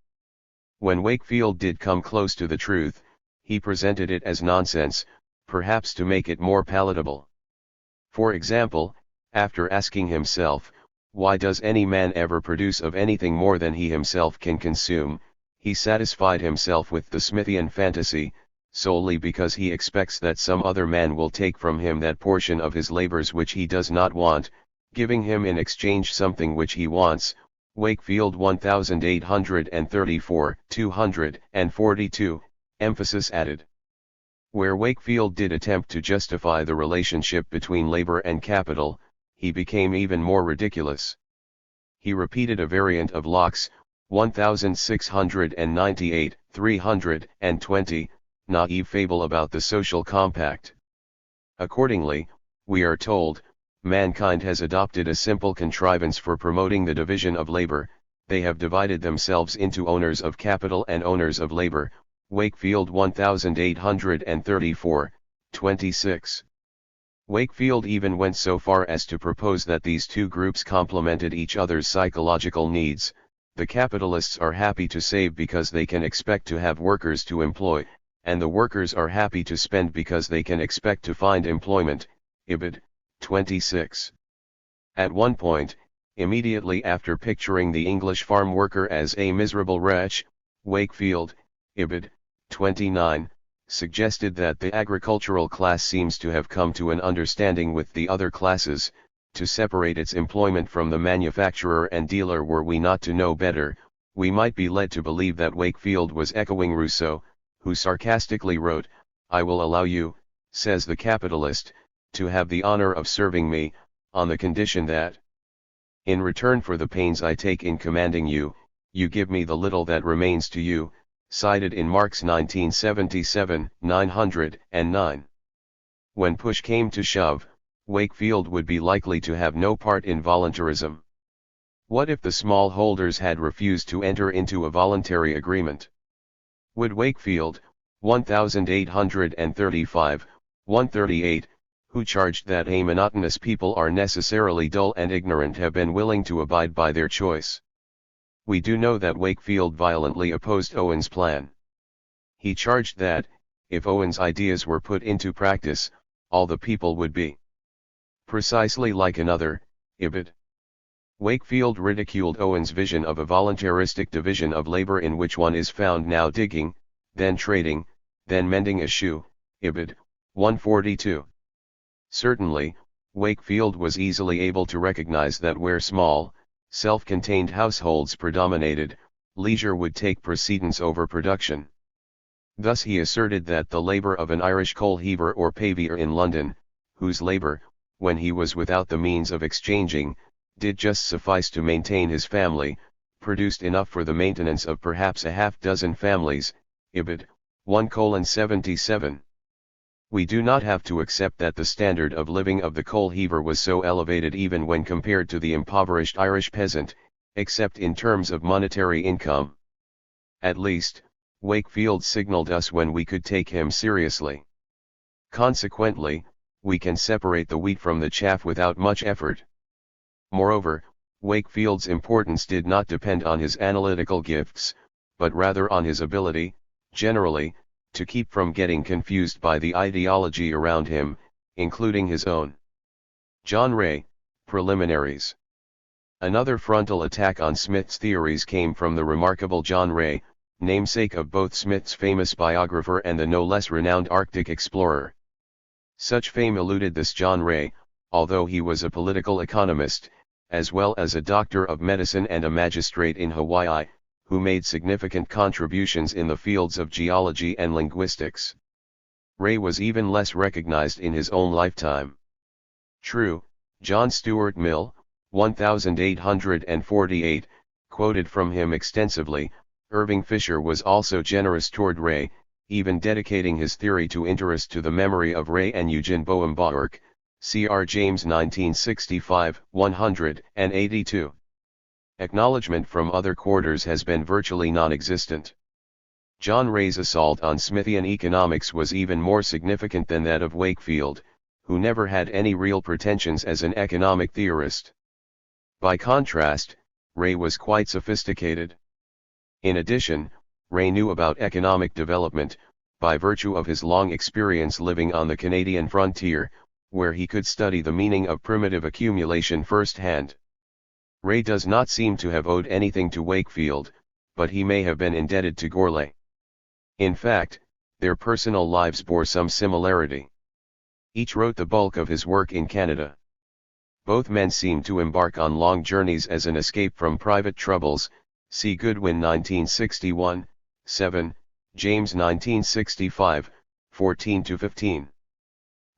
When Wakefield did come close to the truth, he presented it as nonsense, perhaps to make it more palatable. For example, after asking himself, why does any man ever produce of anything more than he himself can consume, he satisfied himself with the Smithian fantasy, solely because he expects that some other man will take from him that portion of his labors which he does not want, giving him in exchange something which he wants. Wakefield 1834, 242, emphasis added. Where Wakefield did attempt to justify the relationship between labor and capital, he became even more ridiculous. He repeated a variant of Locke's 1698, 320, naive fable about the social compact. Accordingly, we are told, mankind has adopted a simple contrivance for promoting the division of labor. They have divided themselves into owners of capital and owners of labor. Wakefield 1834, 26. Wakefield even went so far as to propose that these two groups complemented each other's psychological needs. The capitalists are happy to save because they can expect to have workers to employ, and the workers are happy to spend because they can expect to find employment. Ibid. 26. At one point, immediately after picturing the English farm worker as a miserable wretch, Wakefield, Ibid. 29, suggested that the agricultural class seems to have come to an understanding with the other classes, to separate its employment from the manufacturer and dealer. Were we not to know better, we might be led to believe that Wakefield was echoing Rousseau, who sarcastically wrote, I will allow you, says the capitalist, to have the honor of serving me, on the condition that, in return for the pains I take in commanding you, you give me the little that remains to you, cited in Marx 1977, 909. When push came to shove, Wakefield would be likely to have no part in voluntarism. What if the smallholders had refused to enter into a voluntary agreement? Would Wakefield, 1835, 138, who charged that a monotonous people are necessarily dull and ignorant, have been willing to abide by their choice? We do know that Wakefield violently opposed Owen's plan. He charged that, if Owen's ideas were put into practice, all the people would be precisely like another, Ibid. Wakefield ridiculed Owen's vision of a voluntaristic division of labor in which one is found now digging, then trading, then mending a shoe, Ibid. 142. Certainly, Wakefield was easily able to recognize that where small, self-contained households predominated, leisure would take precedence over production. Thus he asserted that the labor of an Irish coal heaver or pavior in London, whose labor, when he was without the means of exchanging, did just suffice to maintain his family, produced enough for the maintenance of perhaps a half-dozen families, Ibid. 1:77. We do not have to accept that the standard of living of the coal heaver was so elevated even when compared to the impoverished Irish peasant, except in terms of monetary income. At least, Wakefield signaled us when we could take him seriously. Consequently, we can separate the wheat from the chaff without much effort. Moreover, Wakefield's importance did not depend on his analytical gifts, but rather on his ability, generally, to keep from getting confused by the ideology around him, including his own. John Ray, Preliminaries. Another frontal attack on Smith's theories came from the remarkable John Ray, namesake of both Smith's famous biographer and the no less renowned Arctic explorer. Such fame eluded this John Ray, although he was a political economist, as well as a doctor of medicine and a magistrate in Hawaii, who made significant contributions in the fields of geology and linguistics. Ray was even less recognized in his own lifetime. True, John Stuart Mill, 1848, quoted from him extensively. Irving Fisher was also generous toward Ray, even dedicating his theory to interest to the memory of Ray and Eugene Boehm-Bawerk, Cr. James 1965, 182. Acknowledgement from other quarters has been virtually non-existent. John Ray's assault on Smithian economics was even more significant than that of Wakefield, who never had any real pretensions as an economic theorist. By contrast, Ray was quite sophisticated. In addition, Ray knew about economic development, by virtue of his long experience living on the Canadian frontier, where he could study the meaning of primitive accumulation firsthand. Ray does not seem to have owed anything to Wakefield, but he may have been indebted to Gourlay. In fact, their personal lives bore some similarity. Each wrote the bulk of his work in Canada. Both men seemed to embark on long journeys as an escape from private troubles, see Goodwin 1961, 7, James 1965, 14-15.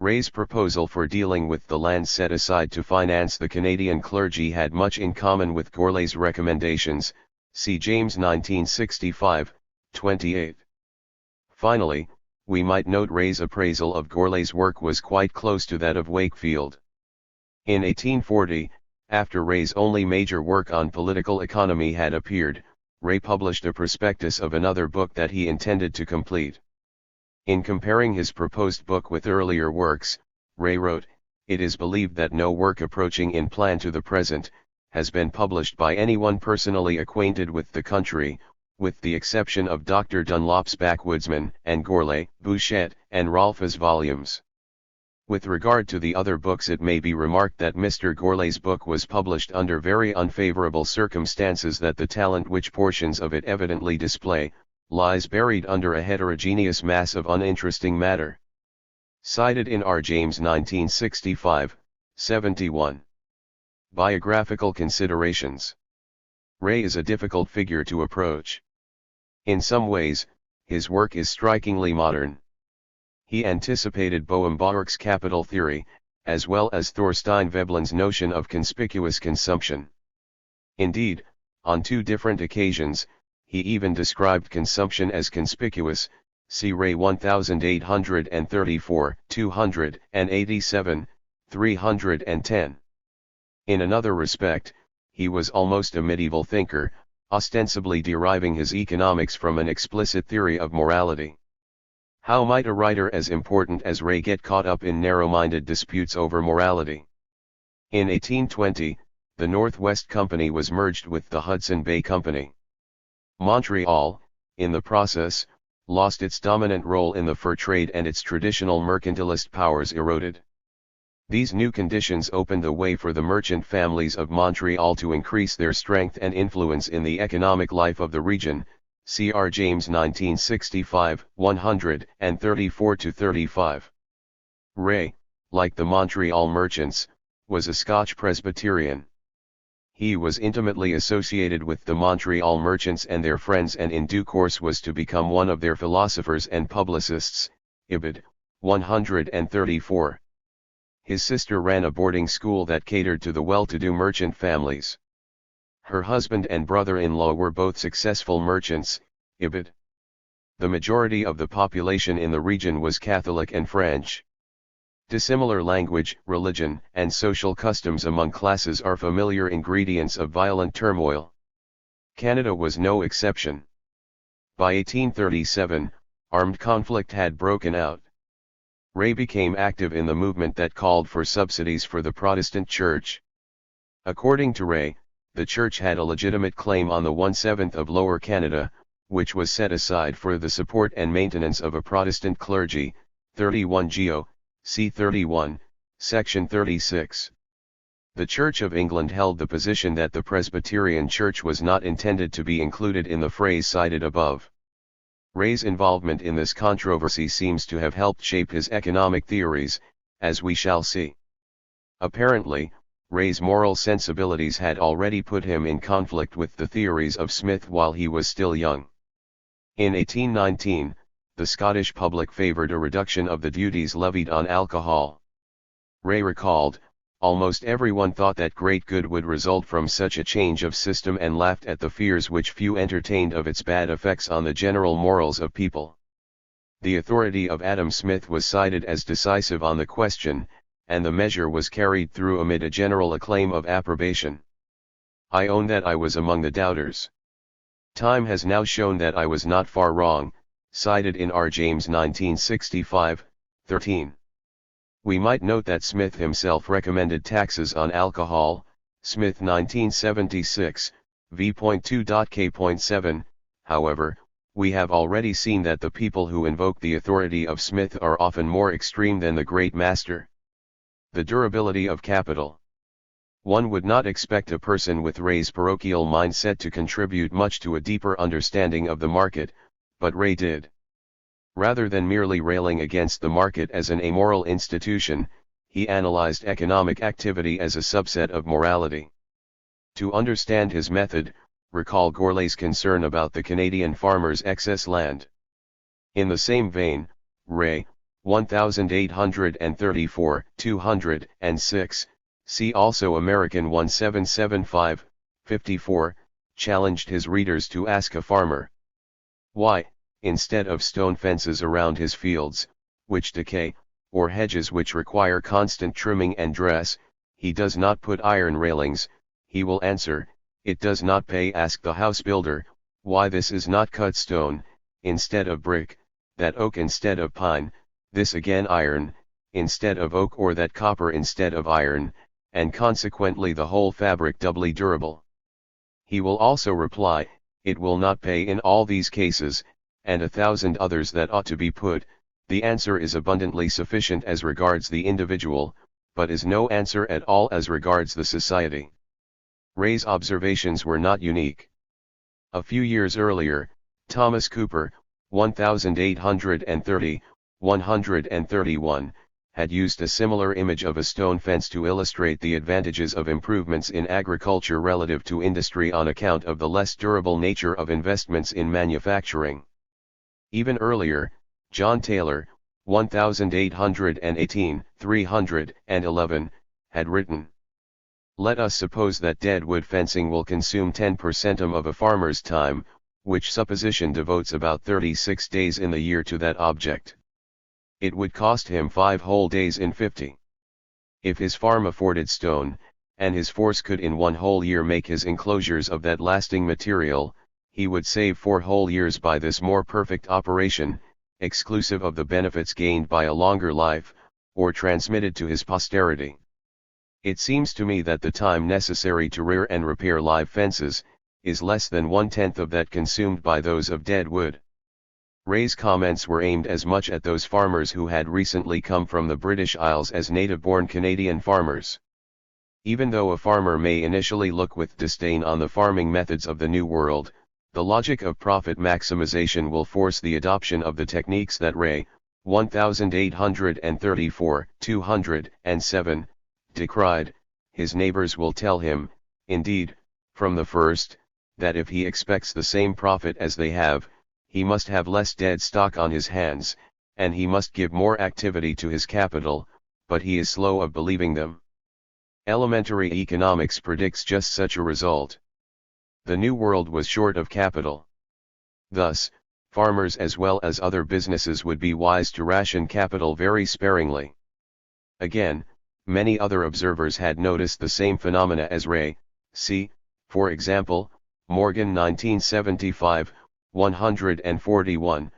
Ray's proposal for dealing with the land set aside to finance the Canadian clergy had much in common with Gourlay's recommendations, see James 1965, 28. Finally, we might note Ray's appraisal of Gourlay's work was quite close to that of Wakefield. In 1840, after Ray's only major work on political economy had appeared, Ray published a prospectus of another book that he intended to complete. In comparing his proposed book with earlier works, Ray wrote, "It is believed that no work approaching in plan to the present, has been published by anyone personally acquainted with the country, with the exception of Dr. Dunlop's Backwoodsman and Gourlay, Bouchet, and Rolfe's volumes." With regard to the other books, it may be remarked that Mr. Gourlay's book was published under very unfavorable circumstances, that the talent which portions of it evidently display, lies buried under a heterogeneous mass of uninteresting matter. Cited in R. James 1965, 71. Biographical considerations. Ray is a difficult figure to approach. In some ways, his work is strikingly modern. He anticipated Boehm-Bawerk's capital theory, as well as Thorstein Veblen's notion of conspicuous consumption. Indeed, on two different occasions, he even described consumption as conspicuous, see Ray 1834, 287, 310. In another respect, he was almost a medieval thinker, ostensibly deriving his economics from an explicit theory of morality. How might a writer as important as Ray get caught up in narrow-minded disputes over morality? In 1820, the Northwest Company was merged with the Hudson Bay Company. Montreal, in the process, lost its dominant role in the fur trade and its traditional mercantilist powers eroded. These new conditions opened the way for the merchant families of Montreal to increase their strength and influence in the economic life of the region. C.R. James 1965, 134-35. Ray, like the Montreal merchants, was a Scotch Presbyterian. He was intimately associated with the Montreal merchants and their friends, and in due course was to become one of their philosophers and publicists. Ibid. 134. His sister ran a boarding school that catered to the well-to-do merchant families. Her husband and brother-in-law were both successful merchants. Ibid. The majority of the population in the region was Catholic and French. Dissimilar language, religion, and social customs among classes are familiar ingredients of violent turmoil. Canada was no exception. By 1837, armed conflict had broken out. Ray became active in the movement that called for subsidies for the Protestant Church. According to Ray, the Church had a legitimate claim on the 1/7 of Lower Canada, which was set aside for the support and maintenance of a Protestant clergy. 31 Geo. C. 31, Section 36. The Church of England held the position that the Presbyterian Church was not intended to be included in the phrase cited above. Ray's involvement in this controversy seems to have helped shape his economic theories, as we shall see. Apparently, Ray's moral sensibilities had already put him in conflict with the theories of Smith while he was still young. In 1819, the Scottish public favoured a reduction of the duties levied on alcohol. Ray recalled, "Almost everyone thought that great good would result from such a change of system and laughed at the fears which few entertained of its bad effects on the general morals of people." The authority of Adam Smith was cited as decisive on the question, and the measure was carried through amid a general acclaim of approbation. "I own that I was among the doubters. Time has now shown that I was not far wrong," cited in R. James 1965, 13. We might note that Smith himself recommended taxes on alcohol, Smith 1976, v.2.k.7, however, we have already seen that the people who invoke the authority of Smith are often more extreme than the great master. The durability of capital. One would not expect a person with Ray's parochial mindset to contribute much to a deeper understanding of the market, but Ray did. Rather than merely railing against the market as an amoral institution, he analyzed economic activity as a subset of morality. To understand his method, recall Gourlay's concern about the Canadian farmers' excess land. In the same vein, Ray, 1834, 206, see also American 1775, 54, challenged his readers to ask a farmer why, instead of stone fences around his fields, which decay, or hedges which require constant trimming and dress, he does not put iron railings. He will answer, "It does not pay." Ask the house builder, why this is not cut stone, instead of brick, that oak instead of pine, this again iron, instead of oak, or that copper instead of iron, and consequently the whole fabric doubly durable. He will also reply, "It will not pay in all these cases," and 1,000 others that ought to be put. The answer is abundantly sufficient as regards the individual, but is no answer at all as regards the society. Ray's observations were not unique. A few years earlier, Thomas Cooper, 1830, 131, had used a similar image of a stone fence to illustrate the advantages of improvements in agriculture relative to industry on account of the less durable nature of investments in manufacturing. Even earlier, John Taylor, 1818, 311, had written, "Let us suppose that dead wood fencing will consume 10% of a farmer's time, which supposition devotes about 36 days in the year to that object. It would cost him 5 whole days in 50. If his farm afforded stone, and his force could in 1 whole year make his enclosures of that lasting material, he would save 4 whole years by this more perfect operation, exclusive of the benefits gained by a longer life, or transmitted to his posterity. It seems to me that the time necessary to rear and repair live fences, is less than 1/10 of that consumed by those of dead wood." Ray's comments were aimed as much at those farmers who had recently come from the British Isles as native-born Canadian farmers. Even though a farmer may initially look with disdain on the farming methods of the New World, the logic of profit maximization will force the adoption of the techniques that Ray, 1834-207, decried. His neighbors will tell him, indeed, from the first, that if he expects the same profit as they have, he must have less dead stock on his hands, and he must give more activity to his capital, but he is slow of believing them. Elementary economics predicts just such a result. The New World was short of capital. Thus, farmers as well as other businesses would be wise to ration capital very sparingly. Again, many other observers had noticed the same phenomena as Ray. See, for example, Morgan 1975, 141,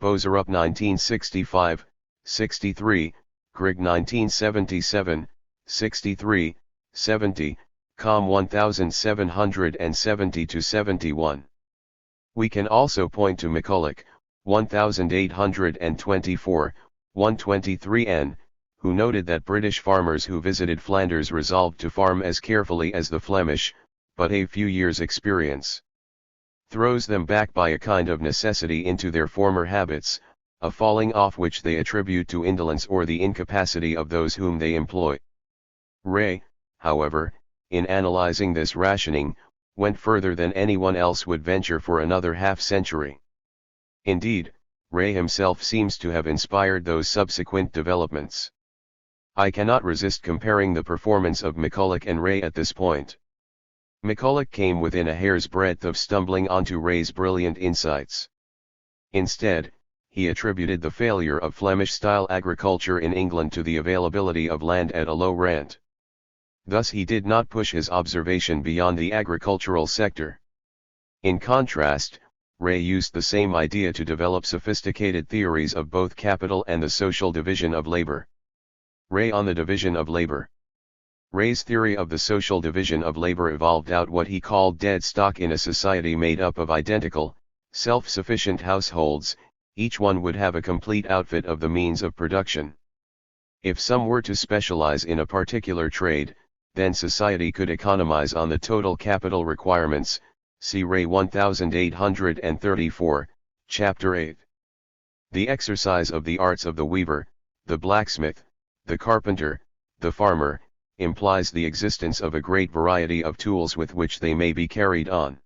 Boserup 1965, 63, Grigg 1977, 63, 70, Com 1770-71. We can also point to McCulloch, 1824, 123n, who noted that British farmers who visited Flanders resolved to farm as carefully as the Flemish, but a few years' experience throws them back by a kind of necessity into their former habits, a falling off which they attribute to indolence or the incapacity of those whom they employ. Ray, however, in analyzing this rationing, went further than anyone else would venture for another half-century. Indeed, Ray himself seems to have inspired those subsequent developments. I cannot resist comparing the performance of McCulloch and Ray at this point. McCulloch came within a hair's breadth of stumbling onto Ray's brilliant insights. Instead, he attributed the failure of Flemish-style agriculture in England to the availability of land at a low rent. Thus he did not push his observation beyond the agricultural sector. In contrast, Ray used the same idea to develop sophisticated theories of both capital and the social division of labor. Ray on the division of labor. Ray's theory of the social division of labor evolved out what he called dead stock in a society made up of identical, self-sufficient households. Each one would have a complete outfit of the means of production. If some were to specialize in a particular trade, then society could economize on the total capital requirements. See Ray 1834, Chapter 8. The exercise of the arts of the weaver, the blacksmith, the carpenter, the farmer, implies the existence of a great variety of tools with which they may be carried on.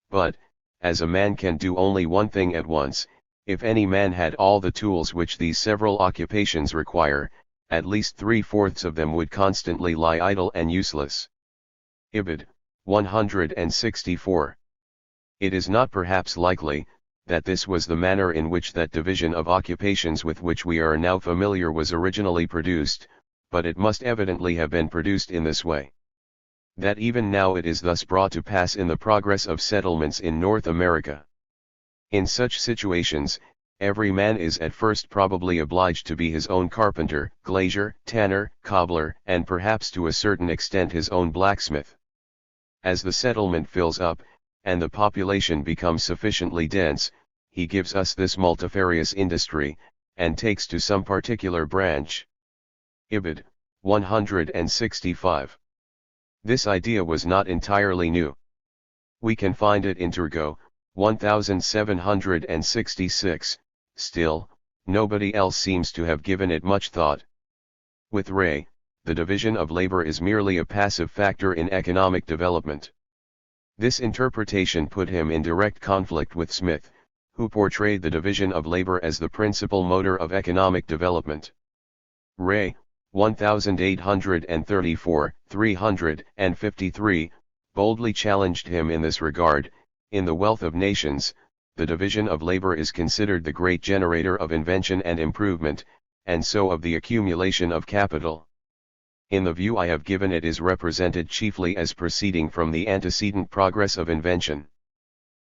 But, as a man can do only one thing at once, if any man had all the tools which these several occupations require, at least 3/4 of them would constantly lie idle and useless. Ibid. 164. It is not perhaps likely, that this was the manner in which that division of occupations with which we are now familiar was originally produced, but it must evidently have been produced in this way. That even now it is thus brought to pass in the progress of settlements in North America. In such situations, every man is at first probably obliged to be his own carpenter, glazier, tanner, cobbler, and perhaps to a certain extent his own blacksmith. As the settlement fills up, and the population becomes sufficiently dense, he gives us this multifarious industry, and takes to some particular branch. Ibid. 165. This idea was not entirely new. We can find it in Turgot, 1766, still, nobody else seems to have given it much thought. With Ray, the division of labor is merely a passive factor in economic development. This interpretation put him in direct conflict with Smith, who portrayed the division of labor as the principal motor of economic development. Ray, 1834, 353, boldly challenged him in this regard. In The Wealth of Nations, the division of labor is considered the great generator of invention and improvement, and so of the accumulation of capital. In the view I have given it is represented chiefly as proceeding from the antecedent progress of invention.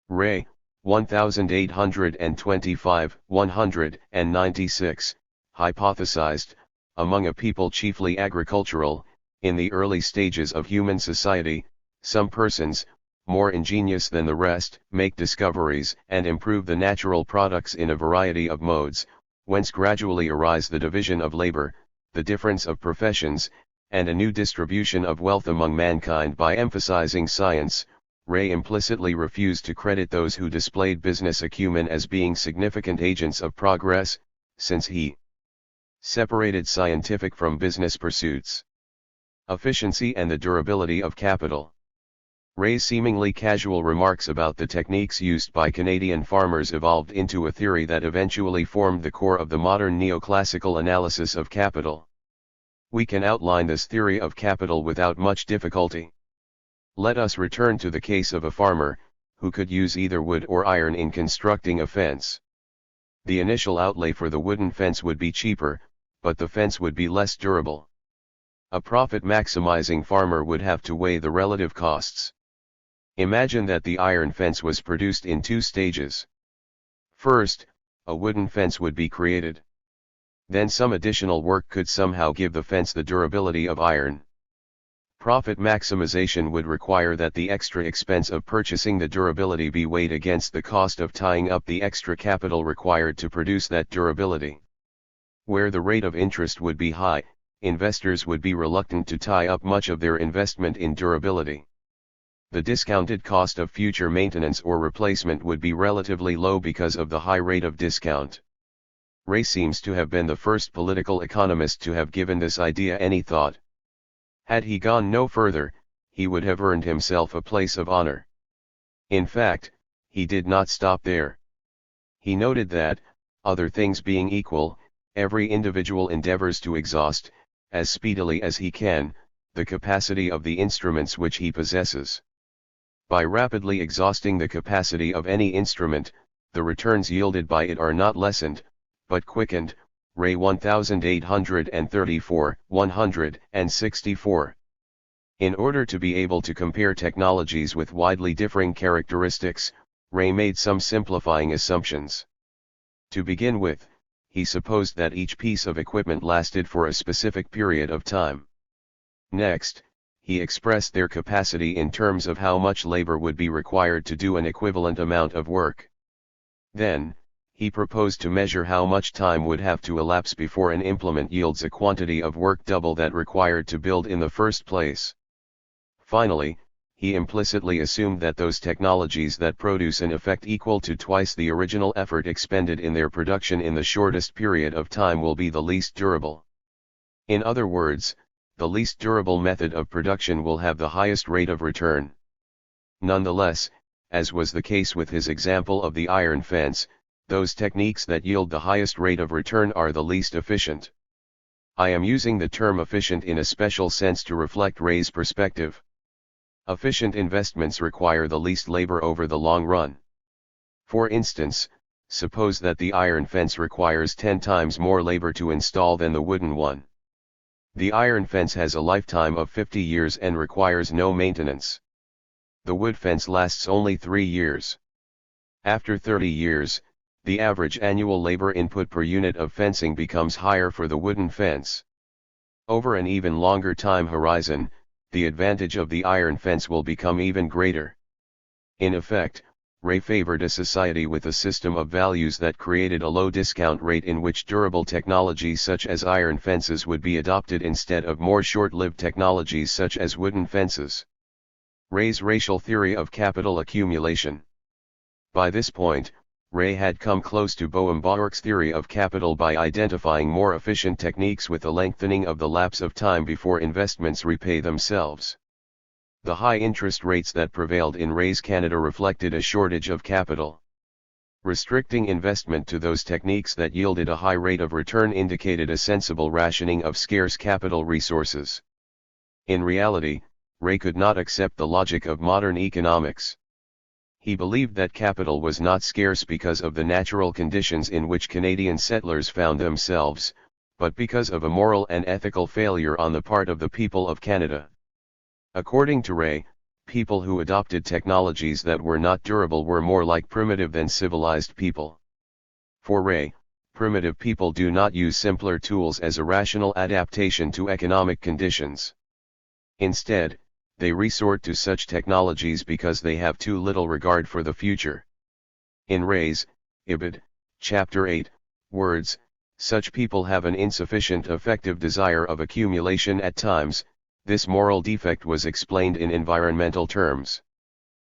Ray, 1825, 196, hypothesized, among a people chiefly agricultural, in the early stages of human society, some persons, more ingenious than the rest, make discoveries, and improve the natural products in a variety of modes, whence gradually arise the division of labor, the difference of professions, and a new distribution of wealth among mankind. By emphasizing science, Ray implicitly refused to credit those who displayed business acumen as being significant agents of progress, since he separated scientific from business pursuits. Efficiency and the durability of capital. Ray's seemingly casual remarks about the techniques used by Canadian farmers evolved into a theory that eventually formed the core of the modern neoclassical analysis of capital. We can outline this theory of capital without much difficulty. Let us return to the case of a farmer, who could use either wood or iron in constructing a fence. The initial outlay for the wooden fence would be cheaper, but the fence would be less durable. A profit-maximizing farmer would have to weigh the relative costs. Imagine that the iron fence was produced in two stages. First, a wooden fence would be created. Then some additional work could somehow give the fence the durability of iron. Profit maximization would require that the extra expense of purchasing the durability be weighed against the cost of tying up the extra capital required to produce that durability. Where the rate of interest would be high, investors would be reluctant to tie up much of their investment in durability. The discounted cost of future maintenance or replacement would be relatively low because of the high rate of discount. Ray seems to have been the first political economist to have given this idea any thought. Had he gone no further, he would have earned himself a place of honor. In fact, he did not stop there. He noted that, other things being equal, every individual endeavors to exhaust, as speedily as he can, the capacity of the instruments which he possesses. By rapidly exhausting the capacity of any instrument, the returns yielded by it are not lessened, but quickened. Ray 1834, 164. In order to be able to compare technologies with widely differing characteristics, Ray made some simplifying assumptions. To begin with, he supposed that each piece of equipment lasted for a specific period of time. Next, he expressed their capacity in terms of how much labor would be required to do an equivalent amount of work. Then, he proposed to measure how much time would have to elapse before an implement yields a quantity of work double that required to build in the first place. Finally, he implicitly assumed that those technologies that produce an effect equal to twice the original effort expended in their production in the shortest period of time will be the least durable. In other words, the least durable method of production will have the highest rate of return. Nonetheless, as was the case with his example of the iron fence, those techniques that yield the highest rate of return are the least efficient. I am using the term efficient in a special sense to reflect Ray's perspective. Efficient investments require the least labor over the long run. For instance, suppose that the iron fence requires 10 times more labor to install than the wooden one. The iron fence has a lifetime of 50 years and requires no maintenance. The wood fence lasts only 3 years. After 30 years, the average annual labor input per unit of fencing becomes higher for the wooden fence. Over an even longer time horizon, the advantage of the iron fence will become even greater. In effect, Ray favored a society with a system of values that created a low discount rate in which durable technologies such as iron fences would be adopted instead of more short-lived technologies such as wooden fences. Ray's racial theory of capital accumulation. By this point, Ray had come close to Boehm-Baruch's theory of capital by identifying more efficient techniques with a lengthening of the lapse of time before investments repay themselves. The high interest rates that prevailed in Ray's Canada reflected a shortage of capital. Restricting investment to those techniques that yielded a high rate of return indicated a sensible rationing of scarce capital resources. In reality, Ray could not accept the logic of modern economics. He believed that capital was not scarce because of the natural conditions in which Canadian settlers found themselves, but because of a moral and ethical failure on the part of the people of Canada. According to Ray, people who adopted technologies that were not durable were more like primitive than civilized people. For Ray, primitive people do not use simpler tools as a rational adaptation to economic conditions. Instead, they resort to such technologies because they have too little regard for the future. In Ray's, Ibid, Chapter 8, words, such people have an insufficient affective desire of accumulation at times. This moral defect was explained in environmental terms.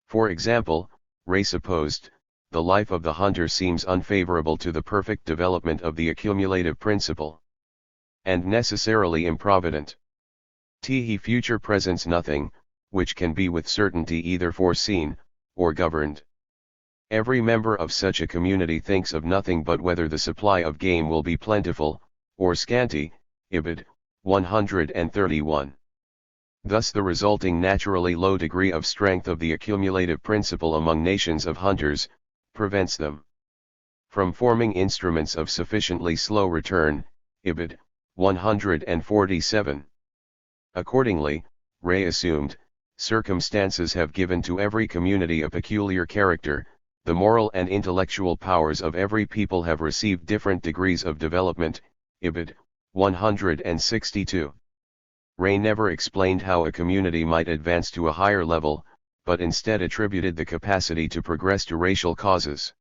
For example, Ray supposed, the life of the hunter seems unfavorable to the perfect development of the accumulative principle, and necessarily improvident. He future presents nothing, which can be with certainty either foreseen, or governed. Every member of such a community thinks of nothing but whether the supply of game will be plentiful, or scanty, Ibid, 131. Thus the resulting naturally low degree of strength of the accumulative principle among nations of hunters, prevents them from forming instruments of sufficiently slow return, Ibid, 147. Accordingly, Ray assumed, circumstances have given to every community a peculiar character, the moral and intellectual powers of every people have received different degrees of development, Ibid, 162. Ray never explained how a community might advance to a higher level, but instead attributed the capacity to progress to racial causes.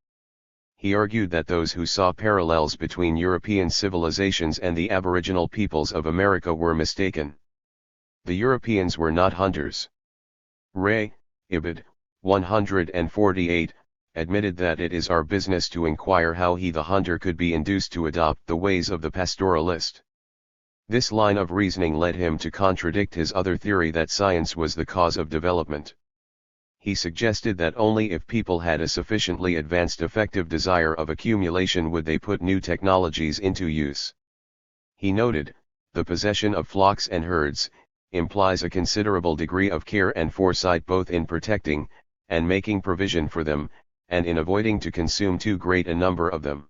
He argued that those who saw parallels between European civilizations and the aboriginal peoples of America were mistaken. The Europeans were not hunters. Ray, Ibid, 148, admitted that it is our business to inquire how he the hunter could be induced to adopt the ways of the pastoralist. This line of reasoning led him to contradict his other theory that science was the cause of development. He suggested that only if people had a sufficiently advanced effective desire of accumulation would they put new technologies into use. He noted, the possession of flocks and herds implies a considerable degree of care and foresight both in protecting and making provision for them, and in avoiding to consume too great a number of them.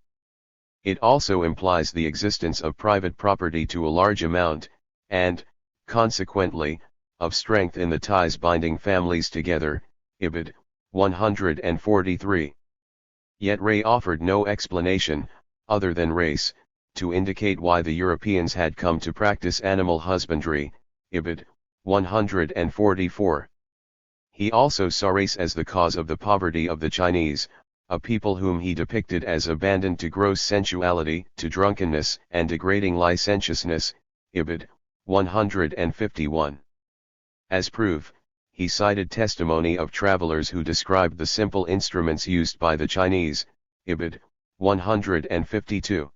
It also implies the existence of private property to a large amount, and, consequently, of strength in the ties binding families together, Ibid, 143. Yet Ray offered no explanation, other than race, to indicate why the Europeans had come to practice animal husbandry, Ibid, 144. He also saw race as the cause of the poverty of the Chinese, a people whom he depicted as abandoned to gross sensuality, to drunkenness and degrading licentiousness, Ibid, 151. As proof, he cited testimony of travelers who described the simple instruments used by the Chinese, Ibid, 152.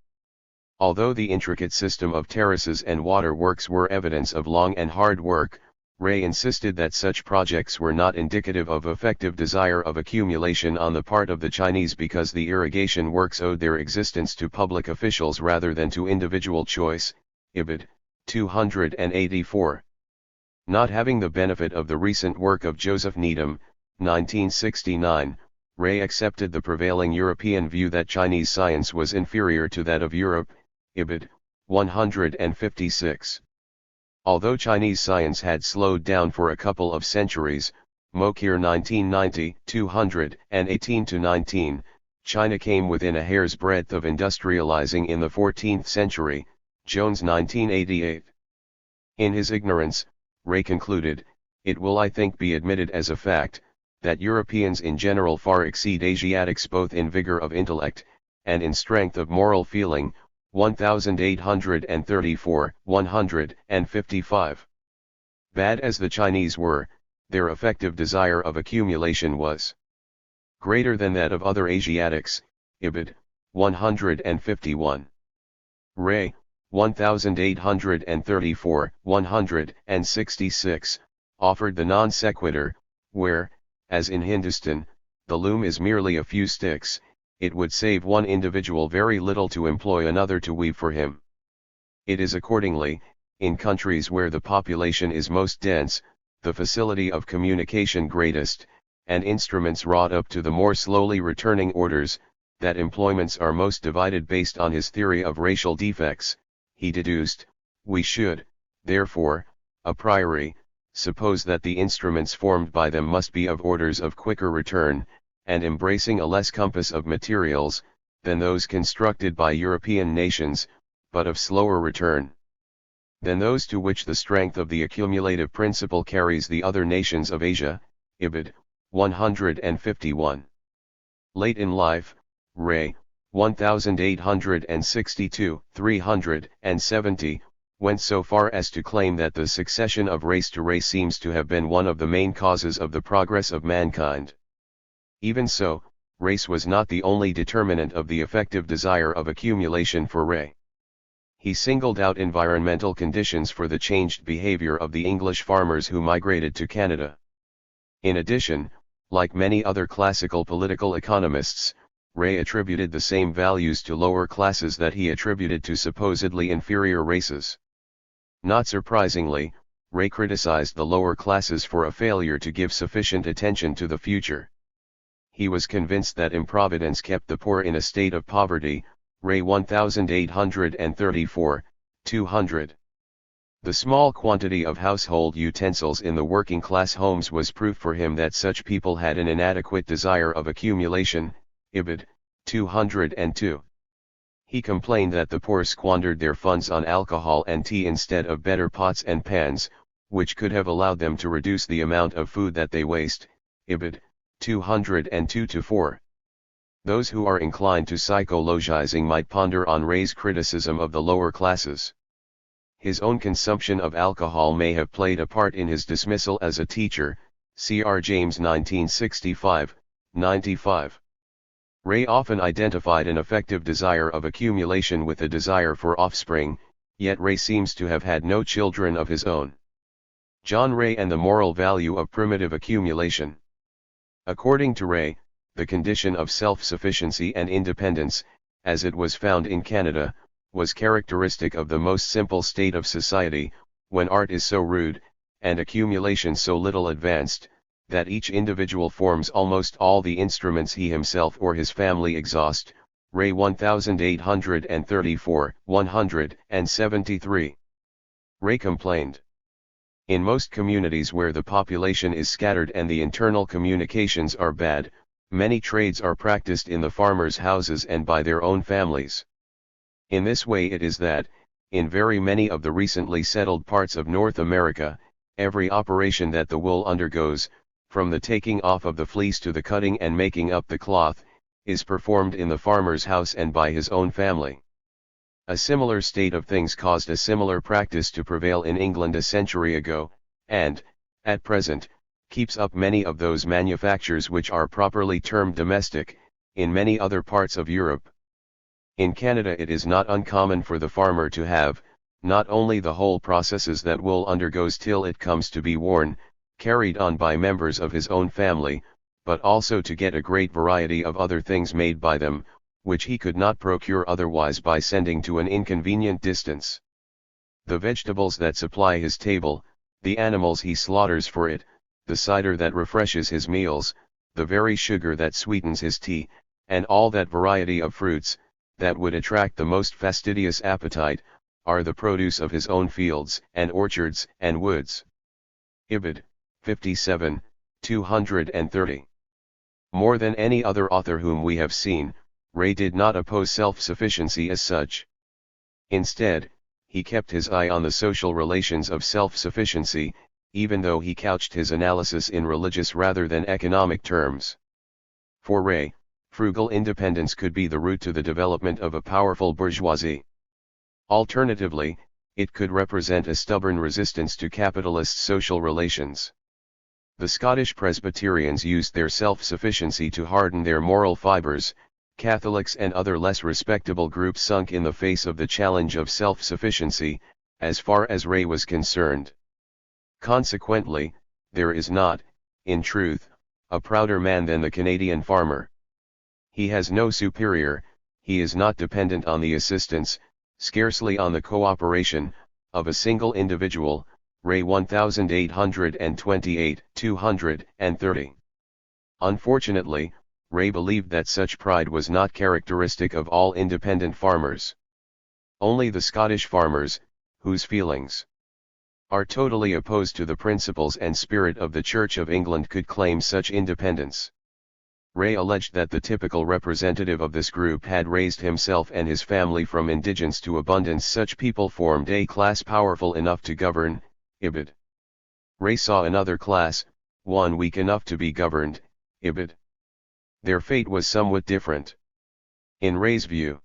Although the intricate system of terraces and waterworks were evidence of long and hard work, Ray insisted that such projects were not indicative of effective desire of accumulation on the part of the Chinese because the irrigation works owed their existence to public officials rather than to individual choice, Ibid, 284. Not having the benefit of the recent work of Joseph Needham, 1969, Ray accepted the prevailing European view that Chinese science was inferior to that of Europe, Ibid, 156. Although Chinese science had slowed down for a couple of centuries, Mokir 1990, 218-19, China came within a hair's breadth of industrializing in the 14th century, Jones 1988. In his ignorance, Ray concluded, it will I think be admitted as a fact, that Europeans in general far exceed Asiatics both in vigor of intellect, and in strength of moral feeling, 1834, 155. Bad as the Chinese were, their effective desire of accumulation was greater than that of other Asiatics, Ibid, 151. Ray, 1834, 166, offered the non sequitur, where, as in Hindustan, the loom is merely a few sticks, it would save one individual very little to employ another to weave for him. It is accordingly, in countries where the population is most dense, the facility of communication greatest, and instruments wrought up to the more slowly returning orders, that employments are most divided. Based on his theory of racial defects, he deduced, we should, therefore, a priori, suppose that the instruments formed by them must be of orders of quicker return, and embracing a less compass of materials, than those constructed by European nations, but of slower return. than those to which the strength of the accumulative principle carries the other nations of Asia. Ibid. 151. Late in life, Ray, 1862-370, went so far as to claim that the succession of race to race seems to have been one of the main causes of the progress of mankind. Even so, race was not the only determinant of the effective desire of accumulation for Ray. He singled out environmental conditions for the changed behavior of the English farmers who migrated to Canada. In addition, like many other classical political economists, Ray attributed the same values to lower classes that he attributed to supposedly inferior races. Not surprisingly, Ray criticized the lower classes for a failure to give sufficient attention to the future. He was convinced that improvidence kept the poor in a state of poverty. Ray 1834, 200. The small quantity of household utensils in the working class homes was proof for him that such people had an inadequate desire of accumulation. Ibid. 202. He complained that the poor squandered their funds on alcohol and tea instead of better pots and pans, which could have allowed them to reduce the amount of food that they waste. Ibid. 202-4. Those who are inclined to psychologizing might ponder on Ray's criticism of the lower classes. His own consumption of alcohol may have played a part in his dismissal as a teacher. Cr. James 1965, 95. Ray often identified an effective desire of accumulation with a desire for offspring, yet Ray seems to have had no children of his own. John Ray and the moral value of primitive accumulation. According to Ray, the condition of self-sufficiency and independence, as it was found in Canada, was characteristic of the most simple state of society, when art is so rude, and accumulation so little advanced, that each individual forms almost all the instruments he himself or his family exhaust. Ray 1834, 173. Ray complained. In most communities where the population is scattered and the internal communications are bad, many trades are practiced in the farmers' houses and by their own families. In this way it is that, in very many of the recently settled parts of North America, every operation that the wool undergoes, from the taking off of the fleece to the cutting and making up the cloth, is performed in the farmer's house and by his own family. A similar state of things caused a similar practice to prevail in England a century ago, and, at present, keeps up many of those manufactures which are properly termed domestic, in many other parts of Europe. In Canada it is not uncommon for the farmer to have, not only the whole processes that wool undergoes till it comes to be worn, carried on by members of his own family, but also to get a great variety of other things made by them, which he could not procure otherwise by sending to an inconvenient distance. The vegetables that supply his table, the animals he slaughters for it, the cider that refreshes his meals, the very sugar that sweetens his tea, and all that variety of fruits, that would attract the most fastidious appetite, are the produce of his own fields, and orchards, and woods. Ibid. 57, 230. More than any other author whom we have seen, Ray did not oppose self-sufficiency as such. Instead, he kept his eye on the social relations of self-sufficiency, even though he couched his analysis in religious rather than economic terms. For Ray, frugal independence could be the route to the development of a powerful bourgeoisie. Alternatively, it could represent a stubborn resistance to capitalist social relations. The Scottish Presbyterians used their self-sufficiency to harden their moral fibers. Catholics and other less respectable groups sunk in the face of the challenge of self-sufficiency, as far as Ray was concerned. Consequently, there is not, in truth, a prouder man than the Canadian farmer. He has no superior, he is not dependent on the assistance, scarcely on the cooperation, of a single individual. Ray 1828, 230. Unfortunately, Ray believed that such pride was not characteristic of all independent farmers. Only the Scottish farmers, whose feelings are totally opposed to the principles and spirit of the Church of England, could claim such independence. Ray alleged that the typical representative of this group had raised himself and his family from indigence to abundance. Such people formed a class powerful enough to govern, ibid. Ray saw another class, one weak enough to be governed, ibid. Their fate was somewhat different. In Ray's view,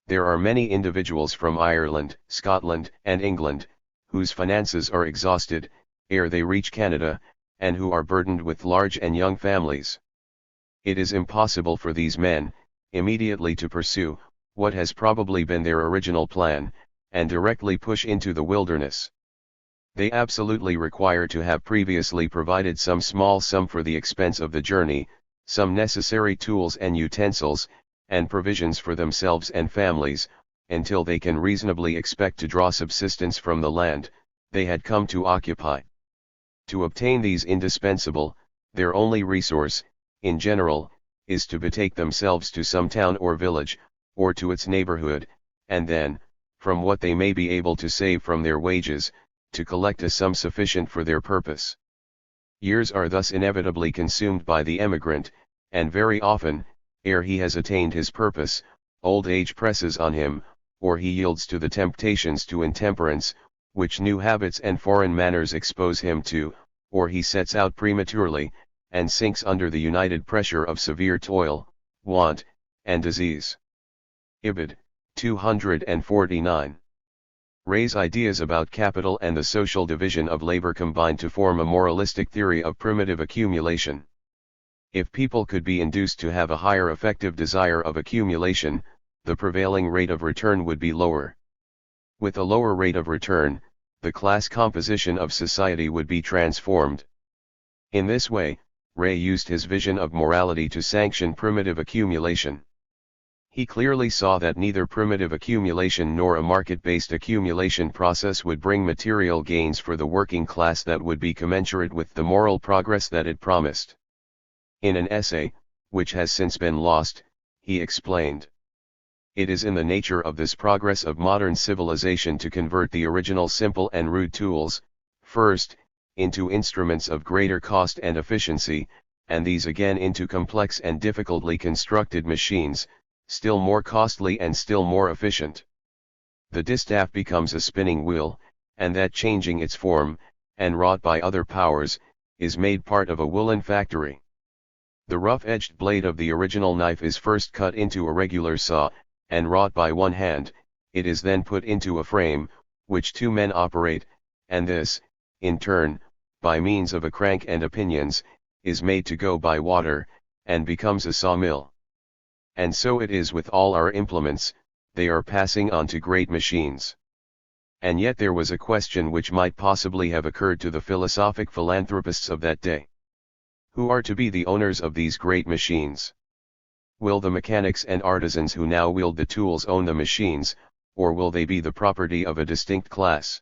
there are many individuals from Ireland, Scotland, and England, whose finances are exhausted, ere they reach Canada, and who are burdened with large and young families. It is impossible for these men, immediately to pursue, what has probably been their original plan, and directly push into the wilderness. They absolutely require to have previously provided some small sum for the expense of the journey, some necessary tools and utensils, and provisions for themselves and families, until they can reasonably expect to draw subsistence from the land they had come to occupy. To obtain these indispensable, their only resource, in general, is to betake themselves to some town or village, or to its neighborhood, and then, from what they may be able to save from their wages, to collect a sum sufficient for their purpose. Years are thus inevitably consumed by the emigrant, and very often, ere he has attained his purpose, old age presses on him, or he yields to the temptations to intemperance, which new habits and foreign manners expose him to, or he sets out prematurely, and sinks under the united pressure of severe toil, want, and disease. Ibid. 249. Ray's ideas about capital and the social division of labor combine to form a moralistic theory of primitive accumulation. If people could be induced to have a higher effective desire of accumulation, the prevailing rate of return would be lower. With a lower rate of return, the class composition of society would be transformed. In this way, Ray used his vision of morality to sanction primitive accumulation. He clearly saw that neither primitive accumulation nor a market-based accumulation process would bring material gains for the working class that would be commensurate with the moral progress that it promised. In an essay, which has since been lost, he explained, "It is in the nature of this progress of modern civilization to convert the original simple and rude tools, first, into instruments of greater cost and efficiency, and these again into complex and difficultly constructed machines, still more costly and still more efficient. The distaff becomes a spinning wheel, and that changing its form, and wrought by other powers, is made part of a woolen factory. The rough-edged blade of the original knife is first cut into a regular saw, and wrought by one hand, it is then put into a frame, which two men operate, and this, in turn, by means of a crank and a pinions, is made to go by water, and becomes a sawmill. And so it is with all our implements, they are passing on to great machines." And yet there was a question which might possibly have occurred to the philosophic philanthropists of that day. Who are to be the owners of these great machines? Will the mechanics and artisans who now wield the tools own the machines, or will they be the property of a distinct class?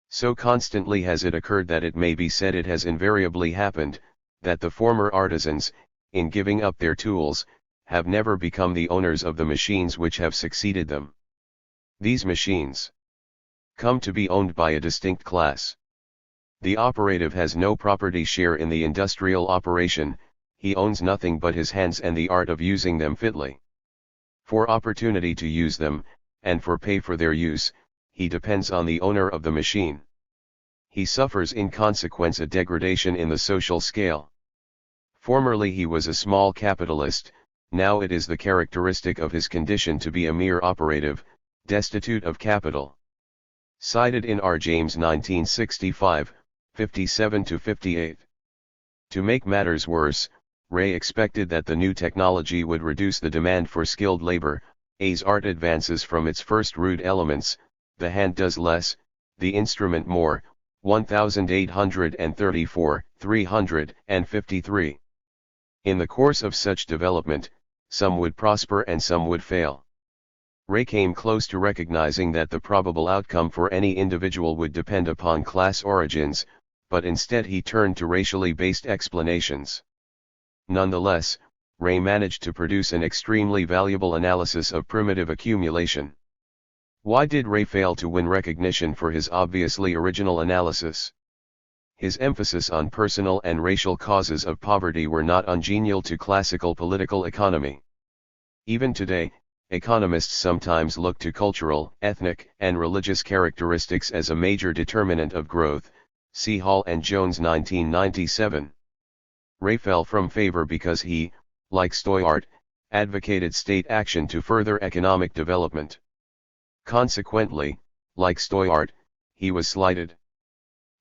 So constantly has it occurred that it may be said it has invariably happened, that the former artisans, in giving up their tools, have never become the owners of the machines which have succeeded them. These machines come to be owned by a distinct class. The operative has no property share in the industrial operation, he owns nothing but his hands and the art of using them fitly. For opportunity to use them, and for pay for their use, he depends on the owner of the machine. He suffers in consequence a degradation in the social scale. Formerly he was a small capitalist, now it is the characteristic of his condition to be a mere operative, destitute of capital. Cited in R. James 1965, 57-58. To make matters worse, Ray expected that the new technology would reduce the demand for skilled labor, as art advances from its first rude elements, the hand does less, the instrument more, 1834, 353. In the course of such development, some would prosper and some would fail. Ray came close to recognizing that the probable outcome for any individual would depend upon class origins, but instead he turned to racially based explanations. Nonetheless, Ray managed to produce an extremely valuable analysis of primitive accumulation. Why did Ray fail to win recognition for his obviously original analysis? His emphasis on personal and racial causes of poverty were not ungenial to classical political economy. Even today, economists sometimes look to cultural, ethnic, and religious characteristics as a major determinant of growth, see Hall and Jones 1997. Ray fell from favor because he, like Stoyart, advocated state action to further economic development. Consequently, like Stoyart, he was slighted.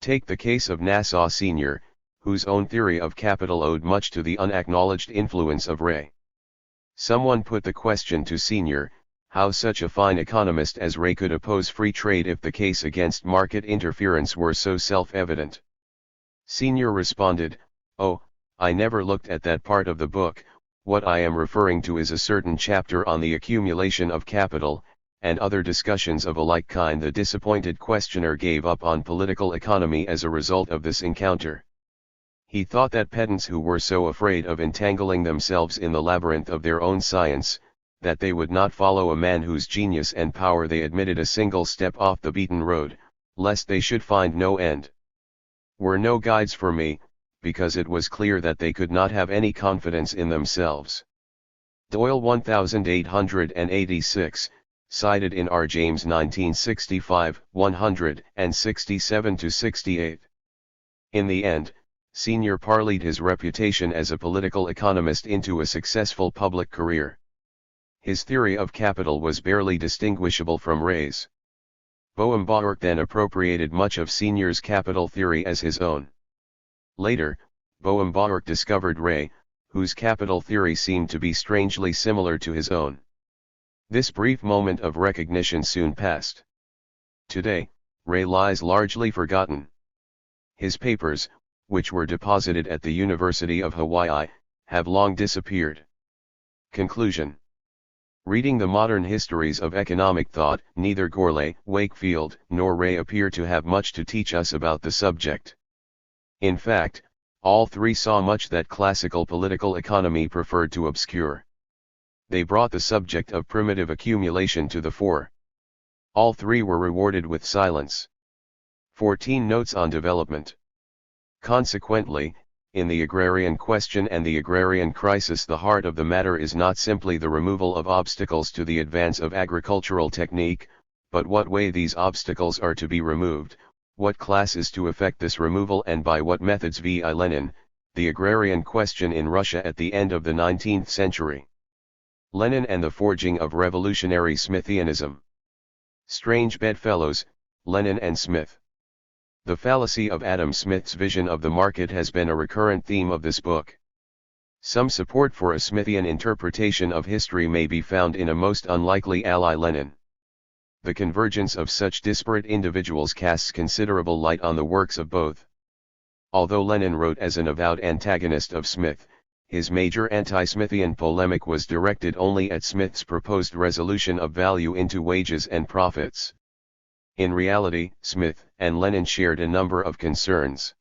Take the case of Nassau Sr., whose own theory of capital owed much to the unacknowledged influence of Ray. Someone put the question to Sr., how such a fine economist as Ray could oppose free trade if the case against market interference were so self-evident. Sr. responded, "Oh, I never looked at that part of the book. What I am referring to is a certain chapter on the accumulation of capital, and other discussions of a like kind." The disappointed questioner gave up on political economy as a result of this encounter. He thought that pedants who were so afraid of entangling themselves in the labyrinth of their own science, that they would not follow a man whose genius and power they admitted a single step off the beaten road, lest they should find no end, were no guides for me, because it was clear that they could not have any confidence in themselves. Doyle 1886, cited in R. James 1965, 167-68. In the end, Sr. parlayed his reputation as a political economist into a successful public career. His theory of capital was barely distinguishable from Ray's. Boehm-Bawerk then appropriated much of Sr.'s capital theory as his own. Later, Boehm-Bawerk discovered Ray, whose capital theory seemed to be strangely similar to his own. This brief moment of recognition soon passed. Today, Ray lies largely forgotten. His papers, which were deposited at the University of Hawaii, have long disappeared. Conclusion. Reading the modern histories of economic thought, neither Gourlay, Wakefield, nor Ray appear to have much to teach us about the subject. In fact, all three saw much that classical political economy preferred to obscure. They brought the subject of primitive accumulation to the fore. All three were rewarded with silence. 14 Notes on Development. Consequently, in the agrarian question and the agrarian crisis, the heart of the matter is not simply the removal of obstacles to the advance of agricultural technique, but what way these obstacles are to be removed, what class is to effect this removal, and by what methods. V.I. Lenin, The Agrarian Question in Russia at the End of the 19th Century. Lenin and the Forging of Revolutionary Smithianism. Strange Bedfellows, Lenin and Smith. The fallacy of Adam Smith's vision of the market has been a recurrent theme of this book. Some support for a Smithian interpretation of history may be found in a most unlikely ally, Lenin. The convergence of such disparate individuals casts considerable light on the works of both. Although Lenin wrote as an avowed antagonist of Smith, his major anti-Smithian polemic was directed only at Smith's proposed resolution of value into wages and profits. In reality, Smith and Lenin shared a number of concerns.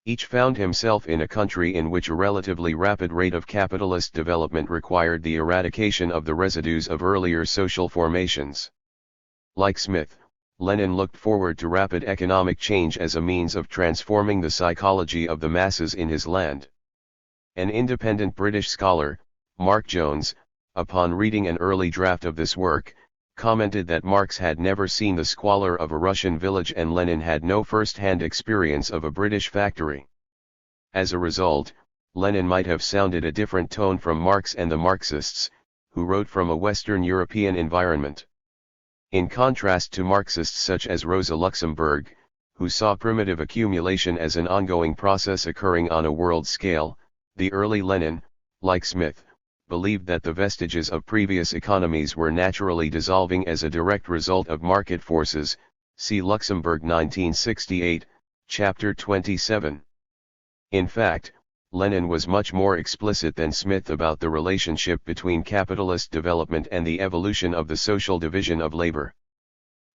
Each found himself in a country in which a relatively rapid rate of capitalist development required the eradication of the residues of earlier social formations. Like Smith, Lenin looked forward to rapid economic change as a means of transforming the psychology of the masses in his land. An independent British scholar, Mark Jones, upon reading an early draft of this work, commented that Marx had never seen the squalor of a Russian village and Lenin had no first-hand experience of a British factory. As a result, Lenin might have sounded a different tone from Marx and the Marxists, who wrote from a Western European environment. In contrast to Marxists such as Rosa Luxemburg, who saw primitive accumulation as an ongoing process occurring on a world scale, the early Lenin, like Smith, believed that the vestiges of previous economies were naturally dissolving as a direct result of market forces, see Luxemburg 1968, chapter 27. In fact, Lenin was much more explicit than Smith about the relationship between capitalist development and the evolution of the social division of labor.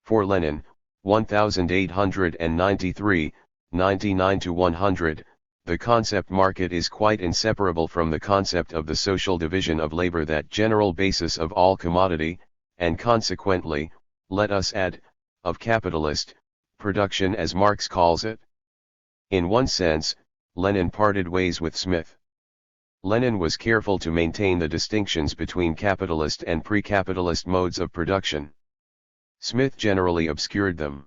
For Lenin, 1893, 99-100, the concept market is quite inseparable from the concept of the social division of labor, that general basis of all commodity, and consequently, let us add, of capitalist production as Marx calls it. In one sense, Lenin parted ways with Smith. Lenin was careful to maintain the distinctions between capitalist and pre-capitalist modes of production. Smith generally obscured them.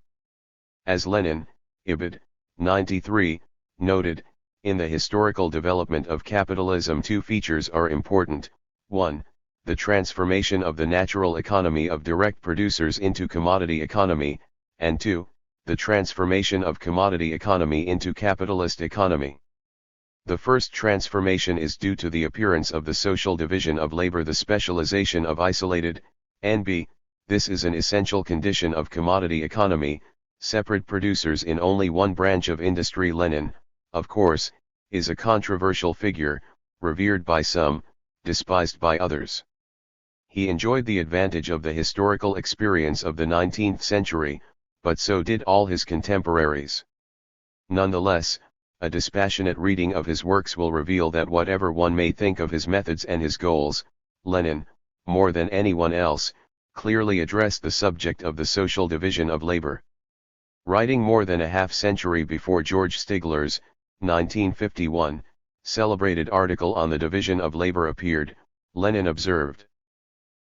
As Lenin, Ibid. 93, noted, in the historical development of capitalism two features are important: 1. The transformation of the natural economy of direct producers into commodity economy, and 2. The transformation of commodity economy into capitalist economy. The first transformation is due to the appearance of the social division of labor, the specialization of isolated, NB, this is an essential condition of commodity economy, separate producers in only one branch of industry. Lenin, of course, is a controversial figure, revered by some, despised by others. He enjoyed the advantage of the historical experience of the 19th century, but so did all his contemporaries. Nonetheless, a dispassionate reading of his works will reveal that whatever one may think of his methods and his goals, Lenin, more than anyone else, clearly addressed the subject of the social division of labor. Writing more than a half-century before George Stigler's, 1951, celebrated article on the division of labor appeared, Lenin observed: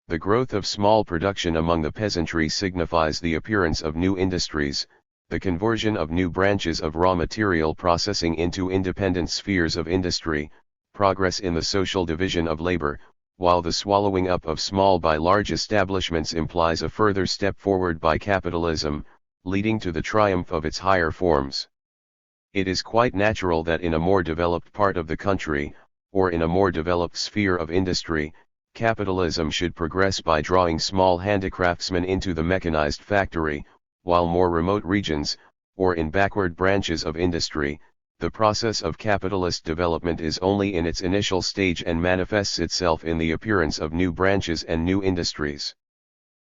"The growth of small production among the peasantry signifies the appearance of new industries, the conversion of new branches of raw material processing into independent spheres of industry, progress in the social division of labor, while the swallowing up of small by large establishments implies a further step forward by capitalism, leading to the triumph of its higher forms. It is quite natural that in a more developed part of the country, or in a more developed sphere of industry, capitalism should progress by drawing small handicraftsmen into the mechanized factory, while more remote regions, or in backward branches of industry, the process of capitalist development is only in its initial stage and manifests itself in the appearance of new branches and new industries."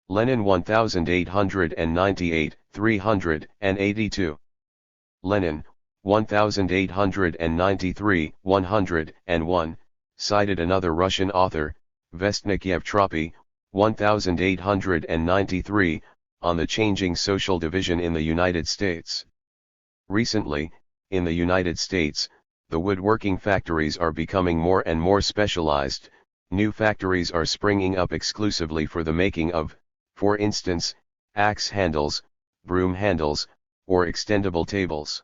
Lenin 1898, 382. Lenin, 1893, 101, cited another Russian author, Vestnik Tropi, 1893, on the changing social division in the United States. Recently, in the United States, the woodworking factories are becoming more and more specialized. New factories are springing up exclusively for the making of, for instance, axe handles, broom handles, or extendable tables.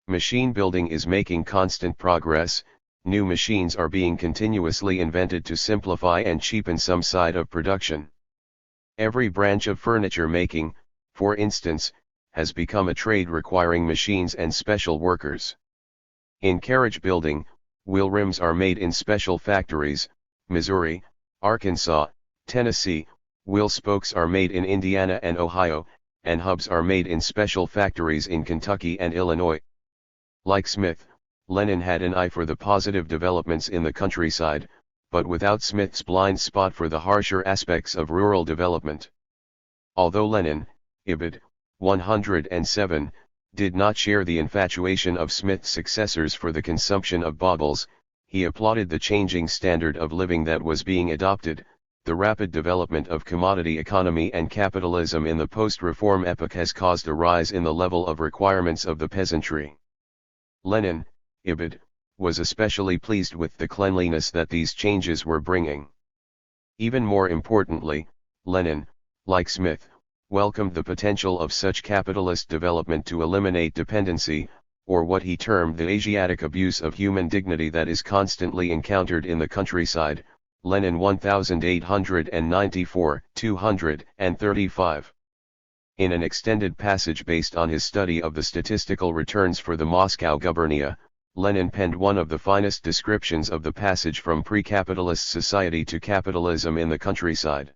Machine building is making constant progress. New machines are being continuously invented to simplify and cheapen some side of production. Every branch of furniture making, for instance, has become a trade requiring machines and special workers. In carriage building, wheel rims are made in special factories, Missouri, Arkansas, Tennessee, wheel spokes are made in Indiana and Ohio, and hubs are made in special factories in Kentucky and Illinois. Like Smith, Lenin had an eye for the positive developments in the countryside, but without Smith's blind spot for the harsher aspects of rural development. Although Lenin, Ibid. 107, did not share the infatuation of Smith's successors for the consumption of baubles, he applauded the changing standard of living that was being adopted. The rapid development of commodity economy and capitalism in the post-reform epoch has caused a rise in the level of requirements of the peasantry. Lenin, Ibid, was especially pleased with the cleanliness that these changes were bringing. Even more importantly, Lenin, like Smith, welcomed the potential of such capitalist development to eliminate dependency, or what he termed the Asiatic abuse of human dignity that is constantly encountered in the countryside. Lenin 1894, 235. In an extended passage based on his study of the statistical returns for the Moscow gubernia, Lenin penned one of the finest descriptions of the passage from pre-capitalist society to capitalism in the countryside.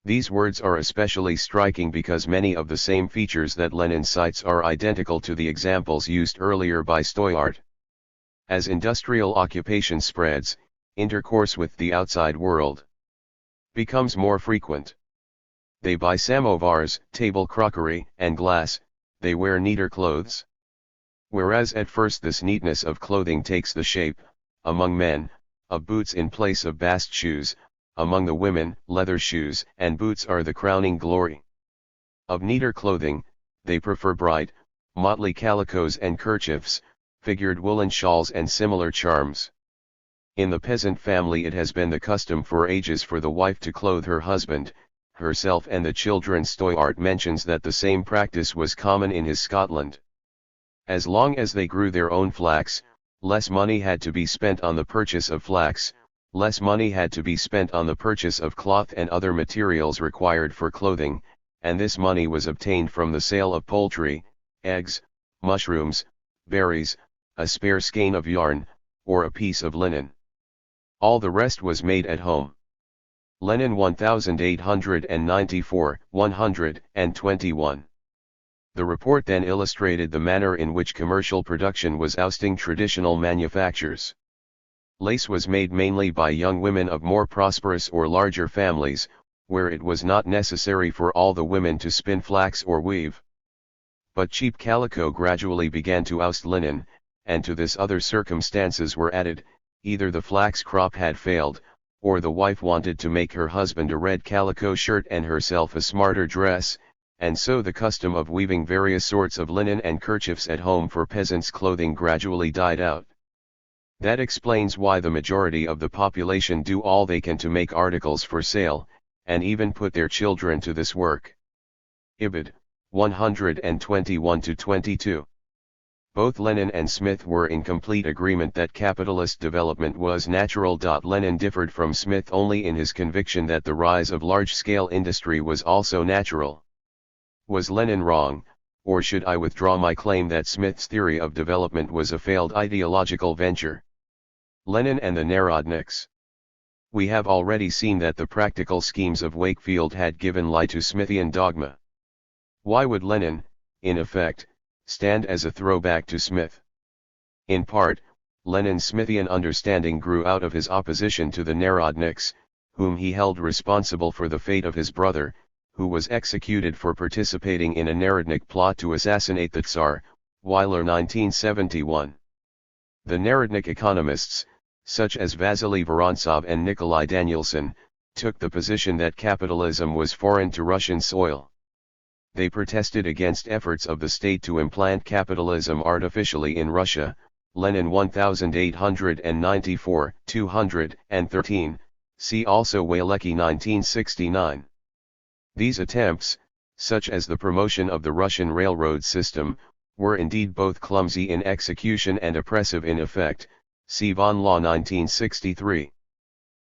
These words are especially striking because many of the same features that Lenin cites are identical to the examples used earlier by Stoyart. As industrial occupation spreads, intercourse with the outside world becomes more frequent. They buy samovars, table crockery, and glass. They wear neater clothes. Whereas at first this neatness of clothing takes the shape, among men, of boots in place of bast shoes, among the women, leather shoes and boots are the crowning glory. Of neater clothing, they prefer bright, motley calicoes and kerchiefs, figured woolen shawls and similar charms. In the peasant family it has been the custom for ages for the wife to clothe her husband, herself and the children. Stoyart mentions that the same practice was common in his Scotland. As long as they grew their own flax, less money had to be spent on the purchase of flax, less money had to be spent on the purchase of cloth and other materials required for clothing, and this money was obtained from the sale of poultry, eggs, mushrooms, berries, a spare skein of yarn, or a piece of linen. All the rest was made at home. Lenin 1894, 121. The report then illustrated the manner in which commercial production was ousting traditional manufactures. Lace was made mainly by young women of more prosperous or larger families, where it was not necessary for all the women to spin flax or weave. But cheap calico gradually began to oust linen, and to this other circumstances were added: either the flax crop had failed, or the wife wanted to make her husband a red calico shirt and herself a smarter dress, and so the custom of weaving various sorts of linen and kerchiefs at home for peasants' clothing gradually died out. That explains why the majority of the population do all they can to make articles for sale, and even put their children to this work. Ibid. 121-22. Both Lenin and Smith were in complete agreement that capitalist development was natural. Lenin differed from Smith only in his conviction that the rise of large-scale industry was also natural. Was Lenin wrong, or should I withdraw my claim that Smith's theory of development was a failed ideological venture? Lenin and the Narodniks. We have already seen that the practical schemes of Wakefield had given lie to Smithian dogma. Why would Lenin, in effect, stand as a throwback to Smith? In part, Lenin's Smithian understanding grew out of his opposition to the Narodniks, whom he held responsible for the fate of his brother, who was executed for participating in a Narodnik plot to assassinate the Tsar, Weiler 1971. The Narodnik economists, such as Vasily Vorontsov and Nikolai Danielson, took the position that capitalism was foreign to Russian soil. They protested against efforts of the state to implant capitalism artificially in Russia, Lenin 1894, 213, see also Walecki 1969. These attempts, such as the promotion of the Russian railroad system, were indeed both clumsy in execution and oppressive in effect, see von Law 1963.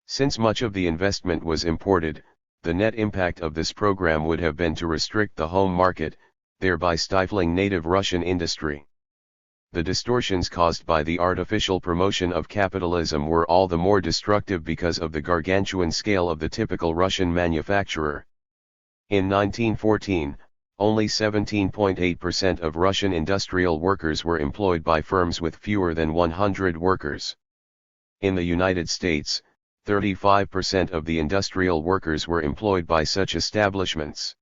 Since much of the investment was imported, the net impact of this program would have been to restrict the home market, thereby stifling native Russian industry. The distortions caused by the artificial promotion of capitalism were all the more destructive because of the gargantuan scale of the typical Russian manufacturer. In 1914, only 17.8% of Russian industrial workers were employed by firms with fewer than 100 workers. In the United States, 35% of the industrial workers were employed by such establishments.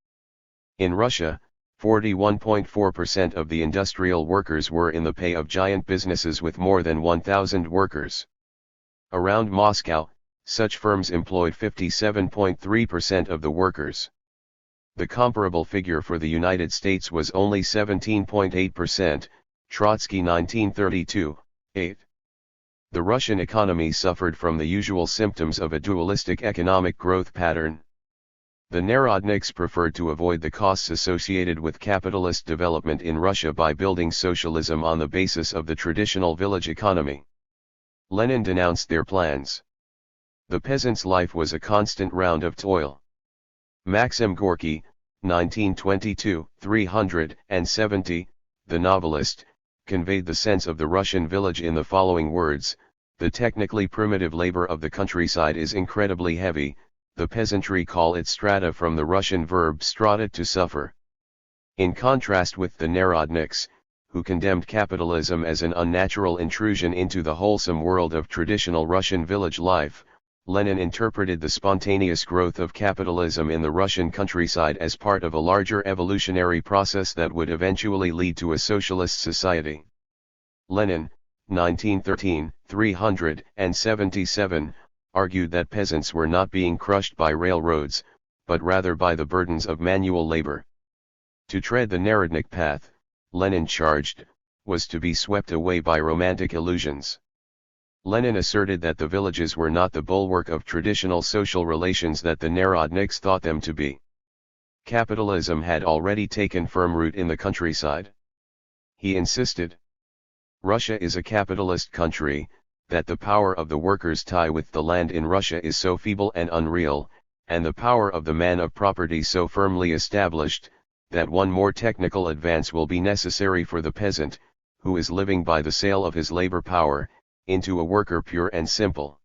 In Russia, 41.4% of the industrial workers were in the pay of giant businesses with more than 1,000 workers. Around Moscow, such firms employed 57.3% of the workers. The comparable figure for the United States was only 17.8%, Trotsky 1932, 8. The Russian economy suffered from the usual symptoms of a dualistic economic growth pattern. The Narodniks preferred to avoid the costs associated with capitalist development in Russia by building socialism on the basis of the traditional village economy. Lenin denounced their plans. The peasant's life was a constant round of toil. Maxim Gorky, 1922, 370, the novelist, conveyed the sense of the Russian village in the following words: the technically primitive labor of the countryside is incredibly heavy, the peasantry call it strata from the Russian verb strata, to suffer. In contrast with the Narodniks, who condemned capitalism as an unnatural intrusion into the wholesome world of traditional Russian village life, Lenin interpreted the spontaneous growth of capitalism in the Russian countryside as part of a larger evolutionary process that would eventually lead to a socialist society. Lenin, 1913, 377, argued that peasants were not being crushed by railroads, but rather by the burdens of manual labor. To tread the Narodnik path, Lenin charged, was to be swept away by romantic illusions. Lenin asserted that the villages were not the bulwark of traditional social relations that the Narodniks thought them to be. Capitalism had already taken firm root in the countryside. He insisted, Russia is a capitalist country, that the power of the workers' tie with the land in Russia is so feeble and unreal, and the power of the man of property so firmly established, that one more technical advance will be necessary for the peasant, who is living by the sale of his labor power, into a worker pure and simple.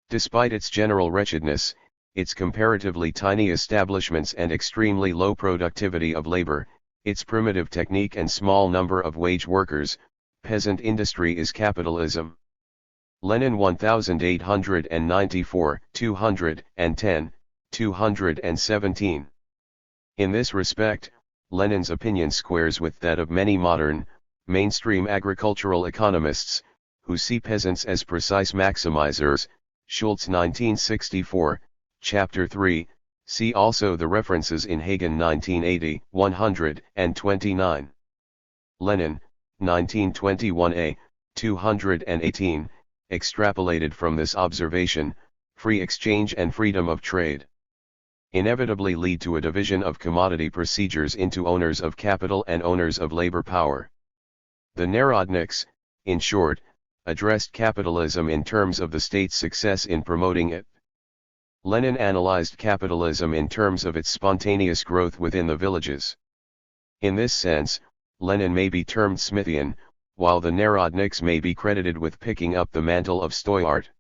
Despite its general wretchedness, its comparatively tiny establishments and extremely low productivity of labor, its primitive technique and small number of wage workers, peasant industry is capitalism. Lenin 1894, 210, 217. In this respect, Lenin's opinion squares with that of many modern, mainstream agricultural economists, who see peasants as precise maximizers. Schultz 1964, Chapter 3, see also the references in Hagen 1980, 129. Lenin, 1921a, 218, extrapolated from this observation, free exchange and freedom of trade inevitably lead to a division of commodity procedures into owners of capital and owners of labor power. The Narodniks, in short, addressed capitalism in terms of the state's success in promoting it. Lenin analyzed capitalism in terms of its spontaneous growth within the villages. In this sense, Lenin may be termed Smithian, while the Narodniks may be credited with picking up the mantle of Stoyart.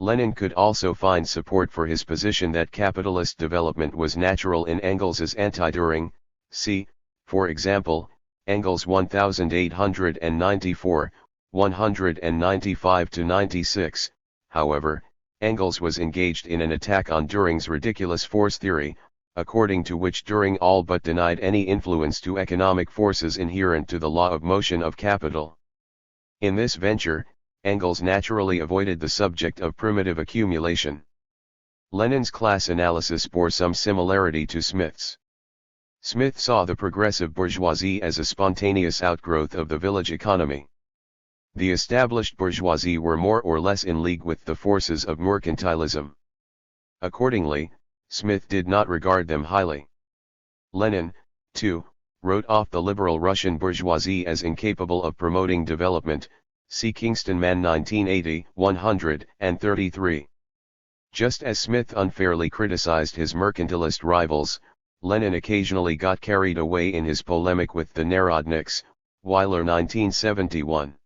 Lenin could also find support for his position that capitalist development was natural in Engels's anti-Düring, see, for example, Engels 1894, 195-96, however, Engels was engaged in an attack on Düring's ridiculous force theory, according to which Düring all but denied any influence to economic forces inherent to the law of motion of capital. In this venture, Engels naturally avoided the subject of primitive accumulation. Lenin's class analysis bore some similarity to Smith's. Smith saw the progressive bourgeoisie as a spontaneous outgrowth of the village economy. The established bourgeoisie were more or less in league with the forces of mercantilism. Accordingly, Smith did not regard them highly. Lenin, too, wrote off the liberal Russian bourgeoisie as incapable of promoting development, see Kingston Man 1980, 133. Just as Smith unfairly criticized his mercantilist rivals, Lenin occasionally got carried away in his polemic with the Narodniks, Weiler 1971.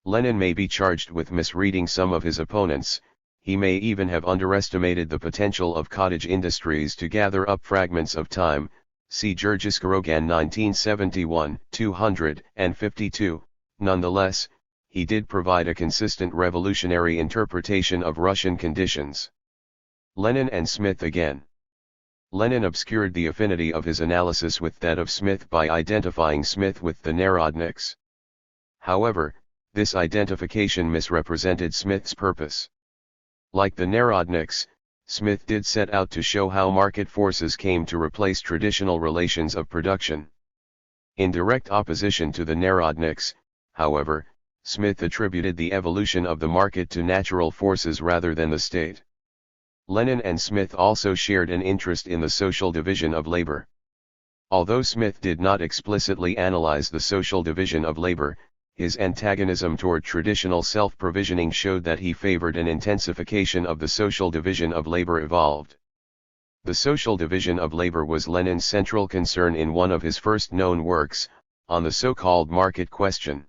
Lenin may be charged with misreading some of his opponents, he may even have underestimated the potential of cottage industries to gather up fragments of time, see Georges Kurogan 1971, 252, nonetheless, he did provide a consistent revolutionary interpretation of Russian conditions. Lenin and Smith again. Lenin obscured the affinity of his analysis with that of Smith by identifying Smith with the Narodniks. However, this identification misrepresented Smith's purpose. Like the Narodniks, Smith did set out to show how market forces came to replace traditional relations of production. In direct opposition to the Narodniks, however, Smith attributed the evolution of the market to natural forces rather than the state. Lenin and Smith also shared an interest in the social division of labor. Although Smith did not explicitly analyze the social division of labor, his antagonism toward traditional self-provisioning showed that he favored an intensification of the social division of labor evolved. The social division of labor was Lenin's central concern in one of his first known works, on the so-called market question.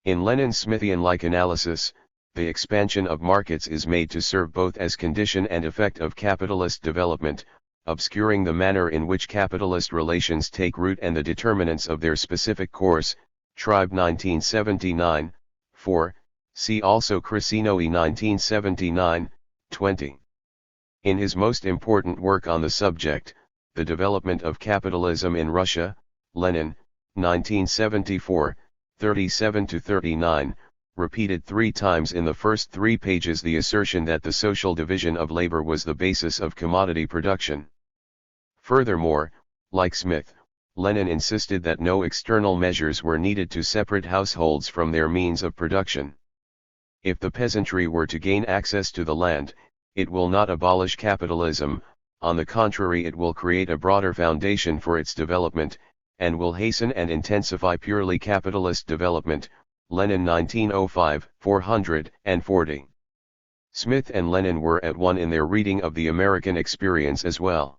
In Lenin's Smithian-like analysis, the expansion of markets is made to serve both as condition and effect of capitalist development, obscuring the manner in which capitalist relations take root and the determinants of their specific course. Tribe 1979, 4, see also Crisinoe 1979, 20. In his most important work on the subject, The Development of Capitalism in Russia, Lenin, 1974, 37-39, repeated 3 times in the first 3 pages the assertion that the social division of labor was the basis of commodity production. Furthermore, like Smith, Lenin insisted that no external measures were needed to separate households from their means of production. If the peasantry were to gain access to the land, it will not abolish capitalism, on the contrary it will create a broader foundation for its development, and will hasten and intensify purely capitalist development. Lenin 1905, 440. Smith and Lenin were at one in their reading of the American experience as well.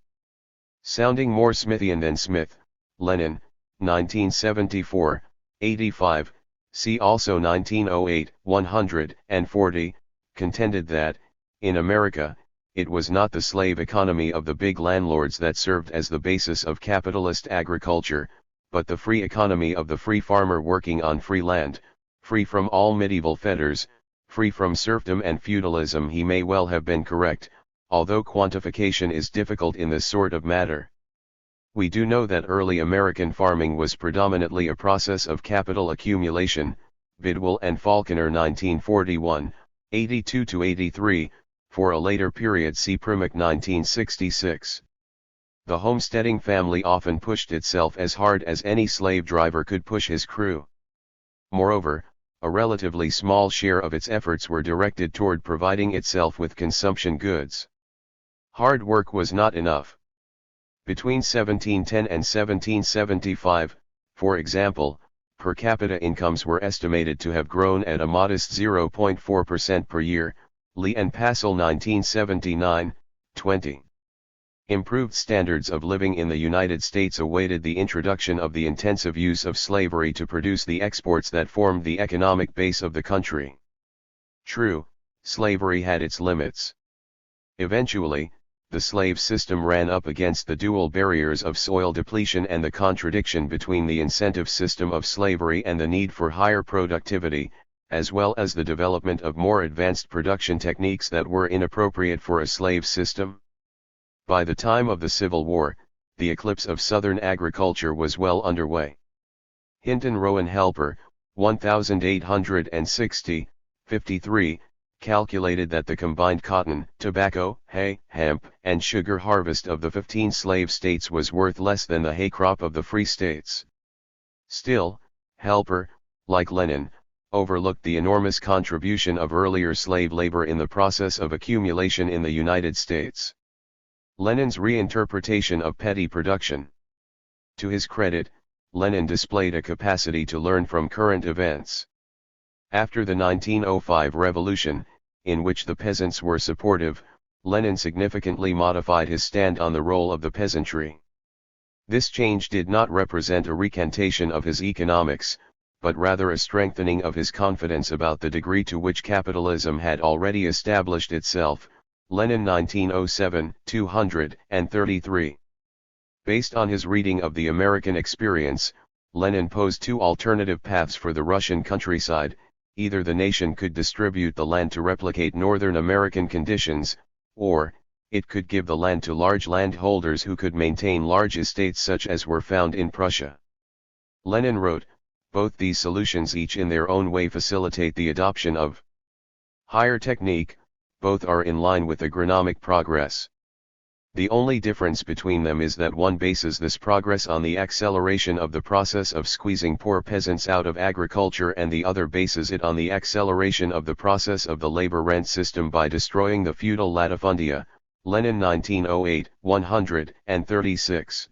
Sounding more Smithian than Smith, Lenin, 1974, 85, see also 1908, 140, contended that, in America, it was not the slave economy of the big landlords that served as the basis of capitalist agriculture, but the free economy of the free farmer working on free land, free from all medieval fetters, free from serfdom and feudalism. He may well have been correct, although quantification is difficult in this sort of matter. We do know that early American farming was predominantly a process of capital accumulation. Bidwell and Falconer 1941, 82-83, for a later period see Primack 1966. The homesteading family often pushed itself as hard as any slave driver could push his crew. Moreover, a relatively small share of its efforts were directed toward providing itself with consumption goods. Hard work was not enough. Between 1710 and 1775, for example, per capita incomes were estimated to have grown at a modest 0.4% per year, Lee and Passel 1979, 20. Improved standards of living in the United States awaited the introduction of the intensive use of slavery to produce the exports that formed the economic base of the country. True, slavery had its limits. Eventually, the slave system ran up against the dual barriers of soil depletion and the contradiction between the incentive system of slavery and the need for higher productivity, as well as the development of more advanced production techniques that were inappropriate for a slave system. By the time of the Civil War, the eclipse of Southern agriculture was well underway. Hinton Rowan Helper, 1860, 53, calculated that the combined cotton, tobacco, hay, hemp, and sugar harvest of the 15 slave states was worth less than the hay crop of the free states. Still, Helper, like Lenin, overlooked the enormous contribution of earlier slave labor in the process of accumulation in the United States. Lenin's reinterpretation of petty production. To his credit, Lenin displayed a capacity to learn from current events. After the 1905 revolution, in which the peasants were supportive, Lenin significantly modified his stand on the role of the peasantry. This change did not represent a recantation of his economics, but rather a strengthening of his confidence about the degree to which capitalism had already established itself. Lenin 1907, 233. Based on his reading of the American experience, Lenin posed two alternative paths for the Russian countryside. Either the nation could distribute the land to replicate Northern American conditions, or, it could give the land to large landholders who could maintain large estates such as were found in Prussia. Lenin wrote, both these solutions each in their own way facilitate the adoption of higher technique, both are in line with agronomic progress. The only difference between them is that one bases this progress on the acceleration of the process of squeezing poor peasants out of agriculture and the other bases it on the acceleration of the process of the labor rent system by destroying the feudal latifundia. Lenin 1908, 136.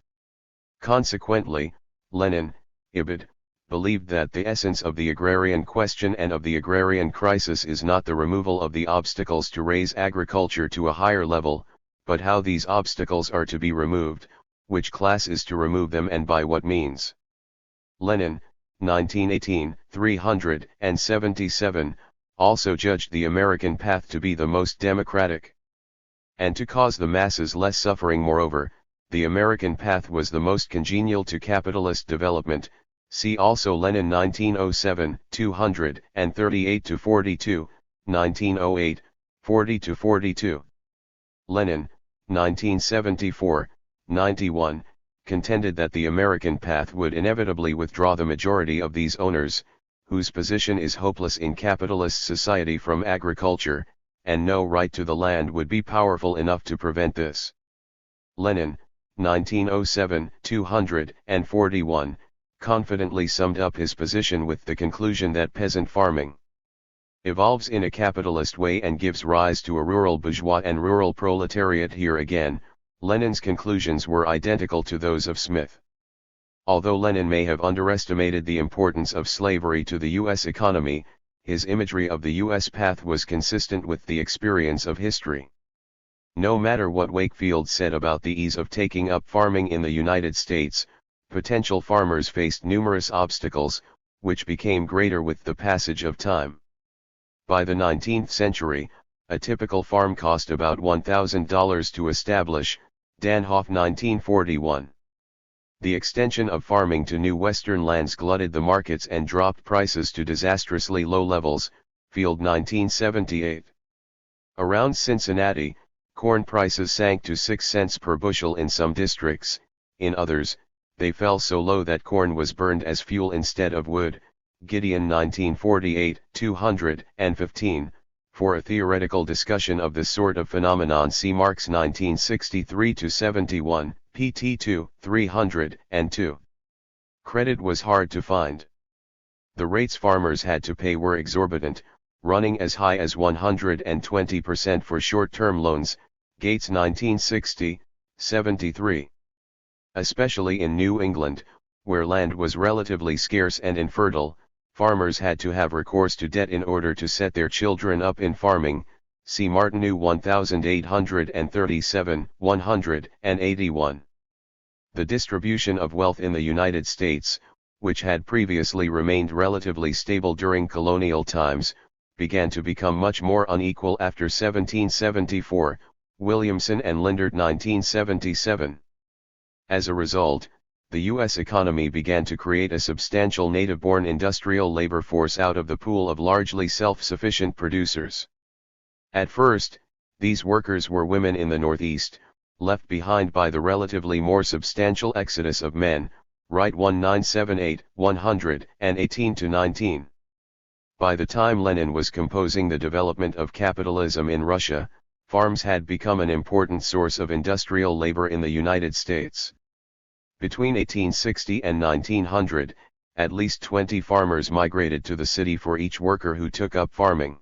Consequently, Lenin, Ibid, believed that the essence of the agrarian question and of the agrarian crisis is not the removal of the obstacles to raise agriculture to a higher level, but how these obstacles are to be removed, which class is to remove them and by what means. Lenin, 1918, 377, also judged the American path to be the most democratic. And to cause the masses less suffering. Moreover, the American path was the most congenial to capitalist development. See also Lenin 1907, 238-42, 1908, 40-42. Lenin, 1974, 91, contended that the American path would inevitably withdraw the majority of these owners, whose position is hopeless in capitalist society, from agriculture, and no right to the land would be powerful enough to prevent this. Lenin, 1907, 241, confidently summed up his position with the conclusion that peasant farming evolves in a capitalist way and gives rise to a rural bourgeois and rural proletariat. Here again, Lenin's conclusions were identical to those of Smith. Although Lenin may have underestimated the importance of slavery to the U.S. economy, his imagery of the U.S. path was consistent with the experience of history. No matter what Wakefield said about the ease of taking up farming in the United States, potential farmers faced numerous obstacles, which became greater with the passage of time. By the 19th century, a typical farm cost about $1,000 to establish, Danhoff 1941. The extension of farming to new western lands glutted the markets and dropped prices to disastrously low levels, Field 1978. Around Cincinnati, corn prices sank to 6 cents per bushel in some districts, in others, they fell so low that corn was burned as fuel instead of wood, Gideon 1948, 215. For a theoretical discussion of this sort of phenomenon see Marx 1963-71, pt 2, 302. Credit was hard to find. The rates farmers had to pay were exorbitant, running as high as 120% for short-term loans, Gates 1960, 73. Especially in New England, where land was relatively scarce and infertile, farmers had to have recourse to debt in order to set their children up in farming, see Martineau 1837, 181. The distribution of wealth in the United States, which had previously remained relatively stable during colonial times, began to become much more unequal after 1774, Williamson and Lindert 1977. As a result, the U.S. economy began to create a substantial native-born industrial labor force out of the pool of largely self-sufficient producers. At first, these workers were women in the Northeast, left behind by the relatively more substantial exodus of men, Wright 1978, 118-19. By the time Lenin was composing The Development of Capitalism in Russia, farms had become an important source of industrial labor in the United States. Between 1860 and 1900, at least 20 farmers migrated to the city for each worker who took up farming.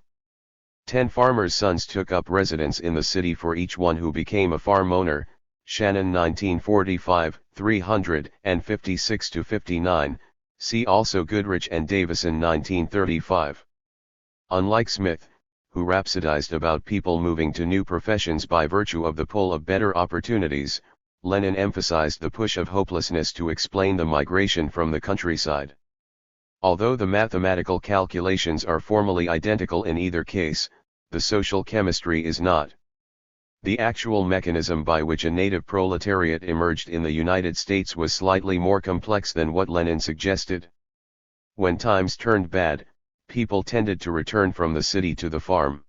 10 farmers' sons took up residence in the city for each one who became a farm owner, Shannon 1945, 356-59, see also Goodrich and Davison 1935. Unlike Smith, who rhapsodized about people moving to new professions by virtue of the pull of better opportunities, Lenin emphasized the push of hopelessness to explain the migration from the countryside. Although the mathematical calculations are formally identical in either case, the social chemistry is not. The actual mechanism by which a native proletariat emerged in the United States was slightly more complex than what Lenin suggested. When times turned bad, people tended to return from the city to the farm.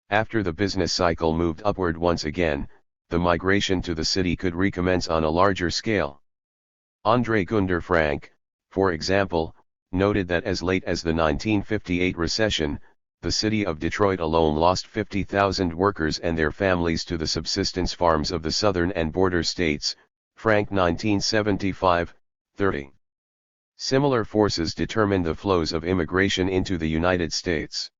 After the business cycle moved upward once again, the migration to the city could recommence on a larger scale. André Gunder Frank, for example, noted that as late as the 1958 recession, the city of Detroit alone lost 50,000 workers and their families to the subsistence farms of the southern and border states, Frank 1975, 30. Similar forces determined the flows of immigration into the United States.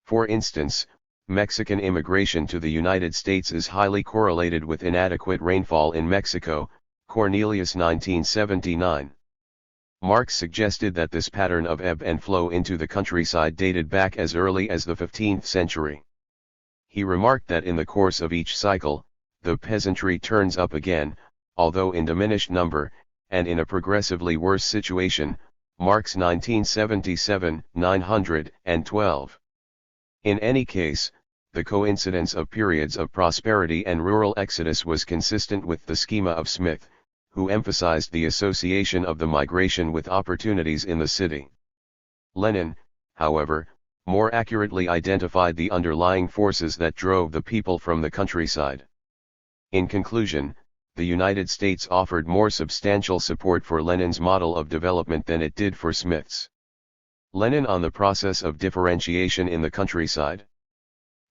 For instance, Mexican immigration to the United States is highly correlated with inadequate rainfall in Mexico, Cornelius 1979. Marx suggested that this pattern of ebb and flow into the countryside dated back as early as the 15th century. He remarked that in the course of each cycle, the peasantry turns up again, although in diminished number, and in a progressively worse situation, Marx 1977, 912. In any case, the coincidence of periods of prosperity and rural exodus was consistent with the schema of Smith, who emphasized the association of the migration with opportunities in the city. Lenin, however, more accurately identified the underlying forces that drove the people from the countryside. In conclusion, the United States offered more substantial support for Lenin's model of development than it did for Smith's. Lenin on the process of differentiation in the countryside.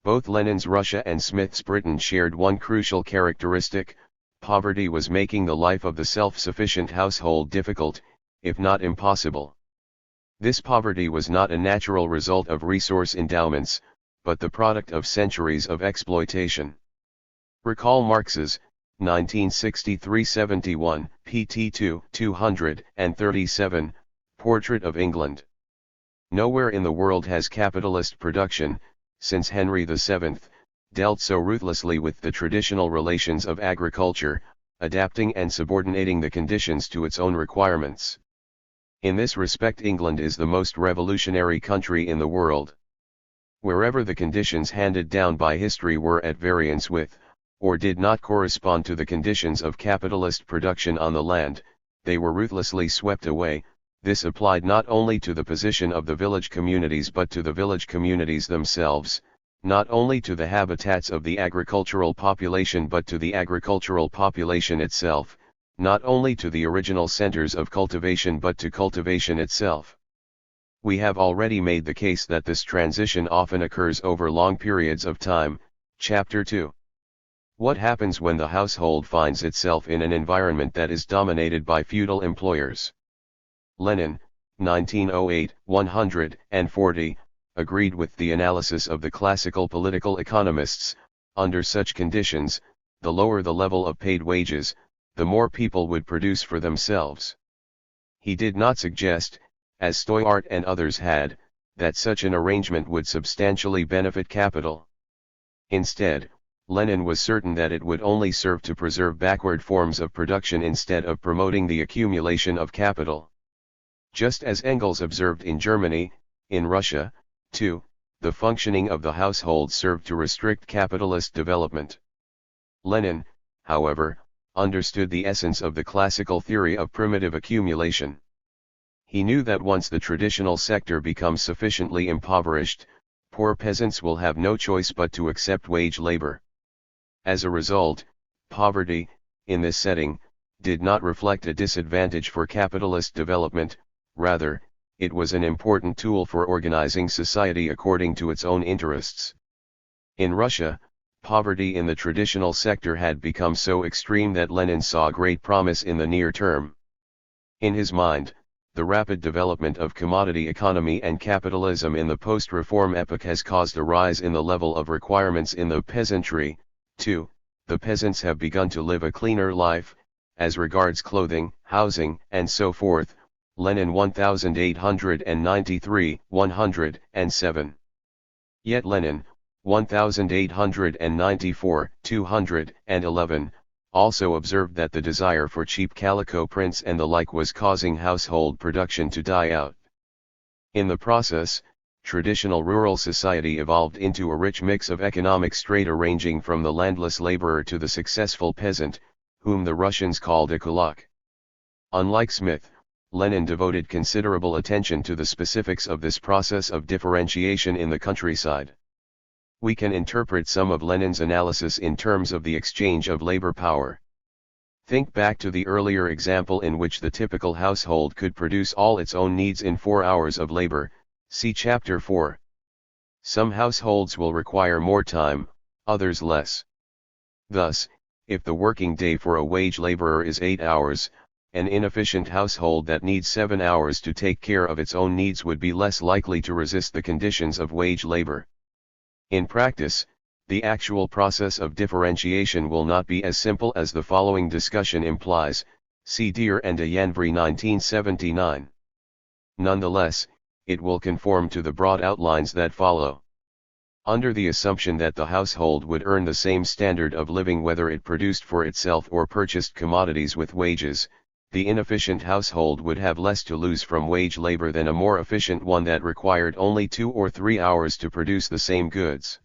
Both Lenin's Russia and Smith's Britain shared one crucial characteristic: poverty was making the life of the self-sufficient household difficult, if not impossible. This poverty was not a natural result of resource endowments, but the product of centuries of exploitation. Recall Marx's 1963-71, pt 2, 237, Portrait of England. Nowhere in the world has capitalist production, since Henry VII, dealt so ruthlessly with the traditional relations of agriculture, adapting and subordinating the conditions to its own requirements. In this respect, England is the most revolutionary country in the world. Wherever the conditions handed down by history were at variance with, or did not correspond to the conditions of capitalist production on the land, they were ruthlessly swept away. This applied not only to the position of the village communities but to the village communities themselves, not only to the habitats of the agricultural population but to the agricultural population itself, not only to the original centers of cultivation but to cultivation itself. We have already made the case that this transition often occurs over long periods of time, Chapter 2. What happens when the household finds itself in an environment that is dominated by feudal employers? Lenin, 1908, 140, agreed with the analysis of the classical political economists. Under such conditions, the lower the level of paid wages, the more people would produce for themselves. He did not suggest, as Stoyart and others had, that such an arrangement would substantially benefit capital. Instead, Lenin was certain that it would only serve to preserve backward forms of production instead of promoting the accumulation of capital. Just as Engels observed in Germany, in Russia, too, the functioning of the household served to restrict capitalist development. Lenin, however, understood the essence of the classical theory of primitive accumulation. He knew that once the traditional sector becomes sufficiently impoverished, poor peasants will have no choice but to accept wage labor. As a result, poverty, in this setting, did not reflect a disadvantage for capitalist development, rather, it was an important tool for organizing society according to its own interests. In Russia, poverty in the traditional sector had become so extreme that Lenin saw great promise in the near term. In his mind, the rapid development of commodity economy and capitalism in the post-reform epoch has caused a rise in the level of requirements in the peasantry. Too, the peasants have begun to live a cleaner life, as regards clothing, housing, and so forth. Lenin 1893, 107. Yet Lenin, 1894, 211, also observed that the desire for cheap calico prints and the like was causing household production to die out. In the process, traditional rural society evolved into a rich mix of economic strata ranging from the landless laborer to the successful peasant, whom the Russians called a kulak. Unlike Smith, Lenin devoted considerable attention to the specifics of this process of differentiation in the countryside. We can interpret some of Lenin's analysis in terms of the exchange of labor power. Think back to the earlier example in which the typical household could produce all its own needs in 4 hours of labor, see Chapter 4. Some households will require more time, others less. Thus, if the working day for a wage laborer is 8 hours, an inefficient household that needs 7 hours to take care of its own needs would be less likely to resist the conditions of wage labor. In practice, the actual process of differentiation will not be as simple as the following discussion implies, see Deere and Ayanvri 1979. Nonetheless, it will conform to the broad outlines that follow. Under the assumption that the household would earn the same standard of living whether it produced for itself or purchased commodities with wages, the inefficient household would have less to lose from wage labor than a more efficient one that required only 2 or 3 hours to produce the same goods.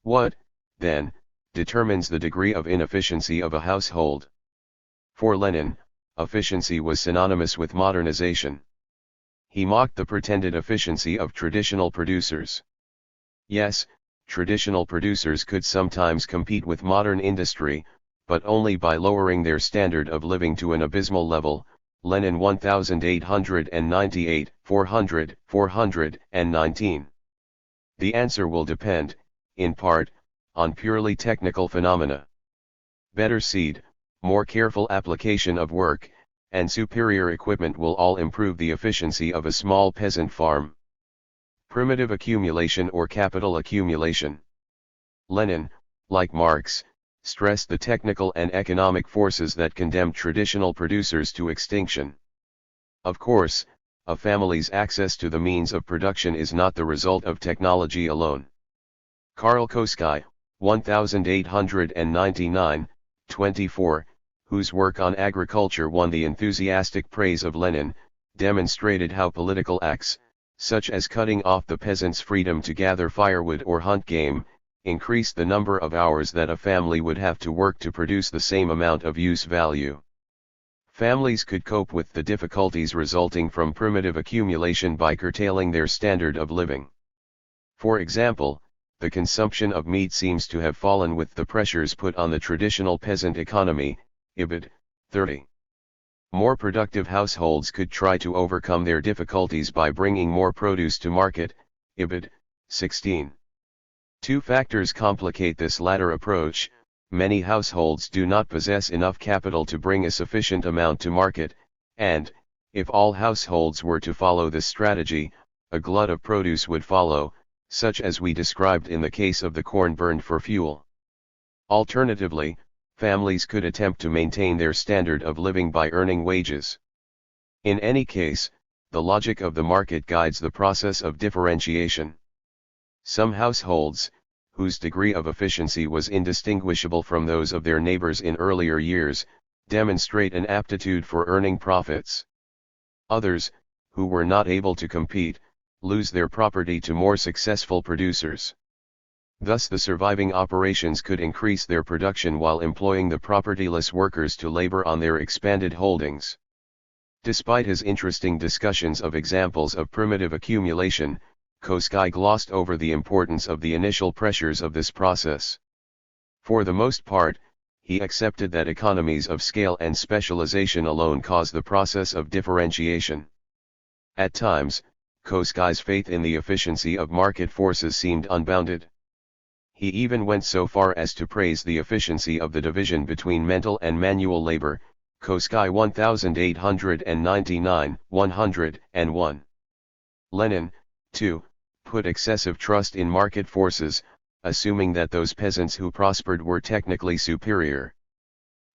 What, then, determines the degree of inefficiency of a household? For Lenin, efficiency was synonymous with modernization. He mocked the pretended efficiency of traditional producers. Yes, traditional producers could sometimes compete with modern industry, but only by lowering their standard of living to an abysmal level. Lenin 1898, 400, 419. The answer will depend, in part, on purely technical phenomena. Better seed, more careful application of work, and superior equipment will all improve the efficiency of a small peasant farm. Primitive accumulation or capital accumulation. Lenin, like Marx, stressed the technical and economic forces that condemned traditional producers to extinction. Of course, a family's access to the means of production is not the result of technology alone. Karl Koski, 1899, 24, whose work on agriculture won the enthusiastic praise of Lenin, demonstrated how political acts, such as cutting off the peasants' freedom to gather firewood or hunt game, increased the number of hours that a family would have to work to produce the same amount of use value. Families could cope with the difficulties resulting from primitive accumulation by curtailing their standard of living. For example, the consumption of meat seems to have fallen with the pressures put on the traditional peasant economy, Ibid. 30. More productive households could try to overcome their difficulties by bringing more produce to market, Ibid. 16. Two factors complicate this latter approach. Many households do not possess enough capital to bring a sufficient amount to market, and, if all households were to follow this strategy, a glut of produce would follow, such as we described in the case of the corn burned for fuel. Alternatively, families could attempt to maintain their standard of living by earning wages. In any case, the logic of the market guides the process of differentiation. Some households, whose degree of efficiency was indistinguishable from those of their neighbors in earlier years, demonstrate an aptitude for earning profits. Others, who were not able to compete, lose their property to more successful producers. Thus the surviving operations could increase their production while employing the propertyless workers to labor on their expanded holdings. Despite his interesting discussions of examples of primitive accumulation, Koski glossed over the importance of the initial pressures of this process. For the most part, he accepted that economies of scale and specialization alone cause the process of differentiation. At times, Koski's faith in the efficiency of market forces seemed unbounded. He even went so far as to praise the efficiency of the division between mental and manual labor, Koski 1899, 101. Lenin, too, put excessive trust in market forces, assuming that those peasants who prospered were technically superior.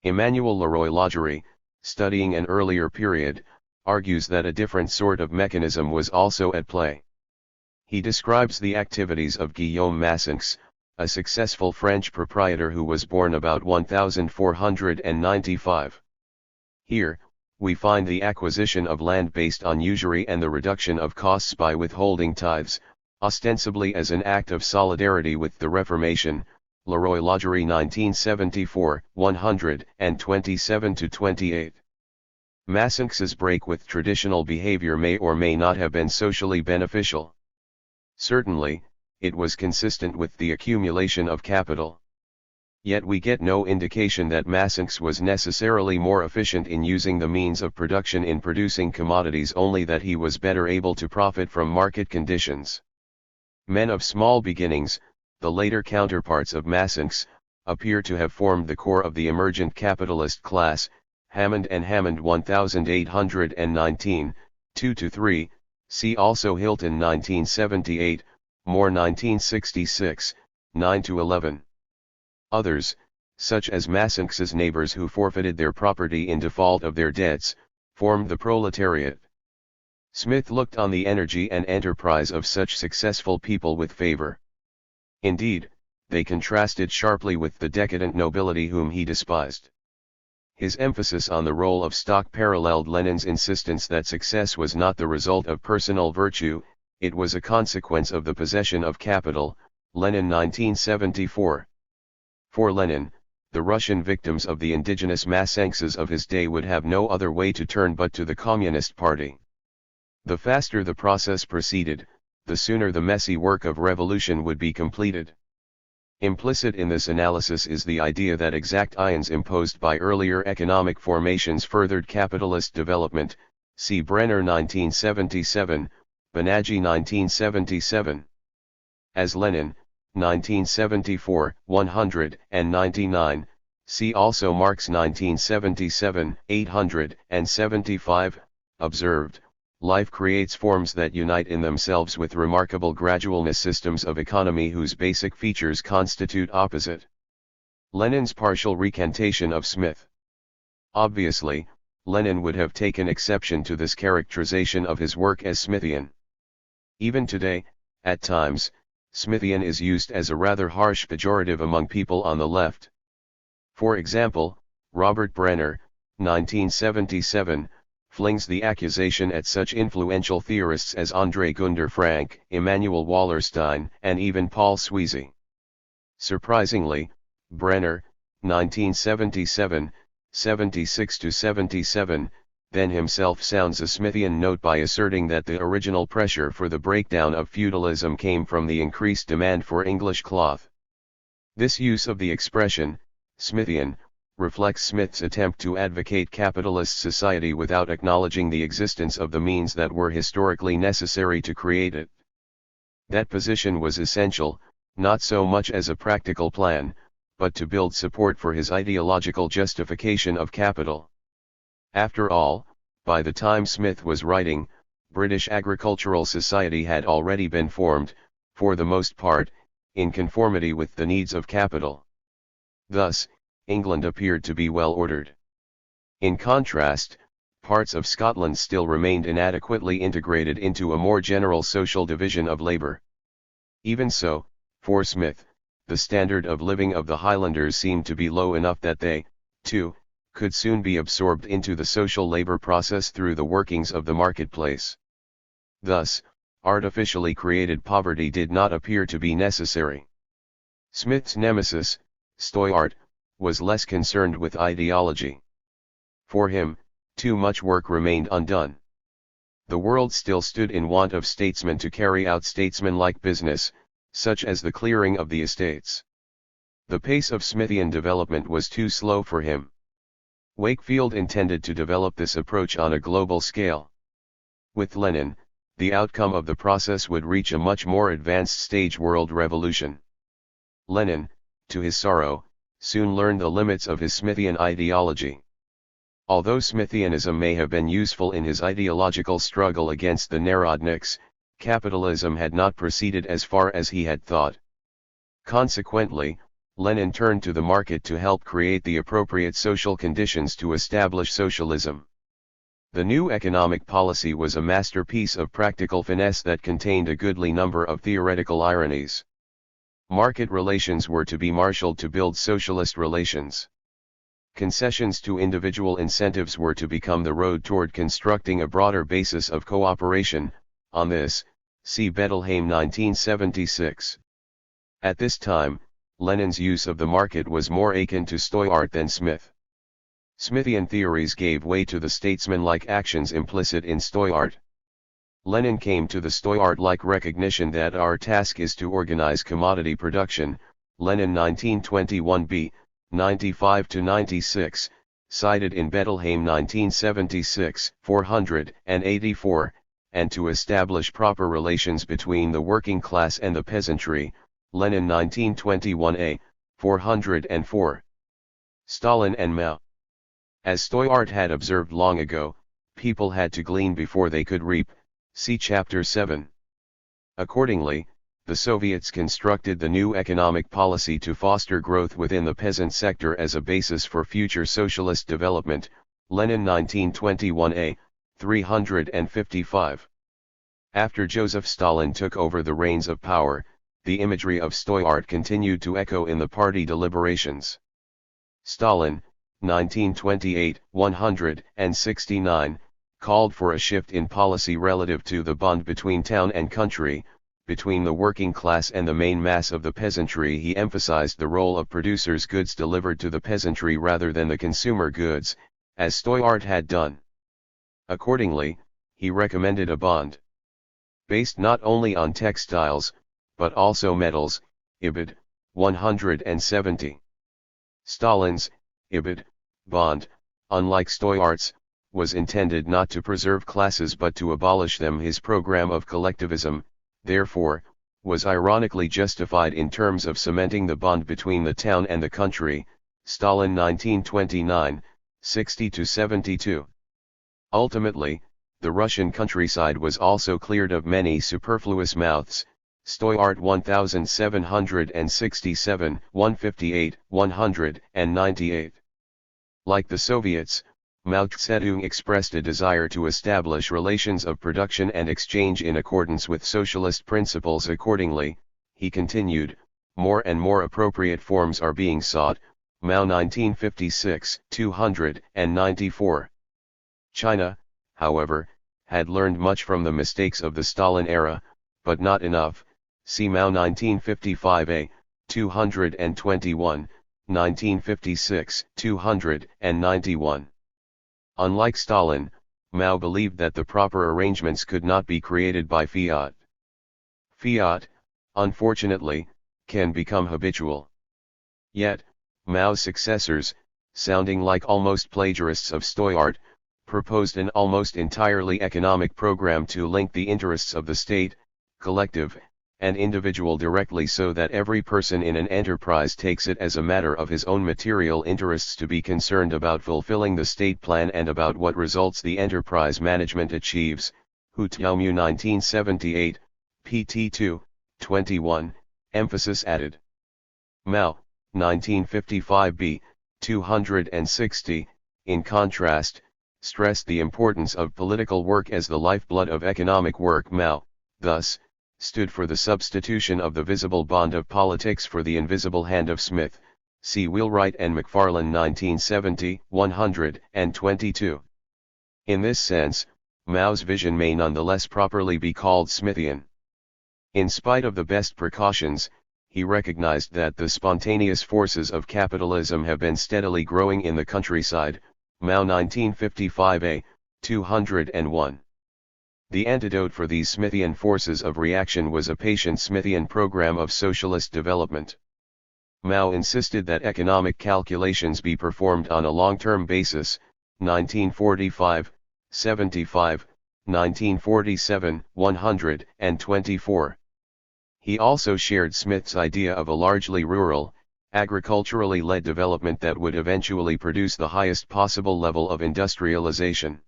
Emmanuel Leroy-Ladurie, studying an earlier period, argues that a different sort of mechanism was also at play. He describes the activities of Guillaume Massinks, a successful French proprietor who was born about 1495. Here, we find the acquisition of land based on usury and the reduction of costs by withholding tithes, ostensibly as an act of solidarity with the Reformation, Leroy-Ladurie 1974, 127-28. Massinks's break with traditional behavior may or may not have been socially beneficial. Certainly, it was consistent with the accumulation of capital. Yet we get no indication that Massinks was necessarily more efficient in using the means of production in producing commodities, only that he was better able to profit from market conditions. Men of small beginnings, the later counterparts of Massinks, appear to have formed the core of the emergent capitalist class. Hammond and Hammond 1819, 2-3, see also Hilton 1978, Moore 1966, 9-11. Others, such as Massinks's neighbors who forfeited their property in default of their debts, formed the proletariat. Smith looked on the energy and enterprise of such successful people with favor. Indeed, they contrasted sharply with the decadent nobility whom he despised. His emphasis on the role of stock paralleled Lenin's insistence that success was not the result of personal virtue, it was a consequence of the possession of capital, Lenin 1974. For Lenin, the Russian victims of the indigenous Massinks of his day would have no other way to turn but to the Communist Party. The faster the process proceeded, the sooner the messy work of revolution would be completed. Implicit in this analysis is the idea that exact ions imposed by earlier economic formations furthered capitalist development, see Brenner 1977, Banerjee 1977. As Lenin, 1974, 199, See also Marx 1977, 875, observed, life creates forms that unite in themselves with remarkable gradualness, systems of economy whose basic features constitute opposite. Lenin's partial recantation of Smith. Obviously, Lenin would have taken exception to this characterization of his work as Smithian. Even today, at times, Smithian is used as a rather harsh pejorative among people on the left. For example, Robert Brenner, 1977, flings the accusation at such influential theorists as André Gunder Frank, Immanuel Wallerstein, and even Paul Sweezy. Surprisingly, Brenner, 1977, 76-77, then himself sounds a Smithian note by asserting that the original pressure for the breakdown of feudalism came from the increased demand for English cloth. This use of the expression, Smithian, reflects Smith's attempt to advocate capitalist society without acknowledging the existence of the means that were historically necessary to create it. That position was essential, not so much as a practical plan, but to build support for his ideological justification of capital. After all, by the time Smith was writing, British agricultural society had already been formed, for the most part, in conformity with the needs of capital. Thus, England appeared to be well ordered. In contrast, parts of Scotland still remained inadequately integrated into a more general social division of labour. Even so, for Smith, the standard of living of the Highlanders seemed to be low enough that they, too, could soon be absorbed into the social labour process through the workings of the marketplace. Thus, artificially created poverty did not appear to be necessary. Smith's nemesis, Stoyart, was less concerned with ideology. For him, too much work remained undone. The world still stood in want of statesmen to carry out statesman-like business, such as the clearing of the estates. The pace of Smithian development was too slow for him. Wakefield intended to develop this approach on a global scale. With Lenin, the outcome of the process would reach a much more advanced stage: world revolution. Lenin, to his sorrow, soon learned the limits of his Smithian ideology. Although Smithianism may have been useful in his ideological struggle against the Narodniks, capitalism had not proceeded as far as he had thought. Consequently, Lenin turned to the market to help create the appropriate social conditions to establish socialism. The new economic policy was a masterpiece of practical finesse that contained a goodly number of theoretical ironies. Market relations were to be marshaled to build socialist relations. Concessions to individual incentives were to become the road toward constructing a broader basis of cooperation. On this, see Bettelheim 1976. At this time, Lenin's use of the market was more akin to Stoyart than Smith. Smithian theories gave way to the statesman-like actions implicit in Stoyart. Lenin came to the Stoyart-like recognition that our task is to organize commodity production. Lenin 1921b, 95-96, cited in Bettelheim 1976, 484, and to establish proper relations between the working class and the peasantry. Lenin 1921a, 404. Stalin and Mao. As Stoyart had observed long ago, people had to glean before they could reap. See Chapter 7. Accordingly, the Soviets constructed the new economic policy to foster growth within the peasant sector as a basis for future socialist development. Lenin 1921a, 355. After Joseph Stalin took over the reins of power, the imagery of Stoyart continued to echo in the party deliberations. Stalin, 1928, 169, called for a shift in policy relative to the bond between town and country, between the working class and the main mass of the peasantry. He emphasized the role of producers' goods delivered to the peasantry rather than the consumer goods, as Stoyart had done. Accordingly, he recommended a bond based not only on textiles, but also metals. Ibid. 170. Stalin's Ibid. Bond, unlike Stoyart's, was intended not to preserve classes but to abolish them. His program of collectivism, therefore, was ironically justified in terms of cementing the bond between the town and the country. Stalin 1929, 60–72. Ultimately, the Russian countryside was also cleared of many superfluous mouths, Stoyart 1767, 158, 198. Like the Soviets, Mao Zedong expressed a desire to establish relations of production and exchange in accordance with socialist principles. Accordingly, he continued, more and more appropriate forms are being sought, Mao 1956, 294. China, however, had learned much from the mistakes of the Stalin era, but not enough, see Mao 1955a, 221, 1956, 291. Unlike Stalin, Mao believed that the proper arrangements could not be created by fiat. Fiat, unfortunately, can become habitual. Yet, Mao's successors, sounding like almost plagiarists of Stoyart, proposed an almost entirely economic program to link the interests of the state, collective, and individual directly so that every person in an enterprise takes it as a matter of his own material interests to be concerned about fulfilling the state plan and about what results the enterprise management achieves. Hu Taomu 1978, pt 2, 21, emphasis added. Mao, 1955b, 260, in contrast, stressed the importance of political work as the lifeblood of economic work. Mao, thus, stood for the substitution of the visible bond of politics for the invisible hand of Smith, see Wheelwright and McFarlane 1970, 122. In this sense, Mao's vision may nonetheless properly be called Smithian. In spite of the best precautions, he recognized that the spontaneous forces of capitalism have been steadily growing in the countryside, Mao 1955a, 201. The antidote for these Smithian forces of reaction was a patient Smithian program of socialist development. Mao insisted that economic calculations be performed on a long-term basis, 1945, 75, 1947, 124. He also shared Smith's idea of a largely rural, agriculturally led development that would eventually produce the highest possible level of industrialization.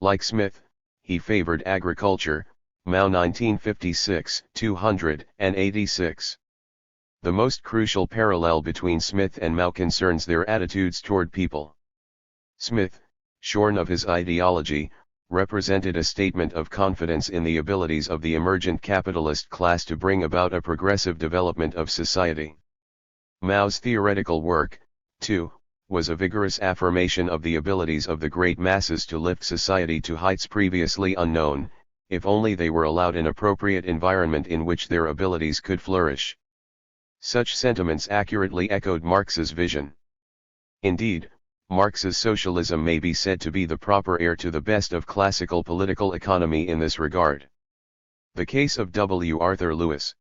Like Smith, he favored agriculture, Mao 1956, 286. The most crucial parallel between Smith and Mao concerns their attitudes toward people. Smith, shorn of his ideology, represented a statement of confidence in the abilities of the emergent capitalist class to bring about a progressive development of society. Mao's theoretical work, too, was a vigorous affirmation of the abilities of the great masses to lift society to heights previously unknown, if only they were allowed an appropriate environment in which their abilities could flourish. Such sentiments accurately echoed Marx's vision. Indeed, Marx's socialism may be said to be the proper heir to the best of classical political economy in this regard. The case of W. Arthur Lewis.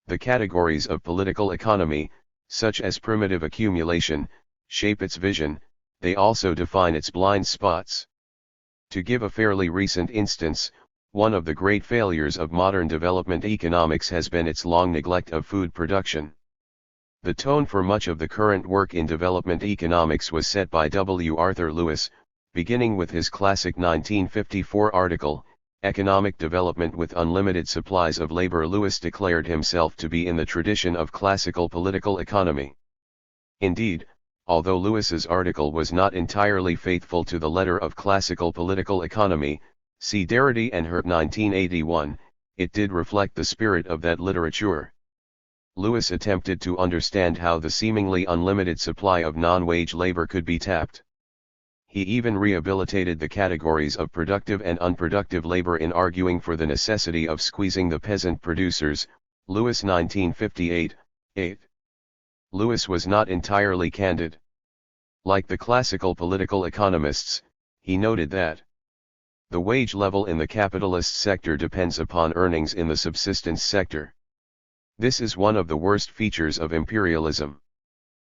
The categories of political economy, such as primitive accumulation, shape its vision, they also define its blind spots. To give a fairly recent instance, one of the great failures of modern development economics has been its long neglect of food production. The tone for much of the current work in development economics was set by W. Arthur Lewis, beginning with his classic 1954 article, Economic Development with Unlimited Supplies of Labor. Lewis declared himself to be in the tradition of classical political economy. Indeed, although Lewis's article was not entirely faithful to the letter of classical political economy, see Darity and Hurt 1981, it did reflect the spirit of that literature. Lewis attempted to understand how the seemingly unlimited supply of non-wage labor could be tapped. He even rehabilitated the categories of productive and unproductive labor in arguing for the necessity of squeezing the peasant producers, Lewis 1958, 8. Lewis was not entirely candid. Like the classical political economists, he noted that the wage level in the capitalist sector depends upon earnings in the subsistence sector. This is one of the worst features of imperialism.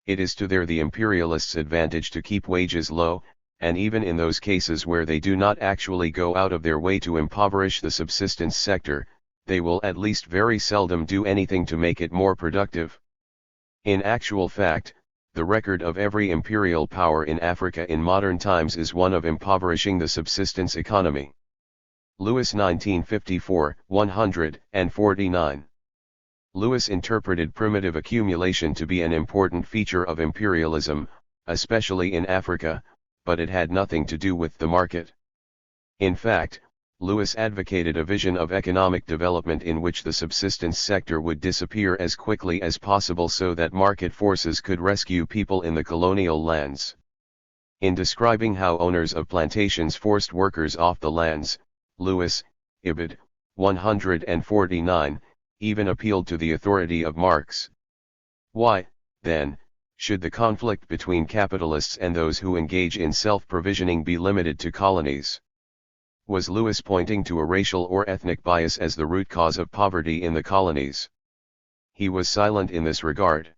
It is to the imperialists' advantage to keep wages low, and even in those cases where they do not actually go out of their way to impoverish the subsistence sector, they will at least very seldom do anything to make it more productive. In actual fact, The record of every imperial power in Africa in modern times is one of impoverishing the subsistence economy. Lewis 1954, 149. Lewis interpreted primitive accumulation to be an important feature of imperialism, especially in Africa, but it had nothing to do with the market. In fact, Lewis advocated a vision of economic development in which the subsistence sector would disappear as quickly as possible so that market forces could rescue people in the colonial lands. In describing how owners of plantations forced workers off the lands, Lewis, Ibid. 149, even appealed to the authority of Marx. Why, then, should the conflict between capitalists and those who engage in self-provisioning be limited to colonies? Was Lewis pointing to a racial or ethnic bias as the root cause of poverty in the colonies? He was silent in this regard.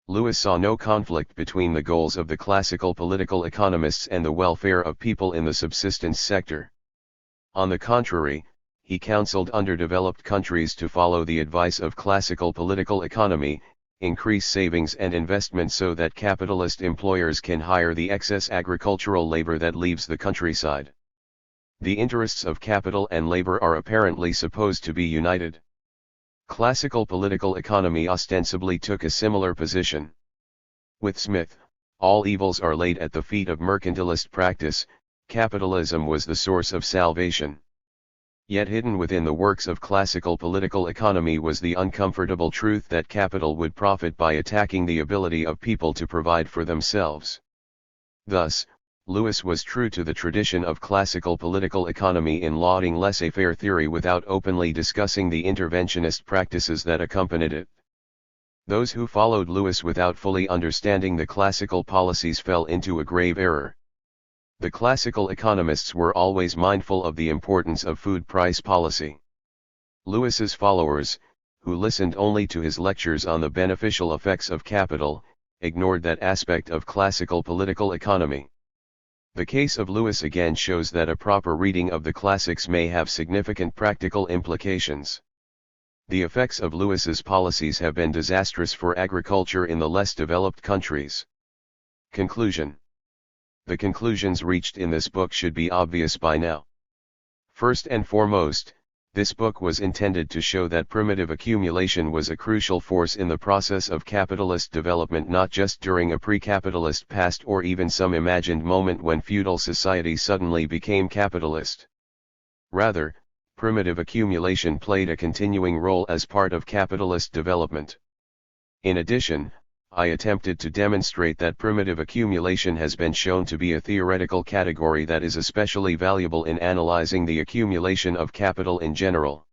Lewis saw no conflict between the goals of the classical political economists and the welfare of people in the subsistence sector. On the contrary, he counseled underdeveloped countries to follow the advice of classical political economy, increase savings and investment so that capitalist employers can hire the excess agricultural labor that leaves the countryside. The interests of capital and labor are apparently supposed to be united. Classical political economy ostensibly took a similar position. With Smith, all evils are laid at the feet of mercantilist practice, capitalism was the source of salvation. Yet hidden within the works of classical political economy was the uncomfortable truth that capital would profit by attacking the ability of people to provide for themselves. Thus, Lewis was true to the tradition of classical political economy in lauding laissez-faire theory without openly discussing the interventionist practices that accompanied it. Those who followed Lewis without fully understanding the classical policies fell into a grave error. The classical economists were always mindful of the importance of food price policy. Lewis's followers, who listened only to his lectures on the beneficial effects of capital, ignored that aspect of classical political economy. The case of Lewis again shows that a proper reading of the classics may have significant practical implications. The effects of Lewis's policies have been disastrous for agriculture in the less developed countries. Conclusion. The conclusions reached in this book should be obvious by now. First and foremost, this book was intended to show that primitive accumulation was a crucial force in the process of capitalist development, not just during a pre-capitalist past or even some imagined moment when feudal society suddenly became capitalist. Rather, primitive accumulation played a continuing role as part of capitalist development. In addition, I attempted to demonstrate that primitive accumulation has been shown to be a theoretical category that is especially valuable in analyzing the accumulation of capital in general.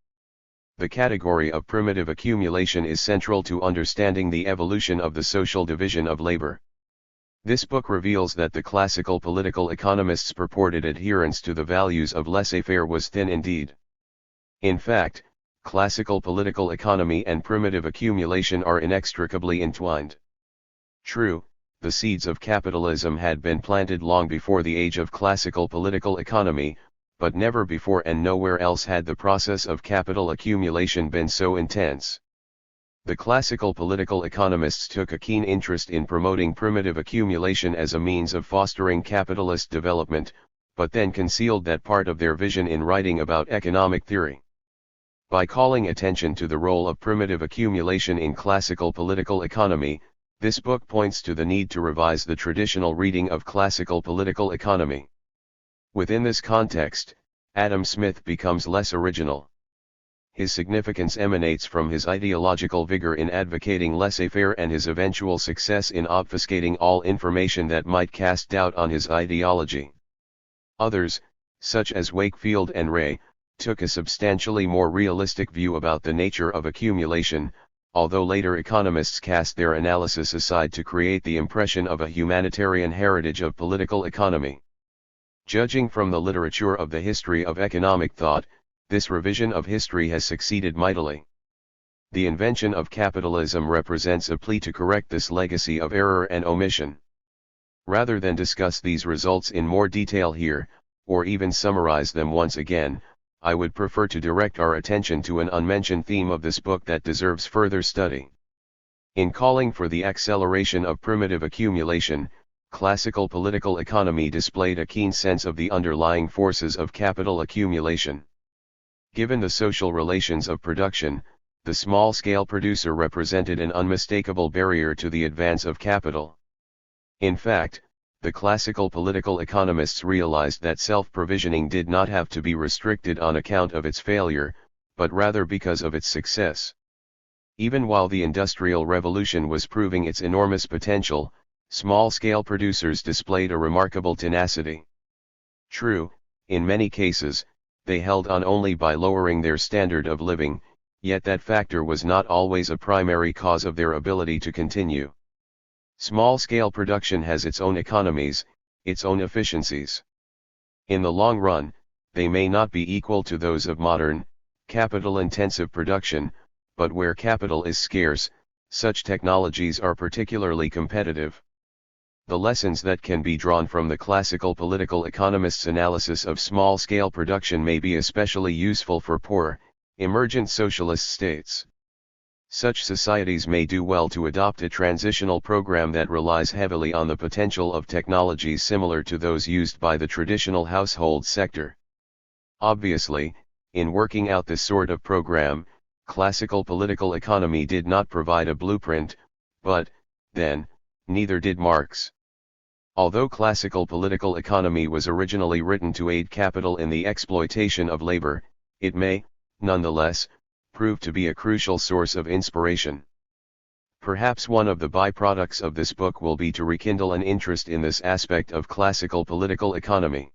The category of primitive accumulation is central to understanding the evolution of the social division of labor. This book reveals that the classical political economists' purported adherence to the values of laissez-faire was thin indeed. In fact, classical political economy and primitive accumulation are inextricably entwined. True, the seeds of capitalism had been planted long before the age of classical political economy, but never before and nowhere else had the process of capital accumulation been so intense. The classical political economists took a keen interest in promoting primitive accumulation as a means of fostering capitalist development, but then concealed that part of their vision in writing about economic theory. By calling attention to the role of primitive accumulation in classical political economy, this book points to the need to revise the traditional reading of classical political economy. Within this context, Adam Smith becomes less original. His significance emanates from his ideological vigor in advocating laissez-faire and his eventual success in obfuscating all information that might cast doubt on his ideology. Others, such as Wakefield and Ray, took a substantially more realistic view about the nature of accumulation, although later economists cast their analysis aside to create the impression of a humanitarian heritage of political economy. Judging from the literature of the history of economic thought, this revision of history has succeeded mightily. The invention of capitalism represents a plea to correct this legacy of error and omission. Rather than discuss these results in more detail here, or even summarize them once again, I would prefer to direct our attention to an unmentioned theme of this book that deserves further study. In calling for the acceleration of primitive accumulation, classical political economy displayed a keen sense of the underlying forces of capital accumulation. Given the social relations of production, the small-scale producer represented an unmistakable barrier to the advance of capital. In fact, the classical political economists realized that self-provisioning did not have to be restricted on account of its failure, but rather because of its success. Even while the Industrial Revolution was proving its enormous potential, small-scale producers displayed a remarkable tenacity. True, in many cases, they held on only by lowering their standard of living, yet that factor was not always a primary cause of their ability to continue. Small-scale production has its own economies, its own efficiencies. In the long run, they may not be equal to those of modern, capital-intensive production, but where capital is scarce, such technologies are particularly competitive. The lessons that can be drawn from the classical political economists' analysis of small-scale production may be especially useful for poor, emergent socialist states. Such societies may do well to adopt a transitional program that relies heavily on the potential of technologies similar to those used by the traditional household sector. Obviously, in working out this sort of program, classical political economy did not provide a blueprint, but, then, neither did Marx. Although classical political economy was originally written to aid capital in the exploitation of labor, it may, nonetheless, prove to be a crucial source of inspiration. Perhaps one of the byproducts of this book will be to rekindle an interest in this aspect of classical political economy.